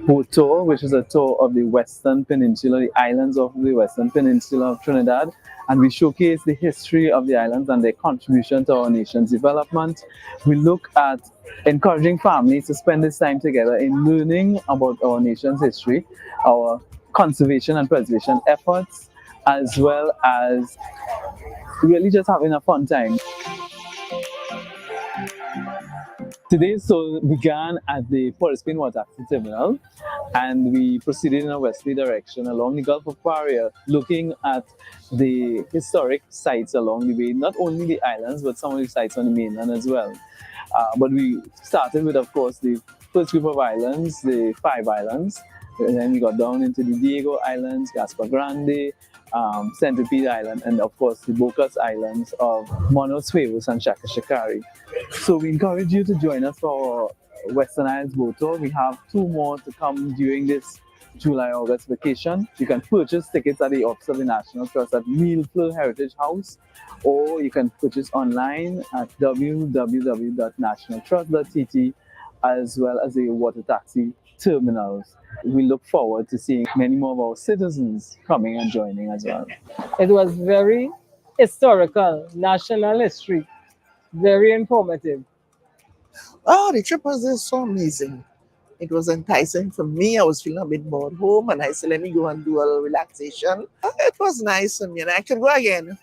boat tour, which is a tour of the Western Peninsula, the islands of the Western Peninsula of Trinidad. And we showcase the history of the islands and their contribution to our nation's development. We look at encouraging families to spend this time together in learning about our nation's history, our conservation and preservation efforts, as well as really just having a fun time. Today's tour began at the Port of Spain Water Taxi Terminal, and we proceeded in a westerly direction along the Gulf of Paria, looking at the historic sites along the way, not only the islands, but some of the sites on the mainland as well. But we started with, of course, the first group of islands, the 5 islands, and then we got down into the Diego Islands, Gaspar Grande, Centipede Island, and of course the Bocas Islands of Monos Huevos and Shakashakari. So we encourage you to join us for our Western Isles boat tour. We have 2 more to come during this July-August vacation. You can purchase tickets at the Office of the National Trust at Millfleur Heritage House, or you can purchase online at www.nationaltrust.tt, as well as the water taxi terminals. We look forward to seeing many more of our citizens coming and joining as well. It was very historical, national history, very informative. Oh, the trip was just so amazing. It was enticing for me. I was feeling a bit bored home, and I said, let me go and do a little relaxation. It was nice, and I could go again.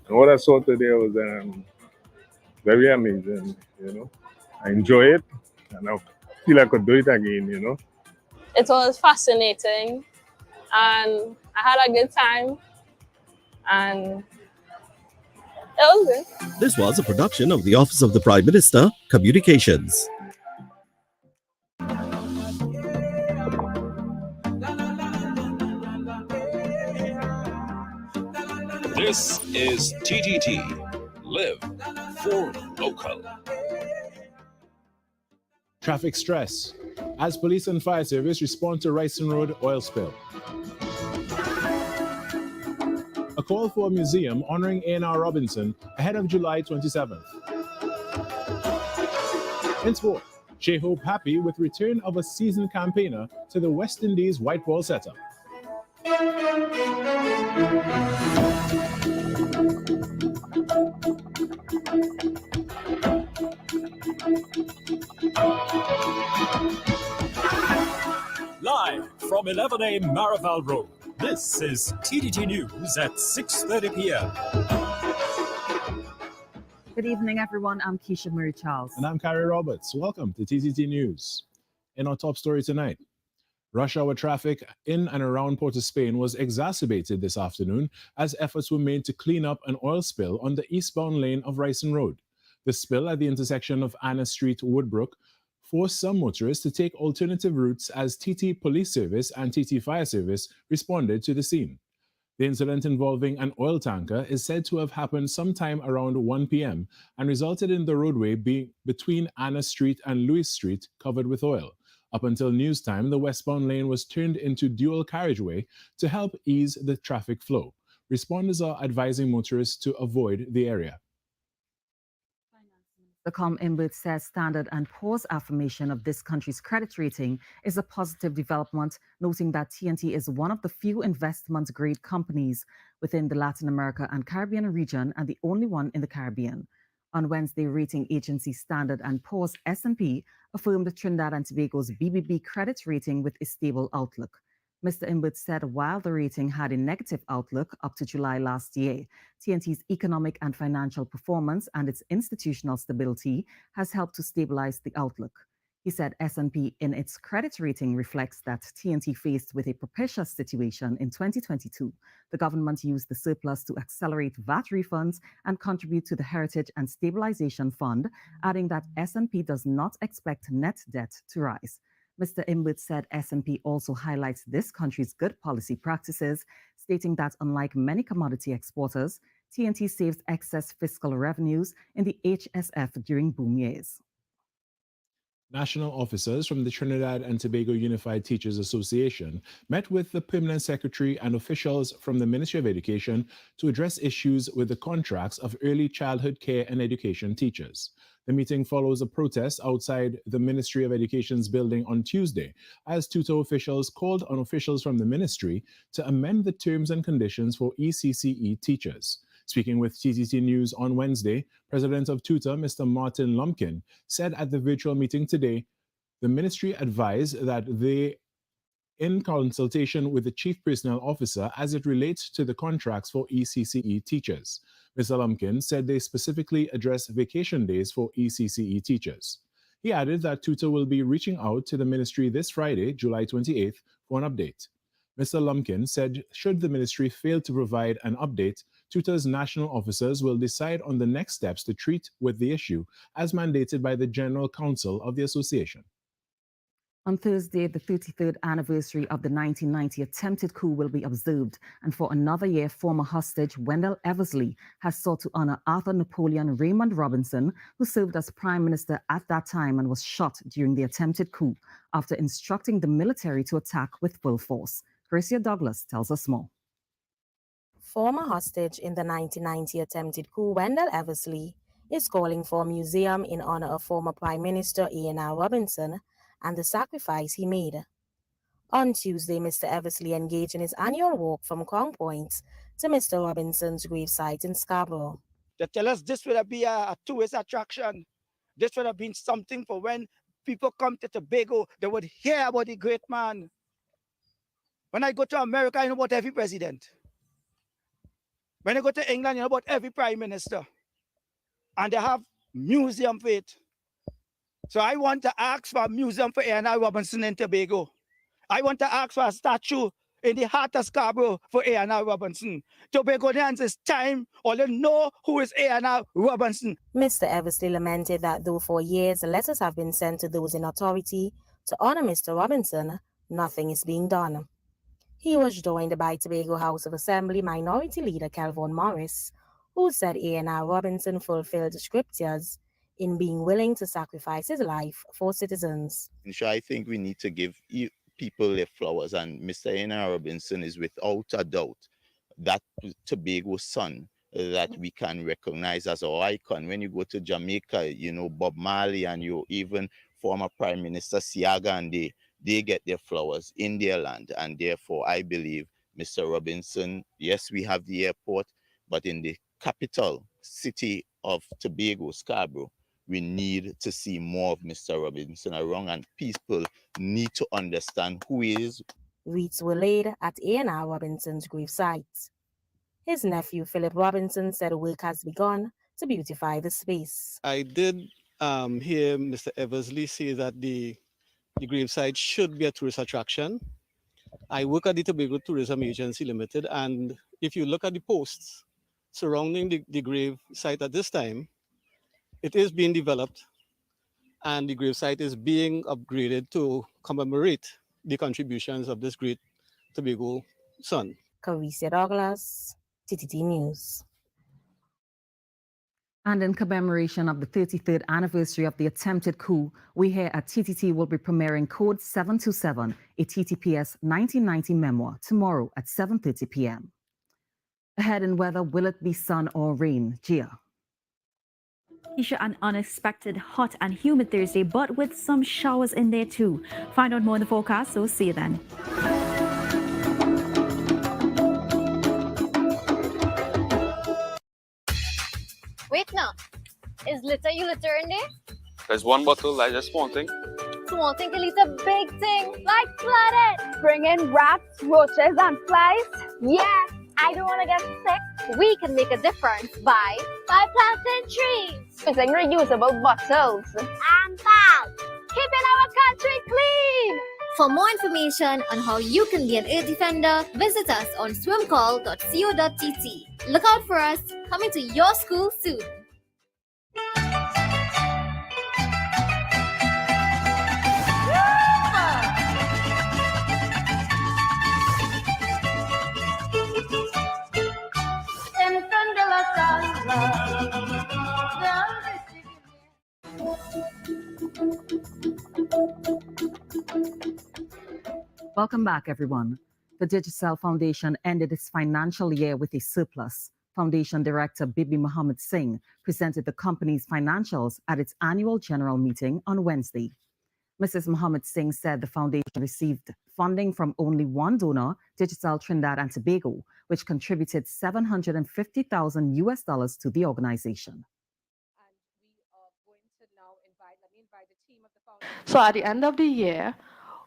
What I saw today was very amazing, I enjoy it, and I feel I could do it again, It was fascinating, and I had a good time, and it was good. This was a production of the Office of the Prime Minister, Communications. This is TTT. Live for local. Traffic stress as police and fire service respond to Ryson Road oil spill. A call for a museum honoring A&R Robinson ahead of July 27th. In sport, Shea Hope happy with return of a seasoned campaigner to the West Indies white ball setup. Live from 11A Maraval Road, this is TTT News at 6:30 p.m. Good evening, everyone. I'm Keisha Marie Charles. And I'm Carrie Roberts. Welcome to TTT News. In our top story tonight, rush hour traffic in and around Port of Spain was exacerbated this afternoon as efforts were made to clean up an oil spill on the eastbound lane of Ryson Road. The spill at the intersection of Anna Street, Woodbrook, forced some motorists to take alternative routes as TT Police Service and TT Fire Service responded to the scene. The incident involving an oil tanker is said to have happened sometime around 1 p.m. and resulted in the roadway being between Anna Street and Louis Street covered with oil. Up until news time, the westbound lane was turned into dual carriageway to help ease the traffic flow. Responders are advising motorists to avoid the area. The Imbuth says Standard & Poor's affirmation of this country's credit rating is a positive development, noting that TNT is one of the few investment-grade companies within the Latin America and Caribbean region and the only one in the Caribbean. On Wednesday, rating agency Standard & Poor's S&P affirmed Trinidad and Tobago's BBB credit rating with a stable outlook. Mr. Imbuth said while the rating had a negative outlook up to July last year, TNT's economic and financial performance and its institutional stability has helped to stabilize the outlook. He said S&P in its credit rating reflects that TNT faced with a propitious situation in 2022. The government used the surplus to accelerate VAT refunds and contribute to the Heritage and Stabilization Fund, adding that S&P does not expect net debt to rise. Mr. Imbut said S&P also highlights this country's good policy practices, stating that unlike many commodity exporters, TNT saves excess fiscal revenues in the HSF during boom years. National officers from the Trinidad and Tobago Unified Teachers Association met with the permanent secretary and officials from the Ministry of Education to address issues with the contracts of early childhood care and education teachers. The meeting follows a protest outside the Ministry of Education's building on Tuesday, as TUTA officials called on officials from the ministry to amend the terms and conditions for ECCE teachers. Speaking with TTT News on Wednesday, President of TUTA, Mr. Martin Lumpkin, said at the virtual meeting today, the ministry advised that they, in consultation with the Chief Personnel Officer as it relates to the contracts for ECCE teachers. Mr. Lumpkin said they specifically address vacation days for ECCE teachers. He added that TUTA will be reaching out to the ministry this Friday, July 28th, for an update. Mr. Lumpkin said should the ministry fail to provide an update, TUTA's national officers will decide on the next steps to treat with the issue as mandated by the General Council of the Association. On Thursday, the 33rd anniversary of the 1990 attempted coup will be observed, and for another year, former hostage Wendell Eversley has sought to honor Arthur Napoleon Raymond Robinson, who served as Prime Minister at that time and was shot during the attempted coup after instructing the military to attack with full force. Gracia Douglas tells us more. Former hostage in the 1990 attempted coup, Wendell Eversley, is calling for a museum in honor of former Prime Minister A.N.R. Robinson and the sacrifice he made. On Tuesday, Mr. Eversley engaged in his annual walk from Crown Point to Mr. Robinson's gravesite in Scarborough. They tell us this will be a tourist attraction. This would have been something for when people come to Tobago, they would hear about the great man. When I go to America, I know about every president. When I go to England, you know about every prime minister. And they have museum for it. So I want to ask for a museum for A.N.R. Robinson in Tobago. I want to ask for a statue in the heart of Scarborough for A.N.R. Robinson. Tobagonians, it's time all they know who is A.N.R. Robinson. Mr. Eversley lamented that though for years letters have been sent to those in authority to honor Mr. Robinson, nothing is being done. He was joined by Tobago House of Assembly Minority Leader Calvin Morris, who said A.N.R. Robinson fulfilled the scriptures in being willing to sacrifice his life for citizens. So I think we need to give people their flowers, and Mr. A.N.R. Robinson is without a doubt that Tobago son that we can recognize as our icon. When you go to Jamaica, you know, Bob Marley and you even former Prime Minister Siaga, and they get their flowers in their land. And therefore, I believe Mr. Robinson, yes, we have the airport, but in the capital city of Tobago, Scarborough, we need to see more of Mr. Robinson around, and people need to understand who he is. Wreaths were laid at A.N.R. Robinson's gravesite. His nephew, Philip Robinson, said work has begun to beautify the space. I did hear Mr. Eversley say that the gravesite should be a tourist attraction. I work at the Tobago Tourism Agency Limited, and if you look at the posts surrounding the grave site at this time, it is being developed, and the gravesite is being upgraded to commemorate the contributions of this great Tobago son. Carissa Douglas, TTT News. And in commemoration of the 33rd anniversary of the attempted coup, we here at TTT will be premiering Code 727, a TTPS 1990 memoir, tomorrow at 7:30 p.m. Ahead in weather, will it be sun or rain? Gia. An unexpected hot and humid Thursday, but with some showers in there too. Find out more in the forecast, so see you then. Wait now, is litter you litter in there? There's one bottle, like just one thing. Small thing to litter big thing, like flooded. Bring in rats, roaches and flies. Yeah, I don't want to get sick. We can make a difference by planting trees, using reusable bottles and bags, keeping our country clean. For more information on how you can be an Earth Defender, visit us on swimcall.co.tt. Look out for us coming to your school soon. Welcome back, everyone. The JUL Foundation ended its financial year with a surplus. Foundation Director Bibi Mohammed Singh presented the company's financials at its annual general meeting on Wednesday. Mrs. Mohammed Singh said the foundation received funding from only one donor, JUL Trinidad and Tobago, which contributed $750,000 to the organization. So at the end of the year,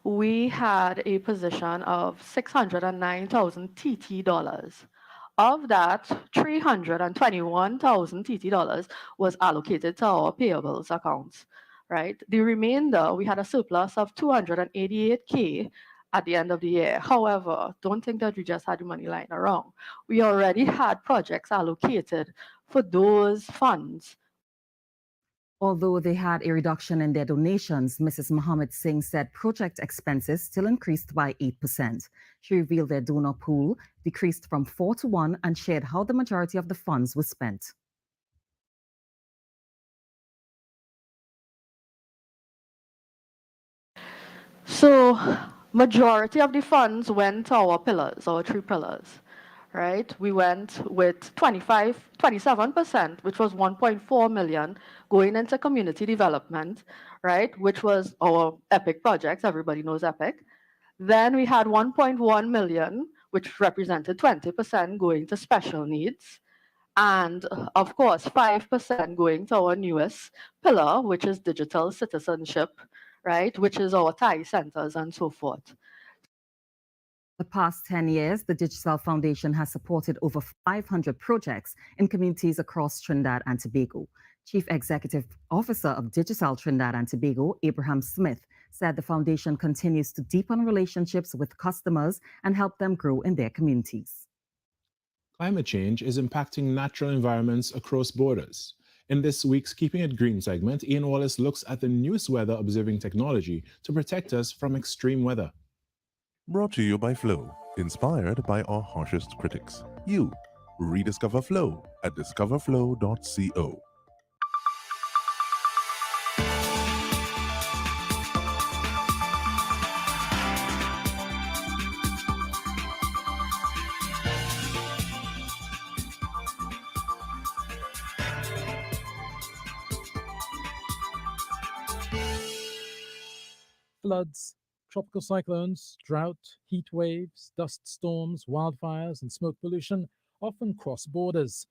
we had a position of 609,000 TT dollars. Of that, 321,000 TT dollars was allocated to our payables accounts, right? The remainder, we had a surplus of 288K at the end of the year. However, don't think that we just had the money lying around. We already had projects allocated for those funds. Although they had a reduction in their donations, Mrs. Mohammed Singh said project expenses still increased by 8%. She revealed their donor pool decreased from 4 to 1 and shared how the majority of the funds were spent. So, majority of the funds went to our pillars, our 3 pillars, right? We went with 27%, which was 1.4 million going into community development, right? Which was our EPIC projects. Everybody knows EPIC. Then we had 1.1 million, which represented 20% going to special needs. And of course, 5% going to our newest pillar, which is digital citizenship, right? Which is our Thai centers and so forth. The past 10 years, the JUL Foundation has supported over 500 projects in communities across Trinidad and Tobago. Chief Executive Officer of JUL Trinidad and Tobago, Abraham Smith, said the foundation continues to deepen relationships with customers and help them grow in their communities. Climate change is impacting natural environments across borders. In this week's Keeping It Green segment, Ian Wallace looks at the newest weather observing technology to protect us from extreme weather. Brought to you by Flow, inspired by our harshest critics. You rediscover Flow at discoverflow.co. Floods, tropical cyclones, drought, heat waves, dust storms, wildfires, and smoke pollution often cross borders.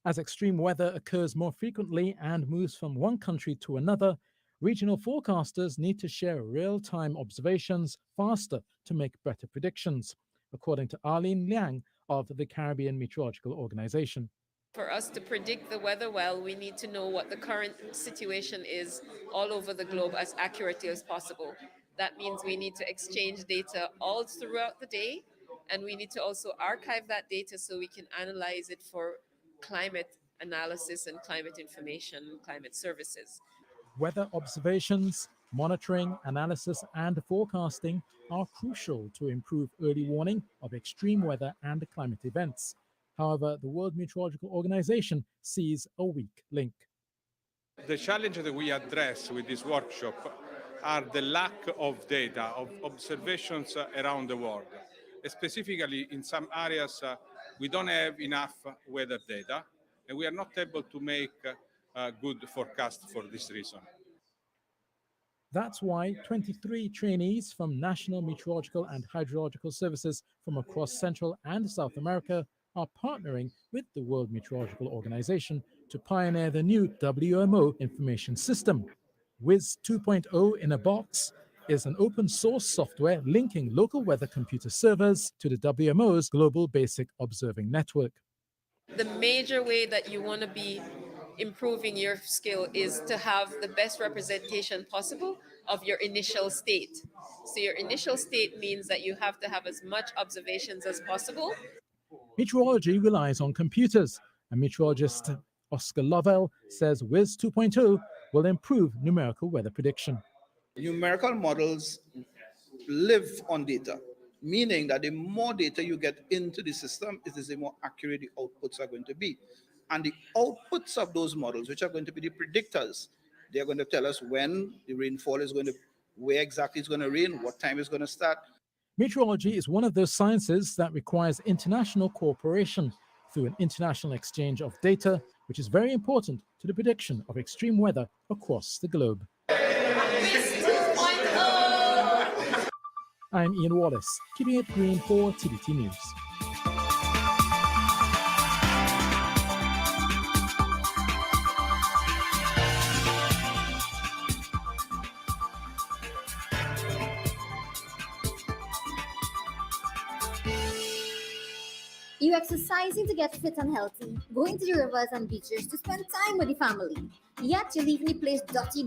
As extreme weather occurs more frequently and moves from one country to another, regional forecasters need to share real-time observations faster to make better predictions, according to Arlene Liang of the Caribbean Meteorological Organization. For us to predict the weather well, we need to know what the current situation is all over the globe as accurately as possible. That means we need to exchange data all throughout the day, and we need to also archive that data so we can analyze it for climate analysis and climate information, climate services. Weather observations, monitoring, analysis, and forecasting are crucial to improve early warning of extreme weather and climate events. However, the World Meteorological Organization sees a weak link. The challenge that we address with this workshop are the lack of data, of observations around the world. Specifically, in some areas, we don't have enough weather data, and we are not able to make good forecasts for this reason. That's why 23 trainees from National Meteorological and Hydrological Services from across Central and South America are partnering with the World Meteorological Organization to pioneer the new WMO information system. WIS 2.0 in a Box is an open source software linking local weather computer servers to the WMO's Global Basic Observing Network. The major way that you want to be improving your skill is to have the best representation possible of your initial state. So your initial state means that you have to have as much observations as possible. Meteorology relies on computers, and meteorologist Oscar Lovell says WIS 2.0 will improve numerical weather prediction. Numerical models live on data, meaning that the more data you get into the system, it is the more accurate the outputs are going to be. And the outputs of those models, which are going to be the predictors, they're going to tell us when the rainfall is going to, where exactly it's going to rain, what time it's going to start. Meteorology is one of those sciences that requires international cooperation through an international exchange of data, which is very important to the prediction of extreme weather across the globe. I'm Ian Wallace, keeping it green for TDT News. You exercising to get fit and healthy, going to the rivers and beaches to spend time with the family, yet you're leaving the place dirty.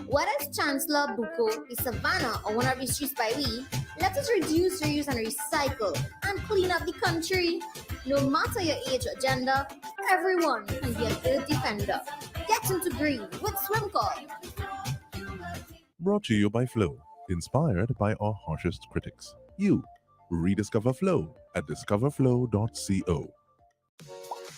Whether it's Chancellor, Buko, the Savannah, or one of the streets by we, let us reduce, reuse, and recycle and clean up the country. No matter your age or gender, everyone can be an earth defender. Get into green with Swim Call. Brought to you by Flow, inspired by our harshest critics. You rediscover Flow at discoverflow.co.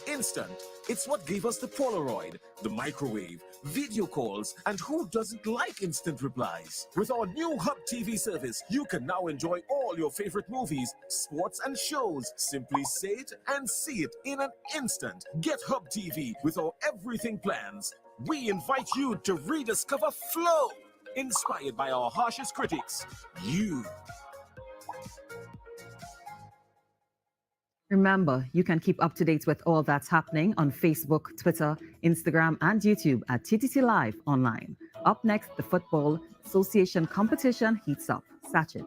Instant. It's what gave us the Polaroid, the microwave, video calls, and who doesn't like instant replies? With our new Hub TV service, you can now enjoy all your favorite movies, sports, and shows. Simply say it and see it in an instant. Get Hub TV with our everything plans. We invite you to rediscover Flow, inspired by our harshest critics, you. Remember, you can keep up to date with all that's happening on Facebook, Twitter, Instagram, and YouTube at TTT Live Online. Up next, the Football Association competition heats up. Sachin.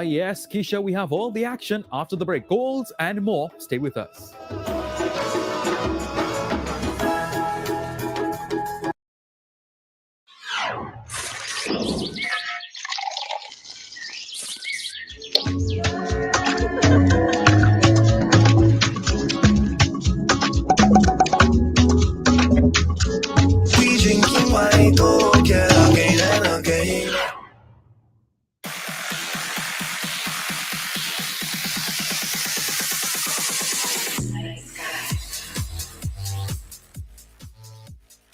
Yes, Keisha, we have all the action after the break. Goals and more. Stay with us.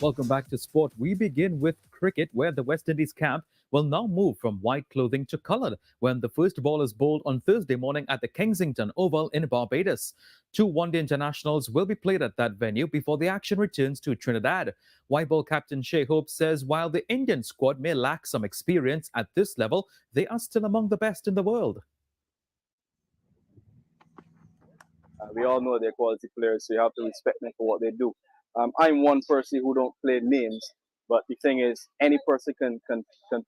Welcome back to sport. We begin with cricket, where the West Indies camp will now move from white clothing to coloured when the first ball is bowled on Thursday morning at the Kensington Oval in Barbados. 2 one-day internationals will be played at that venue before the action returns to Trinidad. White ball captain Shea Hope says while the Indian squad may lack some experience at this level, they are still among the best in the world. We all know they're quality players, so you have to respect them for what they do. I'm one person who don't play names, but the thing is, any person can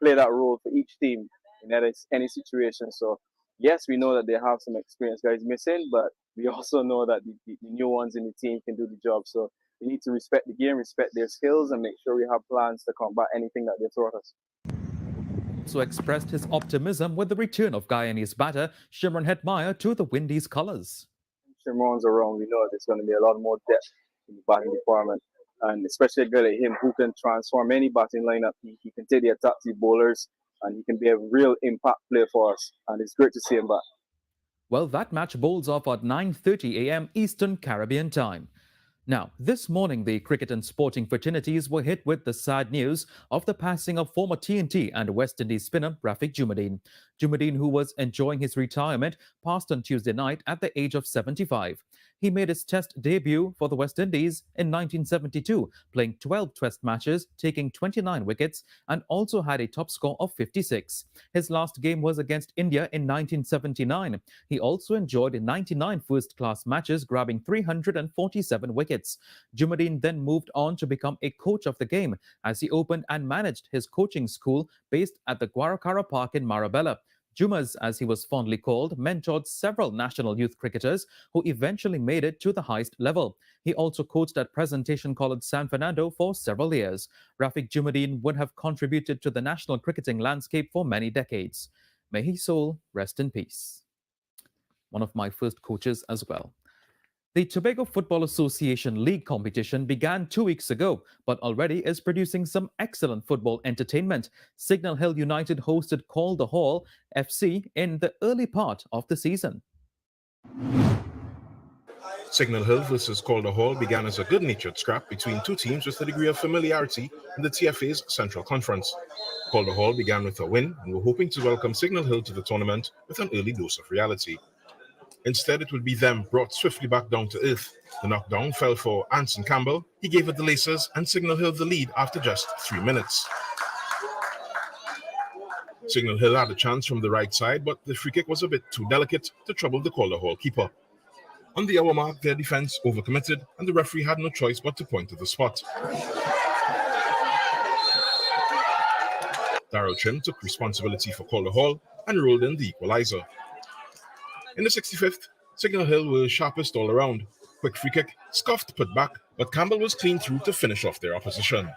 play that role for each team in any situation. So yes, we know that they have some experienced guys missing, but we also know that the new ones in the team can do the job. So we need to respect the game, respect their skills, and make sure we have plans to combat anything that they throw at us. So expressed his optimism with the return of Guyanese batter Shimron Hetmyer to the Windies colours. Shimron's around, we know there's going to be a lot more depth in the batting department, and especially a guy like him who can transform any batting lineup. He can take the attack to the bowlers, and he can be a real impact player for us, and it's great to see him back. Well, that match bowls off at 9:30 a.m. Eastern Caribbean time. Now, this morning, the cricket and sporting fraternities were hit with the sad news of the passing of former TNT and West Indies spinner Rafiq Jumadeen. Jumadeen, who was enjoying his retirement, passed on Tuesday night at the age of 75. He made his Test debut for the West Indies in 1972, playing 12 Test matches, taking 29 wickets, and also had a top score of 56. His last game was against India in 1979. He also enjoyed 99 first-class matches, grabbing 347 wickets. Jumadeen then moved on to become a coach of the game, as he opened and managed his coaching school based at the Guaracara Park in Marabella. Jumas, as he was fondly called, mentored several national youth cricketers who eventually made it to the highest level. He also coached at Presentation College San Fernando for several years. Rafiq Jumadeen would have contributed to the national cricketing landscape for many decades. May his soul rest in peace. One of my first coaches as well. The Tobago Football Association League competition began 2 weeks ago, but already is producing some excellent football entertainment. Signal Hill United hosted Call the Hall FC in the early part of the season. Signal Hill versus Calder Hall began as a good-natured scrap between two teams with a degree of familiarity in the TFA's Central Conference. Calder Hall began with a win and were hoping to welcome Signal Hill to the tournament with an early dose of reality. Instead, it would be them brought swiftly back down to earth. The knockdown fell for Anson Campbell. He gave it the Lacers and Signal Hill the lead after just 3 minutes. Signal Hill had a chance from the right side, but the free kick was a bit too delicate to trouble the Calder Hall keeper. On the hour mark, their defense overcommitted, and the referee had no choice but to point to the spot. Darrell Trim took responsibility for Calder Hall and rolled in the equalizer. In the 65th, Signal Hill were sharpest all around. Quick free kick, scuffed put back, but Campbell was clean through to finish off their opposition.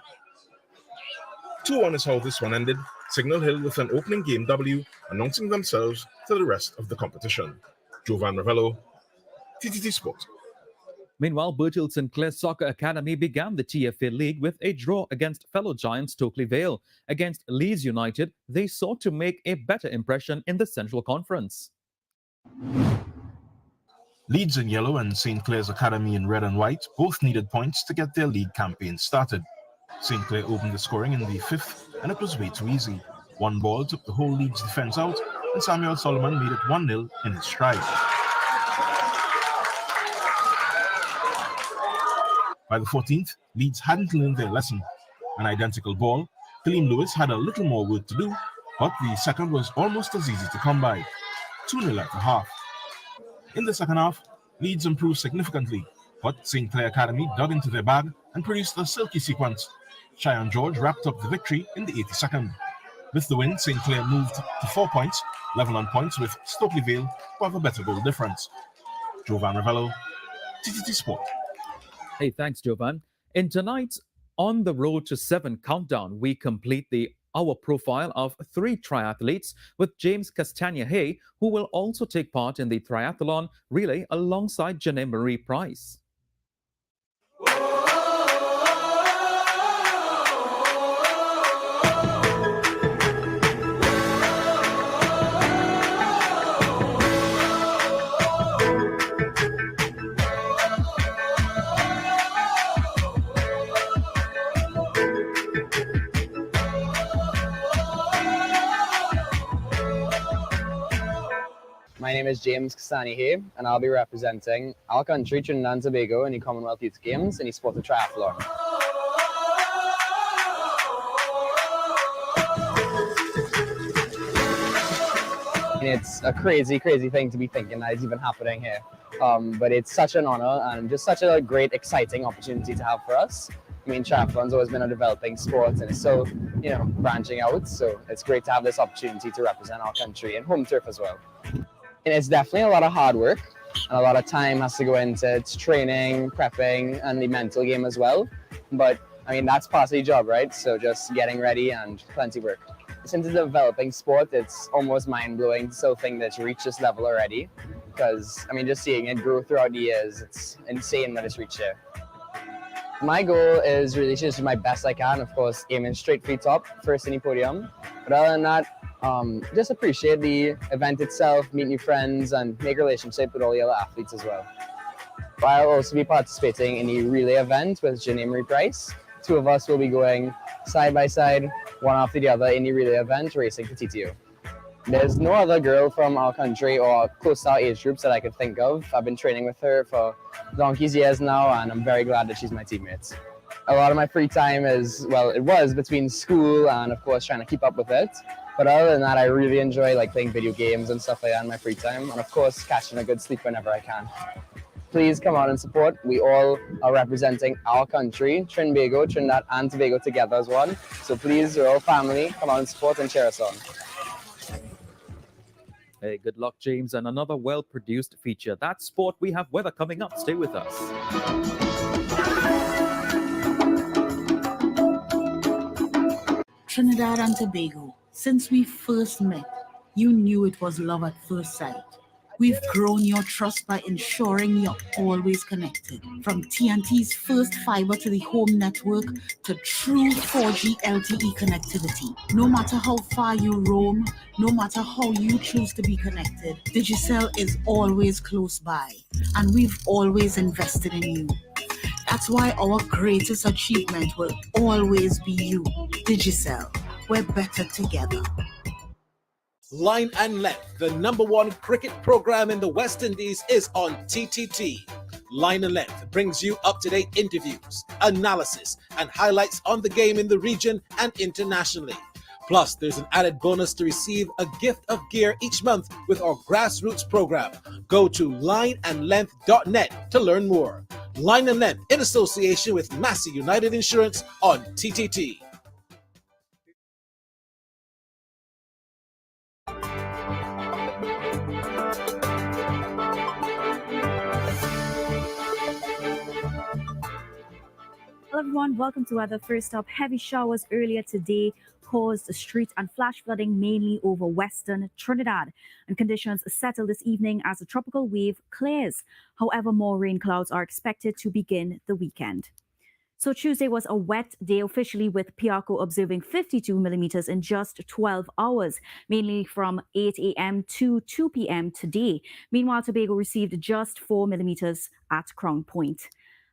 2-1 is how this one ended, Signal Hill with an opening game W, announcing themselves to the rest of the competition. Jovan Ravello, TTT Sport. Meanwhile, Birchall Sinclair Soccer Academy began the TFA League with a draw against fellow giant Stokely Vale. Against Leeds United, they sought to make a better impression in the Central Conference. Leeds in yellow and St. Clair's Academy in red and white both needed points to get their league campaign started. St. Clair opened the scoring in the 5th, and it was way too easy. One ball took the whole Leeds defense out, and Samuel Solomon made it 1-0 in his stride. By the 14th, Leeds hadn't learned their lesson. An identical ball, Kaleem Lewis had a little more work to do, but the second was almost as easy to come by. 2-0 at the half. In the second half, Leeds improved significantly, but St. Clair Academy dug into their bag and produced a silky sequence. Cheyenne George wrapped up the victory in the 82nd. With the win, St. Clair moved to 4 points, level on points with Stokely Vale, who have a better goal difference. Jovan Ravello, TTT Sport. Hey, thanks, Jovan. In tonight's On the Road to 7 countdown, we complete our profile of 3 triathletes with James Castagna-Hay, who will also take part in the triathlon relay alongside Janae Marie Price. My name is James Castagna-Hay, and I'll be representing our country, Trinidad and Tobago, in the Commonwealth Youth Games in the sport of triathlon. And it's a crazy, crazy thing to be thinking that is even happening here. But it's such an honor and just such a great, exciting opportunity to have for us. I mean, triathlon's always been a developing sport, and it's still, branching out. So it's great to have this opportunity to represent our country and home turf as well. And it's definitely a lot of hard work, and a lot of time has to go into training, prepping, and the mental game as well. But I mean, that's part of the job, right? So just getting ready and plenty of work. Since it's a developing sport, it's almost mind-blowing to still think that it's reached this level already. Because I mean, just seeing it grow throughout the years, it's insane that it's reached here. My goal is really just do my best I can, of course, aiming straight for the top, first in the podium. But other than that, just appreciate the event itself, meet new friends, and make a relationship with all the other athletes as well. I'll also be participating in the relay event with Janae Marie Price. 2 of us will be going side by side, one after the other in the relay event, racing for TTO. There's no other girl from our country or close to our age groups that I could think of. I've been training with her for donkey's years now, and I'm very glad that she's my teammate. A lot of my free time it was between school and, of course, trying to keep up with it. But other than that, I really enjoy playing video games and stuff like that in my free time, and of course, catching a good sleep whenever I can. Please come out and support. We all are representing our country, Trinidad and Tobago together as one. So please, we're all family. Come out and support and cheer us on. Hey, good luck, James, and another well-produced feature. That's sport. We have weather coming up. Stay with us. Trinidad and Tobago, since we first met, you knew it was love at first sight. We've grown your trust by ensuring you're always connected. From TNT's first fiber to the home network to true 4G LTE connectivity. No matter how far you roam, no matter how you choose to be connected, Digicel is always close by, and we've always invested in you. That's why our greatest achievement will always be you. Digicel, we're better together. Line and Length, the #1 cricket program in the West Indies, is on TTT. Line and Length brings you up-to-date interviews, analysis, and highlights on the game in the region and internationally. Plus, there's an added bonus to receive a gift of gear each month with our grassroots program. Go to lineandlength.net to learn more. Line and Length in association with Massey United Insurance on TTT. Hello everyone, welcome to weather. First up, heavy showers earlier today caused street and flash flooding mainly over western Trinidad, and conditions settle this evening as a tropical wave clears. However, more rain clouds are expected to begin the weekend. So Tuesday was a wet day officially, with Piarco observing 52 millimeters in just 12 hours, mainly from 8 a.m. to 2 p.m. today. Meanwhile, Tobago received just 4 millimeters at Crown Point.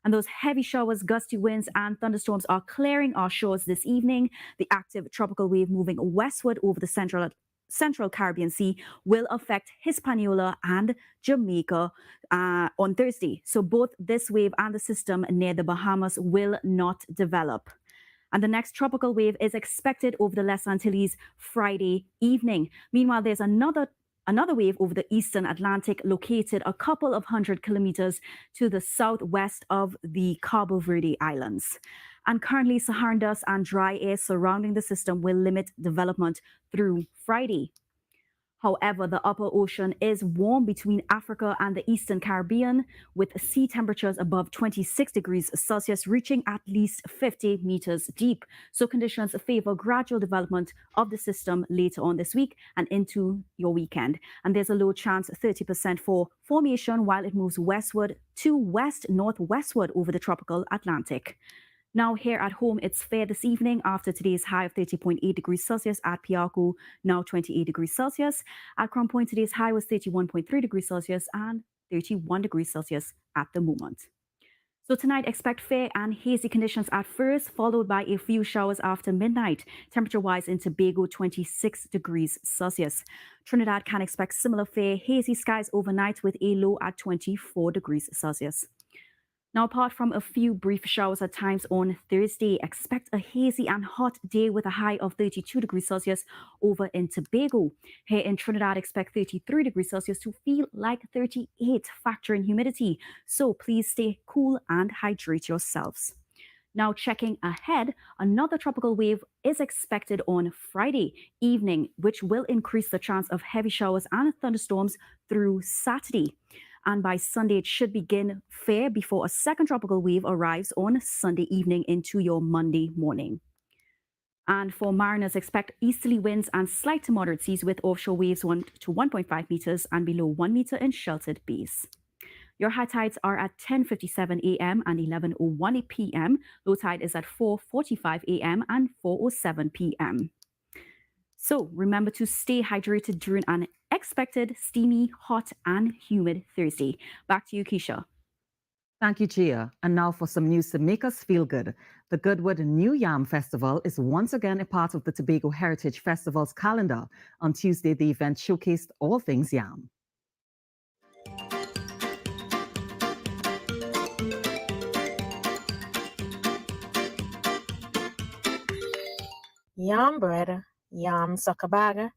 And those heavy showers, gusty winds, and thunderstorms are clearing our shores this evening. The active tropical wave moving westward over the Central Caribbean Sea will affect Hispaniola and Jamaica on Thursday. So both this wave and the system near the Bahamas will not develop. And the next tropical wave is expected over the Les Antilles Friday evening. Meanwhile, there's another wave over the eastern Atlantic located a couple of 100 kilometers to the southwest of the Cabo Verde Islands. And currently, Saharan dust and dry air surrounding the system will limit development through Friday. However, the upper ocean is warm between Africa and the Eastern Caribbean, with sea temperatures above 26 degrees Celsius, reaching at least 50 meters deep. So conditions favor gradual development of the system later on this week and into your weekend. And there's a low chance, 30% for formation, while it moves westward to west-northwestward over the tropical Atlantic. Now here at home, it's fair this evening after today's high of 30.8 degrees Celsius at Piarco, now 28 degrees Celsius. At Crown Point, today's high was 31.3 degrees Celsius and 31 degrees Celsius at the moment. So tonight, expect fair and hazy conditions at first, followed by a few showers after midnight. Temperature-wise in Tobago, 26 degrees Celsius. Trinidad can expect similar fair, hazy skies overnight with a low at 24 degrees Celsius. Now, apart from a few brief showers at times on Thursday, expect a hazy and hot day with a high of 32 degrees Celsius over in Tobago. Here in Trinidad, expect 33 degrees Celsius to feel like 38, factor in humidity. So please stay cool and hydrate yourselves. Now, checking ahead, another tropical wave is expected on Friday evening, which will increase the chance of heavy showers and thunderstorms through Saturday. And by Sunday, it should begin fair before a second tropical wave arrives on Sunday evening into your Monday morning. And for mariners, expect easterly winds and slight to moderate seas with offshore waves 1 to 1.5 meters and below 1 meter in sheltered bays. Your high tides are at 10:57 a.m. and 11:01 p.m. Low tide is at 4:45 a.m. and 4:07 p.m. So remember to stay hydrated during an expected steamy, hot, and humid Thursday. Back to you, Keisha. Thank you, Chia. And now for some news to make us feel good. The Goodwood New Yam Festival is once again a part of the Tobago Heritage Festival's calendar. On Tuesday, the event showcased all things yam. Yam bread, yam sucker bag,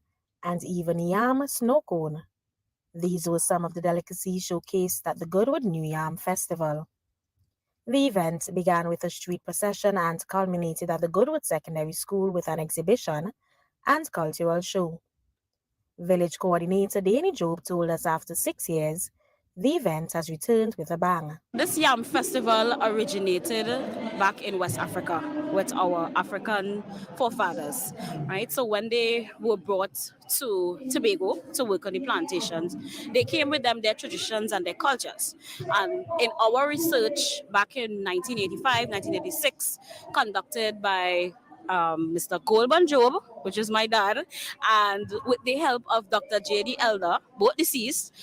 and even yam snow cone. These were some of the delicacies showcased at the Goodwood New Yam Festival. The event began with a street procession and culminated at the Goodwood Secondary School with an exhibition and cultural show. Village coordinator Danny Job told us after 6 years, the event has returned with a bang. This Yam Festival originated back in West Africa with our African forefathers, right? So when they were brought to Tobago to work on the plantations, they came with them their traditions and their cultures. And in our research back in 1985, 1986, conducted by Mr. Goulban Job, which is my dad, and with the help of Dr. J.D. Elder, both deceased,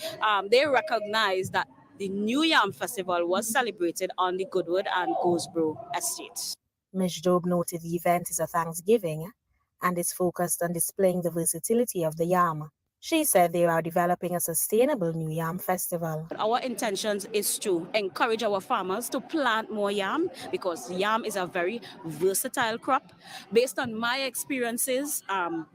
they recognized that the New Yam Festival was celebrated on the Goodwood and Goldsboro estates. Ms. Job noted the event is a Thanksgiving and is focused on displaying the versatility of the yam. She said they are developing a sustainable New Yam Festival. Our intentions is to encourage our farmers to plant more yam because yam is a very versatile crop. Based on my experiences,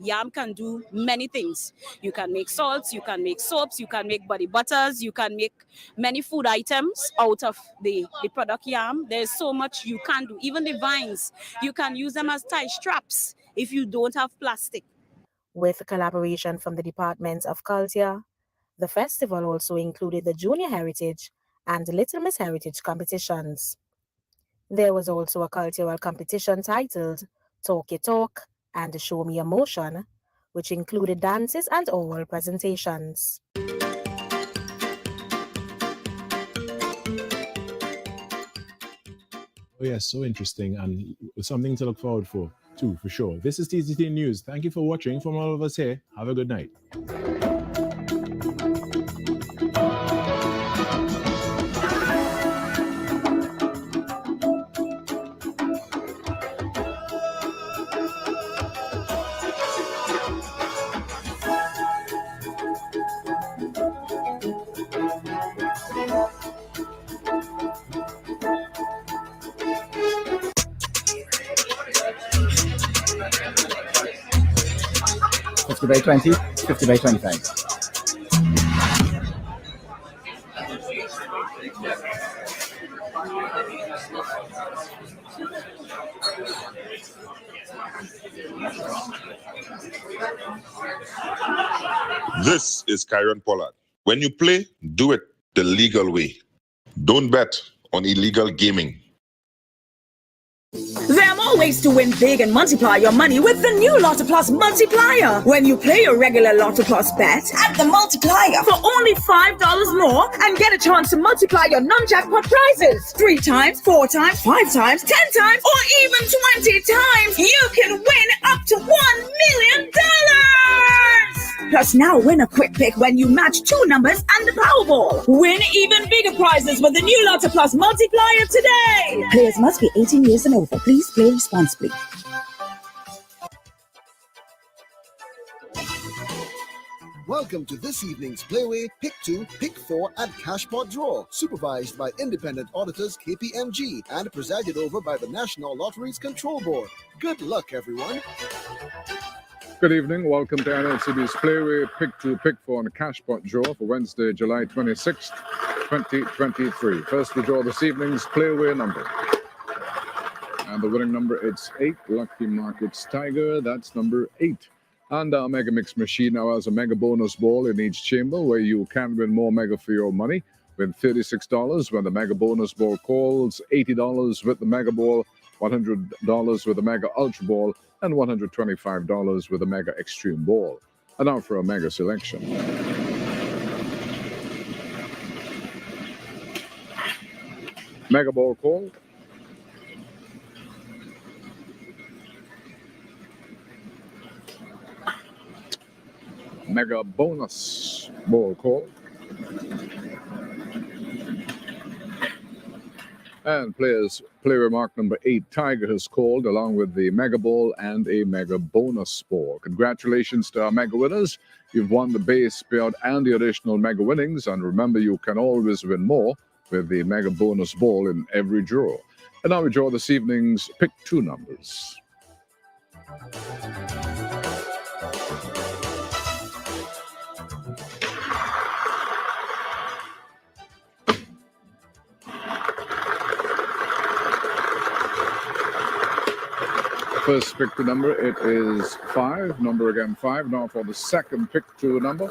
yam can do many things. You can make salts, you can make soaps, you can make body butters, you can make many food items out of the product yam. There's so much you can do. Even the vines, you can use them as tie straps if you don't have plastic. With collaboration from the Department of Culture, the festival also included the Junior Heritage and Little Miss Heritage competitions. There was also a cultural competition titled Talk Your Talk and Show Me Emotion, which included dances and oral presentations. Oh yes, so interesting and something to look forward for too, for sure. This is TCT News. Thank you for watching. From all of us here, have a good night. By 20, 50 by 25. This is Kyron Pollard. When you play, do it the legal way. Don't bet on illegal gaming. There are more ways to win big and multiply your money with the new Lotto Plus multiplier. When you play your regular Lotto Plus bet, add the multiplier for only $5 more and get a chance to multiply your non-jackpot prizes 3 times, 4 times, 5 times, 10 times, or even 20 times. You can win up to $1 million. Plus now win a quick pick when you match 2 numbers and the Powerball. Win even bigger prizes with the new Lotto Plus multiplier today. Players must be 18 years and over. Please play responsibly. Welcome to this evening's Playway Pick 2, Pick 4 and Cashpot Draw, supervised by independent auditors KPMG and presided over by the National Lotteries Control Board. Good luck, everyone. Good evening. Welcome to NLCB's Playway Pick 2, Pick 4 and Cashpot Draw for Wednesday, July 26th, 2023. First to draw this evening's Playway number. And the winning number, it's 8. Lucky Markets Tiger, that's number 8. And our Mega Mix machine now has a Mega Bonus Ball in each chamber where you can win more Mega for your money. With $36 when the Mega Bonus Ball calls, $80 with the Mega Ball, $100 with the Mega Ultra Ball, and $125 with the Mega Extreme Ball. And now for a Mega selection. Mega Ball call. Mega Bonus Ball call. And play remark number 8, Tiger has called along with the Mega Ball and a Mega Bonus Ball. Congratulations to our Mega winners. You've won the base payout and the additional Mega winnings. And remember, you can always win more with the Mega Bonus Ball in every draw. And now we draw this evening's Pick 2 numbers. first pick to number, it is 5. Number again 5. Now for the second pick to number.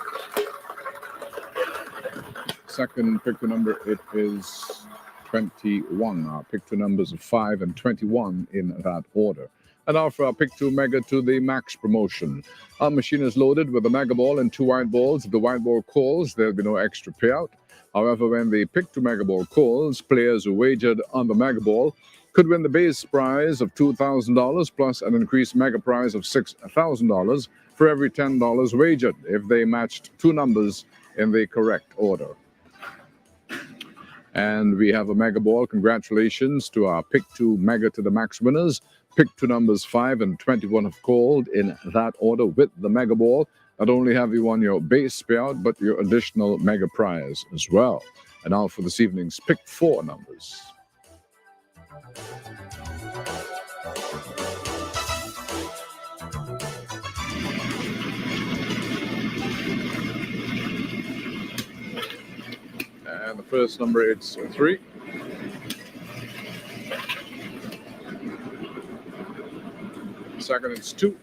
Second pick to number, it is 21. Our pick to numbers of 5 and 21 in that order. And now for our pick to mega to the max promotion. Our machine is loaded with a mega ball and 2 white balls. If the white ball calls, there'll be no extra payout. However, when the pick to mega ball calls, players who wagered on the mega ball could win the base prize of $2,000 plus an increased mega prize of $6,000 for every $10 wagered if they matched 2 numbers in the correct order. And we have a mega ball. Congratulations to our pick to mega to the max winners. Pick to numbers 5 and 21 have called in that order with the mega ball. Not only have you won your base payout, but your additional mega prize as well. And now for this evening's pick 4 numbers. And the first number, it's 3. Second, it's 2.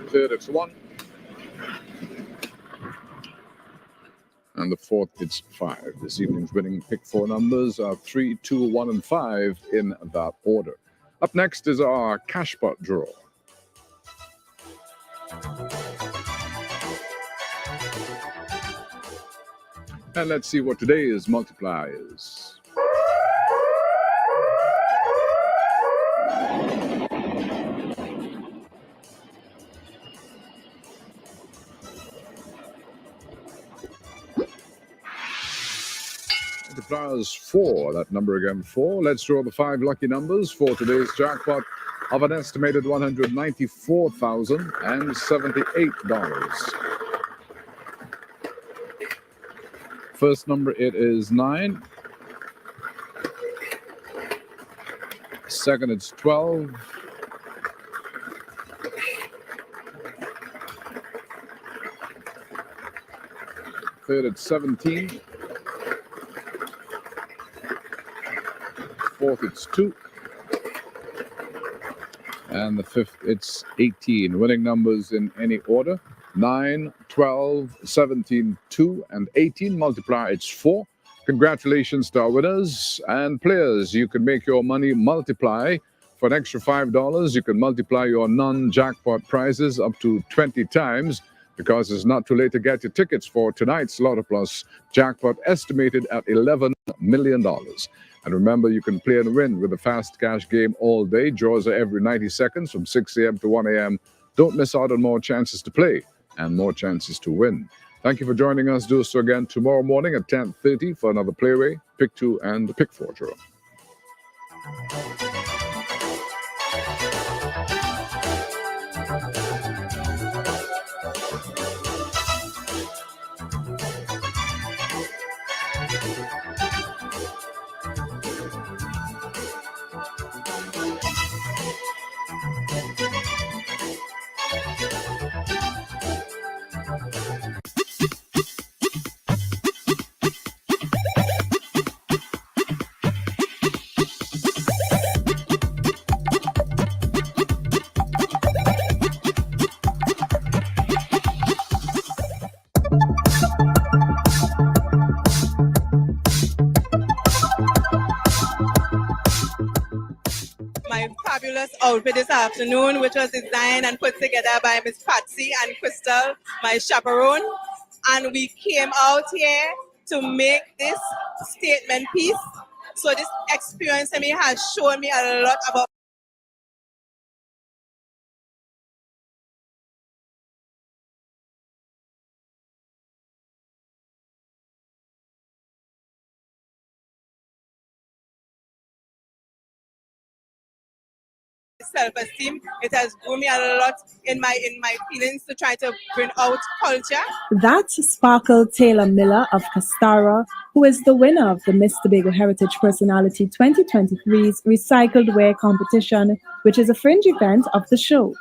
Third, it's 1. And the fourth, it's 5. This evening's winning pick 4 numbers are 3, 2, 1, and 5 in that order. Up next is our cash pot draw. And let's see what today's multiplier is. Multiplier is 4. That number again, 4. Let's draw the 5 lucky numbers for today's jackpot of an estimated $194,078. First number, it is 9. Second, it's 12. Third, it's 17. Fourth, it's 2. And the fifth, it's 18. Winning numbers in any order: 9, 12, 17, 2, and 18. Multiplier, it's 4. Congratulations to our winners and players. You can make your money multiply. For an extra $5, you can multiply your non-jackpot prizes up to 20 times, because it's not too late to get your tickets for tonight's Lotto Plus jackpot, estimated at $11 million. And remember, you can play and win with the fast cash game all day. Draws are every 90 seconds from 6 a.m. to 1 a.m. Don't miss out on more chances to play and more chances to win. Thank you for joining us. Do so again tomorrow morning at 10:30 for another Playway, Pick 2, and Pick 4 draw. Outfit this afternoon, which was designed and put together by Miss Patsy and Crystal, my chaperone. And we came out here to make this statement piece. So this experience to me has shown me a lot about self-esteem. It has grown me a lot in my feelings to try to bring out culture. That's Sparkle Taylor Miller of Castara, who is the winner of the Miss Tobago Heritage Personality 2023's Recycled Wear competition, which is a fringe event of the show.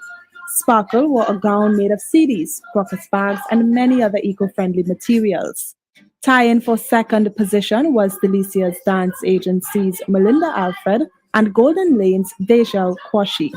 Sparkle wore a gown made of CDs, crocus bags, and many other eco-friendly materials. Tie-in for second position was Delicia's dance agency's Melinda Alfred and Golden Lane's Dejal Kwashi.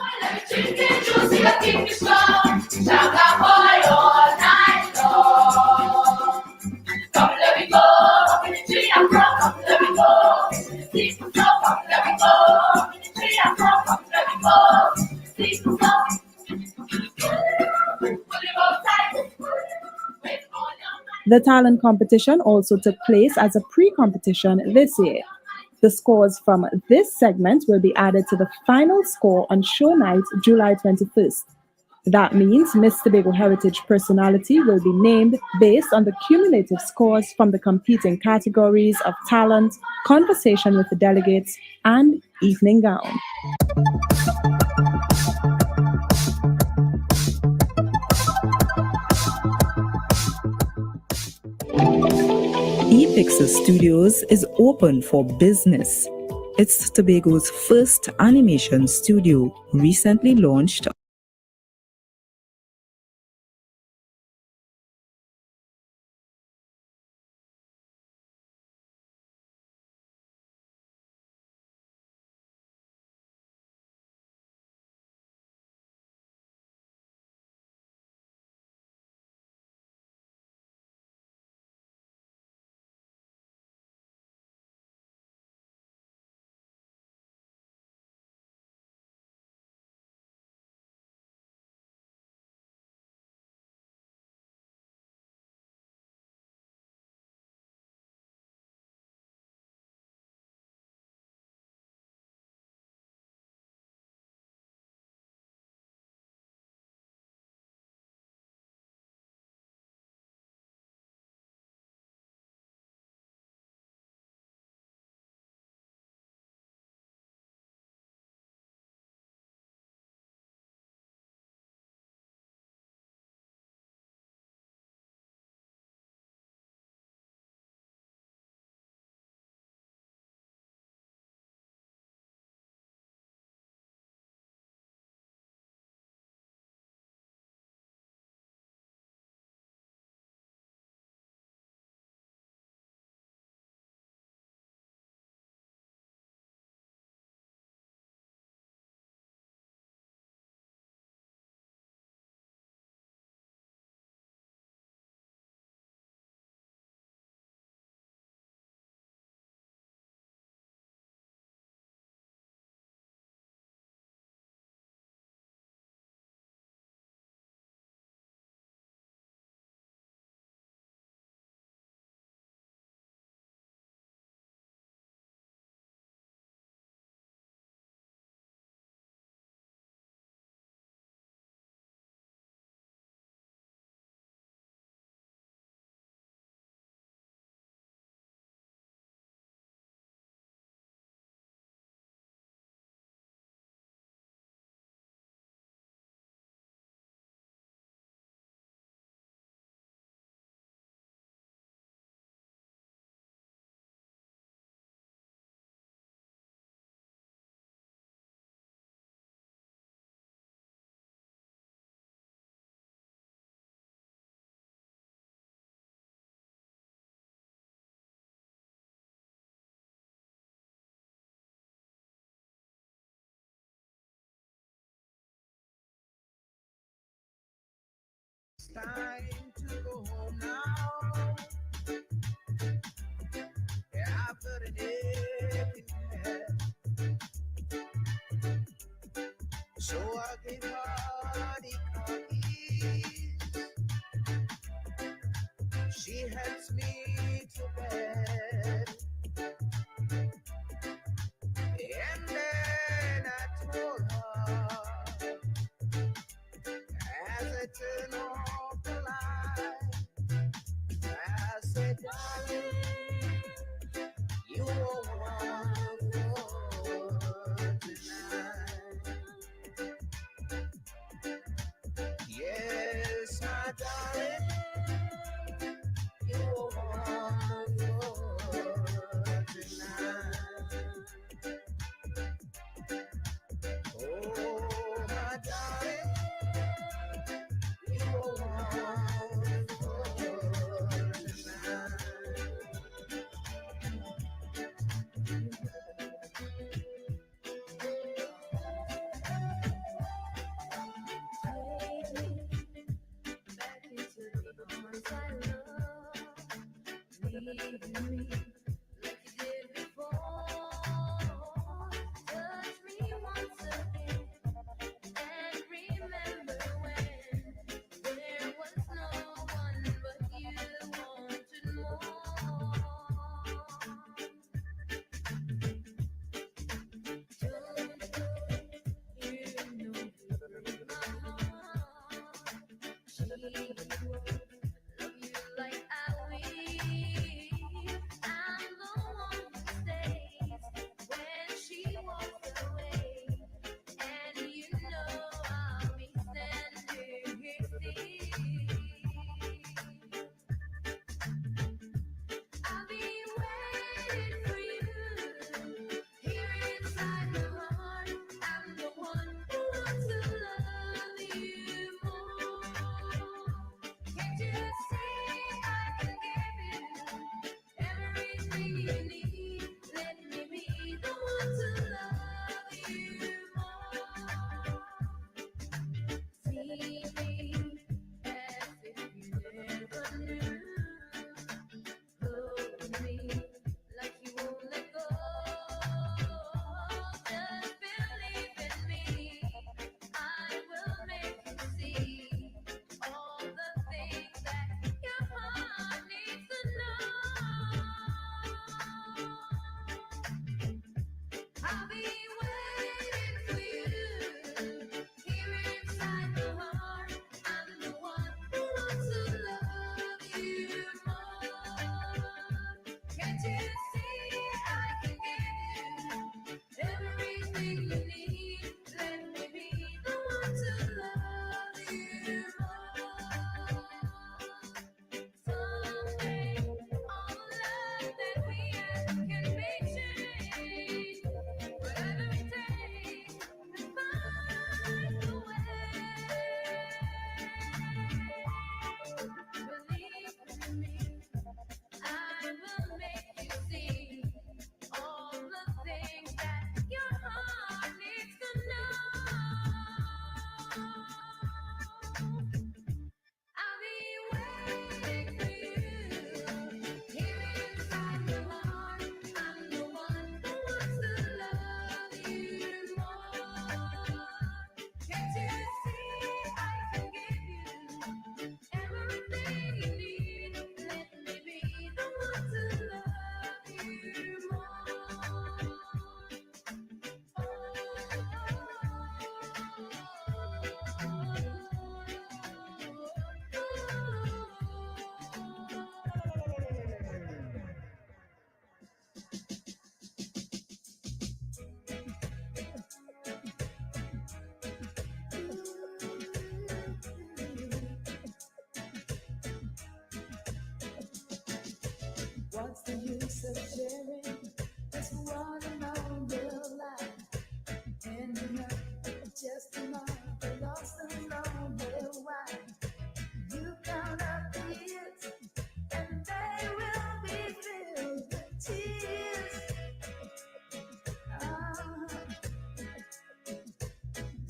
The talent competition also took place as a pre-competition this year. The scores from this segment will be added to the final score on show night, July 21st. That means Miss Tobago Heritage Personality will be named based on the cumulative scores from the competing categories of talent, conversation with the delegates, and evening gown. ePixel Studios is open for business. It's Tobago's first animation studio, recently launched. Time to go home now. After the day we had. So I gave her the cookies. She helps me to bed. And then I told her, as I turn off the light, as leaving me like you did before. Touch me once again and remember when there was no one but you wanted more. Love you like I will. I'm the one who stays when she walks away, and you know I'll be standing here still. I'll be waiting for you here inside my heart. I'm the one who wants to love you more. Can't you see I can give you everything you need? Let me be the one to love you more. See me as if you never knew. Hold me like you won't let go. Just believe in me. I will make you see all the things that your heart needs to know. I'll be waiting for you here inside the heart. I'm the one who wants to love you more. Can't you see I can give you everything you need? Let me be the one to love you more. Someday, all the love that we have can be changed. Whatever it takes to find the way. Believe in me, I will make you see all the things that your heart needs to know. I'll be waiting for you here inside your heart. I'm the one who wants to love you more. Can't you see I can give you everything you need? Let me be the one to love you more. What's the use of sharing this one amount of life? Ending up just another lost and lonely wife. You count up the years and they will be filled with tears.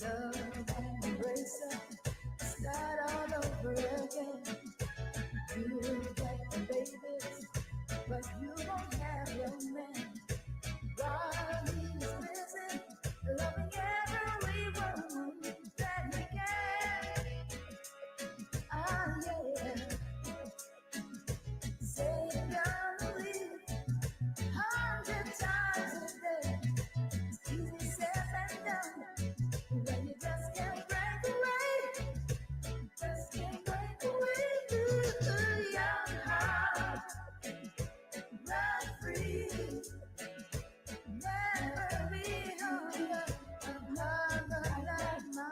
Love and embrace her, start all over again. You will get the babies, but you won't have your man. While he's busy loving every woman that he can. Yeah. Say you're gonna leave 100 times a day. It's easy said and done when you just can't break away. Just can't break away. Ooh, young heart, run free. Never be home. Another like my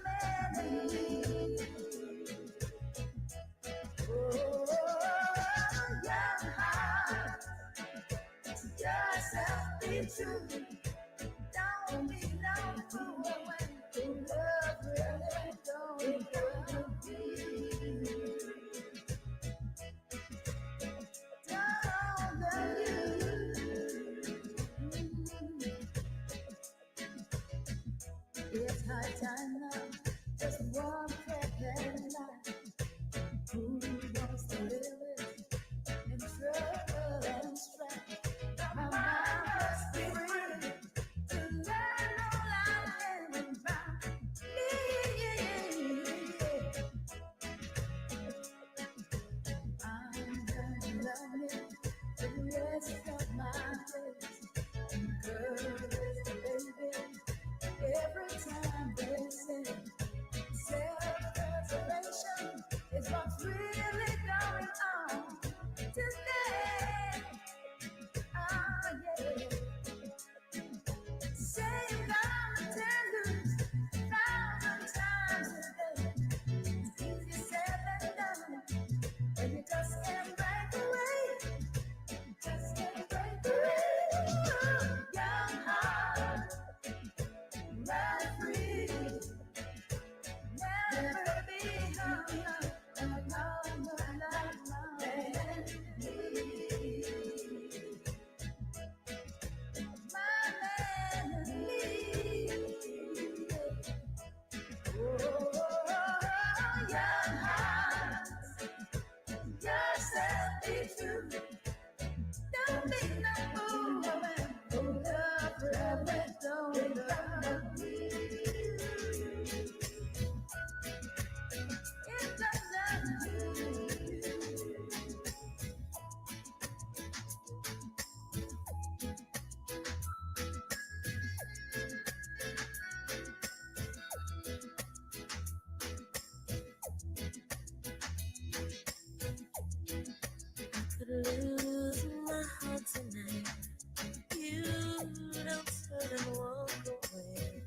melody. Oh, young heart, yourself be true. Don't be no fool when love really don't be. It's high time now, just one Just be true. Don't be no fool. Hold up, forever, don't love me. It doesn't could lose my heart tonight. You don't turn and walk away.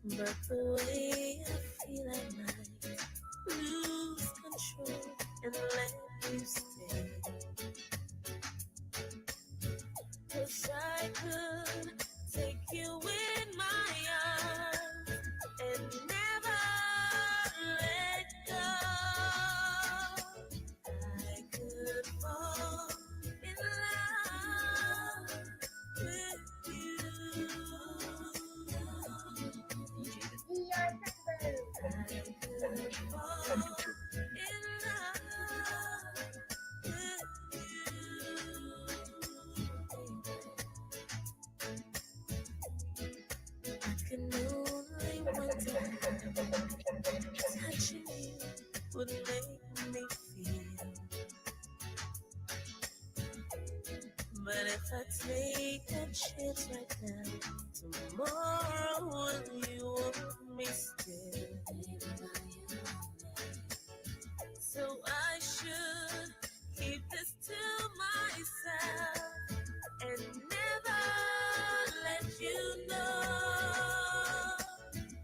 But the way I feel at night, lose control and let you stay. Wish I could take you in my arms and never let go. I could fall in love with you. I could fall in love with you. I can only wonder, touching you would make me feel. But if I take a chance right now, tomorrow will you want me still? So I should keep this to myself and never let you know.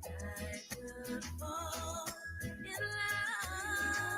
I could fall in love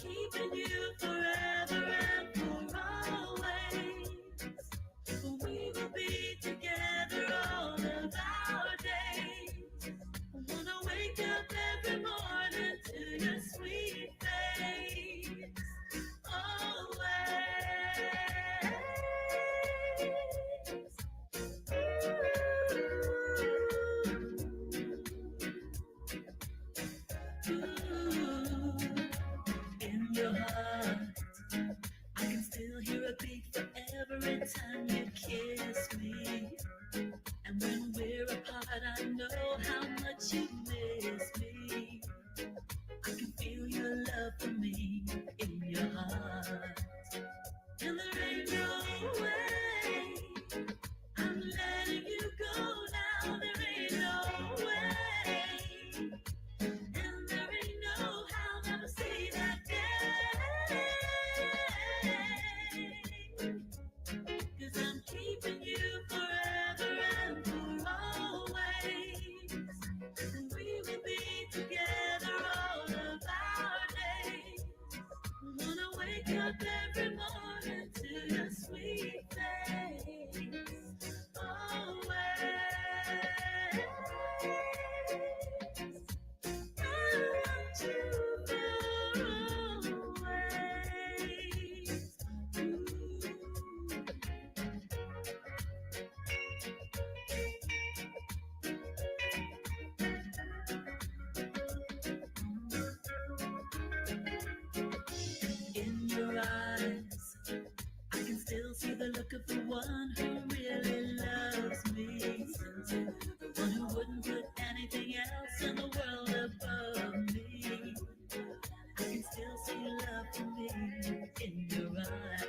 keeping you forever and for always. We will be together all of our days. I wanna wake up every morning to your sweet face. In your heart, I can still hear a beat for every time you kiss me. And when we're apart, I know how much you miss me. I can feel your love for me in your heart. And there ain't no way I'm letting you go now. There ain't no way. And there ain't no how I'll never see that day. 'Cause I'm keeping you forever and for always. And we will be together all of our days. Wanna wake up every morning to your sweet face. Always. I want you for always. In your eyes, I can still see the look of the one who really loves me. The one who wouldn't put anything else in the world above me. I can still see love for me in your eyes.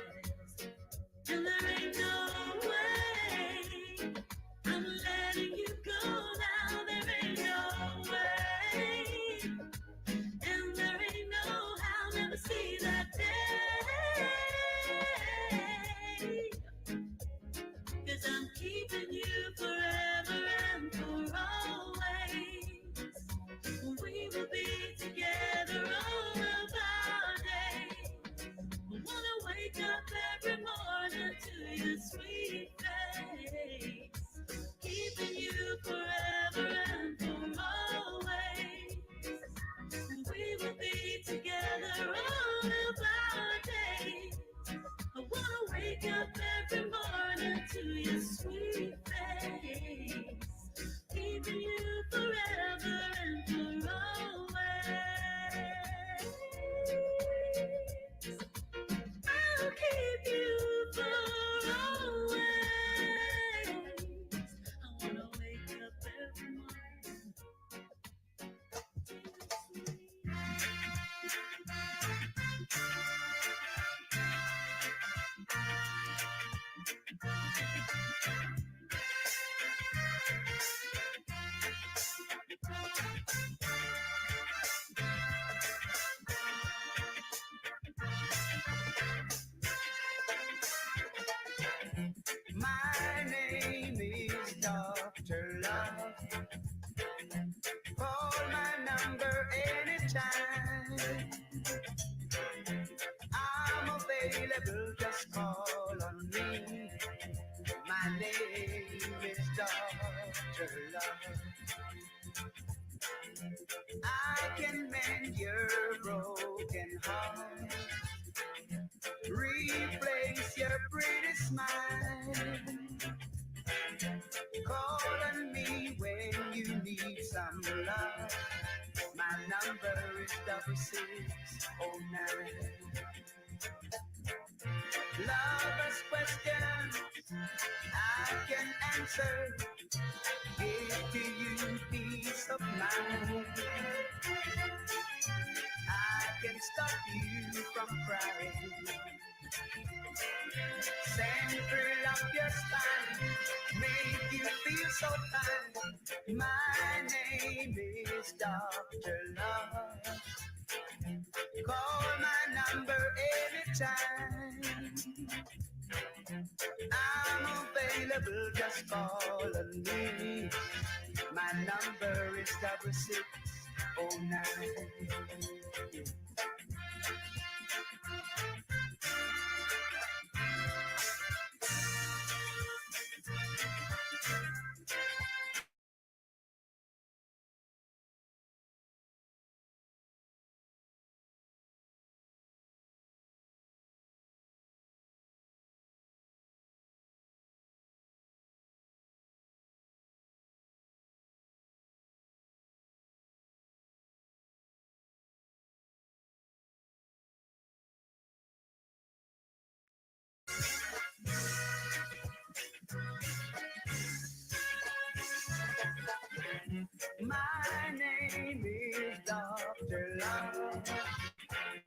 And there ain't no way I'm letting you go now. There ain't no way. And there ain't no how I'll never see that day. 'Cause I'm keeping you forever and for always. We will be together all of our days. I wanna wake up every morning to your sweet face. Keeping you forever and for always. We will be together all of our days. I wanna wake up every morning to your sweet face. Keeping you forever and for always. I'll keep you for always. I wanna wake up every morning. My name is Dr. Love. Call my number anytime. I'm available, just call on me. My name is Dr. Love. I can mend your broken heart, replace your pretty smile. Call on me when you need some love. My number is 6609. Lovers' questions I can answer. Give to you peace of mind. I can stop you from crying. Center up your spine, make you feel so fine. My name is Dr. Love. Call my number anytime. I'm available, just call on me. My number is 6609.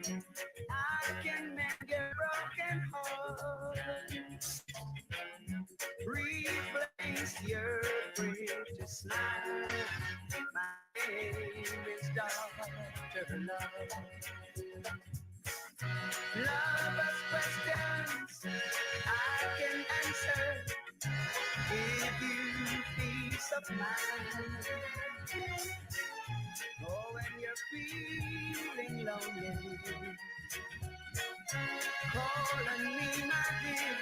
I can mend your broken heart. Replace your pretty smile. My name is Dr. Love. Lover's questions I can answer. Give you peace of mind. Oh, when you're feeling lonely, call on me, my dear.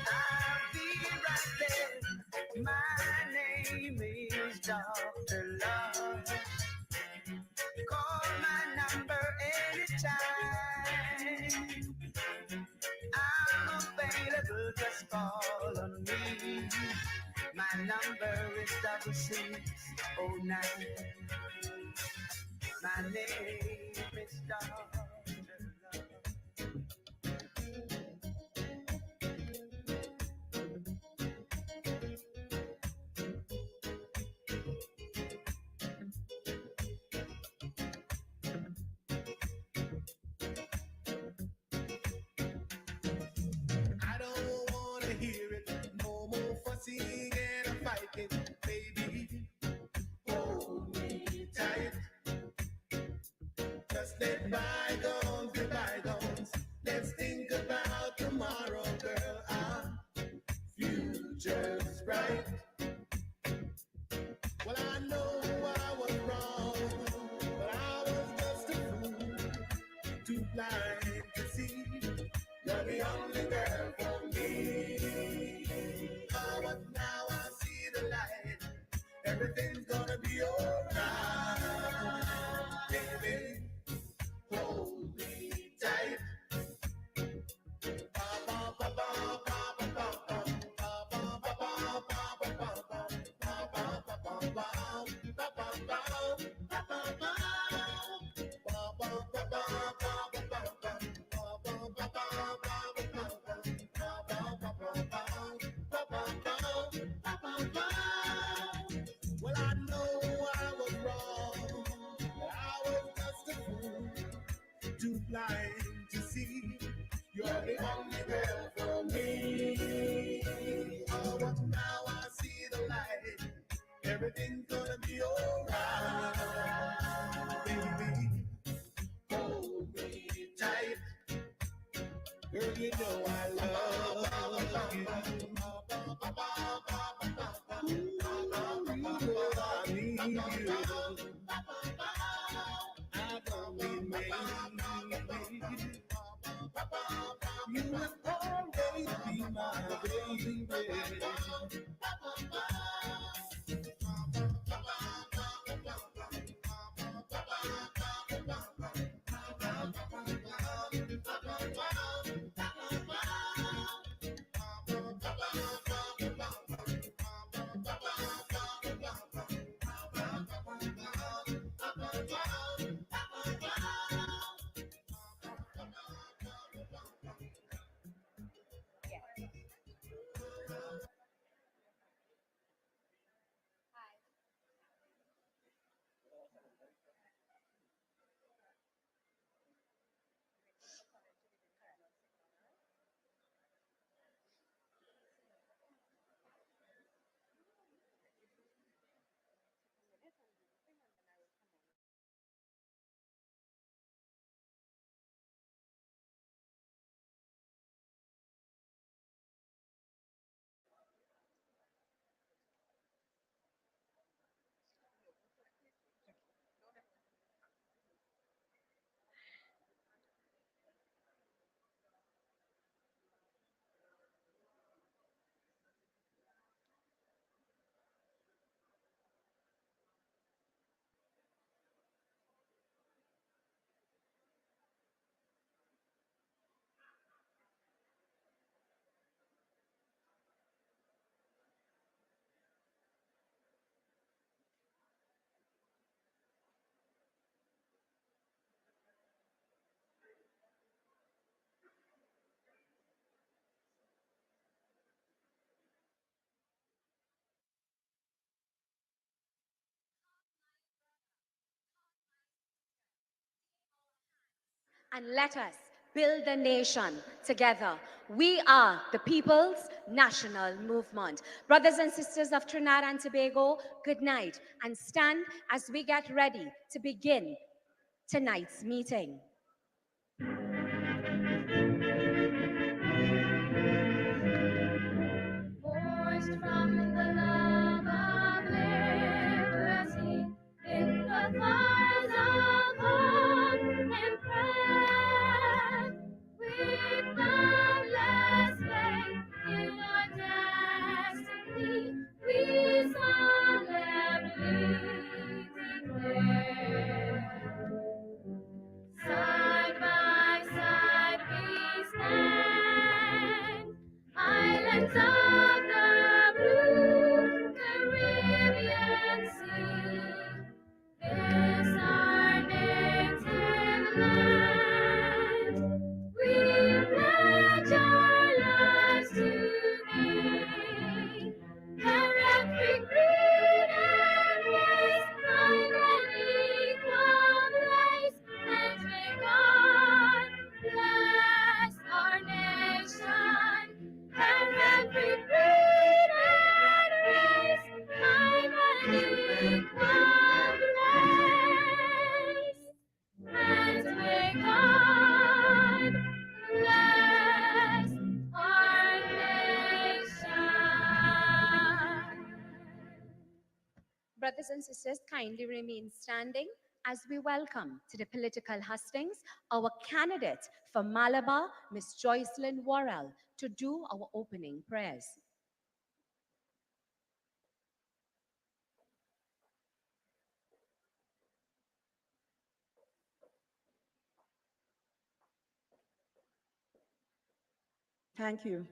I'll be right there. My name is Dr. Love. Call my number anytime. I'm available, just call on me. My number is 6609. My name is Dr. I don't wanna hear it. No more fussing and fighting, baby. Hold me tight. Just let bygones be bygones. Let's think about tomorrow, girl. Our future's bright. Well, I know I was wrong, but I was just a fool, too blind to see. You're the only girl for me. Oh, but now I see the light. Everything's gonna be alright. Baby, hold me tight. Well, I know I was wrong, but I was just a fool, too blind to see. You're the only girl for me. Oh, but now I see the light. Everything's gonna be alright. Baby, hold me tight. Girl, you know I love you. I need you. I don't mean maybe. You will always be my baby. and let us build the nation together. We are the People's National Movement. Brothers and sisters of Trinidad and Tobago, good night, and stand as we get ready to begin tonight's meeting. Forged from the love of liberty in the fires of hope and prayer, with boundless faith in our destiny, we solemnly declare. Side by side we stand, islands of the blue Caribbean Sea. This our native land. We pledge our lives to thee. Every creed and race, find an equal place, and may God bless our nation. Every creed and race, find an equal place, and may God bless our nation. Brothers and sisters, kindly remain standing as we welcome to the political hustings our candidate for Malabar, Miss Joycelyn Worrell, to do our opening prayers. Thank you.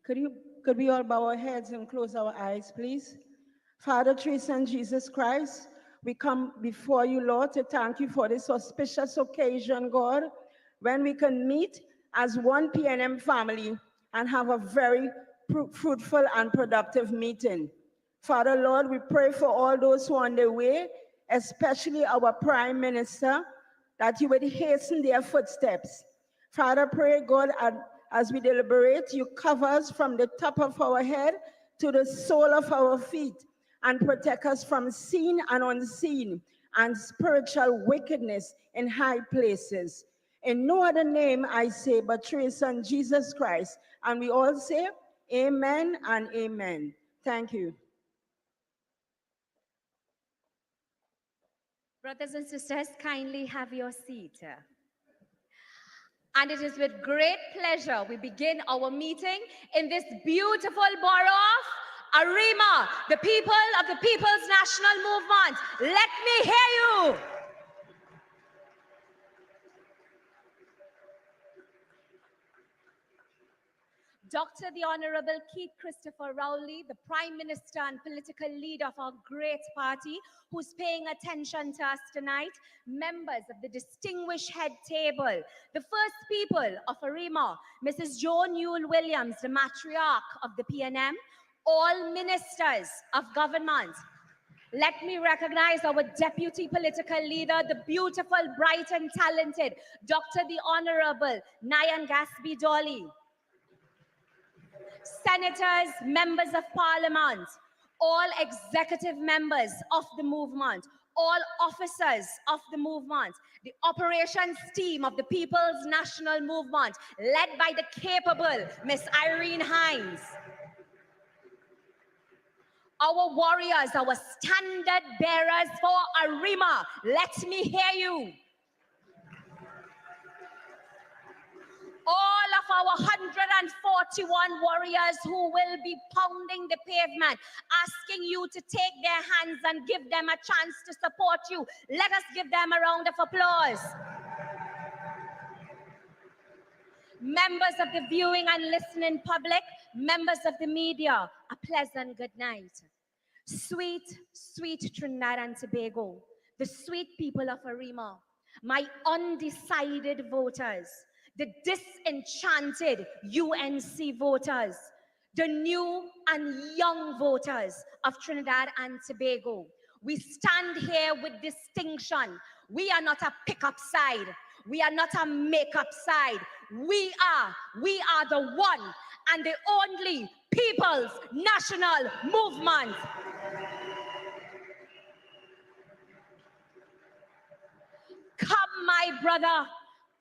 Could we all bow our heads and close our eyes, please? Father, through Son Jesus Christ, we come before you, Lord, to thank you for this auspicious occasion, God, when we can meet as one PNM family and have a very fruitful and productive meeting. Father, Lord, we pray for all those who are on their way, especially our Prime Minister, that you would hasten their footsteps. Father, pray, God, as we deliberate, you cover us from the top of our head to the sole of our feet and protect us from seen and unseen and spiritual wickedness in high places. In no other name I say but through His Son Jesus Christ. And we all say amen and amen. Thank you. Brothers and sisters, kindly have your seat. And it is with great pleasure we begin our meeting in this beautiful borough of Arima, the people of the People's National Movement. Let me hear you. Dr. the Honorable Keith Christopher Rowley, the Prime Minister and political leader of our great party, who's paying attention to us tonight, members of the distinguished head table, the first people of Arima, Mrs. Joan Yule Williams, the matriarch of the PNM, all ministers of government. Let me recognize our deputy political leader, the beautiful, bright and talented Dr. the Honorable Nayan Gasby Dolly. Senators, members of parliament, all executive members of the movement, all officers of the movement, the operations team of the People's National Movement, led by the capable Miss Irene Hines. Our warriors, our standard bearers for Arima, let me hear you. All of our 141 warriors who will be pounding the pavement, asking you to take their hands and give them a chance to support you. Let us give them a round of applause. Members of the viewing and listening public, members of the media, a pleasant good night. Sweet, sweet Trinidad and Tobago, the sweet people of Arima, my undecided voters, the disenchanted UNC voters, the new and young voters of Trinidad and Tobago. We stand here with distinction. We are not a pickup side. We are not a makeup side. We are the one and the only People's National Movement. Come, my brother,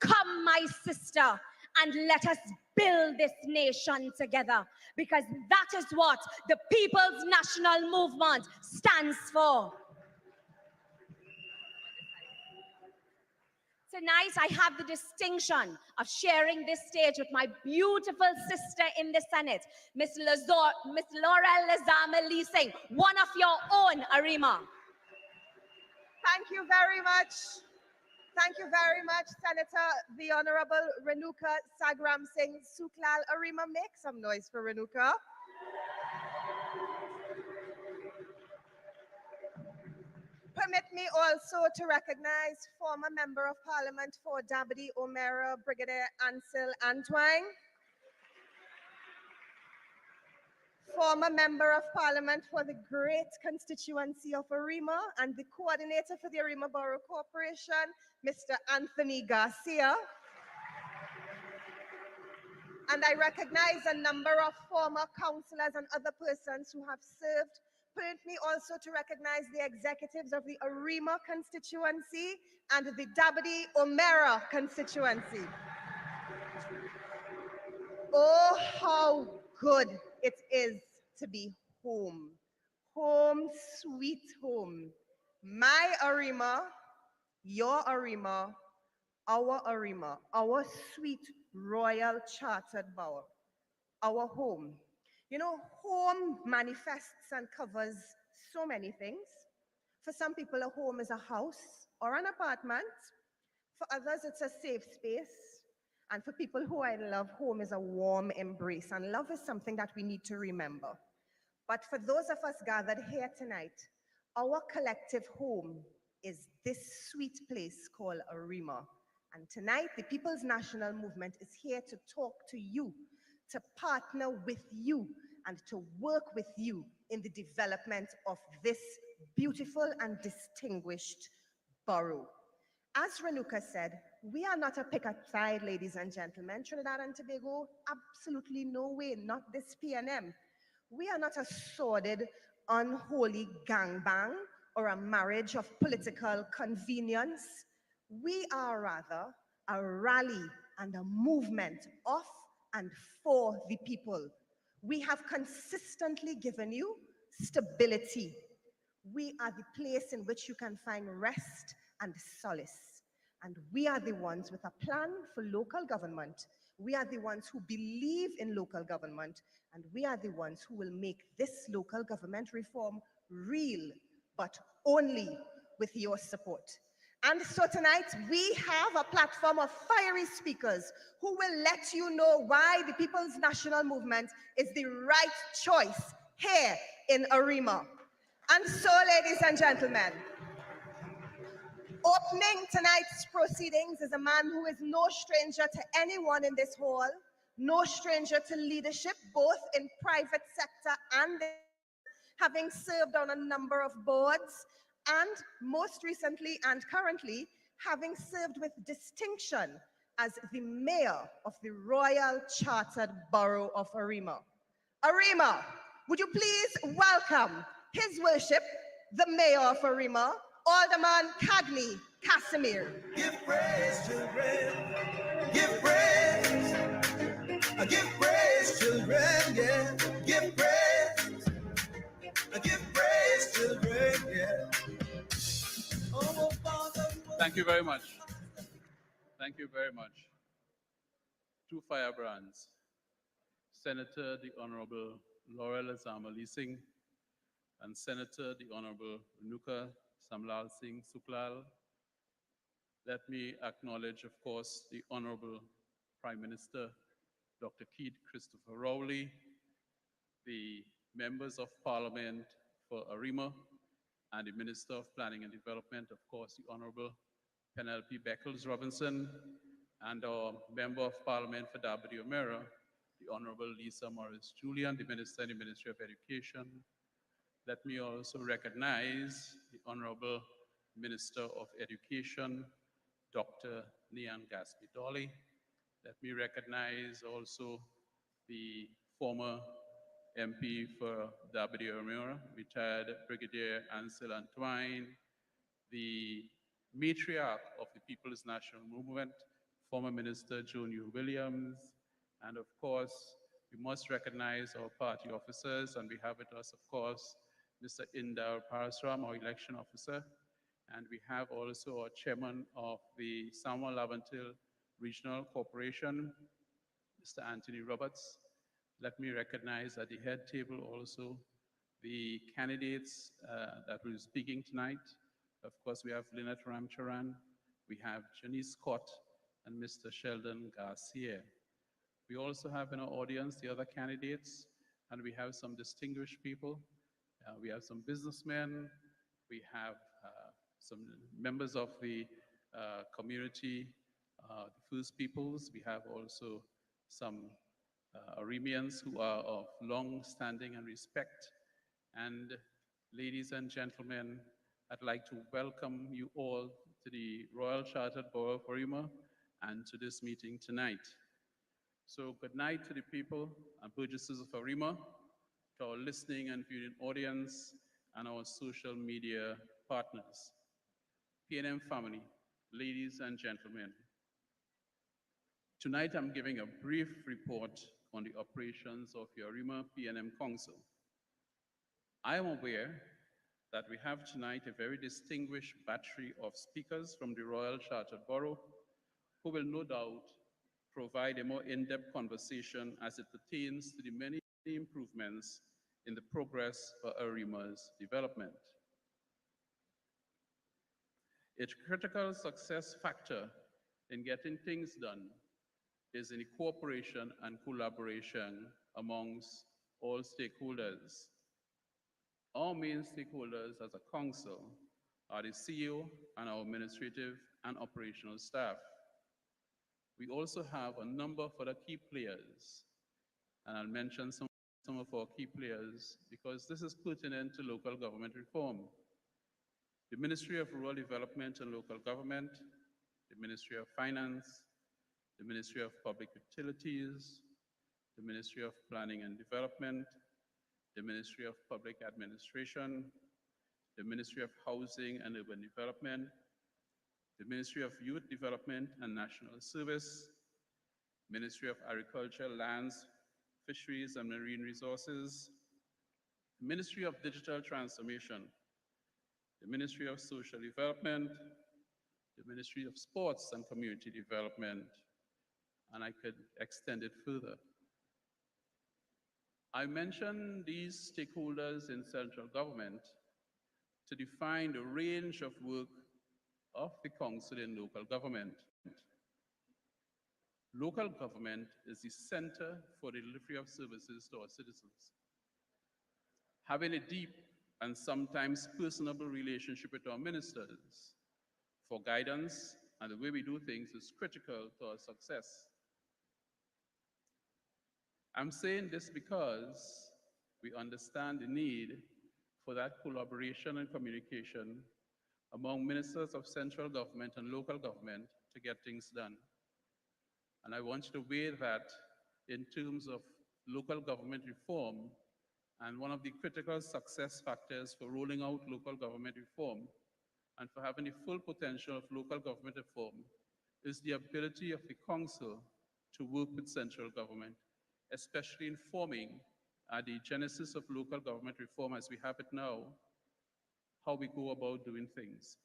come, my sister, and let us build this nation together, because that is what the People's National Movement stands for. Tonight, I have the distinction of sharing this stage with my beautiful sister in the Senate, Miss Laurel Lazama Leasing, one of your own, Arima. Thank you very much. Thank you very much, Senator, the Honorable Renuka Sagram Singh Suklal Arima. Make some noise for Renuka. Permit me also to recognize former Member of Parliament for Dabadi Omera, Brigadier Ansel Antwine. Former Member of Parliament for the great constituency of Arima and the coordinator for the Arima Borough Corporation, Mr. Anthony Garcia. And I recognize a number of former councillors and other persons who have served. Permit me also to recognize the executives of the Arima constituency and the Dabadi Omera constituency. Oh, how good it is to be home. Home, sweet home. My Arima, your Arima, our sweet royal chartered borough, our home. You know, home manifests and covers so many things. For some people, a home is a house or an apartment. For others, it's a safe space. And for people who I love, home is a warm embrace. And love is something that we need to remember. But for those of us gathered here tonight, our collective home is this sweet place called Arima. And tonight, the People's National Movement is here to talk to you, to partner with you, and to work with you in the development of this beautiful and distinguished borough. As Renuka said, we are not a picket side, ladies and gentlemen. Trinidad and Tobago, absolutely no way, not this PNM. We are not a sordid, unholy gangbang or a marriage of political convenience. We are rather a rally and a movement of and for the people. We have consistently given you stability. We are the place in which you can find rest and solace. And we are the ones with a plan for local government. We are the ones who believe in local government. And we are the ones who will make this local government reform real, but only with your support. And so tonight, we have a platform of fiery speakers who will let you know why the People's National Movement is the right choice here in Arima. And so, ladies and gentlemen, opening tonight's proceedings is a man who is no stranger to anyone in this hall, no stranger to leadership, both in private sector and having served on a number of boards, and most recently and currently, having served with distinction as the mayor of the Royal Chartered Borough of Arima. Arima, would you please welcome His Worship, the Mayor of Arima, Alderman Cagney Casimir. Give praise, children. Give praise, children, yeah. Give praise, children, yeah. Oh, Father. Thank you very much. Thank you very much. Two firebrands, Senator the Honorable Laurel Azama Leasing and Senator the Honorable Renuka Samlal Singh Suklal. Let me acknowledge, of course, the Honorable Prime Minister, Dr. Keith Christopher Rowley, the members of Parliament for Arima, and the Minister of Planning and Development, of course, the Honorable Penelope Beckles Robinson, and our Member of Parliament for Dabadi Omera, the Honorable Lisa Morris Julian, the Minister in the Ministry of Education. Let me also recognize the Honorable Minister of Education, Dr. Nian Gatsby Dolly. Let me recognize also the former MP for W. Arima, retired Brigadier Ansel Antoine, the matriarch of the People's National Movement, former Minister Junior Williams, and of course, we must recognize our party officers, and we have with us, of course, Mr. Indar Parasram, our election officer, and we have also our chairman of the Samuel Laventil Regional Corporation, Mr. Anthony Roberts. Let me recognize at the head table also the candidates that will be speaking tonight. Of course, we have Lynette Ramcharan, we have Janice Scott, and Mr. Sheldon Garcia. We also have in our audience the other candidates, and we have some distinguished people. We have some businessmen, we have some members of the community, the First Peoples. We have also some Arimians who are of long standing and respect. And ladies and gentlemen, I'd like to welcome you all to the Royal Chartered Borough of Arima and to this meeting tonight. So good night to the people and burgesses of Arima, to our listening and viewing audience, and our social media partners. PNM family, ladies and gentlemen, tonight I'm giving a brief report on the operations of the Arima PNM Council. I am aware that we have tonight a very distinguished battery of speakers from the Royal Chartered Borough who will no doubt provide a more in-depth conversation as it pertains to the many improvements in the progress for Arima's development. A critical success factor in getting things done is in the cooperation and collaboration amongst all stakeholders. Our main stakeholders as a council are the CEO and our administrative and operational staff. We also have a number of other key players, and I'll mention some of our key players because this is pertinent to local government reform. The Ministry of Rural Development and Local Government, the Ministry of Finance, the Ministry of Public Utilities, the Ministry of Planning and Development, the Ministry of Public Administration, the Ministry of Housing and Urban Development, the Ministry of Youth Development and National Service, Ministry of Agriculture, Lands, Fisheries and Marine Resources, the Ministry of Digital Transformation, the Ministry of Social Development, the Ministry of Sports and Community Development, and I could extend it further. I mentioned these stakeholders in central government to define the range of work of the council in local government. Local government is the center for the delivery of services to our citizens. Having a deep and sometimes personable relationship with our ministers for guidance and the way we do things is critical to our success. I'm saying this because we understand the need for that collaboration and communication among ministers of central government and local government to get things done. And I want you to weigh that in terms of local government reform, and one of the critical success factors for rolling out local government reform and for having the full potential of local government reform is the ability of the council to work with central government, especially in forming the genesis of local government reform as we have it now, how we go about doing things.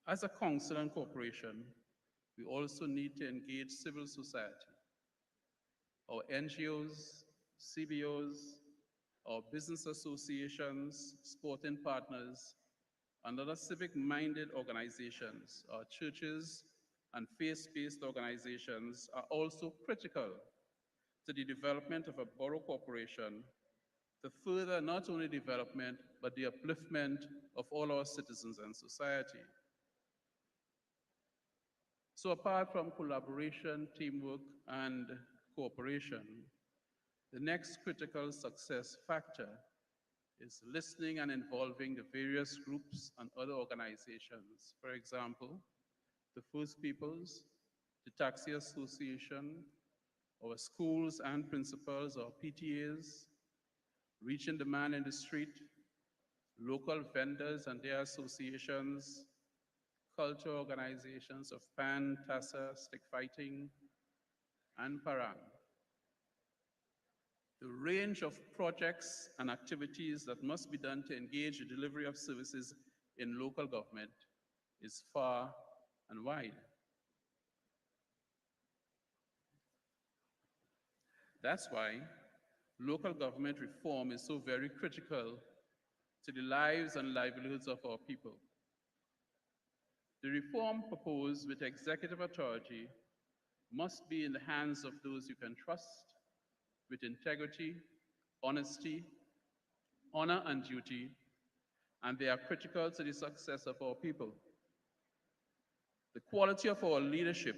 As a council and corporation, we also need to engage civil society, our NGOs, CBOs, our business associations, sporting partners, and other civic-minded organizations, our churches and faith-based organizations are also critical to the development of a borough corporation to further not only development, but the upliftment of all our citizens and society. So apart from collaboration, teamwork, and cooperation, the next critical success factor is listening and involving the various groups and other organizations. For example, the First Peoples, the Taxi Association, our schools and principals, our PTAs, reaching the man in the street, local vendors and their associations, culture organizations of PAN, TASA, stick fighting, and Parang. The range of projects and activities that must be done to engage the delivery of services in local government is far and wide. That's why local government reform is so very critical to the lives and livelihoods of our people. The reform proposed with executive authority must be in the hands of those you can trust with integrity, honesty, honor, and duty, and they are critical to the success of our people. The quality of our leadership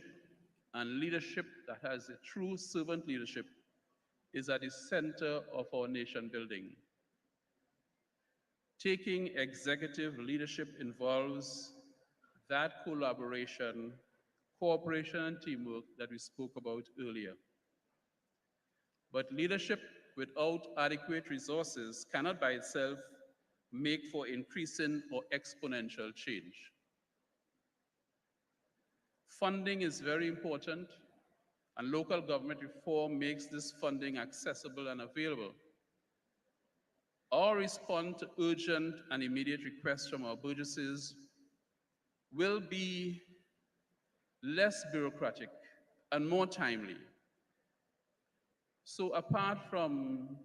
and leadership that has a true servant leadership is at the center of our nation building. Taking executive leadership involves that collaboration, cooperation, and teamwork that we spoke about earlier. But leadership without adequate resources cannot by itself make for increasing or exponential change. Funding is very important, and local government reform makes this funding accessible and available. Our response to urgent and immediate requests from our burgesses will be less bureaucratic and more timely. So apart from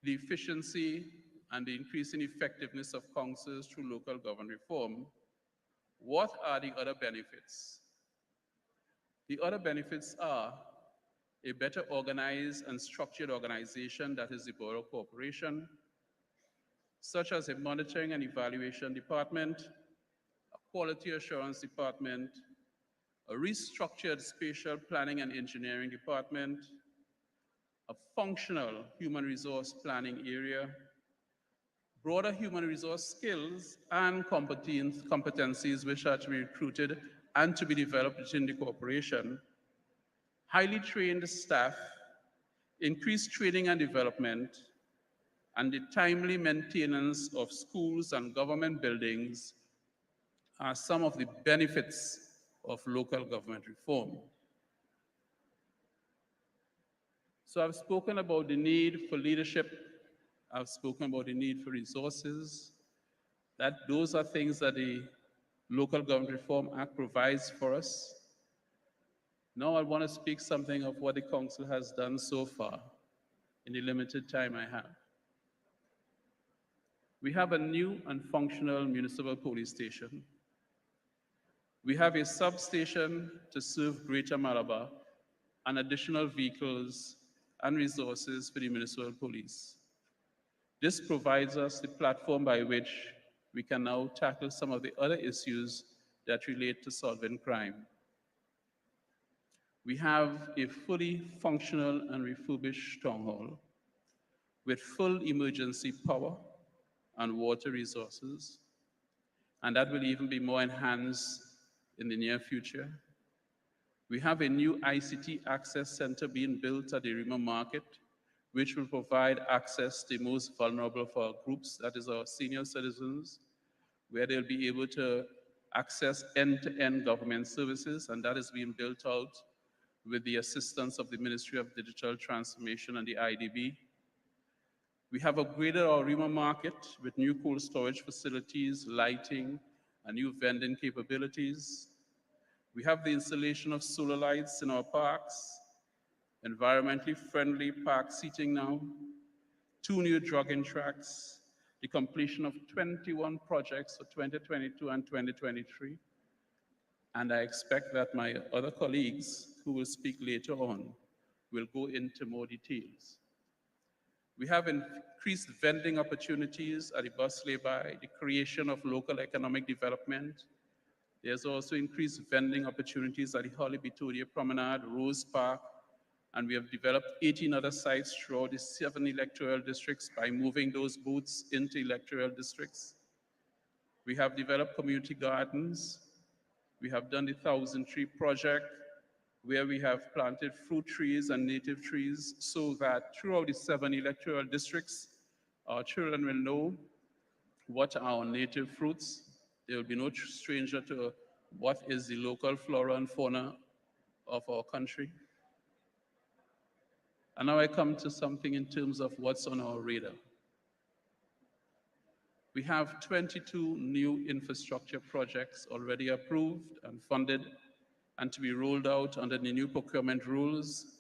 the efficiency and the increasing effectiveness of councils through local government reform, what are the other benefits? The other benefits are a better organized and structured organization that is the Borough Corporation, such as a monitoring and evaluation department, a quality assurance department, a restructured spatial planning and engineering department, a functional human resource planning area, broader human resource skills and competencies which are to be recruited and to be developed within the corporation, highly trained staff, increased training and development, and the timely maintenance of schools and government buildings are some of the benefits of local government reform. So I've spoken about the need for leadership. I've spoken about the need for resources. Those are things that the Local Government Reform Act provides for us. Now I want to speak something of what the council has done so far in the limited time I have. We have a new and functional municipal police station. We have a substation to serve Greater Malabar and additional vehicles and resources for the municipal police. This provides us the platform by which we can now tackle some of the other issues that relate to solving crime. We have a fully functional and refurbished town hall with full emergency power and water resources, and that will even be more enhanced in the near future. We have a new ICT access center being built at the Arima Market, which will provide access to the most vulnerable for our groups, that is our senior citizens, where they'll be able to access end-to-end government services, and that is being built out with the assistance of the Ministry of Digital Transformation and the IDB. We have upgraded our Arima Market with new cold storage facilities, lighting, and new vending capabilities. We have the installation of solar lights in our parks, environmentally friendly park seating now, 2 new jogging tracks, the completion of 21 projects for 2022 and 2023. And I expect that my other colleagues who will speak later on will go into more details. We have increased vending opportunities at the bus lay-by, the creation of local economic development. There's also increased vending opportunities at the Holly Bitodia Promenade, Rose Park, and we have developed 18 other sites throughout the 7 electoral districts by moving those booths into electoral districts. We have developed community gardens, We have done the 1,000 Tree Project, where we have planted fruit trees and native trees so that throughout the 7 electoral districts, our children will know what are our native fruits. They will be no stranger to what is the local flora and fauna of our country. And now I come to something in terms of what's on our radar. We have 22 new infrastructure projects already approved and funded and to be rolled out under the new procurement rules.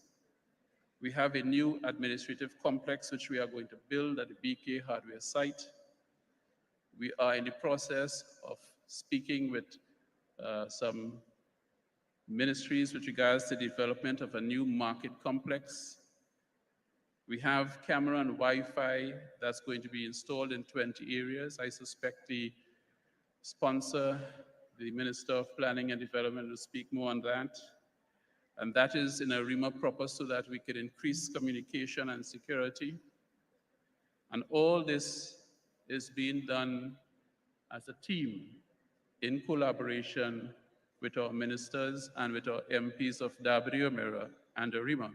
We have a new administrative complex which we are going to build at the BK hardware site. We are in the process of speaking with some ministries with regards to the development of a new market complex. We have camera and Wi-Fi that's going to be installed in 20 areas. I suspect the sponsor, the Minister of Planning and Development, will speak more on that. And that is in Arima proper so that we can increase communication and security. And all this is being done as a team in collaboration with our ministers and with our MPs of Darien and Arima.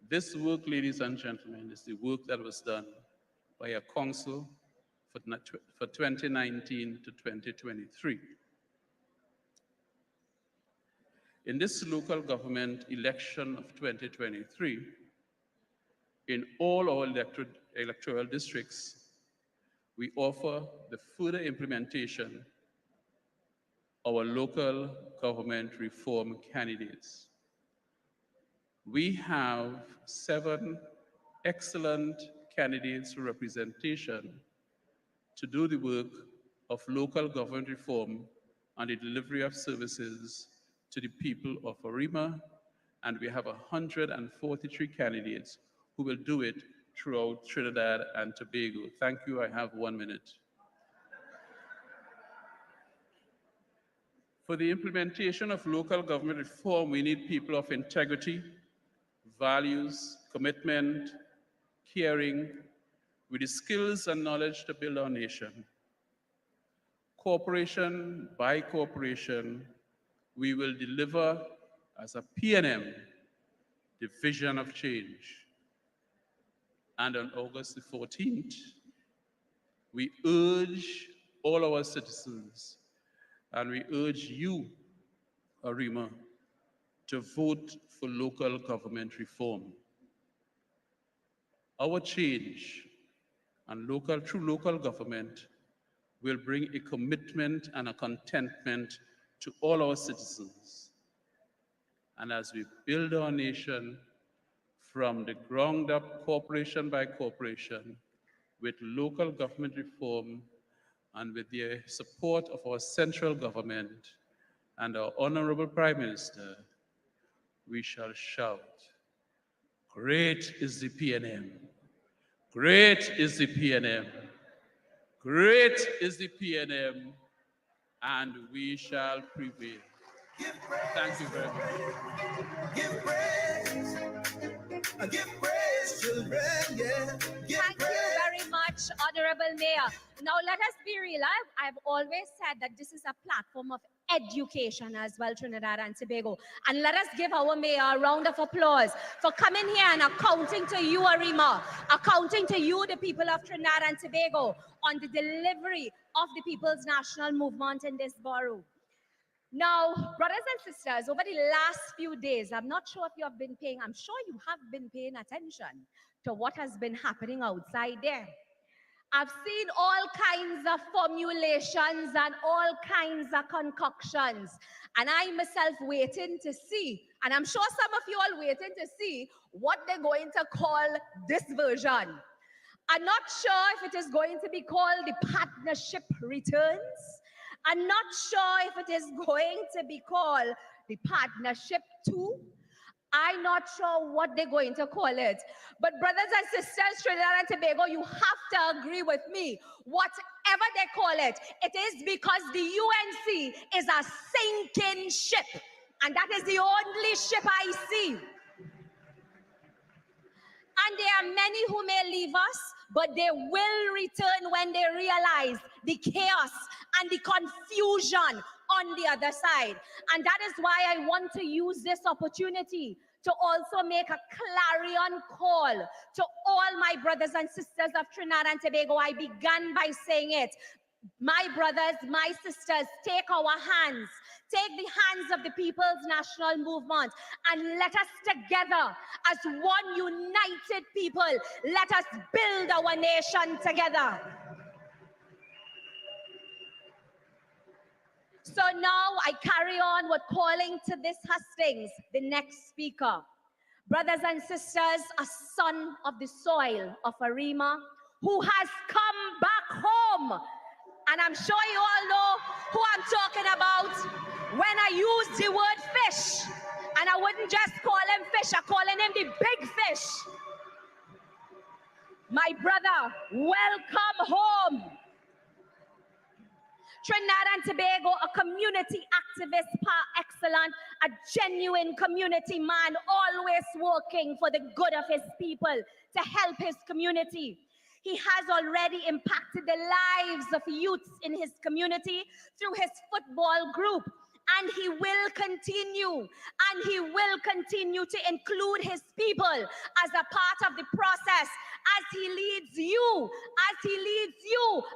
This work, ladies and gentlemen, is the work that was done by a council for 2019 to 2023. In this local government election of 2023, in all our electoral districts, we offer the further implementation of our local government reform candidates. We have 7 excellent candidates for representation to do the work of local government reform and the delivery of services to the people of Arima, and we have 143 candidates who will do it throughout Trinidad and Tobago. Thank you. I have 1 minute. For the implementation of local government reform, we need people of integrity, values, commitment, caring, with the skills and knowledge to build our nation. Cooperation by cooperation, we will deliver as a PNM the vision of change. And on August the 14th, we urge all our citizens and we urge you, Arima, to vote for local government reform. Our change and through local government will bring a commitment and a contentment to all our citizens. And as we build our nation from the ground up, corporation by corporation, with local government reform and with the support of our central government and our Honorable Prime Minister, we shall shout, great is the PNM, great is the PNM, great is the PNM, and we shall prevail. Thank you very much. Give praise. Give praise, children, yeah. Thank you very much, Honorable Mayor. Now let us be real. I've always said that this is a platform of education as well, Trinidad and Tobago. And let us give our mayor a round of applause for coming here and accounting to you, Arima, accounting to you, the people of Trinidad and Tobago, on the delivery of the People's National Movement in this borough. Now, brothers and sisters, over the last few days, I'm not sure if you have been paying, I'm sure you have been paying attention to what has been happening outside there. I've seen all kinds of formulations and all kinds of concoctions. And I myself waiting to see, and I'm sure some of you all waiting to see what they're going to call this version. I'm not sure if it is going to be called the partnership returns. I'm not sure if it is going to be called the partnership 2. I'm not sure what they're going to call it. But brothers and sisters, Trinidad and Tobago, you have to agree with me. Whatever they call it, it is because the UNC is a sinking ship. And that is the only ship I see. And there are many who may leave us, but they will return when they realize the chaos and the confusion on the other side. And that is why I want to use this opportunity to also make a clarion call to all my brothers and sisters of Trinidad and Tobago. I began by saying it. My brothers, my sisters, take our hands, take the hands of the People's National Movement, and let us together, as one united people, let us build our nation together. So now I carry on with calling to this hustings, the next speaker. Brothers and sisters, a son of the soil of Arima who has come back home. And I'm sure you all know who I'm talking about when I use the word fish. And I wouldn't just call him fish, I'm calling him the big fish. My brother, welcome home. Trinidad and Tobago, a community activist par excellence, a genuine community man, always working for the good of his people, to help his community. He has already impacted the lives of youths in his community through his football group. And he will continue to include his people as a part of the process as he leads you,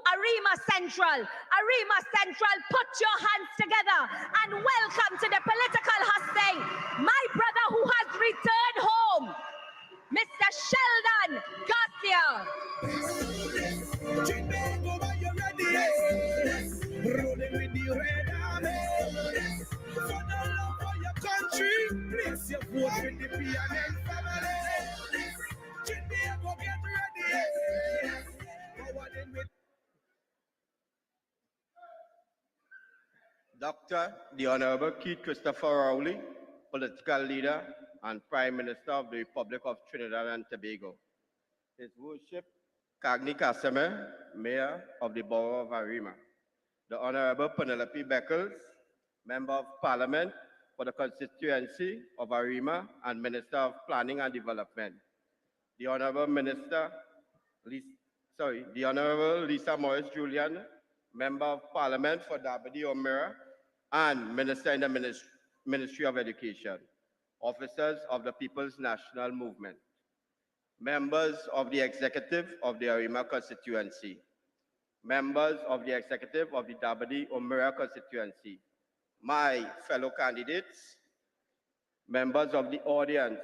Arima Central. Arima Central, put your hands together and welcome to the political husting, my brother who has returned home, Mr. Sheldon Garcia. Rolling with the red army. For the love of your country, place your vote with the PNM family. Go get ready. Forward in with Dr. the Honorable Keith Christopher Rowley, political leader and Prime Minister of the Republic of Trinidad and Tobago. His Worship Kagni Kaseme, Mayor of the Borough of Arima. The Honorable Penelope Beckles, Member of Parliament for the constituency of Arima and Minister of Planning and Development. The Honorable the Honorable Lisa Morris Julian, Member of Parliament for Dabadi Omera and Minister in the Ministry of Education. Officers of the People's National Movement. Members of the Executive of the Arima constituency. Members of the Executive of the Dabadi Omera constituency. My fellow candidates, members of the audience,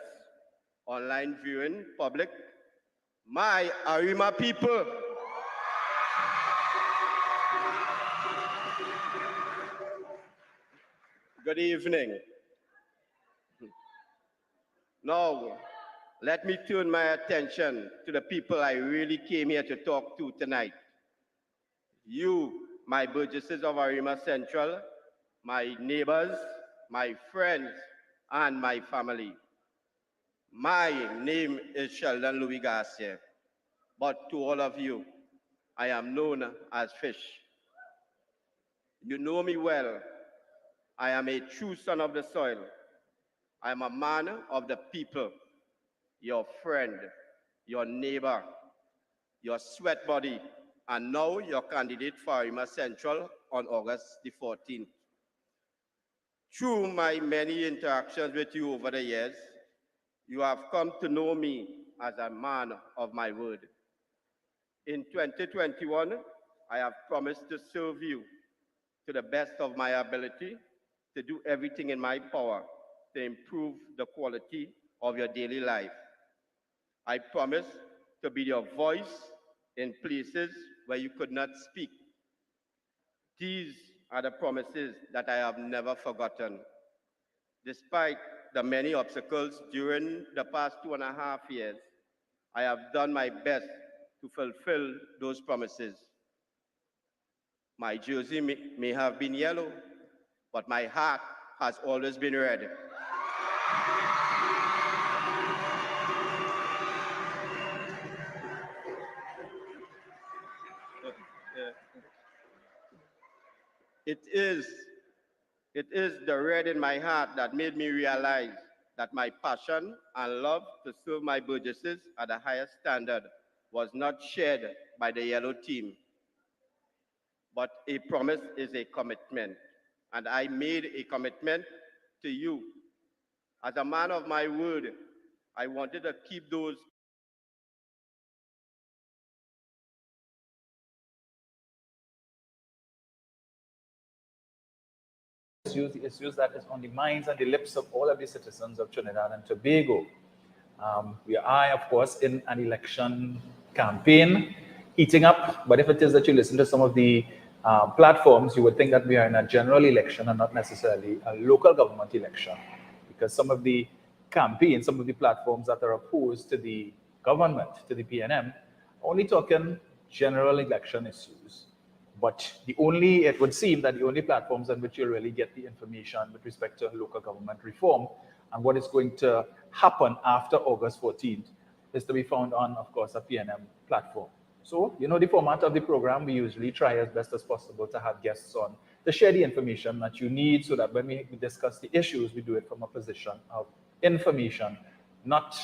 online viewing public, my Arima people. Good evening. Now, let me turn my attention to the people I really came here to talk to tonight. You, my burgesses of Arima Central, my neighbors, my friends, and my family. My name is Sheldon Louis Garcia, but to all of you, I am known as Fish. You know me well. I am a true son of the soil. I am a man of the people, your friend, your neighbor, your sweat buddy, and now your candidate for Arima Central on August the 14th. Through my many interactions with you over the years, you have come to know me as a man of my word. In 2021, I have promised to serve you to the best of my ability, to do everything in my power to improve the quality of your daily life. I promise to be your voice in places where you could not speak. These are the promises that I have never forgotten. Despite the many obstacles during the past 2.5 years, I have done my best to fulfill those promises. My jersey may have been yellow, but my heart has always been red. It is the red in my heart that made me realize that my passion and love to serve my burgesses at the highest standard was not shared by the yellow team. But a promise is a commitment. And I made a commitment to you. As a man of my word, I wanted to keep those the issues that is on the minds and the lips of all of the citizens of Trinidad and Tobago. We are, of course, in an election campaign, heating up, but if it is that you listen to some of the platforms, you would think that we are in a general election and not necessarily a local government election, because some of the campaigns, some of the platforms that are opposed to the government, to the PNM, only talking general election issues. But it would seem that the only platforms on which you really get the information with respect to local government reform and what is going to happen after August 14th is to be found on, of course, a PNM platform. So, you know, the format of the program, we usually try as best as possible to have guests on to share the information that you need so that when we discuss the issues, we do it from a position of information, not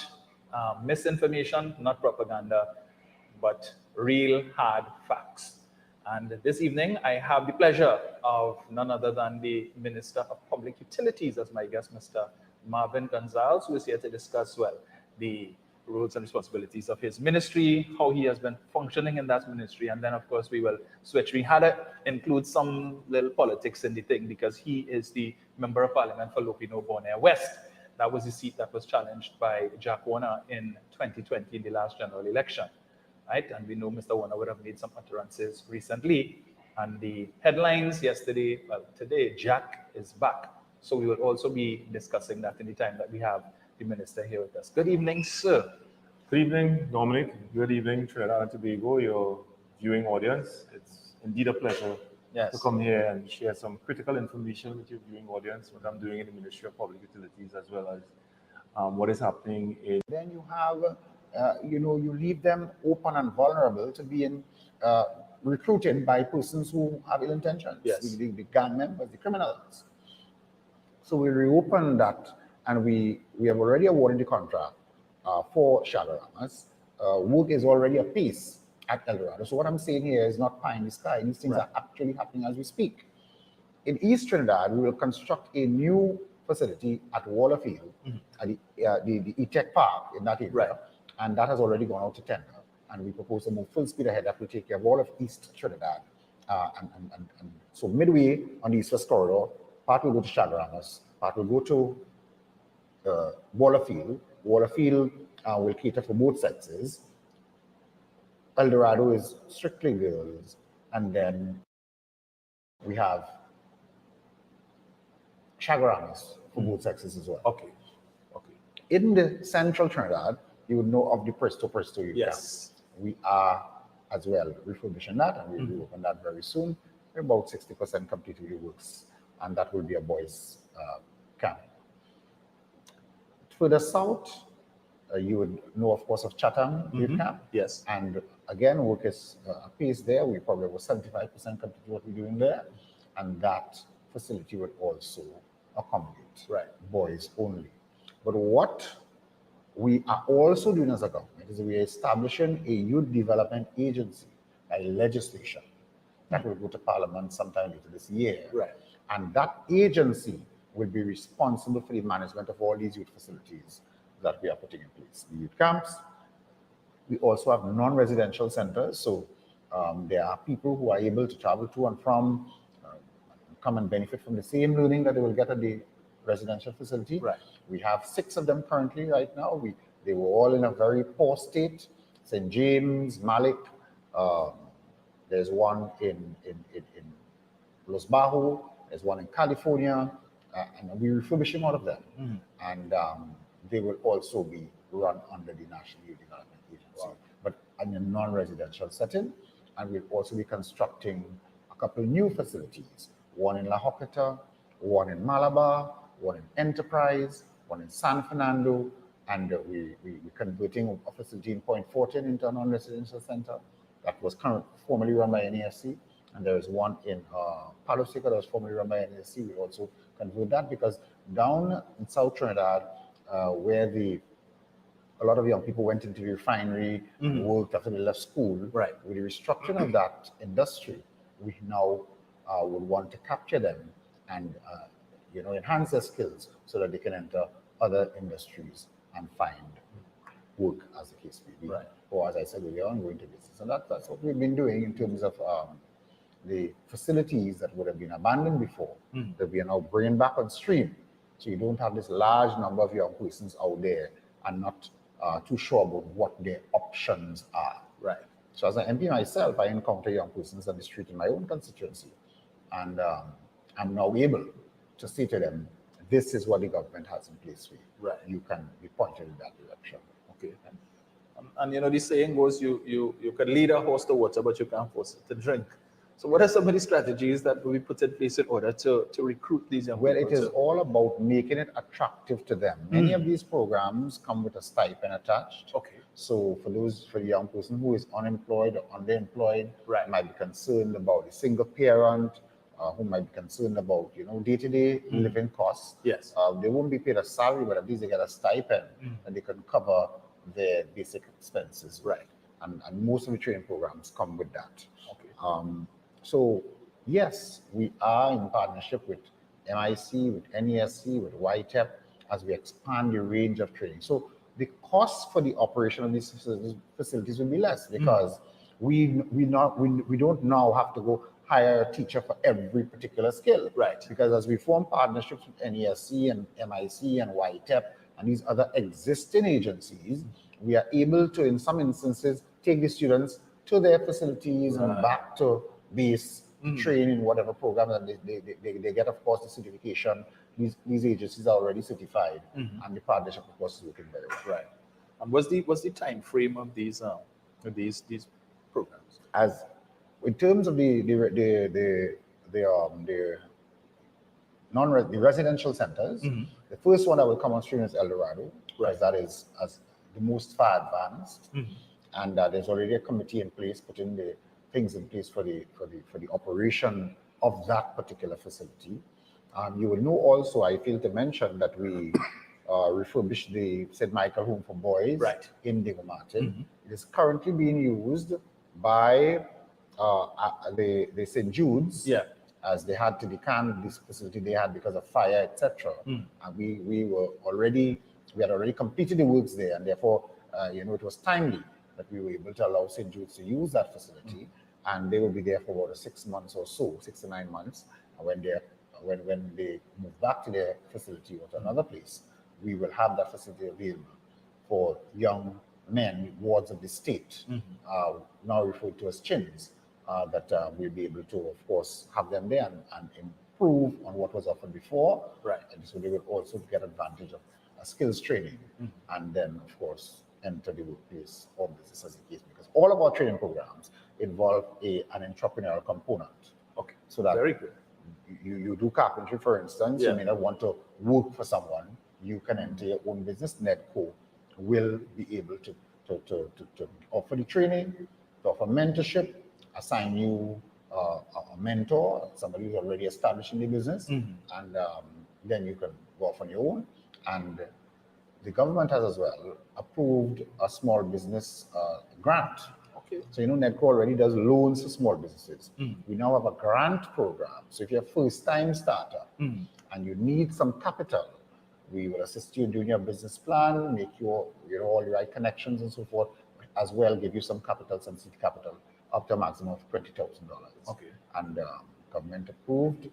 misinformation, not propaganda, but real hard facts. And this evening, I have the pleasure of none other than the Minister of Public Utilities as my guest, Mr. Marvin Gonzalez, who is here to discuss, well, the roles and responsibilities of his ministry, how he has been functioning in that ministry. And then, of course, we will switch. We had to include some little politics in the thing because he is the Member of Parliament for Lopino Bonaire West. That was the seat that was challenged by Jack Warner in 2020 in the last general election. Right? And we know Mr. Warner would have made some utterances recently. And the headlines yesterday, well, today, Jack is back. So we will also be discussing that in the time that we have the minister here with us. Good evening, sir. Good evening, Dominic. Good evening, Trinidad and Tobago, your viewing audience. It's indeed a pleasure to come here and share some critical information with your viewing audience, what I'm doing in the Ministry of Public Utilities, as well as what is happening in. Then you have you leave them open and vulnerable to being recruited by persons who have ill intentions, the gang members, the criminals. So we reopen that, and we have already awarded the contract for Shagaramas. Work is already apace at El Dorado. So what I'm saying here is not pie in the sky. These things are actually happening as we speak. In East Trinidad, we will construct a new facility at Waterfield, at the E-Tech Park in that area. And that has already gone out to tender. And we propose to move full speed ahead that will take care of all of East Trinidad. And so midway on the East-West corridor, part will go to Shagaramas, part will go to Waterfield. Waterfield will cater for both sexes. El Dorado is strictly girls. And then we have Shagaramas for both sexes as well. Okay. In the central Trinidad, you would know of the Presto youth camp. We are as well refurbishing that, and we'll be open that very soon. We're about 60% completed with the works, and that will be a boys' camp. Further south, you would know, of course, of Chatham youth camp. Yes. And again, work is apace there. We probably were 75% completed what we're doing there, and that facility would also accommodate boys only. But what we are also doing as a government is we are establishing a youth development agency by legislation that will go to Parliament sometime later this year. And that agency will be responsible for the management of all these youth facilities that we are putting in place. The youth camps, we also have non-residential centers. So there are people who are able to travel to and from, come and benefit from the same learning that they will get at the residential facility. We have 6 of them currently right now. They were all in a very poor state. St. James, Malik, there's one in Los Bajos, there's one in California, and we're refurbishing all of them. And they will also be run under the National Youth Development Agency, but in a non-residential setting. And we'll also be constructing a couple new facilities, one in La Joqueta, one in Malabar, one in Enterprise, one in San Fernando, and we're converting a facility in Point Fortin into a non-residential center that was formerly run by NASC, and there is one in Palo Seco that was formerly run by NASC. We also convert that because down in South Trinidad, where a lot of young people went into the refinery and worked after they left school, with the restructuring of that industry, we now would want to capture them and enhance their skills so that they can enter other industries and find work, as the case may be. Right. Or as I said earlier on, going to business. And that's what we've been doing in terms of the facilities that would have been abandoned before, that we are now bringing back on stream. So you don't have this large number of young persons out there and not too sure about what their options are. Right. So as an MP myself, I encounter young persons on the street in my own constituency. And I'm now able to say to them, this is what the government has in place for you. Right. You can be pointed in that direction. Okay. And the saying goes, you can lead a horse to water, but you can't force it to drink. So what are some of the strategies that will be put in place in order to recruit these young people? Well, it is all about making it attractive to them. Many of these programs come with a stipend attached. Okay. So for the young person who is unemployed or underemployed, right, might be concerned about a single parent, who might be concerned about day-to-day living costs. Yes. They won't be paid a salary, but at least they get a stipend and they can cover their basic expenses. Right. And most of the training programs come with that. Okay. So yes, we are in partnership with MIC, with NESC, with YTEP as we expand the range of training. So the cost for the operation of these facilities will be less because we don't now have to go hire a teacher for every particular skill. Right. Because as we form partnerships with NESC and MIC and YTEP and these other existing agencies, we are able to, in some instances, take the students to their facilities and back to base, train in whatever program, and they get, of course, the certification. These agencies are already certified, and the partnership, of course, is working very well. Right. And what's the time frame of these programs? As in terms of the residential centers, the first one that will come on stream is El Dorado, because that is as the most far advanced, and there's already a committee in place putting the things in place for the operation of that particular facility. You will know also, I failed to mention that we refurbished the St. Michael Home for Boys in Diego Martin. It is currently being used by the St. Jude's, as they had to decant this facility they had because of fire, etc. And we had already completed the works there, and therefore, it was timely that we were able to allow St. Jude's to use that facility, and they will be there for about 6 months or so, 6 to 9 months. And when they move back to their facility or to another place, we will have that facility available for young men, wards of the state, now referred to as chins, that we'll be able to, of course, have them there and improve on what was offered before. Right. And so they will also get advantage of skills training, and then, of course, enter the workplace or business as the case, because all of our training programs involve an entrepreneurial component. Okay. So that very good. You do carpentry, for instance, you may not want to work for someone. You can enter your own business. Nedco will be able to offer the training, to offer mentorship, assign you a mentor, somebody who's already established in the business, and then you can go off on your own. And the government has as well approved a small business grant. Okay. So Nedco already does loans for small businesses. We now have a grant program. So if you're a first-time starter and you need some capital, we will assist you in doing your business plan, make you all the right connections and so forth, as well give you some capital, some seed capital, up to a maximum of $20,000. Okay. And government approved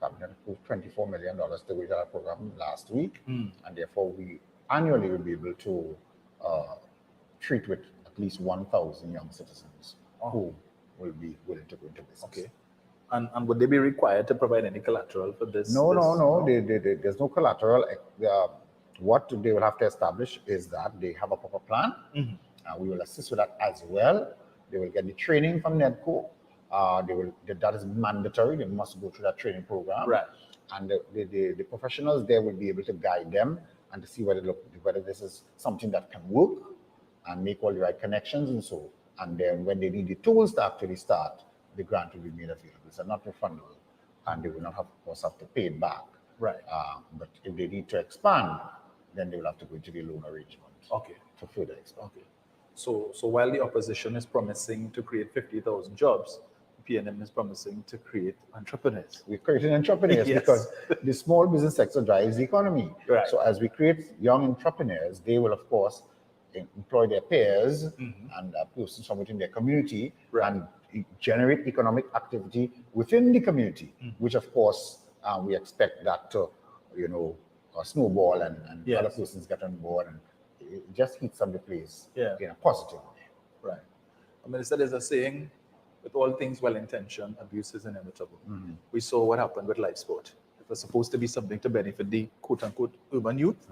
$24 million to go to our program last week, and therefore we annually will be able to treat with at least 1,000 young citizens who will be willing to go into business. Okay. And would they be required to provide any collateral for this? No. There's no collateral. What they will have to establish is that they have a proper plan. We will assist with that as well. They will get the training from Nedco. That is mandatory. They must go through that training program. Right. And the professionals there will be able to guide them and to see whether this is something that can work and make all the right connections and so. And then when they need the tools to actually start, the grant will be made available. It's not refundable, and they will not have, of course, have to pay it back. Right. But if they need to expand, then they will have to go into the loan arrangement. Okay. To further expand. Okay. So while the opposition is promising to create 50,000 jobs, PNM is promising to create entrepreneurs. We're creating entrepreneurs Yes. because the small business sector drives the economy. Right. So as we create young entrepreneurs, they will, of course, employ their peers and persons from within their community and generate economic activity within the community, which, of course, we expect that to, snowball and other persons get on board, and it just heats up the place in a positive way. Right. Minister, there's a saying, with all things well-intentioned, abuse is inevitable. We saw what happened with live sport. It was supposed to be something to benefit the quote-unquote urban youth,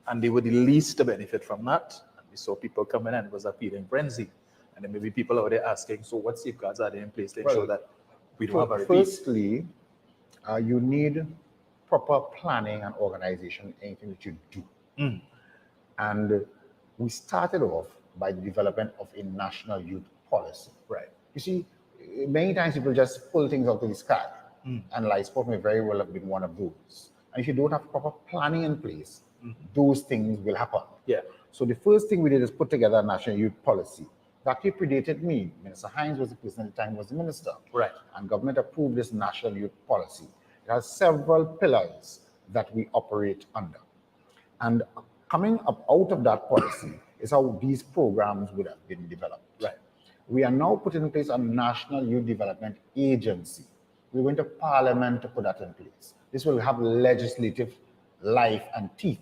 and they were the least to benefit from that. And we saw people come in and it was a feeding frenzy. And then maybe people out there asking, so what safeguards are there in place to ensure that we don't have a repeat? Firstly, you need proper planning and organization in anything that you do. And we started off by the development of a national youth policy. Right. You see, many times people just pull things out of the sky, and live sport may very well have been one of those. And if you don't have proper planning in place, those things will happen. Yeah. So the first thing we did is put together a national youth policy. That actually predated me. Minister Hines was the person at the time, was the minister. Right. And government approved this national youth policy. It has several pillars that we operate under. And coming up out of that policy is how these programs would have been developed. Right. We are now putting in place a National Youth Development Agency. We went to Parliament to put that in place. This will have legislative life and teeth.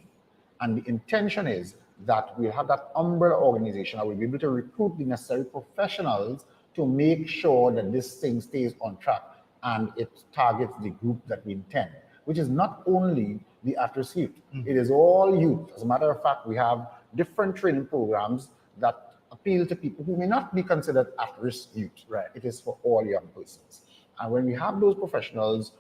And the intention is that we'll have that umbrella organization that will be able to recruit the necessary professionals to make sure that this thing stays on track and it targets the group that we intend, which is not only the at-risk youth. It is all youth. As a matter of fact, we have different training programs that appeal to people who may not be considered at-risk youth. Right. It is for all young persons. And when we have those professionals,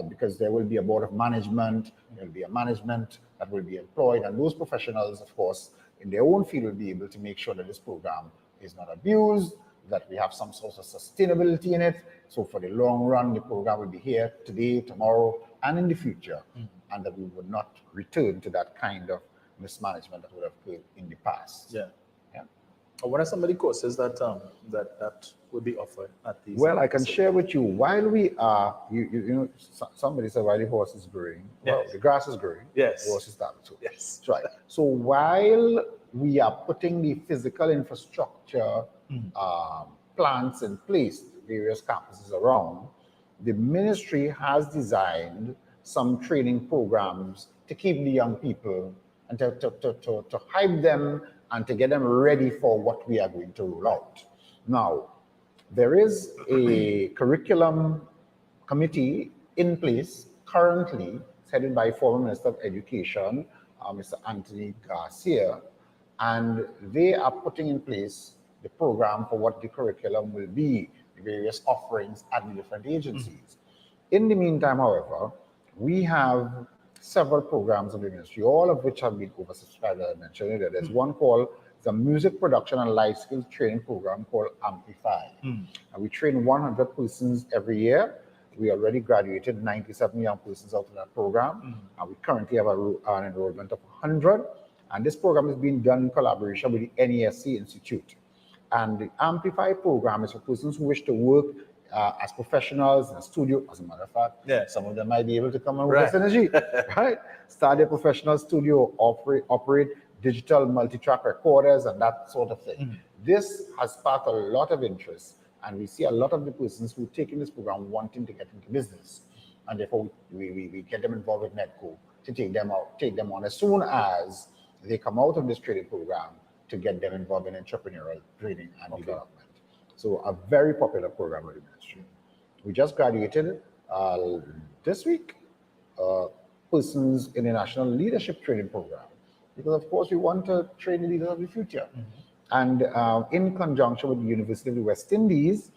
because there will be a board of management, there will be a management that will be employed, and those professionals, of course, in their own field will be able to make sure that this program is not abused, that we have some sort of sustainability in it. So for the long run, the program will be here today, tomorrow, and in the future, and that we would not return to that kind of mismanagement that would have occurred in the past. Yeah. What are some of the courses that that would be offered at these? Well, I can share with you, while we are, somebody said while the horse is growing, well, the grass is growing, yes, the horse is starting to. Yes. That's right. So while we are putting the physical infrastructure plants in place, various campuses around, the ministry has designed some training programs to keep the young people and to hype them and to get them ready for what we are going to roll out. Now, there is a curriculum committee in place currently, headed by former Minister of Education, Mr. Anthony Garcia, and they are putting in place the program for what the curriculum will be, the various offerings at the different agencies. In the meantime, however, we have several programs of the ministry, all of which have been oversubscribed, as I mentioned earlier. There's one called the Music Production and Life Skills Training Program called Amplify. And we train 100 persons every year. We already graduated 97 young persons out of that program. And we currently have an enrollment of 100. And this program is being done in collaboration with the NESC Institute. And the Amplify program is for persons who wish to work as professionals in a studio. As a matter of fact, some of them might be able to come and work with Synergy, right? Start their professional studio, operate digital multi-track recorders and that sort of thing. This has sparked a lot of interest, and we see a lot of the persons who take in this program wanting to get into business, and therefore we get them involved with NEDCO to take them on as soon as they come out of this training program to get them involved in entrepreneurial training and development. So a very popular program with the ministry. We just graduated this week persons in the National Leadership Training Program, because of course we want to train the leaders of the future. And in conjunction with the University of the West Indies,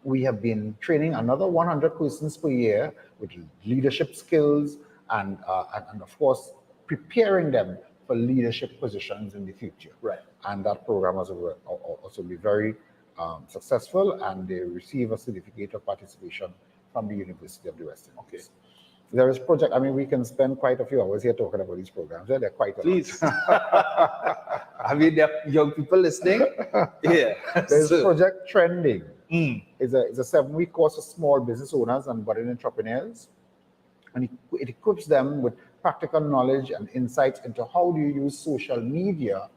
we have been training another 100 persons per year with leadership skills and of course preparing them for leadership positions in the future. Right. And that program has also been very successful, and they receive a certificate of participation from the University of the West Indies. Okay. There is project, I mean, we can spend quite a few hours here talking about these programs. They're quite a Please. I mean, there are young people listening. Yeah. There's Project Trending. It's a 7-week course for small business owners and budding entrepreneurs. And it equips them with practical knowledge and insights into how do you use social media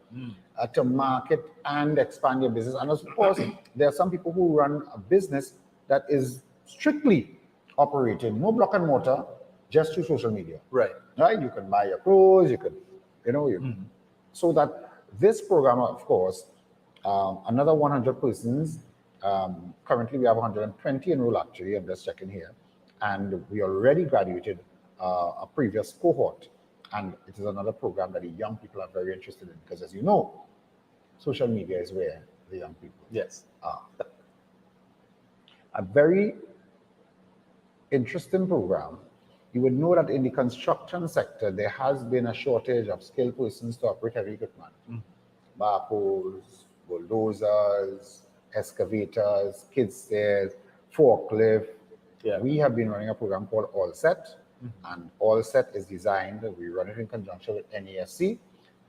to market and expand your business. And of course, there are some people who run a business that is strictly operated, no block and mortar, just through social media. Right. You can buy your clothes, you could, so that this program, of course, another 100 persons. Currently, we have 120 enrolled actually. I'm just checking here, and we already graduated a previous cohort, and it is another program that the young people are very interested in because, as you know, social media is where the young people are. A very interesting program. You would know that in the construction sector, there has been a shortage of skilled persons to operate heavy equipment. Backhoes, bulldozers, excavators, skid steers, forklift. We have been running a program called All Set, and All Set is designed, we run it in conjunction with NASC,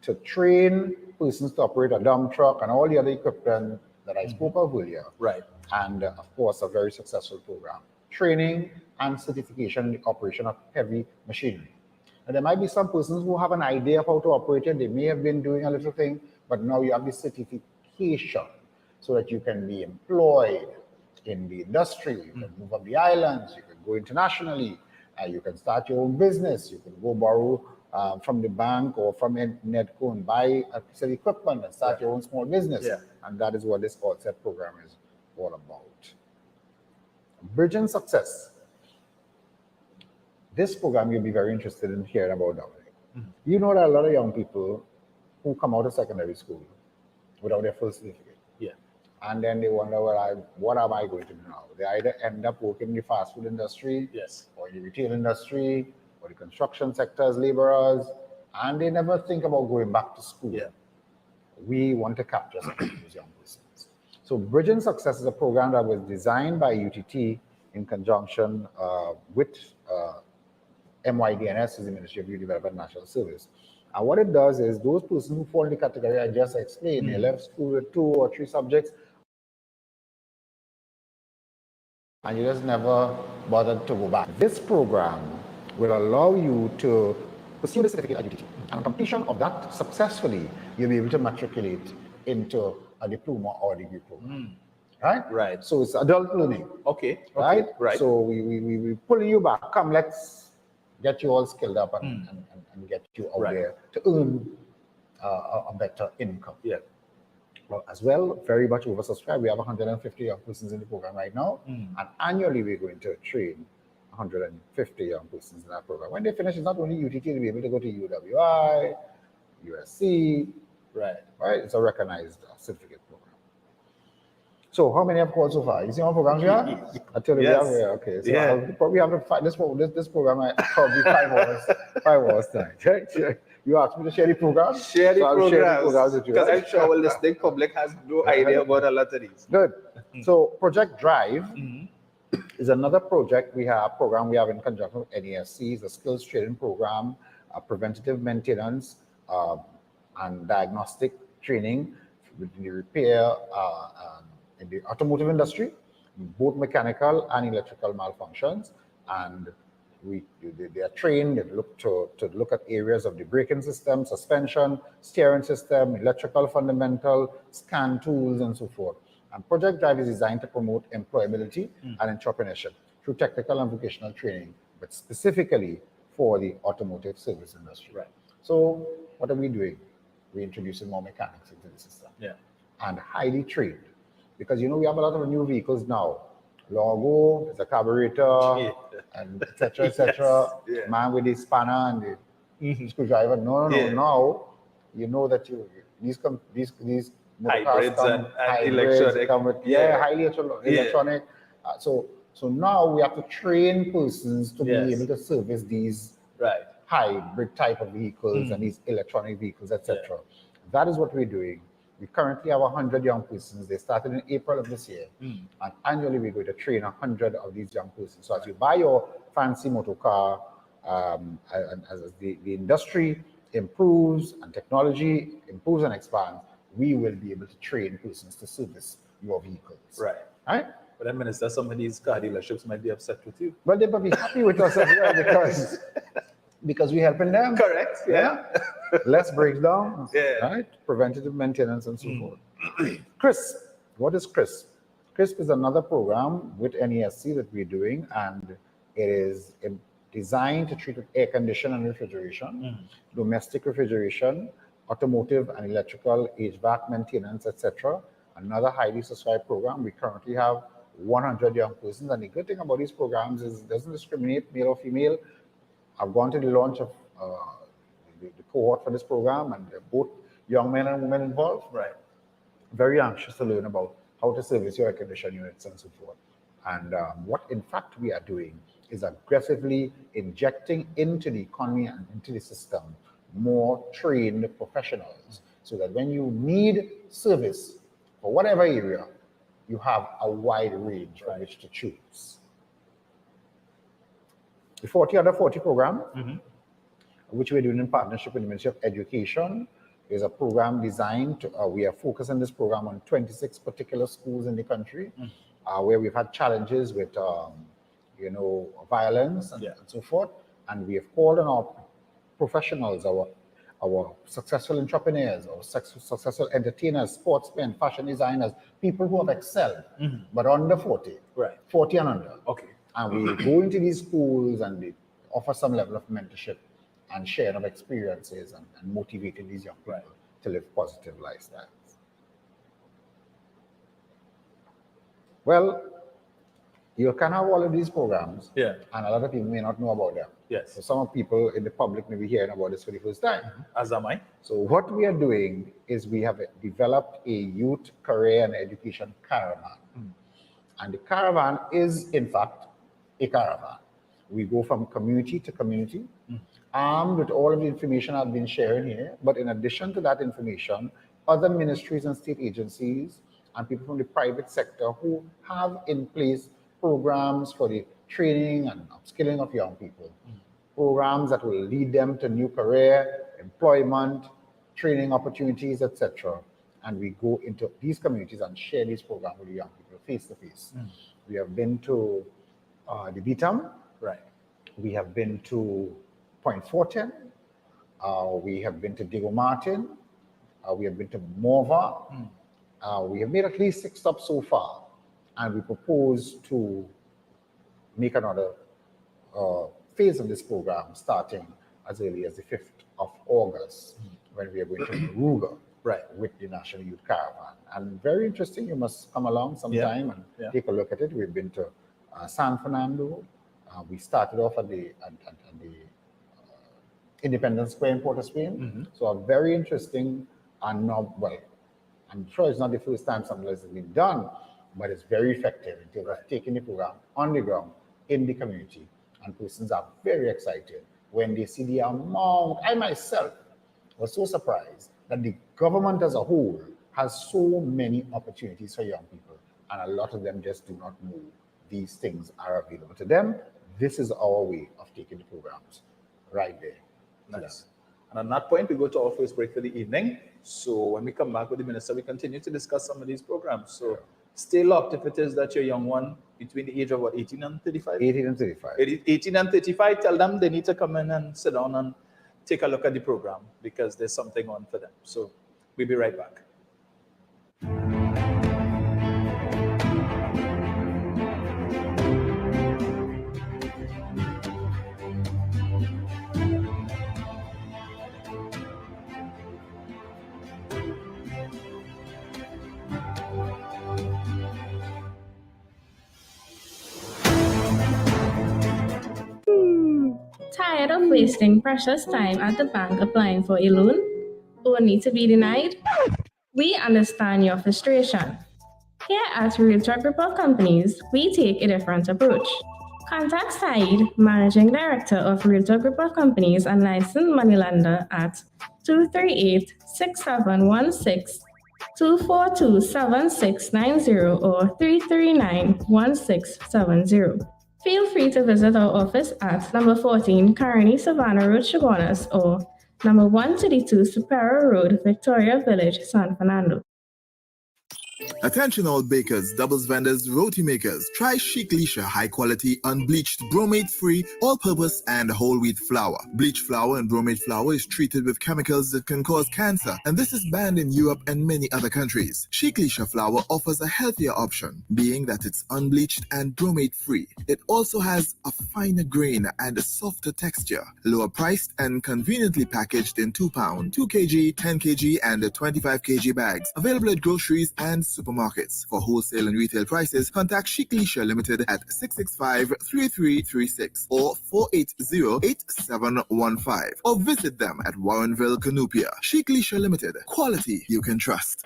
to train persons to operate a dump truck and all the other equipment that I spoke of earlier. Right. And of course, a very successful program. Training and certification in the operation of heavy machinery. And there might be some persons who have an idea of how to operate it. They may have been doing a little thing, but now you have the certification so that you can be employed in the industry. You can move up the islands, you can go internationally, you can start your own business, you can go borrow from the bank or from Nedco and buy a piece of equipment and start your own small business. And that is what this All Set program is all about. Bridging Success. This program you'll be very interested in hearing about, Dominic. You know that a lot of young people who come out of secondary school without their first certificate. And then they wonder, well, what am I going to do now? They either end up working in the fast food industry, or in the retail industry, or the construction sector as laborers, and they never think about going back to school. We want to capture some of those young persons. So Bridging Success is a program that was designed by UTT in conjunction with MYDNS, is the Ministry of Youth Development and National Service. And what it does is those persons who fall in the category I just explained, they left school with 2 or 3 subjects, and you just never bothered to go back. This program will allow you to pursue the certificate at UTT. And completion of that successfully, you'll be able to matriculate into a diploma or degree program. Right? So it's adult learning. Right? So we pull you back. Come, let's get you all skilled up and get you out there to earn a better income. Well, as well, very much oversubscribed. We have 150 young persons in the program right now, and annually we're going to train 150 young persons in that program. When they finish, it's not only UTT, they'll be able to go to UWI, USC, right? It's a recognized certificate program. So how many have called so far? You see how many programs we have? I tell you, we have here. Okay, so I'll probably have to fight this program. I probably 5 hours tonight. Right? You asked me to share the program. Share the programs with you, because I'm sure our listening public has no idea about a lot of these. Good. So Project Drive is another program we have in conjunction with NASC. It's a skills training program, preventative maintenance, and diagnostic training with the repair in the automotive industry, both mechanical and electrical malfunctions. And they are trained, they look to look at areas of the braking system, suspension, steering system, electrical fundamental, scan tools, and so forth. And Project Drive is designed to promote employability and entrepreneurship through technical and vocational training, but specifically for the automotive service industry. So what are we doing? We're introducing more mechanics into the system. And highly trained. Because we have a lot of new vehicles now. Logo, there's a carburetor, and etc. etc. Man with the spanner and the screwdriver. No. Now you know that these hybrids and electronic. Come with, highly electronic. So now we have to train persons to be able to service these hybrid type of vehicles and these electronic vehicles, etc. That is what we're doing. We currently have 100 young persons. They started in April of this year. And annually, we're going to train 100 of these young persons. So as you buy your fancy motor car, and as the industry improves and technology improves and expands, we will be able to train persons to service your vehicles. Right. Right? But then, Minister, some of these car dealerships might be upset with you. Well, they might be happy with us as well because we're helping them. Correct. Yeah. Less breakdown. Yeah. Right? Preventative maintenance and so forth. CRISP. What is CRISP? CRISP is another program with NESC that we're doing, and it is designed to treat with air conditioning and refrigeration, domestic refrigeration, automotive and electrical HVAC maintenance, etc. Another highly subscribed program. We currently have 100 young persons, and the good thing about these programs is it doesn't discriminate male or female. I've gone to the launch of the cohort for this program, and they're both young men and women involved. Right. Very anxious to learn about how to service your air conditioning units and so forth. And what in fact we are doing is aggressively injecting into the economy and into the system more trained professionals, so that when you need service for whatever area, you have a wide range from which to choose. The 40 Under 40 program, which we're doing in partnership with the Ministry of Education, is a program designed to, we are focusing this program on 26 particular schools in the country, where we've had challenges with, violence and so forth. And we have called on our professionals, our successful entrepreneurs, our successful entertainers, sportsmen, fashion designers, people who have excelled, but under 40, 40 and under. Okay. And we go into these schools and we offer some level of mentorship and sharing of experiences and motivating these young people to live positive lifestyles. Well, you can have all of these programs, and a lot of people may not know about them. Yes. So some people in the public may be hearing about this for the first time. As am I. So what we are doing is we have developed a youth career and education caravan. And the caravan is, in fact, a caravan. We go from community to community, armed with all of the information I've been sharing here. But in addition to that information, other ministries and state agencies and people from the private sector who have in place programs for the training and upskilling of young people, programs that will lead them to new career, employment, training opportunities, etc. And we go into these communities and share these programs with the young people face to face. We have been to the Beatam. Right. We have been to Point Fortin. We have been to Diego Martin. We have been to Morva. We have made at least 6 stops so far. And we propose to make another phase of this program starting as early as the 5th of August, when we are going to Ruga with the National Youth Caravan. And very interesting, you must come along sometime and take a look at it. We've been to San Fernando. We started off at the Independence Square in Port of Spain. So a very interesting and well, I'm sure it's not the first time something like this has been done, but it's very effective in terms of taking the program on the ground in the community. And persons are very excited when they see the amount. I myself was so surprised that the government as a whole has so many opportunities for young people, and a lot of them just do not know these things are available to them. This is our way of taking the programs right there. Nice. And on that point, we go to our first break for the evening. So when we come back with the minister, we continue to discuss some of these programs. So stay locked if it is that your young one between the age of what, 18 and 35? 18 and 35. 18 and 35, tell them they need to come in and sit down and take a look at the program, because there's something on for them. So we'll be right back. Tired of wasting precious time at the bank applying for a loan, only to be denied? We understand your frustration. Here at Realtor Group of Companies, we take a different approach. Contact Saeed, Managing Director of Realtor Group of Companies and licensed moneylender at 238-6716, 242-7690 or 339-1670. Feel free to visit our office at number 14 Carney Savannah Road, Chaguanas, or number 132 Superior Road, Victoria Village, San Fernando. Attention all bakers, doubles vendors, roti makers. Try Chic Lisha high quality, unbleached, bromate-free, all-purpose and whole wheat flour. Bleached flour and bromate flour is treated with chemicals that can cause cancer, and this is banned in Europe and many other countries. Chic Lisha flour offers a healthier option, being that it's unbleached and bromate-free. It also has a finer grain and a softer texture, lower priced and conveniently packaged in 2 pound, 2 kg, 10 kg and 25 kg bags. Available at groceries and supermarkets. For wholesale and retail prices, contact Chic Lisha Limited at 665-3336 or 480-8715 or visit them at Warrenville, Canupia. Chic Lisha Limited. Quality you can trust.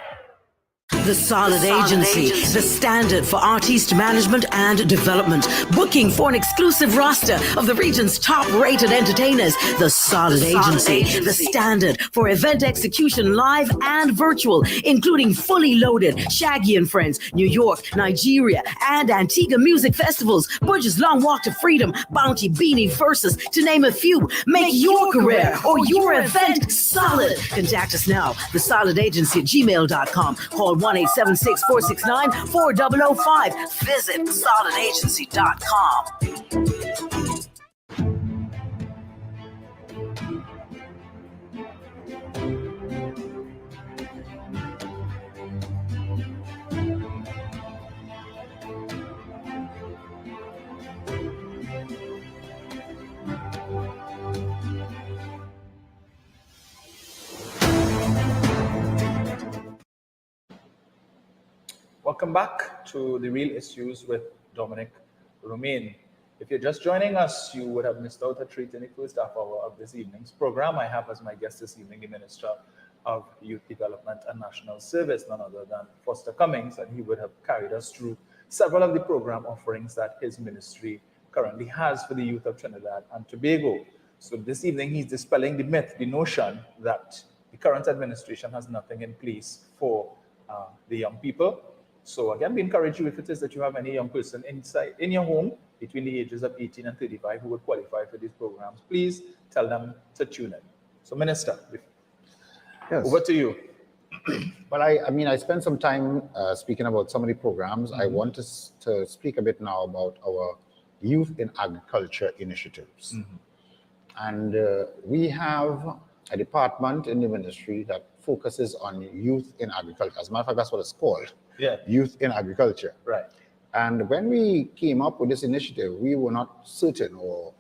The Solid Agency, the standard for artiste management and development. Booking for an exclusive roster of the region's top-rated entertainers. The Solid Agency, the standard for event execution live and virtual, including fully loaded Shaggy and Friends, New York, Nigeria, and Antigua music festivals, Budge's Long Walk to Freedom, Bounty, Beanie, Versus, to name a few. Make your career or your event solid. Contact us now, thesolidagency@gmail.com. Call 1-876-469-4005. Visit solidagency.com. Welcome back to The Real Issues with Dominic, Romain. If you're just joining us, you would have missed out a treat in the first half hour of this evening's program. I have as my guest this evening the Minister of Youth Development and National Service, none other than Foster Cummings, and he would have carried us through several of the program offerings that his ministry currently has for the youth of Trinidad and Tobago. So this evening, he's dispelling the myth, the notion that the current administration has nothing in place for the young people. So again, we encourage you, if it is that you have any young person inside in your home between the ages of 18 and 35 who would qualify for these programs, please tell them to tune in. So Minister, yes. Over to you. Well, I spent some time speaking about some of the programs. I want to speak a bit now about our Youth in Agriculture initiatives. And we have a department in the ministry that focuses on youth in agriculture. As a matter of fact, that's what it's called. Yeah. Youth in Agriculture. Right. And when we came up with this initiative, we were not certain or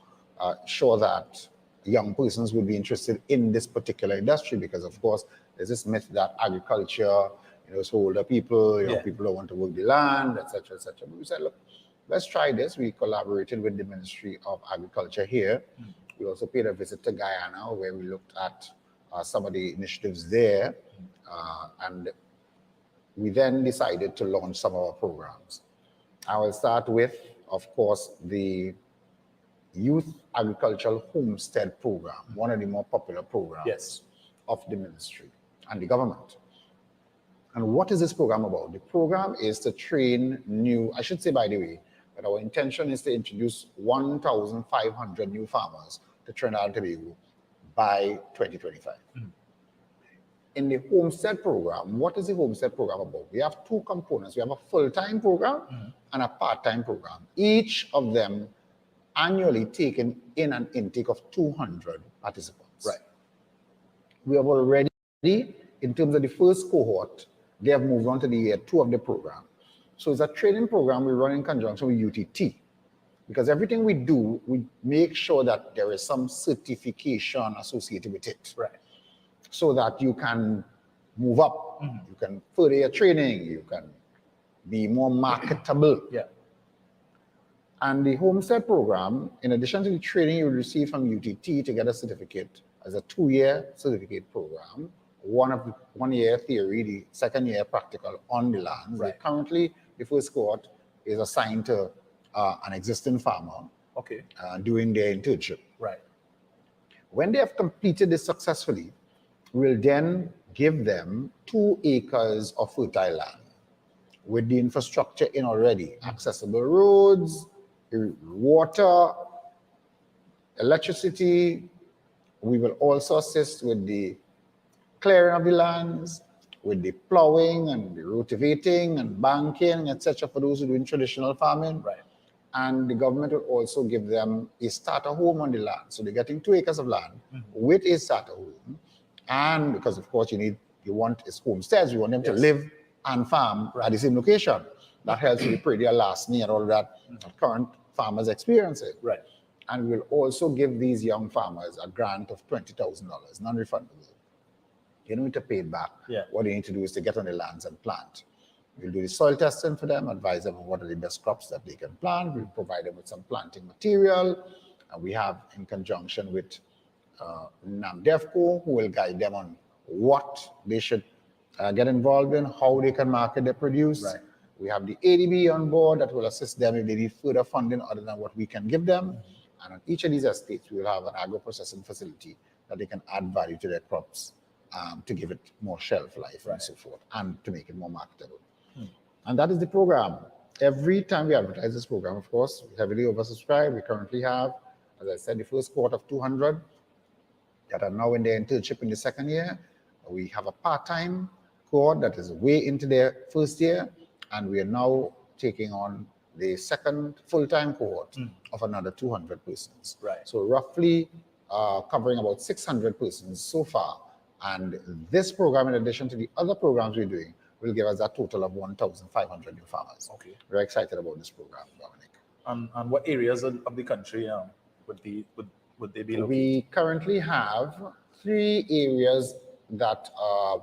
sure that young persons would be interested in this particular industry, because of course there's this myth that agriculture, is for older people, people don't want to work the land, etc., etc. But we said, look, let's try this. We collaborated with the Ministry of Agriculture here. We also paid a visit to Guyana, where we looked at some of the initiatives there, and we then decided to launch some of our programs. I will start with, of course, the Youth Agricultural Homestead Program, one of the more popular programs of the ministry and the government. And what is this program about? The program is to train I should say, by the way, that our intention is to introduce 1,500 new farmers to Trinidad and Tobago by 2025. In the Homestead Program, what is the Homestead Program about? We have two components. We have a full-time program and a part-time program. Each of them annually taking in an intake of 200 participants. Right. We have already, in terms of the first cohort, they have moved on to the year 2 of the program. So it's a training program we run in conjunction with UTT. Because everything we do, we make sure that there is some certification associated with it. Right. So that you can move up, you can further your training, you can be more marketable. Yeah. And the Homestead Program, in addition to the training you will receive from UTT to get a certificate, as a 2-year certificate program, 1 year theory, the 2nd year practical on the land. Right. Currently, the first cohort is assigned to an existing farmer doing their internship. Right. When they have completed this successfully, we'll then give them 2 acres of fertile land with the infrastructure in already, accessible roads, water, electricity. We will also assist with the clearing of the lands, with the plowing and the rotivating and banking, etc., for those who are doing traditional farming. Right. And the government will also give them a starter home on the land. So they're getting 2 acres of land with a starter home. And because, of course, you want it's homesteads, you want them to live and farm at the same location. That helps with the last and all of that current farmers experiencing. Right. And we'll also give these young farmers a grant of $20,000, non-refundable. You don't need to pay it back. Yeah. What you need to do is to get on the lands and plant. We'll do the soil testing for them, advise them on what are the best crops that they can plant. We'll provide them with some planting material. And we have, in conjunction with NAMDEFCO, who will guide them on what they should get involved in, how they can market their produce. Right. We have the ADB on board that will assist them if they need further funding other than what we can give them. And on each of these estates, we will have an agro-processing facility that they can add value to their crops to give it more shelf life and so forth, and to make it more marketable. And that is the program. Every time we advertise this program, of course, we heavily oversubscribed. We currently have, as I said, the first cohort of 200 that are now in their internship in the second year. We have a part-time cohort that is way into their first year, and we are now taking on the second full-time cohort of another 200 persons. Right. So roughly covering about 600 persons so far. And this program, in addition to the other programs we're doing, will give us a total of 1,500 new farmers. Okay. We're excited about this program, Dominic. And what areas of the country would they be located? We currently have 3 areas that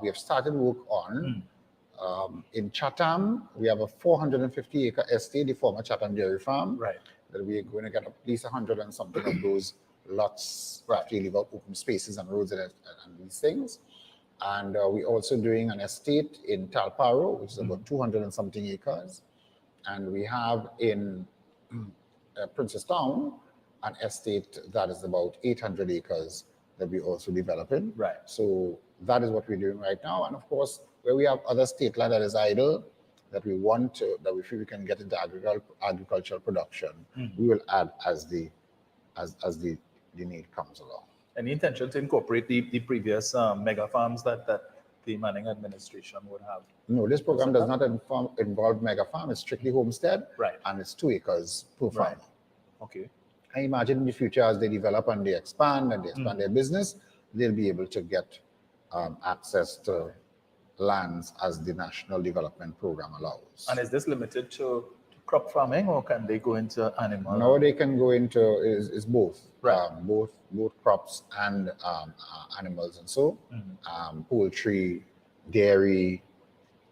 we have started work on. In Chatham, we have a 450-acre estate, the former Chatham Dairy Farm. Right. That we're going to get at least 100 and something of those lots to leave out open spaces and roads and these things. And we're also doing an estate in Talparo, which is about 200 and something acres. And we have in Princess Town an estate that is about 800 acres that we're also developing. Right. So that is what we're doing right now. And of course, where we have other state land that is idle, that we want to, that we feel we can get into agricultural production, we will add as the need comes along. Any intention to incorporate the previous mega farms that the Manning administration would have? No, this program does not involve mega farm. It's strictly homestead. Right. And it's 2 acres per farm. Right. Okay. I imagine in the future, as they develop and they expand their business, they'll be able to get access to lands as the National Development Program allows. And is this limited to crop farming, or can they go into animal? No, they can go into is both. Right. Both crops and animals, and so poultry, dairy.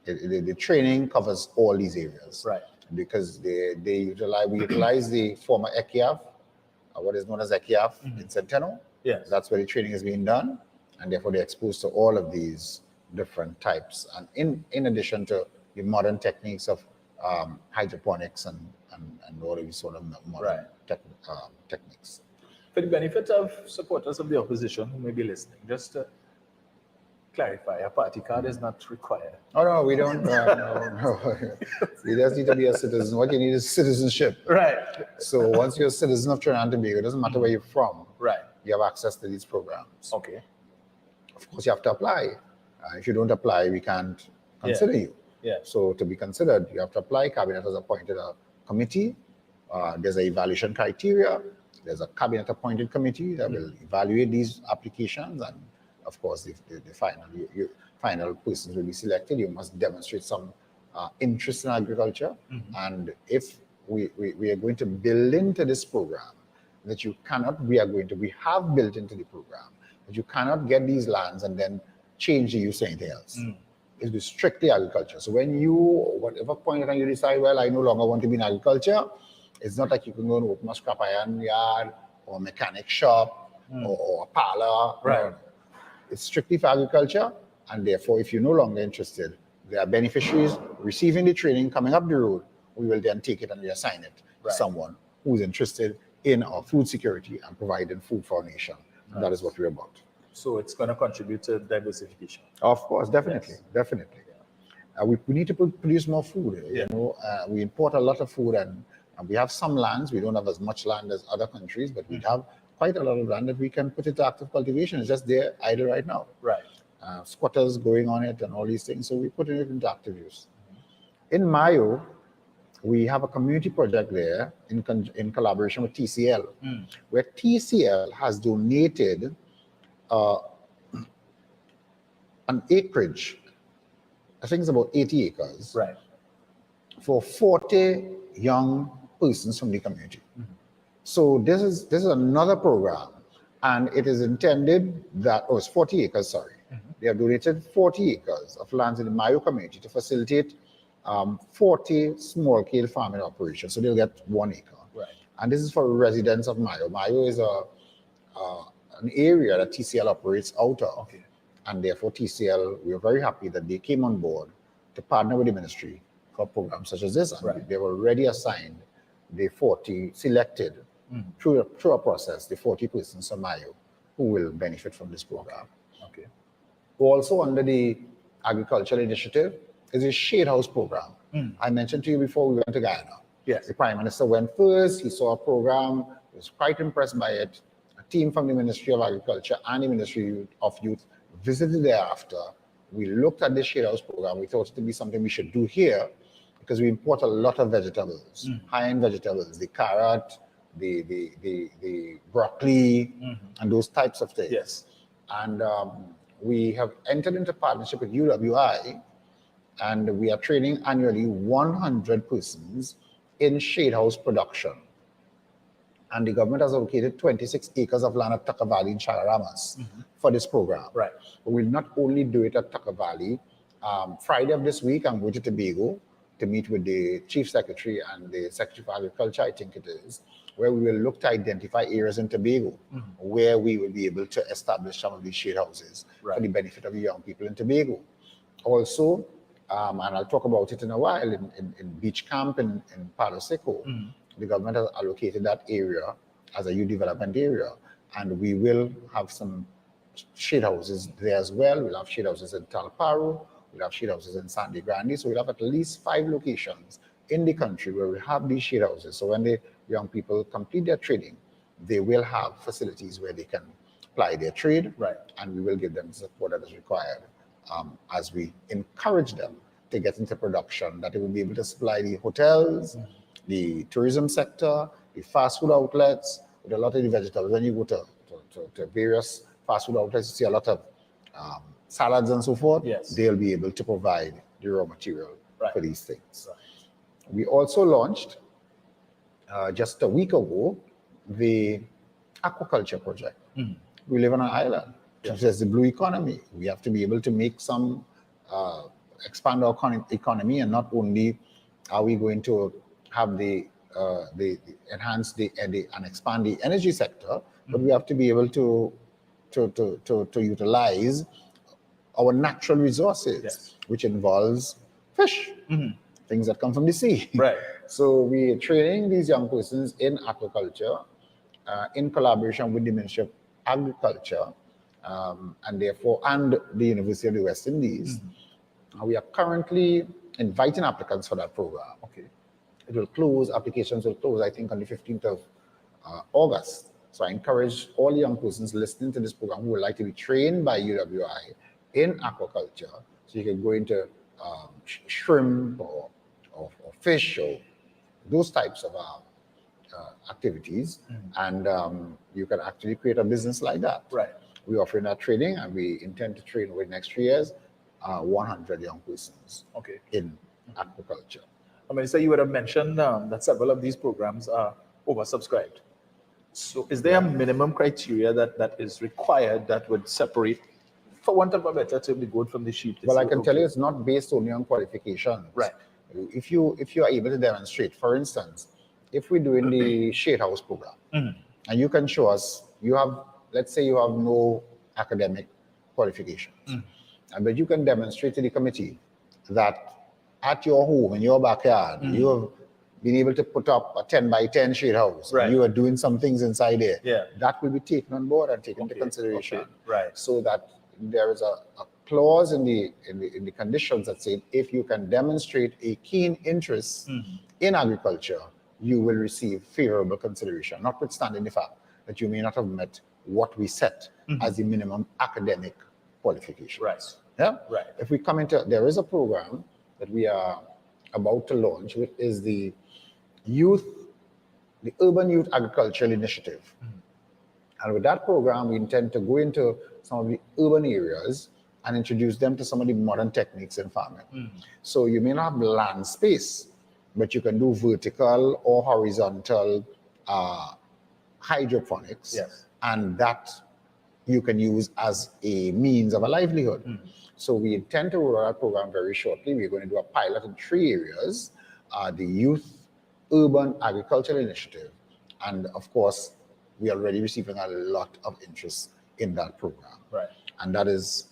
The training covers all these areas. Right. Because we utilize the former ECIAF, what is known as ECIAF in Centeno. Yes. That's where the training is being done, and therefore they're exposed to all of these different types. And in addition to the modern techniques of hydroponics and all of these sort of modern techniques. For the benefit of supporters of the opposition who may be listening, just to clarify, a party card is not required. Oh, no, we don't. No. You just need to be a citizen. What you need is citizenship. Right. So once you're a citizen of Trinidad and Tobago, it doesn't matter where you're from. Right. You have access to these programs. Okay. Of course, you have to apply. If you don't apply, we can't consider you. Yeah. So to be considered, you have to apply. Cabinet has appointed a committee. There's an evaluation criteria. There's a cabinet-appointed committee that will evaluate these applications, and of course, the final persons will be selected. You must demonstrate some interest in agriculture, and if we are going to build into this program that we have built into the program that you cannot get these lands and then change the use to anything else. It is strictly agriculture. So when whatever point in time you decide, well, I no longer want to be in agriculture, it's not like you can go and open a scrap iron yard or a mechanic shop or a parlor. Right. No. It's strictly for agriculture, and therefore, if you're no longer interested, there are beneficiaries receiving the training coming up the road. We will then take it and reassign it to someone who's interested in our food security and providing food for our nation. Right. That is what we're about. So it's going to contribute to diversification. Of course, definitely, definitely. We need to produce more food. You know, we import a lot of food, and we have some lands. We don't have as much land as other countries, but we have quite a lot of land that we can put into active cultivation. It's just there idle right now. Right. squatters going on it and all these things. So we put it into active use. In Mayo, we have a community project there in collaboration with TCL, where TCL has donated an acreage, I think it's about 80 acres, for 40 young persons from the community. So this is another program, and it is intended that, it's 40 acres, sorry. They have donated 40 acres of land in the Mayo community to facilitate 40 small-scale farming operations. So they'll get 1 acre. And this is for residents of Mayo. Mayo is an area that TCL operates out of. And therefore TCL, we are very happy that they came on board to partner with the ministry for programs such as this. And they've already assigned the 40 selected through a process, the 40 persons from Mayo who will benefit from this program. Also under the agricultural initiative is a shade house program. I mentioned to you before we went to Guyana. The Prime Minister went first, he saw a program, he was quite impressed by it. A team from the Ministry of Agriculture and the Ministry of Youth visited thereafter. We looked at the shade house program. We thought it would be something we should do here because we import a lot of vegetables, high-end vegetables, the carrot, the broccoli, and those types of things. And we have entered into partnership with UWI, and we are training annually 100 persons in shade house production. And the government has allocated 26 acres of land at Tucker Valley in Chagaramas for this program. But we'll not only do it at Tucker Valley. Friday of this week, I'm going to Tobago to meet with the Chief Secretary and the Secretary for Agriculture, I think it is, where we will look to identify areas in Tobago where we will be able to establish some of these shade houses for the benefit of the young people in Tobago. Also, and I'll talk about it in a while, in Beach Camp in Palo Seco, the government has allocated that area as a youth development area, and we will have some shade houses there as well. We'll have shade houses in Talparo, we'll have shade houses in Sandy Grande, so we'll have at least 5 locations in the country where we have these shade houses. So when the young people complete their training, they will have facilities where they can apply their trade, and we will give them the support that is required as we encourage them to get into production, that they will be able to supply the hotels, the tourism sector, the fast food outlets, with a lot of the vegetables. When you go to various fast food outlets, you see a lot of salads and so forth. They'll be able to provide the raw material for these things. We also launched just a week ago the aquaculture project. We live on an island. It says the blue economy. We have to be able to make some, expand our economy, and not only are we going to have enhance and expand the energy sector, but we have to be able to utilize our natural resources, which involves fish, things that come from the sea. So we are training these young persons in aquaculture in collaboration with the Ministry of Agriculture and the University of the West Indies. We are currently inviting applicants for that program. It will close, applications will close, I think, on the 15th of August. So I encourage all young persons listening to this program who would like to be trained by UWI in aquaculture. So you can go into shrimp or fish or those types of activities, and you can actually create a business like that. We're offering that training, and we intend to train over the next 3 years 100 young persons in aquaculture. I mean, so you would have mentioned that several of these programs are oversubscribed. So is there a minimum criteria that is required that would separate, for want of a better term, the goat from the sheep? Well, I can tell you it's not based only on qualifications. If you are able to demonstrate, for instance, if we're doing the shade house program, and you can show us, let's say you have no academic qualifications, but you can demonstrate to the committee that at your home, in your backyard, you have been able to put up a 10 by 10 shade house, and you are doing some things inside there, that will be taken on board and taken into consideration. So that there is a clause in the conditions that say if you can demonstrate a keen interest in agriculture, you will receive favorable consideration, notwithstanding the fact that you may not have met what we set as the minimum academic qualifications. Right. Yeah. Right. If we come into, there is a program that we are about to launch, which is the Urban Youth Agricultural Initiative. And with that program, we intend to go into some of the urban areas and introduce them to some of the modern techniques in farming. So you may not have land space, but you can do vertical or horizontal hydroponics, and that you can use as a means of a livelihood. So we intend to roll out that program very shortly. We're going to do a pilot in 3 areas, the Youth Urban Agricultural Initiative. And of course, we are already receiving a lot of interest in that program. Right. And that is,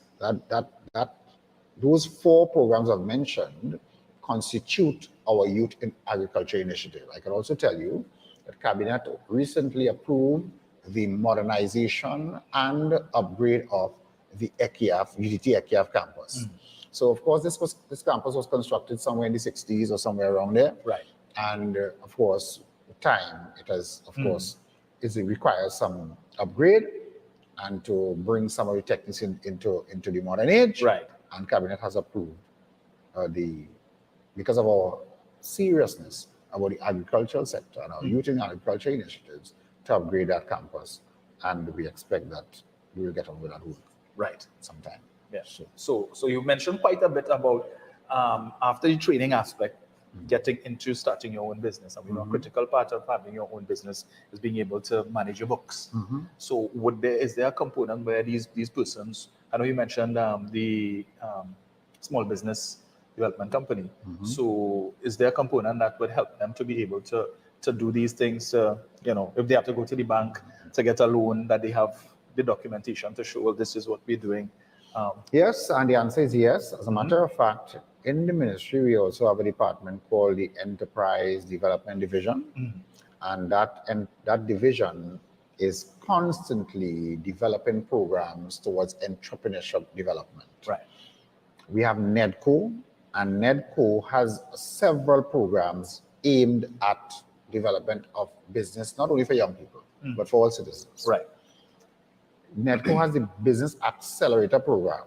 those 4 programs I've mentioned constitute our Youth in Agriculture Initiative. I can also tell you that Cabinet recently approved the modernization and upgrade of the UTT Ekiaf campus. So of course, this campus was constructed somewhere in the 60s or somewhere around there. Right. And of course, with time, it has, of course, it requires some upgrade and to bring some of the techniques into the modern age. Right. And Cabinet has approved because of our seriousness about the agricultural sector and our youth in agriculture initiatives, to upgrade that campus. And we expect that we will get on with that work. Right. Sometime. Yeah. So you mentioned quite a bit about after the training aspect, getting into starting your own business. And we know a critical part of having your own business is being able to manage your books. So is there a component where these persons, I know you mentioned the small business development company. So is there a component that would help them to be able to do these things, if they have to go to the bank to get a loan, that they have the documentation to show, well, this is what we're doing? Yes, and the answer is yes. As a matter of fact, in the ministry, we also have a department called the Enterprise Development Division. And that division is constantly developing programs towards entrepreneurship development. Right. We have NEDCO, and NEDCO has several programs aimed at development of business, not only for young people, but for all citizens. Right. NEDCO has the Business Accelerator Program.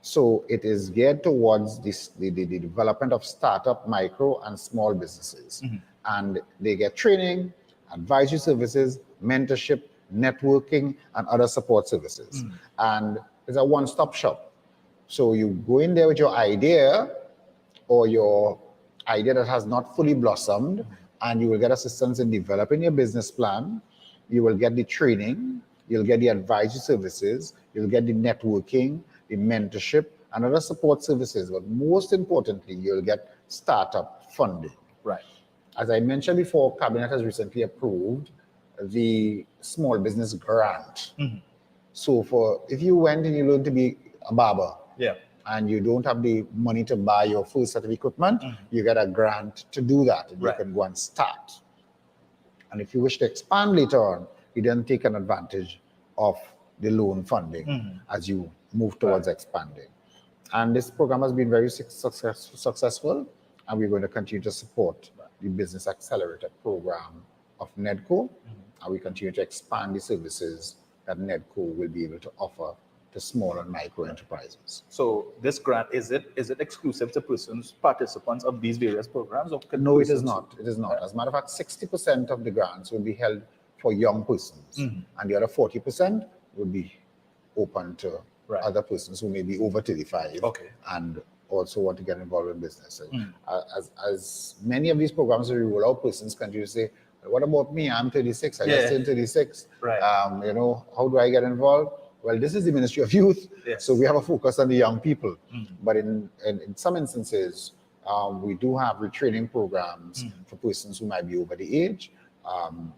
So it is geared towards the development of startup, micro, and small businesses. And they get training, advisory services, mentorship, networking, and other support services. And it's a one-stop shop. So you go in there with your idea or your idea that has not fully blossomed, and you will get assistance in developing your business plan. You will get the training, you'll get the advisory services, you'll get the networking, the mentorship, and other support services. But most importantly, you'll get startup funding. Right. As I mentioned before, Cabinet has recently approved the small business grant. So if you went and you learned to be a barber, and you don't have the money to buy your first set of equipment, you get a grant to do that, and you can go and start. And if you wish to expand later on, you then take an advantage of the loan funding as you move towards expanding. And this program has been very successful, and we're going to continue to support the Business Accelerator Program of NEDCO, and we continue to expand the services that NEDCO will be able to offer to small and micro enterprises. So this grant, is it exclusive to participants of these various programs? Or no, it is not. It is not. As a matter of fact, 60% of the grants will be held for young persons, and the other 40% will be open to other persons who may be over 35 and also want to get involved in business. As many of these programs we roll out, persons continue to say, what about me? I'm 36. I just turned 36. How do I get involved? Well, this is the Ministry of Youth, so we have a focus on the young people. But in some instances, we do have retraining programs for persons who might be over the age.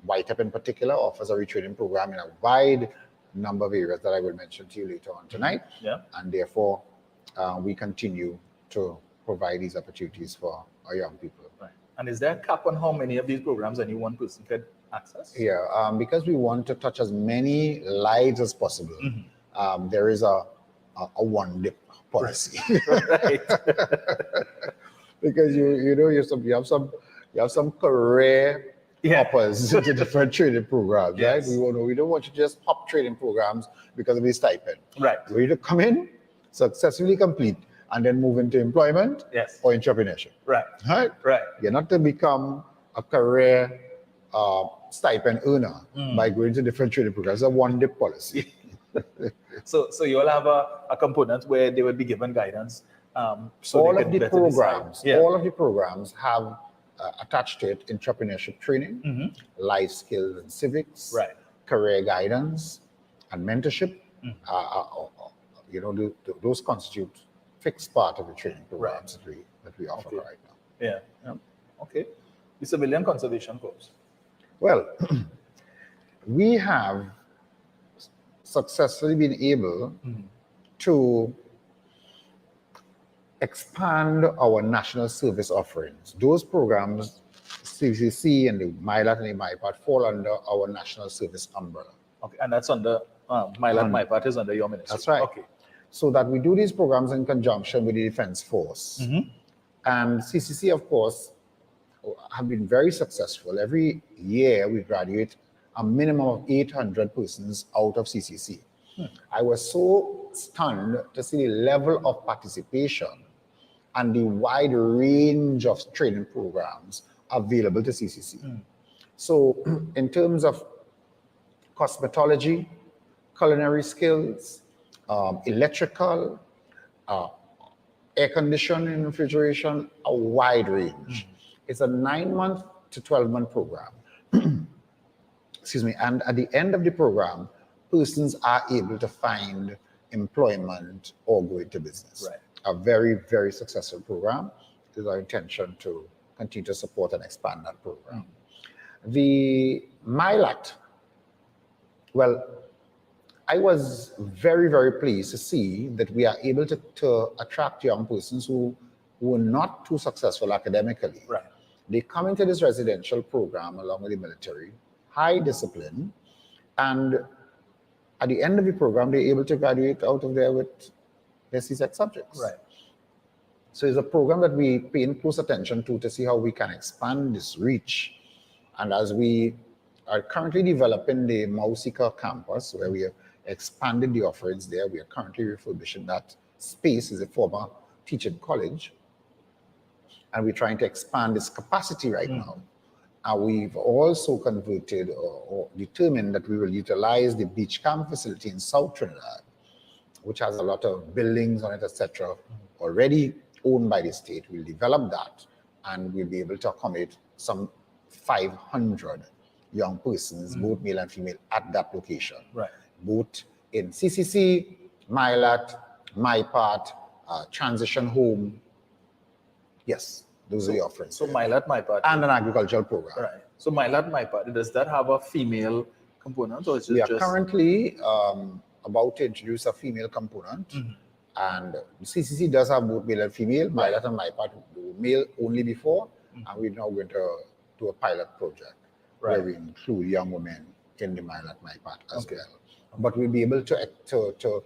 White Up in particular offers a retraining program in a wide number of areas that I will mention to you later on tonight. And therefore, we continue to provide these opportunities for our young people. Right. And is there a cap on how many of these programs any one person could access? Yeah, because we want to touch as many lives as possible. There is a one-dip policy. Because you have some career hoppers to different training programs, Yes. right? We don't want you to just hop training programs because of the stipend. Right. We want you to come in, successfully complete, and then move into employment or entrepreneurship. Right. Right? Right. You're not to become a career stipend earner by going to different training programs. It's a one-dip policy. So you all have a component where they will be given guidance. So all they of can the better decide. all of the programs have attached to it entrepreneurship training, life skills and civics, career guidance, and mentorship. Those constitute fixed part of the training programs that we offer right now. Yeah. Okay. The Civilian Conservation Corps. Well, we have successfully been able to expand our national service offerings. Those programs, CCC and the MILAT and the MIPAT, fall under our national service umbrella. Okay, and that's under MILAT, MIPAT is under your ministry. That's right. Okay. So that we do these programs in conjunction with the Defense Force. And CCC, of course, have been very successful. Every year we graduate a minimum of 800 persons out of CCC. I was so stunned to see the level of participation and the wide range of training programs available to CCC. So in terms of cosmetology, culinary skills, electrical, air conditioning and refrigeration, a wide range. It's a 9-month to 12-month program. Excuse me. And at the end of the program, persons are able to find employment or go into business. Right. A very, very successful program. It is our intention to continue to support and expand that program. The MILAT, well, I was very, very pleased to see that we are able to attract young persons who were not too successful academically. Right. They come into this residential program along with the military, high discipline, and at the end of the program, they're able to graduate out of there with their CSEC subjects. Right. So it's a program that we pay close attention to see how we can expand this reach. And as we are currently developing the Mausika campus, where we have expanded the offerings there, we are currently refurbishing that space. Is a former teaching college. And we're trying to expand this capacity right now. And we've also converted or determined that we will utilize the beach camp facility in South Trinidad, which has a lot of buildings on it, etc., already owned by the state. We'll develop that and we'll be able to accommodate some 500 young persons, both male and female, at that location. Right. Both in CCC, MILAT, MIPAT, transition home. Yes, those are the offerings. So MILAT, MIPAT. And an agricultural program. Right. So MILAT, MIPAT, does that have a female component or is it We are just... currently about to introduce a female component. And CCC does have both male and female. MILAT and MIPAT were male only before. And we're now going to do a pilot project where we include young women in the MILAT, MIPAT as well. But we'll be able to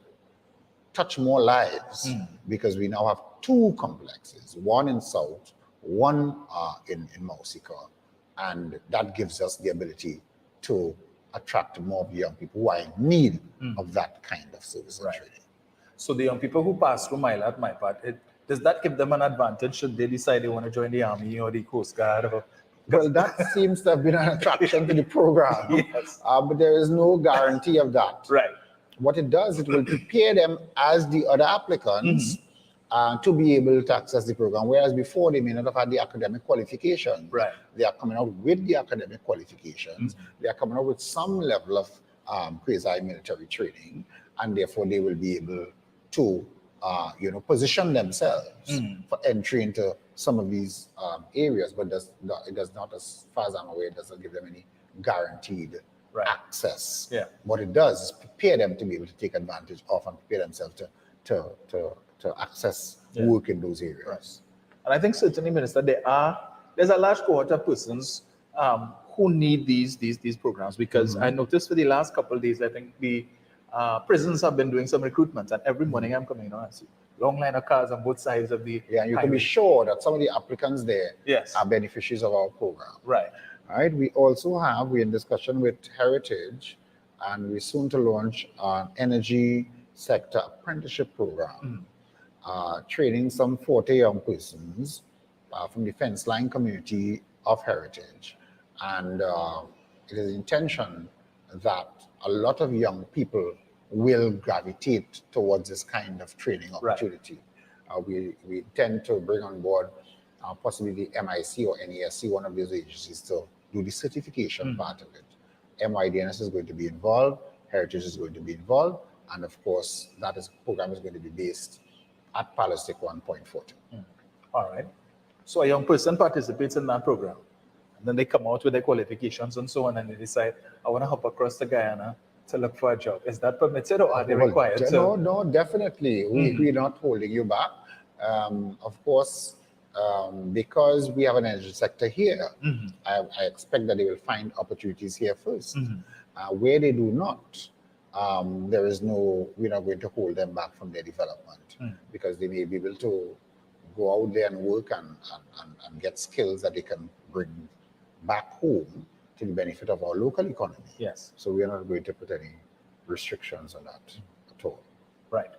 touch more lives because we now have 2 complexes, one in South, one in Mausika, and that gives us the ability to attract more young people who are in need of that kind of service and training. So the young people who pass through MILAT, MIPAT, does that give them an advantage should they decide they want to join the Army or the Coast Guard? Or... Well, that seems to have been an attraction to the program. Yes. But there is no guarantee of that. Right. What it does, it will prepare them as the other applicants to be able to access the program, whereas before they may not have had the academic qualifications. Right. They are coming out with the academic qualifications. They are coming out with some level of quasi-military training, and therefore they will be able to position themselves for entry into some of these areas, but it does not, as far as I'm aware, it doesn't give them any guaranteed access. Yeah. What it does is prepare them to be able to take advantage of and prepare themselves to access work in those areas. Right. And I think certainly, Minister, there's a large cohort of persons who need these programs because I noticed for the last couple of days, I think the prisons have been doing some recruitment, and every morning I'm coming on, I see long line of cars on both sides of the and you can be sure that some of the applicants there are beneficiaries of our program. Right. All right. We're in discussion with Heritage, and we're soon to launch an energy sector apprenticeship program, training some 40 young persons from the fence line community of Heritage. And it is the intention that a lot of young people will gravitate towards this kind of training opportunity. We intend to bring on board possibly the MIC or NESC, one of those agencies, to do the certification part of it. MYDNS is going to be involved, Heritage is going to be involved, and of course, program is going to be based at Palancing 1.40. All right. So a young person participates in that program, and then they come out with their qualifications and so on, and they decide, I want to hop across to Guyana to look for a job. Is that permitted, or are they required to? No, definitely. We're not holding you back. Of course, because we have an energy sector here, I expect that they will find opportunities here first. Where they do not, we're not going to hold them back from their development, because they may be able to go out there and work and get skills that they can bring back home to the benefit of our local economy. Yes. So we are not going to put any restrictions on that at all. Right.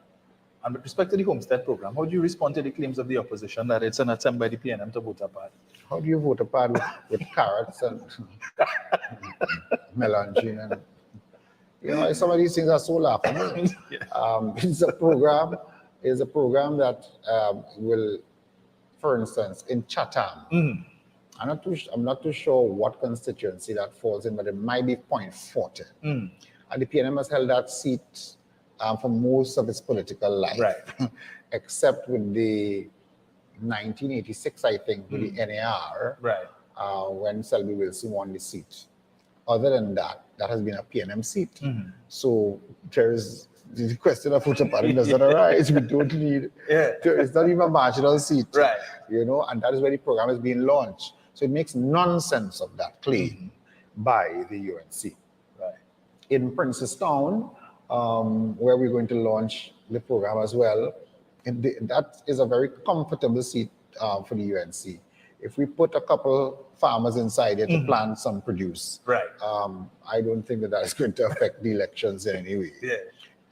And with respect to the Homestead program, how do you respond to the claims of the opposition that it's an attempt by the PNM to vote apart? How do you vote apart with carrots and melange and some of these things are so laughable. It's a program that will, for instance, in Chatham, I'm not too sure what constituency that falls in, but it might be 0.40. And the PNM has held that seat for most of its political life, except with the 1986, I think, with the NAR, when Selby Wilson won the seat. Other than that, that has been a PNM seat. So there is the question of voter party does not arise. We don't need, it's not even a marginal seat, and that is where the program is being launched. So it makes nonsense of that claim by the UNC. In Princestown, where we're going to launch the program as well, that is a very comfortable seat for the UNC. If we put a couple farmers inside it to plant some produce, I don't think that is going to affect the elections in any way.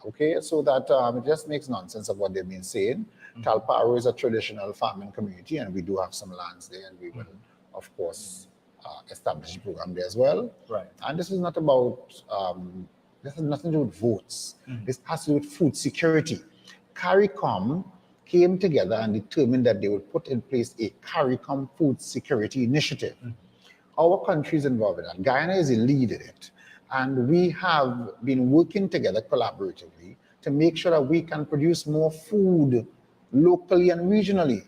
Okay, so that it just makes nonsense of what they've been saying. Talparo is a traditional farming community, and we do have some lands there, and we will, of course, establish a program there as well. And this is not about, this has nothing to do with votes. This has to do with food security. CARICOM came together and determined that they would put in place a CARICOM food security initiative. Our country is involved in that. Guyana is the lead in it. And we have been working together collaboratively to make sure that we can produce more food locally and regionally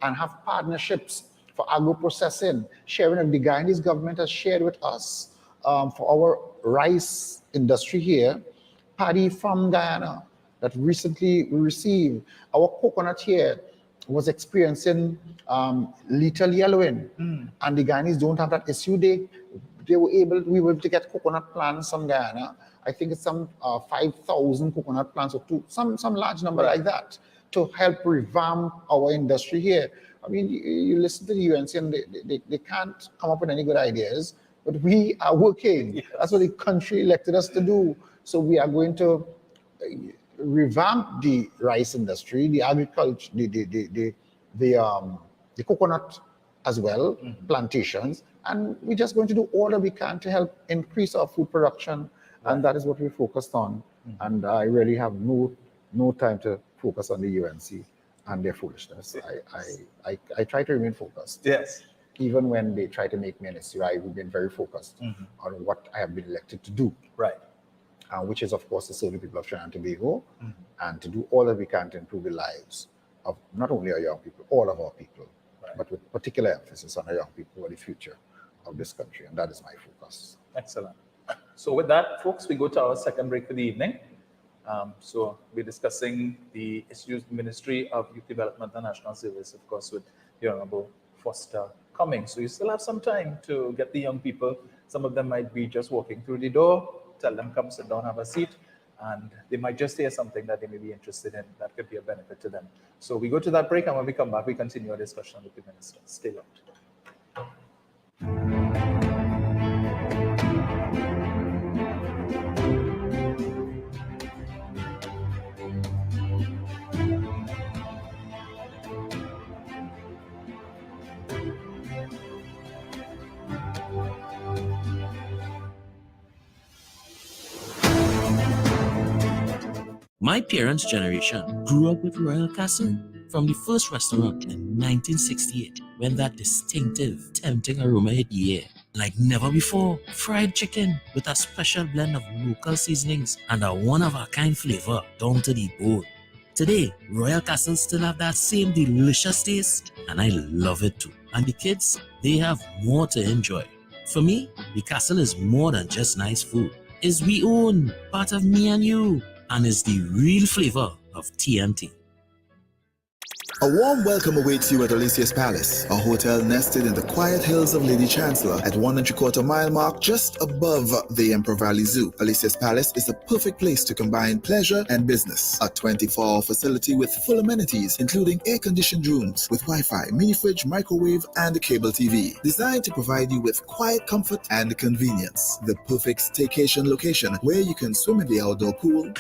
and have partnerships for agro-processing, sharing of the Guyanese government has shared with us for our rice industry here, paddy from Guyana that recently we received. Our coconut here was experiencing lethal yellowing, and the Guyanese don't have that issue. We were able to get coconut plants from Guyana. I think it's some 5,000 coconut plants, or some large number like that, to help revamp our industry here. I mean, you listen to the UNC and they can't come up with any good ideas, but we are working. That's what the country elected us to do. So we are going to revamp the rice industry, the agriculture, the coconut as well, plantations, and we're just going to do all that we can to help increase our food production, and that is what we're focused on. And I really have no time to focus on the UNC and their foolishness. I try to remain focused. Yes. Even when they try to make me an issue, I have been very focused on what I have been elected to do. Which is, of course, to serve the people of Trinidad and Tobago and to do all that we can to improve the lives of not only our young people, all of our people, but with particular emphasis on our young people who are the future of this country. And that is my focus. Excellent. So with that, folks, we go to our second break for the evening. So we're discussing the issues Ministry of Youth Development and National Service, of course, with the Honorable Foster coming. So you still have some time to get the young people. Some of them might be just walking through the door. Tell them, come sit down, have a seat, and they might just hear something that they may be interested in that could be a benefit to them. So we go to that break, and when we come back, we continue our discussion with the minister. Stay locked. My parents' generation grew up with Royal Castle from the first restaurant in 1968 when that distinctive, tempting aroma hit the air. Like never before, fried chicken with a special blend of local seasonings and a one-of-a-kind flavor down to the bone. Today, Royal Castle still have that same delicious taste, and I love it too. And the kids, they have more to enjoy. For me, the castle is more than just nice food. It's we own, part of me and you, and it's the real flavor of TNT. A warm welcome awaits you at Alicia's Palace, a hotel nested in the quiet hills of Lady Chancellor at 1 3/4 mile mark just above the Emperor Valley Zoo. Alicia's Palace is the perfect place to combine pleasure and business. A 24-hour facility with full amenities, including air-conditioned rooms with Wi-Fi, mini-fridge, microwave, and cable TV. Designed to provide you with quiet comfort and convenience. The perfect staycation location where you can swim in the outdoor pool,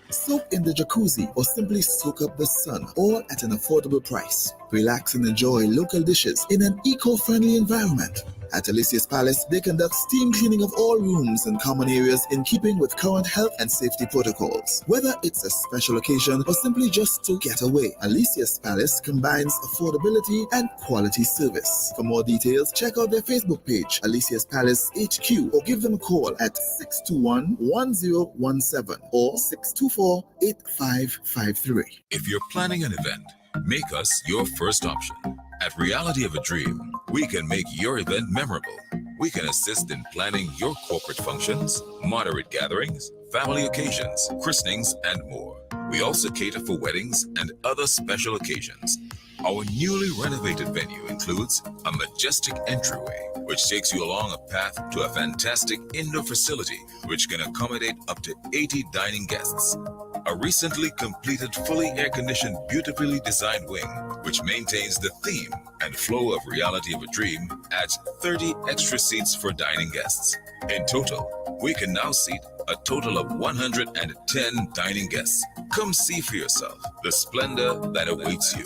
soak in the jacuzzi, or simply soak up the sun, all at an affordable price. Relax and enjoy local dishes in an eco-friendly environment. At Alicia's Palace, they conduct steam cleaning of all rooms and common areas in keeping with current health and safety protocols. Whether it's a special occasion or simply just to get away, Alicia's Palace combines affordability and quality service. For more details, check out their Facebook page, Alicia's Palace HQ, or give them a call at 621-1017 or 624-8553. If you're planning an event, make us your first option. At Reality of a Dream, we can make your event memorable. We can assist in planning your corporate functions, moderate gatherings, family occasions, christenings, and more. We also cater for weddings and other special occasions. Our newly renovated venue includes a majestic entryway, which takes you along a path to a fantastic indoor facility, which can accommodate up to 80 dining guests. A recently completed, fully air-conditioned, beautifully designed wing, which maintains the theme and flow of Reality of a Dream, adds 30 extra seats for dining guests. In total, we can now seat a total of 110 dining guests. Come see for yourself the splendor that awaits you.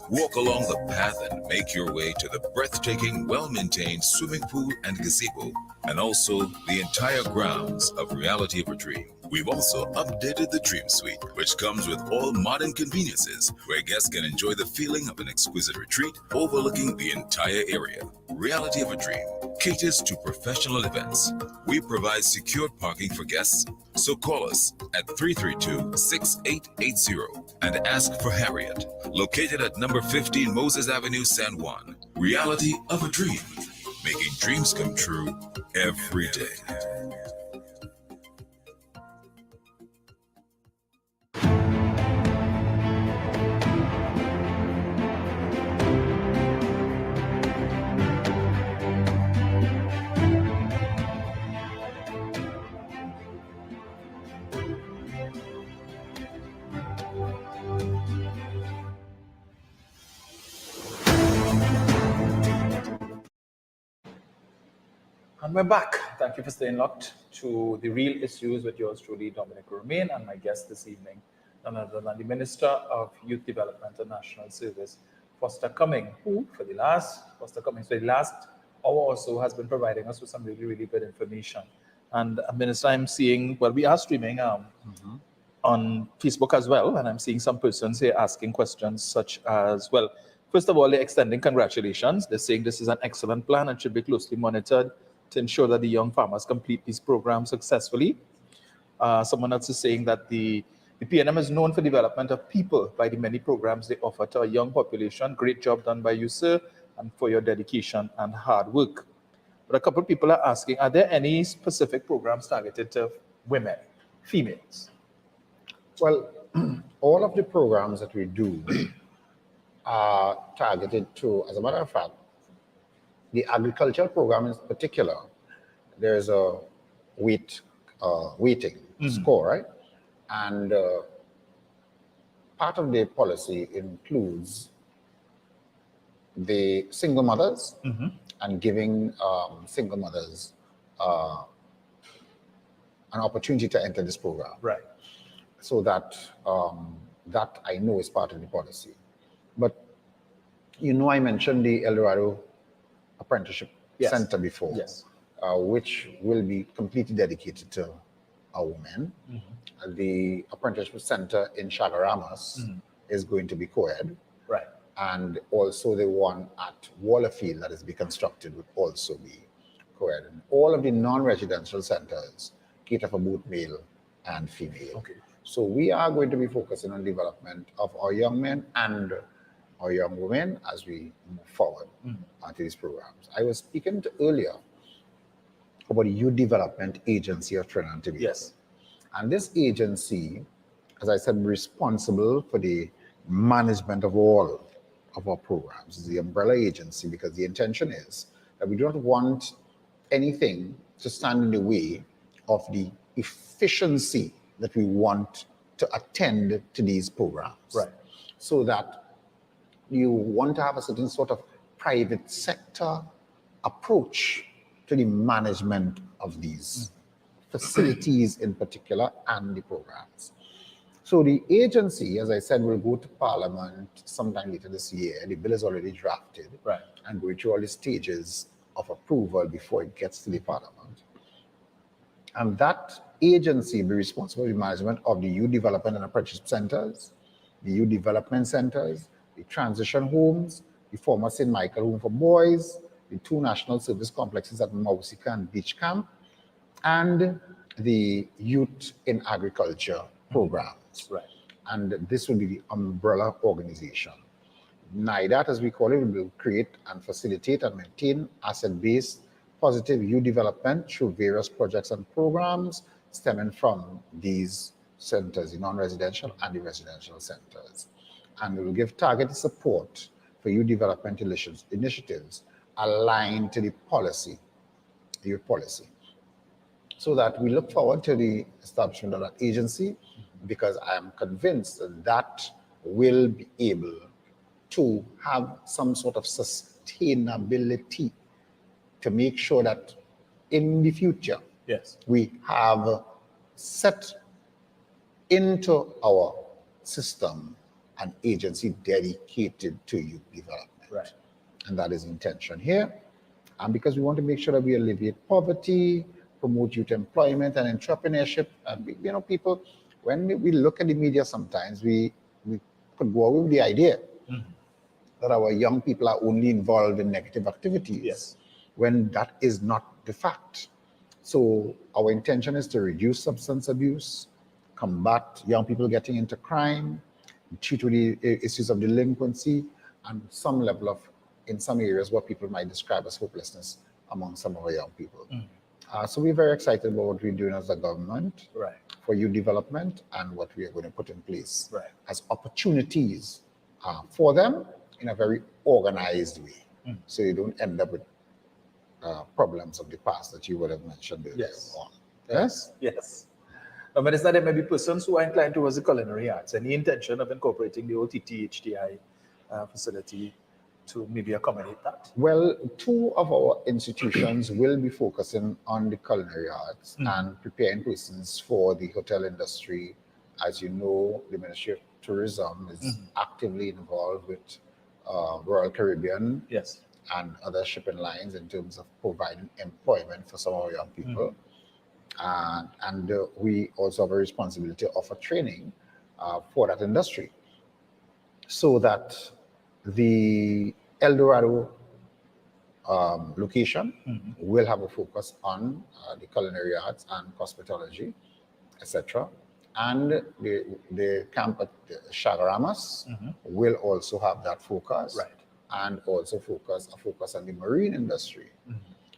Walk along the path and make your way to the breathtaking, well-maintained swimming pool and gazebo, and also the entire grounds of Reality of a Dream. We've also updated the Dream Suite, which comes with all modern conveniences where guests can enjoy the feeling of an exquisite retreat overlooking the entire area. Reality of a Dream caters to professional events. We provide secured parking for guests, so call us at 332-6880 and ask for Harriet, located at number 15 Moses Avenue, San Juan. Reality of a Dream, making dreams come true every day. And we're back. Thank you for staying locked to The Real Issues with yours truly, Dominic, Romain, and my guest this evening, none other than the Minister of Youth Development and National Service, Foster Cumming, who for the last hour or so has been providing us with some really, really good information. And Minister, I'm seeing, well, we are streaming on Facebook as well, and I'm seeing some persons here asking questions such as, well, first of all, they're extending congratulations. They're saying this is an excellent plan and should be closely monitored to ensure that the young farmers complete these programs successfully. Someone else is saying that the PNM is known for development of people by the many programs they offer to a young population. Great job done by you, sir, and for your dedication and hard work. But a couple of people are asking, are there any specific programs targeted to women, females? Well, all of the programs that we do are targeted to, as a matter of fact, the agricultural program in particular, there's a weighting score, right? And part of the policy includes the single mothers and giving single mothers an opportunity to enter this program. Right. So that that I know is part of the policy. But you know, I mentioned the El Dorado Apprenticeship Center before, which will be completely dedicated to are women. The apprenticeship center in Chagaramas is going to be co-ed. Right. And also the one at Wallerfield that is to be constructed would also be co-ed. And all of the non-residential centers cater for both male and female. Okay. So we are going to be focusing on development of our young men and our young women as we move forward to these programs. I was speaking earlier about the Youth Development Agency of Trinidad and Tobago. Yes. And this agency, as I said, responsible for the management of all of our programs. It's the umbrella agency because the intention is that we don't want anything to stand in the way of the efficiency that we want to attend to these programs. Right. So that you want to have a certain sort of private sector approach to the management of these facilities in particular and the programs. So the agency, as I said, will go to Parliament sometime later this year. The bill is already drafted and going through all the stages of approval before it gets to the Parliament. And that agency will be responsible for the management of the youth development and apprenticeship centers, the youth development centers, the transition homes, the former St. Michael Home for Boys, the 2 national service complexes at Mausika and Beach Camp, and the youth in agriculture programs. Right. And this will be the umbrella organization. NIDAT, as we call it, will create and facilitate and maintain asset-based positive youth development through various projects and programs stemming from these centers, the non-residential and the residential centers. And it will give targeted support for youth development initiatives aligned to the policy, the youth policy. So that we look forward to the establishment of that agency because I am convinced that that will be able to have some sort of sustainability to make sure that in the future, we have set into our system an agency dedicated to youth development. Right. And that is the intention here. And because we want to make sure that we alleviate poverty, promote youth employment and entrepreneurship. And you know, people, when we look at the media sometimes, we could go away with the idea that our young people are only involved in negative activities when that is not the fact. So our intention is to reduce substance abuse, combat young people getting into crime, treat with the issues of delinquency, and some level of, in some areas, what people might describe as hopelessness among some of our young people. So we're very excited about what we're doing as a government for youth development and what we are going to put in place as opportunities for them in a very organized way. So you don't end up with problems of the past that you would have mentioned earlier on. Yes? Yes. Minister, there may be persons who are inclined towards the culinary arts. Any intention of incorporating the OTT HDI facility to maybe accommodate that? Well, 2 of our institutions will be focusing on the culinary arts and preparing persons for the hotel industry. As you know, the Ministry of Tourism is actively involved with Royal Caribbean and other shipping lines in terms of providing employment for some of our young people. And we also have a responsibility to offer training for that industry so that the El Dorado location will have a focus on the culinary arts and hospitality, etc. And the camp at Chagaramas will also have that focus, and also a focus on the marine industry.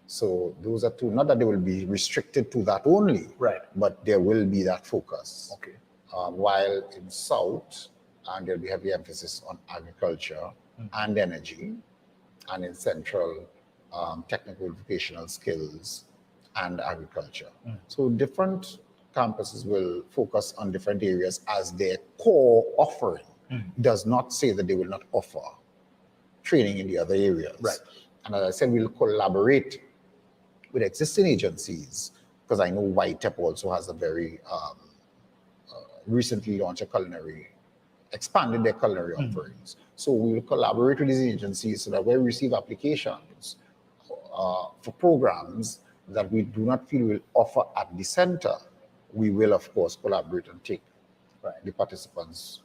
So those are 2, not that they will be restricted to that only, but there will be that focus. Okay. While in South, and there'll be heavy emphasis on agriculture and energy, and in Central, technical vocational skills and agriculture. So different campuses will focus on different areas as their core offering. Does not say that they will not offer training in the other areas. And as I said, we'll collaborate with existing agencies, because I know YTEP also has a very recently launched a culinary, expanded their culinary offerings. So we will collaborate with these agencies so that when we receive applications for programs that we do not feel will offer at the center, we will, of course, collaborate and take the participants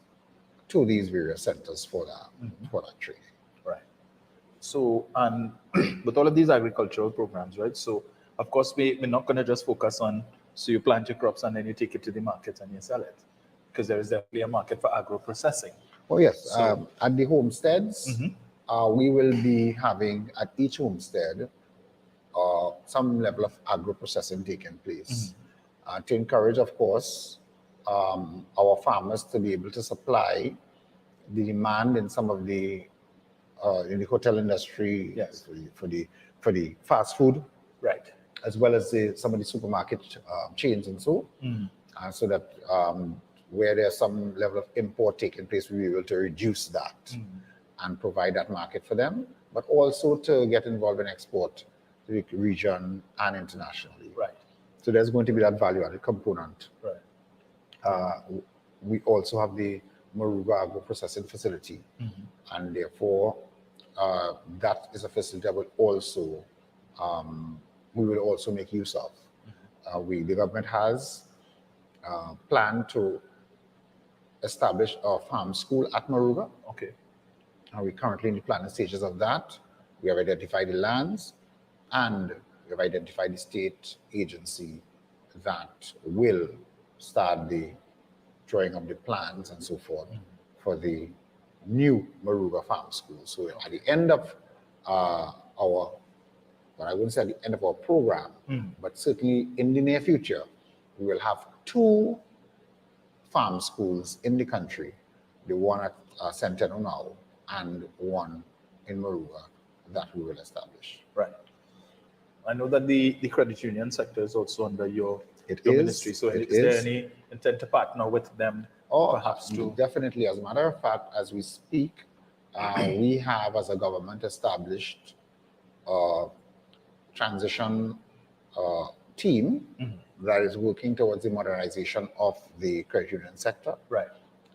to these various centers for that training. Right. So, and with all of these agricultural programs, right? So, of course, we're not going to just focus on, so you plant your crops and then you take it to the market and you sell it, because there is definitely a market for agro-processing. Oh, yes. At the homesteads, we will be having at each homestead some level of agro-processing taking place to encourage, of course, our farmers to be able to supply the demand in some of the in the hotel industry, for the fast food, right, as well as some of the supermarket chains and so, so that where there's some level of import taking place, we'll be able to reduce that and provide that market for them, but also to get involved in export to the region and internationally. Right. So there's going to be that value-added component. Right. We also have the Moruga Agro Processing Facility, and therefore that is a facility that will also we will also make use of. The government has planned to establish a farm school at Moruga. Okay. We're currently in the planning stages of that. We have identified the lands, and we have identified the state agency that will start the drawing of the plans and so forth for the new Moruga Farm School. So at the end of our, well, I wouldn't say at the end of our program, but certainly in the near future, we will have 2 farm schools in the country, the one at Centeno now and one in Moruga that we will establish. Right. I know that the credit union sector is also under your ministry. So is there any intent to partner with them? Perhaps to definitely. As a matter of fact, as we speak, we have, as a government, established a transition team that is working towards the modernization of the credit union sector. Right.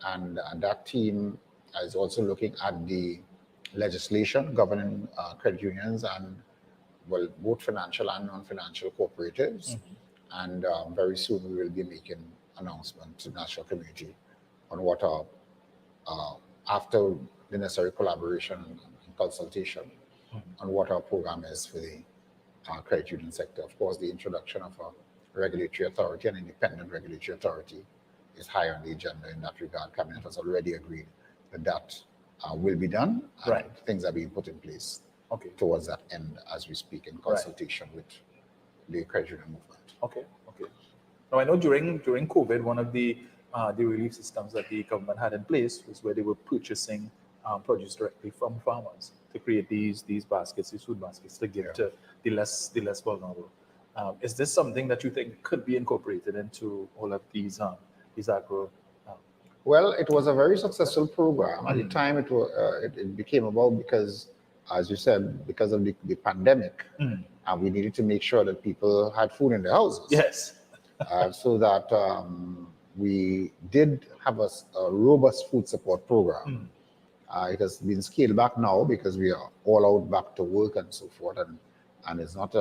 And that team is also looking at the legislation governing credit unions and, well, both financial and non-financial cooperatives. And very soon we will be making announcement to the national community on what our, after the necessary collaboration and consultation, on what our program is for the credit union sector. Of course, the introduction of a regulatory authority, an independent regulatory authority, is high on the agenda in that regard. Cabinet has already agreed that that will be done, and things are being put in place towards that end as we speak, in consultation with the credit union movement. Okay. Now, I know during COVID, one of the relief systems that the government had in place was where they were purchasing produce directly from farmers to create these baskets, these food baskets, to give to the less vulnerable. Is this something that you think could be incorporated into all of these agro? Well, it was a very successful program. At the time, it became about because, as you said, because of the pandemic, and we needed to make sure that people had food in their houses. Yes. So that we did have a robust food support program. It has been scaled back now because we are all out back to work and so forth, and it's not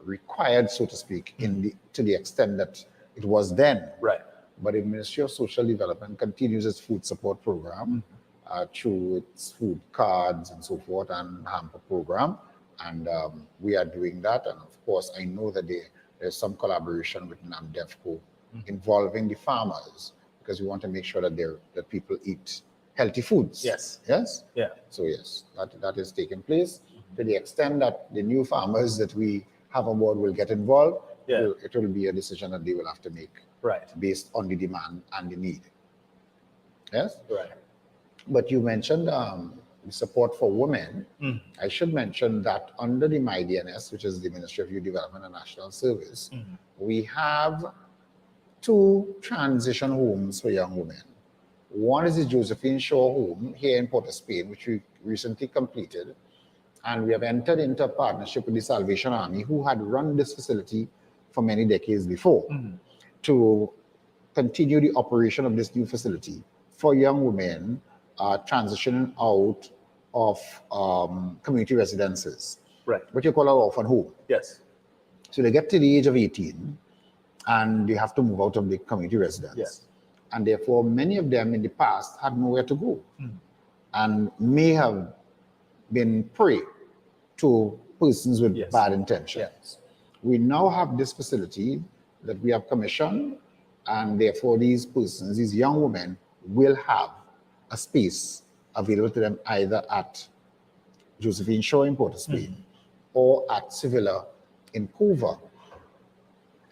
required, so to speak, to the extent that it was then. Right. But the Ministry of Social Development continues its food support program through its food cards and so forth and hamper program, and we are doing that. And of course, I know that there's some collaboration with NAMDEFCO involving the farmers, because we want to make sure that people eat healthy foods. Yes. Yes? Yeah. So yes, that is taking place. To the extent that the new farmers that we have on board will get involved, it will be a decision that they will have to make based on the demand and the need. Yes? Right. But you mentioned the support for women. I should mention that under the MyDNS, which is the Ministry of Youth Development and National Service, we have 2 transition homes for young women. One is the Josephine Shaw Home here in Port of Spain, which we recently completed. And we have entered into a partnership with the Salvation Army, who had run this facility for many decades before, to continue the operation of this new facility for young women transitioning out of community residences. Right. What you call an orphan home. Yes. So they get to the age of 18, and they have to move out of the community residence. Yes. And therefore, many of them in the past had nowhere to go and may have been prey to persons with bad intentions. We now have this facility that we have commissioned, and therefore these persons, these young women, will have a space available to them either at Josephine Shaw in Port of Spain or at Sevilla in Cuba.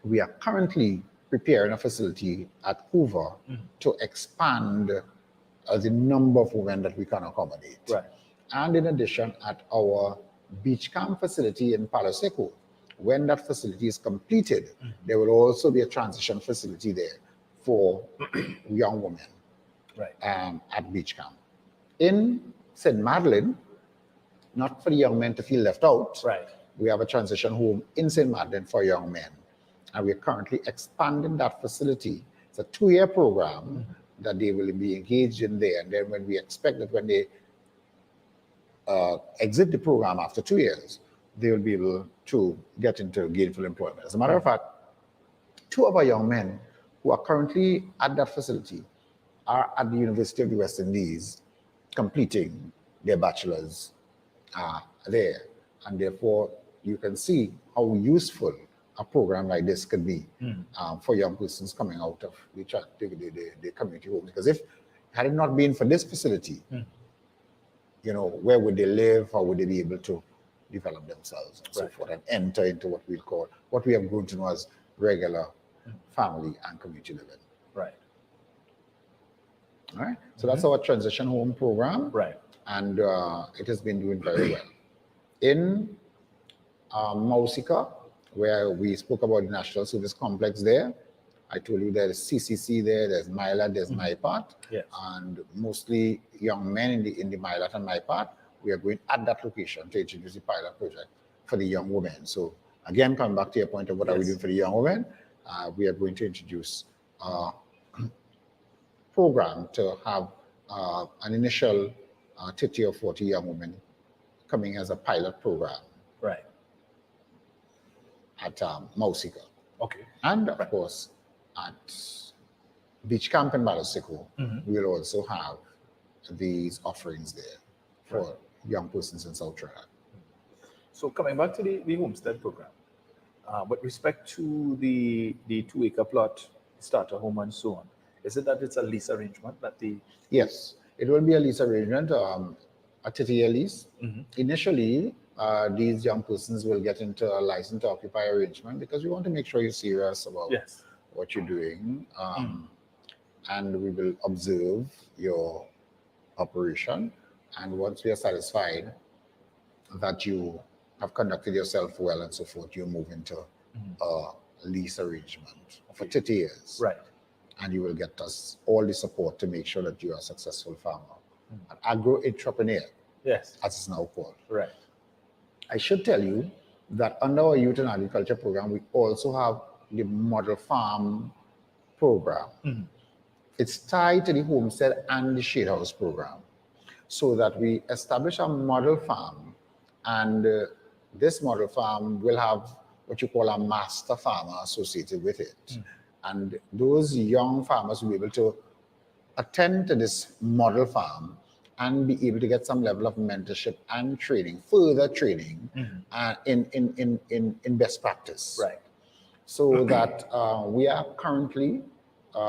We are currently preparing a facility at Cuba to expand the number of women that we can accommodate. Right. And in addition, at our beach camp facility in Palo Seco, when that facility is completed, there will also be a transition facility there for young women at beach camp. In St. Madeleine, not for the young men to feel left out, we have a transition home in St. Madeleine for young men. And we're currently expanding that facility. It's a 2-year program that they will be engaged in there. And then when we expect that when they exit the program after 2 years, they will be able to get into gainful employment. As a matter of fact, 2 of our young men who are currently at that facility are at the University of the West Indies completing their bachelor's there. And therefore, you can see how useful a program like this could be for young persons coming out of the community home. Because had it not been for this facility, you know, where would they live? How would they be able to develop themselves and so forth and enter into what we call, what we have grown to know as regular family and community living. Right. All right. So that's our transition home program. Right. And it has been doing very well. In Mausika, where we spoke about the National Service Complex there, I told you there's CCC there, there's MyLAT, there's MyPart, and mostly young men in the MyLAT and MyPart. We are going at that location to introduce the pilot project for the young women. So again, coming back to your point of what are we doing for the young women, we are going to introduce a program to have an initial 30 or 40 young women coming as a pilot program. Right. At Mausika. Okay. And of course, at Beach Camp in Palancing, we will also have these offerings there for young persons in South Trinidad. So coming back to the homestead program, with respect to the 2-acre plot, starter home and so on, is it that it's a lease arrangement that the... Yes, it will be a lease arrangement, a 30-year lease. Initially, these young persons will get into a license to occupy arrangement because we want to make sure you're serious about what you're doing. And we will observe your operation. And once we are satisfied that you have conducted yourself well and so forth, you move into a lease arrangement for 30 years. Right. And you will get us all the support to make sure that you are a successful farmer, an agro-entrepreneur, as it's now called. Right. I should tell you that under our Youth and Agriculture program, we also have the Model Farm program. It's tied to the Homestead and the Shade House program, so that we establish a model farm, and this model farm will have what you call a master farmer associated with it. And those young farmers will be able to attend to this model farm and be able to get some level of mentorship and training, further training in best practice. Right. So that we are currently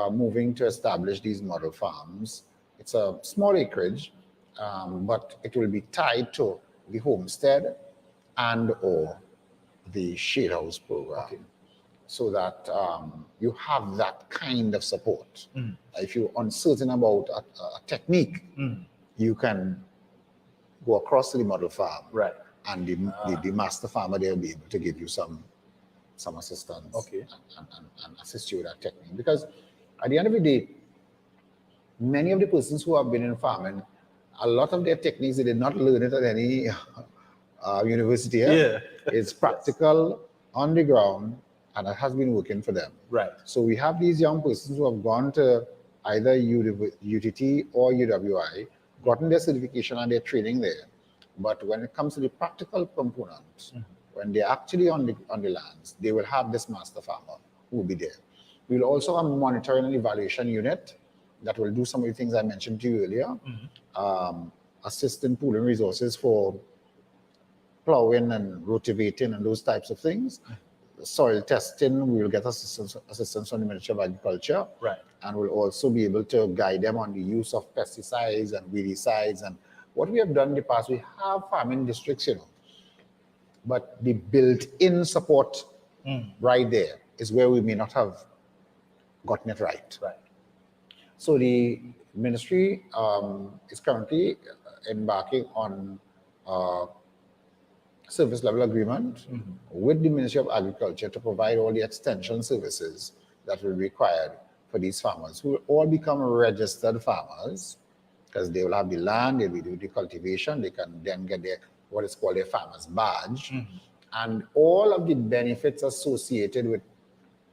moving to establish these model farms. It's a small acreage, but it will be tied to the homestead and or the shade house program. So that you have that kind of support. If you're uncertain about a technique, you can go across to the model farm, and the master farmer there will be able to give you some assistance and assist you with that technique. Because at the end of the day, many of the persons who have been in farming, a lot of their techniques, they did not learn it at any university. It's practical, on the ground, and it has been working for them. Right. So we have these young persons who have gone to either UTT or UWI, gotten their certification and their training there. But when it comes to the practical components, when they're actually on the lands, they will have this master farmer who will be there. We'll also have a monitoring and evaluation unit that will do some of the things I mentioned to you earlier, assist in pooling resources for plowing and rotivating and those types of things. Soil testing, we will get assistance from the Ministry of Agriculture. Right. And we'll also be able to guide them on the use of pesticides and weedicides. And what we have done in the past, we have farming districts, but the built-in support right there is where we may not have gotten it right. Right. So the ministry is currently embarking on service level agreement with the Ministry of Agriculture to provide all the extension services that will be required for these farmers, who will all become registered farmers, because they will have the land, they'll be doing the cultivation, they can then get their what is called a farmer's badge, and all of the benefits associated with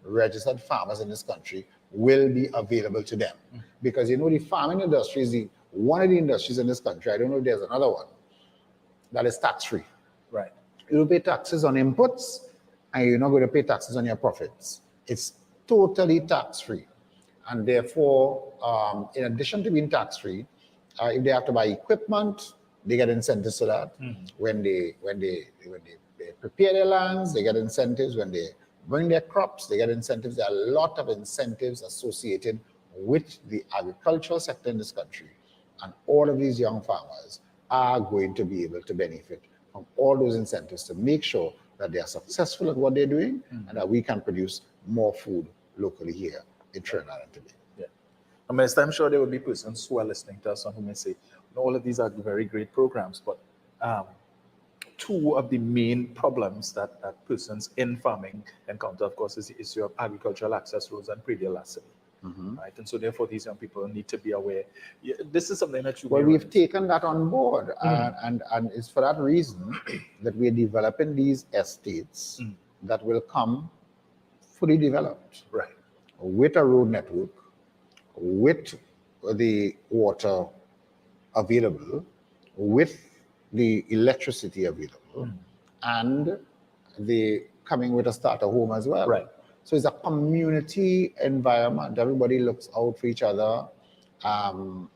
registered farmers in this country will be available to them. Because the farming industry is one of the industries in this country, I don't know if there's another one, that is tax-free. Right. You don't pay taxes on inputs, and you're not going to pay taxes on your profits. It's totally tax-free. And therefore, in addition to being tax-free, if they have to buy equipment, they get incentives for that. When they prepare their lands, they get incentives. When they bring their crops, they get incentives. There are a lot of incentives associated with the agricultural sector in this country. And all of these young farmers are going to be able to benefit from all those incentives to make sure that they are successful at what they're doing and that we can produce more food locally here in Trinidad and Tobago. Yeah. I mean, I'm sure there will be persons who are listening to us and who may say, all of these are very great programs, but two of the main problems that persons in farming encounter, of course, is the issue of agricultural access roads and predial lassity. Right, and so therefore these young people need to be aware. This is something that we've taken that on board, and it's for that reason that we're developing these estates that will come fully developed, right, with a road network, with the water available, with the electricity available, and the coming with a starter home as well. Right. So it's a community environment. Everybody looks out for each other.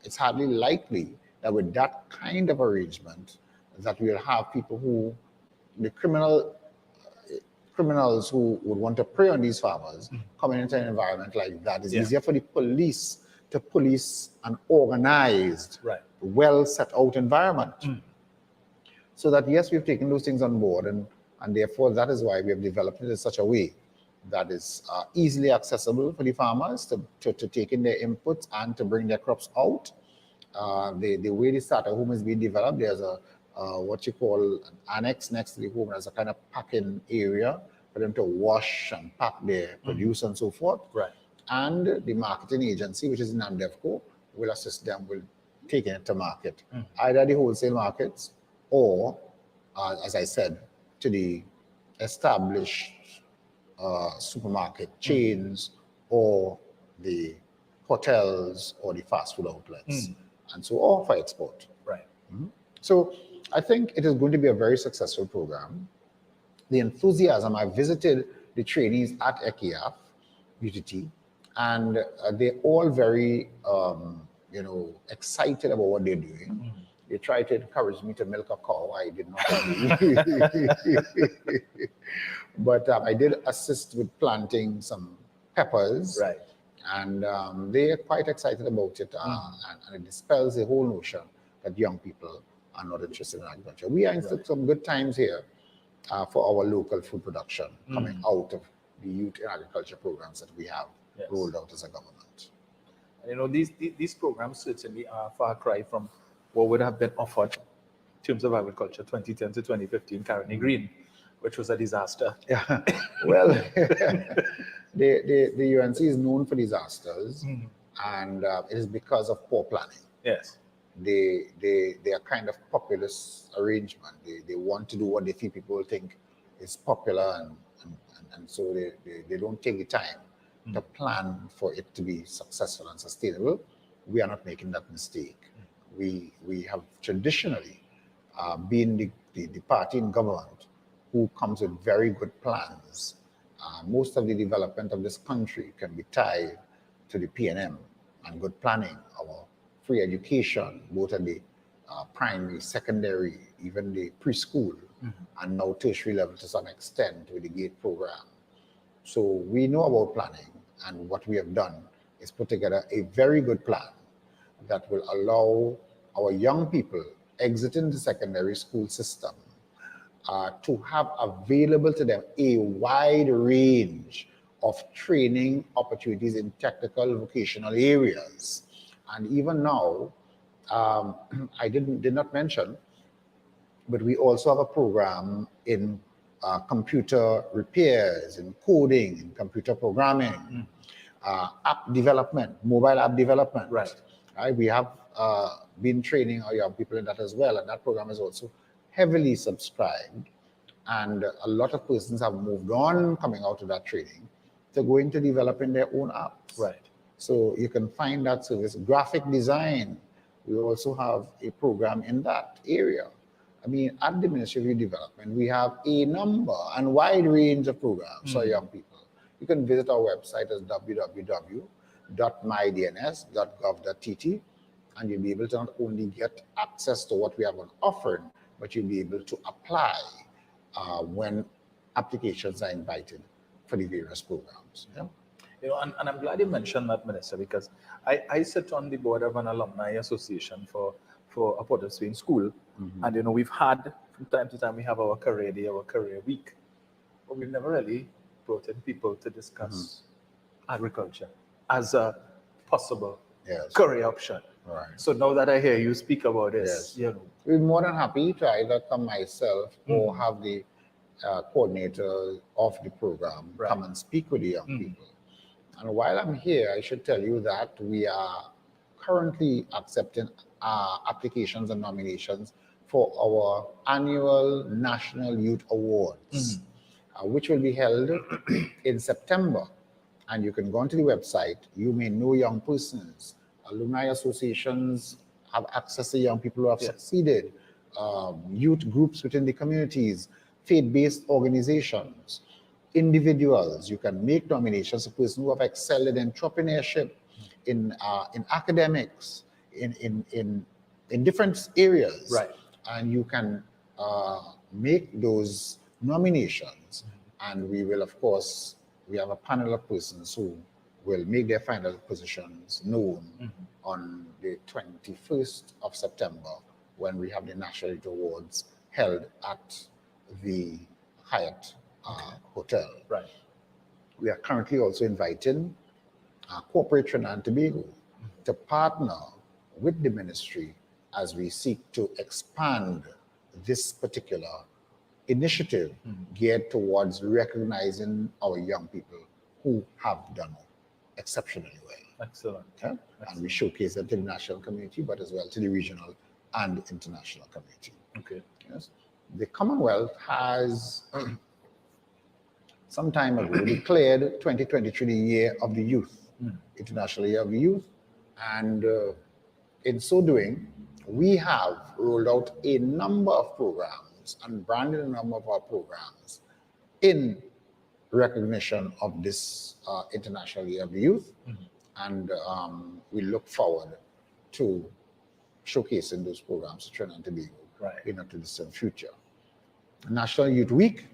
It's hardly likely that with that kind of arrangement that we'll have people who, the criminals who would want to prey on these farmers coming into an environment like that. It's easier for the police to police an organized, well set out environment. So that yes, we've taken those things on board, and therefore that is why we have developed it in such a way that is easily accessible for the farmers to take in their inputs and to bring their crops out. The way the starter home is being developed, there's a what you call an annex next to the home. There's a kind of packing area for them to wash and pack their produce and so forth. Right. And the marketing agency, which is in Andevco, will assist them with taking it to market, either the wholesale markets or, as I said, to the established supermarket chains or the hotels or the fast food outlets, and so on for export. Right. So I think it is going to be a very successful program. The enthusiasm, I visited the trainees at ECIAF, UTT, and they're all very, excited about what they're doing. They try to encourage me to milk a cow. I did not agree. But I did assist with planting some peppers. Right. And they are quite excited about it. And it dispels the whole notion that young people are not interested in agriculture. We are in some good times here for our local food production coming out of the youth in agriculture programs that we have rolled out as a government. And these programs certainly are a far cry from what would have been offered in terms of agriculture 2010 to 2015, Caroni Green, which was a disaster. Yeah, well, the UNC is known for disasters, and it is because of poor planning. Yes. They are kind of populist arrangement. They want to do what they feel people think is popular, and so they don't take the time to plan for it to be successful and sustainable. We are not making that mistake. We have traditionally been the party in government who comes with very good plans Most of the development of this country can be tied to the PNM and good planning, our free education, both at the primary, secondary, even the preschool, and now tertiary level to some extent with the GATE program. So we know about planning, and what we have done is put together a very good plan that will allow our young people exiting the secondary school system to have available to them a wide range of training opportunities in technical vocational areas. And even now, I did not mention, but we also have a program in computer repairs, in coding, in computer programming, app development, mobile app development. Right. We have been training our young people in that as well, and that program is also heavily subscribed. And a lot of persons have moved on coming out of that training to go into developing their own apps. Right. So you can find that service. Graphic design, we also have a program in that area. I mean, at the Ministry of Youth Development, we have a number and wide range of programs for young people. You can visit our website as www.mydns.gov.tt, and you'll be able to not only get access to what we have on offer, but you'll be able to apply when applications are invited for the various programs. Yeah? You know, and I'm glad you mentioned that, Minister, because I sit on the board of an alumni association for a Potterswing school, and you know, we've had from time to time we have our career day, our career week, but we've never really brought in people to discuss agriculture as a possible career option. Right. So now that I hear you speak about this, you know, we're more than happy to either come myself or have the coordinator of the program come and speak with the young people. And while I'm here, I should tell you that we are currently accepting applications and nominations for our annual National Youth Awards, which will be held in September. And you can go onto the website. You may know young persons. Alumni associations have access to young people who have succeeded, youth groups within the communities, faith-based organizations, individuals. You can make nominations of persons who have excelled in entrepreneurship, in academics, in different areas. Right. And you can make those nominations. And we will, of course, we have a panel of persons who will make their final positions known on the 21st of September when we have the National Youth Awards held at the Hyatt Hotel. Right. We are currently also inviting corporate Trinidad and Tobago to partner with the ministry as we seek to expand this particular initiative geared towards recognizing our young people who have done exceptionally well. Excellent. Okay? And we showcase that to the national community, but as well to the regional and international community. Okay. Yes. The Commonwealth has some time ago declared 2023 the Year of the Youth, International Year of the Youth, and in so doing, we have rolled out a number of programs and branded a number of our programs in recognition of this International Year of the Youth, and we look forward to showcasing those programs to Trinidad and Tobago in the not too distant future. National Youth Week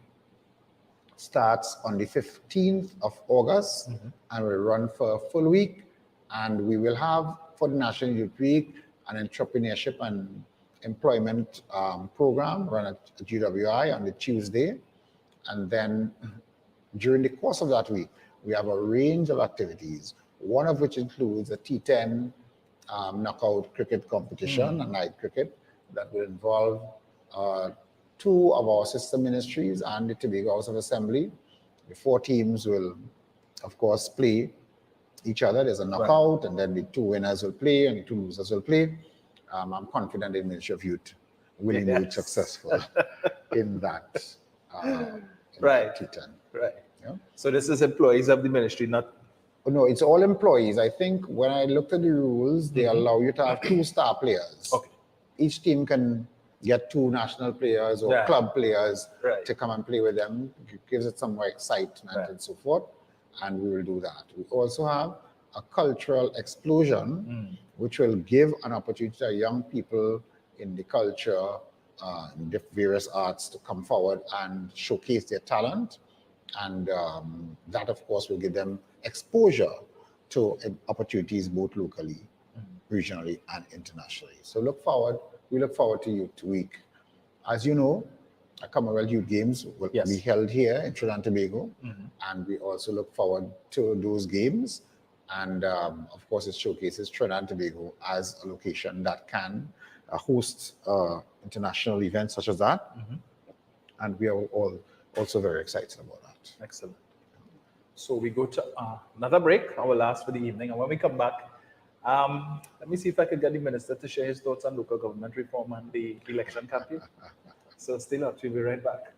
starts on the 15th of August and will run for a full week, and we will have for the National Youth Week an entrepreneurship and employment program run at GWI on the Tuesday, and then during the course of that week we have a range of activities, one of which includes a T10 knockout cricket competition, a night cricket that will involve two of our sister ministries and the Tobago House of Assembly. The four teams will, of course, play each other. There's a knockout, and then the two winners will play and the two losers will play. I'm confident the Ministry of Youth will be successful in that. T10. Right. Yeah. So this is employees of the ministry, not... Oh, no, it's all employees. I think when I looked at the rules, they allow you to have two star players. Okay. Each team can get 2 national players or club players to come and play with them. It gives it some more excitement and so forth, and we will do that. We also have a cultural explosion, which will give an opportunity to young people in the culture, in the various arts to come forward and showcase their talent. And that, of course, will give them exposure to opportunities both locally, regionally, and internationally. So we look forward to Youth Week. As you know, Commonwealth Youth Games will be held here in Trinidad and Tobago, and we also look forward to those games. And of course, it showcases Trinidad and Tobago as a location that can host international events such as that. And we are all also very excited about that. Excellent. So we go to another break, our last for the evening. And when we come back, let me see if I can get the minister to share his thoughts on local government reform and the election campaign. So still up, we'll be right back.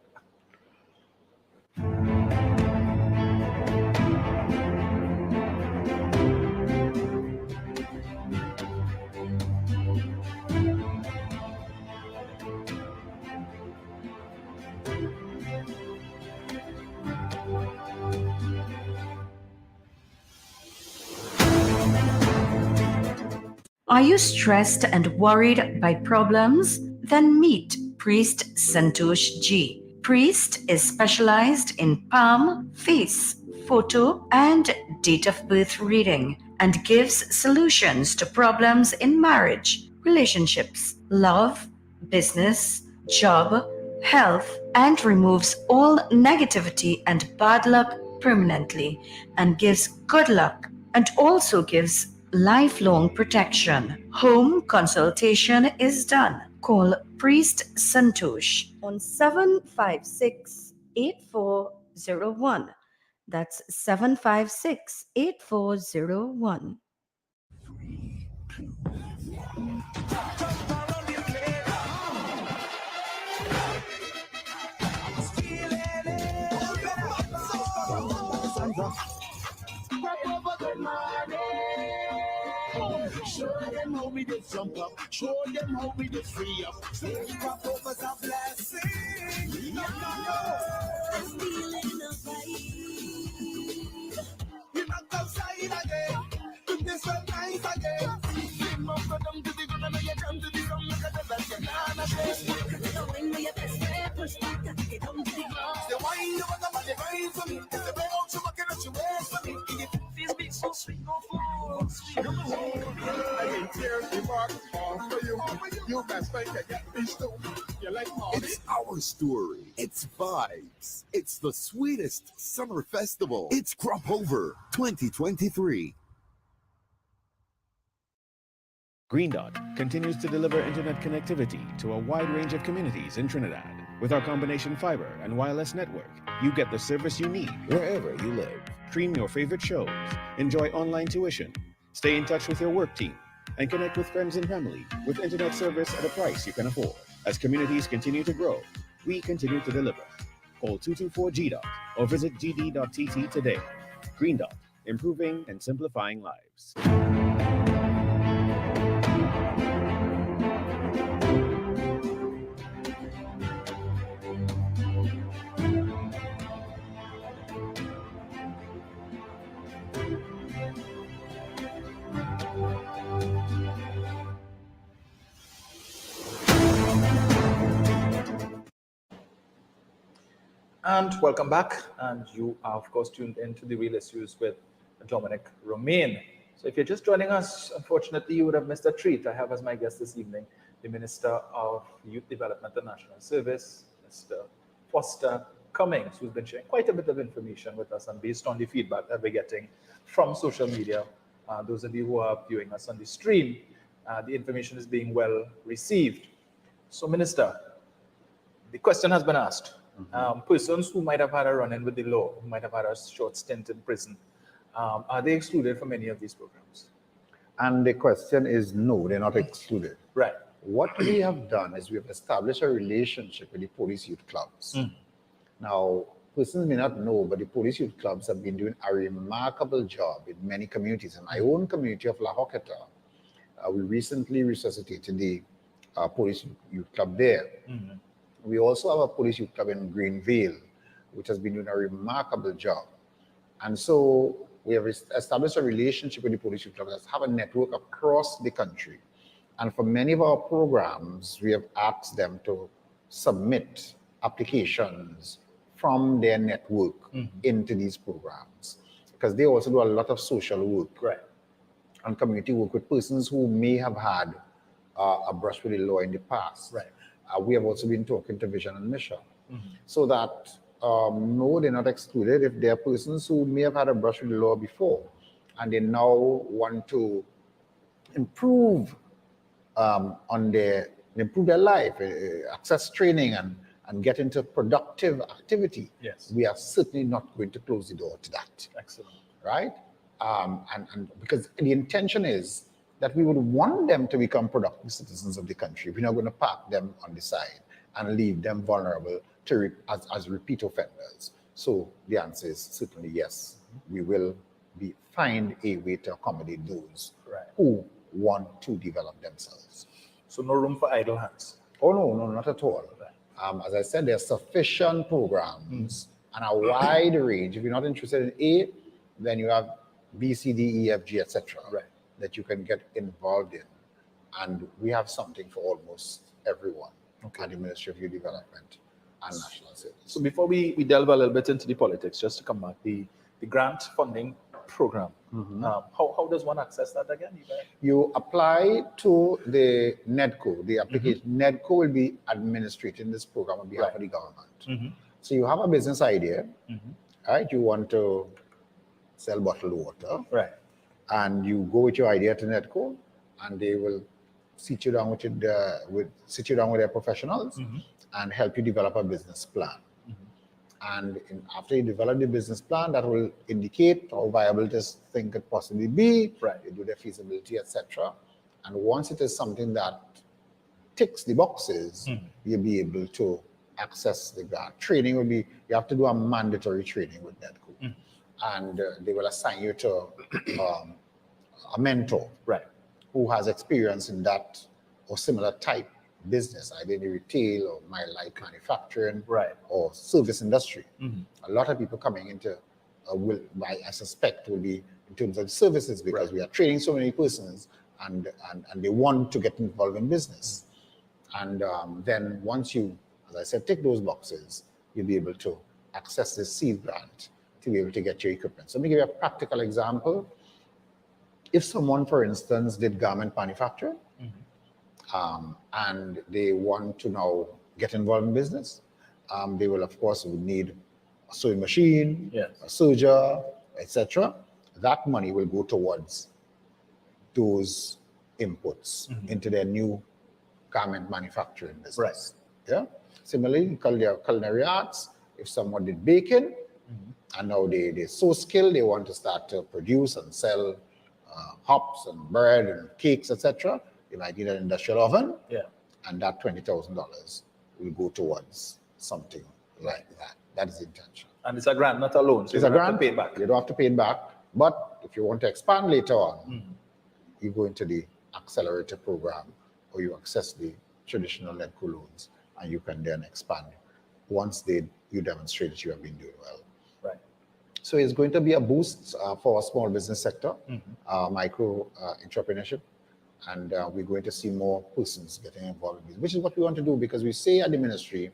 Are you stressed and worried by problems? Then meet Priest Santosh G. Priest is specialized in palm, face, photo, and date of birth reading and gives solutions to problems in marriage, relationships, love, business, job, health, and removes all negativity and bad luck permanently and gives good luck and also gives lifelong protection. Home consultation is done. Call Priest Santosh on 756-8401. That's 756-8401. Show them how we just jump up. Show them how we just free up. Rock over's a blessing. I'm feeling a vibe. We knock outside again. Do this one night again. Bring up for them to the gun and you jump to the drum. Look at the best banana shake. The wine with your best friend. Push back and get down to the ground. The wine you want the body right for me. It's the way out you walking at your waist for me. Feels big so sweet, no fool. Sweet on the whole. I ain't here to mark all for you. You best think I get these too. You like Molly? It's our story. It's vibes. It's the sweetest summer festival. It's Crop Over 2023. Green Dot continues to deliver internet connectivity to a wide range of communities in Trinidad. With our combination fiber and wireless network, you get the service you need wherever you live. Stream your favorite shows, enjoy online tuition, stay in touch with your work team, and connect with friends and family with internet service at a price you can afford. As communities continue to grow, we continue to deliver. Call 224-GDOT or visit gd.tt today. Green Dot, improving and simplifying lives. And welcome back. And you are, of course, tuned into The Real Issues with Dominic, Romain. So if you're just joining us, unfortunately, you would have missed a treat. I have as my guest this evening the Minister of Youth Development and National Service, Mr. Foster Cummings, who's been sharing quite a bit of information with us. And based on the feedback that we're getting from social media, those of you who are viewing us on the stream, the information is being well received. So, Minister, the question has been asked. Persons who might have had a run-in with the law, who might have had a short stint in prison, are they excluded from any of these programs? And the question is no, they're not excluded. Right. What we have done is we have established a relationship with the police youth clubs. Now, persons may not know, but the police youth clubs have been doing a remarkable job in many communities. In my own community of La Hoqueta, we recently resuscitated the police youth club there. We also have a police youth club in Greenville, which has been doing a remarkable job. And so we have established a relationship with the police youth clubs that have a network across the country. And for many of our programs, we have asked them to submit applications from their network into these programs, because they also do a lot of social work and community work with persons who may have had a brush with the law in the past. We have also been talking to Vision and Mission, so that no, they're not excluded if there are persons who may have had a brush with the law before and they now want to improve improve their life, access training and get into productive activity. We are certainly not going to close the door to that. Excellent. Right? And because the intention is that we would want them to become productive citizens of the country. We're not going to park them on the side and leave them vulnerable to as repeat offenders. So the answer is certainly yes. We will find a way to accommodate those who want to develop themselves. So no room for idle hands? Oh, no, not at all. As I said, there are sufficient programs and a wide range. If you're not interested in A, then you have B, C, D, E, F, G, etc. That you can get involved in. And we have something for almost everyone at the Ministry of Youth Development and National Service. So before we delve a little bit into the politics, just to come back, the grant funding program, how does one access that again? You apply to the NEDCO. The application NEDCO will be administrating this program on behalf of the government. So you have a business idea, right? You want to sell bottled water, and you go with your idea to NEDCO, and they will sit you down with their professionals and help you develop a business plan. And after you develop the business plan, that will indicate how viable this thing could possibly be. You do the feasibility, etc. And once it is something that ticks the boxes, you'll be able to access the grant. Training will be, you have to do a mandatory training with NEDCO. And they will assign you to a mentor who has experience in that or similar type business, either in the retail or light manufacturing or service industry. A lot of people coming into I suspect will be in terms of services, because we are training so many persons and they want to get involved in business. And then once you, as I said, tick those boxes, you'll be able to access this seed grant to be able to get your equipment. So let me give you a practical example. If someone, for instance, did garment manufacturing, and they want to now get involved in business, they will, of course, would need a sewing machine, a serger, etc. That money will go towards those inputs into their new garment manufacturing business. Similarly, culinary arts, if someone did baking, and now they're so skilled, they want to start to produce and sell hops and bread and cakes, etc. You might need an industrial oven, and that $20,000 will go towards something like that. That is the intention. And it's a grant, not a loan. So it's a grant. Have to pay it back. You don't have to pay it back. But if you want to expand later on, you go into the accelerator program, or you access the traditional NEDCO loans, and you can then expand once you demonstrate that you have been doing well. So it's going to be a boost for our small business sector, micro entrepreneurship. And we're going to see more persons getting involved in this, which is what we want to do, because we say at the ministry,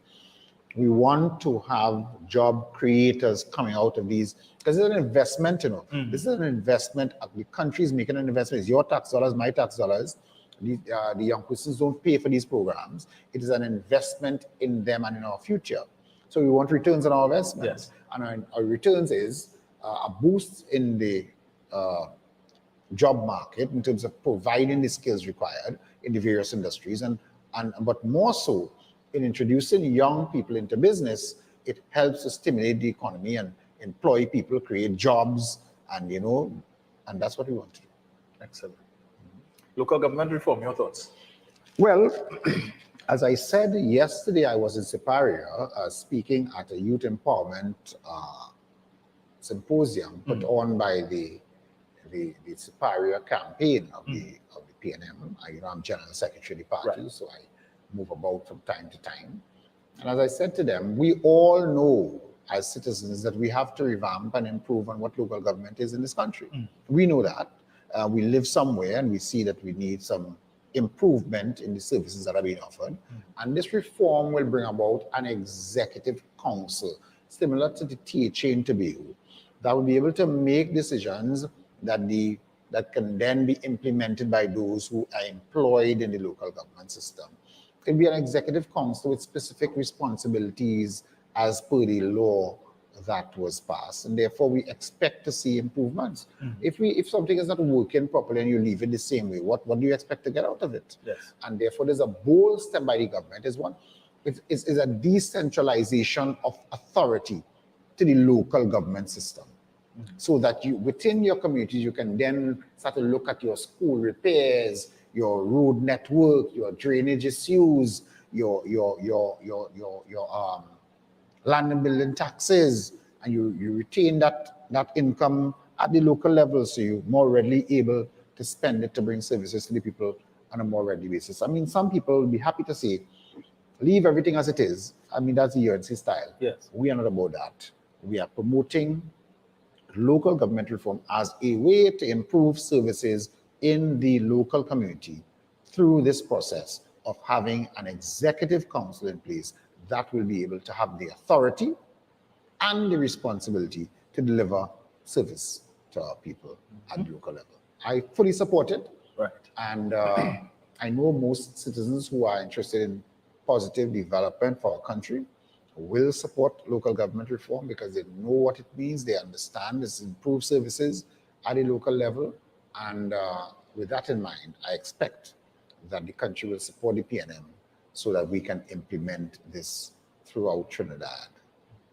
we want to have job creators coming out of these, because it's an investment, This is an investment. The country is making an investment. It's your tax dollars, my tax dollars. The young persons don't pay for these programs. It is an investment in them and in our future. So we want returns on our investments. And our returns is a boost in the job market in terms of providing the skills required in the various industries, but more so in introducing young people into business. It helps to stimulate the economy and employ people, create jobs, and and that's what we want to do. Excellent. Local government reform, your thoughts? Well, as I said yesterday, I was in Superior speaking at a youth empowerment symposium put on by the Superior campaign of the PNM. I'm General Secretary of the party, so move about from time to time. And as I said to them, we all know as citizens that we have to revamp and improve on what local government is in this country. We know that. We live somewhere and we see that we need some improvement in the services that are being offered. And this reform will bring about an executive council, similar to the THA in Tobago, that will be able to make decisions that can then be implemented by those who are employed in the local government system. It will be an executive council with specific responsibilities as per the law that was passed, and therefore we expect to see improvements. If something is not working properly and you leave it the same way, what do you expect to get out of it? Yes. And therefore there's a bold step by the government. It's a decentralization of authority to the local government system, so that you within your communities you can then start to look at your school repairs, your road network, your drainage issues, your land and building taxes, and you retain that income at the local level, so you're more readily able to spend it to bring services to the people on a more ready basis. I mean, some people will be happy to say, leave everything as it is. I mean, that's the UNC style. Yes. We are not about that. We are promoting local government reform as a way to improve services in the local community through this process of having an executive council in place that will be able to have the authority and the responsibility to deliver service to our people at the local level. I fully support it. Right. And I know most citizens who are interested in positive development for our country will support local government reform because they know what it means. They understand this improve services at a local level. And with that in mind, I expect that the country will support the PNM so that we can implement this throughout Trinidad,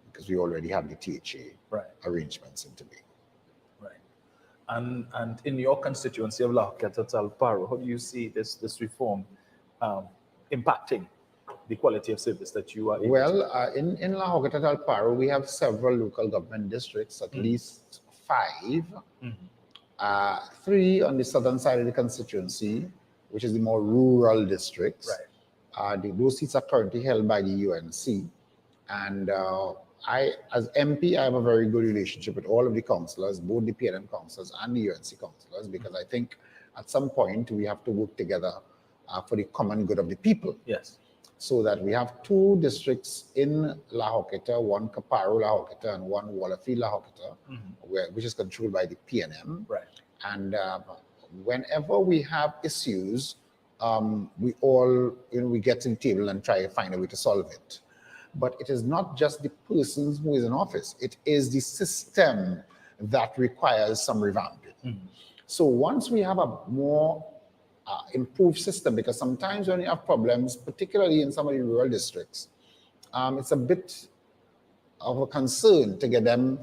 because we already have the THA arrangements in Tobago. Right. And in your constituency of La Hoqueta Talparo, how do you see this reform impacting the quality of service that you are able to? In La Hoqueta Talparo, we have several local government districts, at least 5. 3 on the southern side of the constituency, which is the more rural districts. Right. Those seats are currently held by the UNC. And I, as MP, I have a very good relationship with all of the councillors, both the PNM councillors and the UNC councillors, because I think at some point we have to work together for the common good of the people. Yes. So that we have 2 districts in La Hoqueta, one Caparo La Hoqueta and one Wallafield La Hoqueta, which is controlled by the PNM. Right. And whenever we have issues, we all, we get to the table and try to find a way to solve it. But it is not just the person who is in office, it is the system that requires some revamping. So once we have a more improved system, because sometimes when you have problems, particularly in some of the rural districts, it's a bit of a concern to get them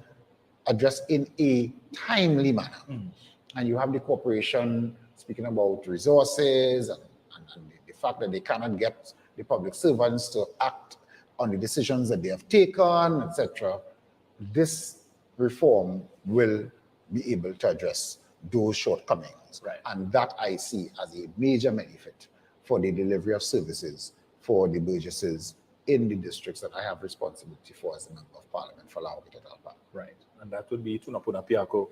addressed in a timely manner. And you have the corporation speaking about resources and the fact that they cannot get the public servants to act on the decisions that they have taken, etc. This reform will be able to address those shortcomings. Right. And that I see as a major benefit for the delivery of services for the burgesses in the districts that I have responsibility for as a member of parliament for La Hoqueta Talparo. Right. And that would be Tunapuna Piako.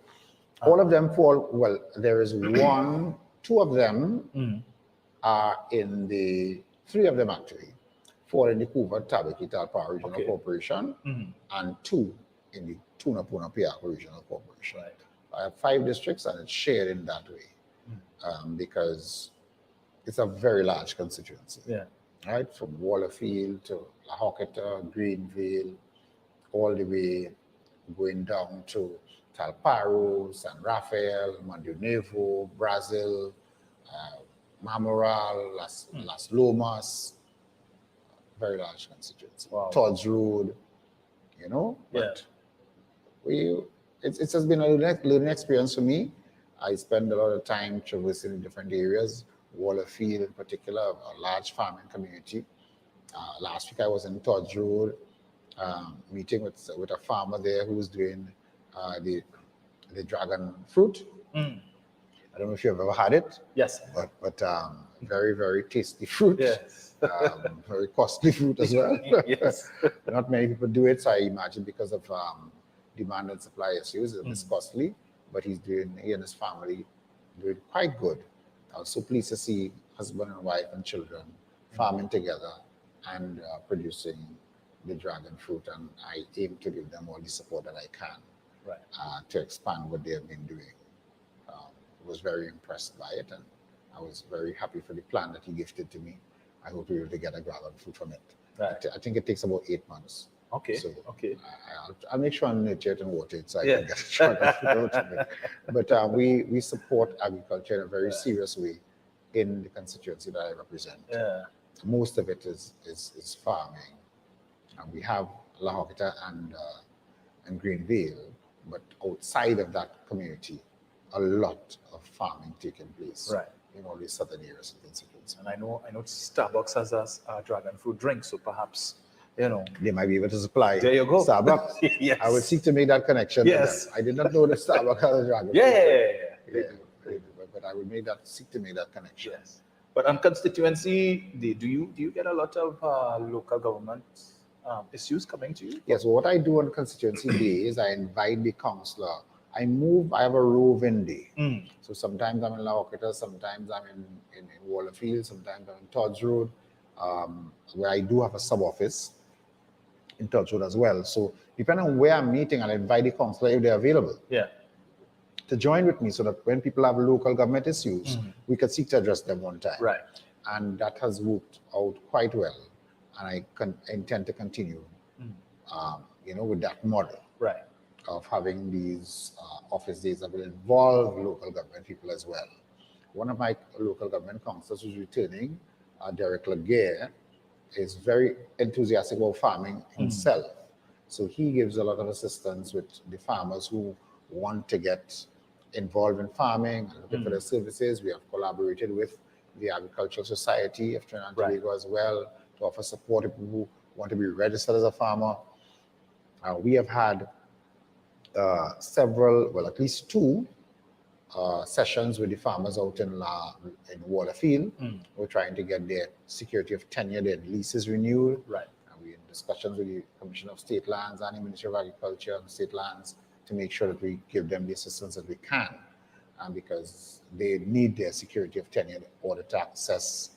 All of them fall, well, there is 1, 2 of them are in the, 3 of them actually, fall in the Couva Tabaki Talparo Regional Corporation, and 2 in the Tunapuna Piako Regional Corporation. Right. I have 5 districts and it's shared in that way because it's a very large constituency. Yeah. Right, from Wallafield to La Hoqueta, Greenville, all the way going down to Talparo, San Rafael, Mandunevo, Brazil, Mamoral, Las Lomas, very large constituency. Wow. Todd's Road, but it has been a learning experience for me. I spend a lot of time traversing different areas, Wallafield in particular, a large farming community. Last week I was in Todd's Road, meeting with a farmer there who's doing the dragon fruit. I don't know if you've ever had it. Yes. But very, very tasty fruit. Yes. Very costly fruit as well. Yes. Not many people do it, so I imagine because of demand and supply issues, it's costly. But he and his family doing quite good. I was so pleased to see husband and wife and children farming together and producing the dragon fruit, and I aim to give them all the support that I can to expand what they have been doing. I was very impressed by it, and I was very happy for the plan that he gifted to me. I hope we will get a dragon fruit from it. Right. I think it takes about 8 months. Okay. So okay. I'll make sure I nurture it and water it so I can get a dragon fruit out of it. But we support agriculture in a very serious way in the constituency that I represent. Yeah. Most of it is farming. And we have La Hokita and Greenvale, but outside of that community, a lot of farming taking place in all these southern areas of the constituency. And I know Starbucks has a dragon fruit drink, so perhaps they might be able to supply. There you go. Starbucks. Yes. I will seek to make that connection. Yes. I did not know that Starbucks has a dragon fruit. But I will seek to make that connection. Yes. But on constituency, do you get a lot of local government issues coming to you? Yes. Well, what I do on constituency day is I invite the councillor. I have a roving day. So sometimes I'm in La Hokita, sometimes I'm in Wallerfield, sometimes I'm in Todd's Road, where I do have a sub-office in Todd's Road as well. So depending on where I'm meeting, I'll invite the councillor if they're available. Yeah. To join with me so that when people have local government issues, we can seek to address them one time. Right. And that has worked out quite well. And I intend to continue, with that model. Right. Of having these office days that will involve local government people as well. One of my local government councillors who's returning, Derek Laguerre, is very enthusiastic about farming himself. So he gives a lot of assistance with the farmers who want to get involved in farming and looking for their services. We have collaborated with the Agricultural Society of Trinidad and Tobago as well to offer support to people who want to be registered as a farmer. We have had at least 2 sessions with the farmers out in Wallerfield. We're trying to get their security of tenure, their leases renewed. Right. And we're in discussions with the Commission of State Lands and the Ministry of Agriculture and State Lands to make sure that we give them the assistance that we can, because they need their security of tenure in order to access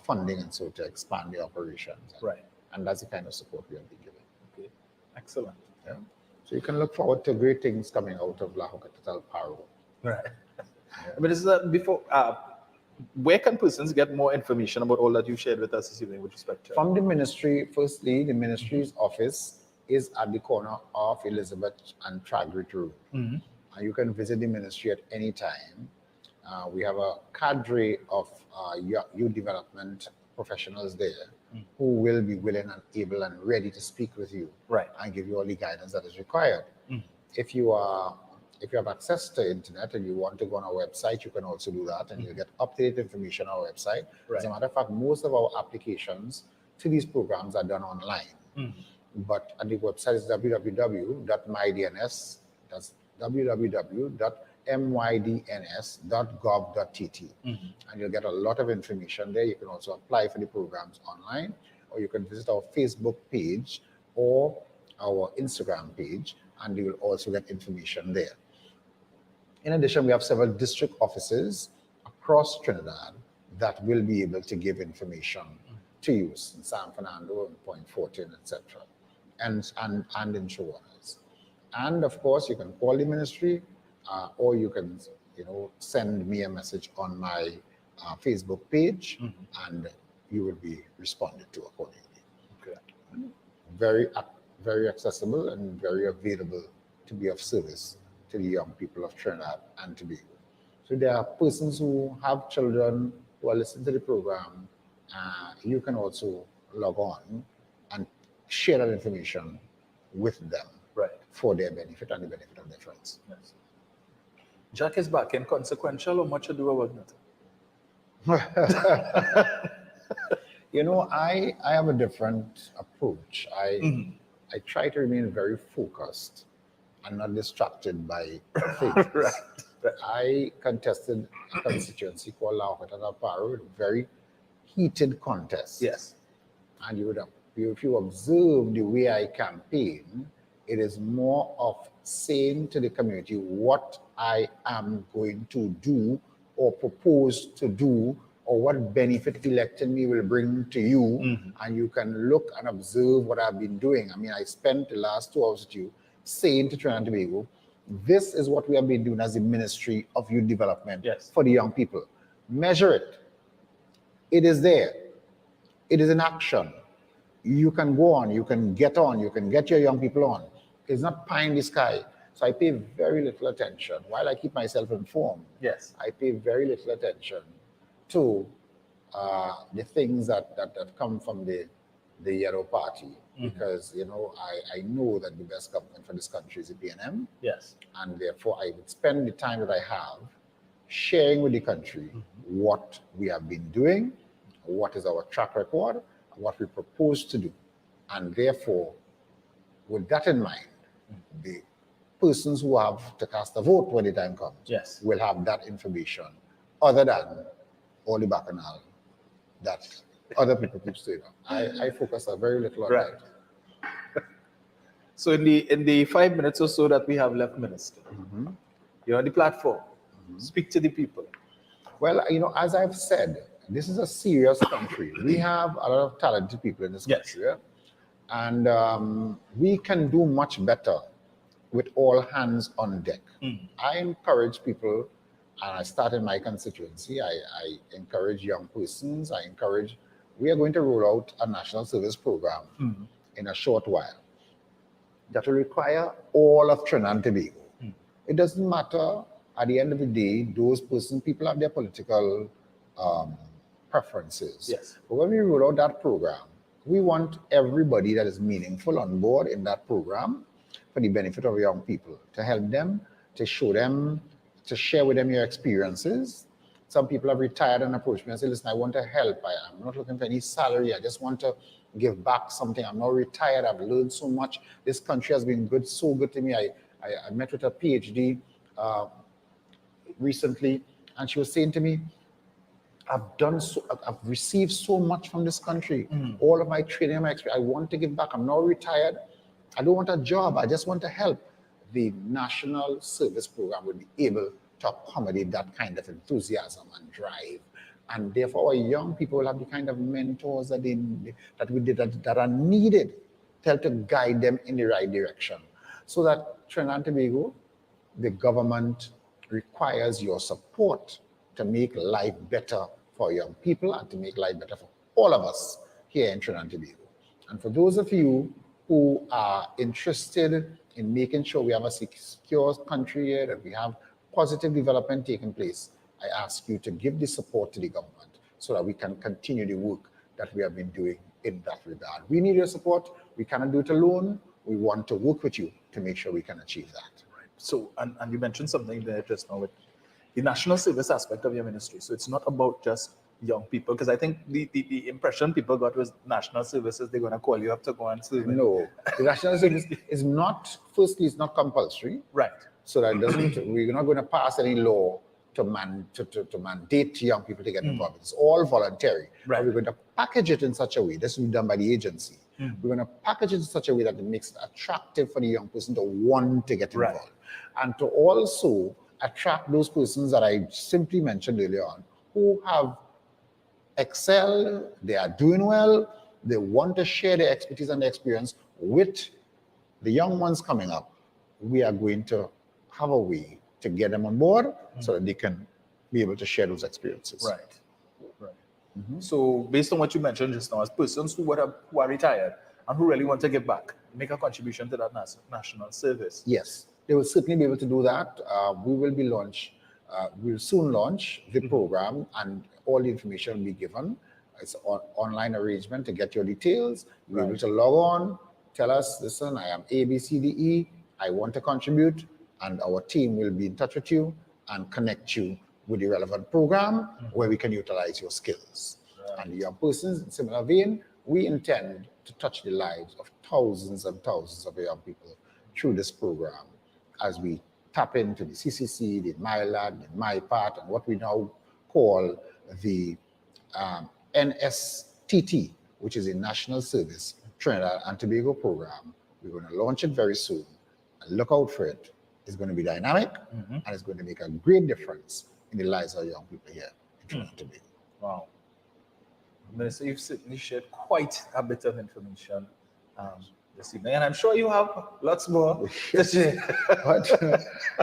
funding and so to expand their operations. Right. And that's the kind of support we have been giving. Okay. Excellent. Yeah. So you can look forward to great things coming out of La Hokita Paro. Right. But this is before. Where can persons get more information about all that you shared with us this evening with respect to? From the ministry, firstly, the ministry's office is at the corner of Elizabeth and Tragrit Road. And you can visit the ministry at any time. We have a cadre of youth development professionals there who will be willing and able and ready to speak with you and give you all the guidance that is required. If you have access to internet and you want to go on our website, you can also do that, and you'll get up-to-date information on our website. As a matter of fact, most of our applications to these programs are done online. But at the website is www.mydns, that's www.mydns.gov.tt. And you'll get a lot of information there. You can also apply for the programs online, or you can visit our Facebook page or our Instagram page, and you will also get information there. In addition, we have several district offices across Trinidad that will be able to give information to you in San Fernando and Point Fortin, etc., and in Shawana's. And of course, you can call the ministry, or you can, send me a message on my Facebook page, and you will be responded to accordingly. Okay. Very accessible and very available to be of service to the young people of Trinidad and Tobago. So there are persons who have children who are listening to the program. You can also log on and share that information with them for their benefit and the benefit of their friends. Yes. Jack is back inconsequential or much ado about nothing? I have a different approach. I try to remain very focused and not distracted by things. I contested a constituency called Laokatataparu, a very heated contest. Yes. And if you observe the way I campaign, it is more of saying to the community what I am going to do or propose to do, or what benefit electing me will bring to you, and you can look and observe what I've been doing. I mean, I spent the last 2 hours with you saying to Trinidad and Tobago, this is what we have been doing as the Ministry of Youth Development for the young people. Measure it. It is there. It is in action. You can go on, you can get your young people on. It's not pie in the sky. So I pay very little attention. While I keep myself informed, I pay very little attention to the things that come from the Yellow Party, because I know that the best government for this country is the PNM. Yes. And therefore I would spend the time that I have sharing with the country what we have been doing, what is our track record, and what we propose to do. And therefore, with that in mind, the persons who have to cast a vote when the time comes will have that information, other than all the bacchanal that other people keep saying. I focus a very little on that. So in the 5 minutes or so that we have left, Minister, you're on the platform. Speak to the people. Well, as I've said, this is a serious country. We have a lot of talented people in this country, and we can do much better with all hands on deck. I encourage people, and I started my constituency. I encourage young persons. We are going to roll out a national service program in a short while that will require all of Trinidad and Tobago. It doesn't matter, at the end of the day, people have their political preferences. But when we roll out that program, we want everybody that is meaningful on board in that program for the benefit of young people, to help them, to show them, to share with them your experiences. Some people have retired and approached me and say, listen, I want to help. I'm not looking for any salary. I just want to give back something. I'm not retired. I've learned so much. This country has been good, so good to me. I met with a PhD recently, and she was saying to me, I've received so much from this country. All of my training, my experience, I want to give back. I'm not retired. I don't want a job. I just want to help. The National Service Program will be able to accommodate that kind of enthusiasm and drive. And therefore, our young people will have the kind of mentors that are needed to help to guide them in the right direction. So that Trinidad and Tobago, the government requires your support to make life better for young people and to make life better for all of us here in Trinidad and Tobago. And for those of you who are interested in making sure we have a secure country here, that we have positive development taking place, I ask you to give the support to the government so that we can continue the work that we have been doing in that regard. We need your support. We cannot do it alone. We want to work with you to make sure we can achieve that. Right. So, and you mentioned something there just now with the national service aspect of your ministry. So it's not about just young people, because I think the impression people got was national services, they're going to call you up to go and serve. No, the national service is not, firstly, it's not compulsory. Right. So that doesn't, we're not going to pass any law to mandate young people to get involved. It's all voluntary. Right. But we're going to package it in such a way, this will be done by the agency. We're going to package it in such a way that it makes it attractive for the young person to want to get involved. And to also attract those persons that I simply mentioned earlier on, who have excelled, they are doing well, they want to share their expertise and their experience with the young ones coming up. We are going to have a way to get them on board so that they can be able to share those experiences. Right. So based on what you mentioned just now, as persons who are retired and who really want to give back, make a contribution to that national service. Yes, they will certainly be able to do that. We'll soon launch the program, and all the information will be given. It's an online arrangement to get your details. You'll be able to log on, tell us, listen, I am A, B, C, D, E, I want to contribute, and our team will be in touch with you and connect you with the relevant program where we can utilize your skills. And the young persons, in similar vein, we intend to touch the lives of thousands and thousands of young people through this program as we tap into the CCC, the MyLab, the MyPart, and what we now call the NSTT, which is a National Service Trinidad and Tobago program. We're going to launch it very soon. And look out for it. It's going to be dynamic, and it's going to make a great difference in the lives of young people here in Trinidad and Tobago. Wow. Minister, you've certainly shared quite a bit of information this evening, and I'm sure you have lots more to share. But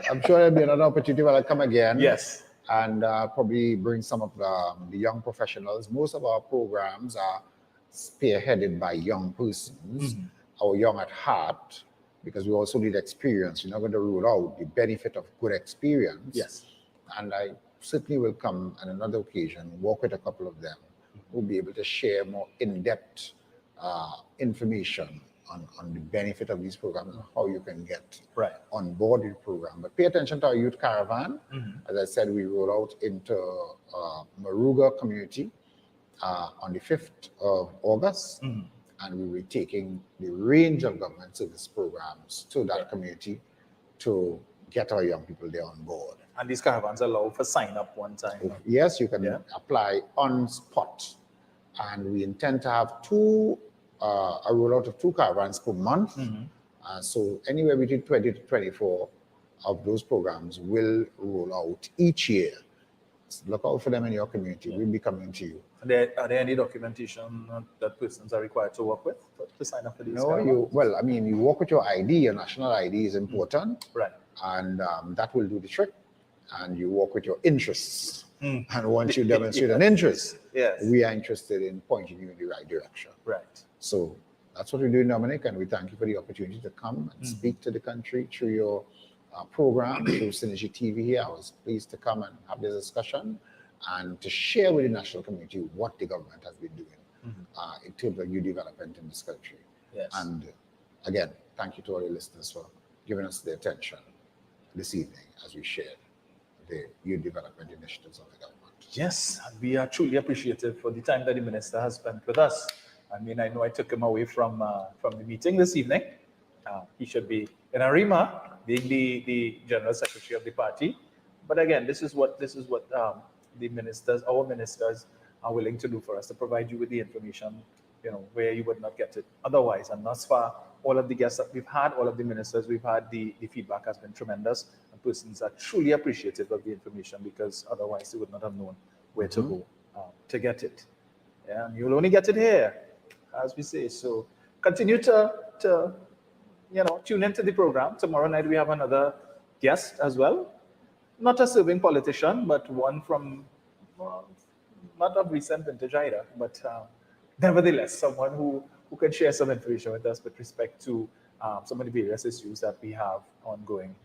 I'm sure there'll be another opportunity when I come again. Yes. And probably bring some of the young professionals. Most of our programs are spearheaded by young persons, or young at heart, because we also need experience. You're not going to rule out the benefit of good experience. Yes. And I certainly will come on another occasion, walk with a couple of them, who'll be able to share more in-depth information on the benefit of these programs and how you can get on board the program. But pay attention to our youth caravan. As I said, we roll out into Maruga community on the 5th of August, and we will be taking the range of government service programs to that community to get our young people there on board. And these caravans allow for sign up one time. Yes, you can apply on spot. And we intend to have a rollout of 2 caravans per month. So anywhere between 20 to 24 of those programs will roll out each year. So look out for them in your community. We'll be coming to you. Are there any documentation that persons are required to work with to sign up for these? No, you work with your ID. Your national ID is important, right? And that will do the trick. And you work with your interests. And once you demonstrate an interest, we are interested in pointing you in the right direction. Right. So that's what we're doing, Dominic, and we thank you for the opportunity to come and speak to the country through your program, through SynergyTV here. I was pleased to come and have this discussion and to share with the national community what the government has been doing in terms of youth development in this country. Yes. And again, thank you to all the listeners for giving us the attention this evening as we shared the youth development initiatives of the government. Yes, and we are truly appreciative for the time that the minister has spent with us. I mean, I know I took him away from the meeting this evening. He should be in Arima, being the general secretary of the party. But again, this is what the ministers, our ministers, are willing to do for us, to provide you with the information, where you would not get it otherwise. And thus far, all of the guests that we've had, all of the ministers we've had, the feedback has been tremendous. And persons are truly appreciative of the information, because otherwise they would not have known where to go to get it. Yeah, and you'll only get it here, as we say. So continue to tune into the program. Tomorrow night we have another guest as well. Not a serving politician, but one from, not of recent vintage either, but nevertheless, someone who can share some information with us with respect to some of the various issues that we have ongoing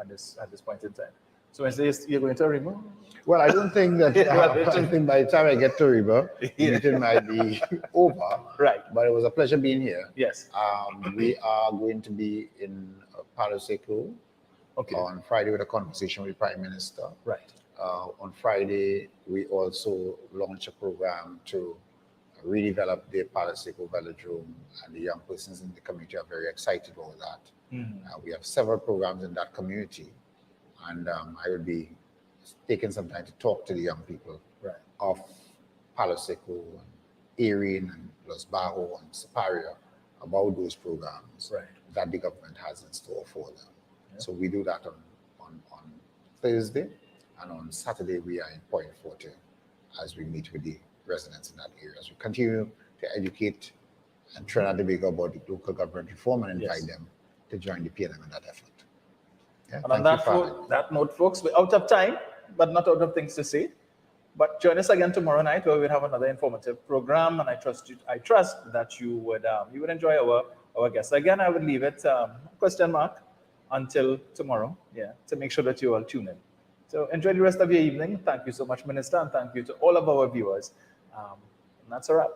at this point in time. So Wednesday, you're going to Arima? Well, I don't think that I think by the time I get to Arima, the meeting might be over. Right. But it was a pleasure being here. Yes. We are going to be in Palancing on Friday with a conversation with the Prime Minister. Right. On Friday, we also launched a program to redevelop the Palancing velodrome, and the young persons in the community are very excited about that. We have several programs in that community, and I will be taking some time to talk to the young people of Palancing and Darien and Los Bajos and Siparia about those programs that the government has in store for them. So we do that on Thursday, and on Saturday we are in Point Forte as we meet with the residents in that area, as we continue to educate and Trinidad and Tobago about the local government reform and invite them to join the PNM in that effort. Yeah, and on that note, folks, we're out of time, but not out of things to say. But join us again tomorrow night, where we'll have another informative program, and I trust that you would enjoy our guests. Again, I would leave it question mark until tomorrow, to make sure that you all tune in. So enjoy the rest of your evening. Thank you so much, Minister, and thank you to all of our viewers. And that's a wrap.